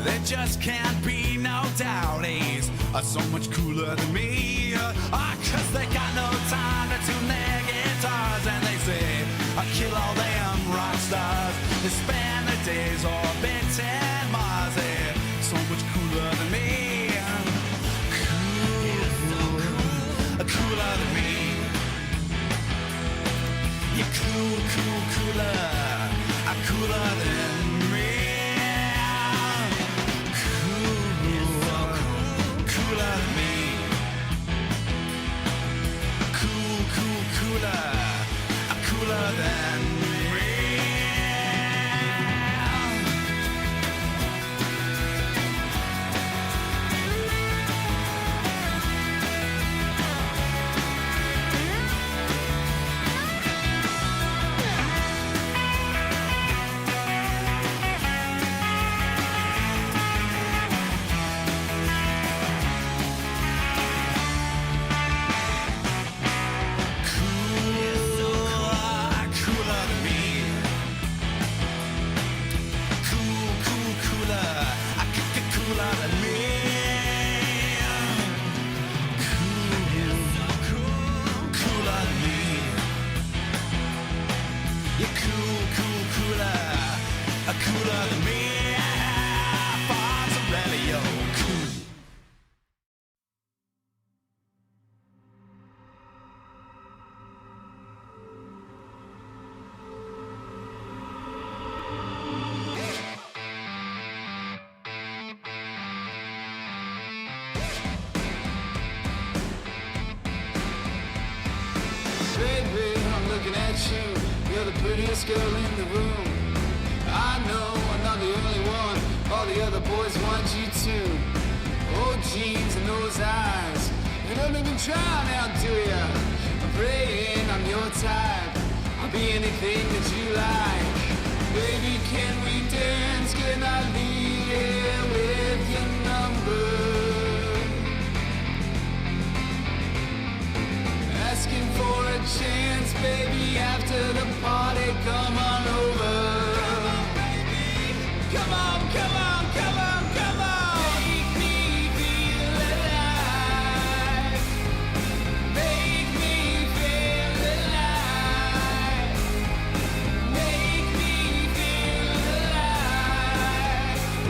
There just can't be no doubt he's so much cooler than me. Cause they got no time to tune their guitars, and they say, kill all them rock stars. They spend their days orbiting Mars. They're so much cooler than me. Cooler than me. You're cooler, cooler than me. Cooler than me. Cooler than me. Cooler than me. Fonzarelli, cool. Baby, I'm looking at you. You're the prettiest girl in the room. I know I'm not the only one. All the other boys want you too. Oh, jeans and those eyes. You don't even try now, do ya? I'm praying I'm your type. I'll be anything that you like. Baby, can we dance? Can I leave here with your number? Asking for a chance, baby, after the party, come on over. Come on, come on, come on, come on. Make me feel alive. Make me feel alive. Make me feel alive.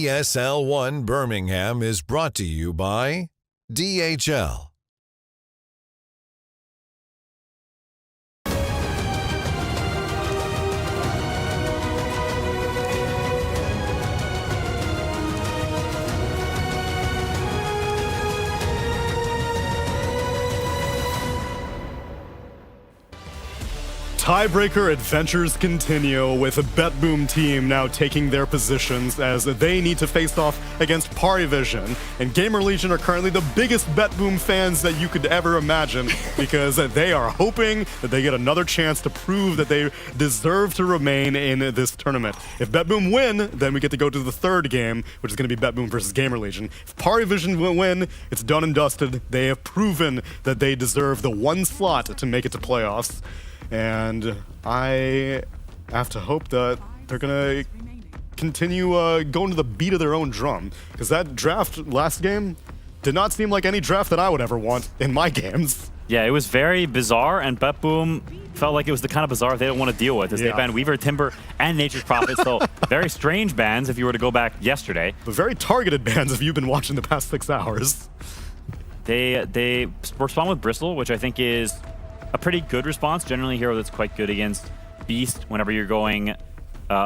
ESL One Birmingham is brought to you by DHL. Tiebreaker adventures continue with a BetBoom team now taking their positions as they need to face off against PARIVISION. And GamerLegion are currently the biggest BetBoom fans that you could ever imagine because they are hoping that they get another chance to prove that they deserve to remain in this tournament. If BetBoom win, then we get to go to the third game, which is going to be BetBoom versus GamerLegion. If PARIVISION will win, it's done and dusted. They have proven that they deserve the one slot to make it to playoffs. And I have to hope that they're going to continue going to the beat of their own drum. Because that draft last game did not seem like any draft that I would ever want in my games. Yeah, it was very bizarre, and BetBoom felt like it was the kind of bizarre they don't want to deal with, as they banned Weaver, Timber, and Nature's Prophet. So very strange bans if you were to go back yesterday. But very targeted bans if you've been watching the past 6 hours. They respond with Bristle, which I think is a pretty good response. Generally a hero that's quite good against Beast whenever you're going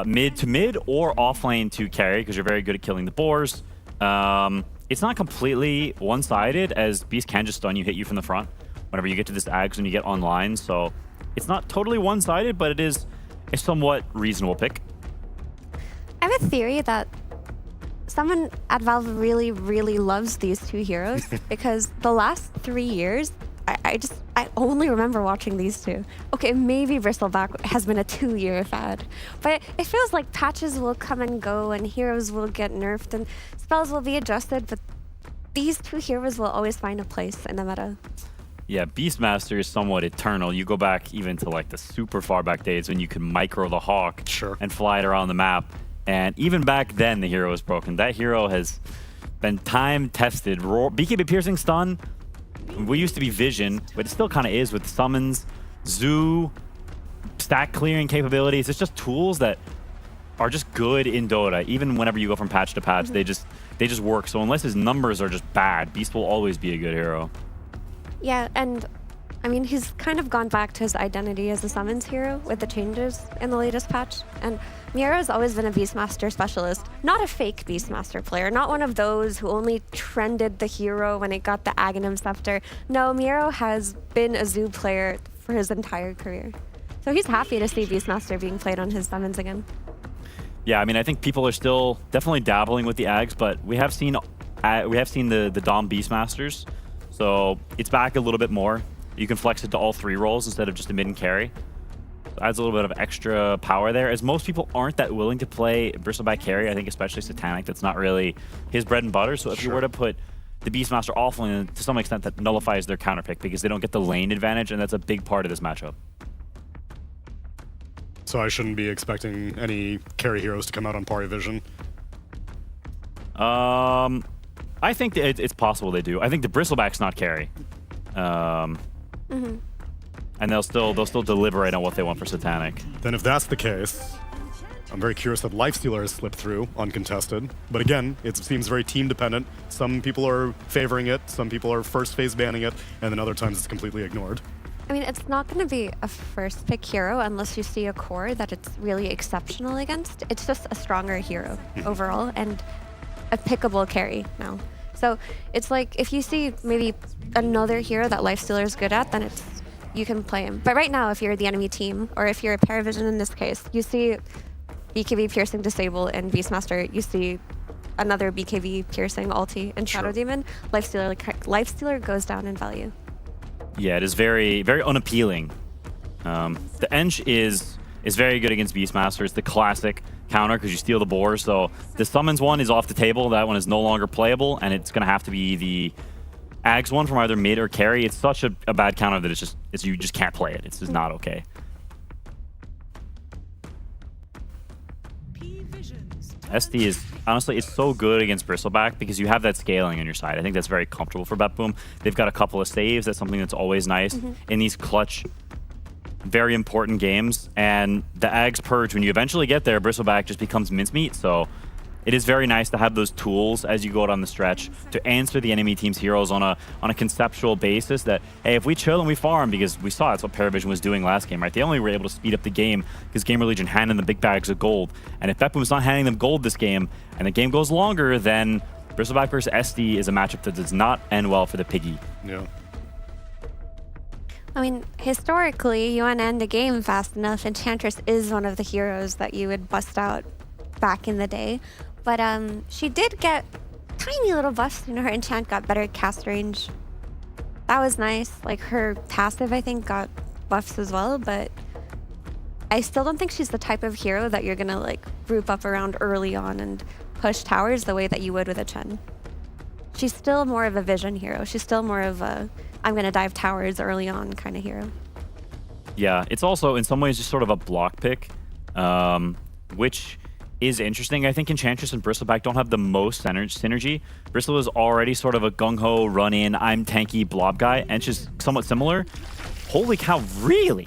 mid to mid or off lane to carry, because you're very good at killing the boars. It's not completely one-sided, as Beast can just stun you, hit you from the front whenever you get to this Ags when you get online. So it's not totally one-sided, but it is a somewhat reasonable pick. I have a theory that someone at Valve really, really loves these two heroes because the last 3 years, I only remember watching these two. Okay, maybe Bristleback has been a 2-year fad, but it feels like patches will come and go and heroes will get nerfed and spells will be adjusted, but these two heroes will always find a place in the meta. Yeah, Beastmaster is somewhat eternal. You go back even to like the super far back days when you could micro the Hawk and fly it around the map. And even back then, the hero was broken. That hero has been time tested. BKB Piercing Stun, we used to be Vision, but it still kind of is with summons, Zoo, stack clearing capabilities. It's just tools that are just good in Dota. Even whenever you go from patch to patch, they just work. So unless his numbers are just bad, Beast will always be a good hero. Yeah, and I mean, he's kind of gone back to his identity as a summons hero with the changes in the latest patch. And Mira has always been a Beastmaster specialist, not a fake Beastmaster player, not one of those who only trended the hero when it got the Aghanim Scepter. No, Miro has been a Zoo player for his entire career. So he's happy to see Beastmaster being played on his summons again. Yeah, I mean, I think people are still definitely dabbling with the Ags, but we have seen the Dom Beastmasters, so it's back a little bit more. You can flex it to all 3 roles instead of just a mid and carry. So adds a little bit of extra power there, as most people aren't that willing to play Bristleback carry. I think especially Satanic, that's not really his bread and butter. So if you were to put the Beastmaster off lane, to some extent that nullifies their counter pick because they don't get the lane advantage, and that's a big part of this matchup. So I shouldn't be expecting any carry heroes to come out on PARIVISION. I think that it's possible they do. I think the Bristleback's not carry. And they'll still deliberate on what they want for Satanic. Then if that's the case, I'm very curious that Lifestealer has slipped through uncontested. But again, it seems very team dependent. Some people are favoring it, some people are first phase banning it, and then other times it's completely ignored. I mean, it's not going to be a first pick hero unless you see a core that it's really exceptional against. It's just a stronger hero overall and a pickable carry now. So it's like if you see maybe another hero that Lifestealer is good at, then you can play him. But right now, if you're the enemy team, or if you're a PARIVISION in this case, you see BKB Piercing Disable and Beastmaster, you see another BKB Piercing ulti and Shadow Demon, Lifestealer goes down in value. Yeah, it is very, very unappealing. The Ench is very good against Beastmaster. It's the classic counter because you steal the boar. So the summons one is off the table. That one is no longer playable, and it's going to have to be the Ags one from either mid or carry. It's such a bad counter that you just can't play it. It's just not okay. SD is, honestly, it's so good against Bristleback because you have that scaling on your side. I think that's very comfortable for BetBoom. They've got a couple of saves. That's something that's always nice in these clutch, very important games. And the Ags purge, when you eventually get there, Bristleback just becomes mincemeat. So it is very nice to have those tools as you go down the stretch to answer the enemy team's heroes on a conceptual basis that, hey, if we chill and we farm, because we saw that's what PARIVISION was doing last game, right? They only were able to speed up the game because GamerLegion handed them big bags of gold. And if BetBoom's not handing them gold this game, and the game goes longer, then Bristleback versus SD is a matchup that does not end well for the Piggy. Yeah. I mean, historically, you want to end a game fast enough. Enchantress is one of the heroes that you would bust out back in the day. But she did get tiny little buffs. You know, her enchant got better cast range. That was nice. Like, her passive, I think, got buffs as well. But I still don't think she's the type of hero that you're going to, like, group up around early on and push towers the way that you would with a Chen. She's still more of a vision hero. She's still more of a I'm going to dive towers early on kind of hero. Yeah, it's also in some ways just sort of a block pick, which is interesting. I think Enchantress and Bristleback don't have the most synergy. Bristle is already sort of a gung-ho, run-in, I'm tanky blob guy, and she's somewhat similar. Holy cow, really?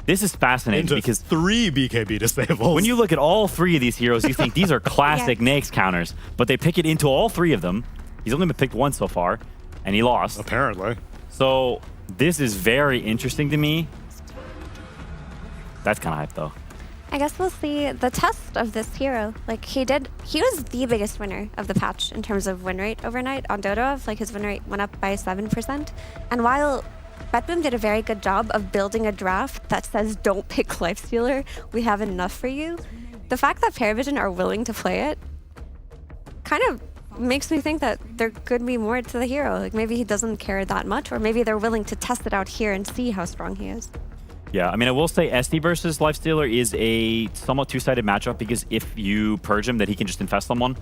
This is fascinating because 3 BKB disables. When you look at all 3 of these heroes, you think these are classic Nyx counters, but they pick it into all 3 of them. He's only been picked once so far, and he lost. Apparently. So this is very interesting to me. That's kind of hype, though. I guess we'll see the test of this hero. Like, he was the biggest winner of the patch in terms of win rate overnight on Dota. Like, his win rate went up by 7%. And while BetBoom did a very good job of building a draft that says don't pick Lifestealer, we have enough for you, the fact that PARIVISION are willing to play it kind of makes me think that there could be more to the hero. Like, maybe he doesn't care that much, or maybe they're willing to test it out here and see how strong he is. Yeah, I mean, I will say SD versus Lifestealer is a somewhat two-sided matchup because if you purge him, that he can just infest someone.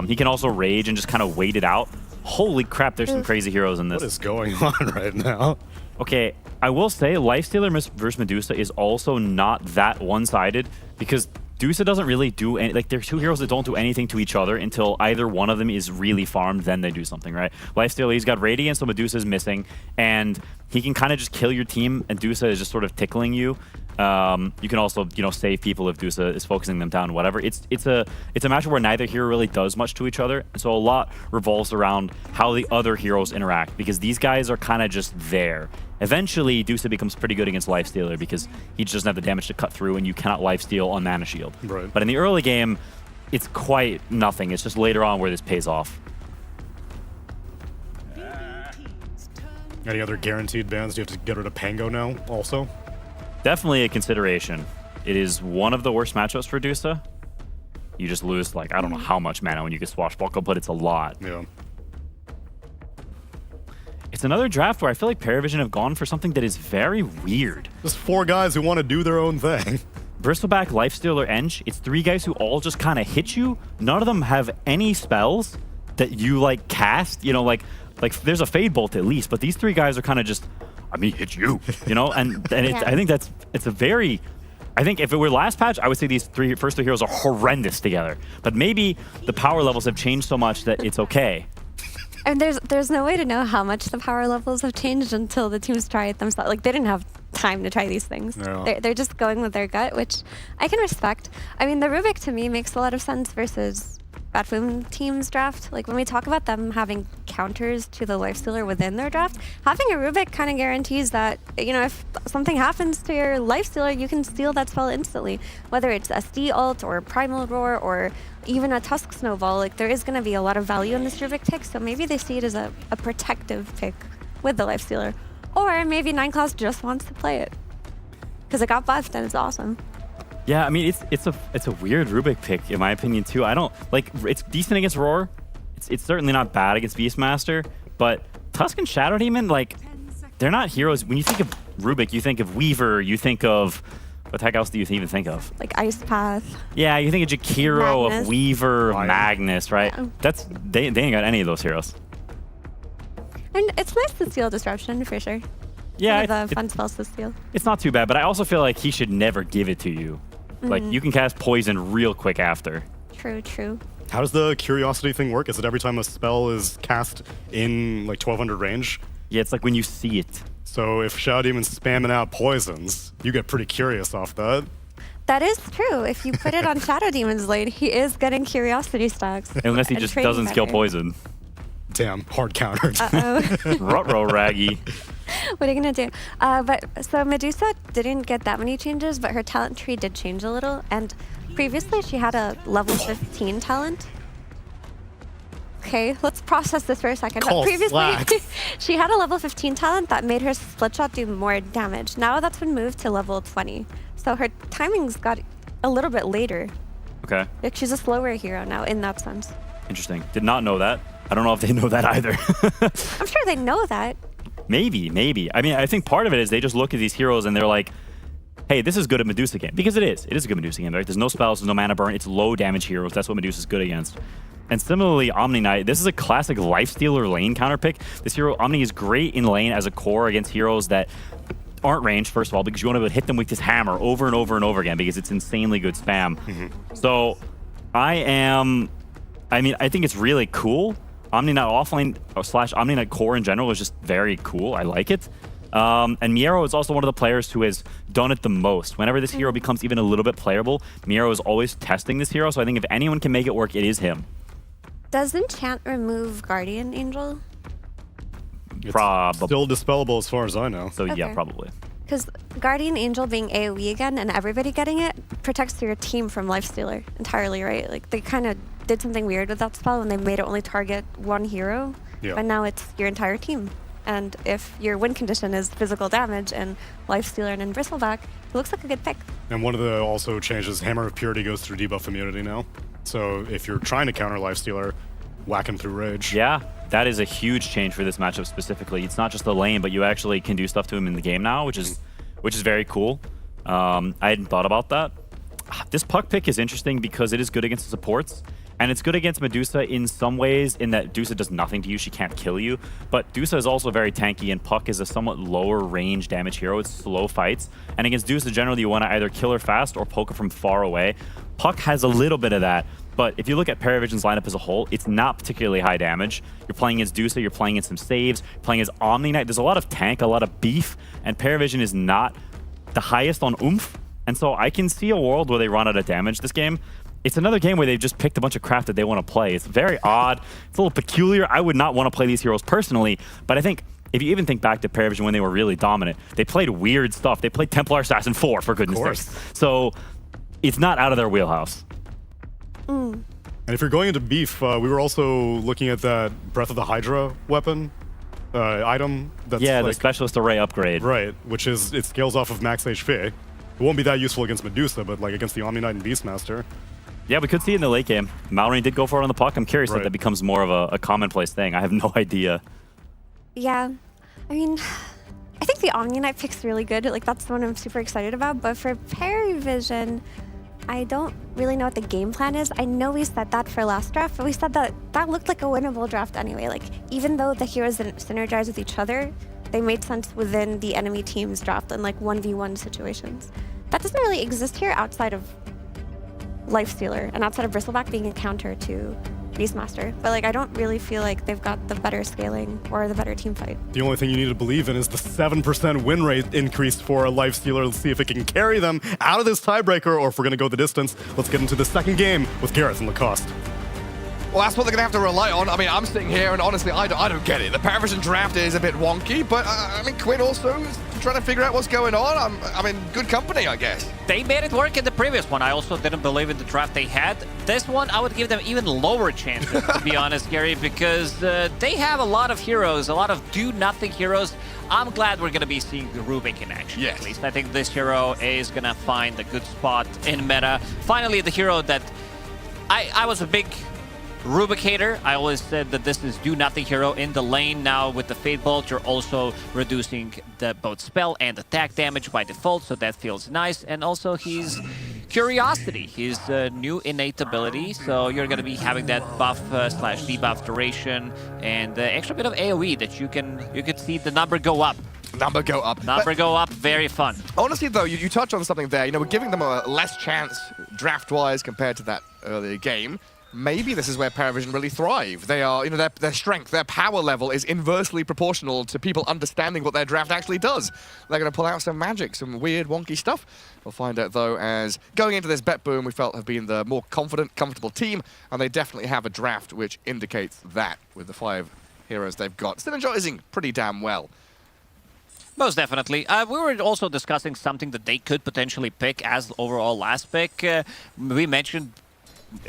He can also rage and just kind of wait it out. Holy crap, there's some crazy heroes in this. What is going on right now? Okay, I will say Lifestealer versus Medusa is also not that one-sided because Medusa doesn't really do any, like, there's 2 heroes that don't do anything to each other until either one of them is really farmed, then they do something, right? Lifestealer, he's got Radiant, so Medusa is missing, and he can kind of just kill your team, and Medusa is just sort of tickling you. You can also, you know, save people if Medusa is focusing them down, whatever. It's a matchup where neither hero really does much to each other, and so a lot revolves around how the other heroes interact, because these guys are kind of just there. Eventually, Medusa becomes pretty good against Lifestealer because he just doesn't have the damage to cut through, and you cannot lifesteal on Mana Shield. Right. But in the early game, it's quite nothing. It's just later on where this pays off. Any other guaranteed bans? Do you have to get rid of Pango now also? Definitely a consideration. It is one of the worst matchups for Medusa. You just lose, like, I don't know how much mana when you get Swashbuckle, but it's a lot. Yeah. It's another draft where I feel like PARIVISION have gone for something that is very weird. Just 4 guys who want to do their own thing. Bristleback, Lifestealer, Ench. It's 3 guys who all just kind of hit you. None of them have any spells that you, like, cast. You know, like there's a Fade Bolt at least, but these 3 guys are kind of just, I mean, hit you, you know? And I think it's a very... I think if it were last patch, I would say these first 3 heroes are horrendous together. But maybe the power levels have changed so much that it's okay. And there's no way to know how much the power levels have changed until the teams try it themselves. Like, they didn't have time to try these things. No. They're just going with their gut, which I can respect. I mean, the Rubik to me makes a lot of sense versus BetBoom team's draft. Like, when we talk about them having counters to the Lifestealer within their draft, having a Rubik kind of guarantees that, you know, if something happens to your Lifestealer, you can steal that spell instantly. Whether it's SD ult or Primal Roar or even a Tusk Snowball, like, there is going to be a lot of value in this Rubik pick, so maybe they see it as a protective pick with the Lifestealer. Or maybe Nineclaws just wants to play it because it got buffed and it's awesome. Yeah, I mean, it's a weird Rubik pick, in my opinion, too. I don't, like, it's decent against Roar. It's certainly not bad against Beastmaster, but Tusk and Shadow Demon, like, they're not heroes. When you think of Rubik, you think of Weaver, you think of, what the heck else do you even think of? Like Ice Path. Yeah, you think of Jakiro, Magnus. of Weaver, of Magnus, right? Yeah. They ain't got any of those heroes. And it's nice to steal Disruption, for sure. Yeah, One of the fun spells to steal. It's not too bad, but I also feel like he should never give it to you. Like, you can cast Poison real quick after. True, true. How does the Curiosity thing work? Is it every time a spell is cast in, like, 1200 range? Yeah, it's like when you see it. So if Shadow Demon's spamming out poisons, you get pretty curious off that. That is true. If you put it on Shadow Demon's lane, he is getting curiosity stacks. Unless he just doesn't skill poison. Damn, hard countered. Ruh-roh, Raggy. What are you going to do? So Medusa didn't get that many changes, but her talent tree did change a little. And previously, she had a level 15 talent. Okay, let's process this for a second. But previously, she had a level 15 talent that made her split shot do more damage. Now that's been moved to level 20. So her timing's got a little bit later. Okay. Like she's a slower hero now in that sense. Interesting. Did not know that. I don't know if they know that either. I'm sure they know that. Maybe. I mean, I think part of it is they just look at these heroes and they're like, hey, this is good at Medusa game. Because it is. It is a good Medusa game, right? There's no spells, there's no mana burn. It's low damage heroes. That's what Medusa's good against. And similarly, Omni Knight, this is a classic lifestealer lane counter pick. This hero, Omni, is great in lane as a core against heroes that aren't ranged, first of all, because you want to hit them with this hammer over and over and over again because it's insanely good spam. So I think it's really cool. Omni Knight offlane / Omni Knight core in general is just very cool. I like it. And Miero is also one of the players who has done it the most. Whenever this hero becomes even a little bit playable, Miero is always testing this hero. So I think if anyone can make it work, it is him. Does Enchant remove Guardian Angel? Probably. Still dispellable as far as I know. So yeah, Okay. probably. Because Guardian Angel being AoE again and everybody getting it protects your team from Lifestealer entirely, right? Like they kind of did something weird with that spell when they made it only target one hero. Yeah. But now it's your entire team. And if your win condition is physical damage and Lifestealer and then Bristleback, it looks like a good pick. And one of the also changes, Hammer of Purity goes through debuff immunity now. So if you're trying to counter Lifestealer, whack him through Rage. Yeah, that is a huge change for this matchup specifically. It's not just the lane, but you actually can do stuff to him in the game now, which is very cool. I hadn't thought about that. This Puck pick is interesting because it is good against the supports. And it's good against Medusa in some ways in that Medusa does nothing to you. She can't kill you. But Medusa is also very tanky, and Puck is a somewhat lower range damage hero. It's slow fights. And against Medusa, generally, you want to either kill her fast or poke her from far away. Puck has a little bit of that. But if you look at PARIVISION's lineup as a whole, it's not particularly high damage. You're playing against Medusa, you're playing against some saves, you're playing as Omni Knight. There's a lot of tank, a lot of beef, and PARIVISION is not the highest on oomph. And so I can see a world where they run out of damage this game. It's another game where they've just picked a bunch of crap that they want to play. It's very odd. It's a little peculiar. I would not want to play these heroes personally, but I think if you even think back to PARIVISION when they were really dominant, they played weird stuff. They played Templar Assassin 4, for goodness sakes. So it's not out of their wheelhouse. And if you're going into beef, we were also looking at that Breath of the Hydra weapon item. That's the Specialist Array upgrade. Right, which is, it scales off of max HP. It won't be that useful against Medusa, but like against the Omni Knight and Beastmaster. Yeah, we could see it in the late game. Mallory did go for it on the Puck. I'm curious if that becomes more of a commonplace thing. I have no idea. Yeah. I mean, I think the Omni Knight pick's really good. Like, that's the one I'm super excited about. But for PARIVISION, I don't really know what the game plan is. I know we said that for last draft, but we said that that looked like a winnable draft anyway. Like, even though the heroes didn't synergize with each other, they made sense within the enemy team's draft in, like, 1v1 situations. That doesn't really exist here outside of Lifestealer and outside of Bristleback being a counter to Beastmaster. But like I don't really feel like they've got the better scaling or the better team fight. The only thing you need to believe in is the 7% win rate increase for a Lifestealer. Let's see if it can carry them out of this tiebreaker, or if we're going to go the distance. Let's get into the second game with Gareth and Lacoste. Well, that's what they're going to have to rely on. I mean, I'm sitting here, and honestly, I don't get it. The PARIVISION draft is a bit wonky, but I mean, Quinn also is trying to figure out what's going on. I'm in good company, I guess. They made it work in the previous one. I also didn't believe in the draft they had. This one, I would give them even lower chances, to be honest, Gary, because they have a lot of heroes, a lot of do-nothing heroes. I'm glad we're going to be seeing the Rubik in action, yes. At least. I think this hero is going to find a good spot in meta. Finally, the hero that I was a big Rubik hater. I always said that this is do-nothing hero in the lane. Now with the Fate Bolt, you're also reducing the both spell and attack damage by default, so that feels nice. And also his Curiosity, his new innate ability, so you're going to be having that buff slash debuff duration and the extra bit of AoE that you could see the number go up. Number go up, very fun. Honestly, though, you touch on something there. You know, we're giving them a less chance draft-wise compared to that earlier game. maybe this is where PARIVISION really thrive. They are, their strength, their power level is inversely proportional to people understanding what their draft actually does. They're going to pull out some magic, some weird, wonky stuff. We'll find out, though, as going into this BetBoom, we felt have been the more confident, comfortable team, and they definitely have a draft which indicates that with the 5 heroes they've got. Synergizing pretty damn well. Most definitely. We were also discussing something that they could potentially pick as overall last pick. We mentioned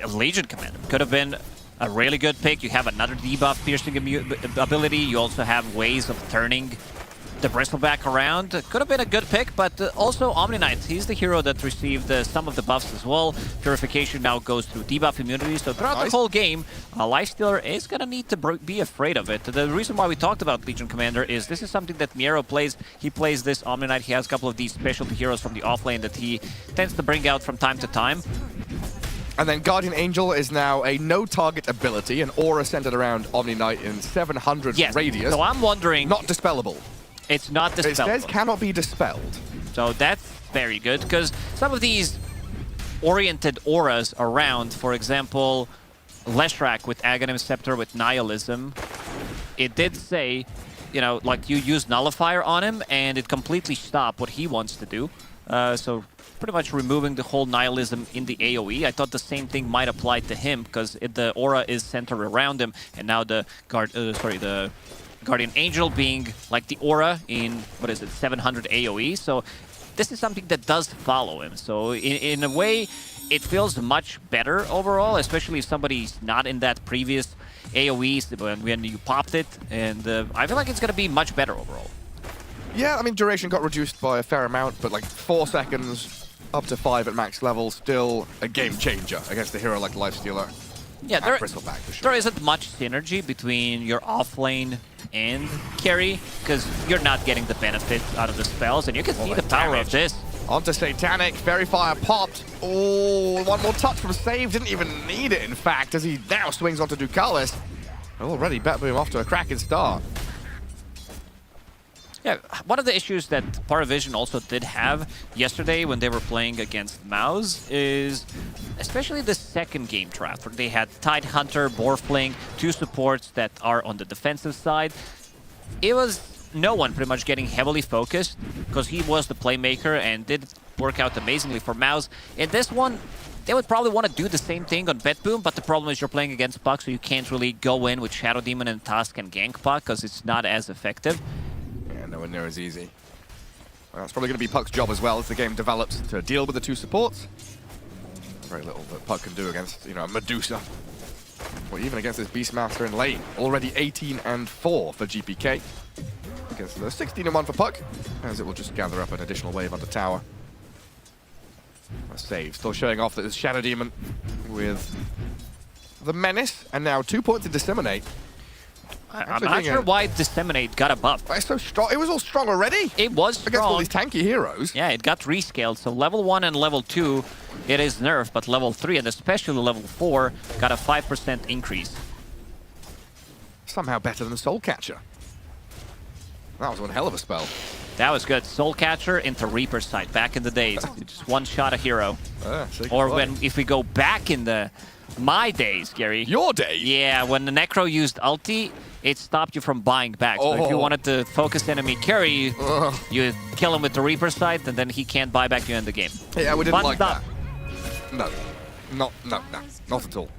Legion Commander. Could have been a really good pick. You have another debuff piercing ability. You also have ways of turning the Bristleback around. Could have been a good pick, but also Omni Knight. He's the hero that received some of the buffs as well. Purification now goes through debuff immunity, so throughout the whole game, Lifestealer is going to need to be afraid of it. The reason why we talked about Legion Commander is this is something that Miero plays. He plays this Omni Knight. He has a couple of these specialty heroes from the offlane that he tends to bring out from time to time. And then Guardian Angel is now a no-target ability, an aura centered around Omni Knight in 700 radius. So I'm wondering... Not dispellable. It's not dispellable. It says cannot be dispelled. So that's very good, because some of these oriented auras around, for example, Leshrac with Aghanim Scepter with Nihilism, it did say, like you use Nullifier on him, and it completely stopped what he wants to do. So pretty much removing the whole Nihilism in the AoE. I thought the same thing might apply to him, because the aura is centered around him, and now the Guardian Angel being like the aura in, 700 AoE. So this is something that does follow him. So in a way, it feels much better overall, especially if somebody's not in that previous AoE when you popped it. And I feel like it's going to be much better overall. Yeah, I mean, duration got reduced by a fair amount, but like 4 seconds up to 5 at max level, still a game changer against a hero like Lifestealer. Yeah, Bristleback, for sure. There isn't much synergy between your offlane and carry, because you're not getting the benefit out of the spells, and you can see the power of this. Onto Satanic, Fairy Fire popped. Oh, one more touch from Save, didn't even need it, in fact, as he now swings onto Ducalis. Already BetBoom off to a cracking start. Yeah, one of the issues that PARIVISION also did have yesterday when they were playing against Mouse is especially the second game draft, where they had Tidehunter, Borfling, 2 supports that are on the defensive side. It was no one pretty much getting heavily focused, because he was the playmaker and did work out amazingly for Mouse. In this one, they would probably want to do the same thing on BetBoom, but the problem is you're playing against Puck, so you can't really go in with Shadow Demon and Tusk and gank Puck, because it's not as effective. Nowhere near as easy. Well, that's probably going to be Puck's job as well as the game develops to deal with the 2 supports. Very little that Puck can do against, Medusa. Or even against this Beastmaster in lane. Already 18-4 for GPK. Against the 16-1 for Puck, as it will just gather up an additional wave onto tower. A save. Still showing off that it's Shadow Demon with the Menace, and now 2 points to Disseminate. I'm not sure why Disseminate got a buff. It's so strong. It was all strong already. It was strong. Against all these tanky heroes. Yeah, it got rescaled. So level 1 and level 2, it is nerfed, but level 3 and especially level 4 got a 5% increase. Somehow better than Soul Catcher. That was one hell of a spell. That was good. Soul Catcher into Reaper Sight back in the days. Just one-shot a hero. Or if we go back in my days, Gary. Your days? Yeah, when the Necro used ulti, it stopped you from buying back. So if you wanted to focus enemy carry, you kill him with the Reaper Sight, and then he can't buy back you in the game. Yeah, we didn't like that. No. Not at all.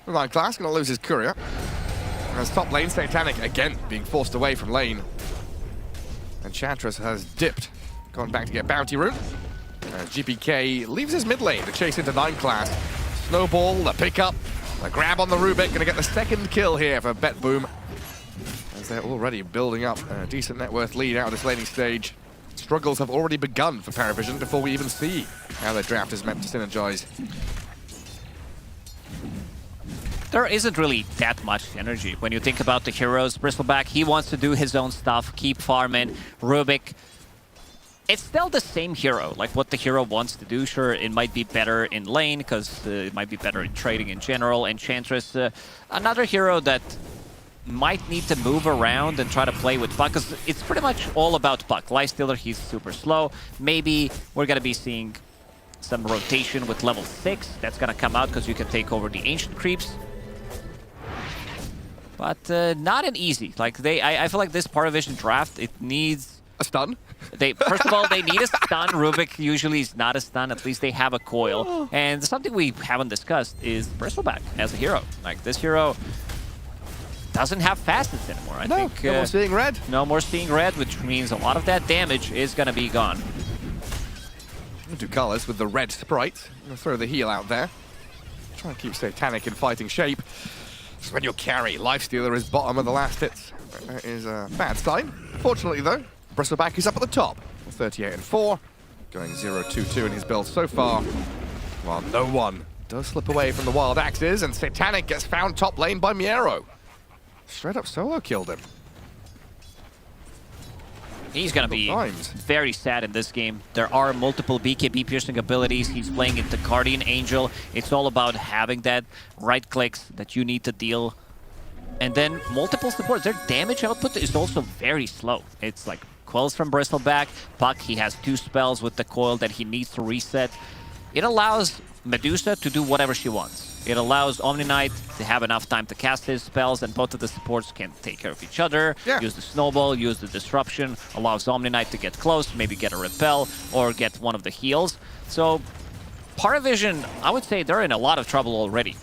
Line Class gonna lose his courier. As top lane, Satanic again being forced away from lane. And Chantress has dipped, gone back to get Bounty Rune. As GPK leaves his mid lane to chase into 9 Class. Snowball, the pickup, the grab on the Rubik, gonna get the 2nd kill here for BetBoom. As they're already building up a decent net worth lead out of this laning stage. Struggles have already begun for PARIVISION before we even see how their draft is meant to synergize. There isn't really that much synergy when you think about the heroes. Bristleback, he wants to do his own stuff, keep farming. Rubik, it's still the same hero, like what the hero wants to do. Sure, it might be better in lane, because it might be better in trading in general. Enchantress, another hero that might need to move around and try to play with Puck, because it's pretty much all about Puck. Lifestealer, he's super slow. Maybe we're going to be seeing some rotation with level 6. That's gonna come out because you can take over the ancient creeps. But not an easy. Like I feel like this PARIVISION draft, it needs a stun. First of all, they need a stun. Rubik usually is not a stun. At least they have a coil. And something we haven't discussed is Bristleback as a hero. Like this hero doesn't have facets anymore. I think no more seeing red. No more seeing red, which means a lot of that damage is gonna be gone. Ducalis with the red sprite. Gonna throw the heal out there. Trying to keep Satanic in fighting shape. Just when your carry, Lifestealer, is bottom of the last hits. That is a bad sign. Fortunately, though, Bristleback is up at the top. 38-4. Going 0-2-2 in his build so far. While no one does slip away from the wild axes, and Satanic gets found top lane by Miero. Straight up solo killed him. He's going to be very sad in this game. There are multiple BKB piercing abilities. He's playing into Guardian Angel. It's all about having that right clicks that you need to deal. And then multiple supports. Their damage output is also very slow. It's like Quells from Bristleback. Puck, he has 2 spells with the coil that he needs to reset. It allows Medusa to do whatever she wants. It allows Omni Knight to have enough time to cast his spells, and both of the supports can take care of each other. Use the Snowball, use the Disruption, allows Omni Knight to get close, maybe get a Repel, or get one of the heals. So, PARIVISION, I would say they're in a lot of trouble already.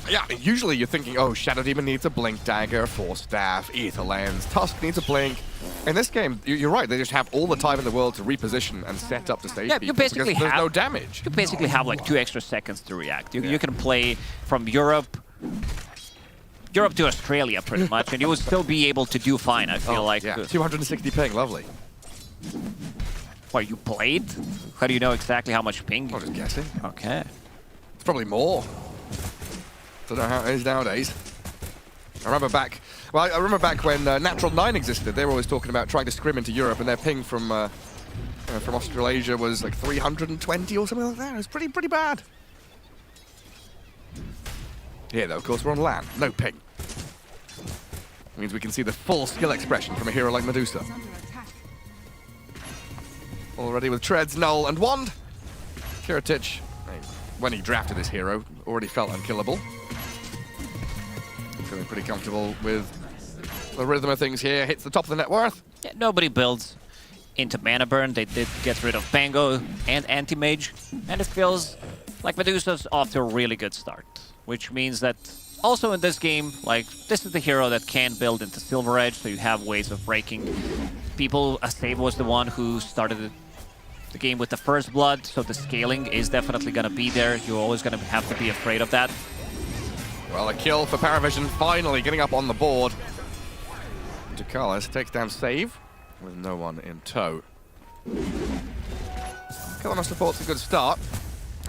Yeah, usually you're thinking, oh, Shadow Demon needs a Blink Dagger, Force Staff, Aether Lens, Tusk needs a Blink. In this game, you're right, they just have all the time in the world to reposition and set up to stage people. You basically there's have no damage. You basically have like 2 extra seconds to react. You can play from Europe to Australia pretty much, and you would still be able to do fine, I feel like. Yeah, 260 ping, lovely. What, you played? How do you know exactly how much ping? I'm just guessing. Okay. It's probably more. Don't know how it is nowadays. I remember back when Natural 9 existed. They were always talking about trying to scrim into Europe, and their ping from Australasia was like 320 or something like that. It was pretty bad. Here, though, of course, we're on LAN. No ping. It means we can see the full skill expression from a hero like Medusa. Already with Treads, Null, and Wand. Kiritich, when he drafted this hero, already felt unkillable. Feeling pretty comfortable with the rhythm of things here. Hits the top of the net worth. Yeah, nobody builds into Mana Burn. They did get rid of Pango and Anti-Mage. And it feels like Medusa's off to a really good start. Which means that also in this game, like, this is the hero that can build into Silver Edge, so you have ways of breaking people. Save was the one who started the game with the first blood, so the scaling is definitely going to be there. You're always going to have to be afraid of that. Well, a kill for PARIVISION, finally getting up on the board. Ducalis takes down Save with no one in tow. Killing support's a good start.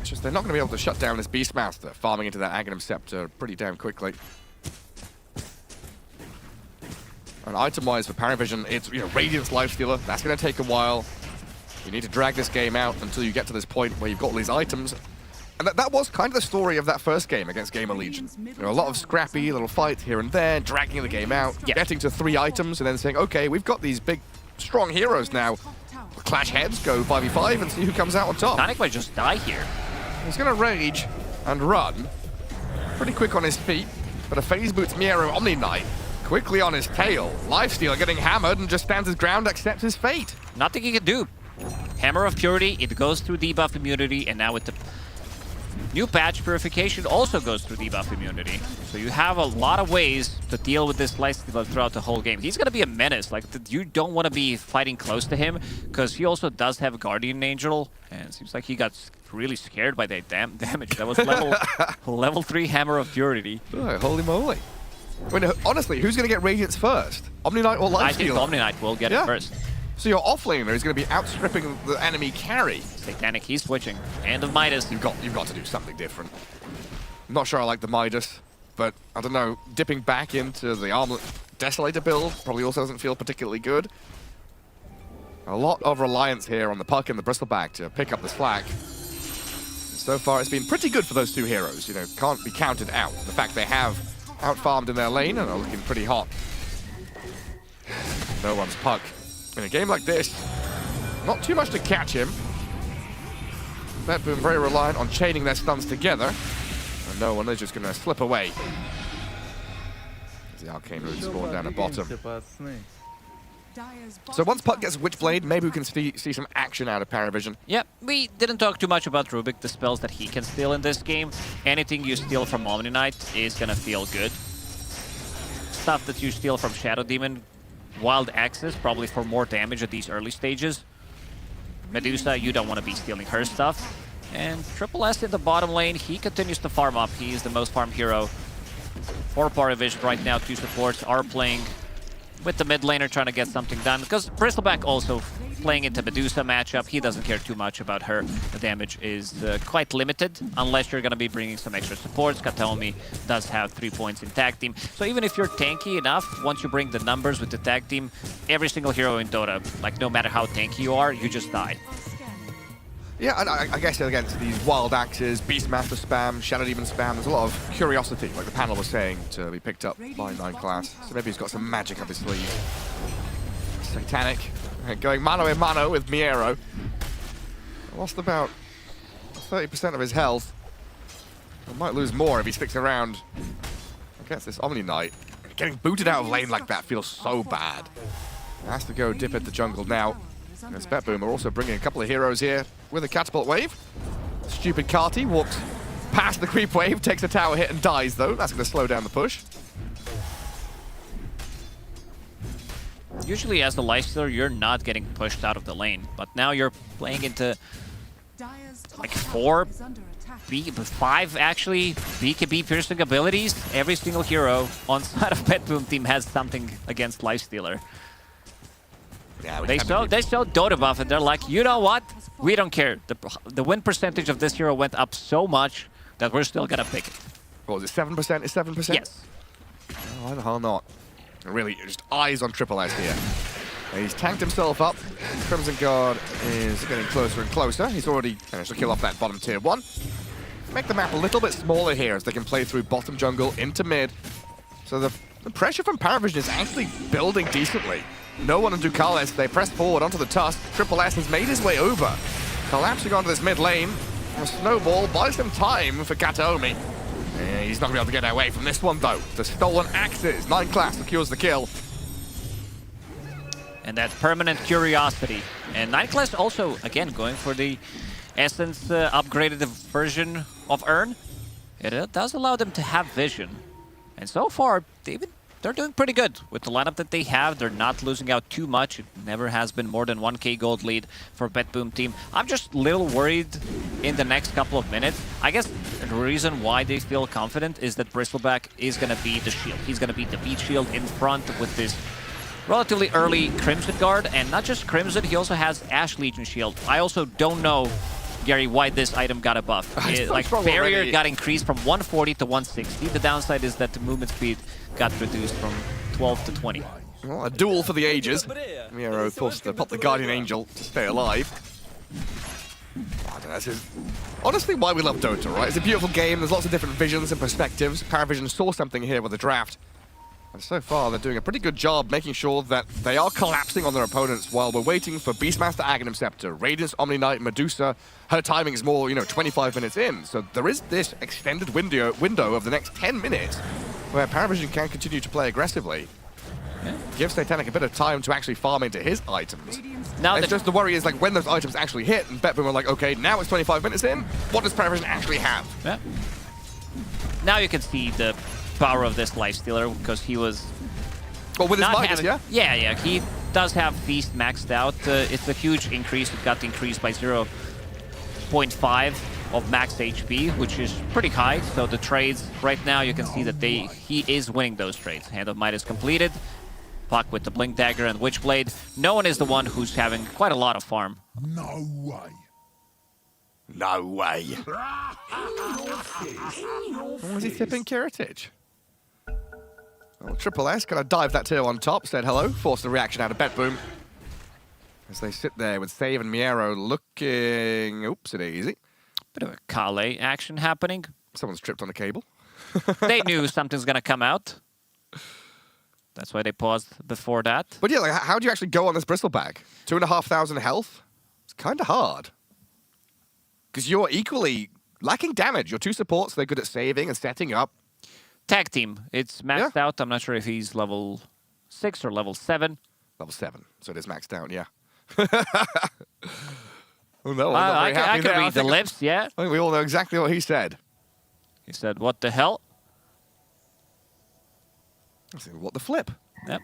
It's just they're not going to be able to shut down this Beastmaster, farming into that Aghanim Scepter pretty damn quickly. And item-wise for PARIVISION, it's Radiance Lifestealer. That's going to take a while. You need to drag this game out until you get to this point where you've got all these items. And that was kind of the story of that first game against GamerLegion. A lot of scrappy little fights here and there, dragging the game out, getting to 3 items, and then saying, okay, we've got these big, strong heroes now. Clash heads, go 5v5, and see who comes out on top. Sonic might just die here. He's going to rage and run. Pretty quick on his feet, but a phase boots Miero Omni Knight. Quickly on his tail. Lifestealer getting hammered and just stands his ground, accepts his fate. Nothing he can do. Hammer of Purity, it goes through debuff immunity, and now with the new patch, Purification also goes through debuff immunity. So you have a lot of ways to deal with this lifestealer throughout the whole game. He's going to be a menace. Like, you don't want to be fighting close to him, because he also does have Guardian Angel, and it seems like he got really scared by that damage. That was level 3 Hammer of Purity. Oh, holy moly. I mean, honestly, who's going to get Radiance first? Omni Knight or Lifestealer? I think Omni Knight will get it first. So your offlaner is going to be outstripping the enemy carry. Satanic, he's switching. Hand of Midas. You've got to do something different. I'm not sure I like the Midas, but I don't know, dipping back into the Armlet Desolator build probably also doesn't feel particularly good. A lot of reliance here on the Puck and the Bristleback to pick up the slack. So far, it's been pretty good for those 2 heroes. Can't be counted out. The fact they have out-farmed in their lane and are looking pretty hot. No one's Puck. In a game like this, not too much to catch him. BetBoom very reliant on chaining their stuns together. And no one is just going to slip away. As the Arcane Root spawned down at bottom. So once Puck gets Witchblade, maybe we can see some action out of PARIVISION. Yep, we didn't talk too much about Rubik, the spells that he can steal in this game. Anything you steal from Omni Knight is gonna feel good. Stuff that you steal from Shadow Demon, Wild Axes, probably for more damage at these early stages. Medusa, you don't want to be stealing her stuff. And Triple S in the bottom lane, he continues to farm up. He is the most farmed hero for PARIVISION right now. Two supports are playing with the mid laner trying to get something done, because Bristleback also playing into Medusa matchup. He doesn't care too much about her. The damage is quite limited, unless you're going to be bringing some extra supports. Kataomi does have 3 points in tag team. So even if you're tanky enough, once you bring the numbers with the tag team, every single hero in Dota, like no matter how tanky you are, you just die. Yeah, and I guess against these Wild Axes, Beastmaster spam, Shadow Demon spam, there's a lot of curiosity, like the panel was saying, to be picked up by 9 class. So maybe he's got some magic up his sleeve. Satanic, going mano a mano with Miero. Lost about 30% of his health. He might lose more if he sticks around against this Omni Knight. Getting booted out of lane like that feels so bad. He has to go dip at the jungle now. As BetBoom are also bringing a couple of heroes here with a catapult wave. Stupid Carty walks past the creep wave, takes a tower hit and dies though. That's going to slow down the push. Usually as the lifestealer, you're not getting pushed out of the lane, but now you're playing into like 5 actually BKB piercing abilities. Every single hero on side of BetBoom team has something against lifestealer. Yeah, they saw Dota buff and they're like, you know what? We don't care. The win percentage of this hero went up so much that we're still gonna pick it. What was it, 7%? Is 7%? Yes. Oh, why the hell not? Really, just eyes on Triple S here. He's tanked himself up. Crimson Guard is getting closer and closer. He's already managed to kill off that bottom tier 1. Make the map a little bit smaller here as they can play through bottom jungle into mid. So the pressure from PARIVISION is actually building decently. No one on Ducalis, they press forward onto the Tusk. Triple S has made his way over. Collapsing onto this mid lane. A snowball buys some time for Kataomi. He's not going to be able to get away from this one though. The stolen axes. 9 class secures the kill. And that permanent curiosity. And 9 class also, again, going for the Essence upgraded version of Urn. It does allow them to have vision. And so far, they're doing pretty good with the lineup that they have. They're not losing out too much. It never has been more than 1k gold lead for BetBoom team. I'm just a little worried in the next couple of minutes. I guess the reason why they feel confident is that Bristleback is going to be the shield. He's going to be the beat shield in front with this relatively early Crimson Guard. And not just Crimson, he also has Ash Legion shield. I also don't know, Gary, why this item got a buff. Like barrier got increased from 140 to 160. The downside is that the movement speed got reduced from 12 to 20. Well, a duel for the ages. Miero forced to pop the Guardian Angel to stay alive. I don't know, this is honestly why we love Dota, right? It's a beautiful game. There's lots of different visions and perspectives. PARIVISION saw something here with the draft. And so far, they're doing a pretty good job making sure that they are collapsing on their opponents while we're waiting for Beastmaster Aghanim Scepter, Radiance Omni Knight, Medusa. Her timing is more, 25 minutes in. So there is this extended window of the next 10 minutes where PARIVISION can continue to play aggressively. Yeah. Give Satanic a bit of time to actually farm into his items. Now it's just the worry is like when those items actually hit, and BetBoom are like, okay, now it's 25 minutes in. What does PARIVISION actually have? Yeah. Now you can see the power of this lifestealer because he was. Well, with his Midas, yeah? Yeah. He does have Feast maxed out. It's a huge increase. It got increased by 0.5 of max HP, which is pretty high. So the trades right now, you can see that he is winning those trades. Hand of Midas completed. Puck with the Blink Dagger and Witchblade. No one is the one who's having quite a lot of farm. No way. No way. Was he tipping Kiritich? Well, Triple S gonna dive that tier on top, said hello, forced the reaction out of BetBoom. As they sit there with Save and Miero looking oopsie-daisy. Bit of a Kale action happening. Someone's tripped on a cable. They knew something's gonna come out. That's why they paused before that. But yeah, like, how do you actually go on this Bristleback? 2,500 health? It's kind of hard. Because you're equally lacking damage. Your two supports, they're good at saving and setting up. Tag team. It's maxed out. I'm not sure if he's level 6 or level 7. Level 7. So it is maxed out, yeah. Oh, no, I can read the lips, yeah. I think we all know exactly what he said. He said, what the hell? I said, what the flip? Yep.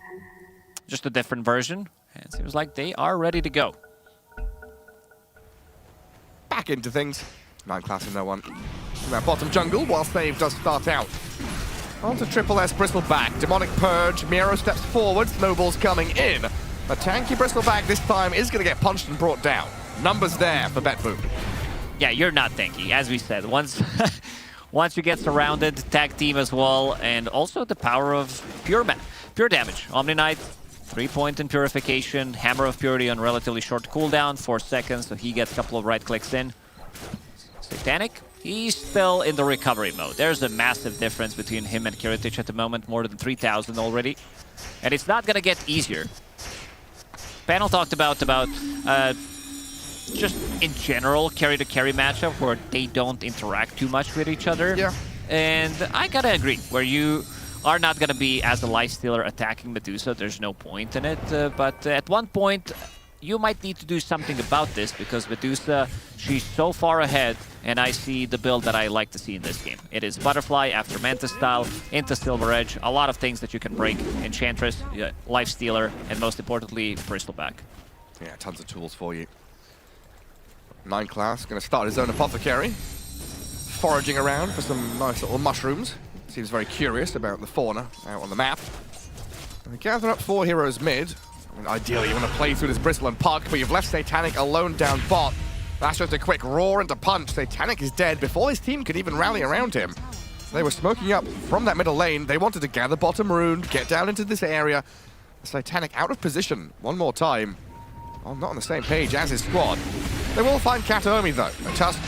Just a different version. And it seems like they are ready to go. Back into things. 9 class and no one. In that bottom jungle, while Save does start out. On to Triple S Bristleback. Demonic Purge. Miro steps forward. Snowball's coming in. A tanky Bristleback this time is going to get punched and brought down. Numbers there for BetBoom. Yeah, you're not tanky, as we said. Once you get surrounded, tag team as well, and also the power of pure damage. Omni Knight, 3-point in purification, Hammer of Purity on relatively short cooldown, 4 seconds, so he gets a couple of right clicks in. Satanic, he's still in the recovery mode. There's a massive difference between him and Kiritich at the moment, more than 3,000 already. And it's not gonna get easier. Panel talked about just in general carry-to-carry matchup where they don't interact too much with each other. Yeah. And I gotta agree, where you are not gonna be as a lifestealer attacking Medusa, there's no point in it. But at one point, you might need to do something about this because Medusa, she's so far ahead, and I see the build that I like to see in this game. It is Butterfly after Mantis style into Silver Edge, a lot of things that you can break, Enchantress, Lifestealer, and most importantly, Bristleback. Yeah, tons of tools for you. 9 class, going to start his own apothecary. Foraging around for some nice little mushrooms. Seems very curious about the fauna out on the map. And gather up 4 heroes mid. I mean, ideally, you want to play through this Bristle and Puck, but you've left Satanic alone down bot. That's just a quick roar into punch. Satanic is dead before his team could even rally around him. They were smoking up from that middle lane. They wanted to gather bottom rune, get down into this area. Satanic out of position one more time. Well, not on the same page as his squad. They will find Kataomi though. A Tusk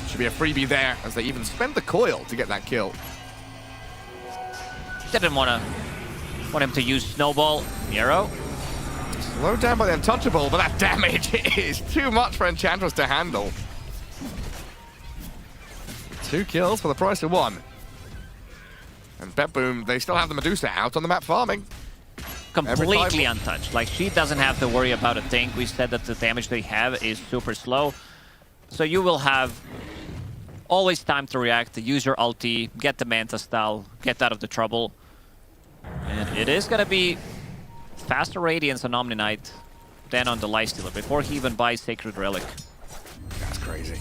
should be a freebie there as they even spend the coil to get that kill. Didn't want him to use Snowball. Miro. Slowed down by the Untouchable, but that damage is too much for Enchantress to handle. 2 kills for the price of 1. And BetBoom, they still have the Medusa out on the map farming. Completely untouched. Like, she doesn't have to worry about a thing. We said that the damage they have is super slow. So you will have always time to react, to use your ulti, get the Manta style, get out of the trouble. And it is going to be faster Radiance on Omni Knight than on the Lifestealer before he even buys Sacred Relic. That's crazy.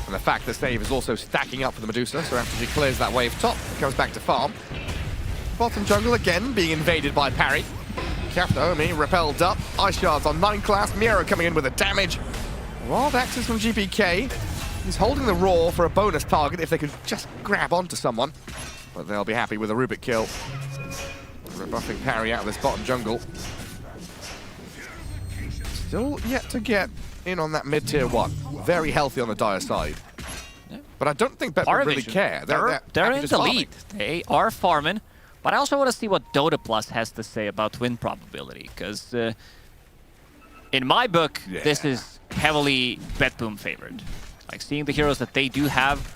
And the fact that Save is also stacking up for the Medusa, so after she clears that wave top, it comes back to farm. Bottom jungle again being invaded by Parry. Kataomi repelled up. Ice Shards on 9 class. Miro coming in with the damage. Wild Axes from GPK. He's holding the Roar for a bonus target if they could just grab onto someone. But they'll be happy with a Rubik kill. Rebuffing Parry out of this bottom jungle. Still yet to get in on that mid-tier 1. Very healthy on the dire side. But I don't think BetBoom really care. They're in the lead. They are farming. But I also want to see what Dota Plus has to say about win probability, because in my book, this is heavily BetBoom favored. Like, seeing the heroes that they do have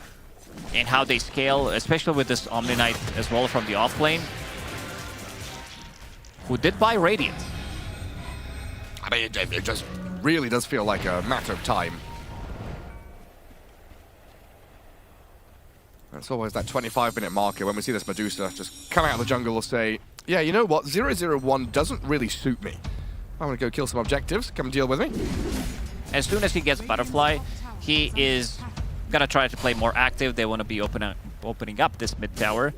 and how they scale, especially with this Omni Knight as well from the off lane, who did buy Radiant. I mean, it just really does feel like a matter of time. It's always that 25-minute marker when we see this Medusa just come out of the jungle and say, yeah, you know what, 001 doesn't really suit me. I'm going to go kill some objectives, come deal with me. As soon as he gets Butterfly, he is going to try to play more active. They want to be opening up this mid tower.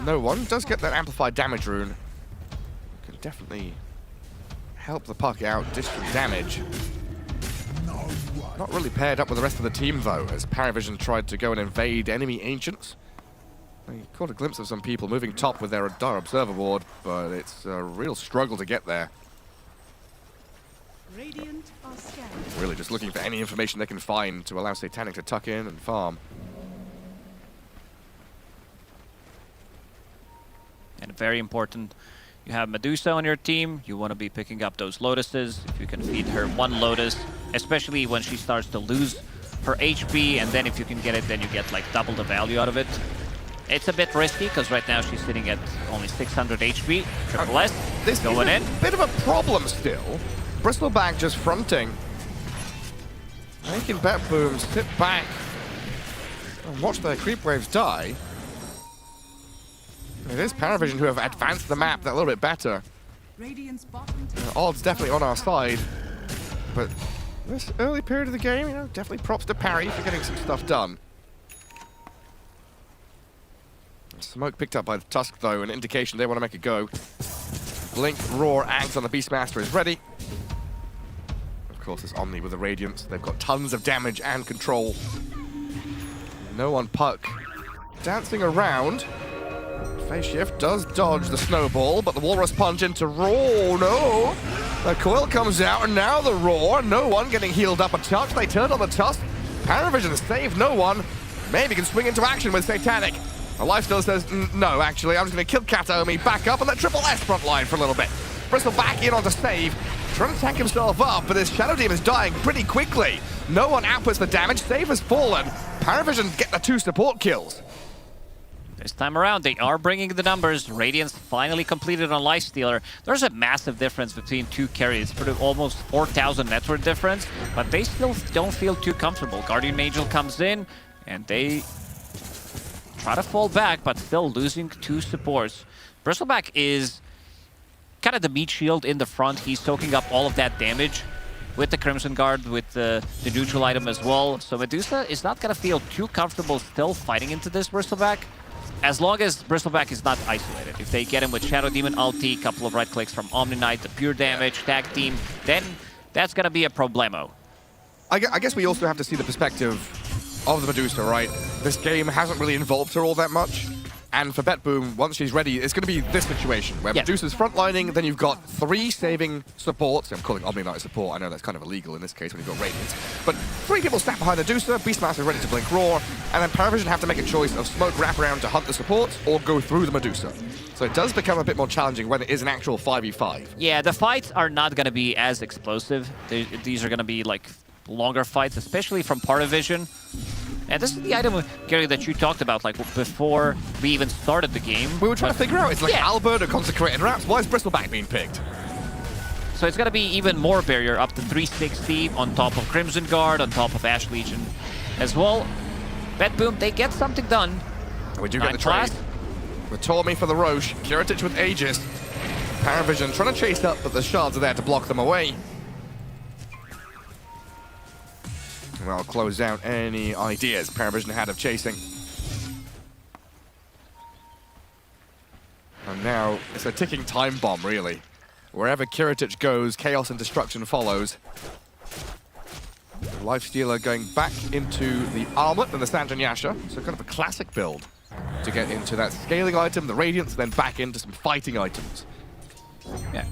No one does get that amplified damage rune. Can definitely help the Puck out, district damage. Not really paired up with the rest of the team, though, as PARIVISION tried to go and invade enemy Ancients. They caught a glimpse of some people moving top with their Observer Ward, but it's a real struggle to get there. Radiant are scanning. Really just looking for any information they can find to allow Satanic to tuck in and farm. And very important, You have Medusa on your team. You want to be picking up those Lotuses. If you can feed her one Lotus, especially when she starts to lose her HP, and then if you can get it, then you get like double the value out of it. It's a bit risky because right now she's sitting at only 600 HP. Triple S This going is in. a bit of a problem still. Bristleback just fronting. Making BetBoom sit back and watch their creep waves die. It is PARIVISION who have advanced the map that little bit better. Radiant's bottom Odds definitely on our side. But this early period of the game, you know, definitely props to Parry for getting some stuff done. Smoke picked up by the Tusk, though, an indication they want to make a go. Blink, Roar, Ags on the Beastmaster is ready. Of course, it's Omni with the Radiance. They've got tons of damage and control. No one Puck dancing around. Phase Shift does dodge the snowball, but the Walrus Punch into Roar. No! The coil comes out, and now the Roar. No one getting healed up a touch. They turned on the Tusk. PARIVISION saved no one. Maybe can swing into action with Satanic. The Lifesteal says, no, actually, I'm just going to kill Kataomi, back up, and let Triple S front line for a little bit. Bristol back in on to save, trying to tank himself up, but his Shadow Demon is dying pretty quickly. No one outputs the damage, Save has fallen. PARIVISION get the 2 support kills. This time around, they are bringing the numbers. Radiance finally completed on Lifestealer. There's a massive difference between 2 carries, almost 4,000 net worth difference, but they still don't feel too comfortable. Guardian Angel comes in, and they try to fall back, but still losing 2 supports. Bristleback is kind of the meat shield in the front. He's soaking up all of that damage with the Crimson Guard, with the neutral item as well. So Medusa is not going to feel too comfortable still fighting into this Bristleback, as long as Bristleback is not isolated. If they get him with Shadow Demon ulti, couple of right clicks from Omni Knight, the pure damage, tag team, then that's going to be a problemo. I guess we also have to see the perspective of the Medusa, right? This game hasn't really involved her all that much. And for BetBoom, once she's ready, it's going to be this situation where Medusa's frontlining, then you've got 3 saving supports. I'm calling Omni Knight support. I know that's kind of illegal in this case when you've got Radiance. But 3 people snap behind Medusa, Beastmaster ready to blink Roar, and then PARIVISION have to make a choice of smoke wraparound to hunt the supports or go through the Medusa. So it does become a bit more challenging when it is an actual 5v5. Yeah, the fights are not going to be as explosive. These are going to be like longer fights, especially from PARIVISION. And this is the item, Gary, that you talked about, like, before we even started the game. We were trying to figure out, it's like Albert or Consecrated Wraps. Why is Bristleback being picked? So it's going to be even more barrier, up to 360 on top of Crimson Guard, on top of Ash Legion as well. BetBoom, they get something done. We do get the trade. With Tormi for the Roche, Kiritich with Aegis. PARIVISION trying to chase up, but the shards are there to block them away. Well, close out any ideas PARIVISION had of chasing. And now it's a ticking time bomb, really. Wherever Kiritich goes, chaos and destruction follows. The Lifestealer going back into the Armlet and the Santon Yasha, so kind of a classic build to get into that scaling item, the Radiance, then back into some fighting items. Yeah.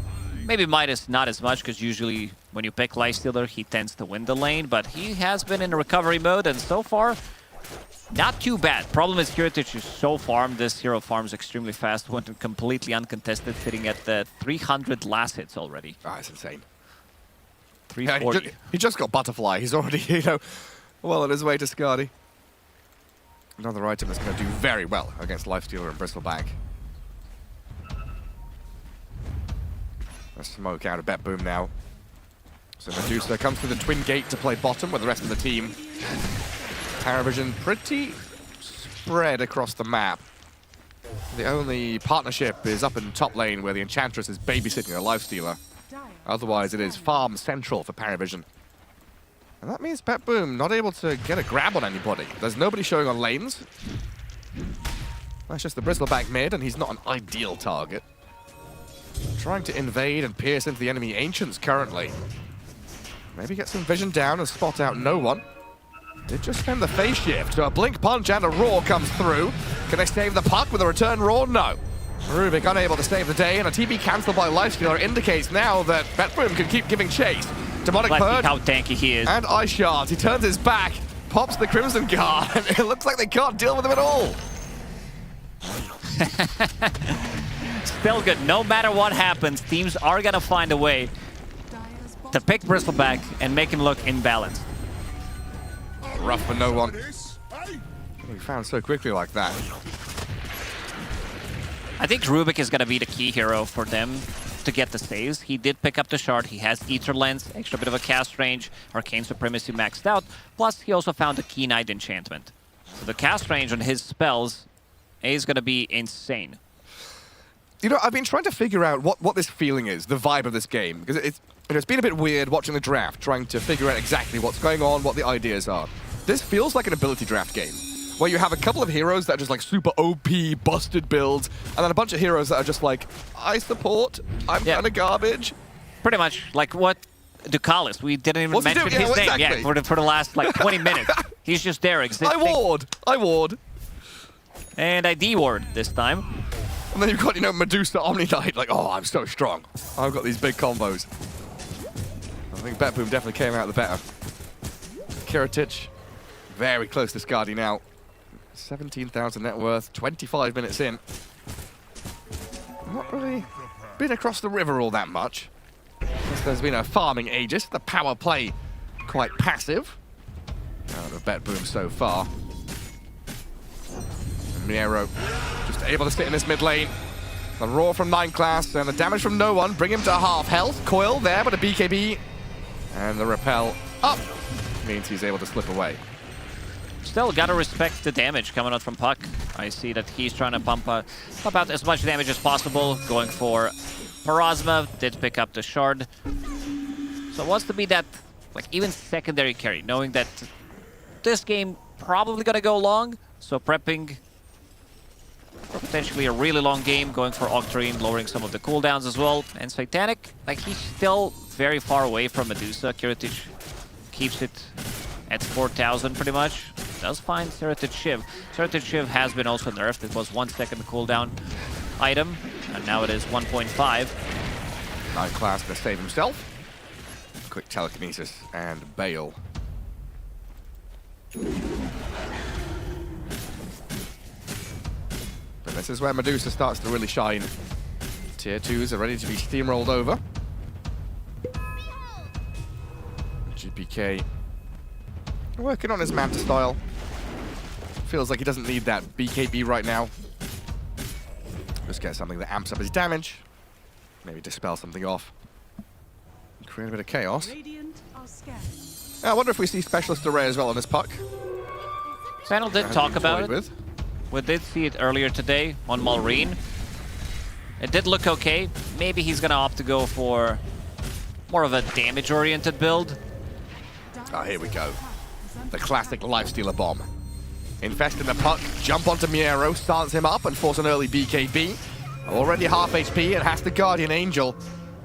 Maybe Midas not as much, because usually when you pick Lifestealer, he tends to win the lane, but he has been in recovery mode, and so far, not too bad. Problem is Kiritich is so farmed. This hero farms extremely fast, went completely uncontested, sitting at the 300 last hits already. Ah, it's insane. 340. Yeah, he just got Butterfly. He's already, you know, well on his way to Skadi. Another item that's going to do very well against Lifestealer and Bristleback. A smoke out of BetBoom now. So Medusa comes through the Twin Gate to play bottom with the rest of the team. PARIVISION pretty spread across the map. The only partnership is up in top lane where the Enchantress is babysitting a Lifestealer. Otherwise it is farm central for PARIVISION. And that means BetBoom not able to get a grab on anybody. There's nobody showing on lanes. That's just the Bristleback mid, and he's not an ideal target. Trying to invade and pierce into the enemy Ancients currently. Maybe get some vision down and spot out no one. Did just spend the phase shift, so a Blink Punch and a Roar comes through. Can they save the puck with a return Roar? No. Rubik unable to save the day, and a TP cancelled by Lifestealer indicates now that BetBoom can keep giving chase. Demonic Purge. How tanky he is. And Ice Shards. He turns his back, pops the Crimson Guard, and it looks like they can't deal with him at all. Still good. No matter what happens, teams are going to find a way to pick Bristleback and make him look imbalanced. Rough for no one. We found so quickly like that. I think Rubik is going to be the key hero for them to get the saves. He did pick up the shard. He has Ether Lens, extra bit of a cast range, Arcane Supremacy maxed out. Plus, he also found the Keen Eyed enchantment. So the cast range on his spells is going to be insane. You know, I've been trying to figure out what this feeling is, the vibe of this game, because it's been a bit weird watching the draft, trying to figure out exactly what's going on, what the ideas are. This feels like an ability draft game, where you have a couple of heroes that are just like super OP, busted builds, and then a bunch of heroes that are just like, I support, I'm kind of garbage. Pretty much like what Ducalis, we didn't even mention his name exactly. for the last like 20 minutes. He's just there existing. I ward. And I D-ward this time. And then you've got, you know, Medusa, Omni Knight, like, oh, I'm so strong. I've got these big combos. I think BetBoom definitely came out the better. Kiritich, very close to Skadi now. 17,000 net worth, 25 minutes in. Not really been across the river all that much. There's been a farming Aegis, the power play quite passive out of BetBoom so far. And Miero just able to sit in this mid lane. The roar from 9 class and the damage from no one bring him to half health. Coil there, but a BKB. And the repel up means he's able to slip away. Still gotta respect the damage coming out from Puck. I see that he's trying to pump out as much damage as possible, going for Parasma, did pick up the shard. So it wants to be that, like, even secondary carry, knowing that this game probably gonna go long, so prepping for potentially a really long game, going for Xtreme, lowering some of the cooldowns as well. And Satanic, like, he's still very far away from Medusa. Kiritich keeps it at 4,000 pretty much. Does find Serrated Shiv. Serrated Shiv has been also nerfed. It was 1 second cooldown item, and now it is 1.5. 9 class gonna save himself. Quick telekinesis and bail. But this is where Medusa starts to really shine. Tier 2s are ready to be steamrolled over. GPK working on his Manta style. Feels like he doesn't need that BKB right now. Just get something that amps up his damage. Maybe dispel something off. Create a bit of chaos. I wonder if we see Specialist Array as well on this puck. Sandal did talk about it. We did see it earlier today on Malrine. It did look okay. Maybe he's gonna opt to go for more of a damage-oriented build. Oh, here we go. The classic Lifestealer bomb. Infest in the puck, jump onto Miero, stance him up and force an early BKB. Already half HP and has the Guardian Angel.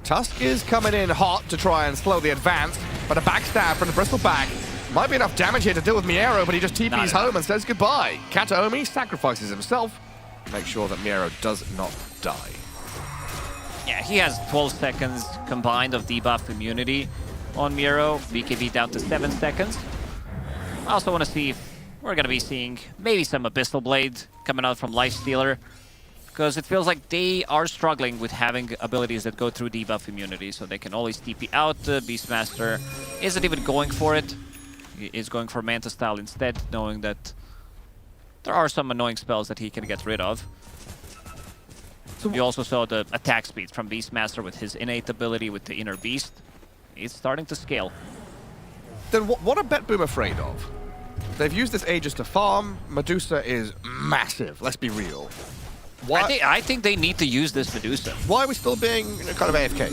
Tusk is coming in hot to try and slow the advance, but a backstab from the Bristleback. Might be enough damage here to deal with Miero, but he just TPs home and says goodbye. Kataomi sacrifices himself. Make sure that Miero does not die. Yeah, he has 12 seconds combined of debuff immunity on Miero. BKB down to 7 seconds. I also want to see if we're going to be seeing maybe some Abyssal Blade coming out from Lifestealer, because it feels like they are struggling with having abilities that go through debuff immunity, so they can always TP out. Beastmaster isn't even going for it. He is going for Manta style instead, knowing that there are some annoying spells that he can get rid of. You also saw the attack speed from Beastmaster with his innate ability with the Inner Beast. It's starting to scale. Then what are BetBoom afraid of? They've used this Aegis to farm. Medusa is massive, let's be real. Why? I think they need to use this Medusa. Why are we still being kind of AFK?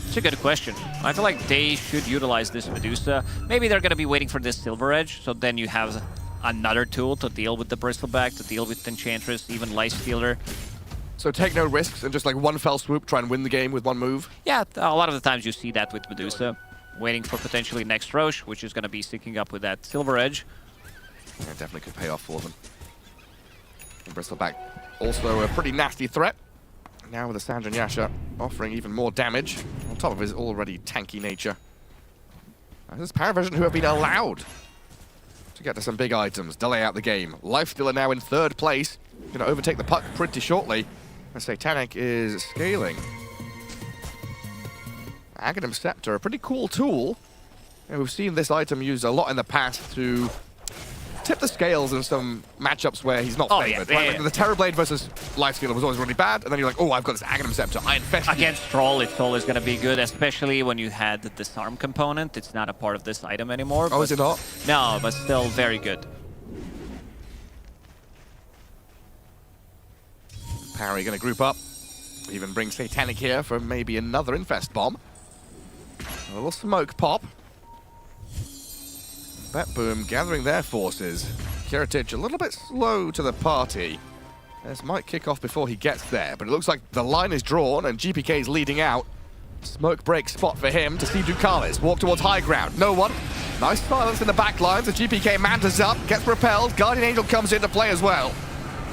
It's a good question. I feel like they should utilize this Medusa. Maybe they're going to be waiting for this Silver Edge, so then you have another tool to deal with the Bristleback, to deal with Enchantress, even Lifestealer. So take no risks and just like one fell swoop, try and win the game with one move? Yeah, a lot of the times you see that with Medusa. Waiting for potentially next Roche, which is going to be syncing up with that Silver Edge. Yeah, definitely could pay off for them. And Bristleback also a pretty nasty threat. Now with the Sandra Nyasha offering even more damage on top of his already tanky nature. And this is PARIVISION who have been allowed to get to some big items, delay out the game. Lifestealer now in 3rd place. Going to overtake the puck pretty shortly. And Satanic is scaling. Aghanim Scepter, a pretty cool tool. And we've seen this item used a lot in the past to tip the scales in some matchups where he's not favored. Like the Terrorblade versus Lifestealer was always really bad, and then you're like, oh, I've got this Aghanim Scepter, I infest you. Against Troll, it's always going to be good, especially when you had the disarm component. It's not a part of this item anymore. Oh, is it not? No, but still very good. Parry going to group up. Even bring Satanic here for maybe another Infest Bomb. A little smoke pop. BetBoom gathering their forces. Kiritich a little bit slow to the party. This might kick off before he gets there, but it looks like the line is drawn and GPK is leading out. Smoke break spot for him to see Ducalis walk towards high ground. No one. Nice silence in the back lines. The GPK mantas up, gets repelled. Guardian Angel comes into play as well.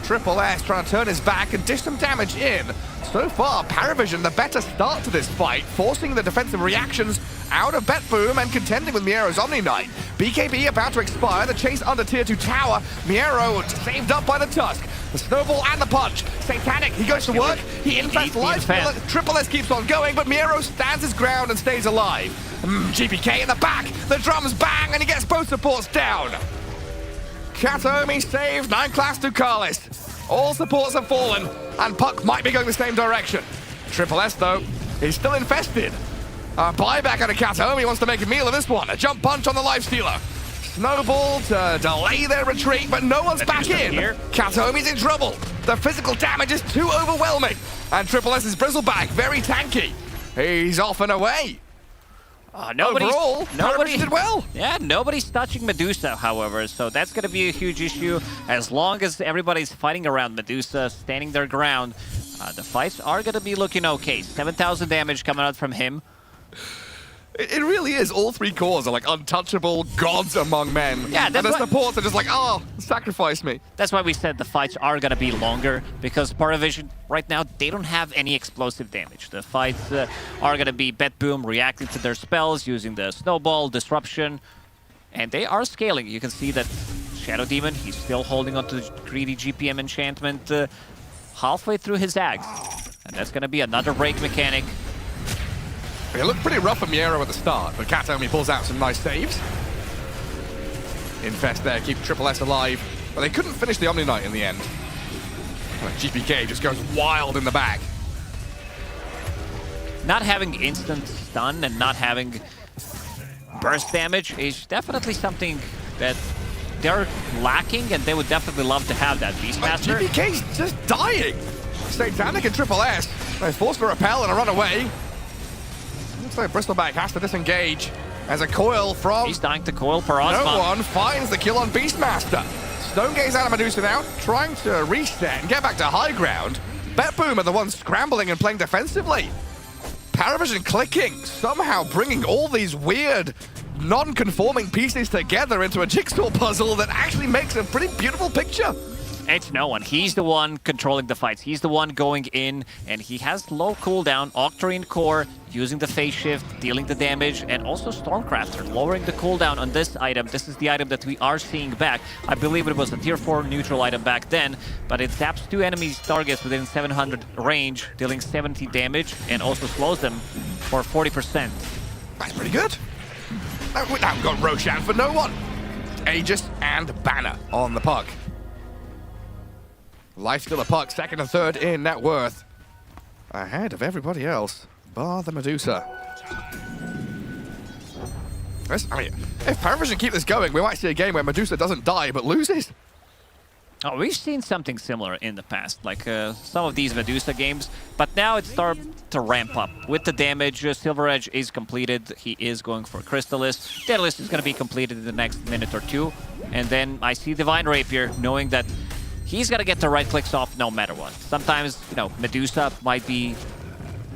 Triple S trying to turn his back and dish some damage in. So far, PARIVISION the better start to this fight, forcing the defensive reactions out of BetBoom and contending with Miero's Omni Knight. BKB about to expire, the chase under tier 2 tower. Miero saved up by the Tusk. The snowball and the punch. Satanic, he goes to work. He infests life. Triple S keeps on going, but Miero stands his ground and stays alive. GPK in the back. The drums bang and he gets both supports down. Kataomi saved, 9-class Ducalis. All supports have fallen, and Puck might be going the same direction. Triple S, though, is still infested. A buyback out of Kataomi wants to make a meal of this one. A jump punch on the Lifestealer. Snowball to delay their retreat, but no one's back in. Kataomi's in trouble. The physical damage is too overwhelming. And Triple S's Bristleback, very tanky. He's off and away. Nobody did well. Yeah, nobody's touching Medusa, however, so that's going to be a huge issue. As long as everybody's fighting around Medusa, standing their ground, the fights are going to be looking okay. 7,000 damage coming out from him. It really is. All three cores are like untouchable gods among men. Yeah, that's and the supports are just like, oh, sacrifice me. That's why we said the fights are going to be longer, because PARIVISION, right now, they don't have any explosive damage. The fights are going to be BetBoom reacting to their spells, using the Snowball, Disruption, and they are scaling. You can see that Shadow Demon, he's still holding onto the greedy GPM enchantment halfway through his Ags. And that's going to be another break mechanic. It looked pretty rough for Miero at the start, but Kataomi pulls out some nice saves. Infest there, keep Triple S alive, but they couldn't finish the Omni Knight in the end. GPK just goes wild in the back. Not having instant stun and not having burst damage is definitely something that they're lacking, and they would definitely love to have that. Beastmaster. GPK's just dying. Satanic and Triple S, they're forced to repel and run away. Looks like Bristleback has to disengage as a coil from... He's dying to coil per Ozma. No one finds the kill on Beastmaster. Stonegaze out of Medusa now, trying to reset and get back to high ground. BetBoom are the ones scrambling and playing defensively. PARIVISION clicking, somehow bringing all these weird, non-conforming pieces together into a jigsaw puzzle that actually makes a pretty beautiful picture. It's no one. He's the one controlling the fights. He's the one going in, and he has low cooldown, Octarine Core, using the phase shift, dealing the damage, and also Stormcrafter, lowering the cooldown on this item. This is the item that we are seeing back. I believe it was a tier 4 neutral item back then, but it zaps 2 enemies' targets within 700 range, dealing 70 damage, and also slows them for 40%. That's pretty good. Now we've got Roshan for no one. Aegis and Banner on the puck. Lifestealer Puck, second and third in net worth. Ahead of everybody else, bar the Medusa. I mean, if PARIVISION keep this going, we might see a game where Medusa doesn't die, but loses. Oh, we've seen something similar in the past, like some of these Medusa games, but now it's starting to ramp up. With the damage, Silver Edge is completed. He is going for Crystallis. Daedalus is going to be completed in the next minute or two. And then I see Divine Rapier, knowing that he's got to get the right clicks off no matter what. Sometimes, you know, Medusa might be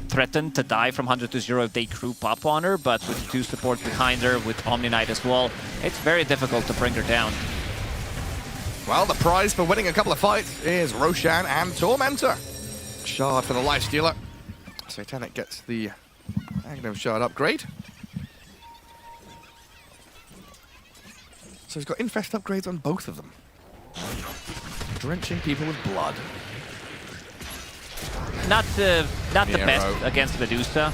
threatened to die from 100 to 0 if they group up on her, but with 2 supports behind her, with Omni Knight as well, it's very difficult to bring her down. Well, the prize for winning a couple of fights is Roshan and Tormentor. Shard for the Lifestealer. Satanic gets the Aghanim Shard upgrade. So he's got Infest upgrades on both of them. Drenching people with blood. not the Hero. best against Medusa.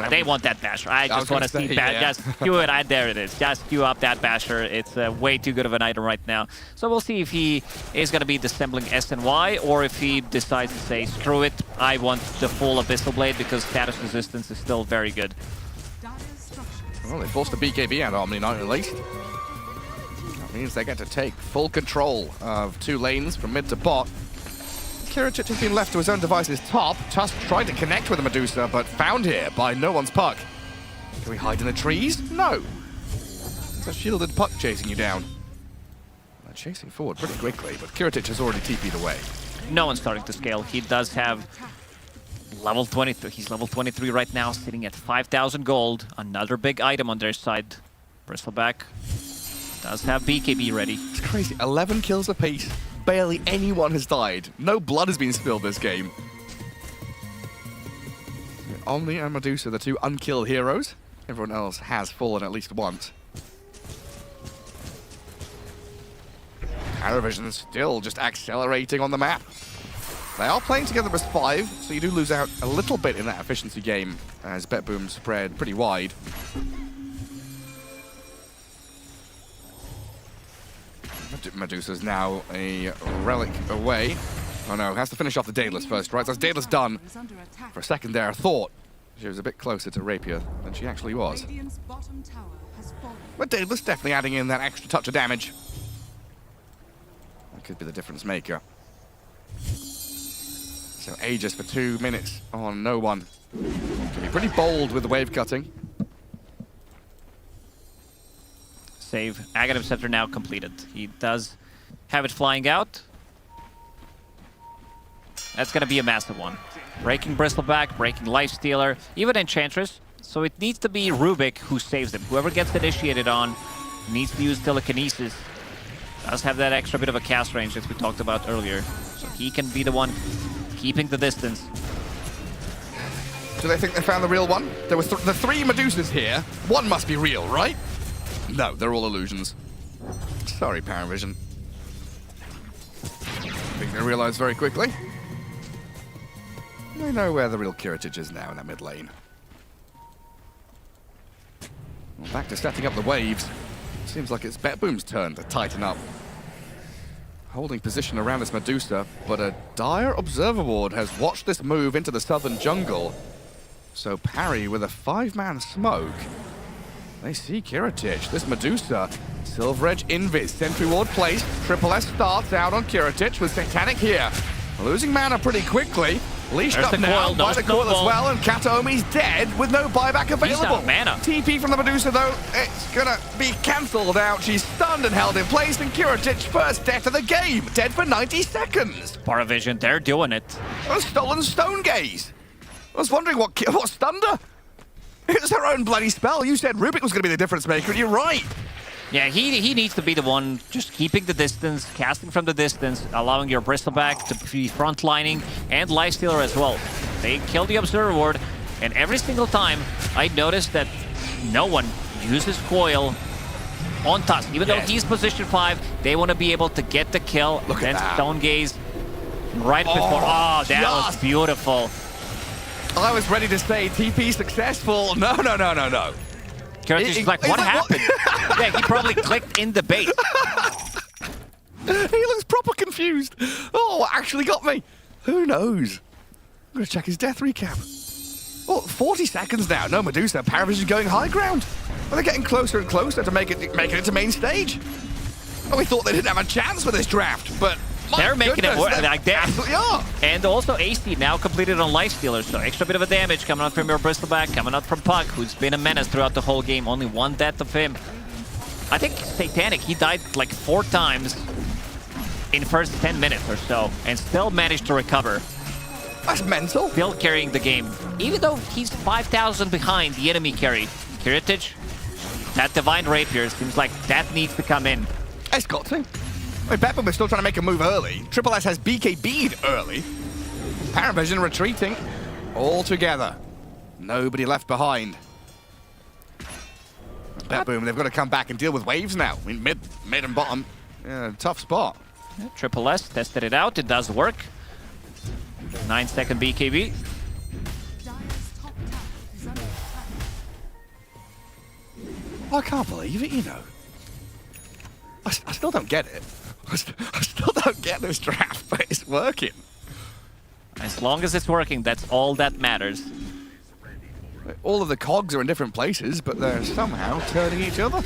They want that Basher. I just want to see that. Just queue it. There it is. Just queue up that Basher. It's way too good of an item right now. So we'll see if he is going to be dissembling S and Y, or if he decides to say, screw it, I want the full Abyssal Blade because status resistance is still very good. Well, they forced the BKB out Omni Knight at least. That means they get to take full control of 2 lanes from mid to bot. Kiritich has been left to his own devices top. Tusk tried to connect with the Medusa, but found here by no one's puck. Can we hide in the trees? No. It's a shielded puck chasing you down. They're chasing forward pretty quickly, but Kiritich has already TP'd away. No one's starting to scale. He does have level 23. He's level 23 right now, sitting at 5,000 gold. Another big item on their side. Bristleback does have BKB ready. It's crazy. 11 kills apiece. Barely anyone has died. No blood has been spilled this game. Omni and Medusa, the 2 unkilled heroes. Everyone else has fallen at least once. PARIVISION still just accelerating on the map. They are playing together as 5, so you do lose out a little bit in that efficiency game as BetBoom spread pretty wide. Medusa's now a relic away. Oh no, has to finish off the Daedalus first, right? So that's Daedalus done. For a second there, I thought she was a bit closer to Rapier than she actually was. But Daedalus definitely adding in that extra touch of damage. That could be the difference maker. So Aegis for 2 minutes on no one. Can be pretty bold with the wave cutting. Save. Aghanim Scepter now completed. He does have it flying out. That's going to be a massive one. Breaking Bristleback, breaking Lifestealer, even Enchantress. So it needs to be Rubik who saves him. Whoever gets initiated on needs to use Telekinesis. Does have that extra bit of a cast range that we talked about earlier. So he can be the one keeping the distance. Do they think they found the real one? There were the 3 Medusas here. One must be real, right? No, they're all illusions. Sorry, PARIVISION. I think they realized very quickly. They know where the real Kiritich is now in that mid lane. Well, back to setting up the waves. Seems like it's BetBoom's turn to tighten up. Holding position around this Medusa, but a dire observer ward has watched this move into the southern jungle. So Parry with a 5-man smoke. They see Kiritich. This Medusa, Silver Edge Invis, Sentry Ward placed. Triple S starts out on Kiritich with Satanic here. Losing mana pretty quickly. Leashed up now by the coil as well, and Kataomi's dead with no buyback available. Mana. TP from the Medusa though, it's gonna be cancelled out. She's stunned and held in place, and Kiritich first death of the game, dead for 90 seconds. PARIVISION, they're doing it. A stolen Stone Gaze. I was wondering what stunned her. It was her own bloody spell. You said Rubik was going to be the difference maker, and you're right. Yeah, he needs to be the one just keeping the distance, casting from the distance, allowing your Bristleback to be frontlining, and Lifestealer as well. They kill the Observer Ward, and every single time I noticed that no one uses Coil on Tusk. Even though he's position 5, they want to be able to get the kill. Look at that. Stone Gaze right before. Oh, that was beautiful. I was ready to say TP successful. No. Kiritich is like, what happened? Yeah, he probably clicked in the bait. He looks proper confused. Oh, what actually got me? Who knows? I'm going to check his death recap. Oh, 40 seconds now. No Medusa. PARIVISION going high ground. But they're getting closer and closer to making it to main stage. Oh, we thought they didn't have a chance with this draft, but they're making it work like that. Absolutely are. And also AC now completed on Lifestealer, so extra bit of a damage coming out from your Bristleback, coming out from Puck, who's been a menace throughout the whole game. Only 1 death of him. I think Satanic, he died like 4 times in first 10 minutes or so, and still managed to recover. That's mental. Still carrying the game. Even though he's 5,000 behind the enemy carry. Kiritich, that Divine Rapier seems like that needs to come in. It's got to. I mean, BetBoom is still trying to make a move early. Triple S has BKB'd early. PARIVISION retreating all together. Nobody left behind. BetBoom, they've got to come back and deal with waves now. I mean, mid and bottom, tough spot. Yeah, Triple S tested it out. It does work. 9-second BKB. I can't believe it, you know. I still don't get it. I still don't get this draft, but it's working. As long as it's working, that's all that matters. All of the cogs are in different places, but they're somehow turning each other.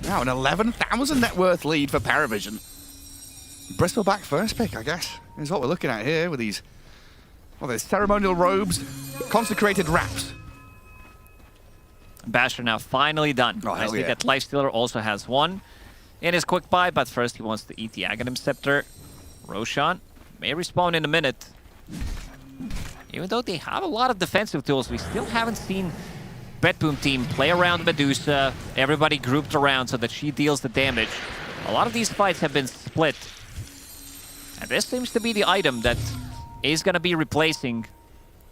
Now an 11,000 net worth lead for PARIVISION. Bristol back first pick, I guess, is what we're looking at here with these, well, there's ceremonial robes, consecrated wraps. Basher now finally done. Oh, I see yeah. that Lifestealer also has one in his quick buy, but first he wants to eat the Aghanim Scepter. Roshan may respawn in a minute. Even though they have a lot of defensive tools, we still haven't seen BetBoom team play around Medusa, everybody grouped around so that she deals the damage. A lot of these fights have been split. And this seems to be the item that is going to be replacing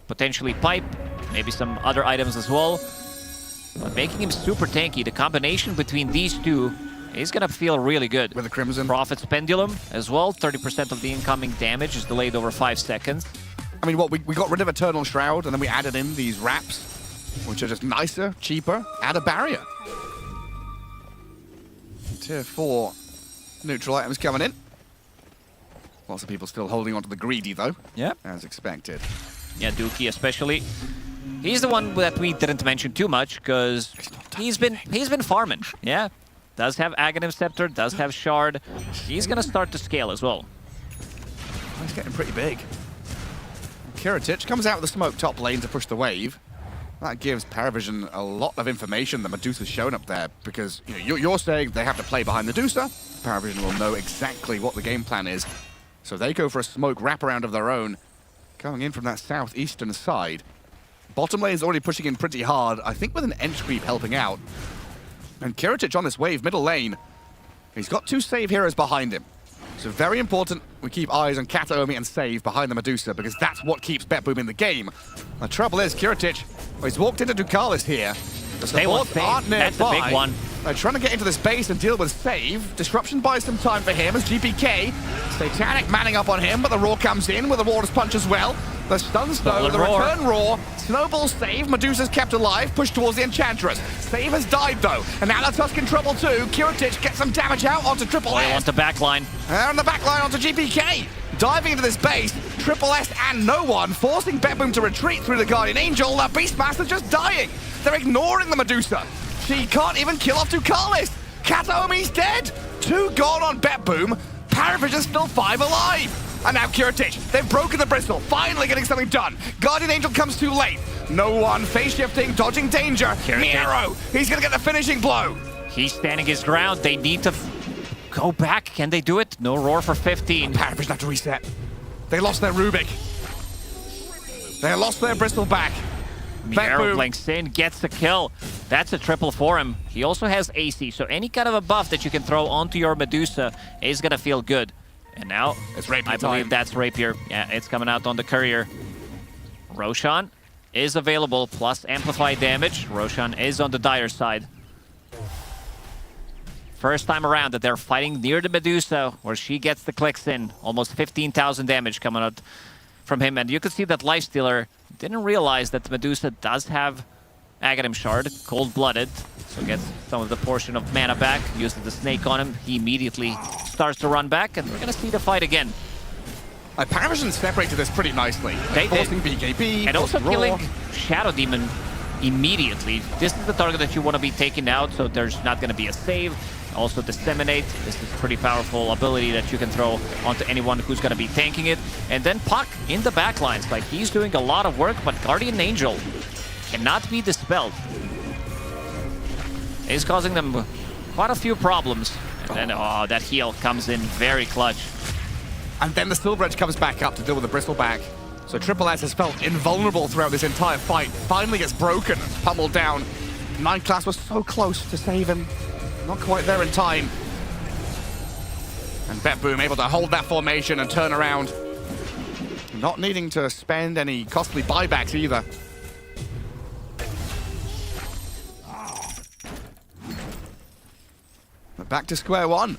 potentially Pipe, maybe some other items as well. But making him super tanky, the combination between these two is going to feel really good. With the Crimson. Prophet's Pendulum as well, 30% of the incoming damage is delayed over 5 seconds. I mean, what, we got rid of Eternal Shroud, and then we added in these wraps, which are just nicer, cheaper, add a barrier. Tier 4 neutral items coming in. Lots of people still holding on to the greedy, though. Yeah. As expected. Yeah, Dookie especially. He's the one that we didn't mention too much, because he's been farming. Yeah. Does have Aghanim Scepter, does have Shard. He's going to start to scale as well. Oh, he's getting pretty big. Kiritich comes out with the smoke top lane to push the wave. That gives PARIVISION a lot of information that Medusa's shown up there, because you're saying they have to play behind Medusa. PARIVISION will know exactly what the game plan is. So they go for a smoke wraparound of their own, coming in from that southeastern side. Bottom lane is already pushing in pretty hard, I think with an Ench creep helping out. And Kiritich on this wave, middle lane, he's got 2 save heroes behind him. So very important we keep eyes on Kataomi and Save behind the Medusa, because that's what keeps BetBoom in the game. The trouble is, Kiritich, well, he's walked into Ducalis here. The supports aren't nearby. That's a big one. They're trying to get into this base and deal with Save. Disruption buys some time for him as GPK. Satanic manning up on him, but the Roar comes in with the Water's Punch as well. The stuns though, the return Roar. Snowball Save, Medusa's kept alive, pushed towards the Enchantress. Save has died though, and now the Tusk in trouble too. Kiritich gets some damage out onto Triple S. They want the backline. And the backline onto GPK. Diving into this base, Triple S and no one, forcing BetBoom to retreat through the Guardian Angel. The Beastmaster's just dying. They're ignoring the Medusa. She can't even kill off Ducalis. Kataomi's dead. 2 gone on BetBoom. PARIVISION's still 5 alive. And now Kiritich, they've broken the Bristol, finally getting something done. Guardian Angel comes too late. No one, phase shifting, dodging danger. Nero, he's gonna get the finishing blow. He's standing his ground. They need to go back. Can they do it? No Roar for 15. PARIVISION have to reset. They lost their Rubik. They lost their Bristol back. Nero blinks in, gets the kill. That's a triple for him. He also has AC, so any kind of a buff that you can throw onto your Medusa is gonna feel good. And now, it's Rapier I believe time. that's Rapier. Yeah, it's coming out on the Courier. Roshan is available, plus amplified damage. Roshan is on the Dire side. First time around that they're fighting near the Medusa, where she gets the clicks in. Almost 15,000 damage coming out from him. And you can see that Lifestealer didn't realize that the Medusa does have Aghanim Shard, cold-blooded. So gets some of the portion of mana back, uses the snake on him. He immediately starts to run back, and we're going to see the fight again. PARIVISION separated this pretty nicely. They forcing BKB, and also Roar. killing Shadow Demon immediately. This is the target that you want to be taking out, so there's not going to be a save. Also Disseminate. This is a pretty powerful ability that you can throw onto anyone who's going to be tanking it. And then Puck in the backlines. Like, he's doing a lot of work, but Guardian Angel cannot be dispelled. Is causing them quite a few problems. And then, that heal comes in very clutch. And then the Silver Edge comes back up to deal with the Bristol back. So Triple S has felt invulnerable throughout this entire fight. Finally gets broken, pummeled down. 9 class was so close to save him. Not quite there in time. And BetBoom able to hold that formation and turn around. Not needing to spend any costly buybacks either. But back to square one.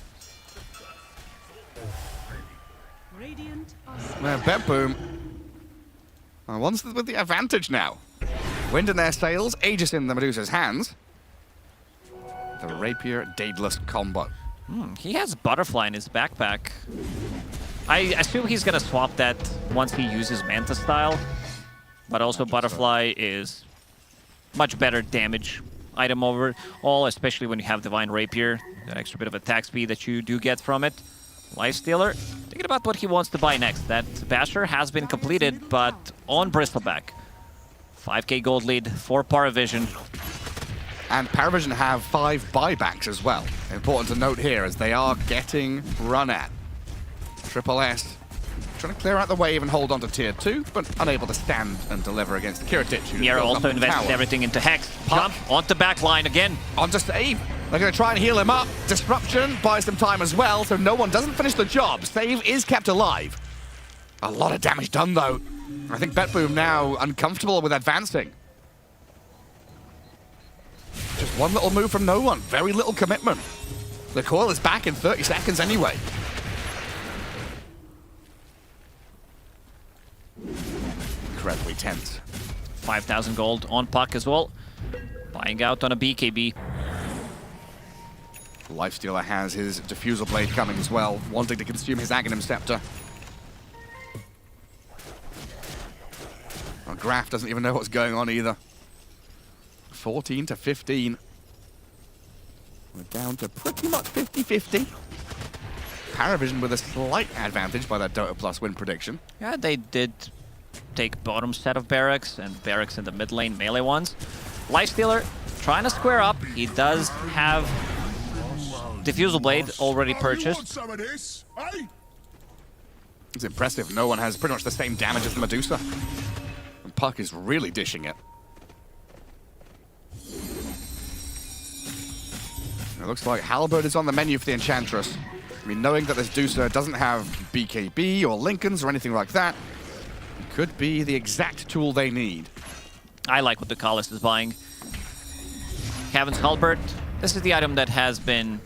Radiant are Now, BetBoom. One's with the advantage now. Wind in their sails, Aegis in the Medusa's hands. The Rapier Daedalus combo. He has Butterfly in his backpack. I assume he's going to swap that once he uses Manta style. But also Butterfly is much better damage item overall, especially when you have Divine Rapier. That extra bit of attack speed that you do get from it. Lifestealer, thinking about what he wants to buy next. That Basher has been completed, but on Bristleback. 5k gold lead for PARIVISION. And PARIVISION have 5 buybacks as well. Important to note here as they are getting run at. Triple S trying to clear out the wave and hold on to tier 2, but unable to stand and deliver against Kiritich. Mira also invested everything into Hex. Jump onto backline again. Onto Save. They're going to try and heal him up. Disruption buys them time as well, so no one doesn't finish the job. Save is kept alive. A lot of damage done, though. I think BetBoom now uncomfortable with advancing. Just one little move from no one. Very little commitment. The coil is back in 30 seconds anyway. Incredibly tense. 5,000 gold on Puck as well. Buying out on a BKB. Lifestealer has his Diffusal Blade coming as well, wanting to consume his Aghanim Scepter. Well, Graf doesn't even know what's going on either. 14 to 15. We're down to pretty much 50-50. PARIVISION with a slight advantage by that Dota Plus win prediction. Yeah, they did take bottom set of barracks and barracks in the mid lane melee ones. Lifestealer trying to square up. He does have Diffusal Blade already purchased. It's impressive. No one has pretty much the same damage as the Medusa. And Puck is really dishing it. It looks like Halberd is on the menu for the Enchantress. I mean, knowing that this Medusa doesn't have BKB or Lincolns or anything like that, it could be the exact tool they need. I like what Ducalis is buying. Cavan's Halberd. This is the item that has been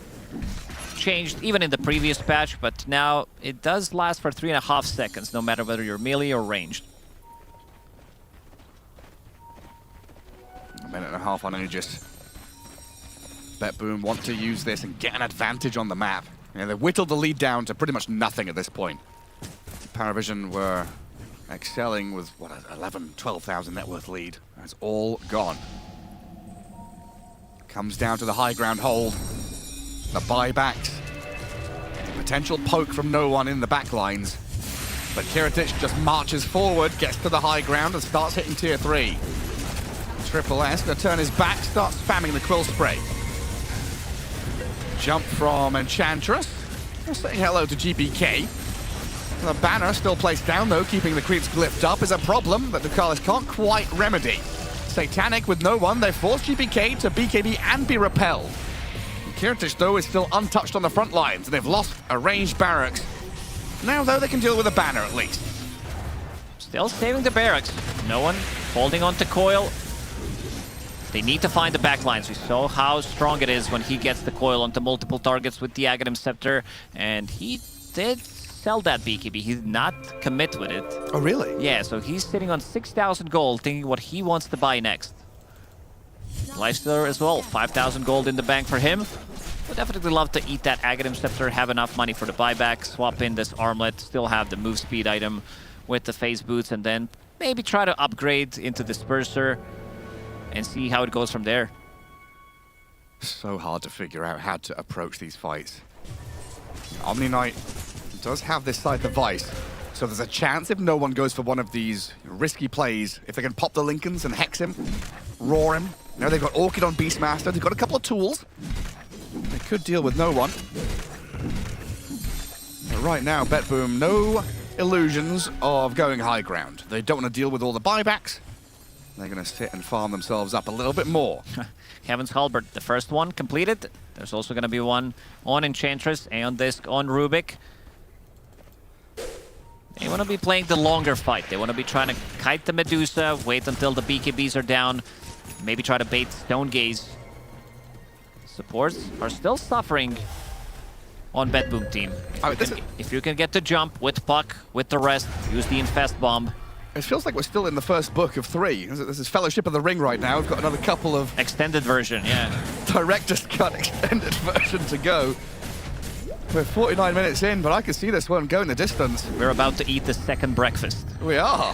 changed even in the previous patch, but now it does last for 3.5 seconds, no matter whether you're melee or ranged. A minute and a half on Aegis. BetBoom want to use this and get an advantage on the map. Yeah, they've whittled the lead down to pretty much nothing at this point. PARIVISION were excelling with, what, 11, 12,000 net worth lead. That's all gone. Comes down to the high ground hold. The buybacks. The potential poke from no one in the back lines. But Kiritich just marches forward, gets to the high ground and starts hitting tier 3. Triple S gonna turn his back, starts spamming the Quill Spray. Jump from Enchantress. Saying hello to GBK. The banner still placed down though, keeping the creeps glyphed up is a problem that Ducalis can't quite remedy. Satanic with no one, they force GBK to BKB and be repelled. Kiritich though is still untouched on the front lines, and they've lost a ranged barracks. Now though they can deal with a banner at least. Still saving the barracks. No one holding on to Coil. They need to find the backlines. We saw how strong it is when he gets the Coil onto multiple targets with the Aghanim Scepter, and he did sell that BKB. He did not commit with it. Oh, really? Yeah, so he's sitting on 6,000 gold, thinking what he wants to buy next. Lifestealer as well, 5,000 gold in the bank for him. Would definitely love to eat that Aghanim Scepter, have enough money for the buyback, swap in this armlet, still have the move speed item with the phase boots, and then maybe try to upgrade into Disperser and see how it goes from there. So hard to figure out how to approach these fights. Omni Knight does have this side device, so there's a chance if no one goes for one of these risky plays, if they can pop the Lincolns and hex him, roar him. Now they've got Orchid on Beastmaster, they've got a couple of tools. They could deal with no one. But right now, BetBoom, no illusions of going high ground. They don't want to deal with all the buybacks. They're going to sit and farm themselves up a little bit more. Heaven's Halberd, the first one completed. There's also going to be one on Enchantress, Aeon Disc on Rubik. They want to be playing the longer fight. They want to be trying to kite the Medusa, wait until the BKBs are down, maybe try to bait Stone Gaze. Supports are still suffering on BetBoom team. If you can get the jump with Puck, with the rest, use the Infest Bomb. It feels like we're still in the first book of 3. This is Fellowship of the Ring right now. We've got another couple of... Extended version, yeah. Director's Cut extended version to go. We're 49 minutes in, but I can see this one going the distance. We're about to eat the second breakfast. We are.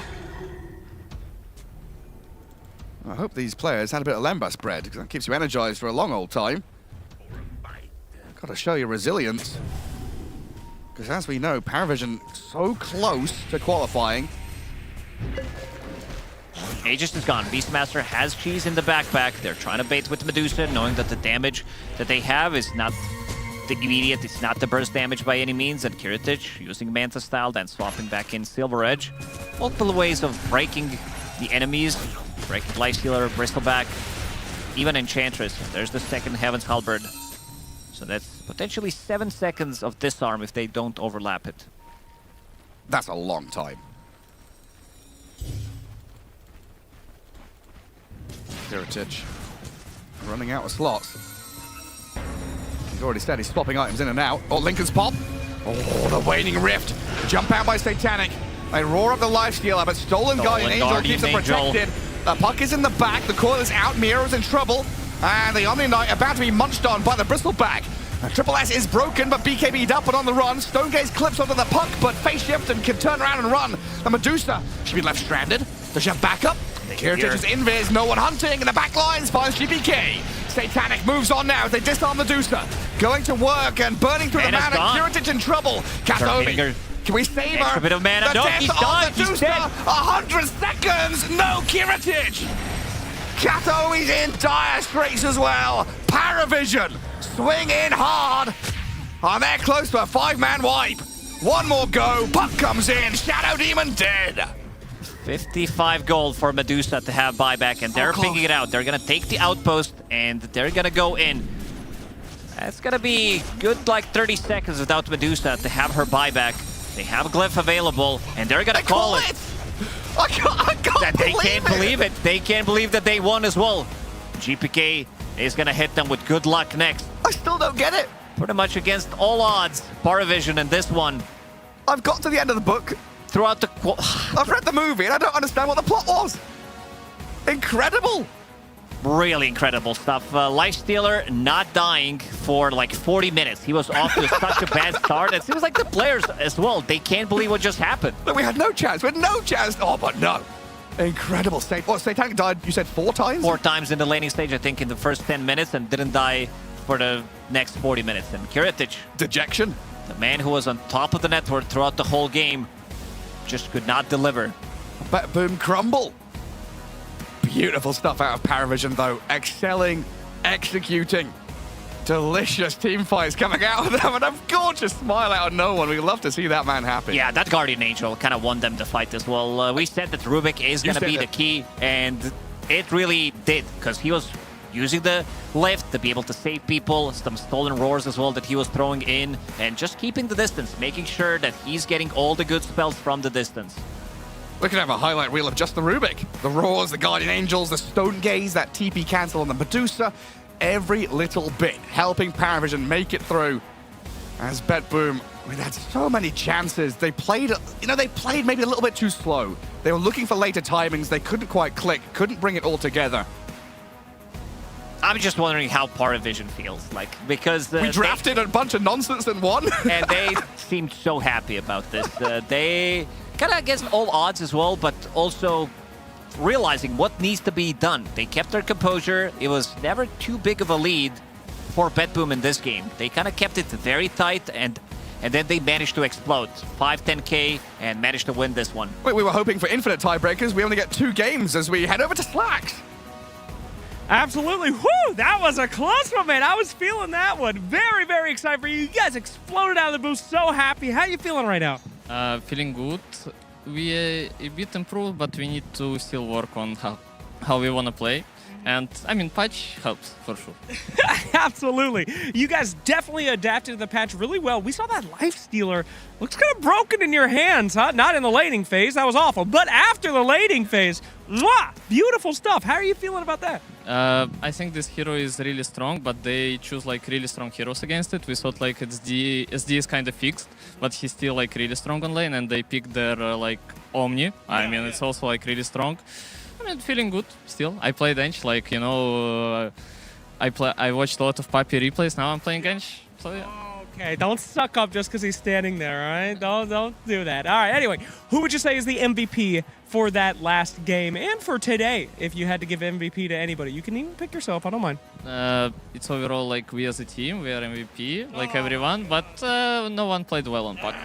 I hope these players had a bit of lembas bread, because that keeps you energized for a long old time. Got to show your resilience. Because as we know, PARIVISION so close to qualifying. Aegis is gone. Beastmaster has cheese in the backpack. They're trying to bait with Medusa, knowing that the damage that they have is not the immediate, it's not the burst damage by any means. And Kiritich using Manta style, then swapping back in Silver Edge. Multiple ways of breaking the enemies. Breaking Lifestealer, Bristleback, even Enchantress. There's the second Heaven's Halberd. So that's potentially 7 seconds of disarm if they don't overlap it. That's a long time. Kiritich running out of slots. He's already said he's swapping items in and out. Oh, Lincoln's pop. Oh, the Waning Rift. Jump out by Satanic. They roar up the Lifestealer, but Stolen Guardian Angel keeps them protected. The Puck is in the back. The coil is out. Miro's in trouble. And the Omni Knight about to be munched on by the Bristleback. Triple S is broken, but BKB'd up and on the run. Stonegaze clips onto the Puck, but face shift and can turn around and run. The Medusa, she's been left stranded. Does she have backup? Kiritich's invis, no one hunting, and the back lines finds GBK. Satanic moves on now as they disarm Medusa. Going to work and burning through the mana. Kiritich in trouble. Katobi. Can we save her? Extra bit of mana. No, he's done. He's dead. 100 seconds. No Kiritich. Katobi's in dire straits as well. PARIVISION swing in hard. And they're close to a 5-man wipe. One more go. Puck comes in. Shadow Demon dead. 55 gold for Medusa to have buyback, and they're picking it out. They're gonna take the outpost, and they're gonna go in. That's gonna be good like 30 seconds without Medusa to have her buyback. They have a glyph available, and they're gonna call it. I can't They can't believe it. They can't believe that they won as well. GPK is gonna hit them with good luck next. I still don't get it. Pretty much against all odds, PARIVISION in this one. I've got to the end of the book. Throughout the... I've read the movie and I don't understand what the plot was. Incredible. Really incredible stuff. Lifestealer not dying for like 40 minutes. He was off to such a bad start. It seems like the players as well, they can't believe what just happened. Look, we had no chance. We had no chance. Oh, but no. Incredible. Satanic died, you said 4 times? 4 times in the laning stage, I think, in the first 10 minutes and didn't die for the next 40 minutes. And Kiritich. Dejection. The man who was on top of the network throughout the whole game just could not deliver. BetBoom crumble. Beautiful stuff out of PARIVISION, though. Excelling, executing. Delicious team fights coming out of them, and a gorgeous smile out of no one. We love to see that man happy. Yeah, that Guardian Angel kind of won them the fight as well. We said that Rubik is going to be the key, and it really did, because he was using the lift to be able to save people, some stolen roars as well that he was throwing in, and just keeping the distance, making sure that he's getting all the good spells from the distance. We could have a highlight reel of just the Rubik. The roars, the Guardian Angels, the Stone Gaze, that TP cancel on the Medusa. Every little bit helping PARIVISION make it through. As BetBoom, we had so many chances. They played, they played maybe a little bit too slow. They were looking for later timings. They couldn't quite click, couldn't bring it all together. I'm just wondering how PARIVISION feels like, because we drafted a bunch of nonsense and won. And they seemed so happy about this. They kind of against all odds as well, but also realizing what needs to be done. They kept their composure. It was never too big of a lead for BetBoom in this game. They kind of kept it very tight, and then they managed to explode. 5-10K and managed to win this one. We were hoping for infinite tiebreakers. We only get 2 games as we head over to Slacks. Absolutely. Whoo! That was a close one, man. I was feeling that one. Very, very excited for you. You guys exploded out of the boost. So happy. How are you feeling right now? Feeling good. We a bit improved, but we need to still work on how we want to play. And, I mean, patch helps, for sure. Absolutely. You guys definitely adapted to the patch really well. We saw that Lifestealer. Looks kind of broken in your hands, huh? Not in the laning phase. That was awful. But after the laning phase, mwah, beautiful stuff. How are you feeling about that? I think this hero is really strong, but they choose like really strong heroes against it. We thought like SD is kind of fixed, but he's still like really strong on lane, and they picked their like Omni. I mean, it's also like really strong. I mean, feeling good still. I played Ench, like, you know, I watched a lot of Papi replays. Now I'm playing Ench, so yeah. Okay, don't suck up just because he's standing there, all right? Don't do that. All right, anyway, who would you say is the MVP for that last game and for today? If you had to give MVP to anybody, you can even pick yourself. I don't mind. It's overall like we as a team, we are MVP, like everyone, but no one played well on puck.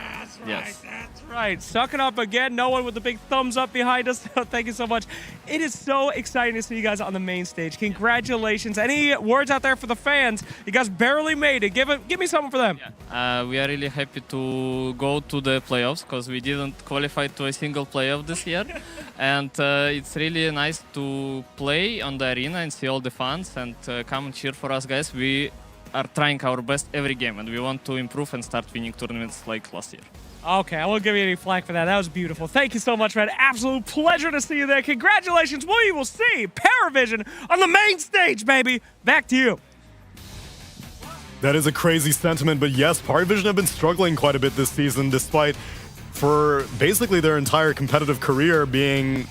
Yes. That's right. Suck it up again. No one with the big thumbs up behind us. Thank you so much. It is so exciting to see you guys on the main stage. Congratulations. Any words out there for the fans? You guys barely made it. Give me something for them. Yeah. We are really happy to go to the playoffs because we didn't qualify to a single playoff this year. And it's really nice to play on the arena and see all the fans and come and cheer for us, guys. We are trying our best every game, and we want to improve and start winning tournaments like last year. Okay, I won't give you any flack for that. That was beautiful. Thank you so much, man. Absolute pleasure to see you there. Congratulations. We will see PARIVISION on the main stage, baby. Back to you. That is a crazy sentiment, but yes, PARIVISION have been struggling quite a bit this season, despite for basically their entire competitive career being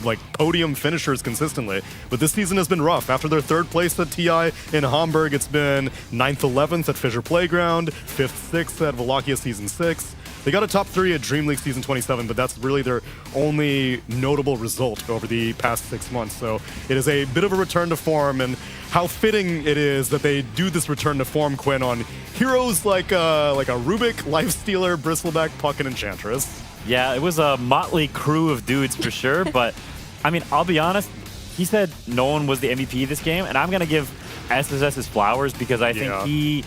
like podium finishers consistently. But this season has been rough. After their third place at TI in Hamburg, it's been 9th, 11th at Fissure Playground, 5th, 6th at Wallachia Season 6. They got a top 3 at Dream League Season 27, but that's really their only notable result over the past 6 months. So it is a bit of a return to form, and how fitting it is that they do this return to form, Quinn, on heroes like a Rubik, Lifestealer, Bristleback, Puck, and Enchantress. Yeah, it was a motley crew of dudes for sure, but I mean, I'll be honest, he said no one was the MVP this game, and I'm going to give SSS his flowers because I think he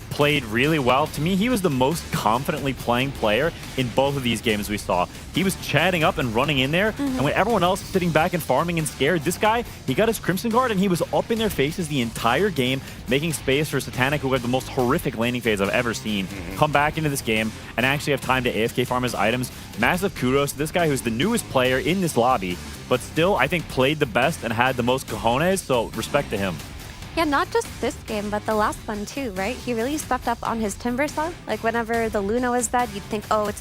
played really well. To me, he was the most confidently playing player in both of these games we saw. He was chatting up and running in there, and when everyone else was sitting back and farming and scared, this guy, he got his Crimson Guard, and he was up in their faces the entire game, making space for Satanic, who had the most horrific laning phase I've ever seen, come back into this game and actually have time to AFK farm his items. Massive kudos to this guy who's the newest player in this lobby, but still, I think, played the best and had the most cojones, so respect to him. Yeah, not just this game, but the last one too, right? He really stepped up on his Timber Saw. Like whenever the Luna was dead, you'd think, oh,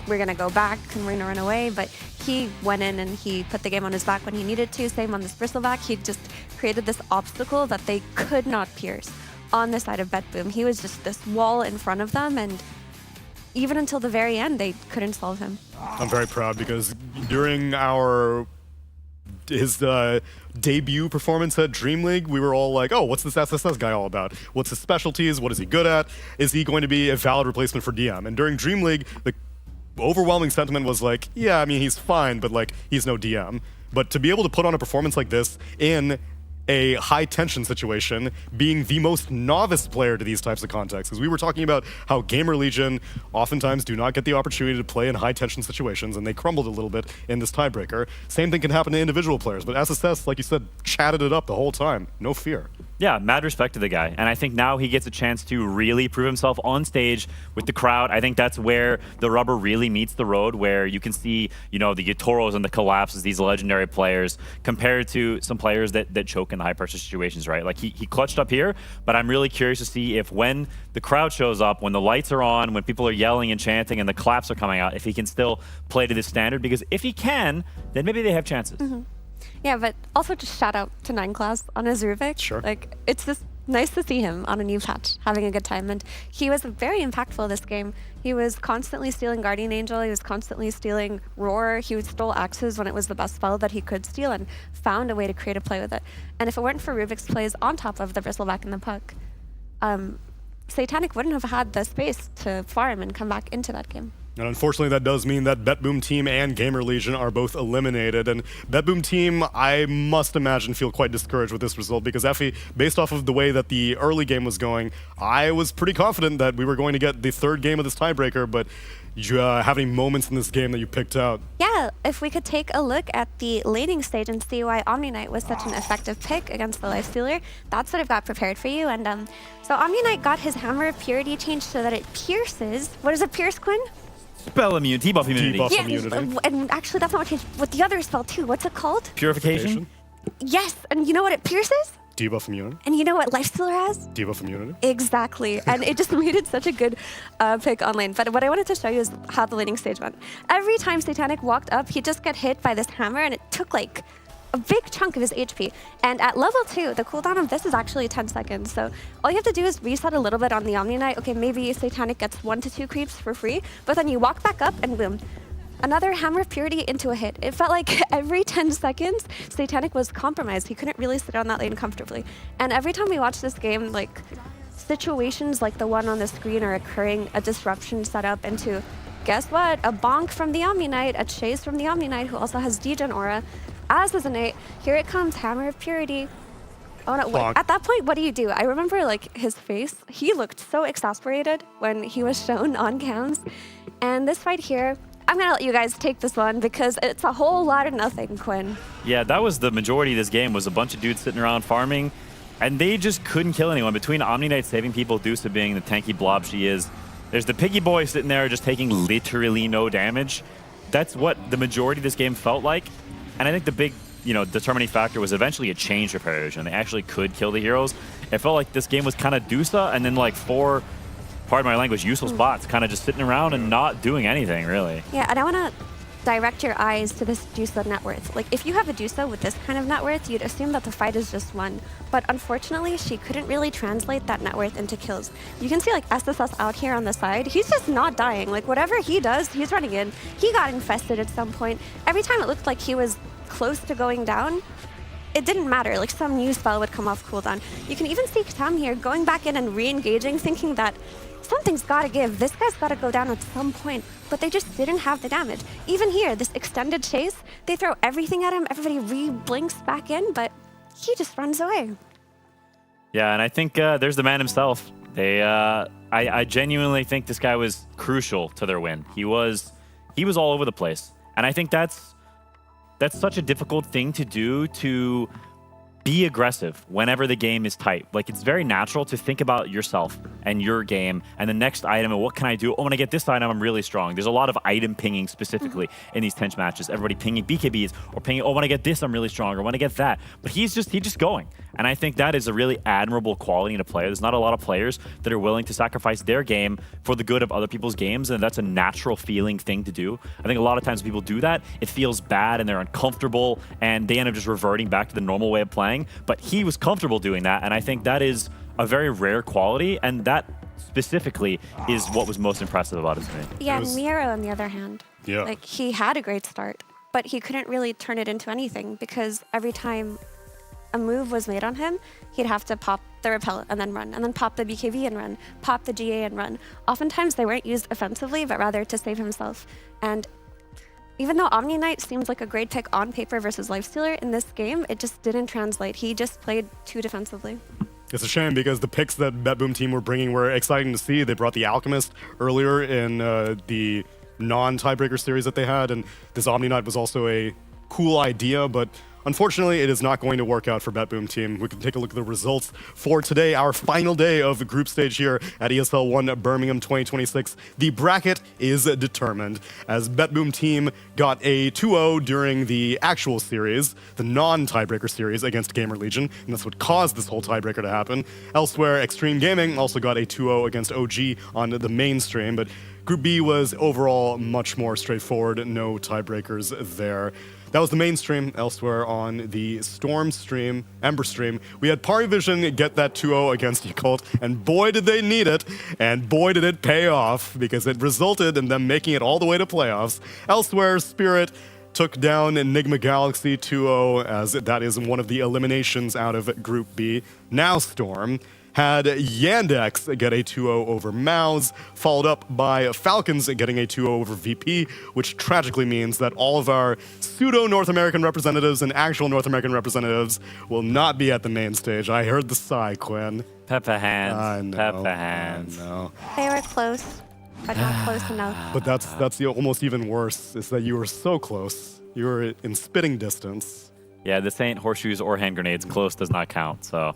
we're gonna go back and we're gonna run away. But he went in and he put the game on his back when he needed to. Same on this Bristleback. He just created this obstacle that they could not pierce on the side of BetBoom. He was just this wall in front of them, and even until the very end, they couldn't solve him. I'm very proud because during his debut performance at Dream League, we were all like, oh, what's this SSS guy all about? What's his specialties? What is he good at? Is he going to be a valid replacement for DM? And during Dream League, the overwhelming sentiment was like, yeah, I mean, he's fine, but like, he's no DM. But to be able to put on a performance like this in a high-tension situation, being the most novice player to these types of contexts. Because we were talking about how GamerLegion oftentimes do not get the opportunity to play in high-tension situations, and they crumbled a little bit in this tiebreaker. Same thing can happen to individual players, but SSS, like you said, chatted it up the whole time. No fear. Yeah, mad respect to the guy. And I think now he gets a chance to really prove himself on stage with the crowd. I think that's where the rubber really meets the road, where you can see, you know, the Yatoros and the Collapses, these legendary players, compared to some players that choke in the high-pressure situations, right? Like, he clutched up here, but I'm really curious to see if when the crowd shows up, when the lights are on, when people are yelling and chanting and the claps are coming out, if he can still play to this standard. Because if he can, then maybe they have chances. Yeah, but also just shout out to 9class on his Rubik. Sure. Like, it's just nice to see him on a new patch, having a good time. And he was very impactful this game. He was constantly stealing Guardian Angel. He was constantly stealing Roar. He stole Axes when it was the best spell that he could steal and found a way to create a play with it. And if it weren't for Rubik's plays on top of the Bristleback and the Puck, Satanic wouldn't have had the space to farm and come back into that game. And unfortunately, that does mean that BetBoom Team and GamerLegion are both eliminated. And BetBoom Team, I must imagine, feel quite discouraged with this result because, Effie, based off of the way that the early game was going, I was pretty confident that we were going to get the third game of this tiebreaker, but you have any moments in this game that you picked out? Yeah, if we could take a look at the laning stage and see why Omni Knight was such an effective pick against the Lifestealer, that's what I've got prepared for you. And so Omni Knight got his Hammer of Purity changed so that it pierces. What does it pierce, Quinn? Spell immunity, debuff immunity. Debuff Yeah, immunity. and actually that's not what the other spell too. What's it called? Purification? Yes, and you know what it pierces? Debuff immunity. And you know what Lifestealer has? Debuff immunity. Exactly, and it just made it such a good pick on lane. But what I wanted to show you is how the laning stage went. Every time Satanic walked up, he'd just get hit by this hammer, and it took like a big chunk of his HP. And at level 2, the cooldown of this is actually 10 seconds. So all you have to do is reset a little bit on the Omni Knight. Okay, maybe Satanic gets 1 to 2 creeps for free, but then you walk back up and boom. Another Hammer of Purity into a hit. It felt like every 10 seconds, Satanic was compromised. He couldn't really sit on that lane comfortably. And every time we watch this game, like situations like the one on the screen are occurring, a disruption set up into, guess what? A bonk from the Omni Knight, a chase from the Omni Knight who also has Degen Aura. As is innate, here it comes, Hammer of Purity. Oh no, wait, at that point, what do? I remember like his face. He looked so exasperated when he was shown on cams. And this fight here, I'm gonna let you guys take this one because it's a whole lot of nothing, Quinn. Yeah, that was the majority of this game, was a bunch of dudes sitting around farming, and they just couldn't kill anyone. Between Omni Knight saving people, Dusa being the tanky blob she is, there's the Piggy Boy sitting there just taking literally no damage. That's what the majority of this game felt like. And I think the big, determining factor was eventually a change for PARIVISION. They actually could kill the heroes. It felt like this game was kind of Dusa and then like 4, pardon my language, useless bots kind of just sitting around and not doing anything, really. Yeah, and I want to direct your eyes to this Dusa net worth. Like, if you have a Dusa with this kind of net worth, you'd assume that the fight is just won. But unfortunately, she couldn't really translate that net worth into kills. You can see, like, SSS out here on the side. He's just not dying. Like, whatever he does, he's running in. He got infested at some point. Every time it looked like he was close to going down, it didn't matter. Like, some new spell would come off cooldown. You can even see Tam here going back in and re-engaging, thinking that something's got to give. This guy's got to go down at some point, but they just didn't have the damage. Even here, this extended chase, they throw everything at him, everybody re-blinks back in, but he just runs away. Yeah, and I think there's the man himself. I genuinely think this guy was crucial to their win. He was all over the place, and I think that's such a difficult thing to do, to be aggressive whenever the game is tight. Like, it's very natural to think about yourself and your game and the next item and what can I do? Oh, when I get this item, I'm really strong. There's a lot of item pinging specifically in these tense matches. Everybody pinging BKBs or pinging, oh, when I get this, I'm really strong, or when I get that. But he's just going. And I think that is a really admirable quality in a player. There's not a lot of players that are willing to sacrifice their game for the good of other people's games, and that's a natural feeling thing to do. I think a lot of times people do that, it feels bad and they're uncomfortable and they end up just reverting back to the normal way of playing. But he was comfortable doing that, and I think that is a very rare quality, and that specifically is what was most impressive about it to me. Yeah, Miro, on the other hand, Yeah. like, he had a great start, but he couldn't really turn it into anything because every time a move was made on him, he'd have to pop the repel and then run, and then pop the BKB and run, pop the GA and run. Oftentimes they weren't used offensively, but rather to save himself. And even though Omni Knight seems like a great pick on paper versus Lifestealer, in this game, it just didn't translate. He just played too defensively. It's a shame because the picks that BetBoom team were bringing were exciting to see. They brought the Alchemist earlier in the non-tiebreaker series that they had, and this Omni Knight was also a cool idea, but unfortunately, it is not going to work out for BetBoom team. We can take a look at the results for today, our final day of the group stage here at ESL One Birmingham 2026. The bracket is determined as BetBoom team got a 2-0 during the actual series, the non-tiebreaker series against GamerLegion, and that's what caused this whole tiebreaker to happen. Elsewhere, Xtreme Gaming also got a 2-0 against OG on the mainstream, but Group B was overall much more straightforward, no tiebreakers there. That was the mainstream. Elsewhere on the Storm stream, Ember stream, we had PARIVISION get that 2-0 against Yakult, and boy did they need it, and boy did it pay off, because it resulted in them making it all the way to playoffs. Elsewhere, Spirit took down Enigma Galaxy 2-0, as that is one of the eliminations out of Group B. Now Storm had Yandex get a 2-0 over Mouse, followed up by Falcons getting a 2-0 over VP, which tragically means that all of our pseudo-North American representatives and actual North American representatives will not be at the main stage. I heard the sigh, Quinn. Pepper hands. I know. Pepper hands. I know. They were close, but not close enough. But that's the almost even worse, is that you were so close. You were in spitting distance. Yeah, this ain't horseshoes or hand grenades. Close does not count. So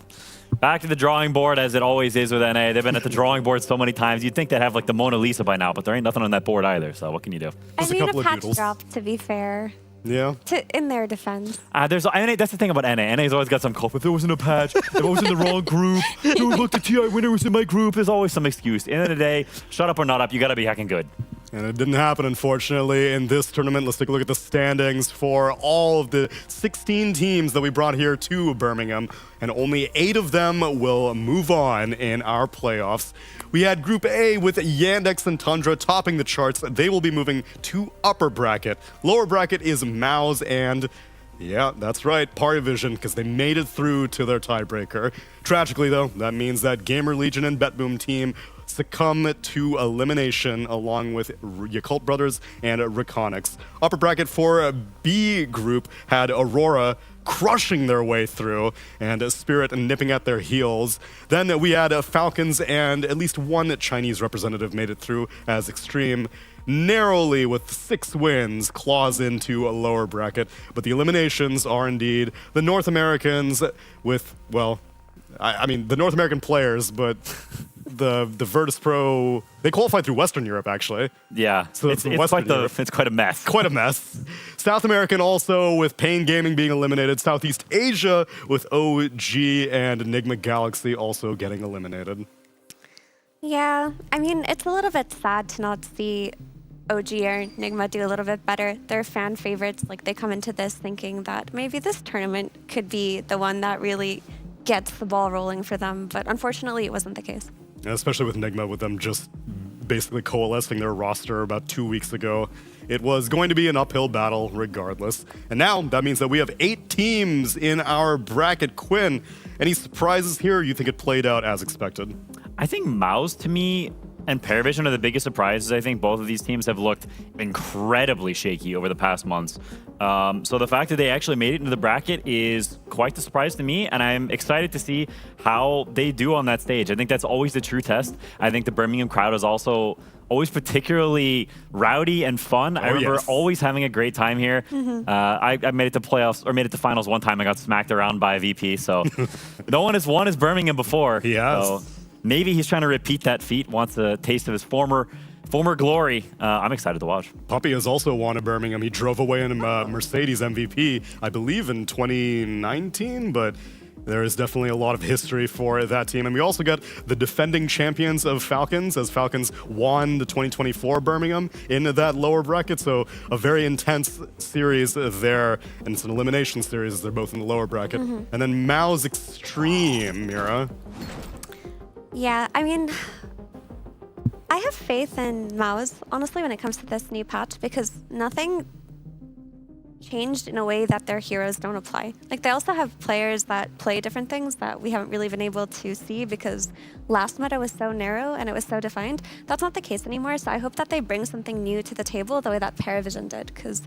back to the drawing board, as it always is with NA. They've been at the drawing board so many times. You'd think they'd have like the Mona Lisa by now, but there ain't nothing on that board either. So what can you do? I mean, a patch drop, to be fair. Yeah. In their defense. There's NA, that's the thing about NA. NA's always got some call. If there wasn't a patch, if I was in the wrong group, look, the TI winner was in my group. There's always some excuse. End of the day, shut up or not up, you gotta be heckin' good. And it didn't happen, unfortunately, in this tournament. Let's take a look at the standings for all of the 16 teams that we brought here to Birmingham, and only 8 of them will move on in our playoffs. We had Group A with Yandex and Tundra topping the charts. They will be moving to upper bracket. Lower bracket is Mouse and... yeah, that's right, PARIVISION, because they made it through to their tiebreaker. Tragically, though, that means that GamerLegion and BetBoom team succumb to elimination along with Yakult Brothers and Reconics. Upper bracket for B group had Aurora crushing their way through and Spirit nipping at their heels. Then we had Falcons and at least one Chinese representative made it through as Xtreme. Narrowly, with 6 wins, claws into a lower bracket. But the eliminations are indeed the North Americans with, well, I mean, the North American players, but the Virtus Pro, they qualified through Western Europe, actually. Yeah, so it's quite a mess. Quite a mess. South American also with Pain Gaming being eliminated. Southeast Asia with OG and Enigma Galaxy also getting eliminated. Yeah, I mean, it's a little bit sad to not see OG or Enigma do a little bit better. They're fan favorites. Like, they come into this thinking that maybe this tournament could be the one that really gets the ball rolling for them, but unfortunately it wasn't the case. Especially with Enigma, with them just basically coalescing their roster about 2 weeks ago. It was going to be an uphill battle regardless. And now that means that we have 8 teams in our bracket. Quinn, any surprises here? You think it played out as expected? I think Mouse, to me, and PARIVISION are the biggest surprises. I think both of these teams have looked incredibly shaky over the past months. So the fact that they actually made it into the bracket is quite the surprise to me, and I'm excited to see how they do on that stage. I think that's always the true test. I think the Birmingham crowd is also always particularly rowdy and fun. I remember always having a great time here. I made it to playoffs, or made it to finals one time. I got smacked around by a VP, so no one has won as Birmingham before. He has. So maybe he's trying to repeat that feat, wants a taste of his former glory. I'm excited to watch. Puppy has also won at Birmingham. He drove away in a Mercedes MVP, I believe, in 2019, but there is definitely a lot of history for that team. And we also got the defending champions of Falcons, as Falcons won the 2024 Birmingham in that lower bracket. So a very intense series there, and it's an elimination series as they're both in the lower bracket. And then Mao's Xtreme, Mira. Yeah, I mean, I have faith in Mao's, honestly, when it comes to this new patch, because nothing changed in a way that their heroes don't apply. Like, they also have players that play different things that we haven't really been able to see because last meta was so narrow and it was so defined. That's not the case anymore, so I hope that they bring something new to the table the way that PARIVISION did, because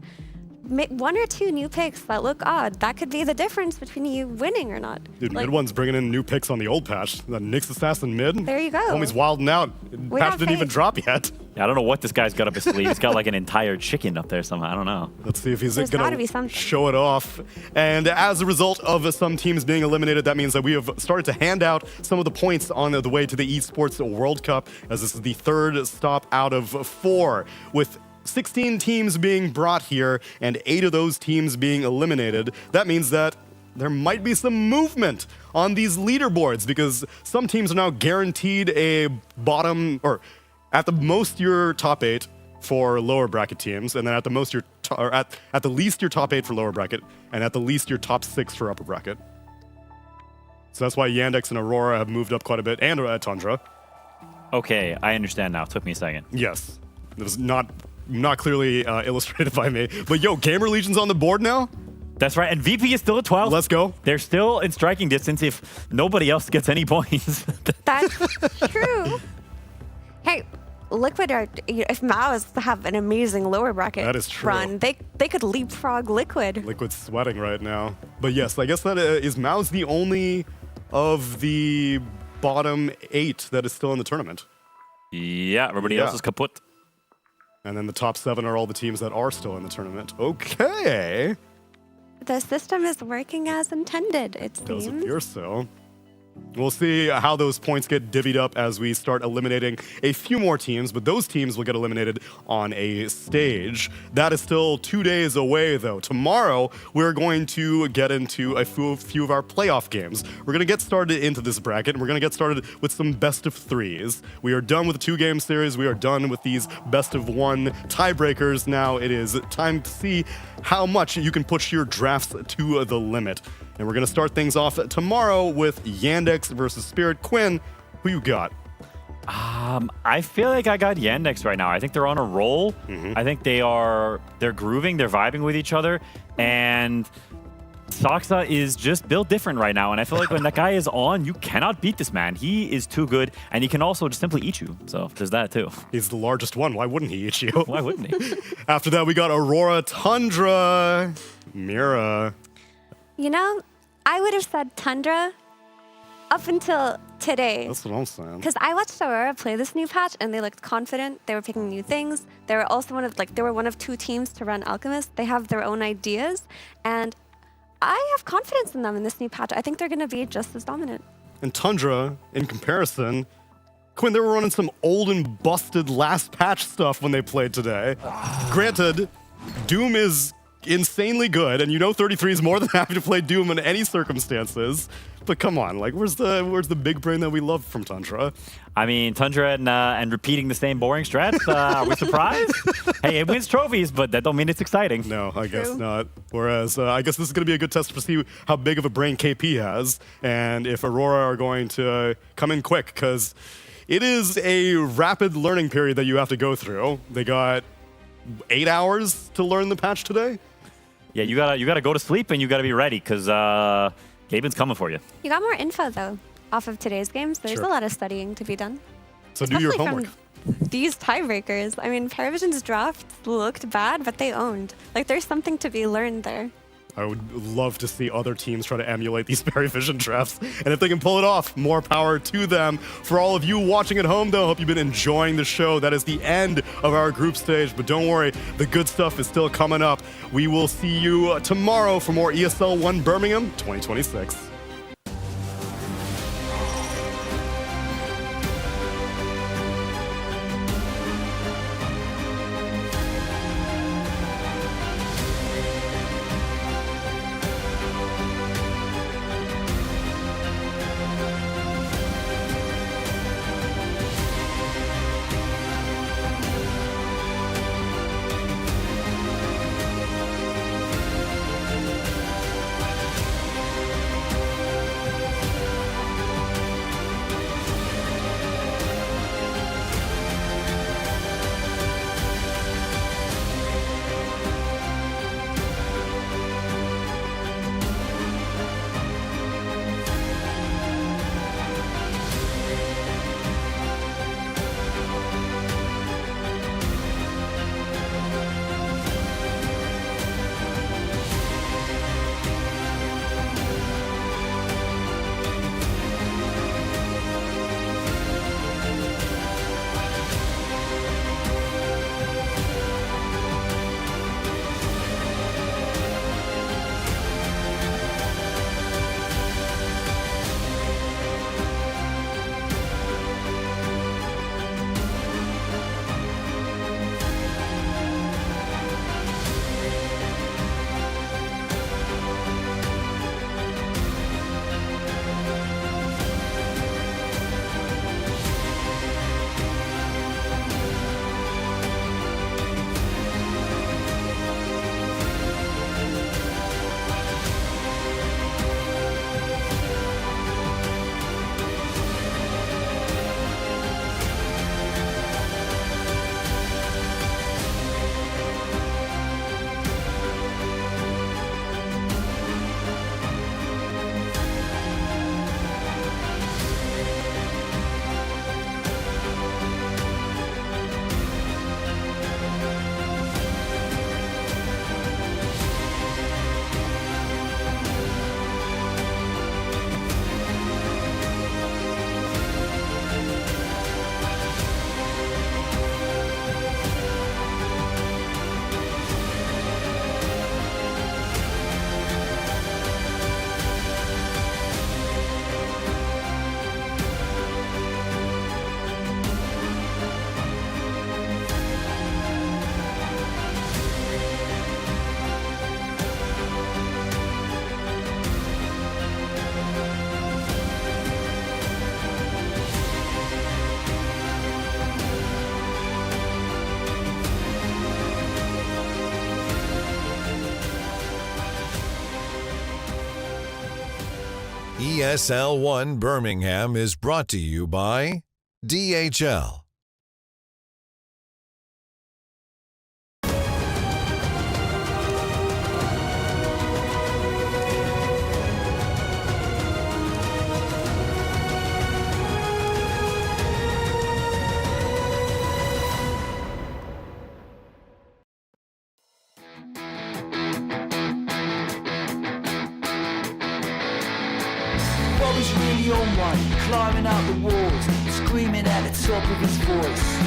1 or 2 new picks that look odd, that could be the difference between you winning or not. Dude, like, Mid One's bringing in new picks on the old patch. The Nyx Assassin mid. There you go. Homie's wilding out. Patch didn't even drop yet. Yeah, I don't know what this guy's got up his sleeve. He's got like an entire chicken up there somehow. I don't know. Let's see if he's There's going gotta be to something. show it off. And as a result of some teams being eliminated, that means that we have started to hand out some of the points on the way to the Esports World Cup, as this is the 3rd stop out of 4, with 16 teams being brought here and 8 of those teams being eliminated. That means that there might be some movement on these leaderboards, because some teams are now guaranteed a bottom, or at the most your top 8 for lower bracket teams, and then at the most your at the least your top 8 for lower bracket, and at the least your top 6 for upper bracket. So that's why Yandex and Aurora have moved up quite a bit, and Tundra. Okay, I understand now. It took me a second. Yes, it was not clearly illustrated by me. But yo, GamerLegion's on the board now? That's right, and VP is still at 12. Let's go. They're still in striking distance if nobody else gets any points. That's true. Hey, Liquid are, if Mao's have an amazing lower bracket that is true. run, they could leapfrog Liquid. Liquid's sweating right now. But yes, I guess that is Mao's the only of the bottom 8 that is still in the tournament. Yeah, everybody else is kaput. And then the top 7 are all the teams that are still in the tournament. Okay. The system is working as intended, it seems. Does appear so. We'll see how those points get divvied up as we start eliminating a few more teams, but those teams will get eliminated on a stage. That is still 2 days away, though. Tomorrow, we're going to get into a few of our playoff games. We're going to get started into this bracket, and we're going to get started with some best of threes. We are done with the 2-game series. We are done with these best of 1 tiebreakers. Now it is time to see how much you can push your drafts to the limit. And we're going to start things off tomorrow with Yandex versus Spirit. Quinn, who you got? I feel like I got Yandex right now. I think they're on a roll. I think they're grooving, they're vibing with each other, and Saksa is just built different right now. And I feel like when that guy is on, you cannot beat this man. He is too good, and he can also just simply eat you. So there's that too. He's the largest one. Why wouldn't he eat you? Why wouldn't he? After that, we got Aurora, Tundra, Mira. You know, I would have said Tundra up until today. That's what I'm saying. Because I watched Aurora play this new patch, and they looked confident. They were picking new things. They were also one of 2 teams to run Alchemist. They have their own ideas, and I have confidence in them in this new patch. I think they're going to be just as dominant. And Tundra, in comparison, Quinn, they were running some old and busted last patch stuff when they played today. Granted, Doom is insanely good, and 33 is more than happy to play Doom in any circumstances. But come on, where's the big brain that we love from Tundra? I mean, Tundra and repeating the same boring strats. Are we surprised? Hey, it wins trophies, but that don't mean it's exciting. No, I guess not. Whereas, I guess this is going to be a good test to see how big of a brain KP has, and if Aurora are going to come in quick, because it is a rapid learning period that you have to go through. They got 8 hours to learn the patch today. Yeah, you gotta go to sleep, and you gotta be ready, because Gaben's coming for you. You got more info, though, off of today's game, so there's a lot of studying to be done. So do your homework. From these tiebreakers. I mean, PARIVISION's draft looked bad, but they owned. There's something to be learned there. I would love to see other teams try to emulate these PARIVISION drafts. And if they can pull it off, more power to them. For all of you watching at home, though, hope you've been enjoying the show. That is the end of our group stage. But don't worry, the good stuff is still coming up. We will see you tomorrow for more ESL One Birmingham 2026. ESL One Birmingham is brought to you by DHL. Bobby's really on one, climbing up the walls, screaming at the top of his voice.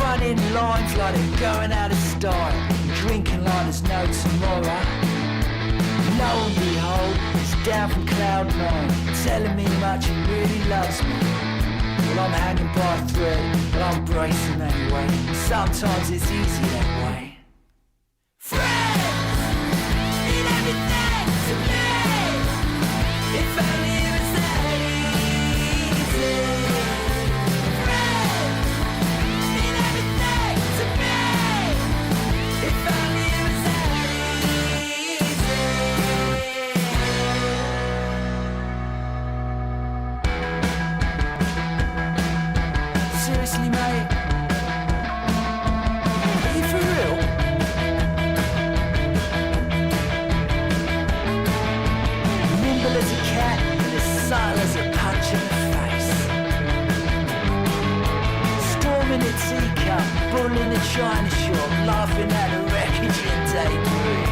Running lines like they're going out of style, drinking like there's no tomorrow. Lo and behold, he's down from cloud 9, telling me much he really loves me. Well, I'm hanging by a thread, but I'm bracing anyway. Sometimes it's easy that way. Friends mean everything to me. If only it was that easy. Friends mean everything to me. If only it was that easy. Seriously, mate? Are you for real? Nimble as a cat and as subtle as a punch in the face. Storming a teacup, bullying a china shop, laughing at a wreckage in debris.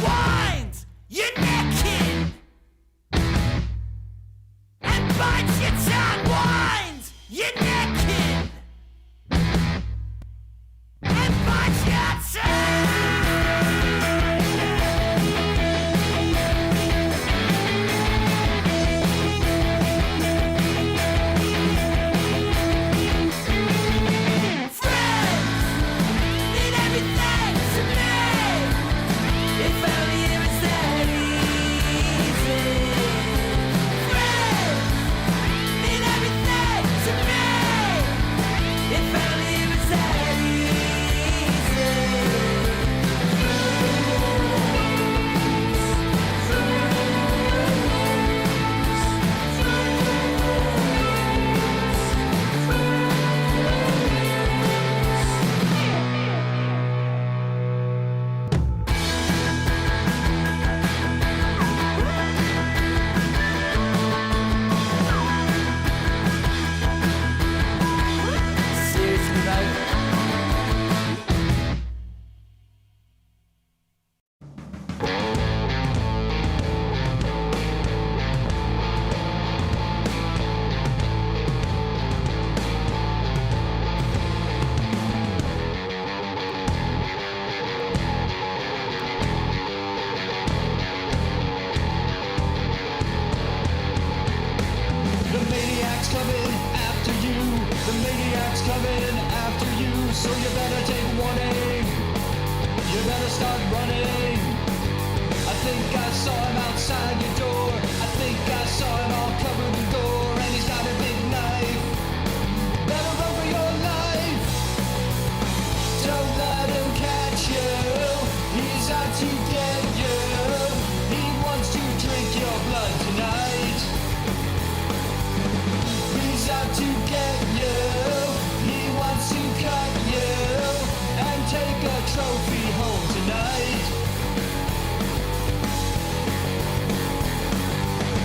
Wind your neck in and bite your tongue. Wind your neck in and bite your tongue.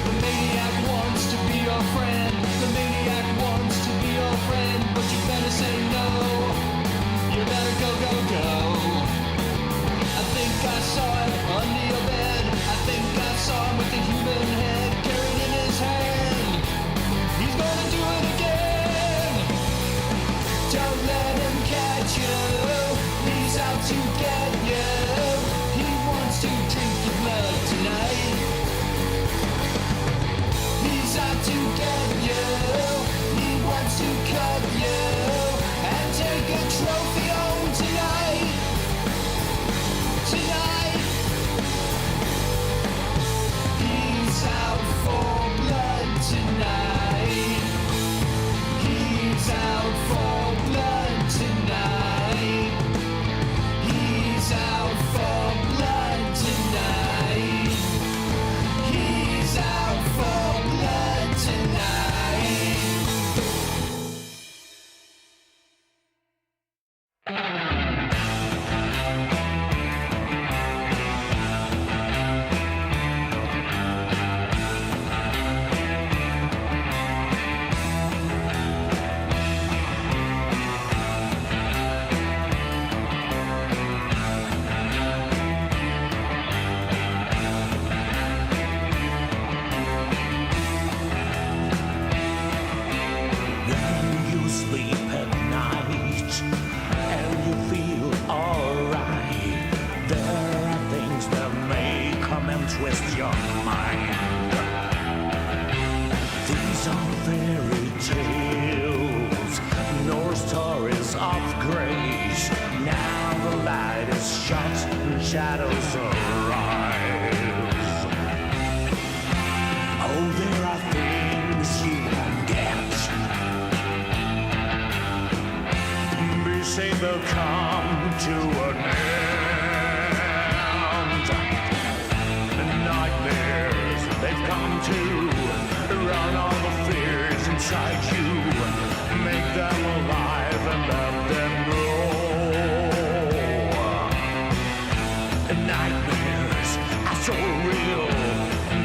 The maniac wants to be twist your mind. These are fairy tales, no stories of grace. Now the light is shut and shadows arise. Oh, there are things you won't get. Be safe, they'll come to an end. Nightmares, they've come to run all the fears inside you. Make them alive and let them grow. Nightmares are so real,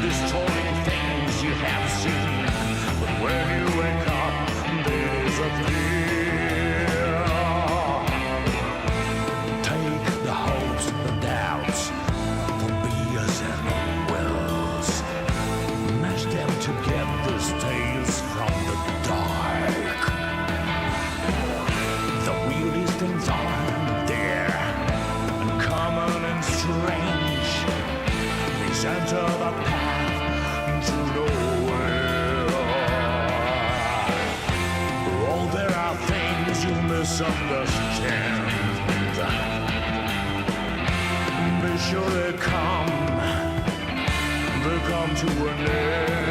distorting things you have seen. But when you wake up, they disappear. Take the hopes and doubts, the beers and wills. Mash them together, tales from the dark. The weirdest things aren't there, uncommon and strange. These enter the path to nowhere. Oh, there are things you misunderstand. Be sure they come to an end.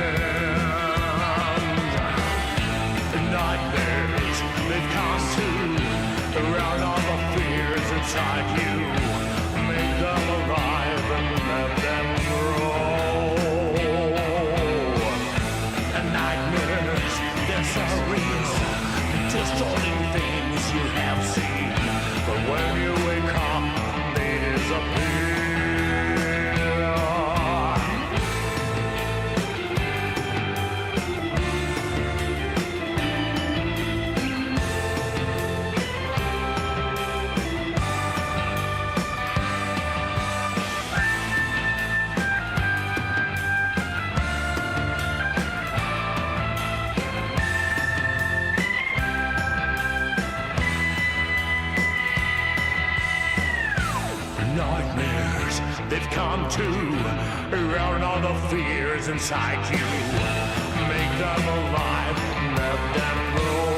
Nightmares, they've come to around all the fears inside you. Make them alive and let them grow. Nightmares, they're so real, distorting things you have seen. But when you wake up, they disappear. Nightmares, they've come to around all the fears inside you. Make them alive, let them grow.